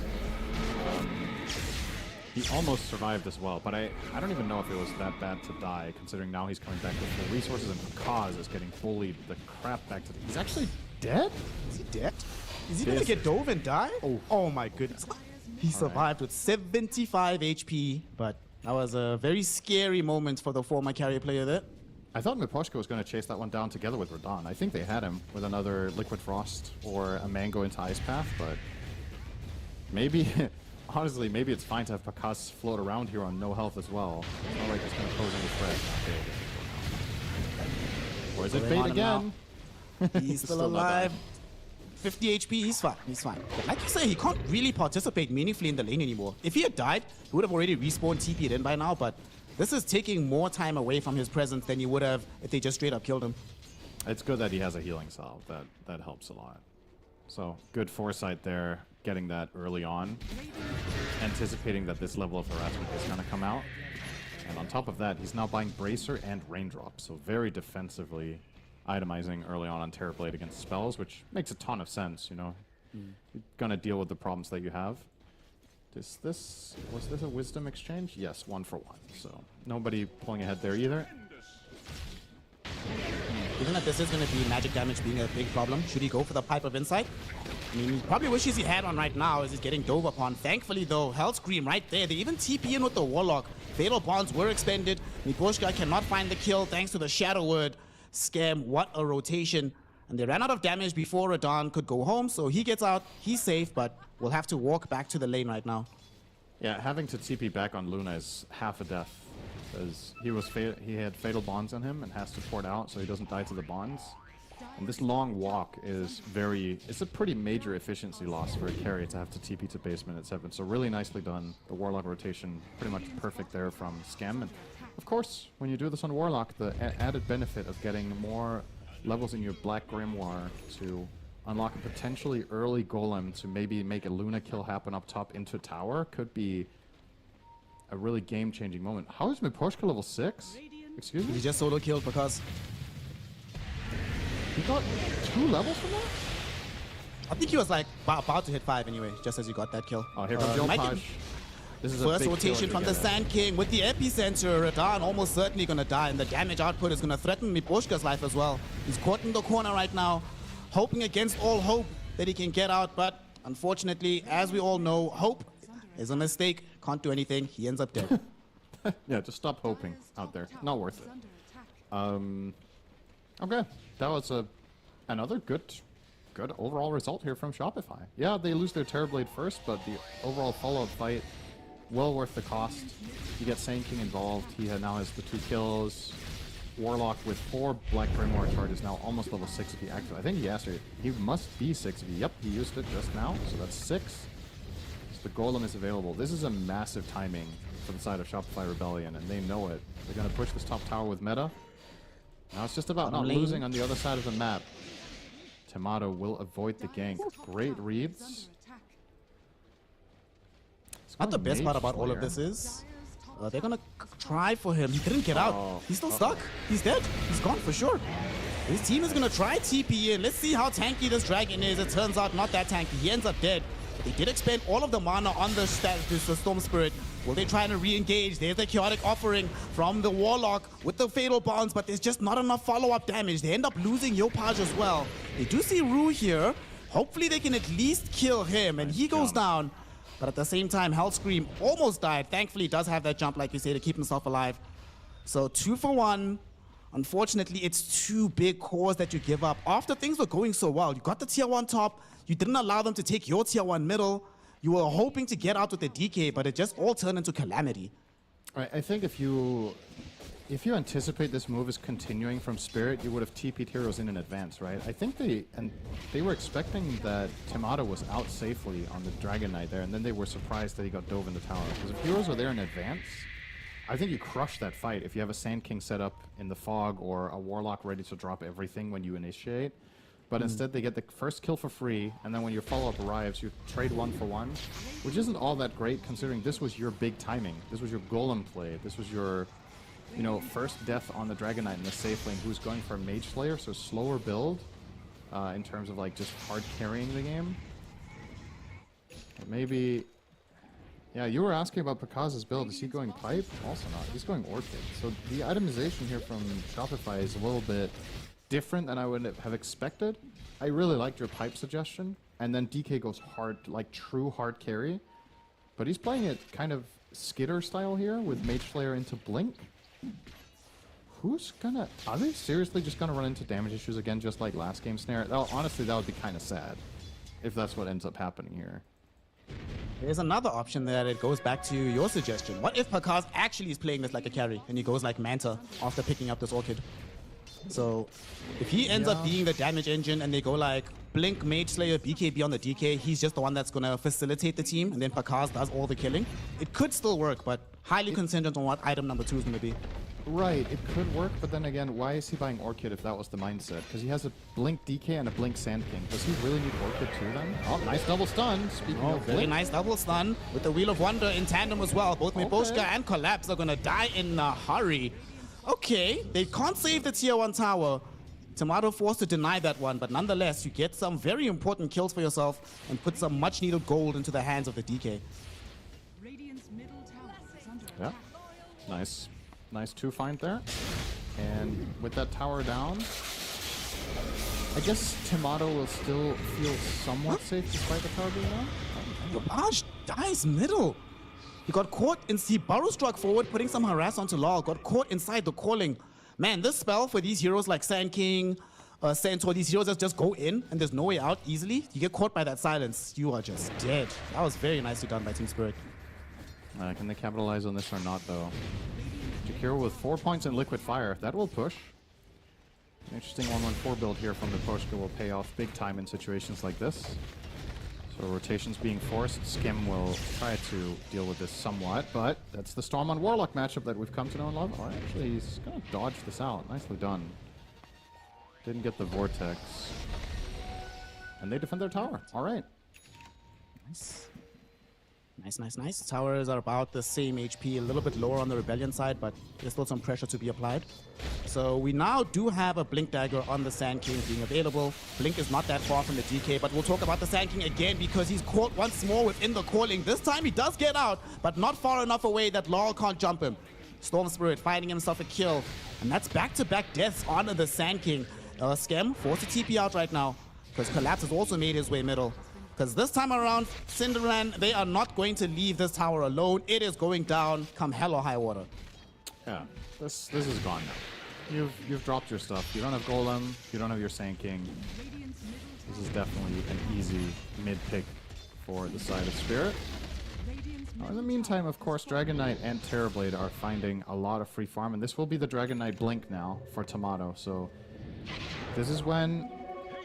He almost survived as well, but I don't even know if it was that bad to die, considering now he's coming back with full resources and Kaz is getting bullied the crap back to the... He's actually dead? Is he dead? Is he gonna get dove and die? Oh my goodness. He survived with 75 HP, but that was a very scary moment for the former carrier player there. I thought Miposhka was going to chase that one down together with Radon. I think they had him with another Liquid Frost or a Mango into Ice Path, but maybe, honestly, maybe it's fine to have Pakas float around here on no health as well. It's not like it's going to pose any threat. Or is it bait again? He's still alive. 50 HP, he's fine, he's fine. But like you say, he can't really participate meaningfully in the lane anymore. If he had died, he would have already respawned, TP'd in by now, but this is taking more time away from his presence than he would have if they just straight up killed him. It's good that he has a healing salve. That helps a lot. So, good foresight there, getting that early on, anticipating that this level of harassment is going to come out. And on top of that, he's now buying Bracer and Raindrop, so very defensively itemizing early on Terrorblade against spells, which makes a ton of sense, you know. You're gonna deal with the problems that you have. Was this a wisdom exchange? Yes, 1-for-1. So nobody pulling ahead there either. Given that this is going to be magic damage being a big problem, should he go for the Pipe of Insight? I mean, he probably wishes he had one right now as he's getting dove upon. Thankfully, though, Hellscream right there. They even TP in with the Warlock. Fatal Bonds were expended. Miposhka cannot find the kill thanks to the Shadow Word. Scam, what a rotation. And they ran out of damage before Radon could go home, so he gets out. He's safe, but will have to walk back to the lane right now. Yeah, having to TP back on Luna is half a death, because he had Fatal Bonds on him and has to port out so he doesn't die to the bonds. And this long walk is it's a pretty major efficiency loss for a carry to have to TP to basement at 7. So really nicely done. The Warlock rotation pretty much perfect there from Scam. And of course, when you do this on Warlock, the added benefit of getting more levels in your Black Grimoire to unlock a potentially early Golem to maybe make a Luna kill happen up top into tower could be a really game-changing moment. How is Miposhka level 6? Excuse me? He just solo killed because he got 2 levels from that? I think he was like about to hit 5 anyway, just as he got that kill. Oh, here comes Yopaj. This is first rotation from the Sand King with the epicenter. Radon almost certainly gonna die, and the damage output is gonna threaten Miposhka's life as well. He's caught in the corner right now, hoping against all hope that he can get out, but unfortunately, as we all know, hope is a mistake. Can't do anything. He ends up dead. Yeah, just stop hoping out there. Not worth it. Okay, that was another good overall result here from Shopify. Yeah, they lose their Terrorblade first, but the overall follow-up fight, well worth the cost. You get Sand King involved. He now has the 2 kills. Warlock with 4 Black Grimoire charges, now almost level 6 if he active. I think he must be 6 if he, yep, he used it just now, so that's 6. So the Golem is available. This is a massive timing for the side of Shopify Rebellion, and they know it. They're going to push this top tower with meta. Now it's just about not losing on the other side of the map. Tomato will avoid the gank. Great reads. Not the best part about all of this is they're gonna try for him. He didn't get out. He's still stuck. He's dead. He's gone for sure. His team is gonna try TP in. Let's see how tanky this dragon is. It turns out not that tanky. He ends up dead. But they did expend all of the mana on the Storm Spirit. Will they try to re-engage? There's the Chaotic Offering from the Warlock with the Fatal Bonds, but there's just not enough follow-up damage. They end up losing Yopaj as well. They do see Rue here. Hopefully they can at least kill him, and he goes down. But at the same time, Hellscream almost died. Thankfully, he does have that jump, like you say, to keep himself alive. So 2 for 1. Unfortunately, it's 2 big cores that you give up. After things were going so well, you got the tier 1 top. You didn't allow them to take your tier 1 middle. You were hoping to get out with the DK, but it just all turned into calamity. Right, I think if you if you anticipate this move is continuing from Spirit, you would have TP'd heroes in advance, right? I think they were expecting that Timado was out safely on the Dragon Knight there, and then they were surprised that he got dove in the tower. Because if heroes were there in advance, I think you crush that fight if you have a Sand King set up in the fog or a Warlock ready to drop everything when you initiate. But instead they get the first kill for free, and then when your follow-up arrives, you trade 1 for 1, which isn't all that great considering this was your big timing. This was your Golem play. This was your, you know, first death on the Dragon Knight in the safe lane, who's going for a Mage Slayer, so slower build in terms of like just hard carrying the game. But maybe, yeah, you were asking about Pakaz's build. Is he going pipe? Also not. He's going Orchid. So the itemization here from Shopify is a little bit different than I would have expected. I really liked your pipe suggestion, and then DK goes hard, like true hard carry, but he's playing it kind of Skitter style here with Mage Slayer into Blink. Who's gonna... Are they seriously just gonna run into damage issues again just like last game Snare? Oh, honestly, that would be kind of sad if that's what ends up happening here. There's another option there that goes back to your suggestion. What if Pakaz actually is playing this like a carry and he goes like Manta after picking up this Orchid? So if he ends up being the damage engine and they go like Blink, Mage Slayer, BKB on the DK, he's just the one that's going to facilitate the team, and then Pakaz does all the killing. It could still work, but highly contingent on what item number 2 is going to be. Right, it could work, but then again, why is he buying Orchid if that was the mindset? Because he has a Blink DK and a Blink Sand King. Does he really need Orchid too then? Oh, nice double stun. Speaking of very Blink. nice double stun with the Wheel of Wonder in tandem as well. Both Miboshka and Collapse are going to die in a hurry. Okay, they can't save the tier 1 tower. Timado forced to deny that one, but nonetheless, you get some very important kills for yourself and put some much needed gold into the hands of the DK. Yeah, nice. Nice 2 find there. And with that tower down, I guess Timado will still feel somewhat safe despite the tower being down. Garbage dies middle. He got caught in he burrow struck forward, putting some harass onto Lal, got caught inside the calling. Man, this spell for these heroes like Sand King, Centaur, these heroes that just go in and there's no way out easily. You get caught by that silence, you are just dead. That was very nicely done by Team Spirit. Can they capitalize on this or not though? Jakiro with 4 points in Liquid Fire, that will push. An interesting 1-1-4 build here from the Poshka will pay off big time in situations like this. So rotations being forced, Skim will try to deal with this somewhat, but that's the Storm on Warlock matchup that we've come to know and love. Oh, actually, he's gonna dodge this out. Nicely done. Didn't get the Vortex. And they defend their tower. All right. Nice. Nice. Towers are about the same HP, a little bit lower on the Rebellion side, but there's still some pressure to be applied. So we now do have a Blink Dagger on the Sand King being available. Blink is not that far from the DK, but we'll talk about the Sand King again because he's caught once more within the calling. This time he does get out, but not far enough away that Laurel can't jump him. Storm Spirit finding himself a kill, and that's back-to-back deaths on the Sand King. Skem forced to TP out right now because Collapse has also made his way middle. Because this time around, Cinderan, they are not going to leave this tower alone. It is going down come hell or high water. Yeah, this is gone now. You've dropped your stuff. You don't have Golem. You don't have your Sand King. This is definitely an easy mid pick for the side of Spirit. Now, in the meantime, of course, Dragon Knight and Terrorblade are finding a lot of free farm, and this will be the Dragon Knight Blink now for Timado. So this is when,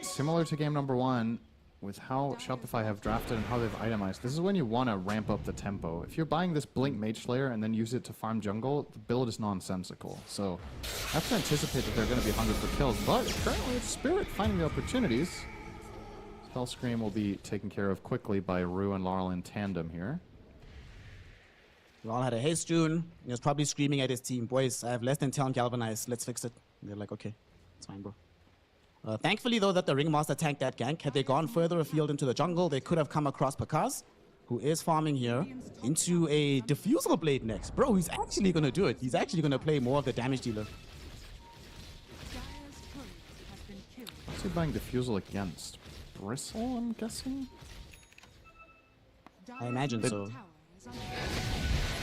similar to game number 1, with how Shopify have drafted and how they've itemized, this is when you want to ramp up the tempo. If you're buying this Blink Mage Slayer and then use it to farm jungle, the build is nonsensical. So I have to anticipate that they're going to be hungry for kills, but currently it's Spirit finding the opportunities. Spell Scream will be taken care of quickly by Rue and Laurel in tandem here. Laurel had a haste June. He was probably screaming at his team, boys, I have less than 10 galvanized, let's fix it. And they're like, okay, it's fine, bro. Thankfully, though, that the Ringmaster tanked that gank. Had they gone further afield into the jungle, they could have come across Pakaz, who is farming here, into a Diffusal Blade next. Bro, he's actually going to do it. He's actually going to play more of the damage dealer. What's he buying Diffusal against? Bristle, I'm guessing? I imagine so.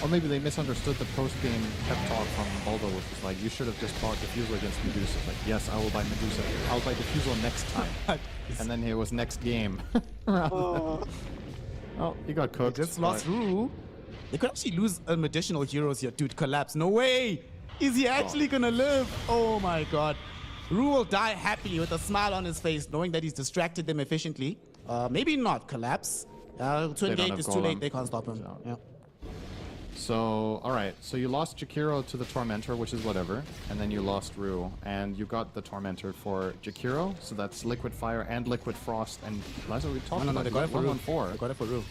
Or maybe they misunderstood the post-game pep talk from Baldo, which was like, you should have just bought Diffusal against Medusa. Like, yes, I will buy Medusa. I'll buy Diffusal next time. And then it was next game. Oh, he got cooked. Just lost Rue. They could actually lose additional heroes here. Dude, Collapse. No way! Is he actually gonna live? Oh my god. Rue will die happily with a smile on his face, knowing that he's distracted them efficiently. Maybe not collapse. Twin Gate is too late, they can't stop him. Yeah. So, alright, so you lost Jakiro to the Tormentor, which is whatever, and then you lost Rue, and you got the Tormentor for Jakiro, so that's Liquid Fire and Liquid Frost, and that's what we talked about. They got it for Rue. 114. They got it for Rue.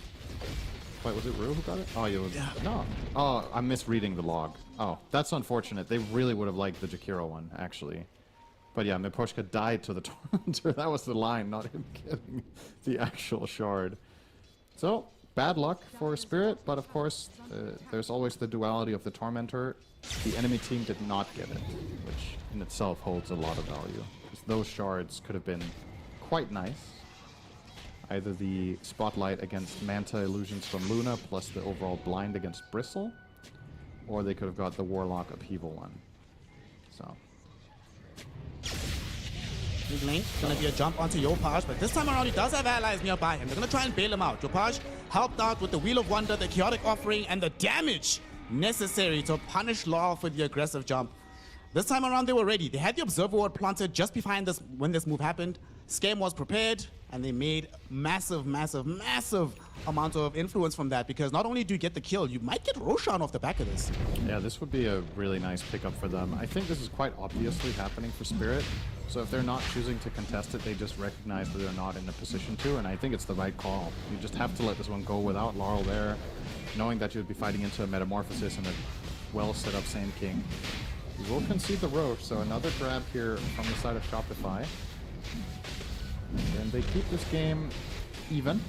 Wait, was it Rue who got it? Oh, you was. Yeah. No. Oh, I'm misreading the log. Oh, that's unfortunate. They really would have liked the Jakiro one, actually. But yeah, Miposhka died to the Tormentor. That was the line, not him getting the actual shard. So, bad luck for Spirit, but of course, there's always the duality of the Tormentor. The enemy team did not get it, which in itself holds a lot of value. Because those shards could have been quite nice. Either the Spotlight against Manta Illusions from Luna, plus the overall blind against Bristle, or they could have got the Warlock Upheaval one. So. Mid lane, gonna be a jump onto Yopaj, but this time around he does have allies nearby him. They're gonna try and bail him out. Yopaj helped out with the Wheel of Wonder, the Chaotic Offering, and the damage necessary to punish Laurel for the aggressive jump. This time around they were ready. They had the Observer Ward planted just behind this when this move happened. Scam was prepared, and they made massive amount of influence from that, because not only do you get the kill, you might get Roshan off the back of this. Yeah, this would be a really nice pickup for them. I think this is quite obviously happening for Spirit. So if they're not choosing to contest it, they just recognize that they're not in a position to, and I think it's the right call. You just have to let this one go without Laurel there, knowing that you'd be fighting into a Metamorphosis and a well set up Sand King. You will concede the Roche, so another grab here from the side of Shopify. And they keep this game even.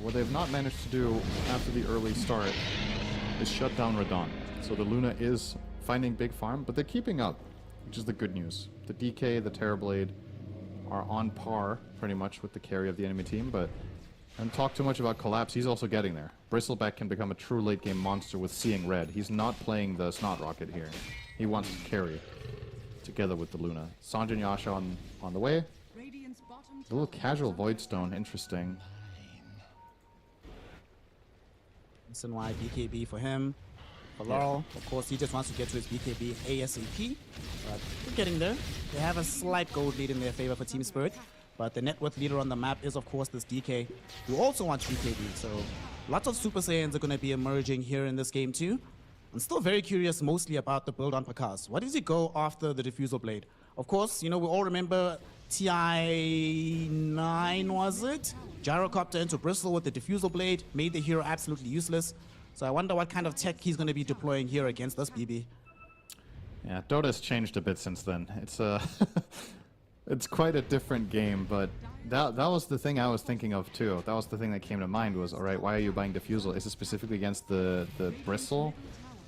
What they've not managed to do after the early start is shut down Radon. So the Luna is finding big farm, but they're keeping up, which is the good news. The DK, the Terrorblade are on par pretty much with the carry of the enemy team, but I haven't talked too much about Collapse. He's also getting there. Bristleback can become a true late game monster with Seeing Red. He's not playing the Snot Rocket here. He wants to carry together with the Luna. Sanjin Yasha on the way. A little casual Voidstone, interesting. Listen why BKB for him. For Laurel, of course, he just wants to get to his BKB ASAP. But they're getting there. They have a slight gold lead in their favor for Team Spirit. But the net worth leader on the map is, of course, this DK, who also wants BKB. So lots of Super Saiyans are going to be emerging here in this game too. I'm still very curious mostly about the build on Pakaz. What does he go after the Diffusal Blade? Of course, you know, we all remember TI9, was it? Gyrocopter into Bristle with the Diffusal Blade, made the hero absolutely useless. So I wonder what kind of tech he's going to be deploying here against us, BB. Yeah, Dota's changed a bit since then. It's it's quite a different game, but that was the thing I was thinking of too. That was the thing that came to mind was, all right, why are you buying Diffusal? Is it specifically against the Bristle?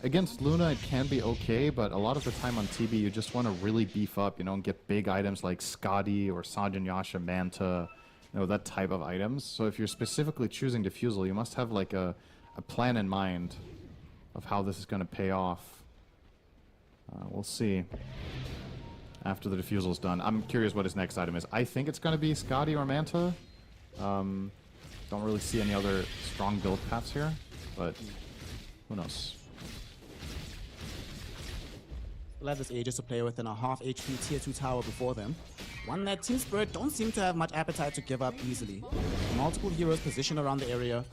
Against Luna, it can be okay, but a lot of the time on TB, you just want to really beef up, you know, and get big items like Skadi or Sanjin Yasha, Manta, you know, that type of items. So if you're specifically choosing Diffusal, you must have like a plan in mind of how this is going to pay off. We'll see after the Diffusal's done. I'm curious what his next item is. I think it's going to be Skadi or Manta. Don't really see any other strong build paths here, but who knows. We'll have this Aegis to play with and a half HP tier 2 tower before them. One that Team Spirit don't seem to have much appetite to give up easily. Multiple heroes positioned around the area.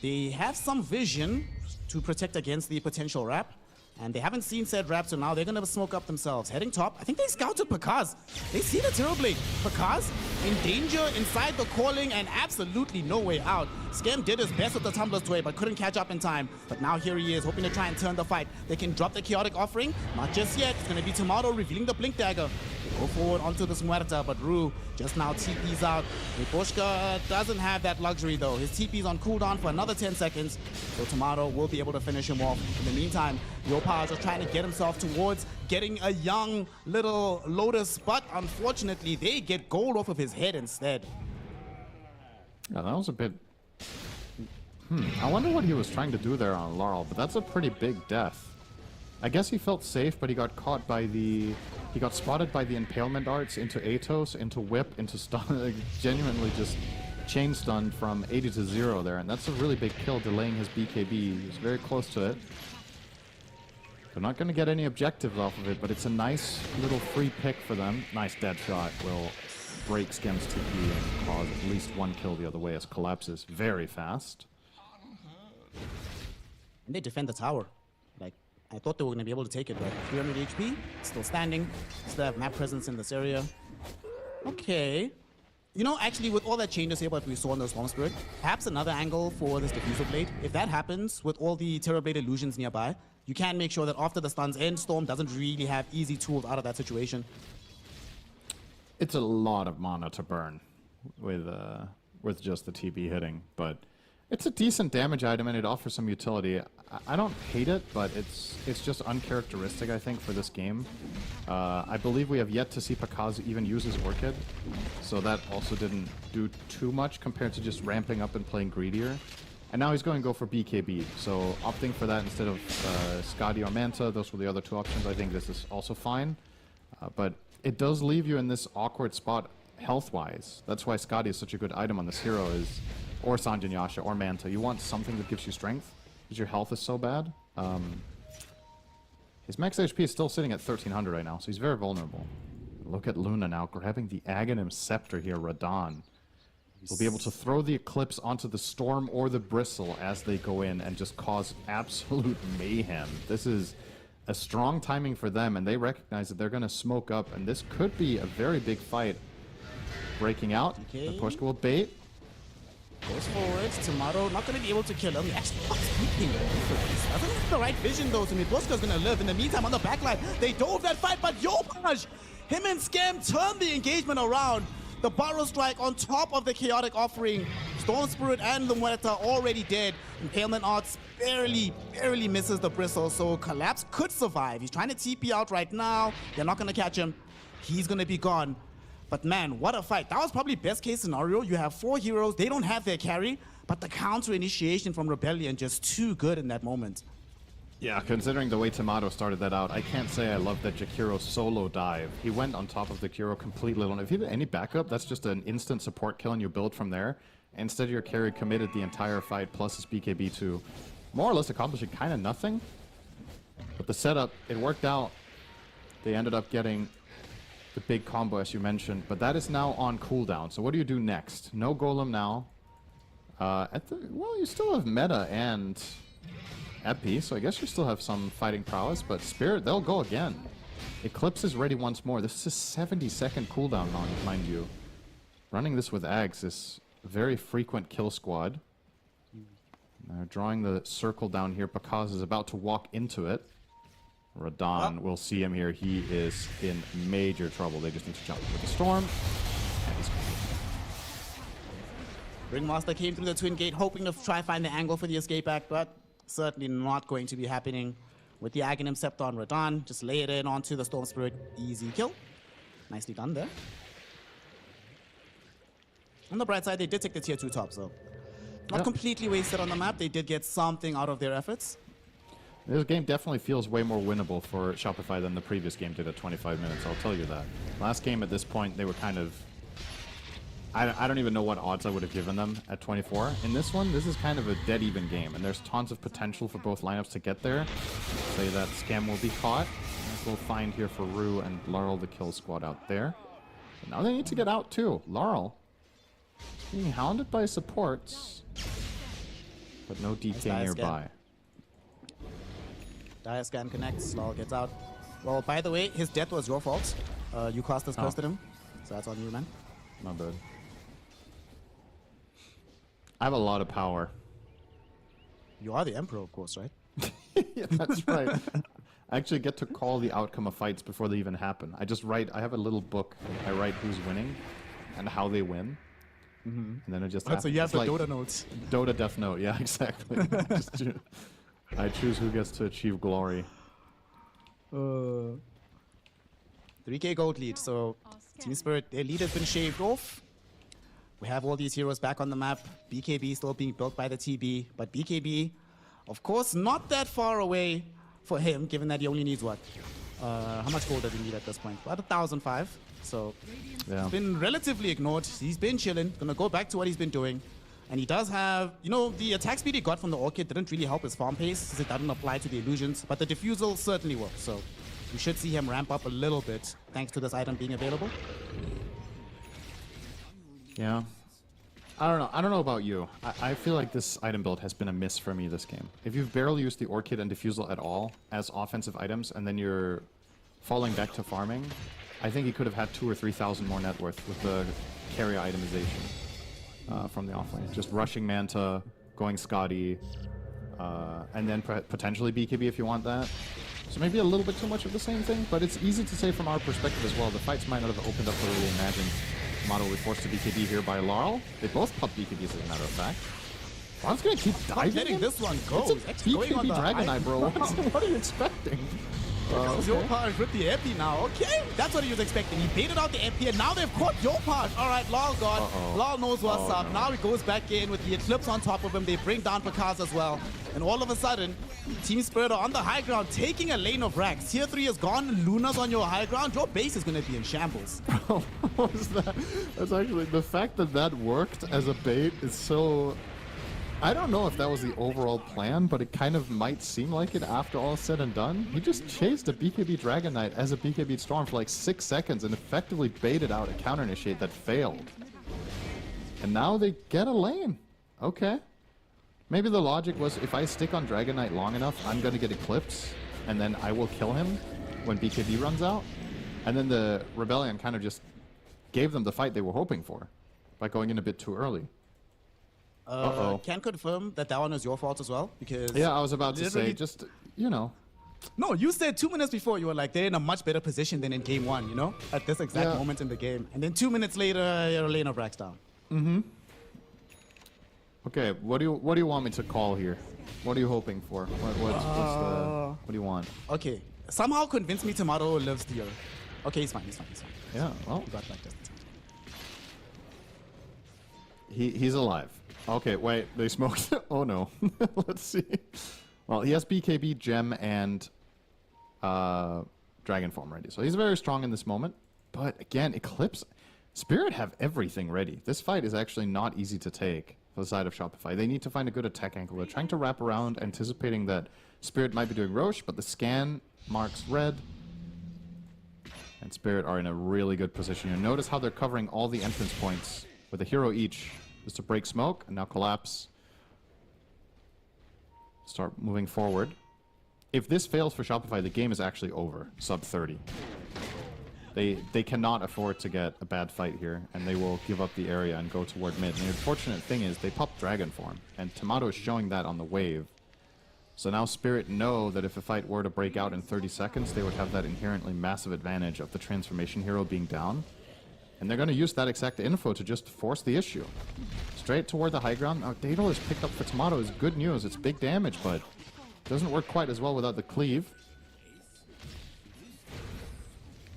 They have some vision to protect against the potential wrap, and they haven't seen said wrap, so now they're gonna smoke up themselves. Heading top, I think they scouted Pakaz. They see the Terrorblade. Pakaz in danger inside the calling and absolutely no way out. Scam did his best with the Tumbler's Tway, but couldn't catch up in time. But now here he is, hoping to try and turn the fight. They can drop the Chaotic Offering. Not just yet. It's gonna be Tomato revealing the Blink Dagger. Go forward onto this Muerta, but Rue just now TP's out. Miposhka doesn't have that luxury though. His TP's on cooldown for another 10 seconds, so Tomato will be able to finish him off. In the meantime, Yopaj is trying to get himself towards getting a young little Lotus, but unfortunately they get gold off of his head instead. Yeah, that was a bit... I wonder what he was trying to do there on Laurel, but that's a pretty big death. I guess he felt safe, but he got caught by the... He got spotted by the Impalement Arts into Atos, into Whip, into stun, like, genuinely just chain stunned from 80 to 0 there, and that's a really big kill, delaying his BKB. He was very close to it. They're not going to get any objectives off of it, but it's a nice little free pick for them. Nice dead shot will break Skem's TP and cause at least one kill the other way as collapses very fast. And they defend the tower. Like, I thought they were going to be able to take it, but 300 HP, still standing, still have map presence in this area. Okay. You know, actually, with all that changes here, what we saw in the Storm Spirit, perhaps another angle for this Diffusal Blade. If that happens with all the Terror Blade illusions nearby, you can make sure that after the stuns end, Storm doesn't really have easy tools out of that situation. It's a lot of mana to burn with just the TB hitting, but it's a decent damage item and it offers some utility. I don't hate it, but it's just uncharacteristic, I think, for this game. I believe we have yet to see Pakazu even use his Orchid, so that also didn't do too much compared to just ramping up and playing greedier. And now he's going to go for BKB, so opting for that instead of Skadi or Manta, those were the other two options. I think this is also fine, but it does leave you in this awkward spot health-wise. That's why Skadi is such a good item on this hero, or Sanjin Yasha, or Manta. You want something that gives you strength, because your health is so bad. His max HP is still sitting at 1300 right now, so he's very vulnerable. Look at Luna now, grabbing the Aghanim Scepter here, Radahn. Will be able to throw the Eclipse onto the Storm or the Bristle as they go in and just cause absolute mayhem. This is a strong timing for them, and they recognize that they're going to smoke up, and this could be a very big fight. Breaking out, the Pushka will bait. Goes forward, Tomato not going to be able to kill him. He actually not sneaking. Doesn't have the right vision though, so Midbushka's going to live. In the meantime, on the backline, they dove that fight, but Yopaj, him and Scam turned the engagement around. The Burrow Strike on top of the Chaotic Offering. Storm Spirit and Lumweta already dead. Impalement Arts barely misses the Bristle, so Collapse could survive. He's trying to TP out right now. They're not going to catch him. He's going to be gone. But man, what a fight. That was probably best case scenario. You have 4 heroes. They don't have their carry, but the counter initiation from Rebellion just too good in that moment. Yeah, considering the way Tomato started that out, I can't say I love that Jakiro solo dive. He went on top of the Kiro completely alone. If he had any backup, that's just an instant support kill and you build from there. Instead, your carry committed the entire fight plus his BKB to more or less accomplishing kind of nothing. But the setup, it worked out. They ended up getting the big combo, as you mentioned, but that is now on cooldown. So what do you do next? No Golem now. Well, you still have Meta and Epi, so I guess you still have some fighting prowess, but Spirit, they'll go again. Eclipse is ready once more. This is a 70-second cooldown, mind you. Running this with Ags is a very frequent kill squad. They're drawing the circle down here. Pakaz is about to walk into it. Radahn will see him here. He is in major trouble. They just need to jump with the Storm. And he's Ringmaster came through the Twin Gate, hoping to try find the angle for the escape back, but certainly not going to be happening. With the Aghanim Scepter on Radahn, just lay it in onto the Storm Spirit. Easy kill. Nicely done there. On the bright side, they did take the tier 2 top, so not completely wasted on the map. They did get something out of their efforts. This game definitely feels way more winnable for Shopify than the previous game did at 25 minutes, I'll tell you that. Last game at this point, they were kind of... I don't even know what odds I would have given them at 24. In this one, this is kind of a dead-even game, and there's tons of potential for both lineups to get there. Say that Scam will be caught. Nice little find here for Rue and Laurel, the kill squad out there. But now they need to get out too. Laurel being hounded by supports, but no DK nearby. Dire Scan connects, Laurel gets out. Well, by the way, his death was your fault. You casters cursed him, so that's on you, man. Not bad. I have a lot of power. You are the Emperor, of course, right? Yeah, that's right. I actually get to call the outcome of fights before they even happen. I just write, I have a little book. I write who's winning and how they win. And then it just happens. So you have it's the like Dota notes. Dota Death Note, yeah, exactly. I choose who gets to achieve glory. 3k gold lead, so Team Spirit, their lead has been shaved off. We have all these heroes back on the map. BKB still being built by the TB, but BKB, of course, not that far away for him, given that he only needs what? How much gold does he need at this point? About 1,005. So he's been relatively ignored. He's been chilling. Gonna go back to what he's been doing. And he does have, you know, the attack speed he got from the Orchid didn't really help his farm pace, since it doesn't apply to the illusions, but the Diffusal certainly will. So we should see him ramp up a little bit, thanks to this item being available. Yeah. I don't know about you. I feel like this item build has been a miss for me this game. If you've barely used the Orchid and Diffusal at all as offensive items, and then you're falling back to farming, I think he could have had 2,000 or 3,000 more net worth with the carry itemization from the offlane. Just rushing Manta, going Scotty, and then potentially BKB if you want that. So maybe a little bit too much of the same thing, but it's easy to say from our perspective as well. The fights might not have opened up the way we imagined. Tomato will be forced to BKB here by Laurel. They both pop BKBs as a matter of fact. Laurel's gonna keep diving. Letting this one go. It's a BKB Dragon Knight, bro. What are you expecting? Yopaj with the epi now. Okay, that's what he was expecting. He baited out the epi, and now they've caught Yopaj. All right, Lal got. Lal knows what's up. No. Now he goes back in with the Eclipse on top of him. They bring down Pakaz as well. And all of a sudden, Team Spirit are on the high ground, taking a lane of racks. Tier 3 is gone. Luna's on your high ground. Your base is going to be in shambles. What was that? That's actually, the fact that that worked as a bait is so... I don't know if that was the overall plan, but it kind of might seem like it after all said and done. He just chased a BKB Dragon Knight as a BKB Storm for like 6 seconds and effectively baited out a counter initiate that failed. And now they get a lane. Okay. Maybe the logic was if I stick on Dragon Knight long enough, I'm going to get Eclipse, and then I will kill him when BKB runs out. And then the Rebellion kind of just gave them the fight they were hoping for by going in a bit too early. Can confirm that one was your fault as well, because... Yeah, I was about to say, just, you know... No, you said 2 minutes before, you were like, they're in a much better position than in game 1, you know? At this exact moment in the game. And then 2 minutes later, you're a lane of racks down. Mm-hmm. Okay, what do you want me to call here? What are you hoping for? What do you want? Okay, somehow convince me Tomato lives here. Okay, he's fine. Yeah, well... He got back just in time. He's alive. Okay, wait, they smoked. Oh no. Let's see. Well, he has BKB, Gem, and Dragon Form ready. So he's very strong in this moment. But again, Eclipse, Spirit have everything ready. This fight is actually not easy to take for the side of Shopify. They need to find a good attack angle. They're trying to wrap around, anticipating that Spirit might be doing Roche, but the scan marks red. And Spirit are in a really good position. You notice how they're covering all the entrance points with a hero each. Just to break smoke, and now collapse. Start moving forward. If this fails for Shopify, the game is actually over. Sub 30. They cannot afford to get a bad fight here, and they will give up the area and go toward mid. And the unfortunate thing is they pop Dragon Form, and Tomato is showing that on the wave. So now Spirit know that if a fight were to break out in 30 seconds, they would have that inherently massive advantage of the transformation hero being down. And they're going to use that exact info to just force the issue. Straight toward the high ground. Now, Daedal is picked up for Tomato is good news. It's big damage, but it doesn't work quite as well without the cleave.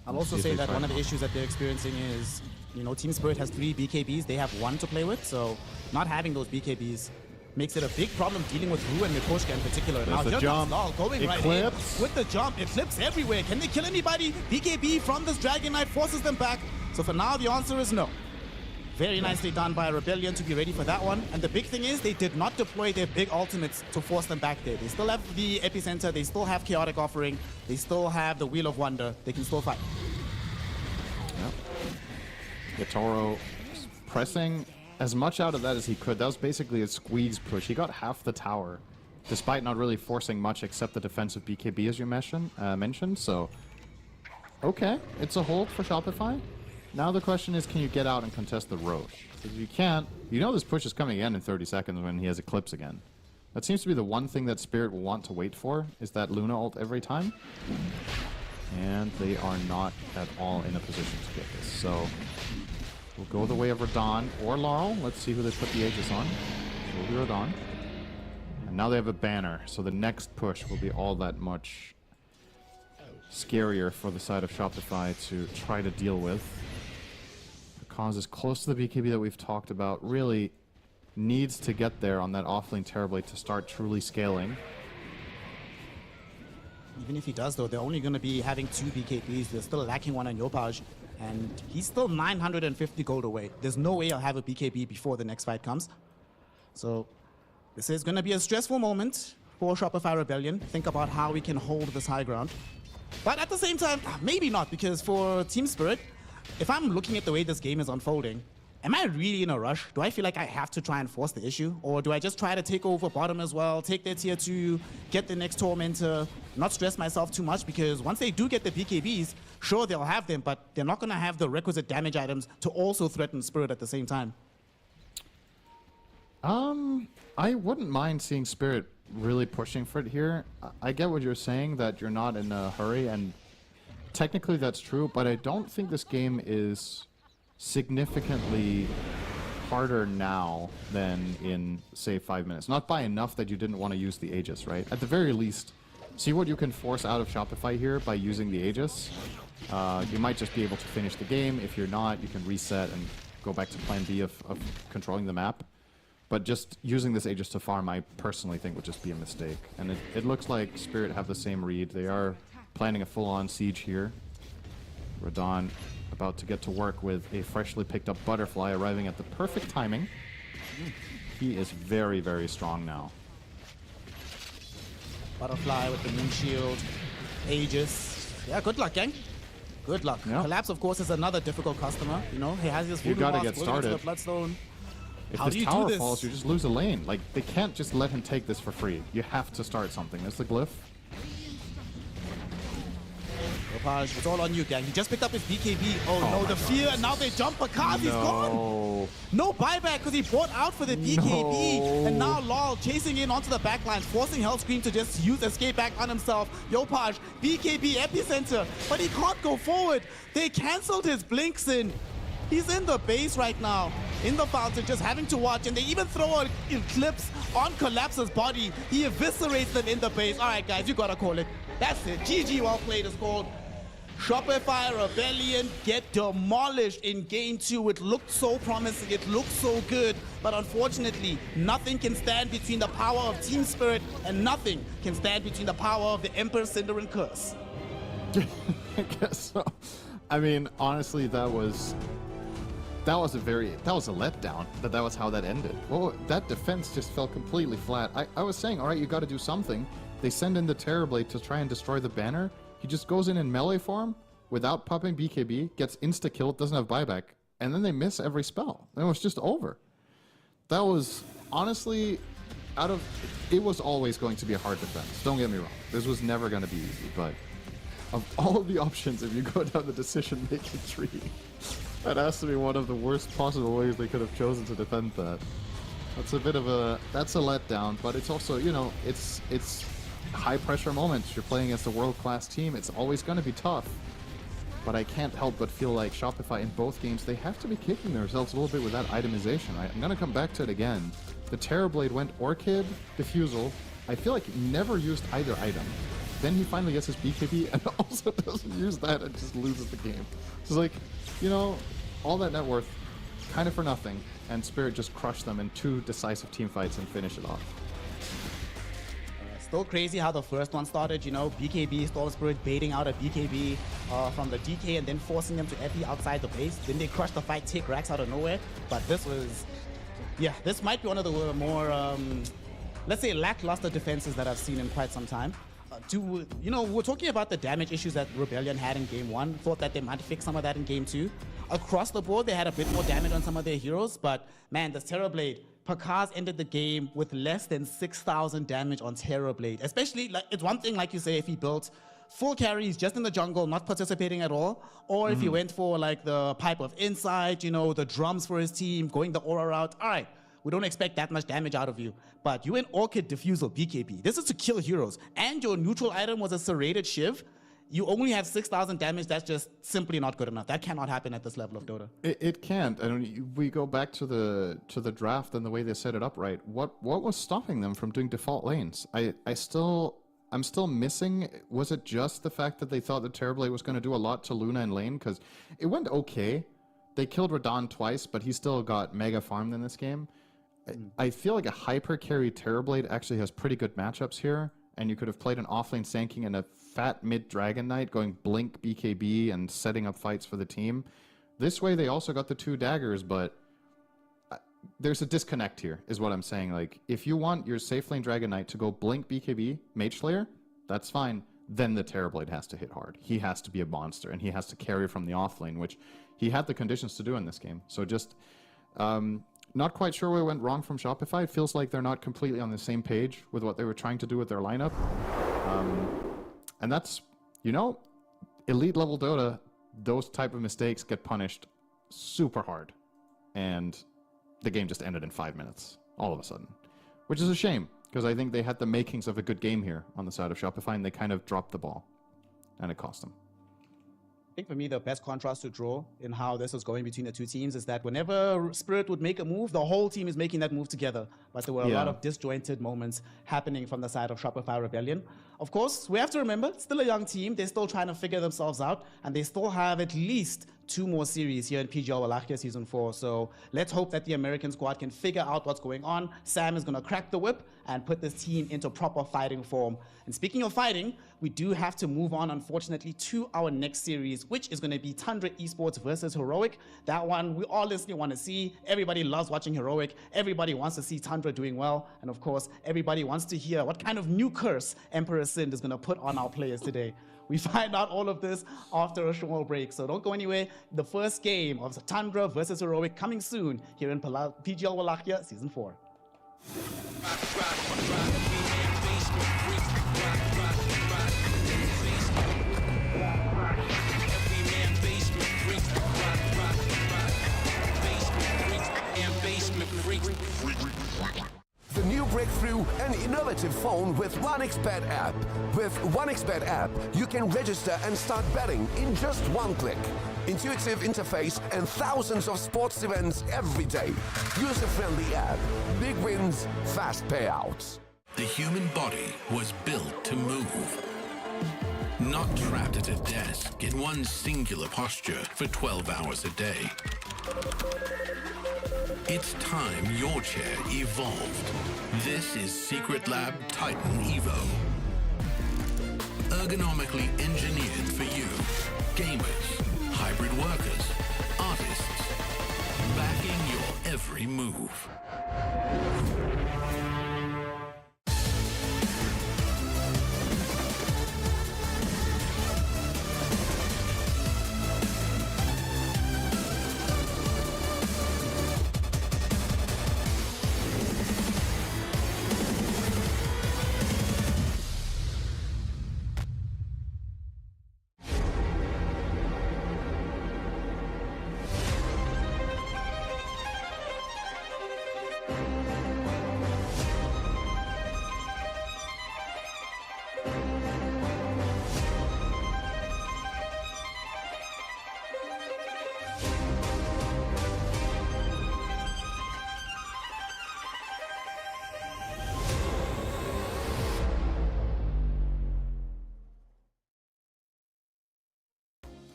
I'll also say that one of the issues that they're experiencing is, you know, Team Spirit has 3 BKBs. They have 1 to play with, so not having those BKBs makes it a big problem dealing with Ru and Mikoshka in particular. There's the jump. Going right in with the jump. Eclipse everywhere. Can they kill anybody? BKB from this Dragon Knight forces them back. So for now, the answer is no. Very nicely done by Rebellion to be ready for that one. And the big thing is they did not deploy their big ultimates to force them back there. They still have the Epicenter. They still have Chaotic Offering. They still have the Wheel of Wonder. They can still fight. Yep. Yatoro pressing as much out of that as he could. That was basically a squeeze push. He got half the tower, despite not really forcing much except the defensive BKB, as you mentioned. So, okay, it's a hold for Shopify. Now the question is, can you get out and contest the Roche? Because if you can't, you know this push is coming again in 30 seconds when he has Eclipse again. That seems to be the one thing that Spirit will want to wait for, is that Luna ult every time. And they are not at all in a position to get this. So we'll go the way of Radon or Laurel. Let's see who they put the Aegis on. It will be Radon. And now they have a banner, so the next push will be all that much scarier for the side of Shopify to try to deal with. Cause is close to the BKB that we've talked about. Really needs to get there on that offlane Terrorblade to start truly scaling. Even if he does, though, they're only going to be having 2 BKBs. They're still lacking one on Yopaj. And he's still 950 gold away. There's no way I'll have a BKB before the next fight comes. So this is going to be a stressful moment for Shopify Rebellion. Think about how we can hold this high ground. But at the same time, maybe not, because for Team Spirit, if I'm looking at the way this game is unfolding, am I really in a rush? Do I feel like I have to try and force the issue? Or do I just try to take over bottom as well, take their tier 2, get the next Tormentor, not stress myself too much? Because once they do get the BKBs, sure, they'll have them, but they're not going to have the requisite damage items to also threaten Spirit at the same time. I wouldn't mind seeing Spirit really pushing for it here. I get what you're saying, that you're not in a hurry, and technically that's true, but I don't think this game is significantly harder now than in, say, 5 minutes. Not by enough that you didn't want to use the Aegis, right? At the very least, see what you can force out of Shopify here by using the Aegis. You might just be able to finish the game. If you're not, you can reset and go back to plan B of controlling the map. But just using this Aegis to farm, I personally think would just be a mistake. And it looks like Spirit have the same read. They are planning a full-on siege here. Radon about to get to work with a freshly picked up Butterfly, arriving at the perfect timing. He is very, very strong now. Butterfly with the moon shield, Aegis. Yeah, good luck, gang. Good luck. Yeah. Collapse, of course, is another difficult customer. You know, he has his You gotta get the started. Bloodstone. If How do this you tower do this? falls, you just lose a lane. Like, they can't just let him take this for free. You have to start something. There's the glyph. Ropage, it's all on you, gang. He just picked up his BKB. Oh no, the fear, and now they jump Bakaz, he's gone! No buyback because he bought out for the BKB. And now Lol chasing in onto the backlines, forcing Hellscream to just use escape back on himself. Yopaj, BKB epicenter, but he can't go forward. They cancelled his blinks in. He's in the base right now, in the fountain, just having to watch, and they even throw an eclipse on Collapse's body. He eviscerates them in the base. All right, guys, you gotta call it. That's it. GG, well played is called. Shopify Rebellion get demolished in game 2. It looked so promising, it looked so good, but unfortunately, nothing can stand between the power of Team Spirit, and nothing can stand between the power of the Emperor Cinder and Curse. I guess so. I mean, honestly, that was a letdown that was how that ended. Well, that defense just fell completely flat. I was saying, all right, you got to do something. They send in the Terrorblade to try and destroy the banner. He just goes in melee form without popping BKB, gets insta-killed, doesn't have buyback, and then they miss every spell. And it was just over. That was, honestly, it was always going to be a hard defense. Don't get me wrong. This was never going to be easy, but of all of the options, if you go down the decision-making tree, that has to be one of the worst possible ways they could have chosen to defend that. That's a letdown, but it's also, you know, it's high pressure moments. You're playing against a world-class team. It's always going to be tough. But I can't help but feel like Shopify in both games, they have to be kicking themselves a little bit with that itemization. I'm going to come back to it again. The Terrorblade went Orchid, Diffusal. I feel like he never used either item. Then he finally gets his BKB and also doesn't use that and just loses the game. So it's like, you know, all that net worth, kind of for nothing. And Spirit just crushed them in 2 decisive team fights and finish it off. Still crazy how the first one started, you know, BKB, Storm Spirit baiting out a BKB from the DK and then forcing them to epi outside the base. Then they crushed the fight, take racks out of nowhere. But this was, yeah, this might be one of the more, let's say, lackluster defenses that I've seen in quite some time. You know, we're talking about the damage issues that Rebellion had in game 1. Thought that they might fix some of that in game 2. Across the board, they had a bit more damage on some of their heroes, but man, this Terrorblade, Pakaz ended the game with less than 6,000 damage on Terrorblade. Especially, like, it's one thing, like you say, if he built full carries just in the jungle, not participating at all, or if he went for like the Pipe of Insight, you know, the drums for his team, going the aura route. All right, we don't expect that much damage out of you. But you went Orchid, Diffusal, BKB. This is to kill heroes. And your neutral item was a serrated Shiv. You only have 6,000 damage. That's just simply not good enough. That cannot happen at this level of Dota. It can't. And when we go back to the draft and the way they set it up, right? What was stopping them from doing default lanes? I'm still missing. Was it just the fact that they thought the Terrorblade was going to do a lot to Luna and lane? Because it went okay. They killed Radon twice, but he still got mega farmed in this game. I feel like a hyper carry Terrorblade actually has pretty good matchups here. And you could have played an offlane Sand and a fat mid Dragon Knight going Blink BKB and setting up fights for the team. This way they also got the 2 daggers, but there's a disconnect here, is what I'm saying. Like, if you want your safe lane Dragon Knight to go blink BKB, Mage Slayer, that's fine. Then the Terrorblade has to hit hard. He has to be a monster, and he has to carry from the off lane, which he had the conditions to do in this game. So just not quite sure where it went wrong from Shopify. It feels like they're not completely on the same page with what they were trying to do with their lineup. And that's, you know, elite level Dota, those type of mistakes get punished super hard. And the game just ended in 5 minutes, all of a sudden. Which is a shame, because I think they had the makings of a good game here on the side of Shopify, and they kind of dropped the ball. And it cost them. I think for me, the best contrast to draw in how this was going between the two teams is that whenever Spirit would make a move, the whole team is making that move together. But there were a lot of disjointed moments happening from the side of Shopify Rebellion. Of course, we have to remember, it's still a young team. They're still trying to figure themselves out, and they still have at least 2 more series here in PGL Wallachia Season 4. So let's hope that the American squad can figure out what's going on. Sam is going to crack the whip and put this team into proper fighting form. And speaking of fighting, we do have to move on, unfortunately, to our next series, which is going to be Tundra Esports versus Heroic. That one we all listening want to see. Everybody loves watching Heroic. Everybody wants to see Tundra doing well. And of course, everybody wants to hear what kind of new curse Emperor Sind is going to put on our players today. We find out all of this after a small break, so don't go anywhere. The first game of Tundra versus Heroic coming soon here in PGL Wallachia Season 4. The new breakthrough and innovative phone with 1xBet app. With 1xBet app, you can register and start betting in just 1 click. Intuitive interface and thousands of sports events every day. User-friendly app. Big wins, fast payouts. The human body was built to move. Not trapped at a desk in one singular posture for 12 hours a day. It's time your chair evolved. This is Secret Lab Titan Evo. Ergonomically engineered for you. Gamers, hybrid workers, artists. Backing your every move.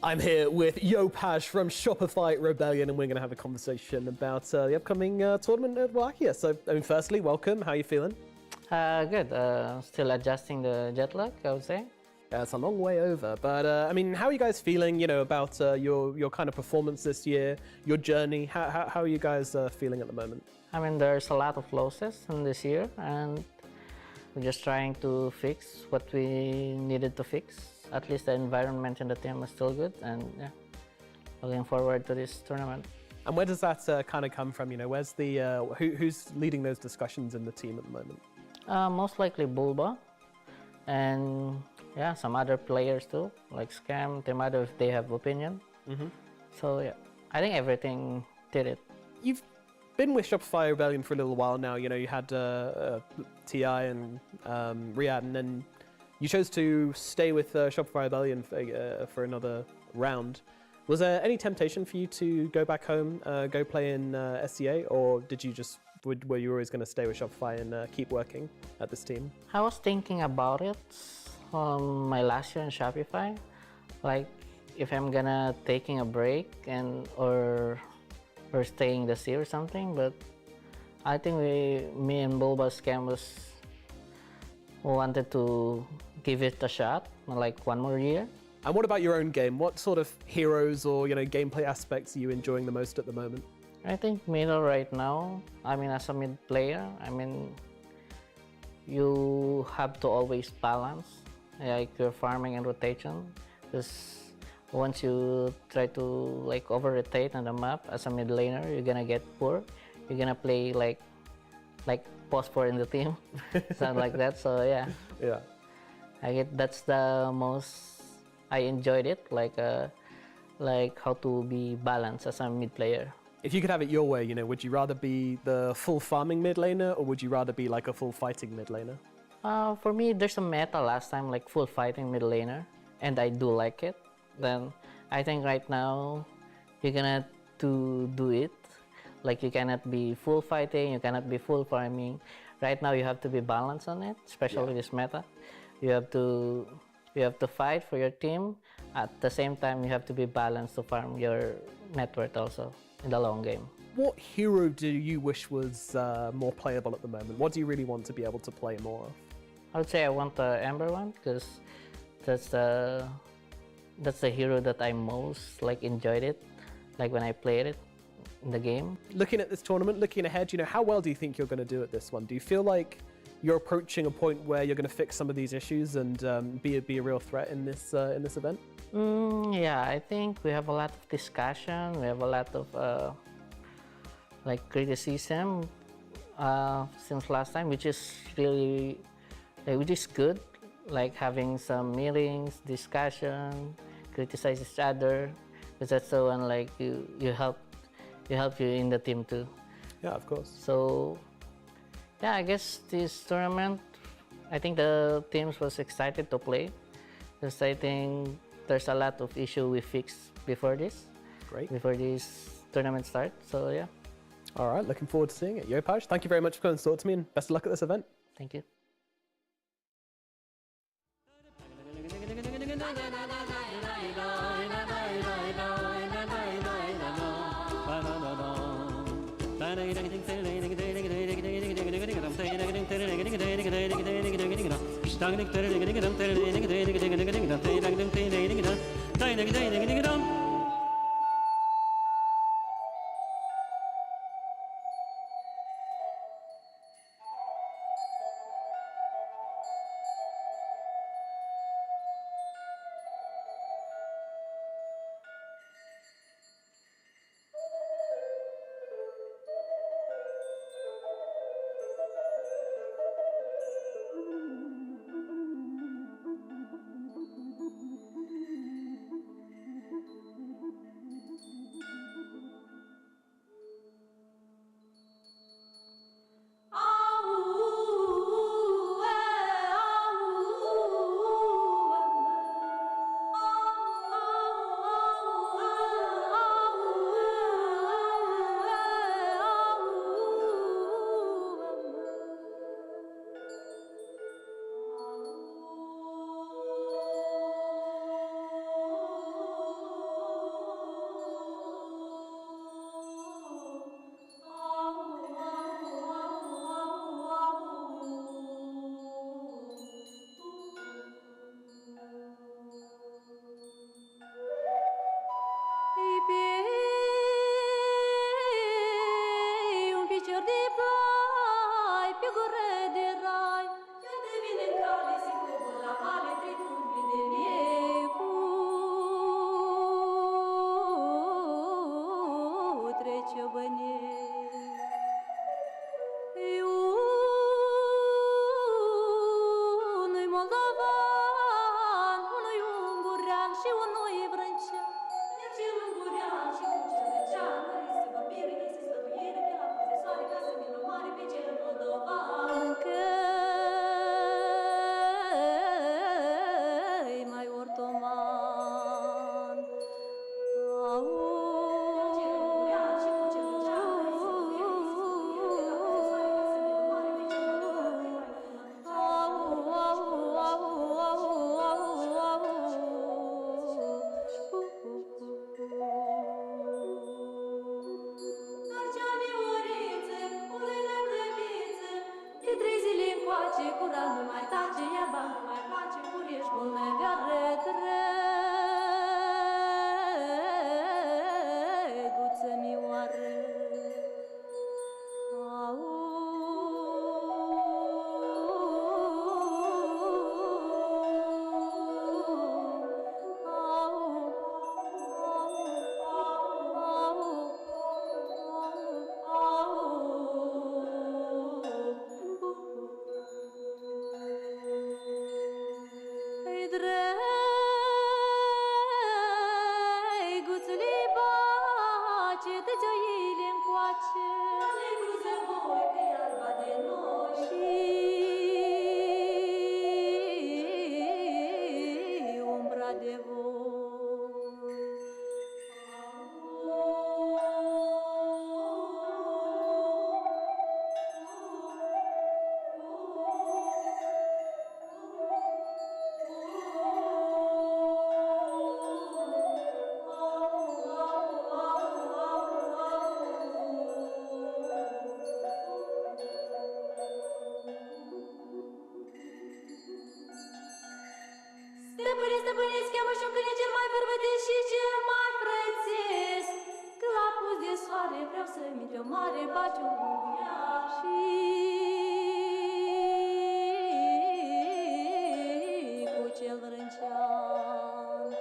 I'm here with Yopaj from Shopify Rebellion, and we're going to have a conversation about the upcoming tournament at Wallachia. So, I mean, firstly, welcome. How are you feeling? Good. Still adjusting the jet lag, I would say. Yeah, it's a long way over, but I mean, how are you guys feeling? You know, about your kind of performance this year, your journey. How are you guys feeling at the moment? I mean, there's a lot of losses in this year, and we're just trying to fix what we needed to fix. At least the environment in the team is still good, and yeah, looking forward to this tournament. And where does that kind of come from? You know, where's the who's leading those discussions in the team at the moment? Most likely Bulba, and yeah, some other players too, like Scam, Temado, if they have opinion. So yeah, I think everything did it. You've been with Shopify Rebellion for a little while now. You know, you had TI and Riyadh, and then you chose to stay with Shopify Rebellion for another round. Was there any temptation for you to go back home, go play in SCA, or did you just were you always going to stay with Shopify and keep working at this team? I was thinking about it my last year in Shopify, like if I'm gonna taking a break and or staying this year or something. But I think me and Bulba Scam wanted to give it a shot, like 1 more year. And what about your own game? What sort of heroes or gameplay aspects are you enjoying the most at the moment? I think middle right now. I mean, as a mid player, I mean, you have to always balance like your farming and rotation, because once you try to like over rotate on the map as a mid laner, you're gonna get poor. You're gonna play like post 4 in the team, something like that. So yeah. Yeah. I get that's the most I enjoyed it, like how to be balanced as a mid player. If you could have it your way, would you rather be the full farming mid laner, or would you rather be like a full fighting mid laner? For me, there's a meta last time like full fighting mid laner, and I do like it. Then I think right now you're gonna to do it. Like you cannot be full fighting, you cannot be full farming. Right now you have to be balanced on it, especially this meta. You have to fight for your team. At the same time, you have to be balanced to farm your net worth also in the long game. What hero do you wish was more playable at the moment? What do you really want to be able to play more of? I would say I want the Ember one, because that's the hero that I most like enjoyed it, like when I played it in the game. Looking at this tournament, looking ahead, how well do you think you're going to do at this one? Do you feel like you're approaching a point where you're going to fix some of these issues and be a real threat in this event? Yeah, I think we have a lot of discussion. We have a lot of like criticism since last time, which is really which is good. Like having some meetings, discussion, criticize each other, because that's the one like you help you in the team too. Yeah, of course. So yeah, I guess this tournament, I think the teams was excited to play, because I think there's a lot of issue we fixed before this. Great. Before this tournament start. So yeah. All right, looking forward to seeing it. Yopaj, thank you very much for coming to talk to me, and best of luck at this event. Thank you. știu când e cel mai bărbătesc și cel mai prețesc. Că la pus de soare vreau să-mi intre o mare baciu și cu cel vrâncean.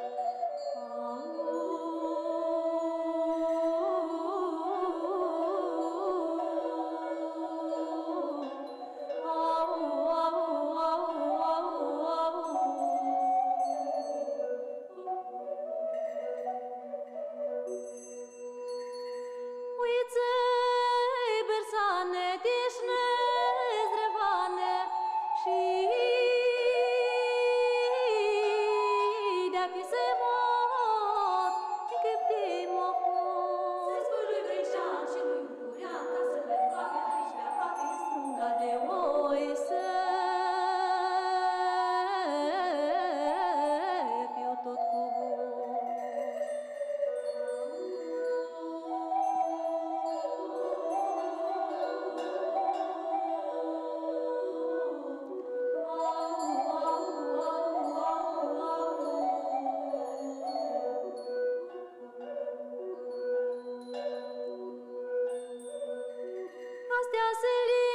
Astea să le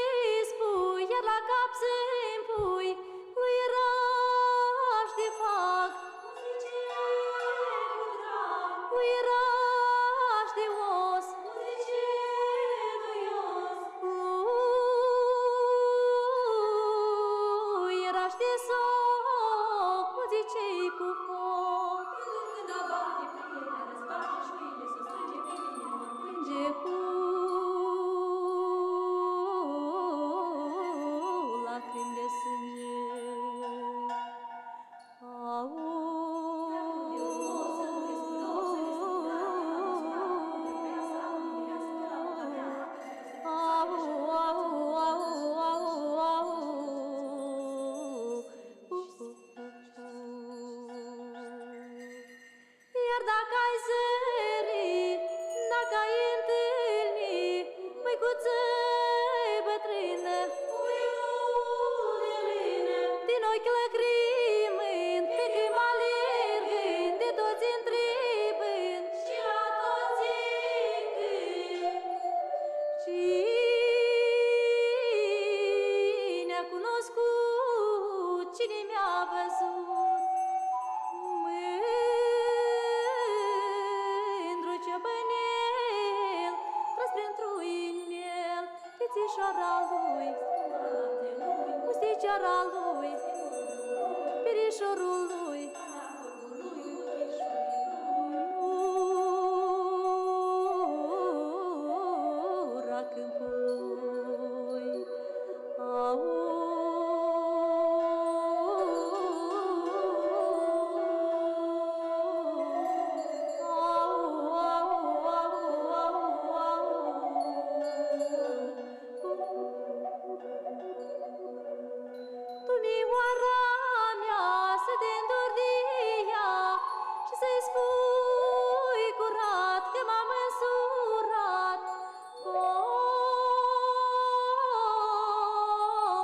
spui, iar la cap să-mi pui uiraș de fac. Uiraș de os. Uiraș de soc, muzicei cu foc. Când abate plăierea, răzbate șuile, să strânge pe mine, mă plânge cu lacrimi de sânge. Iar dacă ai zări, dacă ai întâlni măicuță bătrână, din ochi lăcrimând, pe când mă alergând, de toți întrebând și la toți încânt. Cine a cunoscut, cine mi-a văzut, mândru ciobănel, tras printr-un inel, chițișoara lui, musticioara lui, perișorul lui. Ura câmpului. Dumioara mea, să te îndori de ea și să-i spui curat că m-am însurat. O,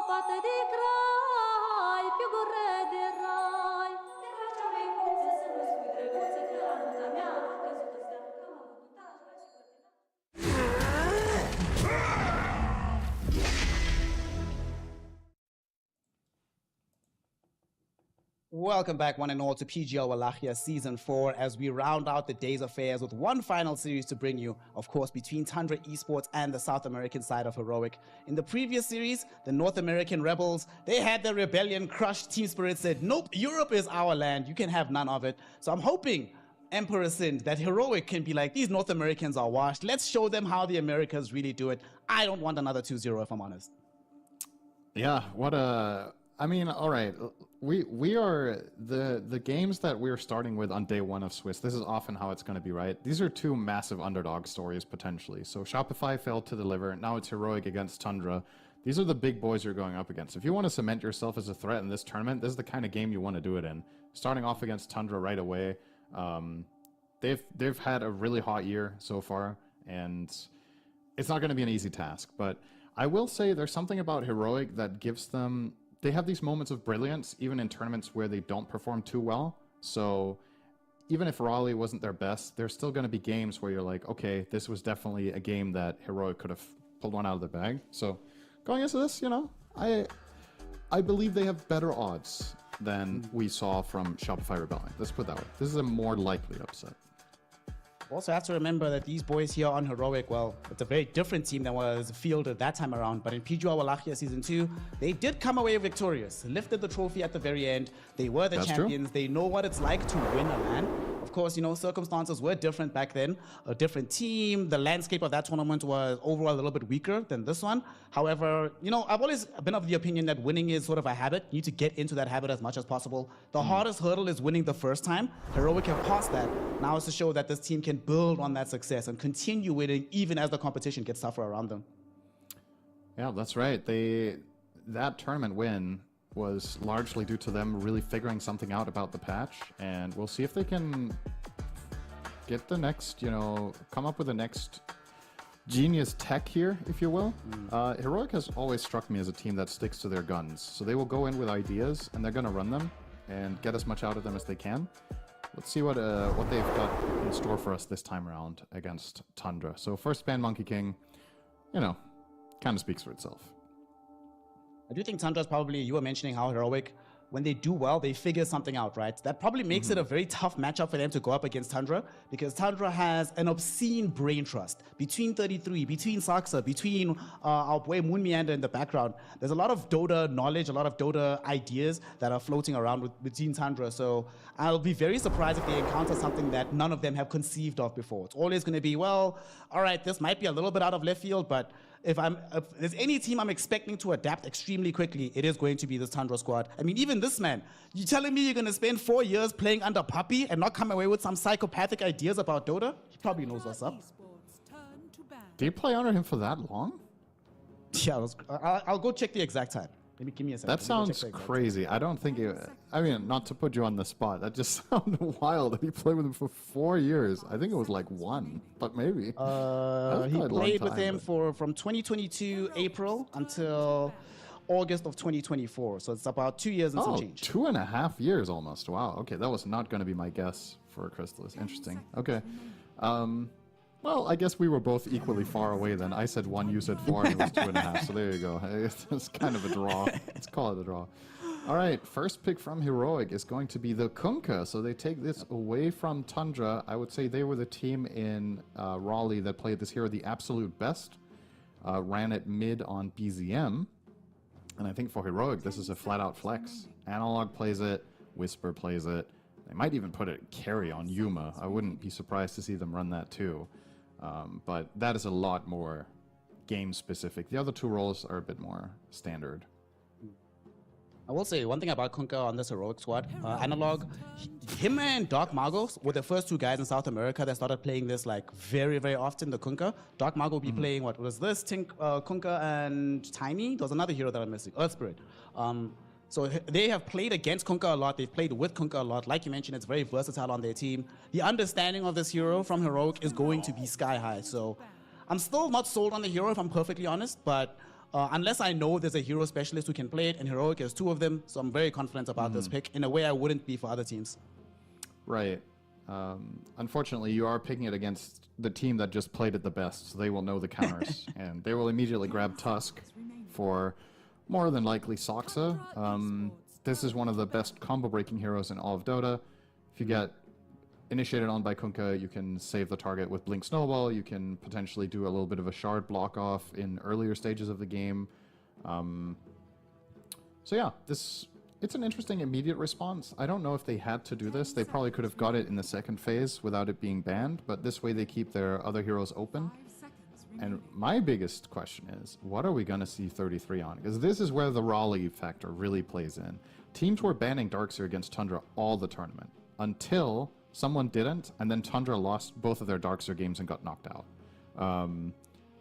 pată de crai, pe o gură de rai. Te faci cea măicuță să nu spui drăguță că la nunta mea a căzut o stea, că am avut un taj, și Welcome back, one and all, to PGL Wallachia Season 4 as we round out the day's affairs with one final series to bring you, of course, between Tundra Esports and the South American side of Heroic. In the previous series, the North American Rebels, they had their rebellion crushed. Team Spirit said, nope, Europe is our land, you can have none of it. So I'm hoping, Emperor Sind, that Heroic can be like, these North Americans are washed, let's show them how the Americas really do it. I don't want another 2-0 if I'm honest. Yeah, what a... I mean, all right. We are the games that we're starting with on day one of Swiss. This is often how it's going to be, right? These are two massive underdog stories potentially. So Shopify failed to deliver. Now it's Heroic against Tundra. These are the big boys you're going up against. If you want to cement yourself as a threat in this tournament, this is the kind of game you want to do it in. Starting off against Tundra right away. They've had a really hot year so far, and it's not going to be an easy task. But I will say there's something about Heroic that gives them... They have these moments of brilliance, even in tournaments where they don't perform too well. So even if Raleigh wasn't their best, there's still going to be games where you're like, okay, this was definitely a game that Heroic could have pulled one out of the bag. So going into this, you know, I believe they have better odds than we saw from Shopify Rebellion. Let's put it that way. This is a more likely upset. Also have to remember that these boys here on Heroic, well, it's a very different team than was fielded that time around. But in PGL Wallachia Season 2, they did come away victorious. Lifted the trophy at the very end. They were the champions. They know what it's like to win a LAN. Of course, you know, circumstances were different back then. A different team. The landscape of that tournament was overall a little bit weaker than this one. However, you know, I've always been of the opinion that winning is sort of a habit. You need to get into that habit as much as possible. The hardest hurdle is winning the first time. Heroic have passed that. Now it's to show that this team can build on that success and continue winning even as the competition gets tougher around them. Yeah, that's right. That tournament win was largely due to them really figuring something out about the patch, and we'll see if they can get the next, you know, come up with the next genius tech here, if you will. Heroic has always struck me as a team that sticks to their guns, so they will go in with ideas and they're going to run them and get as much out of them as they can. Let's see what they've got in store for us this time around against Tundra. So first ban Monkey King, you know, kind of speaks for itself. I do think Tundra's probably, you were mentioning how Heroic, when they do well, they figure something out, right? That probably makes it a very tough matchup for them to go up against Tundra, because Tundra has an obscene brain trust. Between 33, between Saksa, between our boy Moon Meander in the background, there's a lot of Dota knowledge, a lot of Dota ideas that are floating around between Tundra. So I'll be very surprised if they encounter something that none of them have conceived of before. It's always going to be, well, all right, this might be a little bit out of left field, but if there's any team I'm expecting to adapt extremely quickly, it is going to be this Tundra squad. I mean, even this man, you telling me you're going to spend 4 years playing under Puppy and not come away with some psychopathic ideas about Dota? He probably knows what's up. Do you play under him for that long? Yeah, I'll go check the exact time. Give me a second. That sounds crazy. I don't think I mean, not to put you on the spot, that just sounded wild that he played with him for 4 years. I think it was like 1, but maybe. He played with him from 2022 April until August of 2024. So it's about 2 years and some change. 2.5 years almost. Wow. Okay, that was not going to be my guess for Crystallis. Interesting. Okay. Well, I guess we were both equally far away then. I said 1, you said 4, and it was 2.5. So there you go. It's kind of a draw. Let's call it a draw. All right, first pick from Heroic is going to be the Kunkka. So they take this away from Tundra. I would say they were the team in Raleigh that played this hero the absolute best. Ran it mid on BZM. And I think for Heroic, this is a flat-out flex. Analog plays it. Whisper plays it. They might even put it carry on Yuma. I wouldn't be surprised to see them run that too. But that is a lot more game-specific. The other two roles are a bit more standard. I will say one thing about Kunkka on this Heroic squad. Analog, him and Dark Magos were the first 2 guys in South America that started playing this like very, very often, the Kunkka. Dark Mago will be playing, what was this? Kunkka and Tiny? There was another hero that I'm missing, Earth Spirit. So they have played against Kunkka a lot. They've played with Kunkka a lot. Like you mentioned, it's very versatile on their team. The understanding of this hero from Heroic is going to be sky high. So I'm still not sold on the hero, if I'm perfectly honest. But unless I know there's a hero specialist who can play it, and Heroic has 2 of them. So I'm very confident about this pick in a way I wouldn't be for other teams. Right. Unfortunately, you are picking it against the team that just played it the best. So they will know the counters. And they will immediately grab Tusk for more than likely Saksa. This is one of the best combo-breaking heroes in all of Dota. If you get initiated on by Kunkka, you can save the target with Blink Snowball. You can potentially do a little bit of a shard block-off in earlier stages of the game. So yeah, it's an interesting immediate response. I don't know if they had to do this. They probably could have got it in the second phase without it being banned, but this way they keep their other heroes open. And my biggest question is, what are we going to see 33 on? Because this is where the Raleigh factor really plays in. Teams were banning Darkseer against Tundra all the tournament, until someone didn't, and then Tundra lost both of their Darkseer games and got knocked out.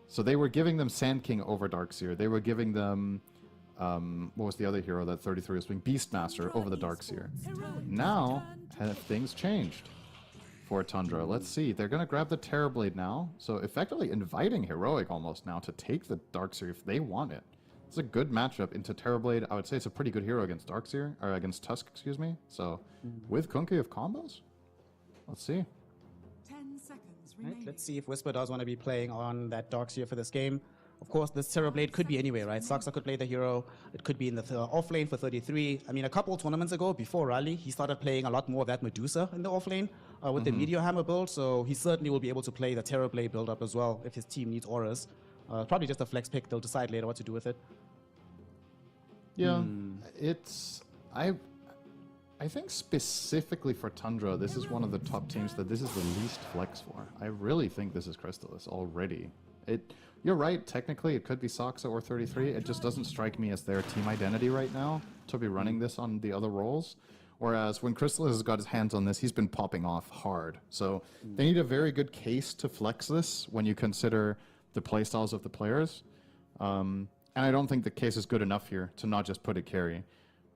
So they were giving them Sand King over Darkseer. They were giving them, what was the other hero that 33 was doing? Beastmaster over the Darkseer. Now, have things changed for Tundra? Let's see. They're going to grab the Terrorblade now. So effectively inviting Heroic almost now to take the Darkseer if they want it. It's a good matchup into Terrorblade. I would say it's a pretty good hero against Darkseer, or against Tusk, excuse me. So with Kunkka of combos? Let's see. 10 seconds Right, remaining. let's see if Whisper does want to be playing on that Darkseer for this game. Of course, this Terrorblade could be anywhere, right? Saxa could play the hero. It could be in the off lane for 33. I mean, a couple tournaments ago, before Rally, he started playing a lot more of that Medusa in the off lane with the Meteor Hammer build. So he certainly will be able to play the Terrorblade build up as well if his team needs auras. Probably just a flex pick. They'll decide later what to do with it. Yeah, it's I think specifically for Tundra, this is one of the top teams that this is the least flex for. I really think this is Crystallis already. You're right, technically it could be Saxa or 33. It just doesn't strike me as their team identity right now to be running this on the other roles. Whereas when Crystallis has got his hands on this, he's been popping off hard. So they need a very good case to flex this when you consider the playstyles of the players. And I don't think the case is good enough here to not just put a carry.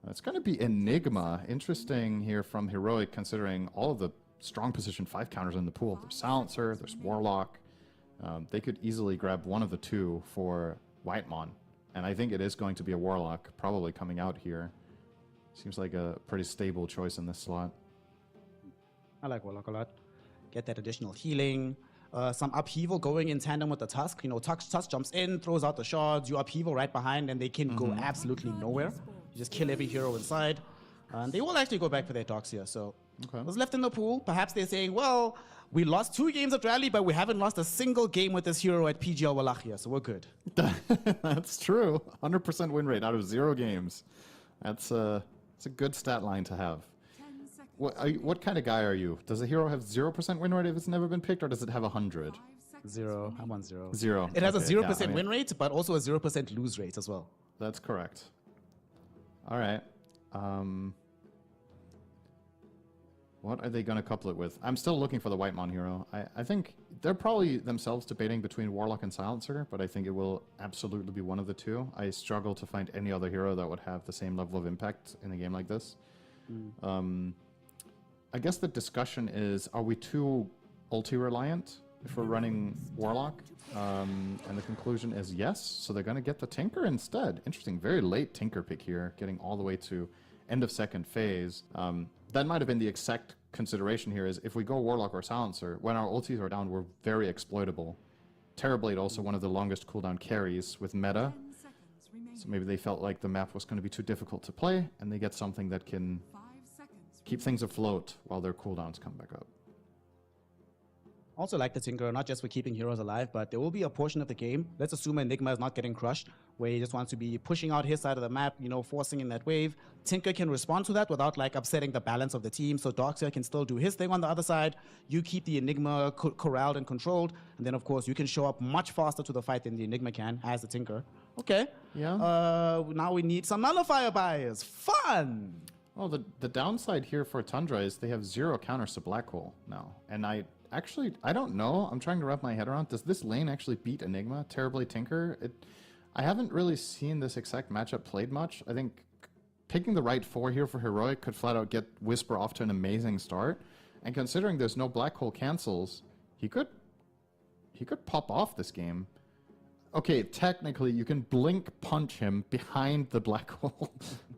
It's going to be Enigma. Interesting here from Heroic, considering all of the strong position 5 counters in the pool. There's Silencer, there's Warlock. They could easily grab one of the two for Whitemon. And I think it is going to be a Warlock probably coming out here. Seems like a pretty stable choice in this slot. I like Warlock a lot. Get that additional healing. Some upheaval going in tandem with the Tusk. You know, Tusk jumps in, throws out the shards, you upheaval right behind, and they can go absolutely nowhere. You just kill every hero inside. And they will actually go back for their Darkseer. So what's left in the pool? Perhaps they're saying, well, we lost 2 games at Rally, but we haven't lost a single game with this hero at PGL Wallachia, so we're good. That's true. 100% win rate out of 0 games. That's a good stat line to have. What kind of guy are you? Does a hero have 0% win rate if it's never been picked, or does it have 100? 0. I'm on 0. 0. It has a Okay, 0% win rate, but also a 0% lose rate as well. That's correct. All right. What are they going to couple it with? I'm still looking for the Whitemon hero. I think they're probably themselves debating between Warlock and Silencer, but I think it will absolutely be one of the two. I struggle to find any other hero that would have the same level of impact in a game like this. I guess the discussion is, are we too ulti-reliant if we're running Warlock? And the conclusion is yes, so they're going to get the Tinker instead. Interesting, very late Tinker pick here, getting all the way to end of second phase. That might have been the exact consideration here, is if we go Warlock or Silencer, when our ultis are down, we're very exploitable. Terrorblade also one of the longest cooldown carries with meta. So maybe they felt like the map was going to be too difficult to play, and they get something that can keep things afloat while their cooldowns come back up. Also like the Tinker, not just for keeping heroes alive, but there will be a portion of the game, let's assume Enigma is not getting crushed, where he just wants to be pushing out his side of the map, you know, forcing in that wave. Tinker can respond to that without like upsetting the balance of the team, so Darkseer can still do his thing on the other side. You keep the Enigma corralled and controlled, and then of course you can show up much faster to the fight than the Enigma can as the Tinker. Okay. Yeah. Now we need some nullifier buys. Fun! Well, the downside here for Tundra is they have 0 counters to Black Hole now, and I don't know. I'm trying to wrap my head around. Does this lane actually beat Enigma? Terribly Tinker? I haven't really seen this exact matchup played much. I think picking the right 4 here for Heroic could flat out get Whisper off to an amazing start. And considering there's no Black Hole cancels, he could pop off this game. Okay, technically you can blink punch him behind the Black Hole.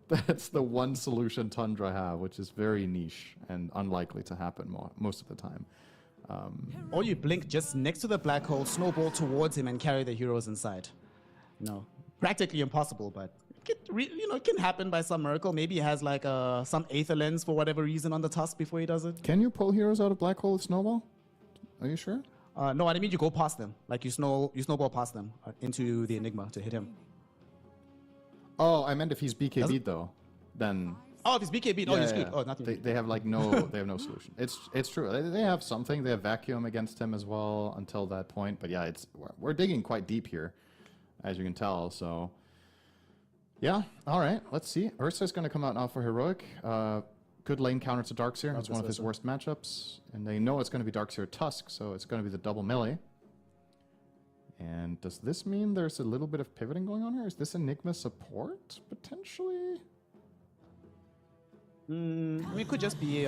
That's the one solution Tundra have, which is very niche and unlikely to happen most of the time. Or you blink just next to the Black Hole, snowball towards him, and carry the heroes inside. No, practically impossible, but it can happen by some miracle. Maybe he has like some Aether Lens for whatever reason on the Tusk before he does it. Can you pull heroes out of Black Hole with Snowball? Are you sure? No, I mean you go past them, like you snowball past them into the Enigma to hit him. Oh, I meant if he's BKB'd though, then. Oh, if he's BKB'd, he's good. Oh, nothing. They have like no, they have no solution. It's true. They have something. They have Vacuum against him as well until that point. But yeah, we're digging quite deep here, as you can tell. So yeah, all right. Let's see. Ursa's going to come out now for Heroic. Good lane counter to Darkseer. It's one of his worst matchups, and they know it's going to be Darkseer Tusk, so it's going to be the double melee. And does this mean there's a little bit of pivoting going on here? Is this Enigma support potentially? I mean, it could just be,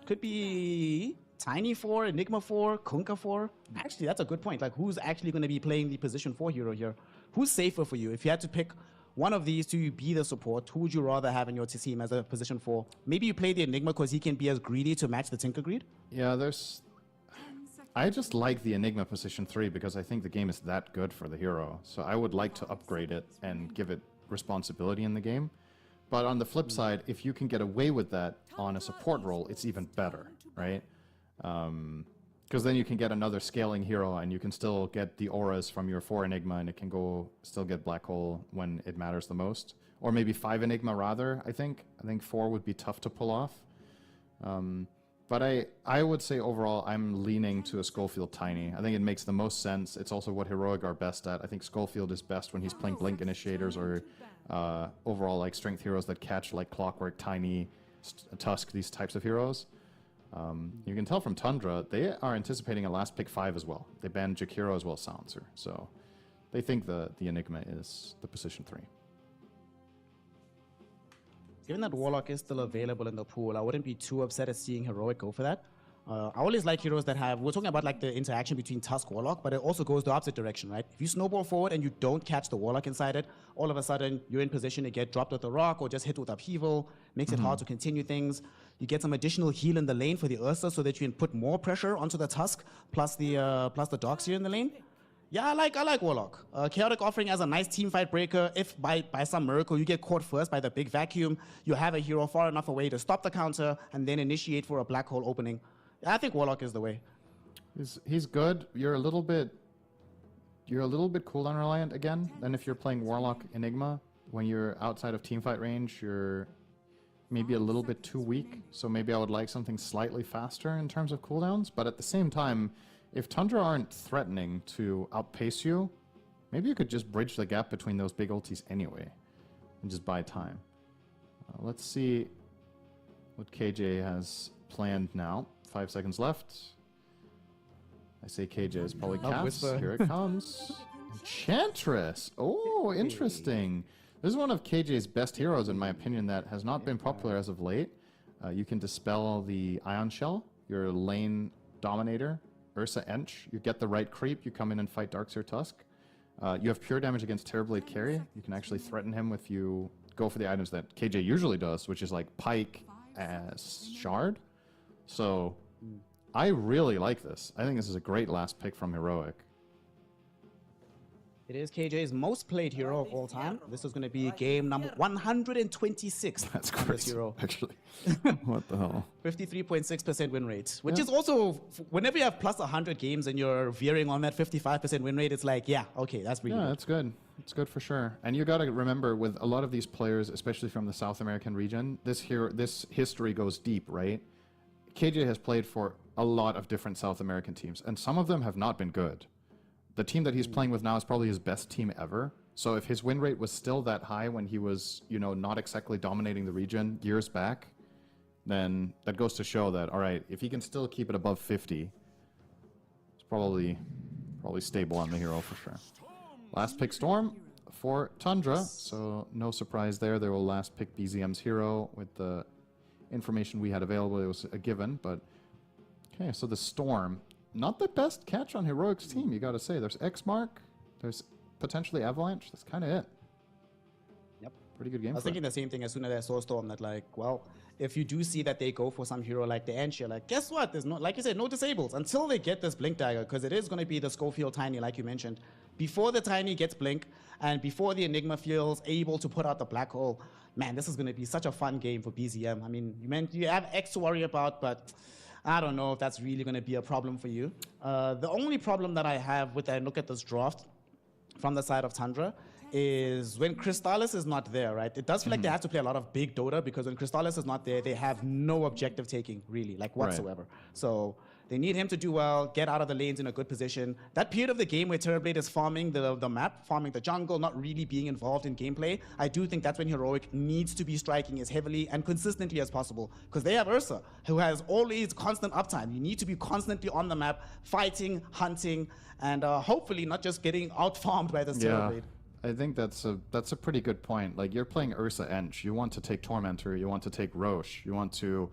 could be Tiny 4, Enigma 4, Kunkka 4. Actually, that's a good point. Like, who's actually going to be playing the position 4 hero here? Who's safer for you? If you had to pick one of these to be the support, who would you rather have in your team as a position 4? Maybe you play the Enigma because he can be as greedy to match the Tinker Greed? Yeah, I just like the Enigma position 3 because I think the game is that good for the hero. So I would like to upgrade it and give it responsibility in the game. But on the flip side, if you can get away with that on a support role, it's even better, right? Because then you can get another scaling hero and you can still get the auras from your 4 Enigma and it can still get Black Hole when it matters the most. Or maybe 5 Enigma rather, I think. I think 4 would be tough to pull off. But I would say overall I'm leaning to a Schofield Tiny. I think it makes the most sense. It's also what Heroic are best at. I think Schofield is best when he's playing Blink Initiators or overall like strength heroes that catch like Clockwork, Tiny, Tusk, these types of heroes. You can tell from Tundra, they are anticipating a last pick 5 as well. They banned Jakiro as well as Silencer. So they think the Enigma is the position 3. Given that Warlock is still available in the pool, I wouldn't be too upset at seeing Heroic go for that. I always like heroes that we're talking about like the interaction between Tusk Warlock, but it also goes the opposite direction, right? If you snowball forward and you don't catch the Warlock inside it, all of a sudden you're in position to get dropped with a rock or just hit with upheaval, makes it hard to continue things. You get some additional heal in the lane for the Ursa so that you can put more pressure onto the Tusk, plus the Darkseer in the lane. Yeah, I like Warlock. Chaotic offering as a nice team fight breaker. If by some miracle you get caught first by the big vacuum, you have a hero far enough away to stop the counter and then initiate for a black hole opening. I think Warlock is the way. He's good. You're a little bit cooldown reliant again than if you're playing Warlock Enigma. When you're outside of teamfight range, you're maybe a little bit too weak. So maybe I would like something slightly faster in terms of cooldowns. But at the same time, if Tundra aren't threatening to outpace you, maybe you could just bridge the gap between those big ultis anyway and just buy time. Let's see what KJ has planned now. 5 seconds left. I say KJ is probably cast. Here it comes. Enchantress. Oh, interesting. This is one of KJ's best heroes, in my opinion, that has not been popular as of late. You can dispel the Ion Shell, your lane dominator, Ursa Ench. You get the right creep, you come in and fight Darkseer Tusk. You have pure damage against Terrorblade Carry. You can actually threaten him if you go for the items that KJ usually does, which is like Pike as Shard. So I really like this. I think this is a great last pick from Heroic. It is KJ's most played hero of all time. This is going to be game number 126. That's crazy, hero. Actually. What the hell? 53.6% win rate, which is also, whenever you have plus 100 games and you're veering on that 55% win rate, it's like, yeah, okay, that's really good. Yeah, it's good. It's good for sure. And you got to remember, with a lot of these players, especially from the South American region, this history goes deep, right? KJ has played for a lot of different South American teams, and some of them have not been good. The team that he's playing with now is probably his best team ever. So if his win rate was still that high when he was, not exactly dominating the region years back, then that goes to show that, all right, if he can still keep it above 50, it's probably stable on the hero for sure. Last pick Storm for Tundra, so no surprise there. They will last pick BZM's hero with the information we had available. It was a given, but okay, so the Storm. Not the best catch on Heroic's team, you gotta say. There's X-Mark, there's potentially Avalanche. That's kind of it. Yep. Pretty good game. I was thinking the same thing as soon as I saw Storm, that if you do see that they go for some hero like the Ench, you're like, guess what? There's no, like you said, no disables until they get this Blink Dagger, because it is going to be the Schofield Tiny, like you mentioned. Before the Tiny gets Blink, and before the Enigma feels able to put out the Black Hole, man, this is going to be such a fun game for BZM. I mean, you have X to worry about, but I don't know if that's really going to be a problem for you. The only problem that I have with I look at this draft from the side of Tundra is when Crystallis is not there, right? It does feel like they have to play a lot of big Dota, because when Crystallis is not there, they have no objective taking, really, whatsoever. Right. So they need him to do well, get out of the lanes in a good position. That period of the game where Terrorblade is farming the map, farming the jungle, not really being involved in gameplay, I do think that's when Heroic needs to be striking as heavily and consistently as possible. Because they have Ursa, who has always constant uptime. You need to be constantly on the map, fighting, hunting, and hopefully not just getting out-farmed by this Terrorblade. I think that's a pretty good point. Like, you're playing Ursa Ench. You want to take Tormentor, you want to take Roche, you want to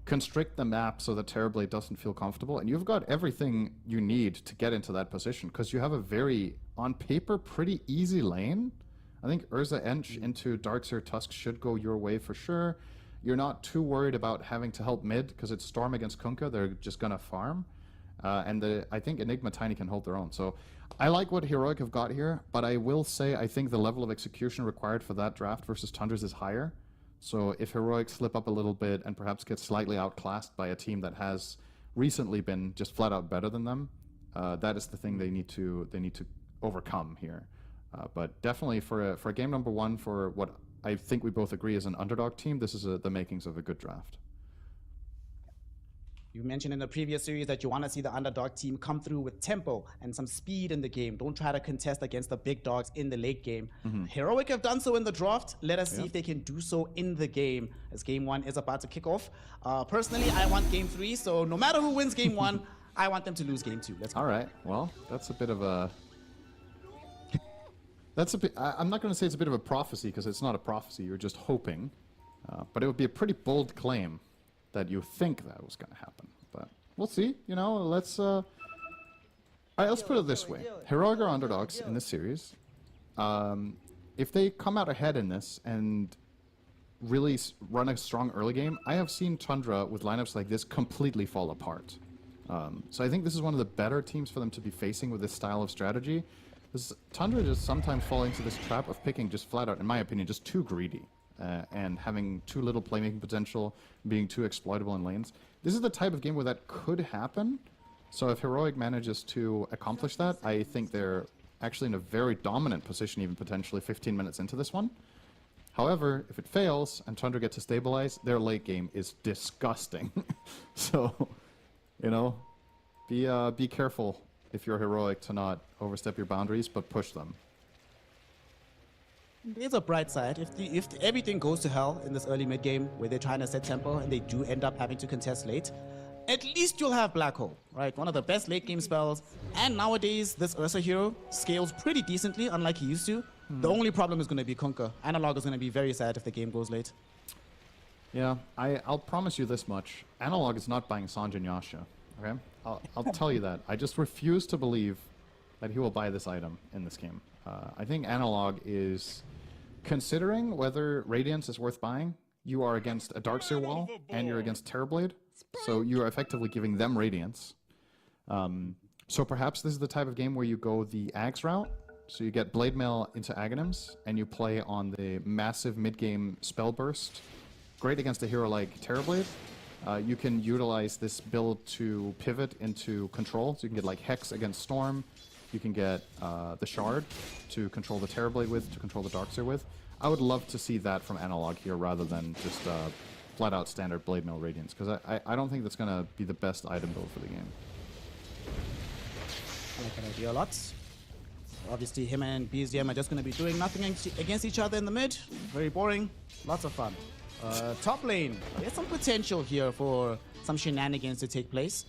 constrict the map so that Terrorblade doesn't feel comfortable, and you've got everything you need to get into that position, because you have a very, on paper, pretty easy lane I think Urza Ench into Darkseer Tusk should go your way for sure. You're not too worried about having to help mid because it's Storm against Kunkka. They're just gonna farm. And I think Enigma Tiny can hold their own. So I like what Heroic have got here, but I will say I think the level of execution required for that draft versus Tundra's is higher. So if Heroic slip up a little bit and perhaps get slightly outclassed by a team that has recently been just flat out better than them, that is the thing they need to overcome here. But definitely for a game number one, for what I think we both agree is an underdog team, this is the makings of a good draft. You mentioned in the previous series that you want to see the underdog team come through with tempo and some speed in the game. Don't try to contest against the big dogs in the late game. Heroic have done so in the draft. Let us see if they can do so in the game, as game one is about to kick off. Personally, I want game three, so no matter who wins game one, I want them to lose game two. Let's go. All right. Well, that's a bit of a... I'm not going to say it's a bit of a prophecy, because it's not a prophecy. You're just hoping. But it would be a pretty bold claim that you think that was going to happen. But we'll see. You know, let's... All right, let's put it this way. Heroic are underdogs in this series. If they come out ahead in this and really run a strong early game, I have seen Tundra with lineups like this completely fall apart. So I think this is one of the better teams for them to be facing with this style of strategy. Tundra just sometimes fall into this trap of picking just flat out, in my opinion, just too greedy. And having too little playmaking potential, being too exploitable in lanes. This is the type of game where that could happen. So if Heroic manages to accomplish that, I think they're actually in a very dominant position, even potentially 15 minutes into this one. However, if it fails and Tundra get to stabilize, their late game is disgusting. So, you know, be careful if you're Heroic to not overstep your boundaries, but push them. There's a bright side. If everything goes to hell in this early mid game where they're trying to set tempo and they do end up having to contest late, at least you'll have Black Hole, right? One of the best late game spells. And nowadays, this Ursa hero scales pretty decently, unlike he used to. The only problem is going to be Kunkka. Analog is going to be very sad if the game goes late. Yeah, I'll promise you this much. Analog is not buying Sanjin Yasha, okay? I'll tell you that. I just refuse to believe that he will buy this item in this game. I think Analog is considering whether Radiance is worth buying. You are against a Darkseer wall, and you're against Terrorblade, so you are effectively giving them Radiance. So perhaps this is the type of game where you go the Axe route, so you get Blade Mail into Aghanims, and you play on the massive mid-game Spell Burst. Great against a hero like Terrorblade. You can utilize this build to pivot into control, so you can get like Hex against Storm. You can get the Shard to control the Terrorblade with, to control the Darkseer with. I would love to see that from Analog here rather than just flat-out standard Blade Mail Radiance, because I don't think that's going to be the best item build for the game. I like that idea a lot. Obviously, him and BSDM are just going to be doing nothing against each other in the mid. Very boring. Lots of fun. Top lane. There's some potential here for some shenanigans to take place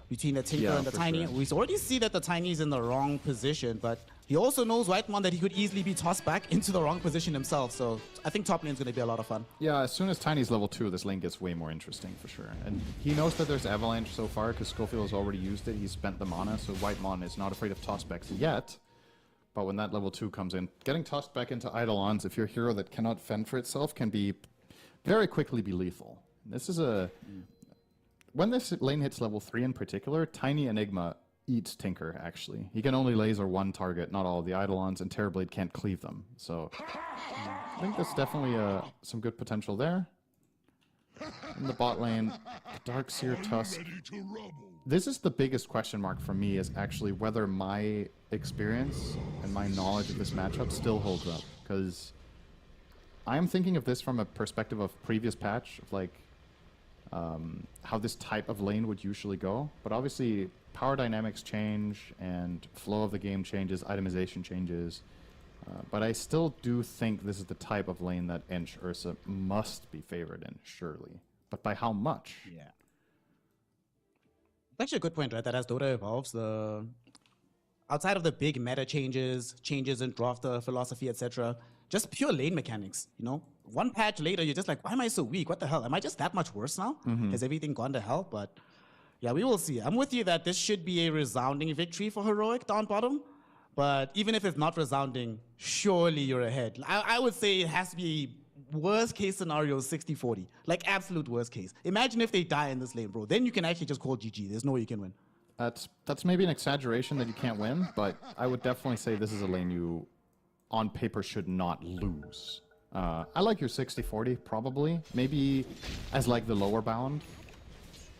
between the Tinker and the Tiny. Sure. We already see that the Tiny is in the wrong position, but he also knows, right, Mon, that he could easily be tossed back into the wrong position himself. So I think top lane is going to be a lot of fun. Yeah, as soon as Tiny's level 2, this lane gets way more interesting for sure. And he knows that there's Avalanche so far because Schofield has already used it. He's spent the mana, so White Mon is not afraid of tossbacks yet. But when that level 2 comes in, getting tossed back into Eidolons, if you're a hero that cannot fend for itself, can be very quickly be lethal. This is a... When this lane hits level 3 in particular, Tiny Enigma eats Tinker, actually. He can only laser one target, not all of the Eidolons, and Terrorblade can't cleave them. So I think there's definitely some good potential there. In the bot lane, Darkseer Tusk. This is the biggest question mark for me, is actually whether my experience and my knowledge of this matchup still holds up. Because I'm thinking of this from a perspective of previous patch, of like, how this type of lane would usually go. But obviously power dynamics change and flow of the game changes, itemization changes. But I still do think this is the type of lane that Ench Ursa must be favored in, surely. But by how much? Yeah. Actually a good point, right? That as Dota evolves, outside of the big meta changes in draft philosophy, etc., just pure lane mechanics, you know? One patch later, you're just like, why am I so weak? What the hell? Am I just that much worse now? Has everything gone to hell? But yeah, we will see. I'm with you that this should be a resounding victory for Heroic down bottom. But even if it's not resounding, surely you're ahead. I would say it has to be worst case scenario 60-40. Like absolute worst case. Imagine if they die in this lane, bro. Then you can actually just call GG. There's no way you can win. That's maybe an exaggeration that you can't win, but I would definitely say this is a lane you, on paper, should not lose. I like your 60-40, probably. Maybe as like the lower bound.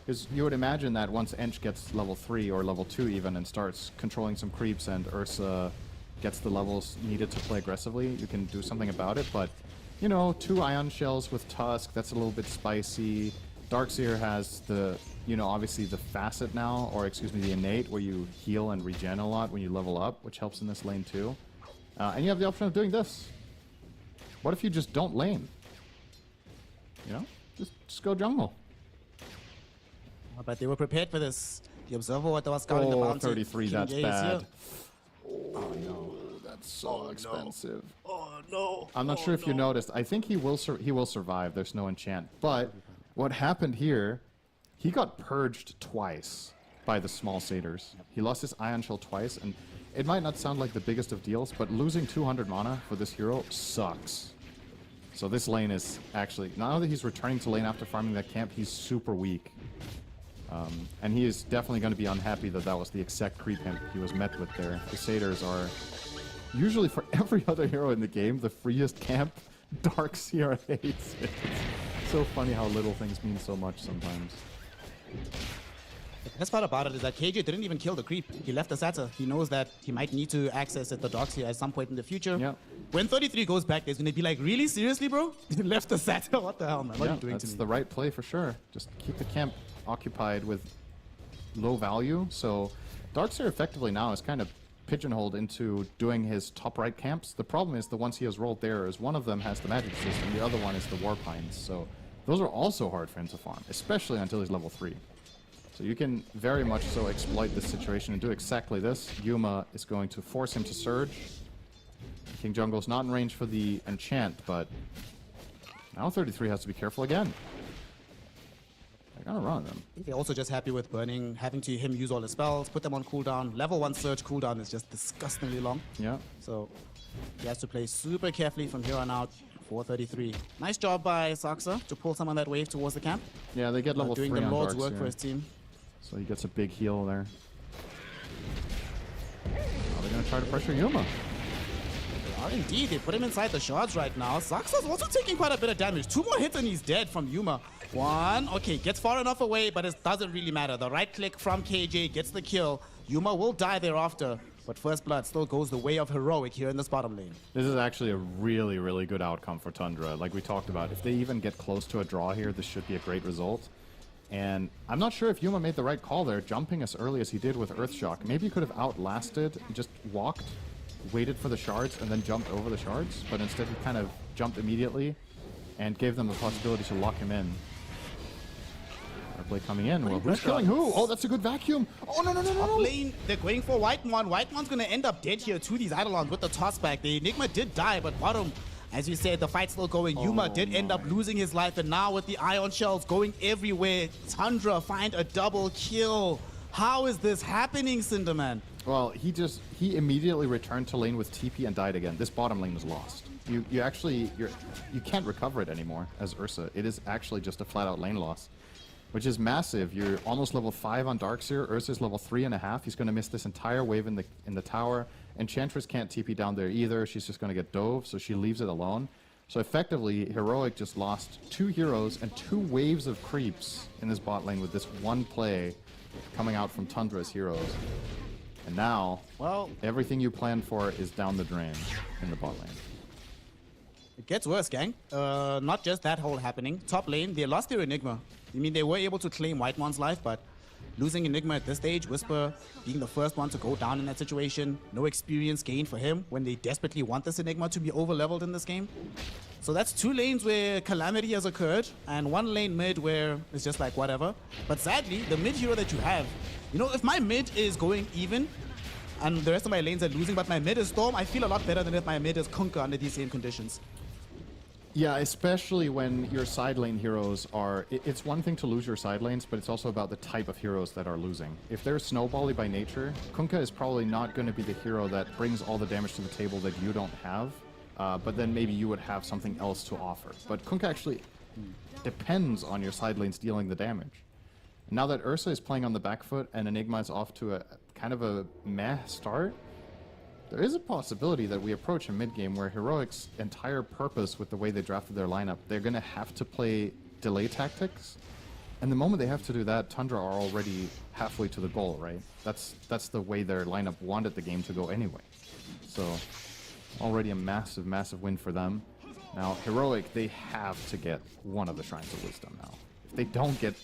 Because you would imagine that once Ench gets level 3 or level 2 even and starts controlling some creeps and Ursa gets the levels needed to play aggressively, you can do something about it. But, you know, 2 Ion Shells with Tusk, that's a little bit spicy. Darkseer has the, you know, obviously the Facet now, or excuse me, the Innate, where you heal and regen a lot when you level up, which helps in this lane too. And you have the option of doing this. What if you just don't lane? You know, just go jungle. But they were prepared for this. The Observer was scouting the bounty. 33, that's King bad. Oh no, that's so expensive. No. Oh no. I'm not sure if you noticed. I think he will survive. There's no enchant. But what happened here, he got purged twice by the small satyrs. He lost his Ion Shell twice, and it might not sound like the biggest of deals, but losing 200 mana for this hero sucks. So this lane is actually, now that he's returning to lane after farming that camp, he's super weak. And he is definitely going to be unhappy that that was the exact creep him he was met with there. The satyrs are usually, for every other hero in the game, the freest camp. Darkseer hates it. It's so funny how little things mean so much sometimes. The best part about it is that KJ didn't even kill the creep. He left the Satyr. He knows that he might need to access the Darkseer at some point in the future. Yep. When 33 goes back, there's going to be like, really? Seriously, bro? You left the Satyr? What the hell, man? What are you doing to me? That's the right play for sure. Just keep the camp occupied with low value. So Darkseer effectively now is kind of pigeonholed into doing his top right camps. The problem is the ones he has rolled there is one of them has the magic system, the other one is the Warpines. So those are also hard for him to farm, especially until he's level 3. So you can very much so exploit this situation and do exactly this. Yuma is going to force him to surge. King Jungle's not in range for the enchant, but now 33 has to be careful again. They're gonna run them. I think they're also just happy with burning, having to him use all his spells, put them on cooldown. Level 1 surge cooldown is just disgustingly long. Yeah. So he has to play super carefully from here on out. 433. Nice job by Saxa to pull some of that wave towards the camp. Yeah, they get level 3 doing the on Lord's Darkseer. work for his team. So he gets a big heal there. Now they're gonna try to pressure Yuma. They are indeed. They put him inside the shards right now. Saxa's also taking quite a bit of damage. 2 more hits and he's dead from Yuma. 1. Okay, gets far enough away, but it doesn't really matter. The right click from KJ gets the kill. Yuma will die thereafter. But First Blood still goes the way of Heroic here in this bottom lane. This is actually a really, really good outcome for Tundra. Like we talked about, if they even get close to a draw here, this should be a great result. And I'm not sure if Yuma made the right call there, jumping as early as he did with Earthshock. Maybe he could have outlasted, just walked, waited for the shards, and then jumped over the shards. But instead he kind of jumped immediately and gave them the possibility to lock him in. Play coming in. Well, who's killing who? Oh, that's a good vacuum. Oh, no. Top lane, they're going for Whitemon. Whitemon's going to end up dead here to these Eidolons with the toss back. The Enigma did die, but bottom, as you said, the fight's still going. Yuma did end up losing his life, and now with the Ion Shells going everywhere, Tundra find a double kill. How is this happening, Cinderman? Well, he immediately returned to lane with TP and died again. This bottom lane was lost. You can't recover it anymore as Ursa. It is actually just a flat-out lane loss, which is massive. You're almost level 5 on Darkseer. Ursa's level 3.5. He's going to miss this entire wave in the tower. Enchantress can't TP down there either. She's just going to get dove, so she leaves it alone. So effectively, Heroic just lost 2 heroes and 2 waves of creeps in this bot lane with this one play coming out from Tundra's heroes. And now, well, everything you planned for is down the drain in the bot lane. It gets worse, gang. Not just that whole happening. Top lane, they lost their Enigma. I mean, they were able to claim Whitemon's life, but losing Enigma at this stage, Whisper being the first one to go down in that situation, no experience gained for him when they desperately want this Enigma to be over-leveled in this game. So that's 2 lanes where calamity has occurred, and 1 lane mid where it's just like whatever. But sadly, the mid hero that you have, you know, if my mid is going even, and the rest of my lanes are losing, but my mid is Storm, I feel a lot better than if my mid is Kunkka under these same conditions. Yeah, especially when your side lane heroes are... It's one thing to lose your side lanes, but it's also about the type of heroes that are losing. If they're snowbally by nature, Kunkka is probably not going to be the hero that brings all the damage to the table that you don't have, but then maybe you would have something else to offer. But Kunkka actually depends on your side lanes dealing the damage. Now that Ursa is playing on the back foot and Enigma is off to a kind of a meh start, there is a possibility that we approach a mid-game where Heroic's entire purpose with the way they drafted their lineup, they're going to have to play delay tactics. And the moment they have to do that, Tundra are already halfway to the goal, right? That's the way their lineup wanted the game to go anyway. So, already a massive, massive win for them. Now, Heroic, they have to get one of the Shrines of Wisdom now. If they don't get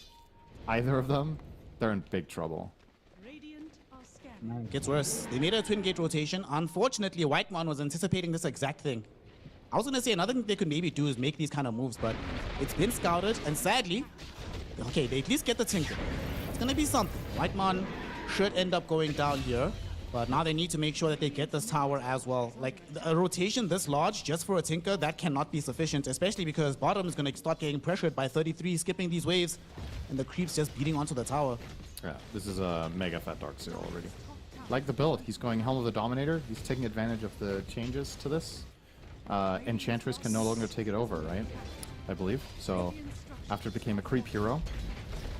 either of them, they're in big trouble. Gets worse. They made a twin gate rotation. Unfortunately, Whitemon was anticipating this exact thing. I was going to say another thing they could maybe do is make these kind of moves, but it's been scouted, and sadly, okay, they at least get the Tinker. It's going to be something. Whitemon should end up going down here, but now they need to make sure that they get this tower as well. Like, a rotation this large just for a Tinker, that cannot be sufficient, especially because bottom is going to start getting pressured by 33, skipping these waves, and the creeps just beating onto the tower. Yeah, this is a mega fat Darkseer already. Like the build, he's going Helm of the Dominator. He's taking advantage of the changes to this. Enchantress can no longer take it over, right? I believe. So, after it became a creep hero,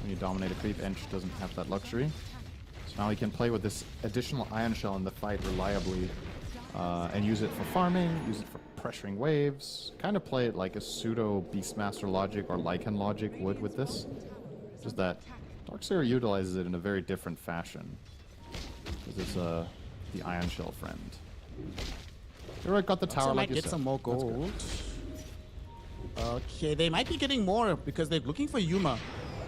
when you dominate a creep, Ench doesn't have that luxury. So now he can play with this additional Ion Shell in the fight reliably, and use it for farming, use it for pressuring waves, kind of play it like a pseudo Beastmaster logic or Lycan logic would with this. Just that Darkseer utilizes it in a very different fashion. Because it's the Ion Shell friend. Heroic got the tower, Also like might you get said. some more gold. Okay, they might be getting more because they're looking for Yuma.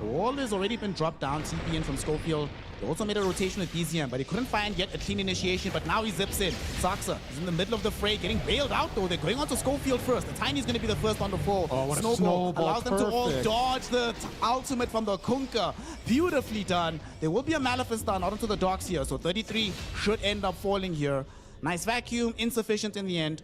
Wall has already been dropped down, TP in from Schofield. They also made a rotation with BZM, but he couldn't find yet a clean initiation, but now he zips in. Saxa is in the middle of the fray, getting bailed out though. They're going on to Schofield first. The Tiny's going to be the first on the fall. Oh, what a Snowball snowball. allows them to all Perfect. dodge the ultimate from the Kunkka. Beautifully done. There will be a Maleficent out onto the docks here, so 33 should end up falling here. Nice vacuum, insufficient in the end.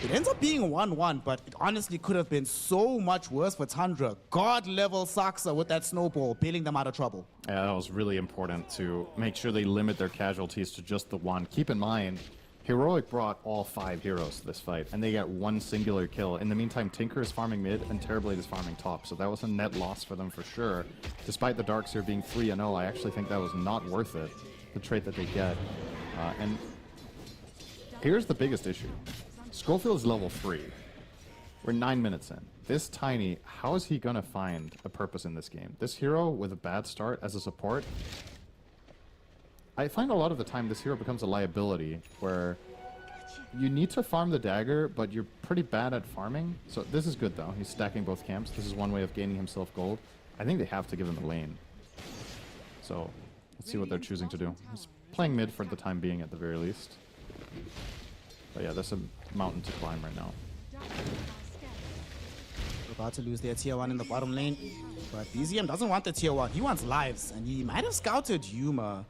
It ends up being 1-1, but it honestly could have been so much worse for Tundra. God-level Saxa with that snowball, bailing them out of trouble. Yeah, that was really important to make sure they limit their casualties to just the one. Keep in mind, Heroic brought all 5 heroes to this fight, and they got one singular kill. In the meantime, Tinker is farming mid, and Terrorblade is farming top, so that was a net loss for them for sure. Despite the Darkseer being 3-0, I actually think that was not worth it, the trait that they get. And here's the biggest issue. Schofield is level 3. We're 9 minutes in. This Tiny, how is he gonna find a purpose in this game? This hero with a bad start as a support, I find a lot of the time this hero becomes a liability where you need to farm the dagger, but you're pretty bad at farming. So this is good though. He's stacking both camps. This is one way of gaining himself gold. I think they have to give him a lane. So let's see what they're choosing to do. He's playing mid for the time being at the very least. But yeah, there's a mountain to climb right now. We're about to lose their tier 1 in the bottom lane, but BZM doesn't want the tier 1. He wants lives, and he might have scouted Yuma.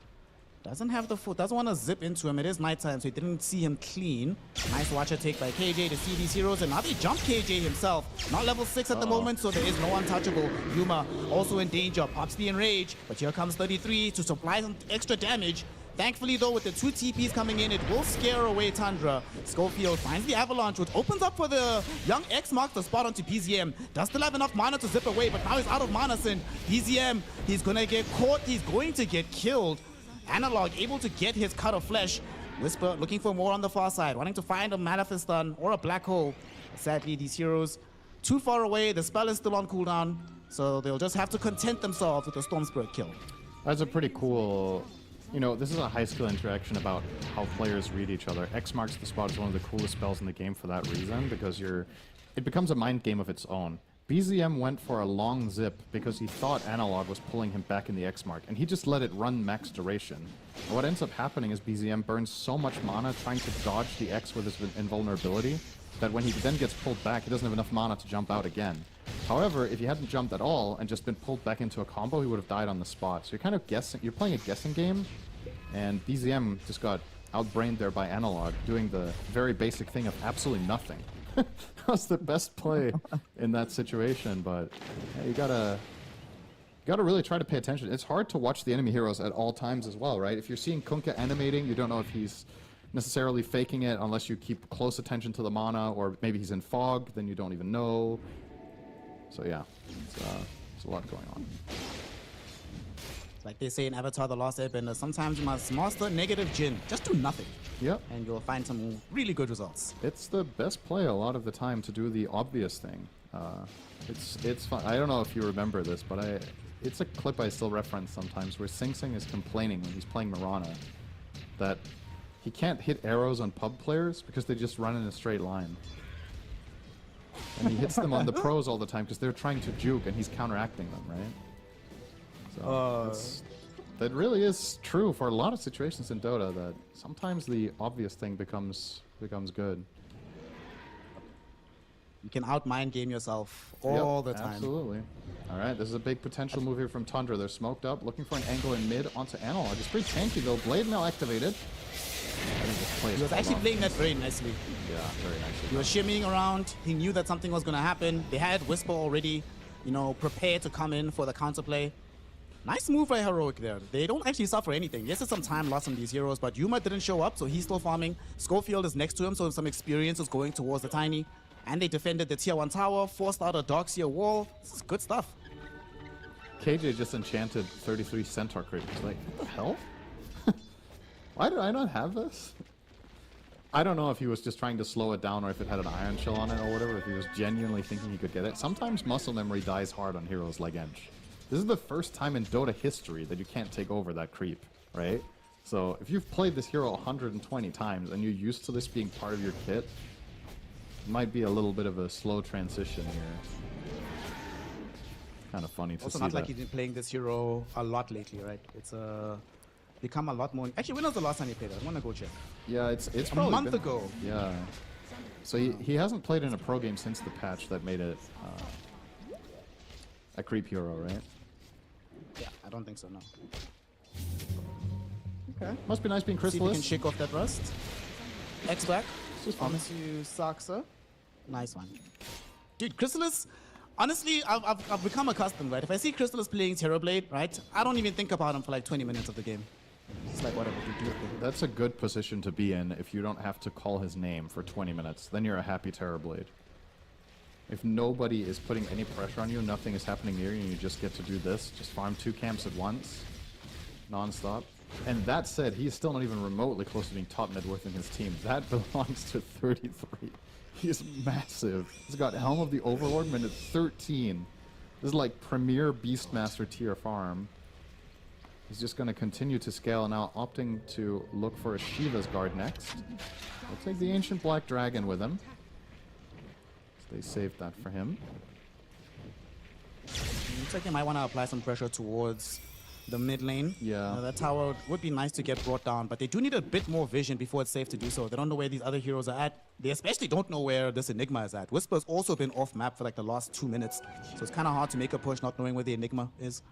Doesn't have the foot, doesn't want to zip into him. It is nighttime, so he didn't see him clean. Nice watcher take by KJ to see these heroes, and now they jump KJ himself. Not level 6 at the moment, so there is no untouchable. Yuma also in danger, pops the enrage, but here comes 33 to supply some extra damage. Thankfully, though, with the 2 TPs coming in, it will scare away Tundra. Schofield finds the Avalanche, which opens up for the young X marks the spot onto PZM. Does still have enough mana to zip away, but now he's out of mana, and PZM, he's gonna get caught, he's going to get killed. Analog able to get his cut of flesh. Whisper looking for more on the far side, wanting to find a Maleficent or a black hole. Sadly, these heroes too far away, the spell is still on cooldown, so they'll just have to content themselves with a Storm Spirit kill. That's a pretty cool... You know, this is a high skill interaction about how players read each other. X marks the spot is one of the coolest spells in the game for that reason, because it becomes a mind game of its own. BZM went for a long zip because he thought Analog was pulling him back in the X mark, and he just let it run max duration. And what ends up happening is BZM burns so much mana trying to dodge the X with his invulnerability that when he then gets pulled back, he doesn't have enough mana to jump out again. However, if he hadn't jumped at all and just been pulled back into a combo, he would have died on the spot. So you're kind of guessing, you're playing a guessing game, and BZM just got outbrained there by Analog, doing the very basic thing of absolutely nothing. that was the best play in that situation, but yeah, you gotta really try to pay attention. It's hard to watch the enemy heroes at all times as well, right? If you're seeing Kunkka animating, you don't know if he's necessarily faking it unless you keep close attention to the mana, or maybe he's in fog, then you don't even know. So yeah, it's a lot going on. Like they say in Avatar The Last Airbender, sometimes you must master negative Jin. Just do nothing. Yep. And you'll find some really good results. It's the best play a lot of the time to do the obvious thing. It's fun. I don't know if you remember this, but it's a clip I still reference sometimes where Sing Sing is complaining when he's playing Mirana that he can't hit arrows on pub players because they just run in a straight line. And he hits them on the pros all the time because they're trying to juke and he's counteracting them, right? So that really is true for a lot of situations in Dota, that sometimes the obvious thing becomes good. You can out-mind game yourself all the time. Absolutely. All right, this is a big potential move here from Tundra. They're smoked up, looking for an angle in mid onto Analog. It's pretty tanky though. Blade now activated. I think this play He was actually playing that very nicely. Yeah, very nicely. He was shimmying around. He knew that something was going to happen. They had Whisper already, you know, prepared to come in for the counterplay. Nice move by Heroic there. They don't actually suffer anything. Yes, there's some time lost on these heroes, but Yuma didn't show up, so he's still farming. Schofield is next to him, so some experience is going towards the Tiny. And they defended the tier 1 tower, forced out a Darkseer wall. This is good stuff. KJ just enchanted 33 Centaur crit. He's like, what the hell? Why did I not have this? I don't know if he was just trying to slow it down or if it had an Iron Shell on it or whatever, if he was genuinely thinking he could get it. Sometimes muscle memory dies hard on heroes like Ench. This is the first time in Dota history that you can't take over that creep, right? So if you've played this hero 120 times and you're used to this being part of your kit, it might be a little bit of a slow transition here. Kind of funny to see Also not like that. he's been playing this hero a lot lately, right? It's become a lot more... Actually, when was the last time he played it? I want to go check. Yeah, it's a probably month been, ago. Yeah. So he hasn't played in a pro game since the patch that made it a creep hero, right? Yeah, I don't think so, no. Okay. Must be nice being Chrysalis. See if you can shake off that rust. X back. Promise you Saxa. Nice one. Dude, Chrysalis, honestly, I've become accustomed, right? If I see Chrysalis playing Terrorblade, right, I don't even think about him for like 20 minutes of the game. It's like whatever, you do it. That's a good position to be in if you don't have to call his name for 20 minutes. Then you're a happy Terrorblade. If nobody is putting any pressure on you, nothing is happening near you, and you just get to do this, just farm 2 camps at once, non-stop. And that said, he's still not even remotely close to being top net worth in his team. That belongs to 33. He's massive. He's got Helm of the Overlord minute 13. This is like premier Beastmaster tier farm. He's just going to continue to scale, now opting to look for a Shiva's Guard next. We'll take the Ancient Black Dragon with him. They saved that for him. Looks like they might want to apply some pressure towards the mid lane. Yeah. That tower would be nice to get brought down, but they do need a bit more vision before it's safe to do so. They don't know where these other heroes are at. They especially don't know where this Enigma is at. Whisper's also been off map for like the last 2 minutes, so it's kind of hard to make a push not knowing where the Enigma is.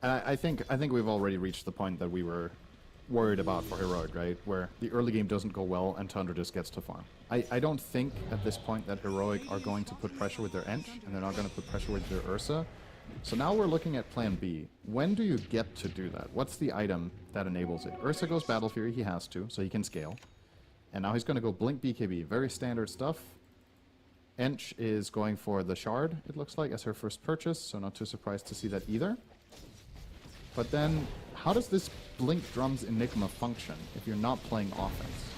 I think we've already reached the point that we were worried about for Heroic, right? Where the early game doesn't go well and Tundra just gets to farm. I don't think at this point that Heroic are going to put pressure with their Ench, and they're not going to put pressure with their Ursa. So now we're looking at plan B. When do you get to do that? What's the item that enables it? Ursa goes Battle Fury, he has to, so he can scale. And now he's going to go Blink BKB, very standard stuff. Ench is going for the Shard, it looks like, as her first purchase, so not too surprised to see that either. But then, how does this Blink Drums Enigma function if you're not playing offense?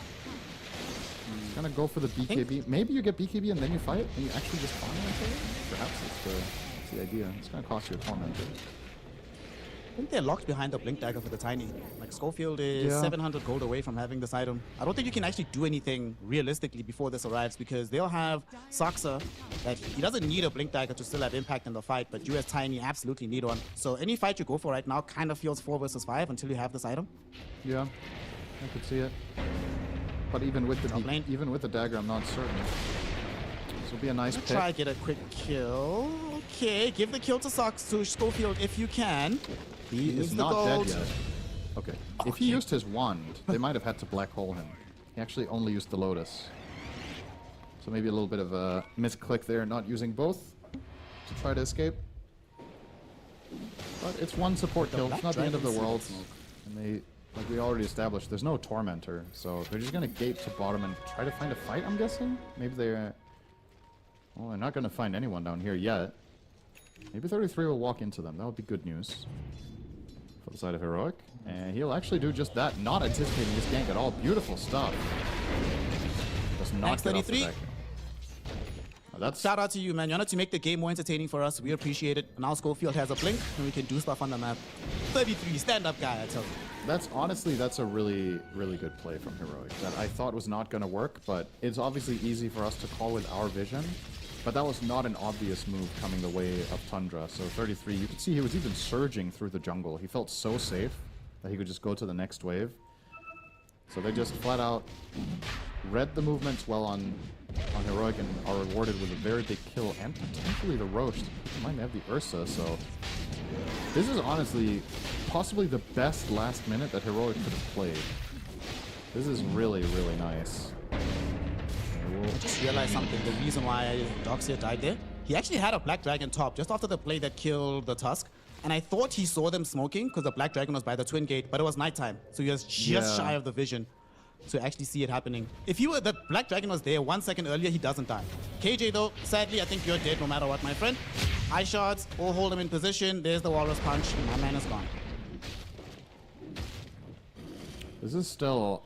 He's gonna go for the BKB. Maybe you get BKB and then you fight, and you actually just farm into it? Perhaps that's the idea. It's gonna cost you a torment. I think they're locked behind the Blink Dagger for the Tiny. Like, Schofield is 700 gold away from having this item. I don't think you can actually do anything realistically before this arrives, because they'll have Saxa that he doesn't need a Blink Dagger to still have impact in the fight, but you as Tiny absolutely need one. So any fight you go for right now kind of feels 4 versus 5 until you have this item. Yeah, I could see it. But even with the dagger, I'm not certain. This will be a nice pick. Try to get a quick kill. Okay, give the kill to Schofield if you can. He is needs not the gold. dead yet. Okay. If he used his wand, they might have had to black hole him. He actually only used the Lotus. So maybe a little bit of a misclick there, not using both to try to escape. But it's one support kill, it's not the end of the world. And they, like we already established, there's no Tormentor. So they're just going to gate to bottom and try to find a fight, I'm guessing? Maybe they're... Well, they're not going to find anyone down here yet. Maybe 33 will walk into them. That would be good news for the side of Heroic. And he'll actually do just that, not anticipating this gank at all. Beautiful stuff. Just knocked it off the back. Shout out to you, man. You wanted to make the game more entertaining for us. We appreciate it. Now Schofield has a blink, and we can do stuff on the map. 33, stand-up guy, I tell you. That's honestly, that's a really, really good play from Heroic that I thought was not going to work, but it's obviously easy for us to call with our vision. But that was not an obvious move coming the way of Tundra. So 33, you could see he was even surging through the jungle. He felt so safe that he could just go to the next wave. So they just flat out read the movements well on Heroic and are rewarded with a very big kill and potentially the Roche. They might have the Ursa, so this is honestly possibly the best last minute that Heroic could have played. This is really, really nice. I just realized something. The reason why Doxia died there, he actually had a Black Dragon top just after the play that killed the Tusk. And I thought he saw them smoking because the Black Dragon was by the Twin Gate, but it was nighttime. So he was just shy of the vision to actually see it happening. If the Black Dragon was there 1 second earlier, he doesn't die. KJ though, sadly, I think you're dead no matter what, my friend. Eye shots, all hold him in position. There's the Walrus Punch. My man is gone. This is still...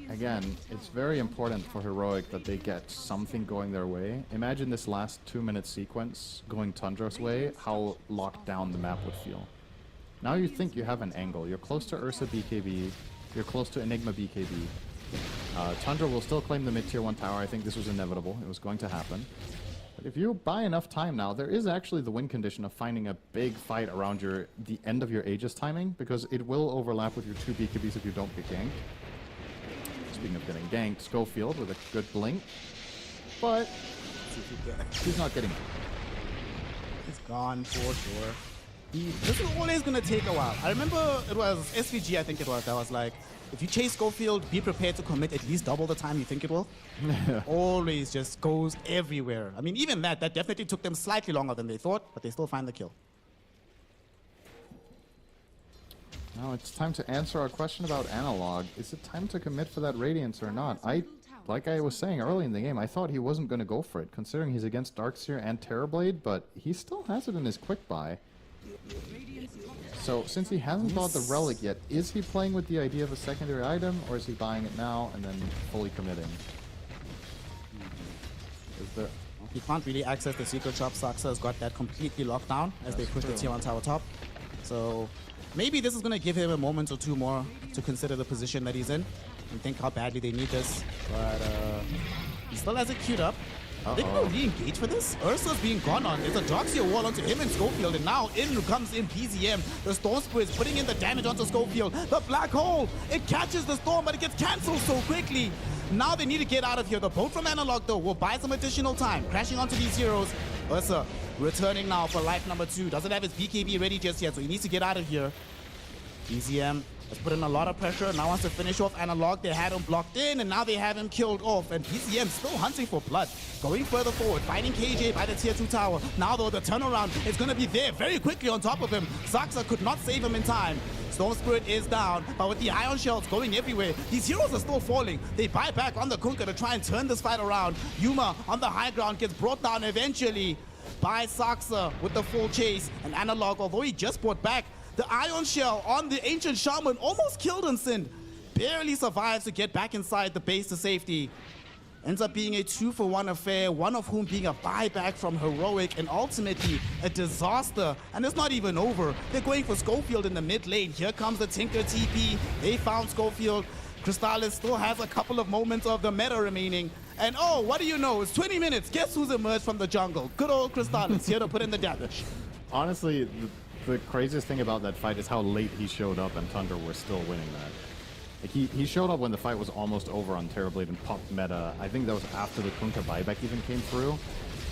Again, it's very important for Heroic that they get something going their way. Imagine this last 2-minute sequence going Tundra's way, how locked down the map would feel. Now you think you have an angle. You're close to Ursa BKB, you're close to Enigma BKB. Tundra will still claim the mid-tier 1 tower. I think this was inevitable. It was going to happen. But if you buy enough time now, there is actually the win condition of finding a big fight around the end of your Aegis timing, because it will overlap with your 2 BKBs if you don't get ganked. Speaking of getting ganked, Schofield with a good blink, but he's not getting it. He's gone for sure. This is always going to take a while. I remember it was SVG, I think it was, that was like, if you chase Schofield, be prepared to commit at least double the time you think it will. Always just goes everywhere. I mean, even that definitely took them slightly longer than they thought, but they still find the kill. Now it's time to answer our question about Analog. Is it time to commit for that Radiance or not? Like I was saying early in the game, I thought he wasn't going to go for it, considering he's against Darkseer and Terrorblade, but he still has it in his quick buy. So since he hasn't bought the Relic yet, is he playing with the idea of a secondary item, or is he buying it now and then fully committing? He can't really access the secret shop. Saxa has got that completely locked down as they push the tier 1 tower top. So maybe this is going to give him a moment or two more to consider the position that he's in and think how badly they need this. But he still has it queued up. They can re-engage for this. Ursa's being gone on. There's a Darkseer wall onto him and Schofield, and now in comes in PZM. The Storm Spirit is putting in the damage onto Schofield. The Black Hole, it catches the Storm, but it gets cancelled so quickly. Now they need to get out of here. The boat from Analog, though, will buy some additional time. Crashing onto these heroes. Ursa returning now for life number 2. Doesn't have his BKB ready just yet, so he needs to get out of here. PZM has put in a lot of pressure. Now wants to finish off Analog. They had him blocked in, and now they have him killed off. And PZM still hunting for blood. Going further forward, fighting KJ by the tier 2 tower. Now, though, the turnaround is going to be there very quickly on top of him. Saxa could not save him in time. Storm Spirit is down, but with the Ion Shells going everywhere, these heroes are still falling. They buy back on the Kunkka to try and turn this fight around. Yuma on the high ground gets brought down eventually by Saxa with the full chase. And Analog, although he just brought back the Ion Shell on the Ancient Shaman, almost killed Ensign. Barely survives to get back inside the base to safety. Ends up being a 2-for-1 affair, one of whom being a buyback from Heroic, and ultimately a disaster. And it's not even over. They're going for Schofield in the mid lane. Here comes the Tinker TP. They found Schofield. Crystallis still has a couple of moments of the meta remaining. And oh, what do you know? It's 20 minutes. Guess who's emerged from the jungle? Good old Crystallis here to put in the damage. Honestly, the craziest thing about that fight is how late he showed up and Tundra were still winning that. Like he showed up when the fight was almost over on Terrorblade and popped meta. I think that was after the Kunkka buyback even came through.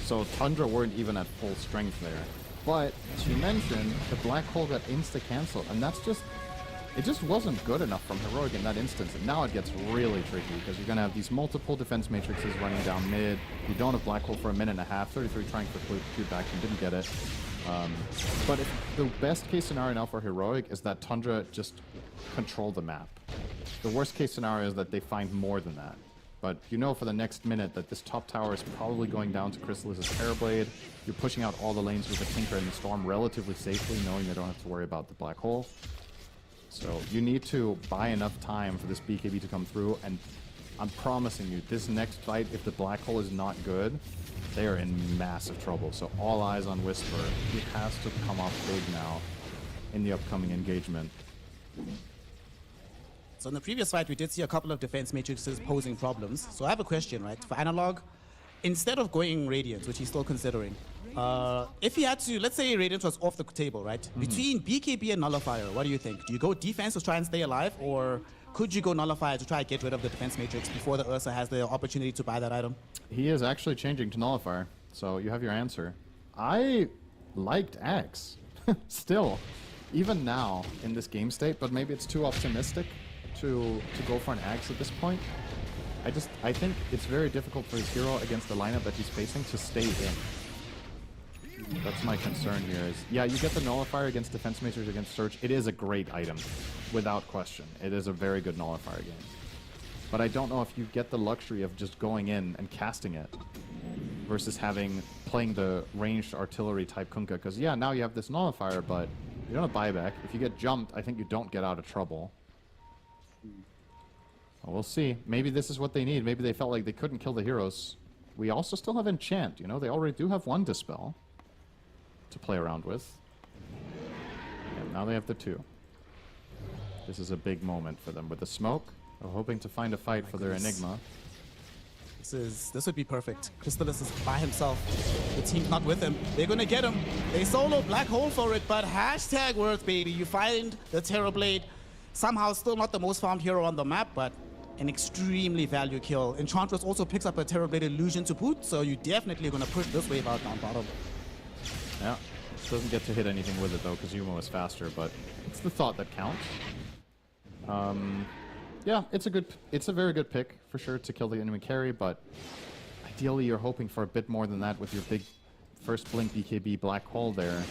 So Tundra weren't even at full strength there. But, as you mentioned, the Black Hole got insta-cancelled, and that's just... it just wasn't good enough from Heroic in that instance, and now it gets really tricky because you're going to have these multiple defense matrices running down mid. You don't have Black Hole for a minute and a half. 33 trying for Cube back and didn't get it. But if the best case scenario now for Heroic is that Tundra just control the map. The worst case scenario is that they find more than that. But you know for the next minute that this top tower is probably going down to Chrysalis's Terrorblade. You're pushing out all the lanes with the Tinker and the Storm relatively safely, knowing they don't have to worry about the Black Hole. So you need to buy enough time for this BKB to come through, and I'm promising you, this next fight, if the Black Hole is not good, they are in massive trouble. So all eyes on Whisper. He has to come off big now in the upcoming engagement. So in the previous fight, we did see a couple of defense matrices posing problems. So I have a question, right? For Analog, instead of going Radiant, which he's still considering, if he had to, let's say Radiant was off the table, right? Between BKB and Nullifier, what do you think? Do you go defense to try and stay alive, or could you go Nullifier to try and get rid of the defense matrix before the Ursa has the opportunity to buy that item? He is actually changing to Nullifier, so you have your answer. I liked Axe, still, even now in this game state, but maybe it's too optimistic to go for an Axe at this point. I think it's very difficult for his hero against the lineup that he's facing to stay in. That's my concern here is, yeah, you get the Nullifier against Defense Matrix against Search. It is a great item, without question. It is a very good Nullifier game. But I don't know if you get the luxury of just going in and casting it versus playing the ranged artillery type Kunkka. Because, yeah, now you have this Nullifier, but you don't have buyback. If you get jumped, I think you don't get out of trouble. Well, we'll see. Maybe this is what they need. Maybe they felt like they couldn't kill the heroes. We also still have Enchant, you know? They already do have one Dispel to play around with. And now they have the two. This is a big moment for them with the smoke. They're hoping to find a fight for their Enigma. This would be perfect. Crystalis is by himself. The team's not with him. They're gonna get him. They solo Black Hole for it, but hashtag worth, baby. You find the Terrorblade. Somehow still not the most farmed hero on the map, but an extremely value kill. Enchantress also picks up a Terrorblade illusion to boot, so you definitely gonna push this wave out down bottom. Yeah, doesn't get to hit anything with it though, because Yumo is faster, but it's the thought that counts. Yeah, it's a very good pick for sure to kill the enemy carry, but ideally you're hoping for a bit more than that with your big first blink BKB Black Hole there.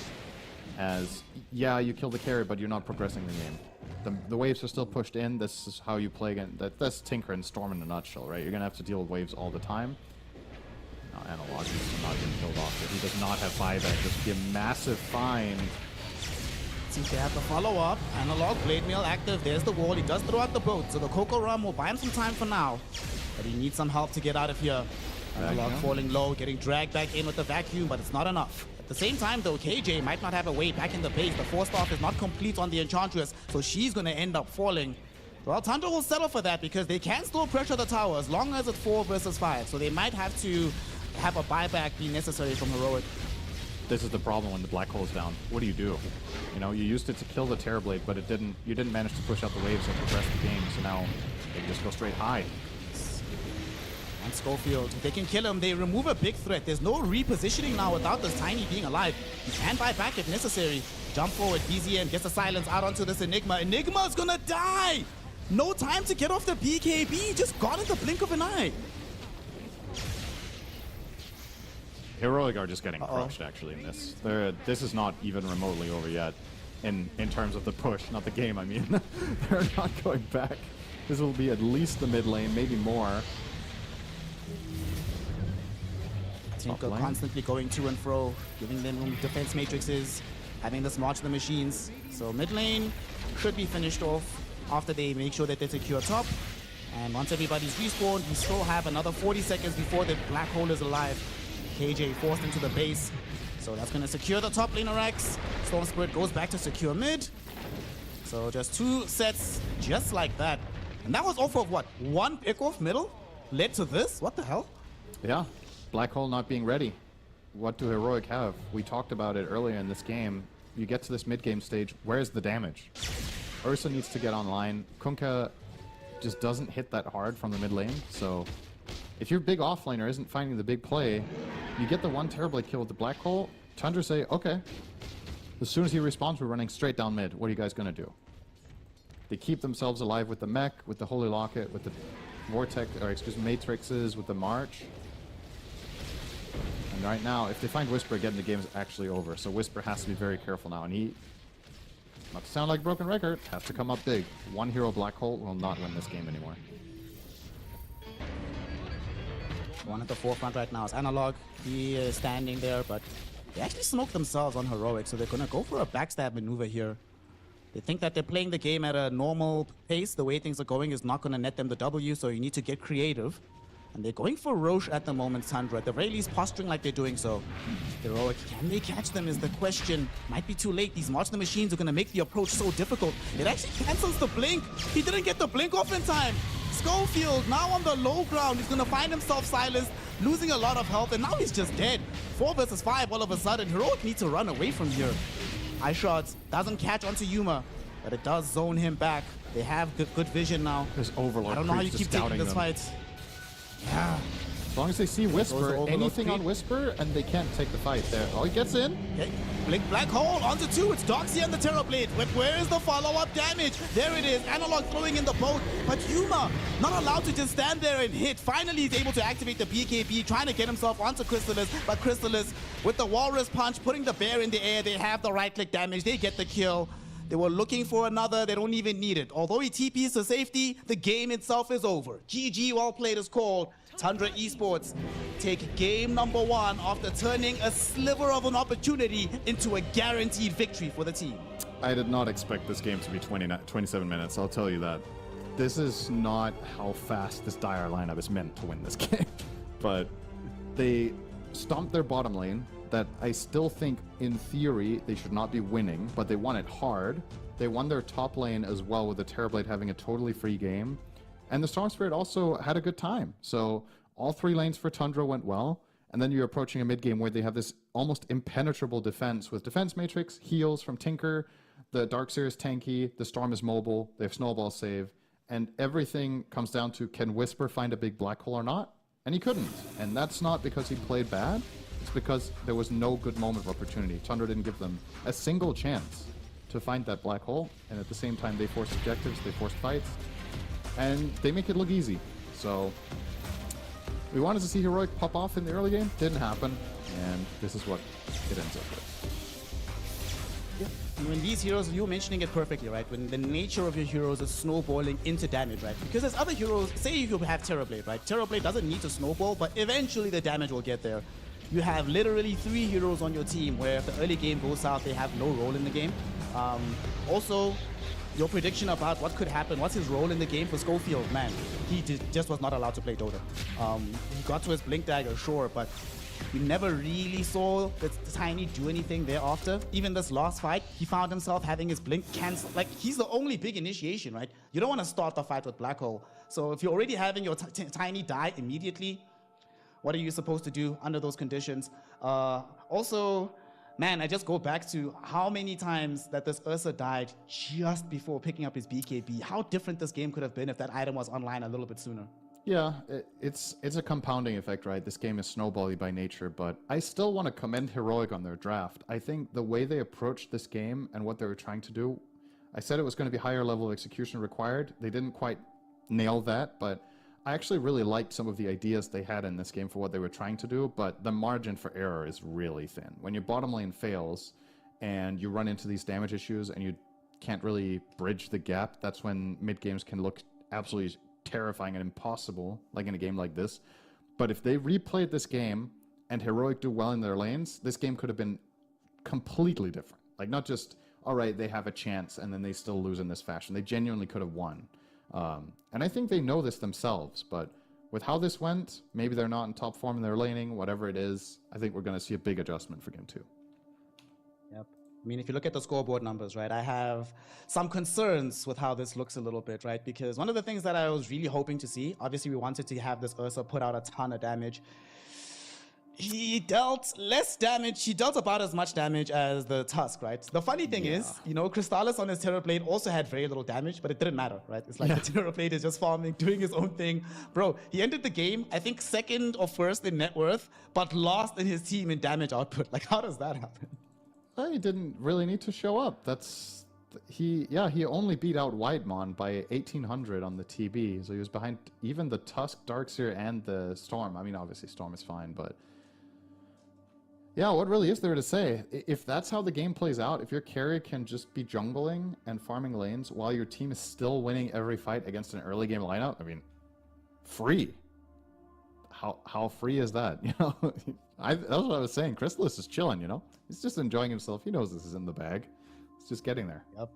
As, yeah, you kill the carry, but you're not progressing the game. The waves are still pushed in. This is how you play again. That's Tinker and Storm in a nutshell, right? You're gonna have to deal with waves all the time. Now Analog is not getting killed off, but he does not have buyback. This would be a massive find. Since they have the follow-up, Analog Blade Mail active. There's the wall. He does throw out the boat, so the Coco Rum will buy him some time for now. But he needs some help to get out of here. Analog falling low, getting dragged back in with the vacuum, but it's not enough. At the same time, though, KJ might not have a way back in the base. The force off is not complete on the Enchantress, so she's going to end up falling. Well, Tundra will settle for that because they can still pressure the tower as long as it's 4 versus 5. So they might have to have a buyback be necessary from Heroic. This is the problem when the Black Hole's down. What do? You know, you used it to kill the Terrorblade, but you didn't manage to push out the waves and progress the game, so now they can just go straight high. And Schofield, if they can kill him, they remove a big threat. There's no repositioning now without this Tiny being alive. You can buy back if necessary. Jump forward, BZN gets the silence out onto this Enigma. Enigma's gonna die! No time to get off the BKB, just got in the blink of an eye. Heroic are just getting crushed actually in this. This is not even remotely over yet in terms of the push, not the game, I mean. They're not going back. This will be at least the mid lane, maybe more. Tinker constantly going to and fro, giving them defense matrices, having this march the machines. So mid lane should be finished off after they make sure that they secure top. And once everybody's respawned, we still have another 40 seconds before the Black Hole is alive. KJ forced into the base. So that's going to secure the top laner X. Storm Spirit goes back to secure mid. So just 2 sets just like that. And that was off of what? 1 pick off middle? Led to this? What the hell? Yeah. Black Hole not being ready. What do Heroic have? We talked about it earlier in this game. You get to this mid-game stage, where's the damage? Ursa needs to get online. Kunkka just doesn't hit that hard from the mid lane, so if your big offlaner isn't finding the big play, you get the 1 Terrorblade kill with the Black Hole, Tundra say, okay. As soon as he respawns, we're running straight down mid. What are you guys gonna do? They keep themselves alive with the mech, with the Holy Locket, with the Vortex, or excuse me, Matrixes, with the March. And right now, if they find Whisper again, the game's actually over. So Whisper has to be very careful now. And he, not to sound like a broken record, has to come up big. One hero Black Hole will not win this game anymore. One at the forefront right now is Analog. He is standing there, but they actually smoked themselves on Heroic, so they're going to go for a backstab maneuver here. They think that they're playing the game at a normal pace. The way things are going is not going to net them the W, so you need to get creative. And they're going for Roche at the moment, Tundra. At the very least, posturing like they're doing so. Heroic, can they catch them is the question. Might be too late. These March the Machines are going to make the approach so difficult. It actually cancels the blink. He didn't get the blink off in time. Schofield now on the low ground. He's going to find himself silenced, losing a lot of health, and now he's just dead. 4 versus 5 all of a sudden. Heroic needs to run away from here. Eye shots doesn't catch onto Yuma, but it does zone him back. They have good vision now. There's Overlord. I don't know how you keep taking this fight. Yeah. As long as they see Whisper, anything on Whisper, and they can't take the fight there. Oh, he gets in. Okay. Blink Black Hole onto 2. It's Doxy and the Terrorblade. But where is the follow-up damage? There it is. Analog throwing in the boat. But Yuma not allowed to just stand there and hit. Finally, he's able to activate the BKB, trying to get himself onto Crystallis. But Crystallis, with the Walrus Punch, putting the bear in the air, they have the right-click damage. They get the kill. They were looking for another. They don't even need it. Although he TPs to safety, the game itself is over. GG, well played is called. Tundra Esports take game number 1 after turning a sliver of an opportunity into a guaranteed victory for the team. I did not expect this game to be 27 minutes, I'll tell you that. This is not how fast this Dire lineup is meant to win this game. But they stomped their bottom lane, that I still think, in theory, they should not be winning, but they won it hard. They won their top lane as well, with the Terrorblade having a totally free game. And the Storm Spirit also had a good time. So all 3 lanes for Tundra went well. And then you're approaching a mid-game where they have this almost impenetrable defense with Defense Matrix, heals from Tinker, the Darkseer is tanky, the Storm is mobile, they have Snowball save, and everything comes down to, can Whisper find a big black hole or not? And he couldn't. And that's not because he played bad. It's because there was no good moment of opportunity. Tundra didn't give them a single chance to find that black hole. And at the same time, they forced objectives, they forced fights, and they make it look easy. So we wanted to see Heroic pop off in the early game. Didn't happen. And this is what it ends up with. When these heroes, you were mentioning it perfectly, right? When the nature of your heroes is snowballing into damage, right? Because there's other heroes, say you have Terrorblade, right? Terrorblade doesn't need to snowball, but eventually the damage will get there. You have literally 3 heroes on your team where if the early game goes south, they have no role in the game. Also, your prediction about what could happen, what's his role in the game for Schofield, man, he just was not allowed to play Dota. He got to his Blink Dagger, sure, but we never really saw the Tiny do anything thereafter. Even this last fight, he found himself having his Blink cancel. Like, he's the only big initiation, right? You don't want to start the fight with Black Hole. So if you're already having your Tiny die immediately, what are you supposed to do under those conditions? Also, man, I just go back to how many times that this Ursa died just before picking up his BKB. How different this game could have been if that item was online a little bit sooner. Yeah, it's a compounding effect, right? This game is snowbally by nature, but I still want to commend Heroic on their draft. I think the way they approached this game and what they were trying to do, I said it was going to be higher level of execution required. They didn't quite nail that, but I actually really liked some of the ideas they had in this game for what they were trying to do, but the margin for error is really thin. When your bottom lane fails and you run into these damage issues and you can't really bridge the gap, that's when mid games can look absolutely terrifying and impossible, like in a game like this. But if they replayed this game and Heroic do well in their lanes, this game could have been completely different. Like, not just, all right, they have a chance and then they still lose in this fashion. They genuinely could have won. And I think they know this themselves, but with how this went, maybe they're not in top form in their laning, whatever it is, I think we're going to see a big adjustment for Game 2. Yep. I mean, if you look at the scoreboard numbers, right, I have some concerns with how this looks a little bit, right? Because one of the things that I was really hoping to see, obviously we wanted to have this Ursa put out a ton of damage. He dealt less damage. He dealt about as much damage as the Tusk, right? The funny thing is, you know, Crystallis on his Terrorblade also had very little damage, but it didn't matter, right? It's like the Terrorblade is just farming, doing his own thing. Bro, he ended the game, I think, 2nd or 1st in net worth, but last in his team in damage output. Like, how does that happen? Well, he didn't really need to show up. he only beat out Whitemon by 1800 on the TB, so he was behind even the Tusk, Darkseer, and the Storm. I mean, obviously Storm is fine, but yeah, what really is there to say? If that's how the game plays out, if your carry can just be jungling and farming lanes while your team is still winning every fight against an early game lineup, I mean, free. How free is that? You know, that's what I was saying. Chrysalis is chilling, you know? He's just enjoying himself. He knows this is in the bag. It's just getting there. Yep.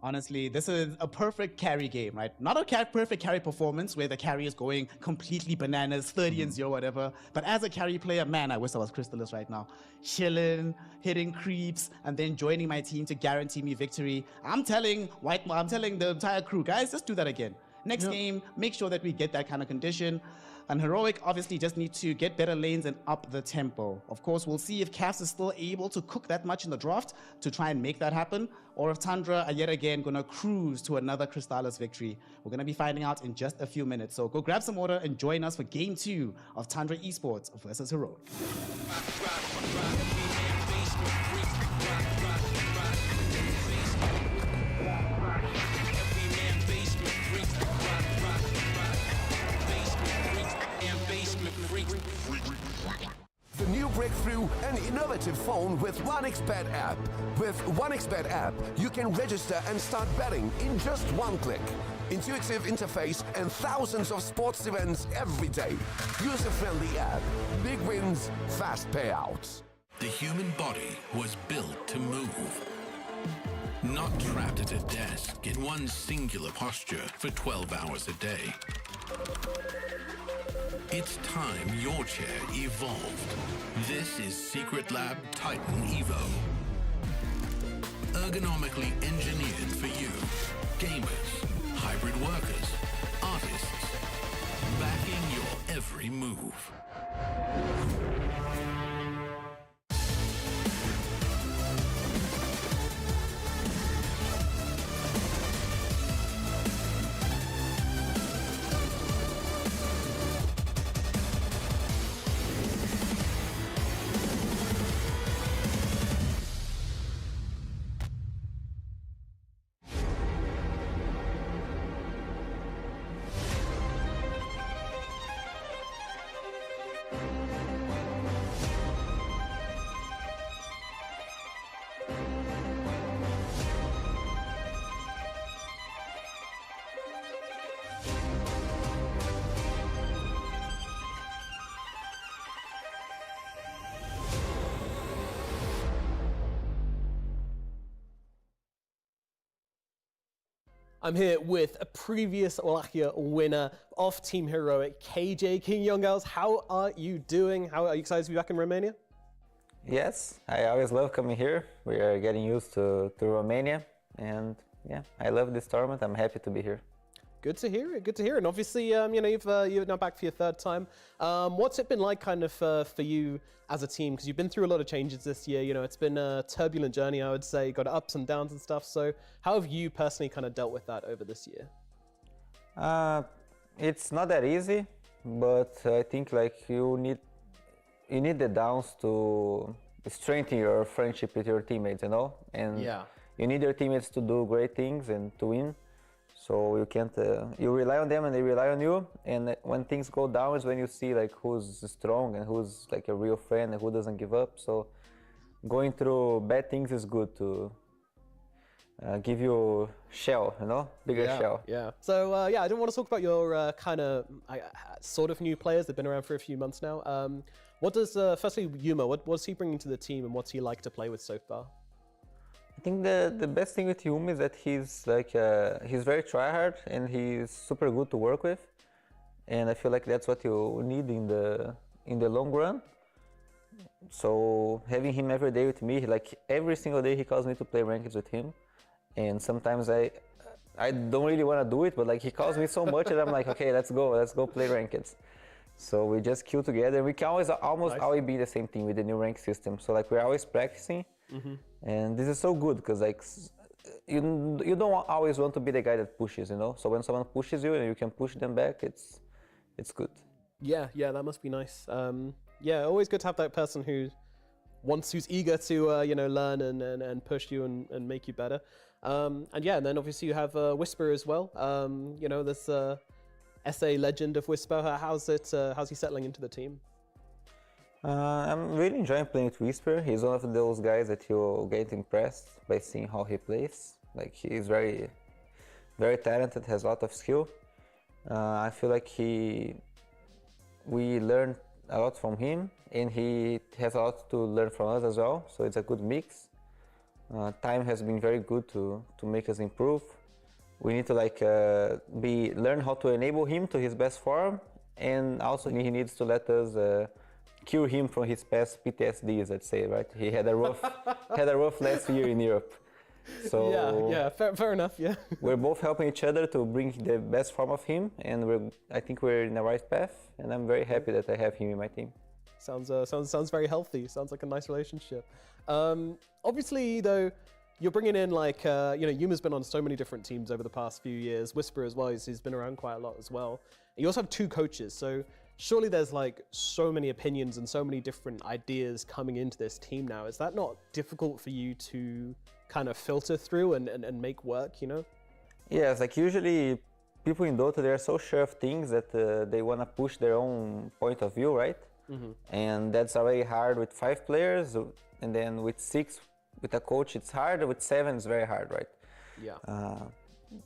Honestly, this is a perfect carry game, right? Not a perfect carry performance where the carry is going completely bananas, 30 and 0, whatever. But as a carry player, man, I wish I was Chrysalis right now. Chilling, hitting creeps, and then joining my team to guarantee me victory. I'm telling the entire crew, guys, just do that again. Next game, make sure that we get that kind of condition. And Heroic obviously just need to get better lanes and up the tempo. Of course, we'll see if Cavs is still able to cook that much in the draft to try and make that happen, or if Tundra are yet again gonna cruise to another Crystallis victory. We're gonna be finding out in just a few minutes. So go grab some water and join us for Game 2 of Tundra Esports versus Heroic. The new breakthrough and innovative phone with 1xBet app. With 1xBet app, you can register and start betting in just one click. Intuitive interface and thousands of sports events every day. User-friendly app. Big wins, fast payouts. The human body was built to move. Not trapped at a desk in one singular posture for 12 hours a day. It's time your chair evolved. This is Secret Lab Titan Evo. Ergonomically engineered for you. Gamers, hybrid workers, artists. Backing your every move. I'm here with a previous Wallachia winner of Team Heroic, KJ King Young Girls. How are you doing? How are you excited to be back in Romania? Yes, I always love coming here. We are getting used to Romania, and yeah, I love this tournament. I'm happy to be here. Good to hear it. Good to hear it. And obviously, you're now back for your third time. What's it been like, kind of, for you as a team? Because you've been through a lot of changes this year. You know, it's been a turbulent journey, I would say. Got ups and downs and stuff. So, how have you personally kind of dealt with that over this year? It's not that easy, but I think like you need the downs to strengthen your friendship with your teammates, you know, and you need your teammates to do great things and to win. So you can't, you rely on them and they rely on you. And when things go down is when you see like who's strong and who's like a real friend and who doesn't give up. So going through bad things is good to give you shell, you know, bigger shell. Yeah. So I didn't want to talk about your kind of sort of new players. They've been around for a few months now. What does, firstly, Yuma, what's he bringing to the team and what's he like to play with so far? I think the best thing with Yumi is that he's like he's very tryhard and he's super good to work with, and I feel like that's what you need in the long run. So having him every day with me, like every single day he calls me to play rankeds with him, and sometimes I don't really want to do it, but like he calls me so much that I'm like, okay, let's go play rankeds. So we just kill together. We can always always be the same team with the new rank system. So like we're always practicing. And this is so good because like you don't always want to be the guy that pushes, you know. So when someone pushes you and you can push them back, it's good. Yeah, that must be nice. Yeah, always good to have that person who who's eager to learn and push you and make you better. And then obviously you have Whisper as well. This SA legend of Whisper. How's he settling into the team? I'm really enjoying playing with Whisper. He's one of those guys that you get impressed by seeing how he plays. Like, he's very, very talented, has a lot of skill. I feel like we learned a lot from him, and he has a lot to learn from us as well. So it's a good mix. Time has been very good to make us improve. We need to learn how to enable him to his best form, and also he needs to let us cure him from his past PTSDs, let's say, right? He had a rough last year in Europe. So yeah, fair enough. Yeah, we're both helping each other to bring the best form of him, and I think we're in the right path. And I'm very happy that I have him in my team. Sounds very healthy. Sounds like a nice relationship. Obviously, though, you're bringing in Yuma's been on so many different teams over the past few years. Whisper as well, he's been around quite a lot as well. You also have 2 coaches, so surely there's so many opinions and so many different ideas coming into this team now. Is that not difficult for you to kind of filter through and make work, Yes, usually people in Dota, they're so sure of things that they want to push their own point of view, right? Mm-hmm. And that's already hard with 5 players, and then with 6, with a coach, it's hard. With 7, it's very hard, right? Yeah.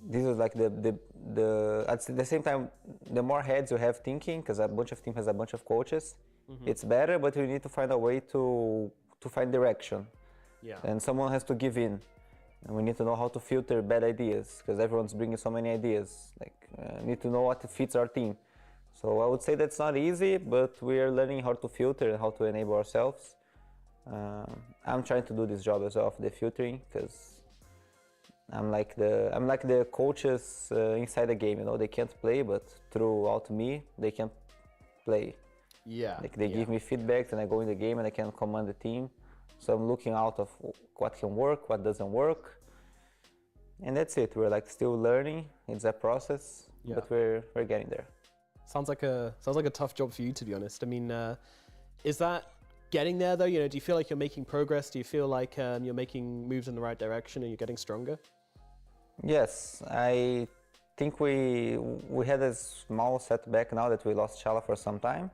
This is at the same time, the more heads you have thinking, because a bunch of teams has a bunch of coaches, it's better, but you need to find a way to find direction. Yeah. And someone has to give in. And we need to know how to filter bad ideas, because everyone's bringing so many ideas. Need to know what fits our team. So I would say that's not easy, but we are learning how to filter and how to enable ourselves. I'm trying to do this job as well of the filtering, because I'm like the coaches inside the game. They can't play, but throughout me, they can play. Yeah. They give me feedbacks, and I go in the game and I can command the team. So I'm looking out of what can work, what doesn't work, and that's it. We're still learning. It's a process, but we're getting there. Sounds like a tough job for you, to be honest. I mean, is that getting there though? Do you feel like you're making progress? Do you feel like you're making moves in the right direction and you're getting stronger? Yes, I think we had a small setback now that we lost Shala for some time.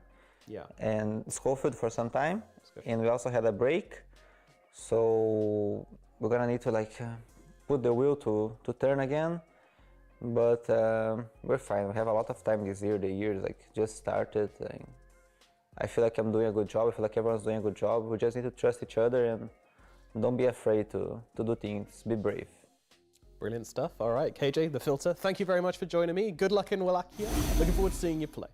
Yeah. And Schofield for some time, and we also had a break. So we're gonna need to put the wheel to turn again, but we're fine. We have a lot of time this year. The year is just started. I feel like I'm doing a good job. I feel like everyone's doing a good job. We just need to trust each other and don't be afraid to do things. Be brave. Brilliant stuff. All right, KJ, the filter. Thank you very much for joining me. Good luck in Wallachia. Looking forward to seeing you play.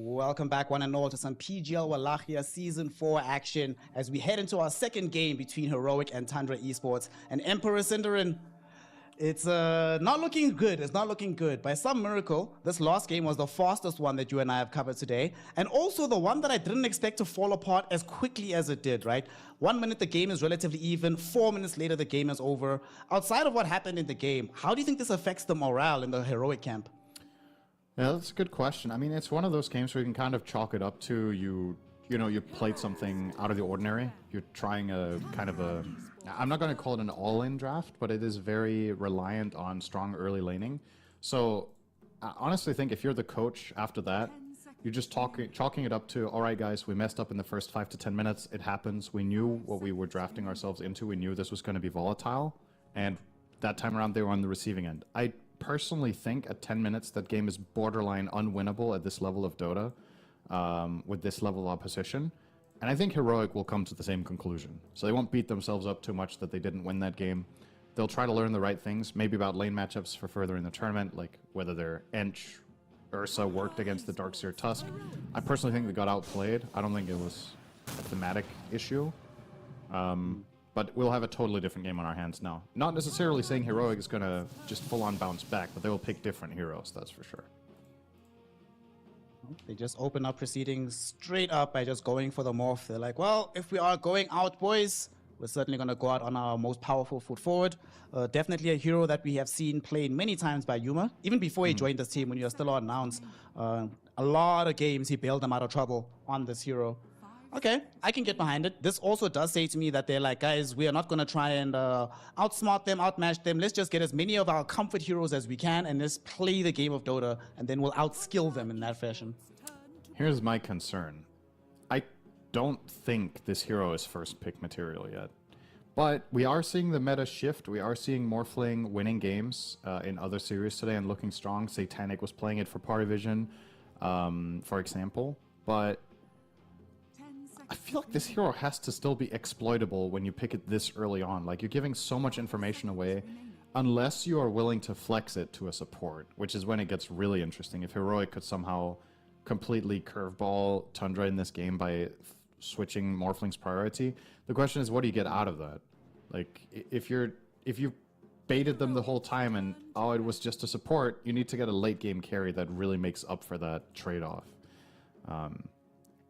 Welcome back, one and all, to some PGL Wallachia Season 4 action as we head into our second game between Heroic and Tundra Esports. And Emperor Cinderin, it's not looking good. It's not looking good. By some miracle, this last game was the fastest one that you and I have covered today. And also the one that I didn't expect to fall apart as quickly as it did, right? 1 minute the game is relatively even. 4 minutes later the game is over. Outside of what happened in the game, how do you think this affects the morale in the Heroic camp? Yeah, that's a good question. I mean, it's one of those games where you can kind of chalk it up to you played something out of the ordinary. You're trying a kind of a, I'm not going to call it an all-in draft, but it is very reliant on strong early laning. So I honestly think if you're the coach after that, you're just chalking it up to, all right, guys, we messed up in the first 5 to 10 minutes. It happens. We knew what we were drafting ourselves into. We knew this was going to be volatile. And that time around, they were on the receiving end. I personally think at 10 minutes that game is borderline unwinnable at this level of Dota, with this level of opposition, and I think Heroic will come to the same conclusion. So they won't beat themselves up too much that they didn't win that game. They'll try to learn the right things, maybe about lane matchups for further in the tournament, like whether their Ench Ursa worked against the Darkseer Tusk. I personally think they got outplayed. I don't think it was a thematic issue. But we'll have a totally different game on our hands now. Not necessarily saying Heroic is going to just full-on bounce back, but they will pick different heroes, that's for sure. They just open up proceedings straight up by just going for the morph. They're like, well, if we are going out, boys, we're certainly going to go out on our most powerful foot forward. Definitely a hero that we have seen played many times by Yuma. Even before he joined this team, when he was still unannounced, a lot of games he bailed them out of trouble on this hero. Okay, I can get behind it. This also does say to me that they're like, guys, we are not going to try and outsmart them, outmatch them. Let's just get as many of our comfort heroes as we can and let's play the game of Dota, and then we'll outskill them in that fashion. Here's my concern. I don't think this hero is first pick material yet. But we are seeing the meta shift. We are seeing Morphling winning games in other series today and looking strong. Satanic was playing it for PARIVISION, for example. But I feel like this hero has to still be exploitable when you pick it this early on. Like, you're giving so much information away unless you are willing to flex it to a support, which is when it gets really interesting. If Heroic could somehow completely curveball Tundra in this game by switching Morphling's priority, the question is, what do you get out of that? Like, if you baited them the whole time and, oh, it was just a support, you need to get a late game carry that really makes up for that trade-off.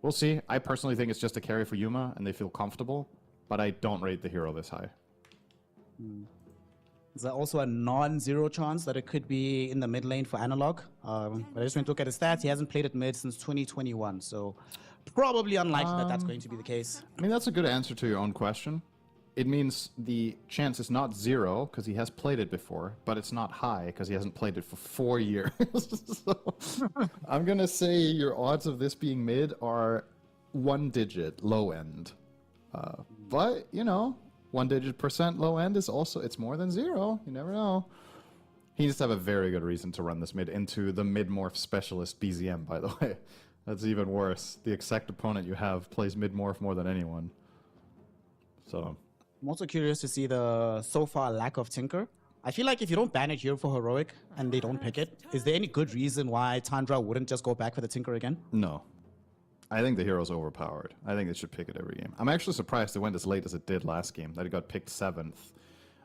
We'll see. I personally think it's just a carry for Yuma, and they feel comfortable, but I don't rate the hero this high. Is there also a non-zero chance that it could be in the mid lane for Analog? But I just went to look at his stats. He hasn't played it mid since 2021, so probably unlikely that that's going to be the case. I mean, that's a good answer to your own question. It means the chance is not 0, because he has played it before, but it's not high, because he hasn't played it for 4 years. So, I'm going to say your odds of this being mid are 1 digit, low end. But, you know, 1 digit percent low end is also, it's more than 0. You never know. He needs to have a very good reason to run this mid into the mid-morph specialist BZM, by the way. That's even worse. The exact opponent you have plays mid-morph more than anyone. So I'm also curious to see the so far lack of Tinker. I feel like if you don't ban it here for Heroic and they don't pick it, is there any good reason why Tundra wouldn't just go back for the Tinker again? No. I think the hero's overpowered. I think they should pick it every game. I'm actually surprised it went as late as it did last game, that it got picked 7th.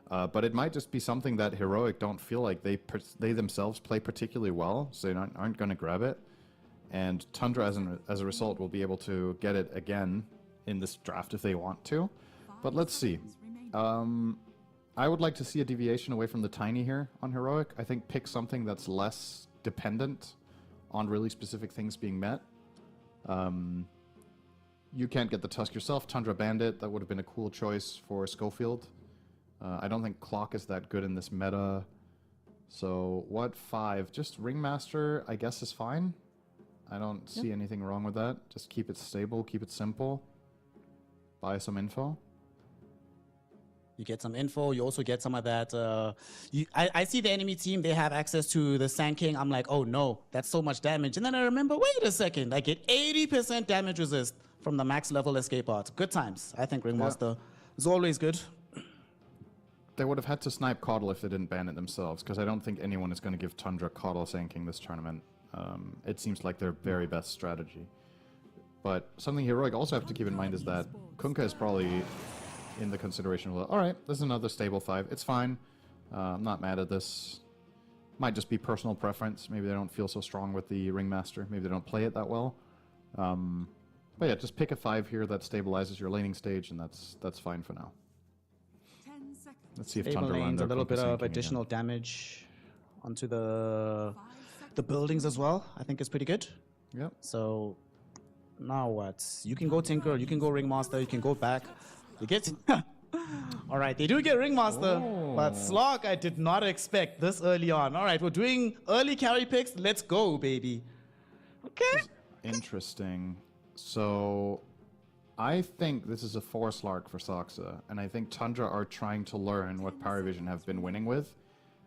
But it might just be something that Heroic don't feel like they themselves play particularly well, so they aren't going to grab it. And Tundra, as a result, will be able to get it again in this draft if they want to. But let's see. I would like to see a deviation away from the Tiny here on Heroic. I think pick something that's less dependent on really specific things being met. You can't get the Tusk yourself. Tundra Bandit, that would have been a cool choice for Schofield. I don't think Clock is that good in this meta. So what 5? Just Ringmaster, I guess, is fine. I don't see anything wrong with that. Just keep it stable, keep it simple. Buy some info. You get some info. You also get some of that. I see the enemy team. They have access to the Sand King. I'm like, oh no, that's so much damage. And then I remember, wait a second. I get 80% damage resist from the max level escape art. Good times. I think Ringmaster is always good. They would have had to snipe Coddle if they didn't ban it themselves, because I don't think anyone is going to give Tundra Coddle Sand King this tournament. it seems like their very best strategy. But something Heroic also have to keep in mind is that Kunkka is probably in the consideration of, all right, this is another stable 5. It's fine. I'm not mad at this. Might just be personal preference. Maybe they don't feel so strong with the Ringmaster. Maybe they don't play it that well. But yeah, just pick a 5 here that stabilizes your laning stage, and that's fine for now. Let's see if Stable Tundra lanes, a little bit of again. additional damage onto the buildings as well. I think is pretty good. Yep. So now what? You can go Tinker, you can go Ringmaster, you can go back. You get. All right, they do get Ringmaster, but Slog I did not expect this early on. All right, we're doing early carry picks. Let's go, baby. Okay. Interesting. So I think this is a force lark for Soxa, and I think Tundra are trying to learn what PARIVISION have been winning with,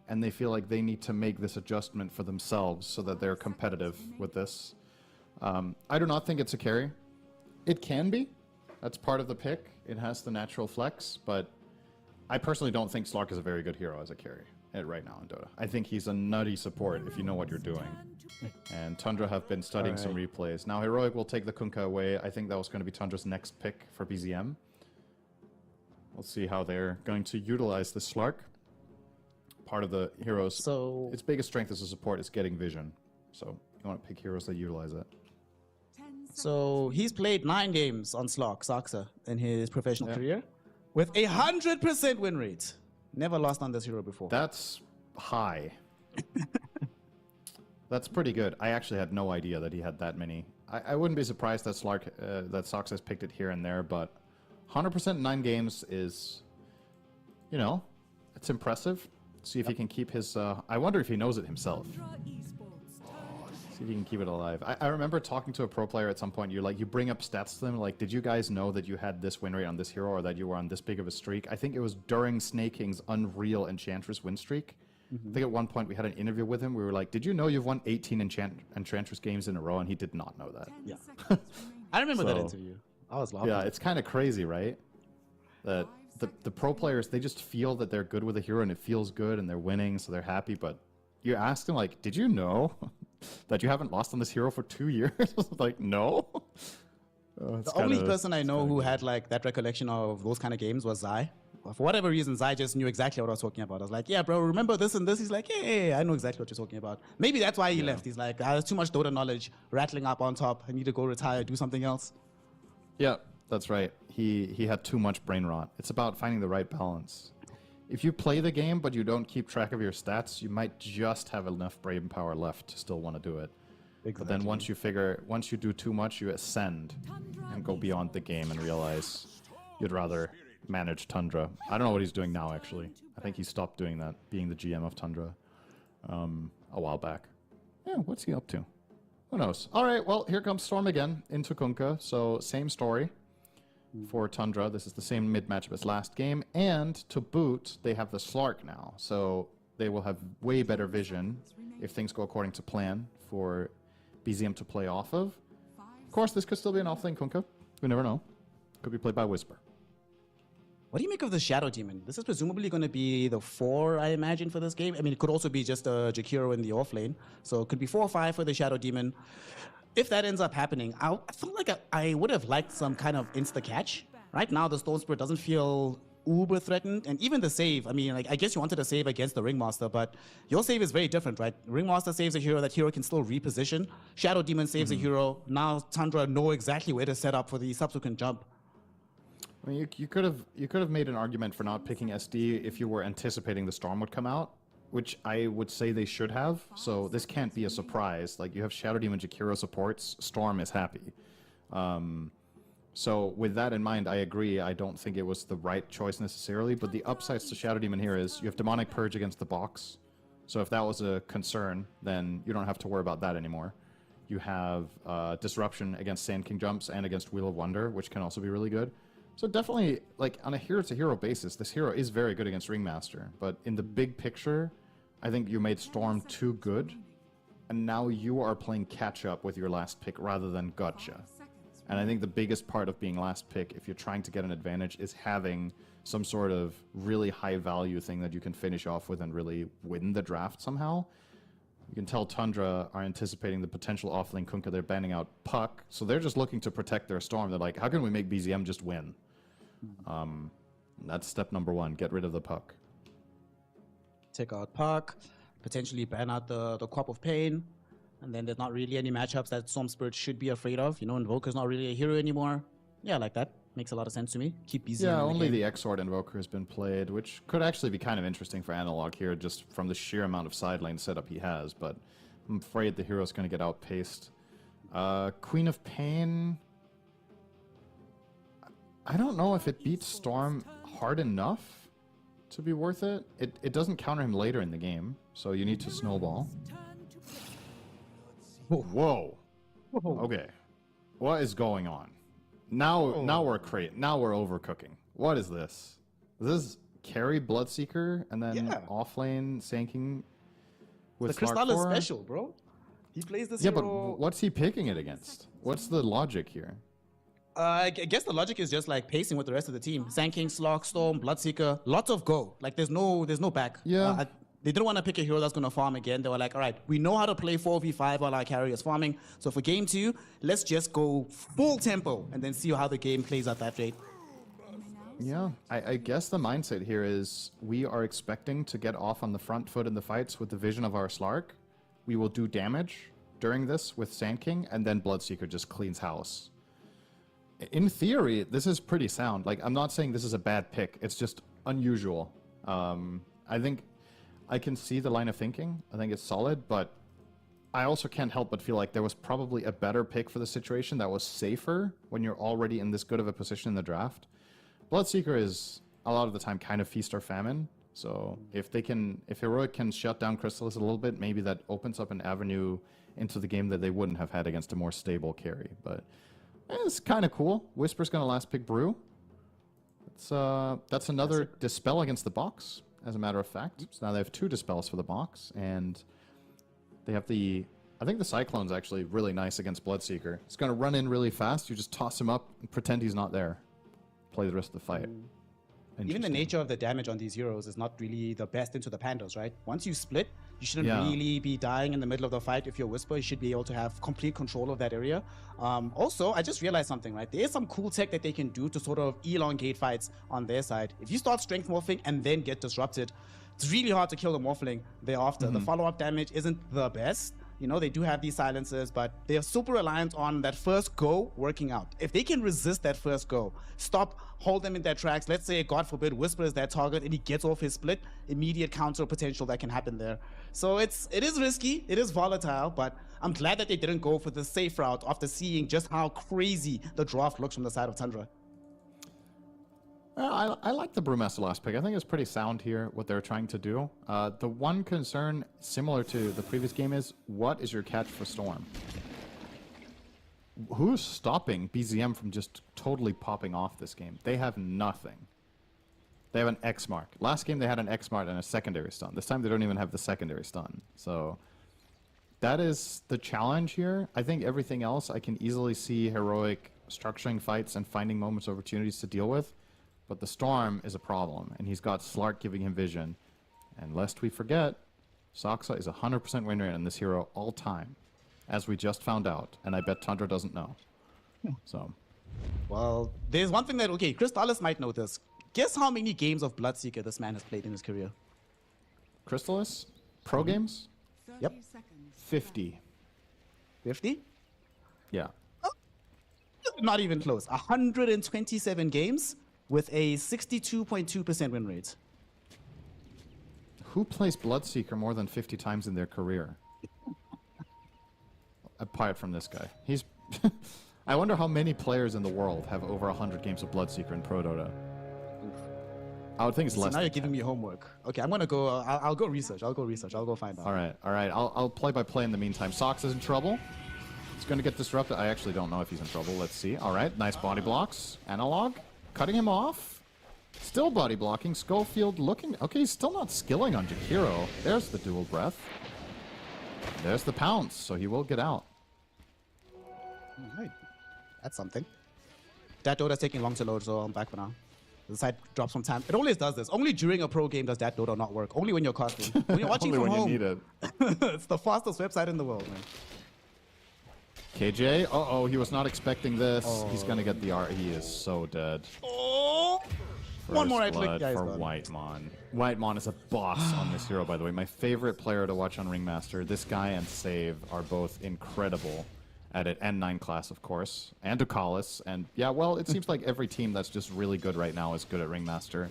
and they feel like they need to make this adjustment for themselves so that they're competitive with this. I do not think it's a carry. It can be. That's part of the pick. It has the natural flex, but I personally don't think Slark is a very good hero as a carry right now in Dota. I think he's a nutty support if you know what you're doing. And Tundra have been studying some replays. Now Heroic will take the Kunkka away. I think that was going to be Tundra's next pick for BZM. We'll see how they're going to utilize the Slark. Part of the heroes, its biggest strength as a support is getting vision. So you want to pick heroes that utilize it. So he's played 9 games on Soxa in his professional career with 100% win rate. Never lost on this hero before. That's high. That's pretty good. I actually had no idea that he had that many. I wouldn't be surprised that that Soxa has picked it here and there, but 100% in 9 games is, you know, it's impressive. See if he can keep his... I wonder if he knows it himself. See if you can keep it alive. I remember talking to a pro player at some point. You bring up stats to them. Like, did you guys know that you had this win rate on this hero, or that you were on this big of a streak? I think it was during Snake King's unreal Enchantress win streak. I think at one point we had an interview with him. We were like, "Did you know you've won 18 Enchantress games in a row?" And he did not know that. Yeah, I remember that interview. I was laughing. Yeah, it's kind of crazy, right? That the pro players, they just feel that they're good with a hero and it feels good and they're winning, so they're happy. But you ask them, like, "Did you know that you haven't lost on this hero for 2 years?" Like, no. The only person I know who had like that recollection of those kind of games was Zai. For whatever reason, Zai just knew exactly what I was talking about. I was like, "Yeah, bro, remember this and this?" He's like, "Yeah, I know exactly what you're talking about." Maybe that's why he left. He's like, "I have too much Dota knowledge rattling up on top. I need to go retire, do something else." Yeah, that's right. He had too much brain rot. It's about finding the right balance. If you play the game but you don't keep track of your stats, you might just have enough brain power left to still want to do it. Exactly. But then once you do too much, you ascend and go beyond the game and realize you'd rather manage Tundra. I don't know what he's doing now, actually. I think he stopped doing that, being the GM of Tundra a while back. Yeah, what's he up to? Who knows? All right, well, here comes Storm again into Kunkka. So same story for Tundra. This is the same mid-matchup as last game. And to boot, they have the Slark now. So they will have way better vision if things go according to plan for BZM to play off of. Of course, this could still be an offlane Kunkka. We never know. Could be played by Whisper. What do you make of the Shadow Demon? This is presumably going to be the 4, I imagine, for this game. I mean, it could also be just a Jakiro in the offlane. So it could be 4 or 5 for the Shadow Demon. If that ends up happening, I feel like I would have liked some kind of insta-catch. Right now, the Stone Spirit doesn't feel uber threatened. And even the save, I mean, like, I guess you wanted a save against the Ringmaster, but your save is very different, right? Ringmaster saves a hero, that hero can still reposition. Shadow Demon saves a hero. Now Tundra know exactly where to set up for the subsequent jump. I mean, you could have made an argument for not picking SD if you were anticipating the Storm would come out, which I would say they should have. So this can't be a surprise. Like, you have Shadow Demon Jakiro supports, Storm is happy. So with that in mind, I agree. I don't think it was the right choice necessarily, but the upsides to Shadow Demon here is you have Demonic Purge against the box. So if that was a concern, then you don't have to worry about that anymore. You have Disruption against Sand King jumps and against Wheel of Wonder, which can also be really good. So definitely, like, on a hero-to-hero basis, this hero is very good against Ringmaster. But in the big picture, I think you made Storm too good, and now you are playing catch-up with your last pick rather than gotcha. And I think the biggest part of being last pick, if you're trying to get an advantage, is having some sort of really high-value thing that you can finish off with and really win the draft somehow. You can tell Tundra are anticipating the potential offlane Kunkka. They're banning out Puck, so they're just looking to protect their Storm. They're like, how can we make BZM just win? That's step number one. Get rid of the Puck. Take out Puck, potentially ban out the Crop of Pain, and then there's not really any matchups that Storm Spirit should be afraid of. You know, Invoker's not really a hero anymore. Yeah, like that. Makes a lot of sense to me. Keep BZM Yeah, in only the the Exort Invoker has been played, which could actually be kind of interesting for Analog here, just from the sheer amount of side lane setup he has, but I'm afraid the hero's going to get outpaced. Queen of Pain... I don't know if it beats Storm hard enough to be worth it. It doesn't counter him later in the game, so you need to snowball. Whoa. Okay. What is going on? Now we're overcooking. What is this? Is this carry Bloodseeker and then offlane Sanking with the Crystal is special, bro. He plays this hero. But what's he picking it against? What's the logic here? I guess the logic is just like pacing with the rest of the team. Sand King, Slog, Storm, Bloodseeker, lots of go. Like there's no back. Yeah. They didn't want to pick a hero that's going to farm again. They were like, all right, we know how to play 4v5 while our carry is farming. So for game 2, let's just go full tempo and then see how the game plays at that rate. Yeah, I guess the mindset here is we are expecting to get off on the front foot in the fights with the vision of our Slark. We will do damage during this with Sand King, and then Bloodseeker just cleans house. In theory, this is pretty sound. Like, I'm not saying this is a bad pick. It's just unusual. I think I can see the line of thinking. I think it's solid, but I also can't help but feel like there was probably a better pick for the situation that was safer when you're already in this good of a position in the draft. Bloodseeker is a lot of the time kind of feast or famine. So if Heroic can shut down Crystallis a little bit, maybe that opens up an avenue into the game that they wouldn't have had against a more stable carry. But it's kind of cool. Whisper's gonna last pick Brew. That's another dispel against the box, as a matter of fact. So now they have 2 dispels for the box, and they have I think the Cyclone's actually really nice against Bloodseeker. It's gonna run in really fast. You just toss him up and pretend he's not there. Play the rest of the fight. Even the nature of the damage on these heroes is not really the best into the Pandas, right? Once you split, you shouldn't really be dying in the middle of the fight. If you're Whisper, you should be able to have complete control of that area. Also, I just realized something, right? There is some cool tech that they can do to sort of elongate fights on their side. If you start strength morphing and then get disrupted, it's really hard to kill the morphling thereafter. The follow-up damage isn't the best. You know, they do have these silences, but they're super reliant on that first go working out. If they can resist that first go, hold them in their tracks. Let's say, God forbid, Whisper is their target and he gets off his split, immediate counter potential that can happen there. So it is risky, it is volatile, but I'm glad that they didn't go for the safe route after seeing just how crazy the draft looks from the side of Tundra. I like the Brewmaster last pick. I think it's pretty sound here, what they're trying to do. The one concern, similar to the previous game, is what is your catch for Storm? Who's stopping BZM from just totally popping off this game? They have nothing. They have an X mark. Last game they had an X mark and a secondary stun. This time they don't even have the secondary stun. So that is the challenge here. I think everything else I can easily see Heroic structuring fights and finding moments, opportunities to deal with. But the Storm is a problem, and he's got Slark giving him vision. And lest we forget, Soxa is 100% win rate on this hero all time, as we just found out, and I bet Tundra doesn't know. So, well, there's one thing that, okay, Crystallis might know this. Guess how many games of Bloodseeker this man has played in his career? Crystallis? Pro games? Yep. 50. 50? Yeah. Oh, not even close. 127 games with a 62.2% win rate. Who plays Bloodseeker more than 50 times in their career? Apart from this guy. He's... I wonder how many players in the world have over 100 games of Bloodseeker in Pro Dota. I would think it's less. Now you're giving me homework. Okay, I'm gonna go. I'll go research. I'll go find out. All right. I'll play by play in the meantime. Sox is in trouble. He's gonna get disrupted. I actually don't know if he's in trouble. Let's see. All right, nice body blocks. Analog, cutting him off. Still body blocking. Schofield looking. Okay, he's still not skilling on Jakiro. There's the dual breath. There's the pounce, so he will get out. All right. That's something. That Dota's taking long to load, so I'm back for now. The site drops from time. It always does this. Only during a pro game does that Dota not work. Only when you're casting. When you're watching Only from when home, you need it. it's the fastest website in the world, man. KJ, uh-oh, he was not expecting this. He's gonna get the R. He is so dead. Oh! One more right click. Blood Yeah, he's for gone. Whitemon. Whitemon is a boss on this hero, by the way. My favorite player to watch on Ringmaster. This guy and Save are both incredible at it. And 9 class, of course. And Ducalis. And yeah, well, it seems like every team that's just really good right now is good at Ringmaster.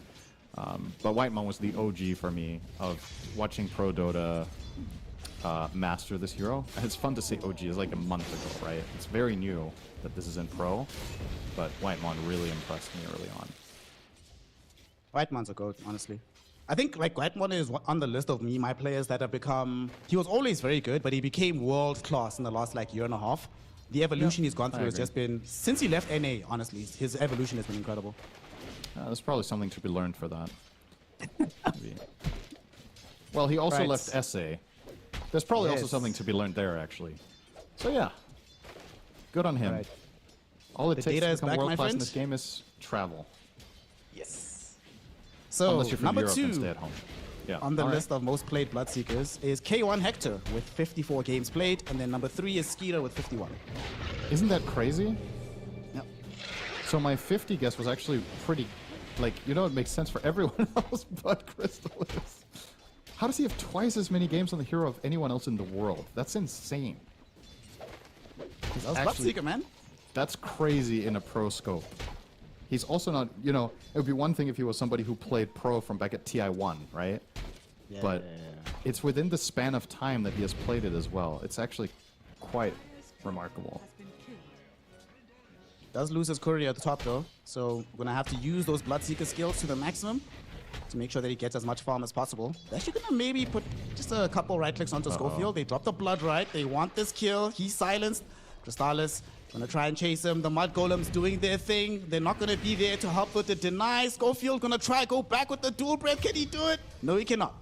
But Whitemon was the OG for me of watching Pro Dota master this hero. And it's fun to say OG. It's like a month ago, right? It's very new that this is in Pro. But Whitemon really impressed me early on. Whitemon's a goat, honestly. I think like Whitemon is on the list of my players that have become. He was always very good, but he became world class in the last like year and a half. The evolution he's gone through has just been since he left NA. Honestly, his evolution has been incredible. There's probably something to be learned for that. Maybe. Well, he also left SA. There's probably also something to be learned there, actually. So yeah, good on him. Right. All it The takes data to is become back, world my class in friend. this game is travel. Yes. So Unless you're from number Europe 2 and stay at home. Yeah. on the All right. list of most played Bloodseekers is K1 Hector with 54 games played, and then number 3 is Skeeter with 51. Isn't that crazy? Yep. So my 50 guess was actually pretty, like, you know, it makes sense for everyone else but Crystallis. How does he have twice as many games on the hero of anyone else in the world? That's insane. He's That was Bloodseeker, man. That's crazy in a pro scope. He's also not, you know, it would be one thing if he was somebody who played pro from back at TI1, right? Yeah, But it's within the span of time that he has played it as well. It's actually quite remarkable. Does lose his courier at the top though, so we're gonna have to use those Bloodseeker skills to the maximum to make sure that he gets as much farm as possible. They're actually gonna maybe put just a couple right clicks onto Schofield. They drop the blood right. They want this kill. He's silenced. Crystallis gonna try and chase him. The Mud Golems doing their thing. They're not gonna be there to help with the deny. Schofield gonna try go back with the dual breath. Can he do it? No, he cannot.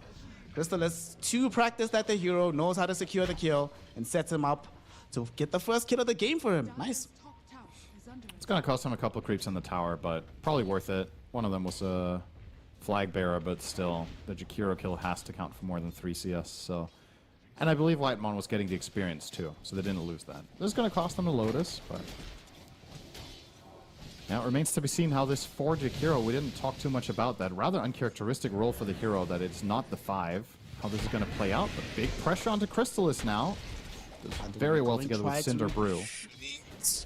Crystallis, too practiced at the hero, knows how to secure the kill and sets him up to get the first kill of the game for him. Nice. It's going to cost him a couple creeps in the tower, but probably worth it. One of them was a flag bearer, but still, the Jakiro kill has to count for more than 3 CS, so... And I believe Whitemon was getting the experience too, so they didn't lose that. This is going to cost them a Lotus, but... Now it remains to be seen how this 4 Jakiro, we didn't talk too much about that. Rather uncharacteristic role for the hero that it's not the 5. How this is going to play out, but big pressure onto Crystallis now. Does very well together with Cinder Brew.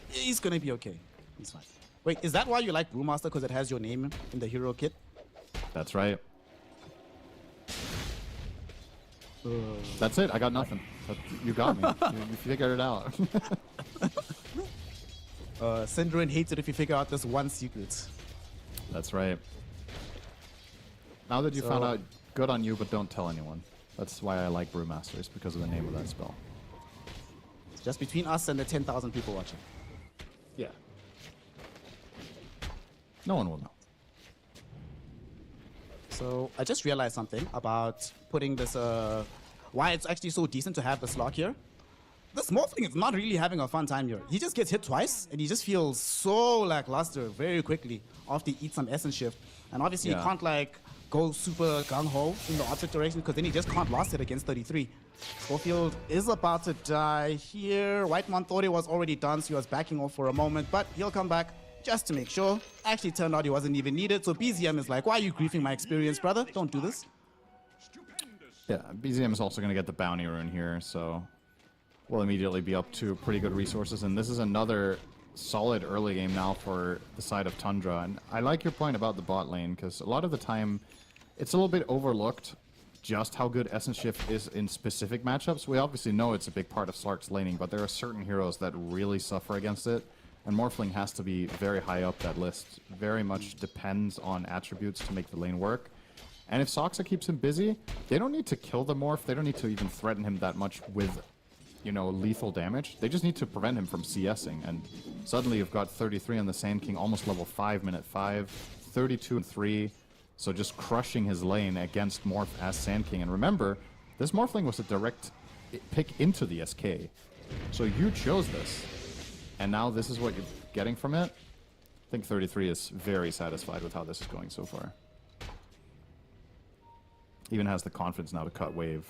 He's gonna be okay. He's fine. Wait, is that why you like Brewmaster? Because it has your name in the hero kit? That's right. That's it. I got nothing. You got me. You figured it out. Syndrome hates it if you figure out this one secret. That's right. Now that you found out, good on you, but don't tell anyone. That's why I like Brewmasters, because of the name of that spell. It's just between us and the 10,000 people watching. Yeah. No one will know. So I just realized something about putting this, why it's actually so decent to have the slog here. This Morphling is not really having a fun time here. He just gets hit twice, and he just feels so lackluster very quickly after he eats some Essence Shift. And obviously, he can't, like, go super gung-ho in the opposite direction, because then he just can't last it against 33. Schofield is about to die here. Whitemon thought it was already done, so he was backing off for a moment, but he'll come back just to make sure. Actually, turned out he wasn't even needed, so BZM is like, why are you griefing my experience, brother? Don't do this. Yeah, BZM is also going to get the bounty rune here, so we'll immediately be up to pretty good resources. And this is another solid early game now for the side of Tundra. And I like your point about the bot lane, because a lot of the time it's a little bit overlooked just how good Essence Shift is in specific matchups. We obviously know it's a big part of Slark's laning, but there are certain heroes that really suffer against it. And Morphling has to be very high up that list. Very much depends on attributes to make the lane work. And if Soxa keeps him busy, they don't need to kill the Morph. They don't need to even threaten him that much with, you know, lethal damage. They just need to prevent him from CSing. And suddenly you've got 33 on the Sand King, almost level 5, minute 5, 32 and 3. So just crushing his lane against Morph as Sand King. And remember, this Morphling was a direct pick into the SK. So you chose this. And now this is what you're getting from it. I think 33 is very satisfied with how this is going so far. Even has the confidence now to cut wave.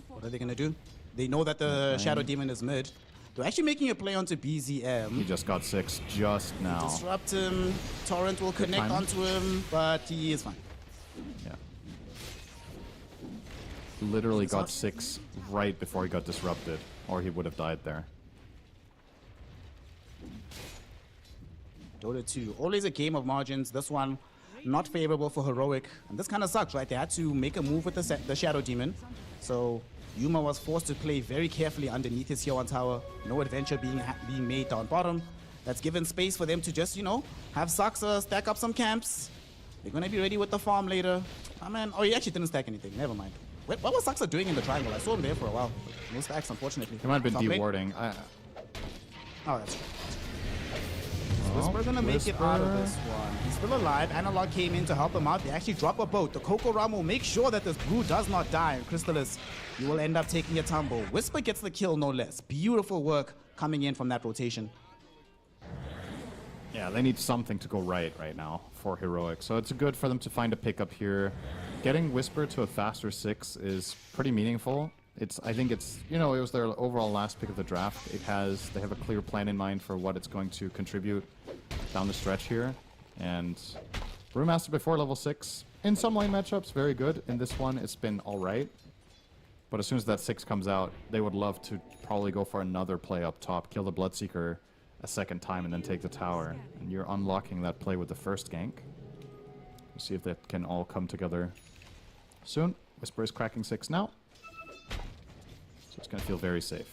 What are they going to do? They know that the Shadow Demon is mid. They're actually making a play onto BZM. He just got 6 just now. Disrupt him. Torrent will connect onto him, but he is fine. Yeah. Literally got 6 right before he got disrupted, or he would have died there. Dota 2, always a game of margins. This one, not favorable for Heroic. And this kind of sucks, right? They had to make a move with the Shadow Demon. So Yuma was forced to play very carefully underneath his Huon Tower. No adventure being made down bottom. That's given space for them to just, you know, have Saxa stack up some camps. They're going to be ready with the farm later. Oh, man. Oh, he actually didn't stack anything. Never mind. What was Saxa doing in the triangle? I saw him there for a while. No stacks, unfortunately. He might have been dewarding. Oh, that's true. Whisper's gonna make it out of this one. He's still alive. Analog came in to help him out. They actually drop a boat. The Coco Ram will make sure that this brew does not die. And Crystallis, you will end up taking a tumble. Whisper gets the kill, no less. Beautiful work coming in from that rotation. Yeah, they need something to go right now for Heroic. So it's good for them to find a pickup here. Getting Whisper to a faster 6 is pretty meaningful. I think it's, you know, it was their overall last pick of the draft. They have a clear plan in mind for what it's going to contribute down the stretch here. And Brewmaster before level 6, in some lane matchups, very good. In this one, it's been alright. But as soon as that 6 comes out, they would love to probably go for another play up top, kill the Bloodseeker a second time, and then take the tower. And you're unlocking that play with the first gank. We'll see if that can all come together soon. Whisper is cracking 6 now. So it's going to feel very safe.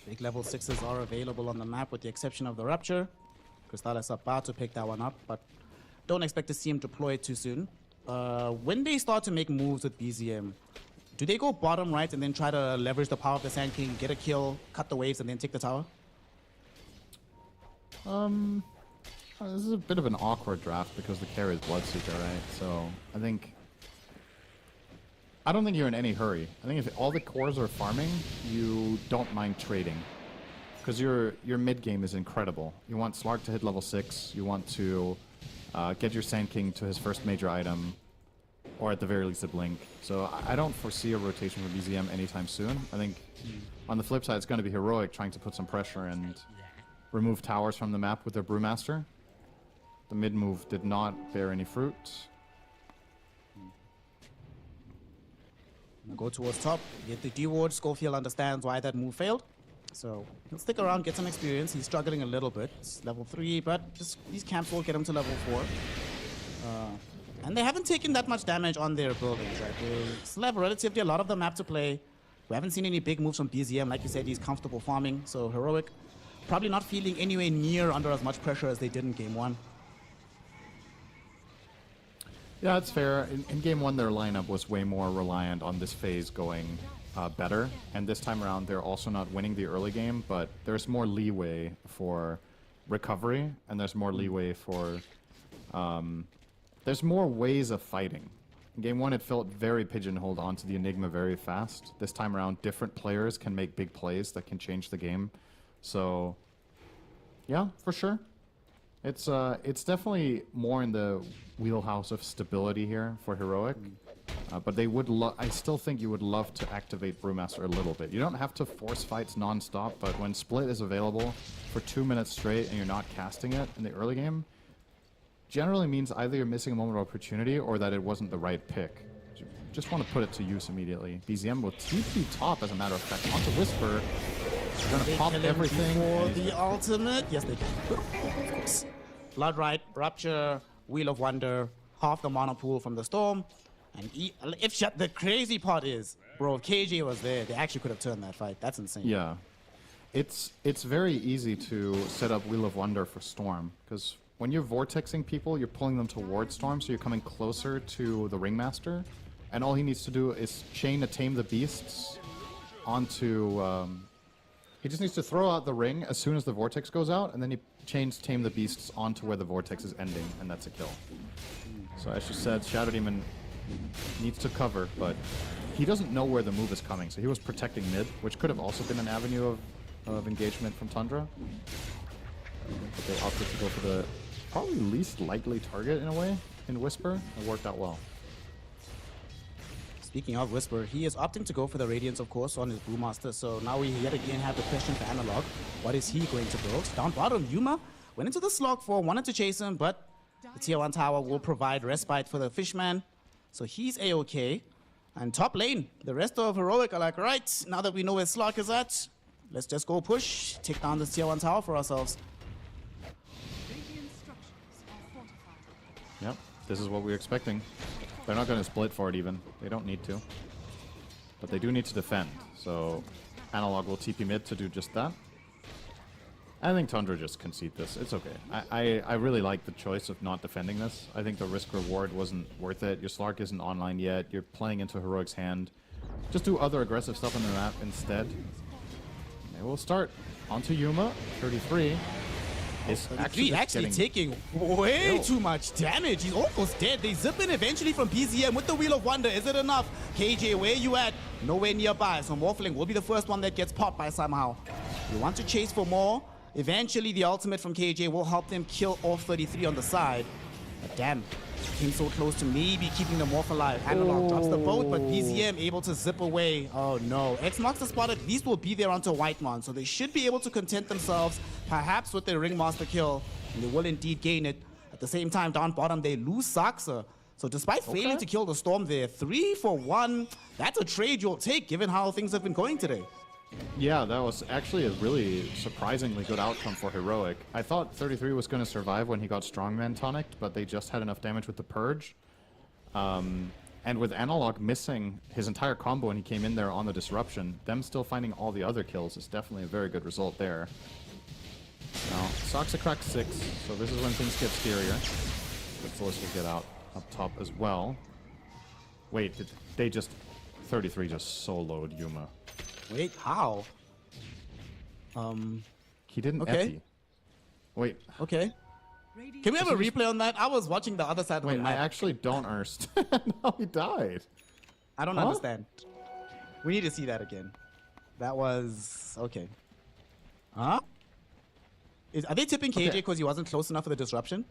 Big level 6s are available on the map with the exception of the Rupture. Crystallis about to pick that one up, but don't expect to see him deploy it too soon. When they start to make moves with BZM, do they go bottom right and then try to leverage the power of the Sand King, get a kill, cut the waves, and then take the tower? This is a bit of an awkward draft because the carry is Bloodseeker, right? So I don't think you're in any hurry. I think if all the cores are farming, you don't mind trading. Because your mid game is incredible. You want Slark to hit level 6, you want to get your Sand King to his first major item, or at the very least a blink. So I don't foresee a rotation for BZM anytime soon. I think on the flip side, it's going to be Heroic trying to put some pressure and remove towers from the map with their Brewmaster. The mid move did not bear any fruit. Go towards top, get the D-ward. Schofield understands why that move failed. So he'll stick around, get some experience. He's struggling a little bit. It's level 3, but these camps will get him to level 4. And they haven't taken that much damage on their buildings, right? They still have relatively a lot of the map to play. We haven't seen any big moves from BZM. Like you said, he's comfortable farming. So Heroic probably not feeling anywhere near under as much pressure as they did in game 1. Yeah, it's fair. In game 1, their lineup was way more reliant on this phase going better. And this time around, they're also not winning the early game, but there's more leeway for recovery, and there's more leeway for... there's more ways of fighting. In game 1, it felt very pigeonholed onto the Enigma very fast. This time around, different players can make big plays that can change the game. So, yeah, for sure. It's definitely more in the wheelhouse of stability here for Heroic. But they would I still think you would love to activate Brewmaster a little bit. You don't have to force fights non-stop, but when Split is available for 2 minutes straight and you're not casting it in the early game, generally means either you're missing a moment of opportunity or that it wasn't the right pick. You just want to put it to use immediately. BZM will TP top, as a matter of fact, onto Whisper. They're going to pop everything. For the ultimate. Yes, they can. Of course. Blood Right, Rupture, Wheel of Wonder, half the mana pool from the Storm. And the crazy part is, bro, if KJ was there, they actually could have turned that fight. That's insane. Yeah. It's very easy to set up Wheel of Wonder for Storm, because when you're vortexing people, you're pulling them towards Storm, so you're coming closer to the Ringmaster, and all he needs to do is chain a Tame the Beasts onto... he just needs to throw out the ring as soon as the Vortex goes out, and then he chains Tame the Beasts onto where the Vortex is ending, and that's a kill. So as you said, Shadow Demon needs to cover, but he doesn't know where the move is coming, so he was protecting mid, which could have also been an avenue of of engagement from Tundra. But they opted to go for the probably least likely target in a way in Whisper. It worked out well. Speaking of Whisper, he is opting to go for the Radiance, of course, on his Brewmaster. So now we yet again have the question for Analog. What is he going to build? Down bottom, Yuma went into the slog for, wanted to chase him, but the tier 1 tower will provide respite for the Fishman. So he's A-okay. And top lane, the rest of Heroic are like, right, now that we know where Slog is at, let's just go push, take down this tier 1 tower for ourselves. Yep, this is what we're expecting. They're not going to split for it even. They don't need to. But they do need to defend. So Analog will TP mid to do just that. I think Tundra just concede this. It's okay. I really like the choice of not defending this. I think the risk reward wasn't worth it. Your Slark isn't online yet. You're playing into Heroic's hand. Just do other aggressive stuff on the map instead. They will start onto Yuma. 33. Is actually taking way too much damage. He's almost dead. They zip in eventually from PZM with the Wheel of Wonder. Is it enough? KJ, where you at? Nowhere nearby. So Morphling will be the first one that gets popped by somehow. You want to chase for more. Eventually, the ultimate from KJ will help them kill off 33 on the side. But damn, came so close to maybe keeping them off alive. Analog drops the boat, but BZM able to zip away. Oh no. X marks the spot. At least will be there onto Whitemon, so they should be able to content themselves, perhaps with their Ringmaster kill, and they will indeed gain it. At the same time, down bottom, they lose Saxa. So despite failing to kill the Storm there, 3 for 1, that's a trade you'll take given how things have been going today. Yeah, that was actually a really surprisingly good outcome for Heroic. I thought 33 was going to survive when he got Strongman tonicked, but they just had enough damage with the Purge. And with Analog missing his entire combo when he came in there on the Disruption, them still finding all the other kills is definitely a very good result there. Now, Saxa cracked 6, so this is when things get scarier. The Force will get out up top as well. Wait, did they just... 33 just soloed Yuma. Wait, how? He didn't okay. epi. Wait. Okay. Can we have a replay on that? I was watching the other side of the map. I actually don't understand how he died. I don't understand. We need to see that again. That was... okay. Huh? Are they tipping KJ because he wasn't close enough for the disruption?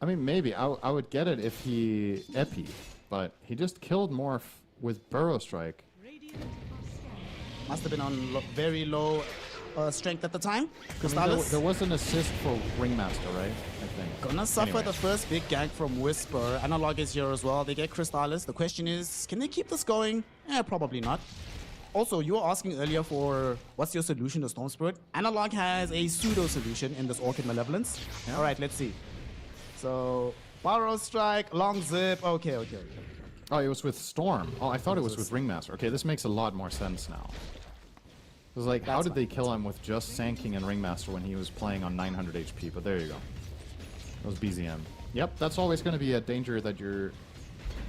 I mean, maybe. I would get it if he epi, but he just killed Morph with Burrow Strike. Must have been on very low strength at the time. I mean, there was an assist for Ringmaster, right? I think. Gonna suffer the first big gank from Whisper. Analog is here as well. They get Crystallis. The question is, can they keep this going? Probably not. Also, you were asking earlier for what's your solution to Storm Spirit. Analog has a pseudo solution in this Orchid Malevolence. Yeah. All right, let's see. So, Burrow Strike, long zip. Okay. Oh, it was with Storm. Oh, I thought it was with Ringmaster. Okay, this makes a lot more sense now. It was like, how did they kill him with just Sand King and Ringmaster when he was playing on 900 HP? But there you go. That was BZM. Yep, that's always going to be a danger that you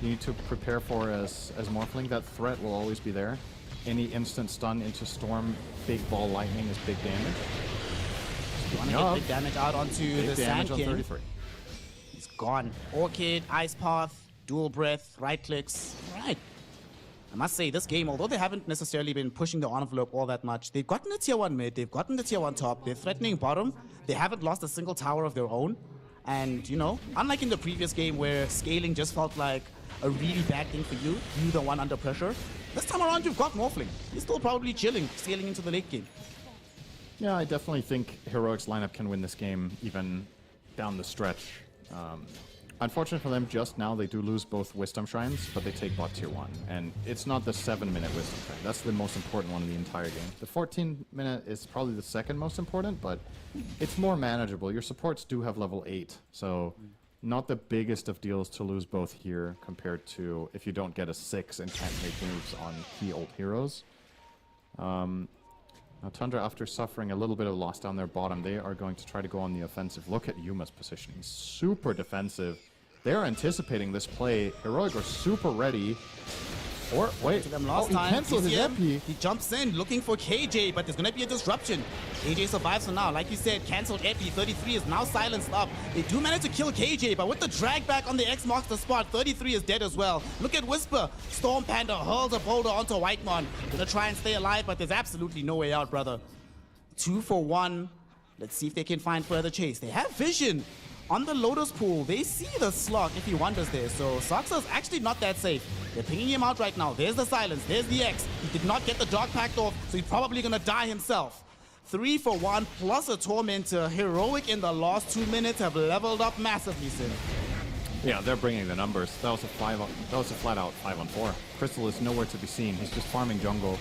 need to prepare for as Morphling. That threat will always be there. Any instant stun into Storm, big ball lightning is big damage. You want to get big damage out onto the Sand King. 33. He's gone. Orchid, Ice Path, dual breath, right clicks. Right. I must say, this game, although they haven't necessarily been pushing the envelope all that much, they've gotten the tier 1 mid, they've gotten the tier 1 top, they're threatening bottom, they haven't lost a single tower of their own. And, you know, unlike in the previous game where scaling just felt like a really bad thing for you, you the one under pressure, this time around you've got Morphling. He's still probably chilling, scaling into the late game. Yeah, I definitely think Heroic's lineup can win this game even down the stretch. Unfortunate for them, just now they do lose both Wisdom Shrines, but they take bot tier 1. And it's not the 7-minute Wisdom Shrine. That's the most important one in the entire game. The 14-minute is probably the second most important, but it's more manageable. Your supports do have level 8, so not the biggest of deals to lose both here compared to if you don't get a 6 and can't make moves on key old heroes. Now Tundra, after suffering a little bit of loss down their bottom, they are going to try to go on the offensive. Look at Yuma's position. He's super defensive. They're anticipating this play. Heroic are super ready. Or, wait, to them last he time. cancels his epi. He jumps in looking for KJ, but there's going to be a disruption. KJ survives for now. Like you said, cancelled epi. 33 is now silenced up. They do manage to kill KJ, but with the drag back on the X marks the spot, 33 is dead as well. Look at Whisper. Storm Panda hurls a boulder onto Whitemon. Gonna try and stay alive, but there's absolutely no way out, brother. 2 for 1. Let's see if they can find further chase. They have vision on the Lotus pool. They see the slug if he wanders there. So Saksa's actually not that safe. They're pinging him out right now. There's the silence. There's the X. He did not get the dog packed off, so he's probably going to die himself. 3 for 1 plus a Tormentor. Heroic in the last 2 minutes have leveled up massively, Sim. Yeah, they're bringing the numbers. That was a flat-out 5-on-4. Crystal is nowhere to be seen. He's just farming jungle,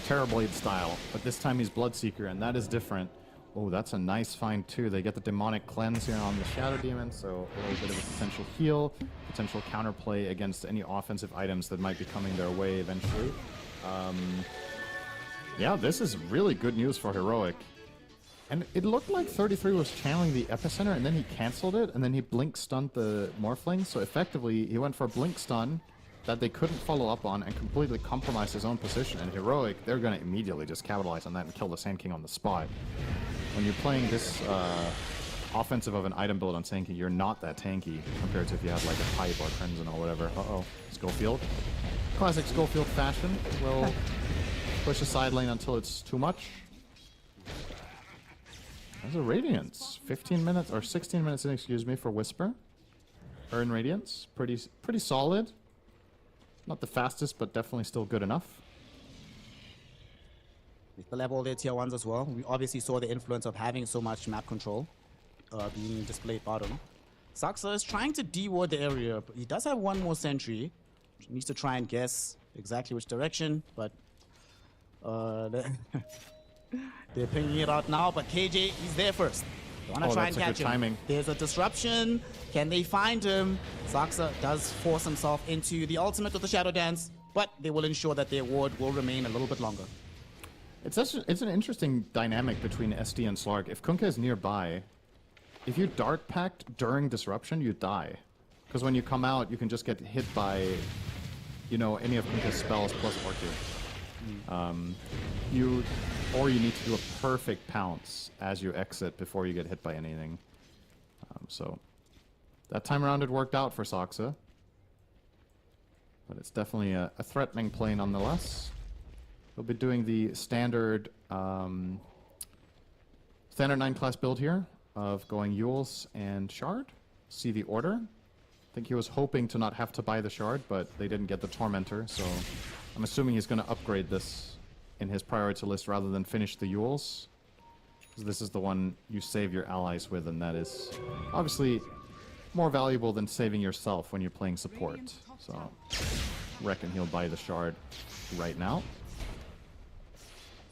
Terrorblade style. But this time he's Bloodseeker, and that is different. Oh, that's a nice find too. They get the Demonic Cleanse here on the Shadow Demon, so a little bit of a potential heal, potential counterplay against any offensive items that might be coming their way eventually. Yeah, this is really good news for Heroic. And it looked like 33 was channeling the Epicenter, and then he canceled it, and then he blink stunned the Morphling. So effectively, he went for a blink stun that they couldn't follow up on and completely compromised his own position. And Heroic, they're going to immediately just capitalize on that and kill the Sand King on the spot. When you're playing this offensive of an item build on Sand King, you're not that tanky compared to if you had like a Pipe or Crimson or whatever. Uh-oh, Schofield. Classic Schofield fashion. Will push a side lane until it's too much. There's a Radiance. 15 minutes, or 16 minutes in, excuse me, for Whisper. Earn Radiance. Pretty solid. Not the fastest, but definitely still good enough. They still have all their tier 1s as well. We obviously saw the influence of having so much map control being displayed bottom. Saksa is trying to de-ward the area, but he does have one more sentry. He needs to try and guess exactly which direction, but they're pinging it out now, but KJ, he's there first. They want to try and catch him. Timing. There's a disruption. Can they find him? Saksa does force himself into the ultimate with the Shadow Dance, but they will ensure that their ward will remain a little bit longer. It's an interesting dynamic between SD and Slark. If Kunkka is nearby, if you dart packed during disruption, you die. Because when you come out, you can just get hit by, you know, any of Kunkka's spells plus Orchid. You need to do a perfect pounce as you exit before you get hit by anything. So that time around it worked out for Saksa. But it's definitely a threatening play nonetheless. We'll be doing the standard 9 class build here of going Euls and Shard. See the order. I think he was hoping to not have to buy the Shard, but they didn't get the Tormentor, so I'm assuming he's going to upgrade this in his priority list rather than finish the Euls. Because this is the one you save your allies with, and that is obviously more valuable than saving yourself when you're playing support. So reckon he'll buy the Shard right now.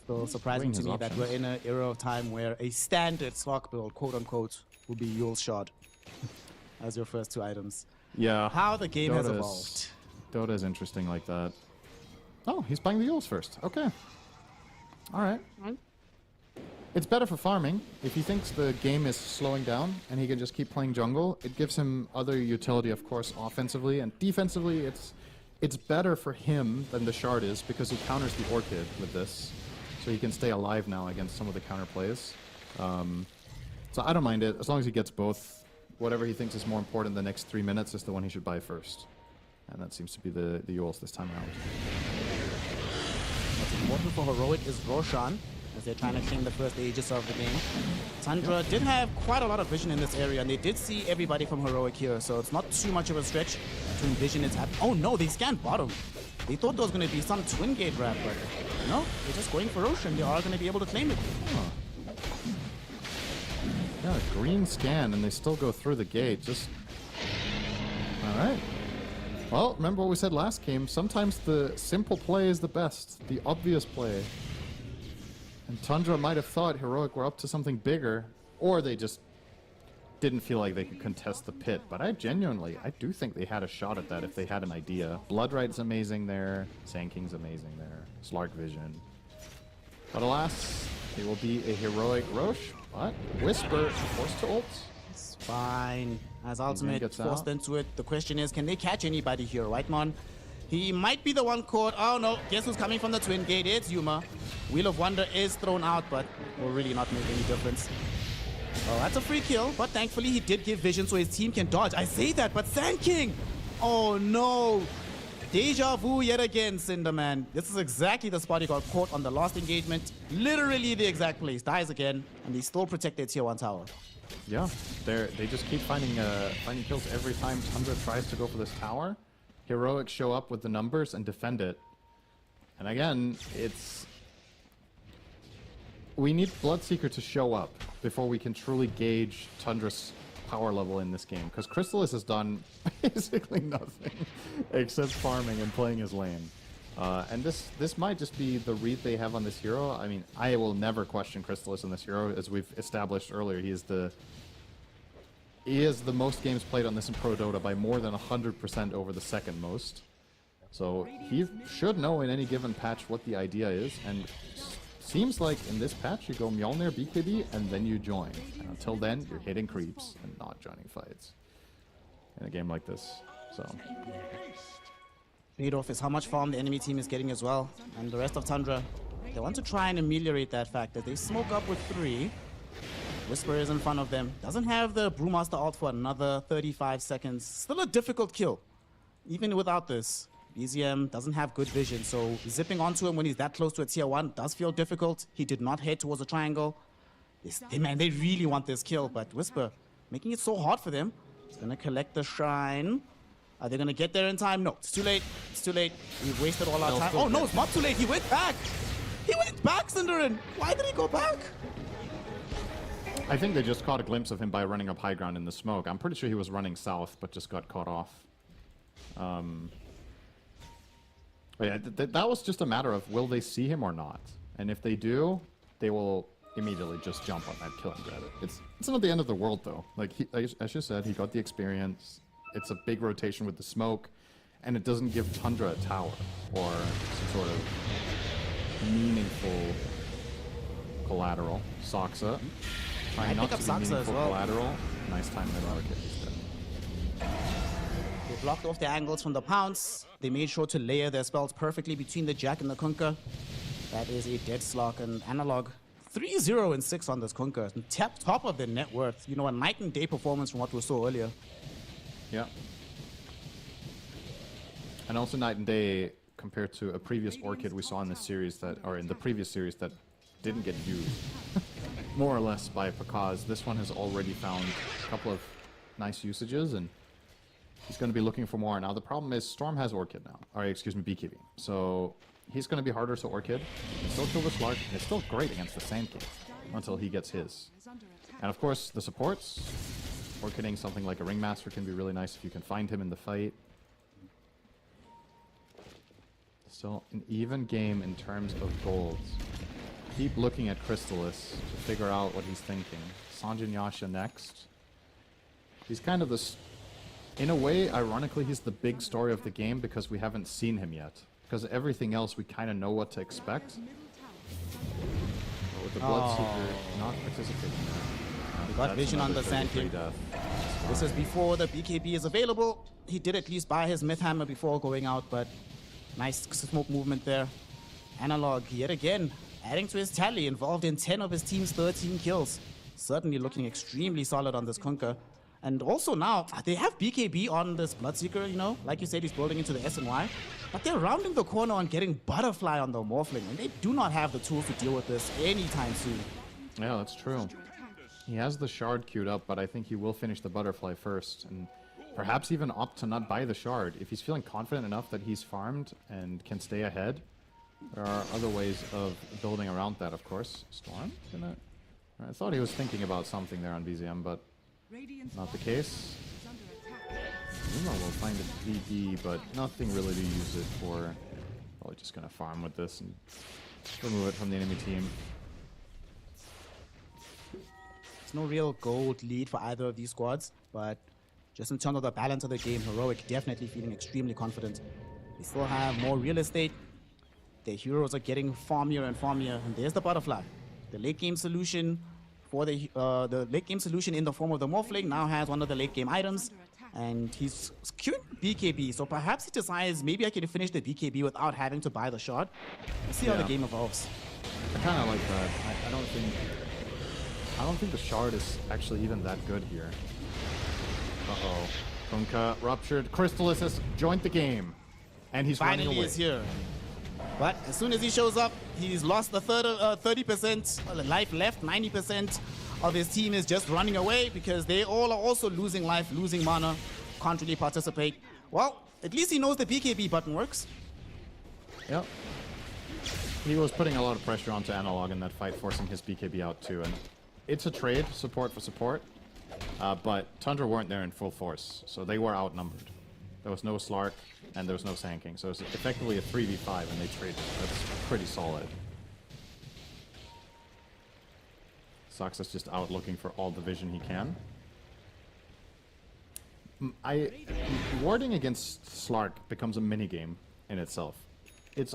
So surprising to me that we're in an era of time where a standard Slark build, quote unquote, will be Euls Shard as your first 2 items. Yeah. How the game has evolved. Dota is interesting like that. Oh, he's buying the Euls first. Okay. Alright. It's better for farming. If he thinks the game is slowing down and he can just keep playing jungle, it gives him other utility, of course, offensively. And defensively, it's better for him than the Shard is because he counters the Orchid with this. So he can stay alive now against some of the counter plays. So I don't mind it, as long as he gets both. Whatever he thinks is more important the next 3 minutes is the one he should buy first. And that seems to be the Euls this time around. What's important for Heroic is Roshan, as they're trying to claim the first Aegis of the game. Tundra did have quite a lot of vision in this area, and they did see everybody from Heroic here, so it's not too much of a stretch to envision it's happening. Oh no, they scanned bottom. They thought there was going to be some twin gate wrap, but no, they're just going for Roshan. They are going to be able to claim it. Huh. Yeah, green scan, and they still go through the gate. Just alright. Well, remember what we said last game. Sometimes the simple play is the best. The obvious play. And Tundra might have thought Heroic were up to something bigger, or they just didn't feel like they could contest the pit. But I do think they had a shot at that if they had an idea. Bloodright's amazing there. Sand King's amazing there. Slark Vision. But alas, it will be a Heroic Roche. But Whisper forced to ult. It's fine. As Ultimate forced into it, the question is, can they catch anybody here, right, Mon? He might be the one caught. Oh no, guess who's coming from the twin gate? It's Yuma. Wheel of Wonder is thrown out, but will really not make any difference. Oh, that's a free kill, but thankfully he did give vision so his team can dodge. I say that, but Sand King! Oh no! Deja vu yet again, Cinderman. This is exactly the spot he got caught on the last engagement. Literally the exact place. Dies again, and they still protect their tier 1 tower. Yeah, they just keep finding kills every time Tundra tries to go for this tower. Heroic show up with the numbers and defend it. And again, we need Bloodseeker to show up before we can truly gauge Tundra's power level in this game, because Crystallis has done basically nothing except farming and playing his lane. And this might just be the read they have on this hero. I mean, I will never question Crystallis on this hero, as we've established earlier. He is the most games played on this in Pro Dota by more than 100% over the second most. So he should know in any given patch what the idea is, and seems like in this patch you go Mjolnir, BKB, and then you join. And until then, you're hitting creeps and not joining fights in a game like this. So trade-off is how much farm the enemy team is getting as well. And the rest of Tundra, they want to try and ameliorate that fact that they smoke up with 3. Whisper is in front of them. Doesn't have the Brewmaster ult for another 35 seconds. Still a difficult kill, even without this. BZM doesn't have good vision, so zipping onto him when he's that close to a tier 1 does feel difficult. He did not head towards a triangle. They really want this kill, but Whisper making it so hard for them. He's going to collect the shrine. Are they going to get there in time? No, it's too late. It's too late. We've wasted all our time. Oh, no, it's not too late. He went back. He went back, Cinderin. Why did he go back? I think they just caught a glimpse of him by running up high ground in the smoke. I'm pretty sure he was running south, but just got caught off. Yeah, that was just a matter of will they see him or not. And if they do, they will immediately just jump on that kill and grab it. It's not the end of the world, though. Like, as you said, he got the experience. It's a big rotation with the smoke, and it doesn't give Tundra a tower or some sort of meaningful collateral. Soxa trying not to be meaningful collateral. Nice time mid market. They blocked off the angles from the pounce. They made sure to layer their spells perfectly between the Jack and the Kunkka. That is a dead slot and analog. 3-0 and 6 on this Kunkka. Top of their net worth. You know, a night and day performance from what we saw earlier. Yeah. And also night and day compared to a previous Orchid we saw in this series in the previous series that didn't get used. More or less by Pakaz. This one has already found a couple of nice usages, and he's going to be looking for more. Now the problem is Storm has Orchid now. Or excuse me, BKB. So he's going to be harder to Orchid. He can still kill the Slark. It's still great against the Sand King until he gets his. And of course the supports. Orchiding something like a Ringmaster can be really nice if you can find him in the fight. Still an even game in terms of golds. Keep looking at Crystallis to figure out what he's thinking. Sanjin Yasha next. He's kind of in a way, ironically, he's the big story of the game because we haven't seen him yet. Because everything else, we kind of know what to expect. But with the Bloodseeker not participating there. He got vision on the Sand King. This is before the BKB is available. He did at least buy his Myth Hammer before going out, but nice smoke movement there. Analog, yet again, adding to his tally, involved in 10 of his team's 13 kills. Certainly looking extremely solid on this Kunkka. And also now, they have BKB on this Bloodseeker, you know? Like you said, he's building into the SNY. But they're rounding the corner on getting Butterfly on the Morphling, and they do not have the tools to deal with this anytime soon. Yeah, that's true. He has the Shard queued up, but I think he will finish the Butterfly first. And perhaps even opt to not buy the Shard. If he's feeling confident enough that he's farmed and can stay ahead, there are other ways of building around that, of course. Storm? I thought he was thinking about something there on BZM, but not the case. Nigma will find a DD, but nothing really to use it for. Probably just gonna farm with this and remove it from the enemy team. There's no real gold lead for either of these squads, but just in terms of the balance of the game, Heroic definitely feeling extremely confident. They still have more real estate. Their heroes are getting farmier and farmier, and there's the Butterfly. The late game solution for the late game solution in the form of the Morphling now has one of the late game items, and he's queuing BKB, so perhaps he decides maybe I can finish the BKB without having to buy the shard. Let's see how the game evolves. I kind of like that. I don't think the shard is actually even that good here. Uh-oh. Kunkka ruptured. Crystallis has joined the game. And he's running finally away. is here. But as soon as he shows up, he's lost the 30% life left. 90% of his team is just running away because they all are also losing life, losing mana, can't really participate. Well, at least he knows the BKB button works. Yep. He was putting a lot of pressure onto Analog in that fight, forcing his BKB out too. And it's a trade, support for support. But Tundra weren't there in full force, so they were outnumbered. There was no Slark, and there was no Sanking, so it's effectively a 3v5, and they traded. That's pretty solid. Sox is just out looking for all the vision he can. Warding against Slark becomes a minigame in itself.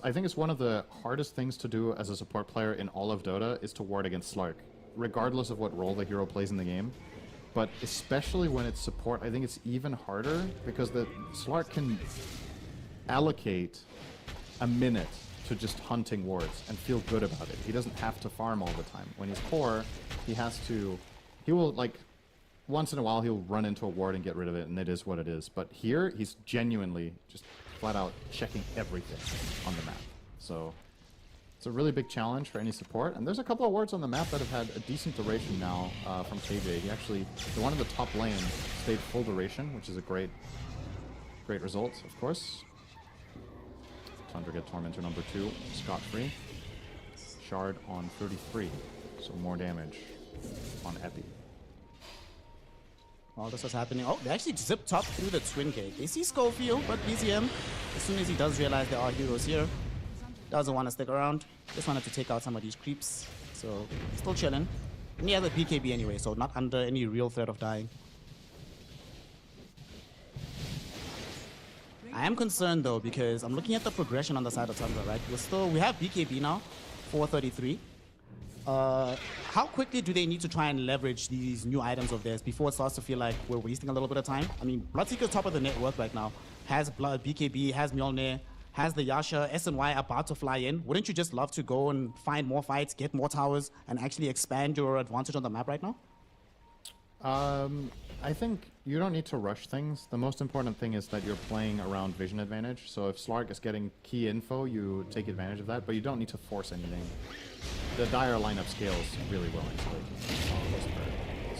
I think it's one of the hardest things to do as a support player in all of Dota is to ward against Slark, regardless of what role the hero plays in the game. But especially when it's support, I think it's even harder because the Slark can allocate a minute to just hunting wards and feel good about it. He doesn't have to farm all the time. When he's core, he will like, once in a while he'll run into a ward and get rid of it, and it is what it is. But here, he's genuinely just flat out checking everything on the map. So it's a really big challenge for any support, and there's a couple of wards on the map that have had a decent duration now from KJ. He actually, the one in the top lane stayed full duration, which is a great result, of course. Tundra get Tormentor number 2, scot-free. Shard on 33, so more damage on Epi. While this was happening, oh, they actually zipped top through the twin gate. They see Schofield, but BZM, as soon as he does realize there are heroes here, doesn't want to stick around. Just wanted to take out some of these creeps. So, still chilling. And he has a BKB anyway, so not under any real threat of dying. I am concerned though, because I'm looking at the progression on the side of Tundra, right? We have BKB now, 433. How quickly do they need to try and leverage these new items of theirs before it starts to feel like we're wasting a little bit of time? I mean, Bloodseeker's top of the net worth right now. Has BKB, has Mjolnir, has the Yasha, SNY about to fly in. Wouldn't you just love to go and find more fights, get more towers, and actually expand your advantage on the map right now? I think you don't need to rush things. The most important thing is that you're playing around vision advantage. So if Slark is getting key info, you take advantage of that, but you don't need to force anything. The dire lineup scales really well into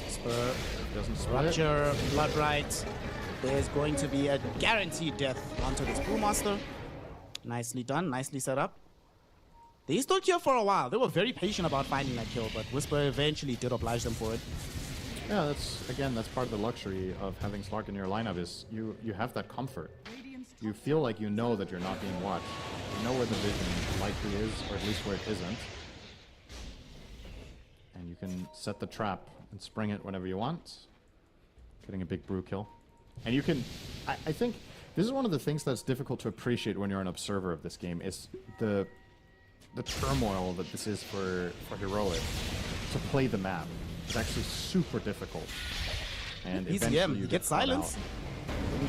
Spur doesn't structure, Blood Right. There's going to be a guaranteed death onto this Brewmaster. Nicely done, nicely set up. They stood here for a while. They were very patient about finding that kill, but Whisper eventually did oblige them for it. Yeah, that's part of the luxury of having Slark in your lineup is you have that comfort. You feel like you know that you're not being watched. You know where the vision likely is, or at least where it isn't. And you can set the trap and spring it whenever you want. Getting a big brew kill. And you can, I think, this is one of the things that's difficult to appreciate when you're an observer of this game, is the turmoil that this is for Heroic to play the map. It's actually super difficult. And eventually you get silenced.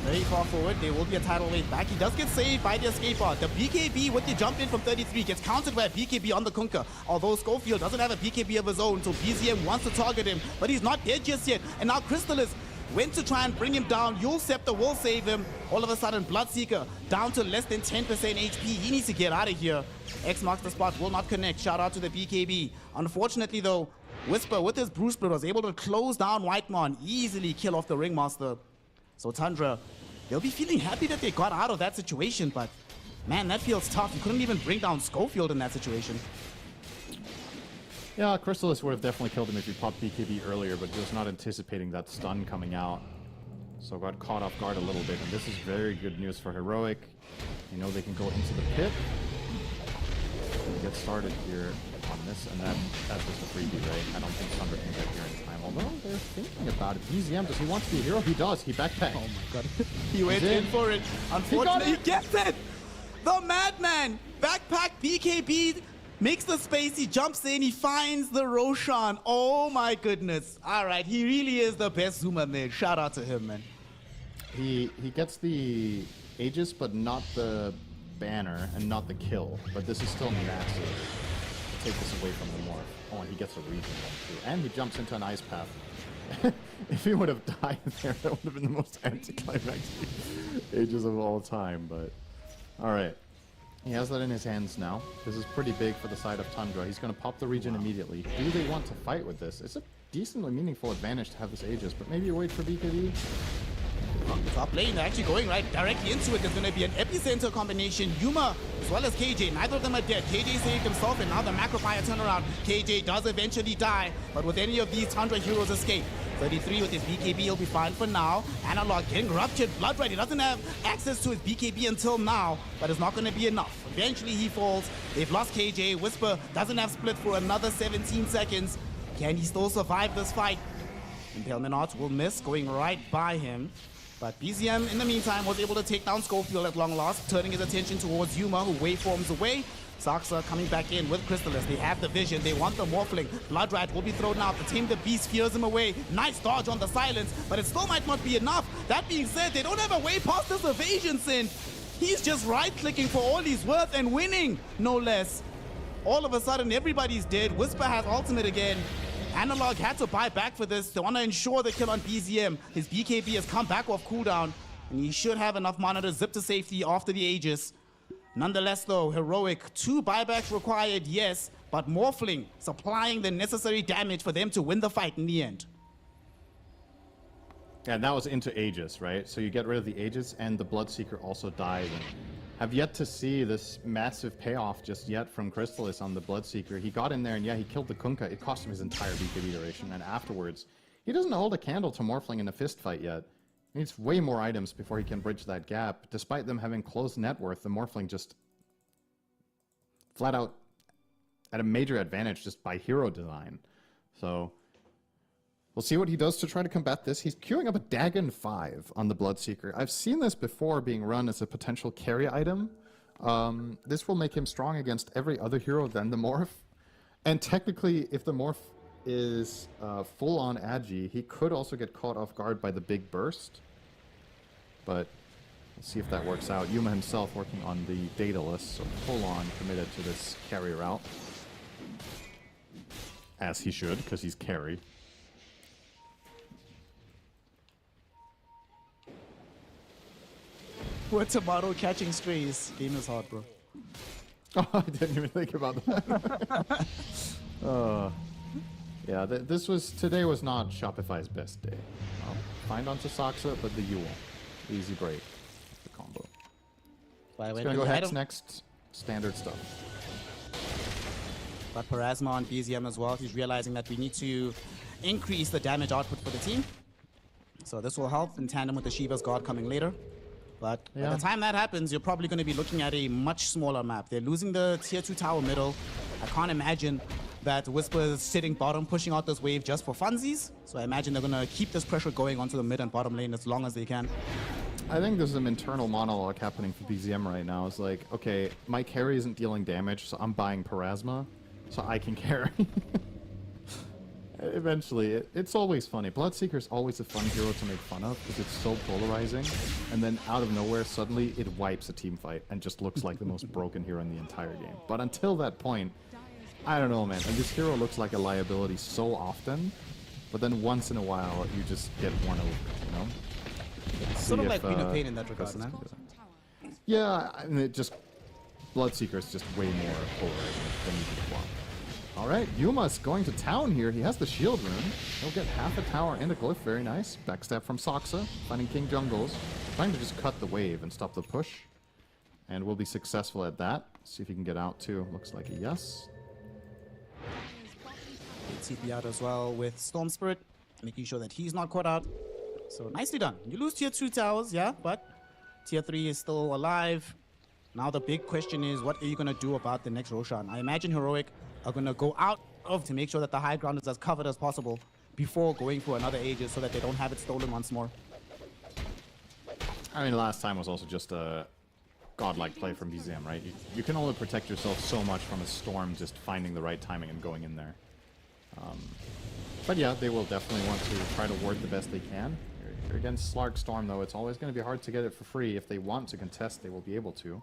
Very far forward, there will be a tidal wave back. He does get saved by the escape pod. The BKB with the jump in from 33 gets countered by a BKB on the Kunkka. Although Schofield doesn't have a BKB of his own, so BZM wants to target him, but he's not dead just yet. And now Crystallis went to try and bring him down. Yule Scepter will save him. All of a sudden, Bloodseeker down to less than 10% HP. He needs to get out of here. X marks the spot, will not connect. Shout out to the BKB. Unfortunately though, Whisper with his Brew Split was able to close down Whitemon, easily kill off the Ringmaster. So Tundra, they'll be feeling happy that they got out of that situation, but man, that feels tough. You couldn't even bring down Schofield in that situation. Yeah, Crystallis would have definitely killed him if he popped BKB earlier, but he was not anticipating that stun coming out. So got caught off guard a little bit, and this is very good news for Heroic. You know they can go into the pit and get started here on this, and that's just a freebie, right? I don't think Thunder can get here in time, although they're thinking about it. BZM, does he want to be a hero? He does. He backpacked. Oh my god. He went in for it. Unfortunately, he gets it! The Madman! Backpack BKB makes the space, he jumps in, he finds the Roshan. Oh my goodness. Alright, he really is the best Zuma mid. Shout out to him, man. He gets the Aegis, but not the banner and not the kill. But this is still massive. Take this away from the morph. Oh, and he gets a region one too. And he jumps into an ice path. If he would have died there, that would have been the most anticlimactic Aegis of all time, but Alright. He has that in his hands now. This is pretty big for the side of Tundra. He's going to pop the region immediately. Do they want to fight with this? It's a decently meaningful advantage to have this Aegis, but maybe you wait for BKB? Top lane, they're actually going right directly into it. There's going to be an epicenter combination. Yuma as well as KJ, neither of them are dead. KJ saved himself, and now the macro fire turnaround. KJ does eventually die, but with any of these Tundra heroes escape. 33 with his BKB, he'll be fine for now. Analog getting ruptured, blood red. He doesn't have access to his BKB until now, but it's not going to be enough. Eventually he falls. They've lost KJ. Whisper doesn't have split for another 17 seconds. Can he still survive this fight? Impalement Art will miss, going right by him. But BZM, in the meantime, was able to take down Schofield at long last, turning his attention towards Yuma, who waveforms away. Saxa coming back in with Crystallis. They have the vision. They want the Morphling. Blood Rat will be thrown out. The Tame the Beast fears him away. Nice dodge on the silence, but it still might not be enough. That being said, they don't have a way past this evasion synth. He's just right-clicking for all he's worth and winning, no less. All of a sudden, everybody's dead. Whisper has ultimate again. Analog had to buy back for this. They want to ensure the kill on BZM. His BKB has come back off cooldown, and he should have enough mana to zip to safety after the Aegis. Nonetheless, though, Heroic, 2 buybacks required, yes, but Morphling supplying the necessary damage for them to win the fight in the end. Yeah, that was into Aegis, right? So you get rid of the Aegis, and the Bloodseeker also dies. And have yet to see this massive payoff just yet from Crystallis on the Bloodseeker. He got in there, and yeah, he killed the Kunkka. It cost him his entire BKB duration, and afterwards, he doesn't hold a candle to Morphling in a fist fight yet. He needs way more items before he can bridge that gap. Despite them having close net worth, the Morphling just flat out at a major advantage just by hero design. So we'll see what he does to try to combat this. He's queuing up a Dagon 5 on the Bloodseeker. I've seen this before being run as a potential carry item. This will make him strong against every other hero than the Morph. And technically, if the Morph is full-on Agi, he could also get caught off guard by the big burst. But let's see if that works out. Yuma himself working on the Daedalus, so full-on committed to this carry route. As he should, because he's carry. Poor Tomato catching strays. Game is hard, bro. Oh, I didn't even think about that. Yeah, today was not Shopify's best day. Find onto Saxa, but the Yule. Easy break. The combo. It's gonna go Hex next. Standard stuff. But Parasma on BZM as well. He's realizing that we need to increase the damage output for the team. So this will help in tandem with the Shiva's Guard coming later. But by the time that happens, you're probably going to be looking at a much smaller map. They're losing the tier 2 tower middle. I can't imagine that Whisper is sitting bottom, pushing out this wave just for funsies. So I imagine they're going to keep this pressure going onto the mid and bottom lane as long as they can. I think there's some internal monologue happening for BZM right now. It's like, okay, my carry isn't dealing damage, so I'm buying Parasma, so I can carry. Eventually, it's always funny. Bloodseeker's always a fun hero to make fun of because it's so polarizing, and then out of nowhere, suddenly it wipes a team fight and just looks like the most broken hero in the entire game. But until that point, I don't know, man. And this hero looks like a liability so often, but then once in a while, you just get one over, you know? Sort of like Queen of Pain in that regard, man. Yeah, I mean, Bloodseeker is just way more polarizing than you can plot. Alright, Yuma's going to town here. He has the shield rune. He'll get half a tower and a glyph. Very nice. Backstab from Saxa, finding King Jungles. Trying to just cut the wave and stop the push. And we'll be successful at that. See if he can get out too. Looks like a yes. TP out as well with Storm Spirit, making sure that he's not caught out. So nicely done. You lose tier 2 towers, yeah, but tier 3 is still alive. Now the big question is, what are you going to do about the next Roshan? I imagine Heroic are going to go out to make sure that the high ground is as covered as possible before going for another Aegis so that they don't have it stolen once more. I mean, last time was also just a godlike play from BZM, right? You can only protect yourself so much from a storm just finding the right timing and going in there. But yeah, they will definitely want to try to ward the best they can. You're against Slark Storm, though. It's always going to be hard to get it for free. If they want to contest, they will be able to.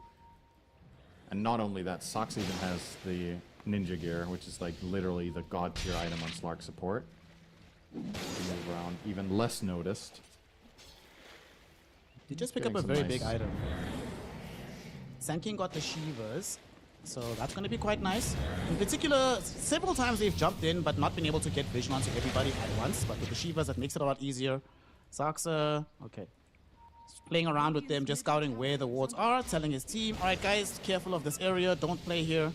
And not only that, Sox even has the Ninja Gear, which is like literally the god tier item on Slark support. Move around even less noticed. They just pick up a very big item. Sand King got the Shivers, so that's going to be quite nice. In particular, several times they've jumped in, but not been able to get vision onto everybody at once. But with the Shivers, that makes it a lot easier. Saxa, okay. Playing around with them, just scouting where the wards are, telling his team, all right, guys, careful of this area, don't play here.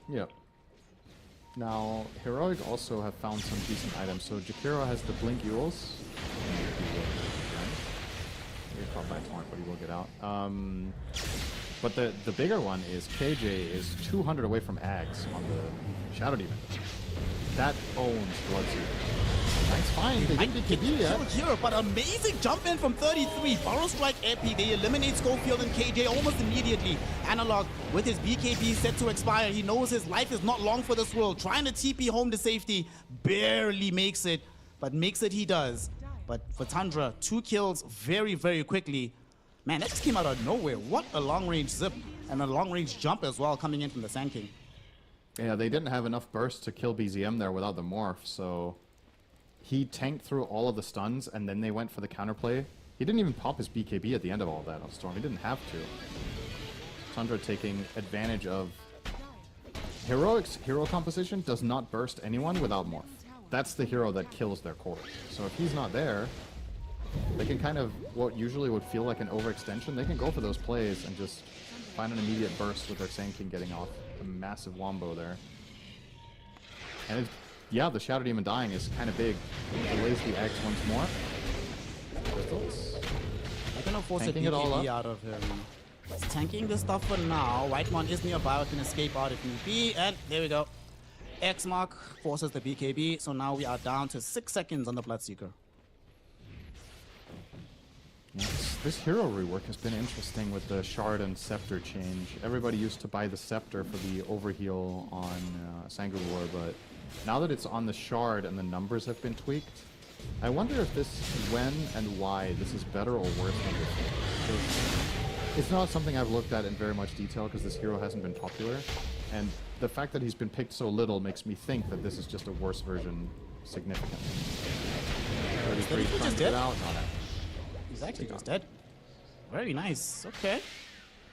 Yep. Now, Heroic also have found some decent items. So Jakiro has the Blink Ewels. He caught by Torrent, but he will get out. But the bigger one is KJ is 200 away from Ags on the Shadow Demon. That owns Bloodseeker. Nice find. They didn't get kill here, but amazing jump in from 33. Burrow Strike AP. They eliminate Schofield and KJ almost immediately. Analog with his BKB set to expire. He knows his life is not long for this world. Trying to TP home to safety. Barely makes it, but makes it he does. But for Tundra, 2 kills very, very quickly. Man, that just came out of nowhere. What a long-range zip and a long-range jump as well coming in from the Sand King. Yeah, they didn't have enough burst to kill BZM there without the morph, so he tanked through all of the stuns, and then they went for the counterplay. He didn't even pop his BKB at the end of all of that on Storm. He didn't have to. Tundra taking advantage of Heroic's hero composition does not burst anyone without morph. That's the hero that kills their core. So if he's not there, they can kind of, what usually would feel like an overextension, they can go for those plays and just find an immediate burst with their Sand King getting off a massive wombo there. And it's, yeah, the Shadow Demon dying is kind of big. It delays the X once more. Crystals. I can force a BKB out of him. He's tanking this stuff for now. Whitemon is nearby, can escape out if need be. And there we go. X mark forces the BKB. So now we are down to 6 seconds on the Bloodseeker. Yes, this hero rework has been interesting with the Shard and Scepter change. Everybody used to buy the Scepter for the overheal on Sangreluar, but now that it's on the Shard and the numbers have been tweaked, I wonder if this, when and why this is better or worse than before. It's not something I've looked at in very much detail because this hero hasn't been popular, and the fact that he's been picked so little makes me think that this is just a worse version significantly. 33 trying to get out, not out. He's actually just dead. Very nice. Okay.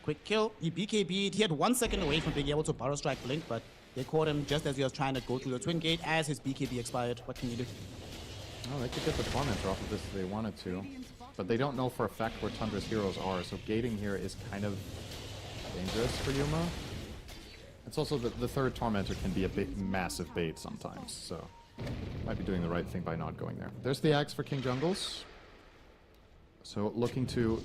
Quick kill. He BKB'd. He had 1 second away from being able to Burrow Strike Blink, but they caught him just as he was trying to go through the Twin Gate as his BKB expired. What can you do? Well, they could get the Tormentor off of this if they wanted to, but they don't know for a fact where Tundra's heroes are, so gating here is kind of dangerous for Yuma. It's also the third Tormentor can be a massive bait sometimes, so might be doing the right thing by not going there. There's the Axe for King Jungles. So looking to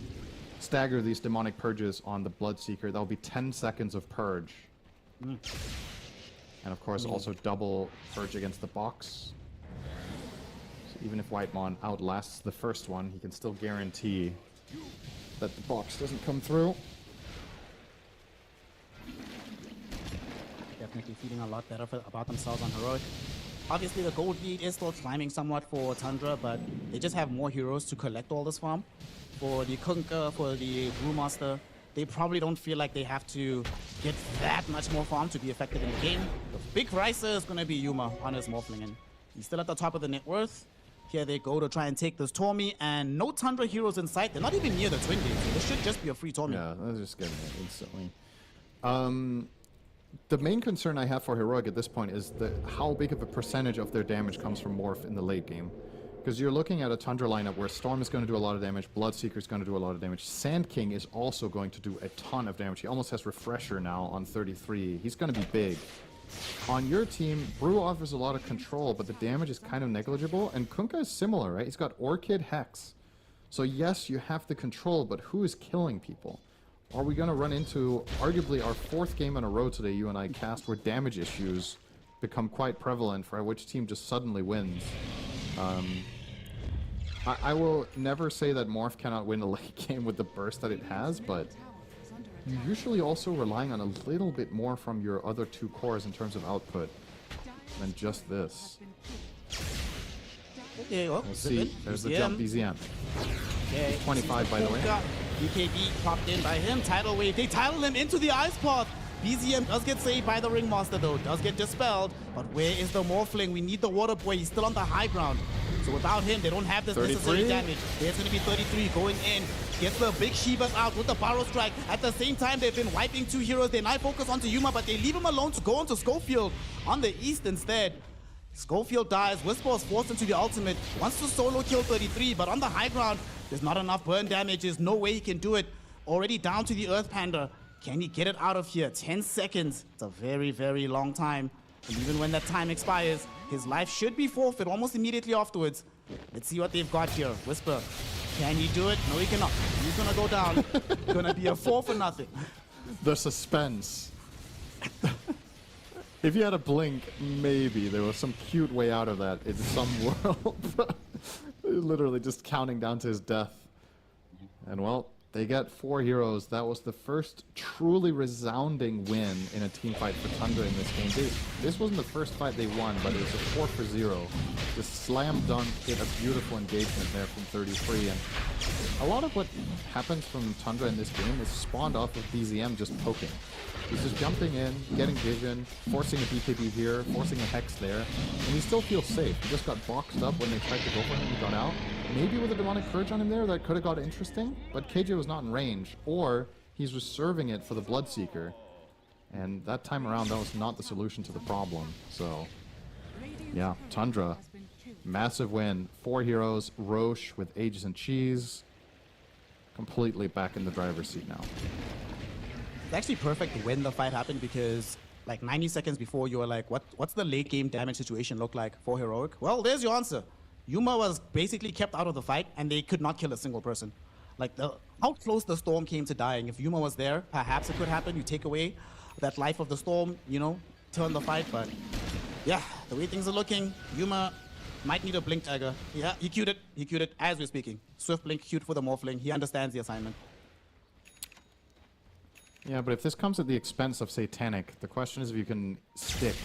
stagger these demonic purges on the Bloodseeker. That'll be 10 seconds of purge. And of course also double purge against the box. So even if Whitemon outlasts the first one, he can still guarantee that the box doesn't come through. Definitely feeling a lot better about themselves on Heroic. Obviously, the gold lead is still climbing somewhat for Tundra, but they just have more heroes to collect all this farm. For the Kunkka, for the Brewmaster, they probably don't feel like they have to get that much more farm to be effective in the game. The big riser is going to be Yuma on his Morphling, and he's still at the top of the net worth. Here they go to try and take this Tormy, and no Tundra heroes in sight. They're not even near the Twin Gate, so this should just be a free Tormy. Yeah, they're just getting it instantly. The main concern I have for Heroic at this point is how big of a percentage of their damage comes from Morph in the late game. Because you're looking at a Tundra lineup where Storm is going to do a lot of damage, Bloodseeker is going to do a lot of damage, Sand King is also going to do a ton of damage. He almost has Refresher now on 33. He's going to be big. On your team, Brew offers a lot of control, but the damage is kind of negligible, and Kunkka is similar, right? He's got Orchid, Hex. So yes, you have the control, but who is killing people? Are we going to run into, arguably, our 4th game in a row today, you and I cast, where damage issues become quite prevalent for which team just suddenly wins? I will never say that Morph cannot win a late game with the burst that it has, but you're usually also relying on a little bit more from your other 2 cores in terms of output than just this. Okay, well, we'll see. There's the jump, BZM. Okay. 25, by the way. BKB popped in by him. Tidal Wave. They tidal him into the Ice Path. BZM does get saved by the Ringmaster, though. Does get dispelled. But where is the Morphling? We need the Water Boy. He's still on the high ground. So without him, they don't have this necessary 33. damage. There's going to be 33 going in. Gets the big Shivas out with the Barrow Strike. At the same time, they've been wiping 2 heroes. They now focus onto Yuma, but they leave him alone to go onto Schofield on the east instead. Schofield dies. Whisper is forced into the ultimate. Wants to solo kill 33, but on the high ground, there's not enough burn damage. There's no way he can do it. Already down to the Earth Panda. Can he get it out of here? 10 seconds. It's a very, very long time. And even when that time expires, his life should be forfeit almost immediately afterwards. Let's see what they've got here. Whisper. Can he do it? No, he cannot. He's gonna go down. Gonna be a 4-0. The suspense. If you had a blink, maybe there was some cute way out of that in some world. But literally just counting down to his death. And well, they get 4 heroes. That was the first truly resounding win in a team fight for Tundra in this game. This wasn't the first fight they won, but it was a 4-0. Just slam dunk, hit a beautiful engagement there from 33. And a lot of what happens from Tundra in this game is spawned off of BZM just poking. He's just jumping in, getting vision, forcing a BKB here, forcing a Hex there, and he still feels safe. He just got boxed up when they tried to go for him, he got out. Maybe with a Demonic Purge on him there, that could have got interesting, but KJ was not in range, or he's reserving it for the Bloodseeker. And that time around, that was not the solution to the problem. So, yeah, Tundra, massive win. 4 heroes, Roche with Aegis and Cheese, completely back in the driver's seat now. It's actually perfect when the fight happened because like 90 seconds before you were like, what's the late game damage situation look like for Heroic? Well, there's your answer. Yuma was basically kept out of the fight and they could not kill a single person. Like how close the Storm came to dying. If Yuma was there, perhaps it could happen. You take away that life of the Storm, you know, turn the fight. But yeah, the way things are looking, Yuma might need a blink dagger. Yeah, he queued it. He queued it as we're speaking. Swift blink queued for the Morphling. He understands the assignment. Yeah, but if this comes at the expense of Satanic, the question is if you can stick.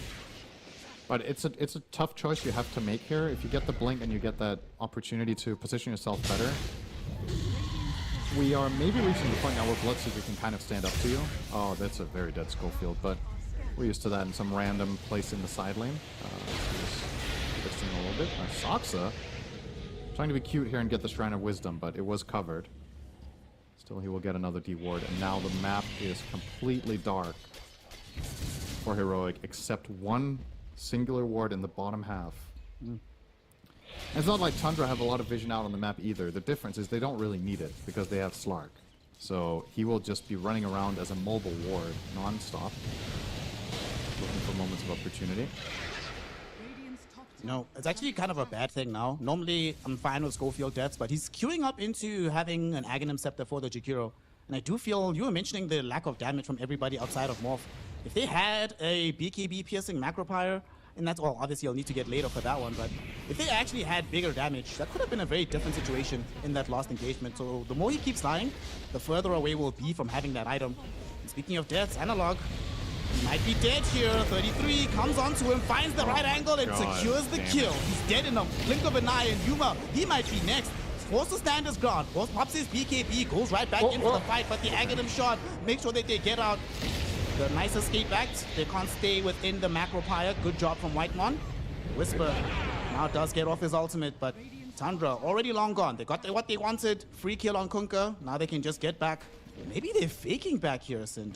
But it's a tough choice you have to make here. If you get the blink and you get that opportunity to position yourself better, we are maybe reaching the point now where Bloodseeker can kind of stand up to you. Oh, that's a very dead Schofield, but we're used to that in some random place in the side lane. This thing a little bit. Saksa trying to be cute here and get the Shrine of Wisdom, but it was covered. Still, he will get another D ward, and now the map is completely dark for Heroic, except one singular ward in the bottom half. And it's not like Tundra have a lot of vision out on the map either. The difference is they don't really need it because they have Slark. So he will just be running around as a mobile ward non-stop, looking for moments of opportunity. No, it's actually kind of a bad thing now. Normally, I'm fine with Schofield deaths, but he's queuing up into having an Aghanim Scepter for the Jakiro. And I do feel, you were mentioning the lack of damage from everybody outside of Morph. If they had a BKB piercing Macropyre, and that's, well, obviously you'll need to get later for that one, but if they actually had bigger damage, that could have been a very different situation in that last engagement. So the more he keeps dying, the further away we'll be from having that item. And speaking of deaths, Analog, he might be dead here. 33 comes onto him, finds the right angle, and secures the kill. He's dead in a blink of an eye, and Yuma, he might be next. Forced to stand his ground. Pops his BKB, goes right back into the fight, but the Aghanim shot makes sure that they get out. The nice escape back. They can't stay within the Macropyre. Good job from Whitemon. Whisper now does get off his ultimate, but Tundra already long gone. They got what they wanted. Free kill on Kunkka. Now they can just get back. Maybe they're faking back here, Sin.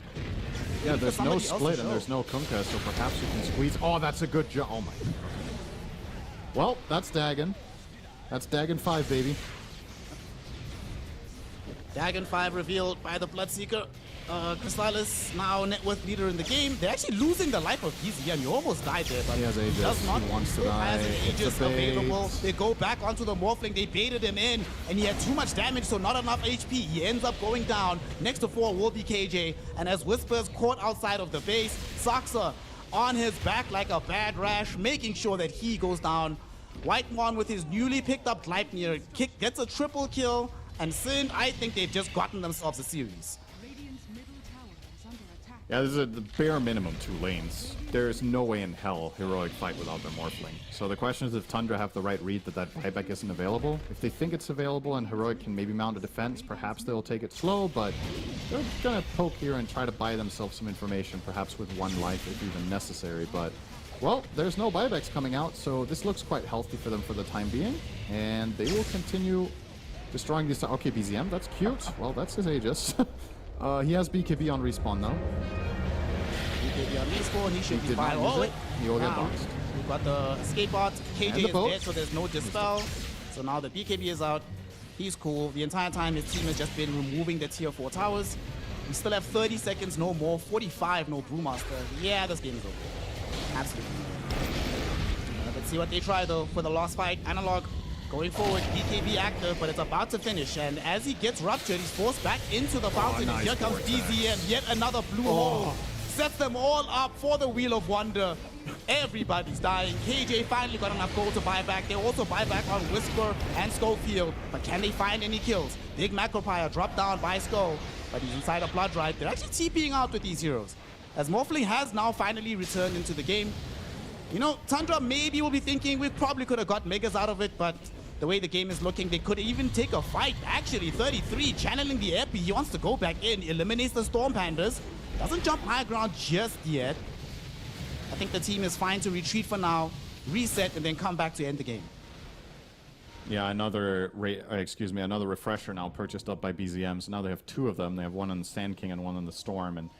Yeah, there's no split and there's no Kunkka, so perhaps you can squeeze. Oh, that's a good job. Oh my god. Well, that's Dagon. That's Dagon 5, baby. Dagon 5 revealed by the Bloodseeker. Crystalis now net worth leader in the game. They're actually losing the life of BZM. You almost died there, but he has Aegis. Does not. He wants to Still die. has an Aegis available. They go back onto the Morphling. They baited him in, and he had too much damage, so not enough HP. He ends up going down. Next to 4 will be KJ, and as Whisper's caught outside of the base, Saksa on his back like a bad rash, making sure that he goes down. Whitemon with his newly picked up Gleipnir gets a triple kill, and Sin, I think they've just gotten themselves a series. Yeah, this is the bare minimum 2 lanes. There is no way in hell Heroic fight without their Morphling. So the question is if Tundra have the right read that buyback isn't available. If they think it's available and Heroic can maybe mount a defense, perhaps they'll take it slow, but they're gonna poke here and try to buy themselves some information, perhaps with 1 life if even necessary. But Well, there's no buybacks coming out, so this looks quite healthy for them for the time being. And they will continue destroying these... Okay, BZM, that's cute. Well, that's his Aegis. He has BKB on respawn now. BKB on respawn, he should be fine. Oh, wait. He will get boxed. We've got the escape bot. KJ the is boat. dead, so there's no dispel. So now the BKB is out. He's cool. The entire time his team has just been removing the tier 4 towers. We still have 30 seconds, no more. 45, no Brewmaster. Yeah, this game is over. Absolutely. Let's see what they try though for the last fight. Analog going forward, BKB active, but it's about to finish. And as he gets ruptured, he's forced back into the fountain. nice Here comes vortex. BZM, yet another blue hole. Sets them all up for the Wheel of Wonder. Everybody's dying. KJ finally got enough gold to buy back. They also buy back on Whisper and Schofield. But can they find any kills? Big Macropire dropped down by Skull, but he's inside a Blood Drive. They're actually TPing out with these heroes. As Morphling has now finally returned into the game. You know, Tundra maybe will be thinking we probably could have got Megas out of it, but the way the game is looking, they could even take a fight. Actually, 33, channeling the Epi. He wants to go back in, eliminates the Storm Pandas. Doesn't jump high ground just yet. I think the team is fine to retreat for now, reset, and then come back to end the game. Yeah, another refresher now purchased up by BZM. So now they have two of them. They have one on the Sand King and one on the Storm. And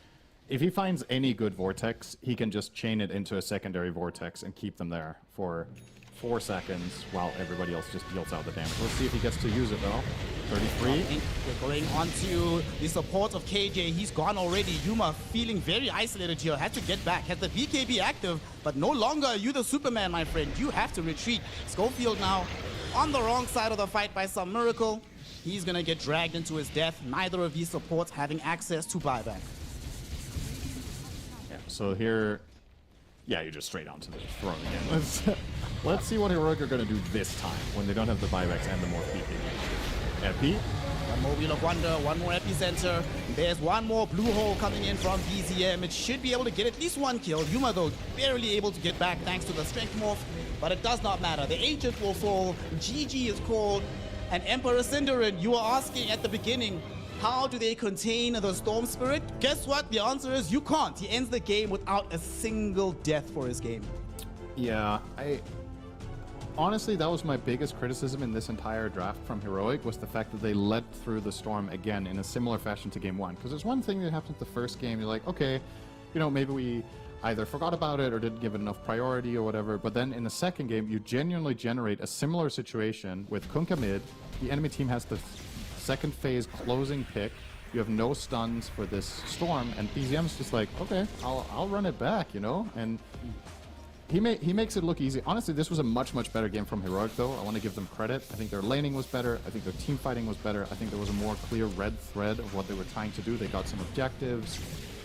if he finds any good Vortex, he can just chain it into a secondary Vortex and keep them there for 4 seconds while everybody else just deals out the damage. Let's see if he gets to use it though. 33. We're going on to the support of KJ. He's gone already. Yuma feeling very isolated here. Had to get back. Has the BKB active, but no longer are you the Superman, my friend. You have to retreat. Schofield now on the wrong side of the fight by some miracle. He's gonna get dragged into his death. Neither of these supports having access to buyback. Yeah, so here, yeah, you're just straight onto the throne again. Let's see what Heroic are going to do this time when they don't have the buybacks and the more BKB. Epi. One more Wheel of Wonder, one more Epicenter. There's one more blue hole coming in from BZM. It should be able to get at least one kill. Yuma, though, barely able to get back thanks to the Strength Morph, but it does not matter. The Agent will fall. GG is called. And Emperor Cinderin, you were asking at the beginning, how do they contain the Storm Spirit? Guess what? The answer is you can't. He ends the game without a single death for his game. Yeah, honestly, that was my biggest criticism in this entire draft from Heroic, was the fact that they led through the Storm again in a similar fashion to game one. Because there's one thing that happened the first game, you're like, okay, you know, maybe we either forgot about it or didn't give it enough priority or whatever. But then in the second game, you genuinely generate a similar situation with Kunkka mid. The enemy team has the second phase closing pick. You have no stuns for this Storm, and BZM's just like, okay, I'll run it back, you know? And he makes it look easy. Honestly, this was a much better game from Heroic, though. I want to give them credit. I think their laning was better. I think their team fighting was better. I think there was a more clear red thread of what they were trying to do. They got some objectives,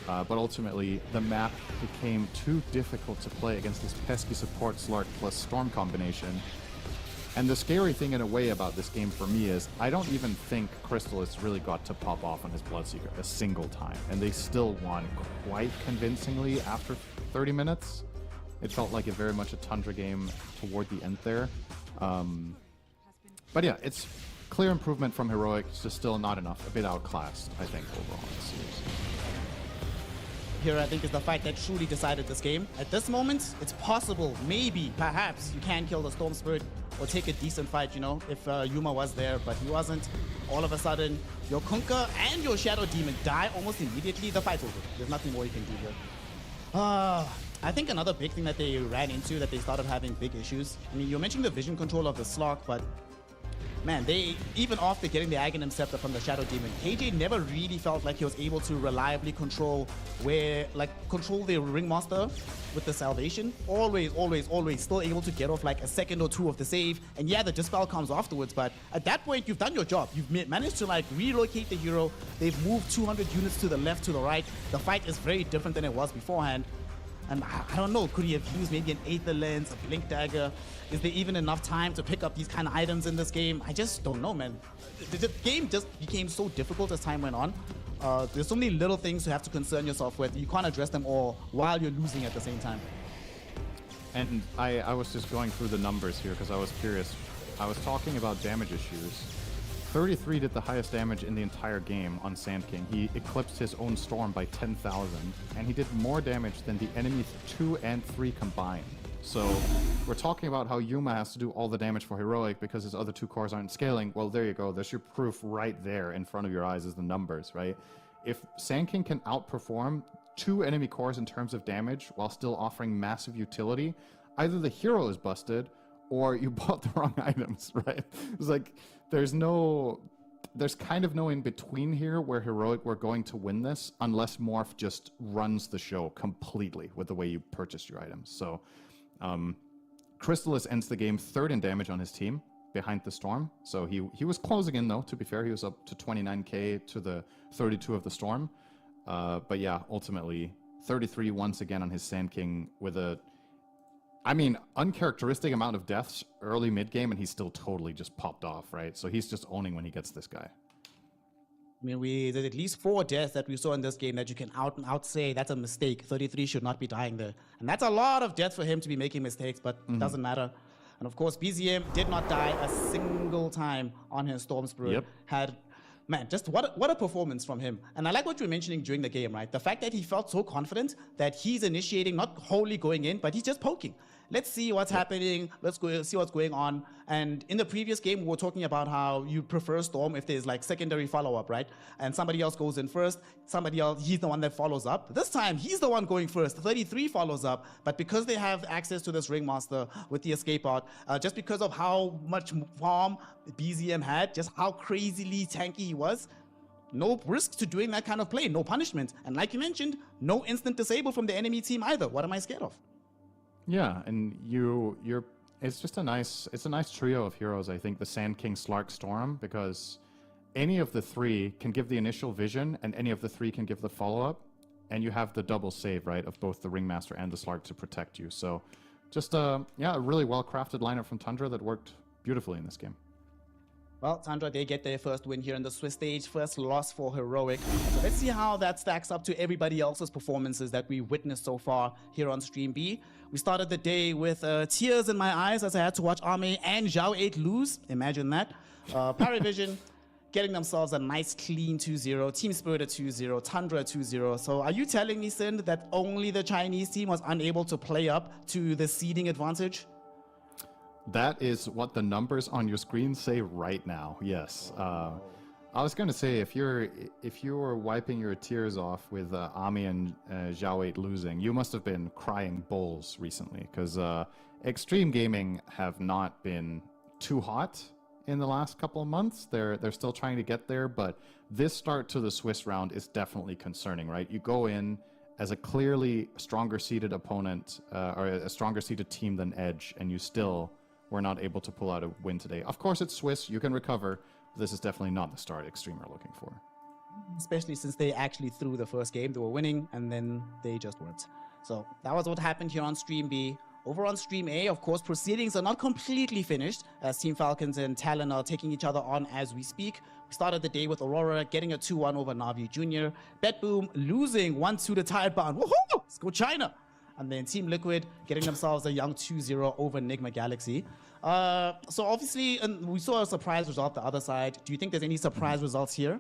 but ultimately the map became too difficult to play against this pesky support Slark plus Storm combination. And the scary thing in a way about this game for me is I don't even think Crystal has really got to pop off on his Bloodseeker a single time. And they still won quite convincingly after 30 minutes. It felt like very much a Tundra game toward the end there. But yeah, it's clear improvement from Heroic. It's just still not enough. A bit outclassed, I think, overall in the series. Here, I think, is the fight that truly decided this game. At this moment, it's possible, maybe, perhaps, you can kill the Storm Spirit or take a decent fight, you know, if Yuma was there, but he wasn't. All of a sudden, your Kunkka and your Shadow Demon die almost immediately. The fight's over. There's nothing more you can do here. I think another big thing that they ran into, that they started having big issues. I mean, you're mentioning the vision control of the Slark, but man, they, even after getting the Aghanim Scepter from the Shadow Demon, KJ never really felt like he was able to reliably control control the Ringmaster with the Salvation. Always still able to get off like a second or two of the save. And yeah, the Dispel comes afterwards, but at that point, you've done your job. You've managed to like relocate the hero. They've moved 200 units to the left, to the right. The fight is very different than it was beforehand. And I don't know, could he have used maybe an Aether Lens, a Blink Dagger? Is there even enough time to pick up these kind of items in this game? I just don't know, man. The game just became so difficult as time went on. There's so many little things to have to concern yourself with. You can't address them all while you're losing at the same time. And I was just going through the numbers here because I was curious. I was talking about damage issues. 33 did the highest damage in the entire game on Sand King. He eclipsed his own Storm by 10,000, and he did more damage than the enemies 2 and 3 combined. So we're talking about how Yuma has to do all the damage for Heroic because his other 2 cores aren't scaling. Well, there you go. There's your proof right there in front of your eyes is the numbers, right? If Sand King can outperform 2 enemy cores in terms of damage while still offering massive utility, either the hero is busted or you bought the wrong items, right? It's like there's kind of no in between here where Heroic were going to win this unless Morph just runs the show completely with the way you purchased your items. So Crystallis ends the game 3rd in damage on his team behind the Storm. So he was closing in though, to be fair. He was up to 29k to the 32 of the Storm. But yeah, ultimately 33 once again on his Sand King with uncharacteristic amount of deaths early mid-game, and he's still totally just popped off, right? So he's just owning when he gets this guy. I mean, there's at least 4 deaths that we saw in this game that you can out say that's a mistake. 33 should not be dying there. And that's a lot of death for him to be making mistakes, but it doesn't matter. And of course, BZM did not die a single time on his Storm Spirit. Yep. Man, just what a performance from him. And I like what you were mentioning during the game, right? The fact that he felt so confident that he's initiating, not wholly going in, but he's just poking. Let's see what's happening. Let's go see what's going on. And in the previous game, we were talking about how you prefer Storm if there's like secondary follow-up, right? And somebody else goes in first, somebody else, he's the one that follows up. This time, he's the one going first. 33 follows up, but because they have access to this Ringmaster with the escape out, just because of how much farm BZM had, just how crazily tanky he was, no risk to doing that kind of play, no punishment. And like you mentioned, no instant disable from the enemy team either. What am I scared of? Yeah, and it's just a nice trio of heroes, I think, the Sand King, Slark, Storm, because any of the 3 can give the initial vision, and any of the 3 can give the follow-up, and you have the double save, right, of both the Ringmaster and the Slark to protect you. So just a really well-crafted lineup from Tundra that worked beautifully in this game. Well, Tundra, they get their first win here in the Swiss stage, first loss for Heroic. So let's see how that stacks up to everybody else's performances that we witnessed so far here on Stream B. We started the day with tears in my eyes as I had to watch Arme and Zhao 8 lose. Imagine that. PARIVISION getting themselves a nice clean 2-0, Team Spirit a 2-0, Tundra a 2-0. So are you telling me, Sind, that only the Chinese team was unable to play up to the seeding advantage? That is what the numbers on your screen say right now. Yes. I was going to say, if you were wiping your tears off with Ami and Zhao 8 losing, you must have been crying bowls recently, because Xtreme Gaming have not been too hot in the last couple of months. They're still trying to get there, but this start to the Swiss round is definitely concerning, right? You go in as a clearly stronger seeded opponent, or a stronger seeded team than Edge, and you still were not able to pull out a win today. Of course, it's Swiss, you can recover. This is definitely not the start Xtreme are looking for. Especially since they actually threw the first game. They were winning, and then they just weren't. So that was what happened here on Stream B. Over on Stream A, of course, proceedings are not completely finished, as Team Falcons and Talon are taking each other on as we speak. We started the day with Aurora getting a 2-1 over NAVI Junior. BetBoom losing 1-2 to Tidebound. Woohoo! Let's go China! And then Team Liquid getting themselves a young 2-0 over Nigma Galaxy. So obviously, we saw a surprise result the other side. Do you think there's any surprise results here?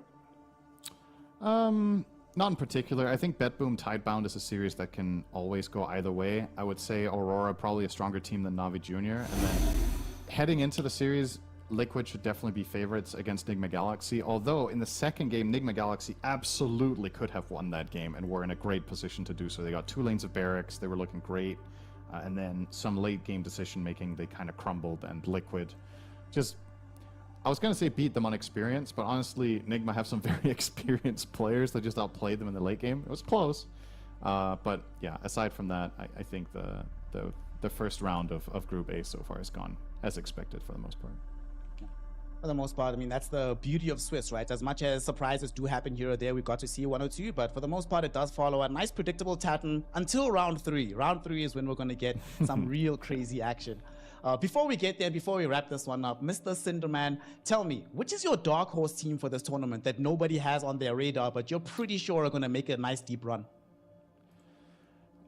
Not in particular. I think BetBoom Tidebound is a series that can always go either way. I would say Aurora probably a stronger team than NAVI Junior. And then heading into the series, Liquid should definitely be favorites against Nigma Galaxy. Although in the second game, Nigma Galaxy absolutely could have won that game and were in a great position to do so. They got 2 lanes of barracks. They were looking great. And then some late game decision making, they kind of crumbled, and Liquid just, I was going to say beat them on experience, but honestly, Nigma have some very experienced players that just outplayed them in the late game. It was close. But yeah, aside from that, I think the first round of Group A so far has gone as expected for the most part. For the most part, I mean, that's the beauty of Swiss, right? As much as surprises do happen here or there, we got to see 1 or 2, but for the most part, it does follow a nice predictable pattern until round 3. Round 3 is when we're going to get some real crazy action. Before we get there, before we wrap this one up, Mr. Cinderman, tell me, which is your dark horse team for this tournament that nobody has on their radar, but you're pretty sure are going to make a nice deep run?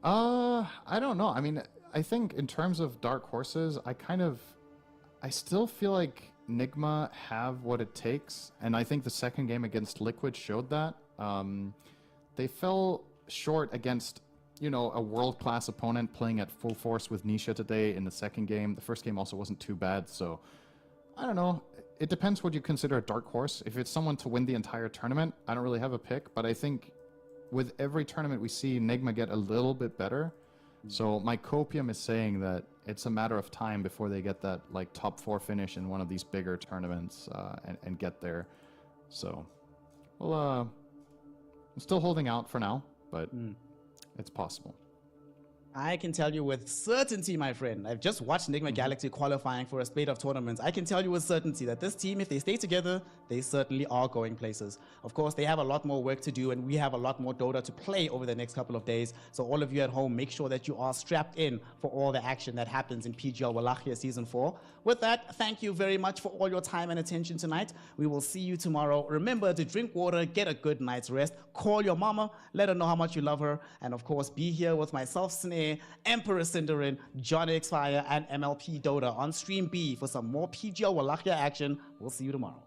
I don't know. I mean, I think in terms of dark horses, I still feel like Nigma have what it takes, and I think the second game against Liquid showed that. They fell short against, you know, a world-class opponent playing at full force with Nisha today in the second game. The first game also wasn't too bad, so I don't know. It depends what you consider a dark horse. If it's someone to win the entire tournament, I don't really have a pick, but I think with every tournament we see Nigma get a little bit better. So my copium is saying that it's a matter of time before they get that like top 4 finish in one of these bigger tournaments and get there. So, well, I'm still holding out for now, but it's possible. I can tell you with certainty, my friend, I've just watched Nigma Galaxy qualifying for a spate of tournaments. I can tell you with certainty that this team, if they stay together, they certainly are going places. Of course, they have a lot more work to do, and we have a lot more Dota to play over the next couple of days. So all of you at home, make sure that you are strapped in for all the action that happens in PGL Wallachia Season 4. With that, thank you very much for all your time and attention tonight. We will see you tomorrow. Remember to drink water, get a good night's rest, call your mama, let her know how much you love her, and of course, be here with myself, Snare, Emperor Cinderin, John X Fire, and MLP Dota on Stream B for some more PGL Wallachia action. We'll see you tomorrow.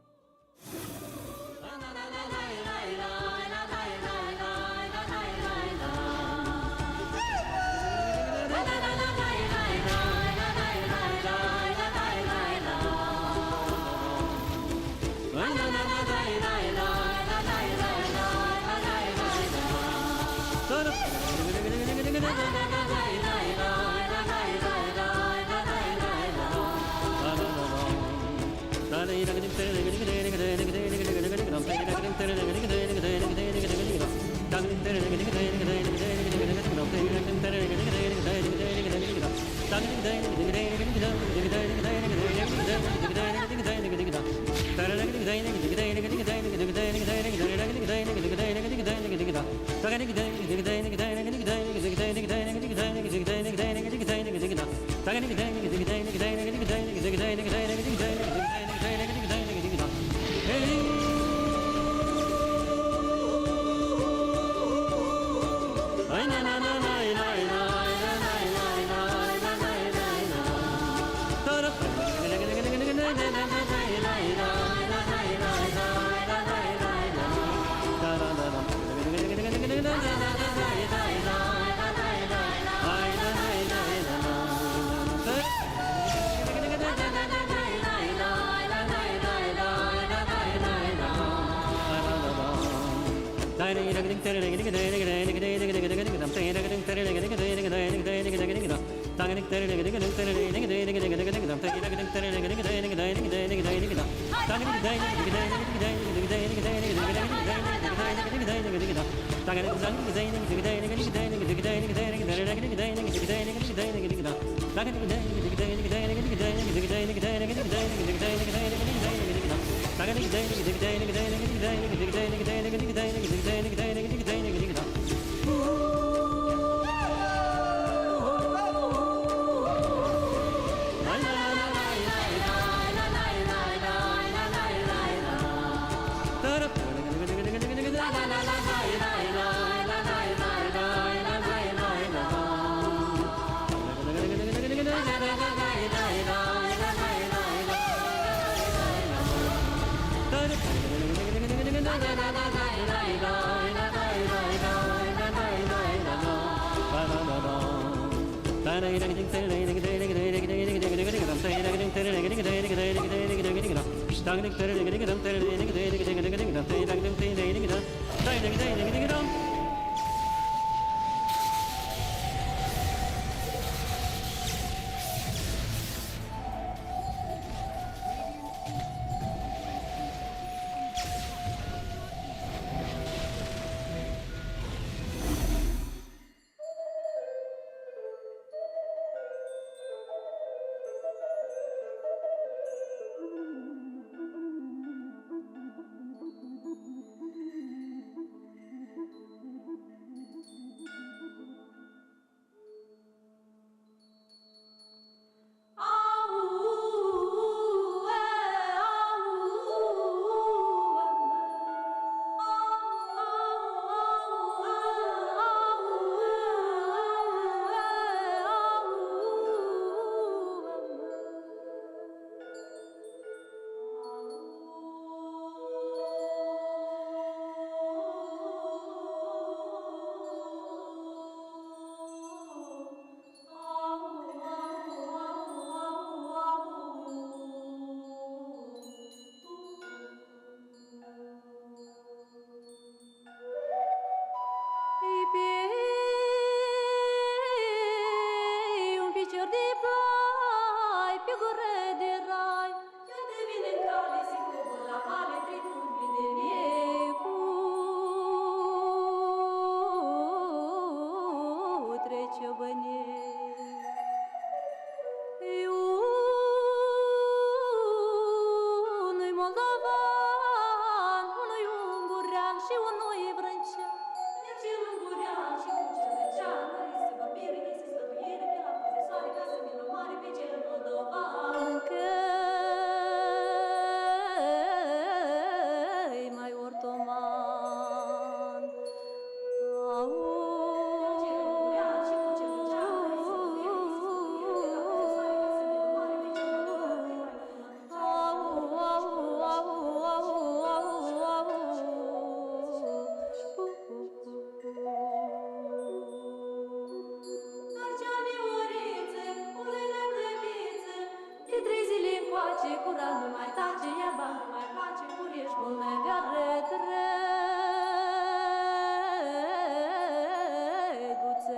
mult negară drăguță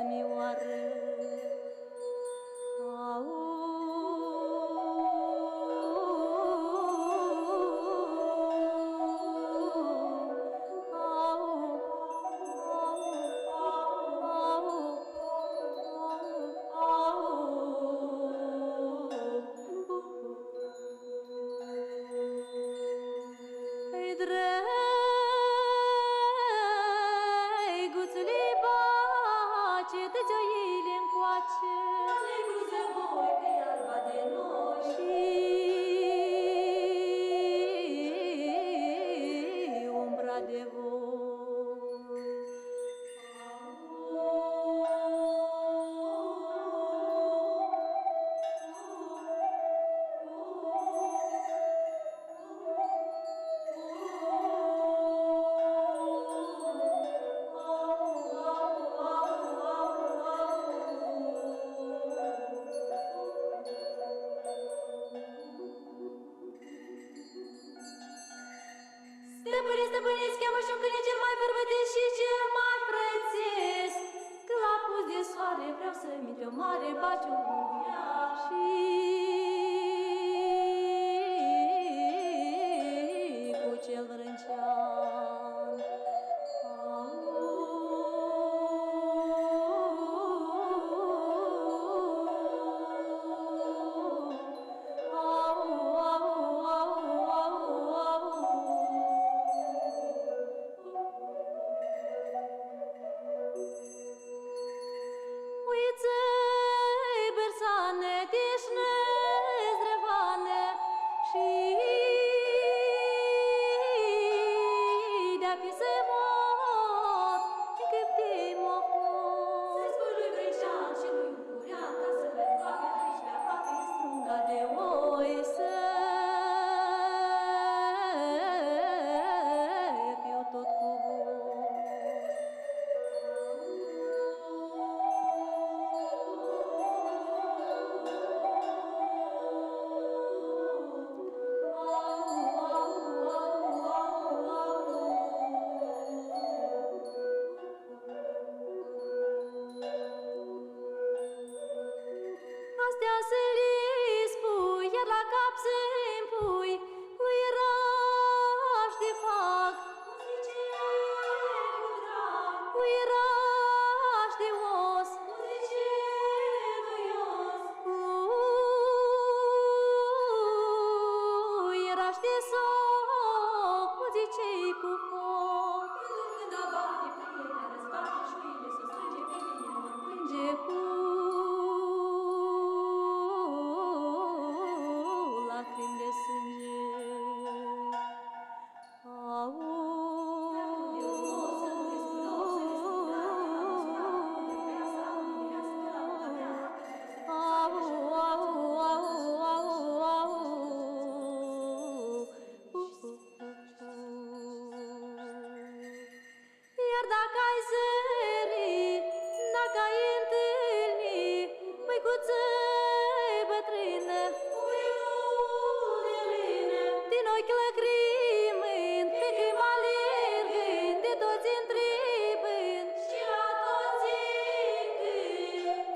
mioară. Stăpâniți, cheamă și-un câine cel mai bărbătesc și cel mai prețesc. Că la pus de soare vreau să-mi dă o mare baciu și cu cel vrâncean. Astea să le spui, iar la cap să-mi pui lui raș de fac. Lui raș de os. Lui raș de soc, cum zicei cu foc. Când abate pâinea, răzbate șuile, s-o strânge pe mine, mă plânge cu lacrimi de sânge. Iar dacă ai zări, dacă ai întâlni măicuță bătrână, din ochi lăcrimând, pe când mă alergând, de toți întrebând, și la toți încânt.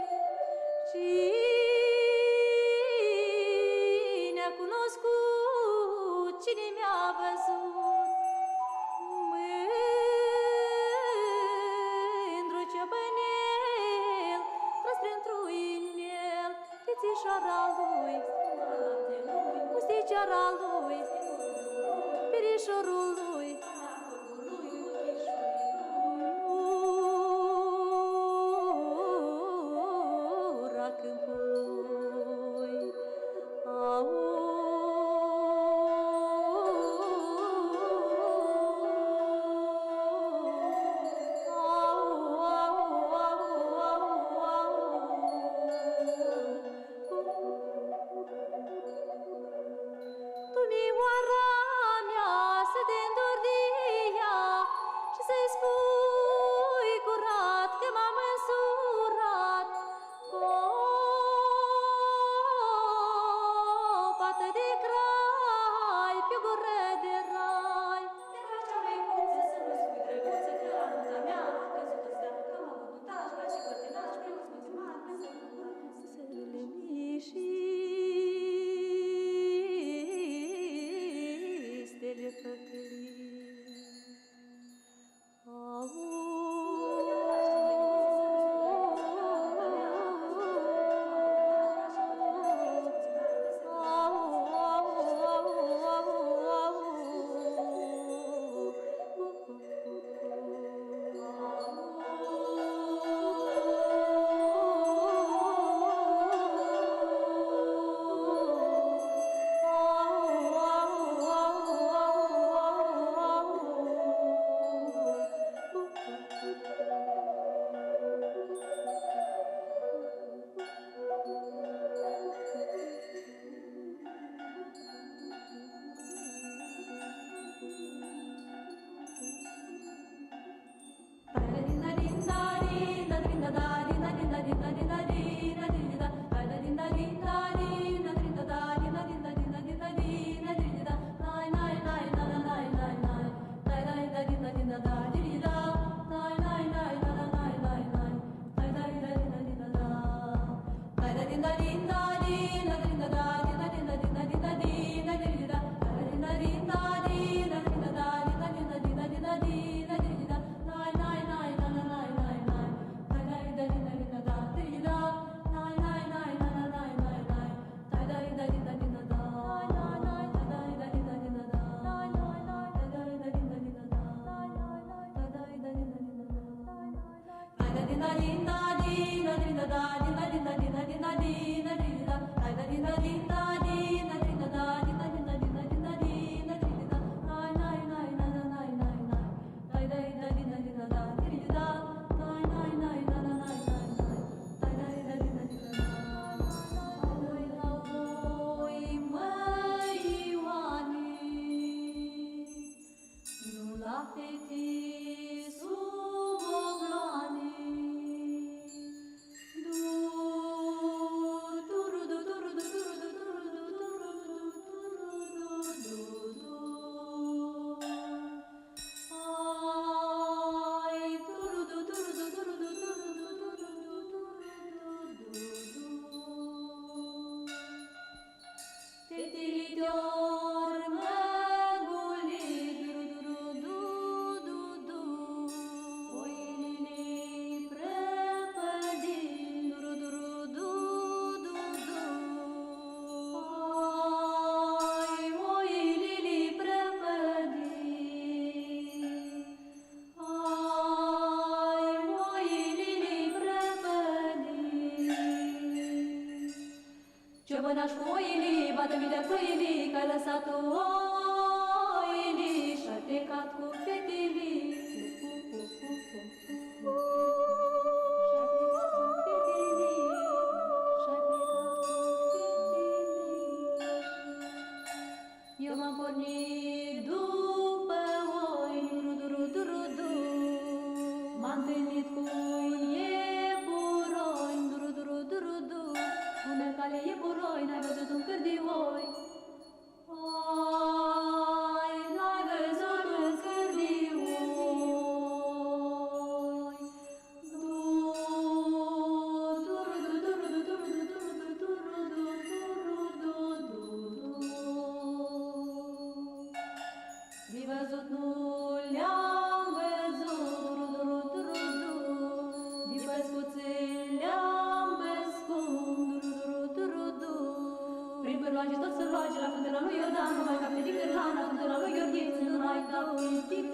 Cine a cunoscut, cine mi-a văzut, mândru ciobănel, tras printr-un inel, chețișoara lui, musticioara lui, perișorul lui. Ura câmpului. Dumioara mea să te înduri mea, căzută stea, că am avut un taj, ca și pătinaș, preoți mățimari, selele mii și stele făcării. Ciobănaș cu oilii, bată-mi de pâilii, că ai lăsat oilii și-ai plecat cu fetilii. Eu m-am pornit după oi, du-du-du-du-du-du. M-am întâlnit cu un iepuroi, du-du-du-du-du-du. Bună cale iepuroi, n-ai văzut un cârdioi. Oi, n-ai văzut un cârdioi. Văzut nu le-am văzut, din păscuțe le-am păscut, prin pârloage tot sărloage, la fântâna lui Iordan, nu mai capte din cârlana, fântâna lui Gheorghiță, nu mai capte din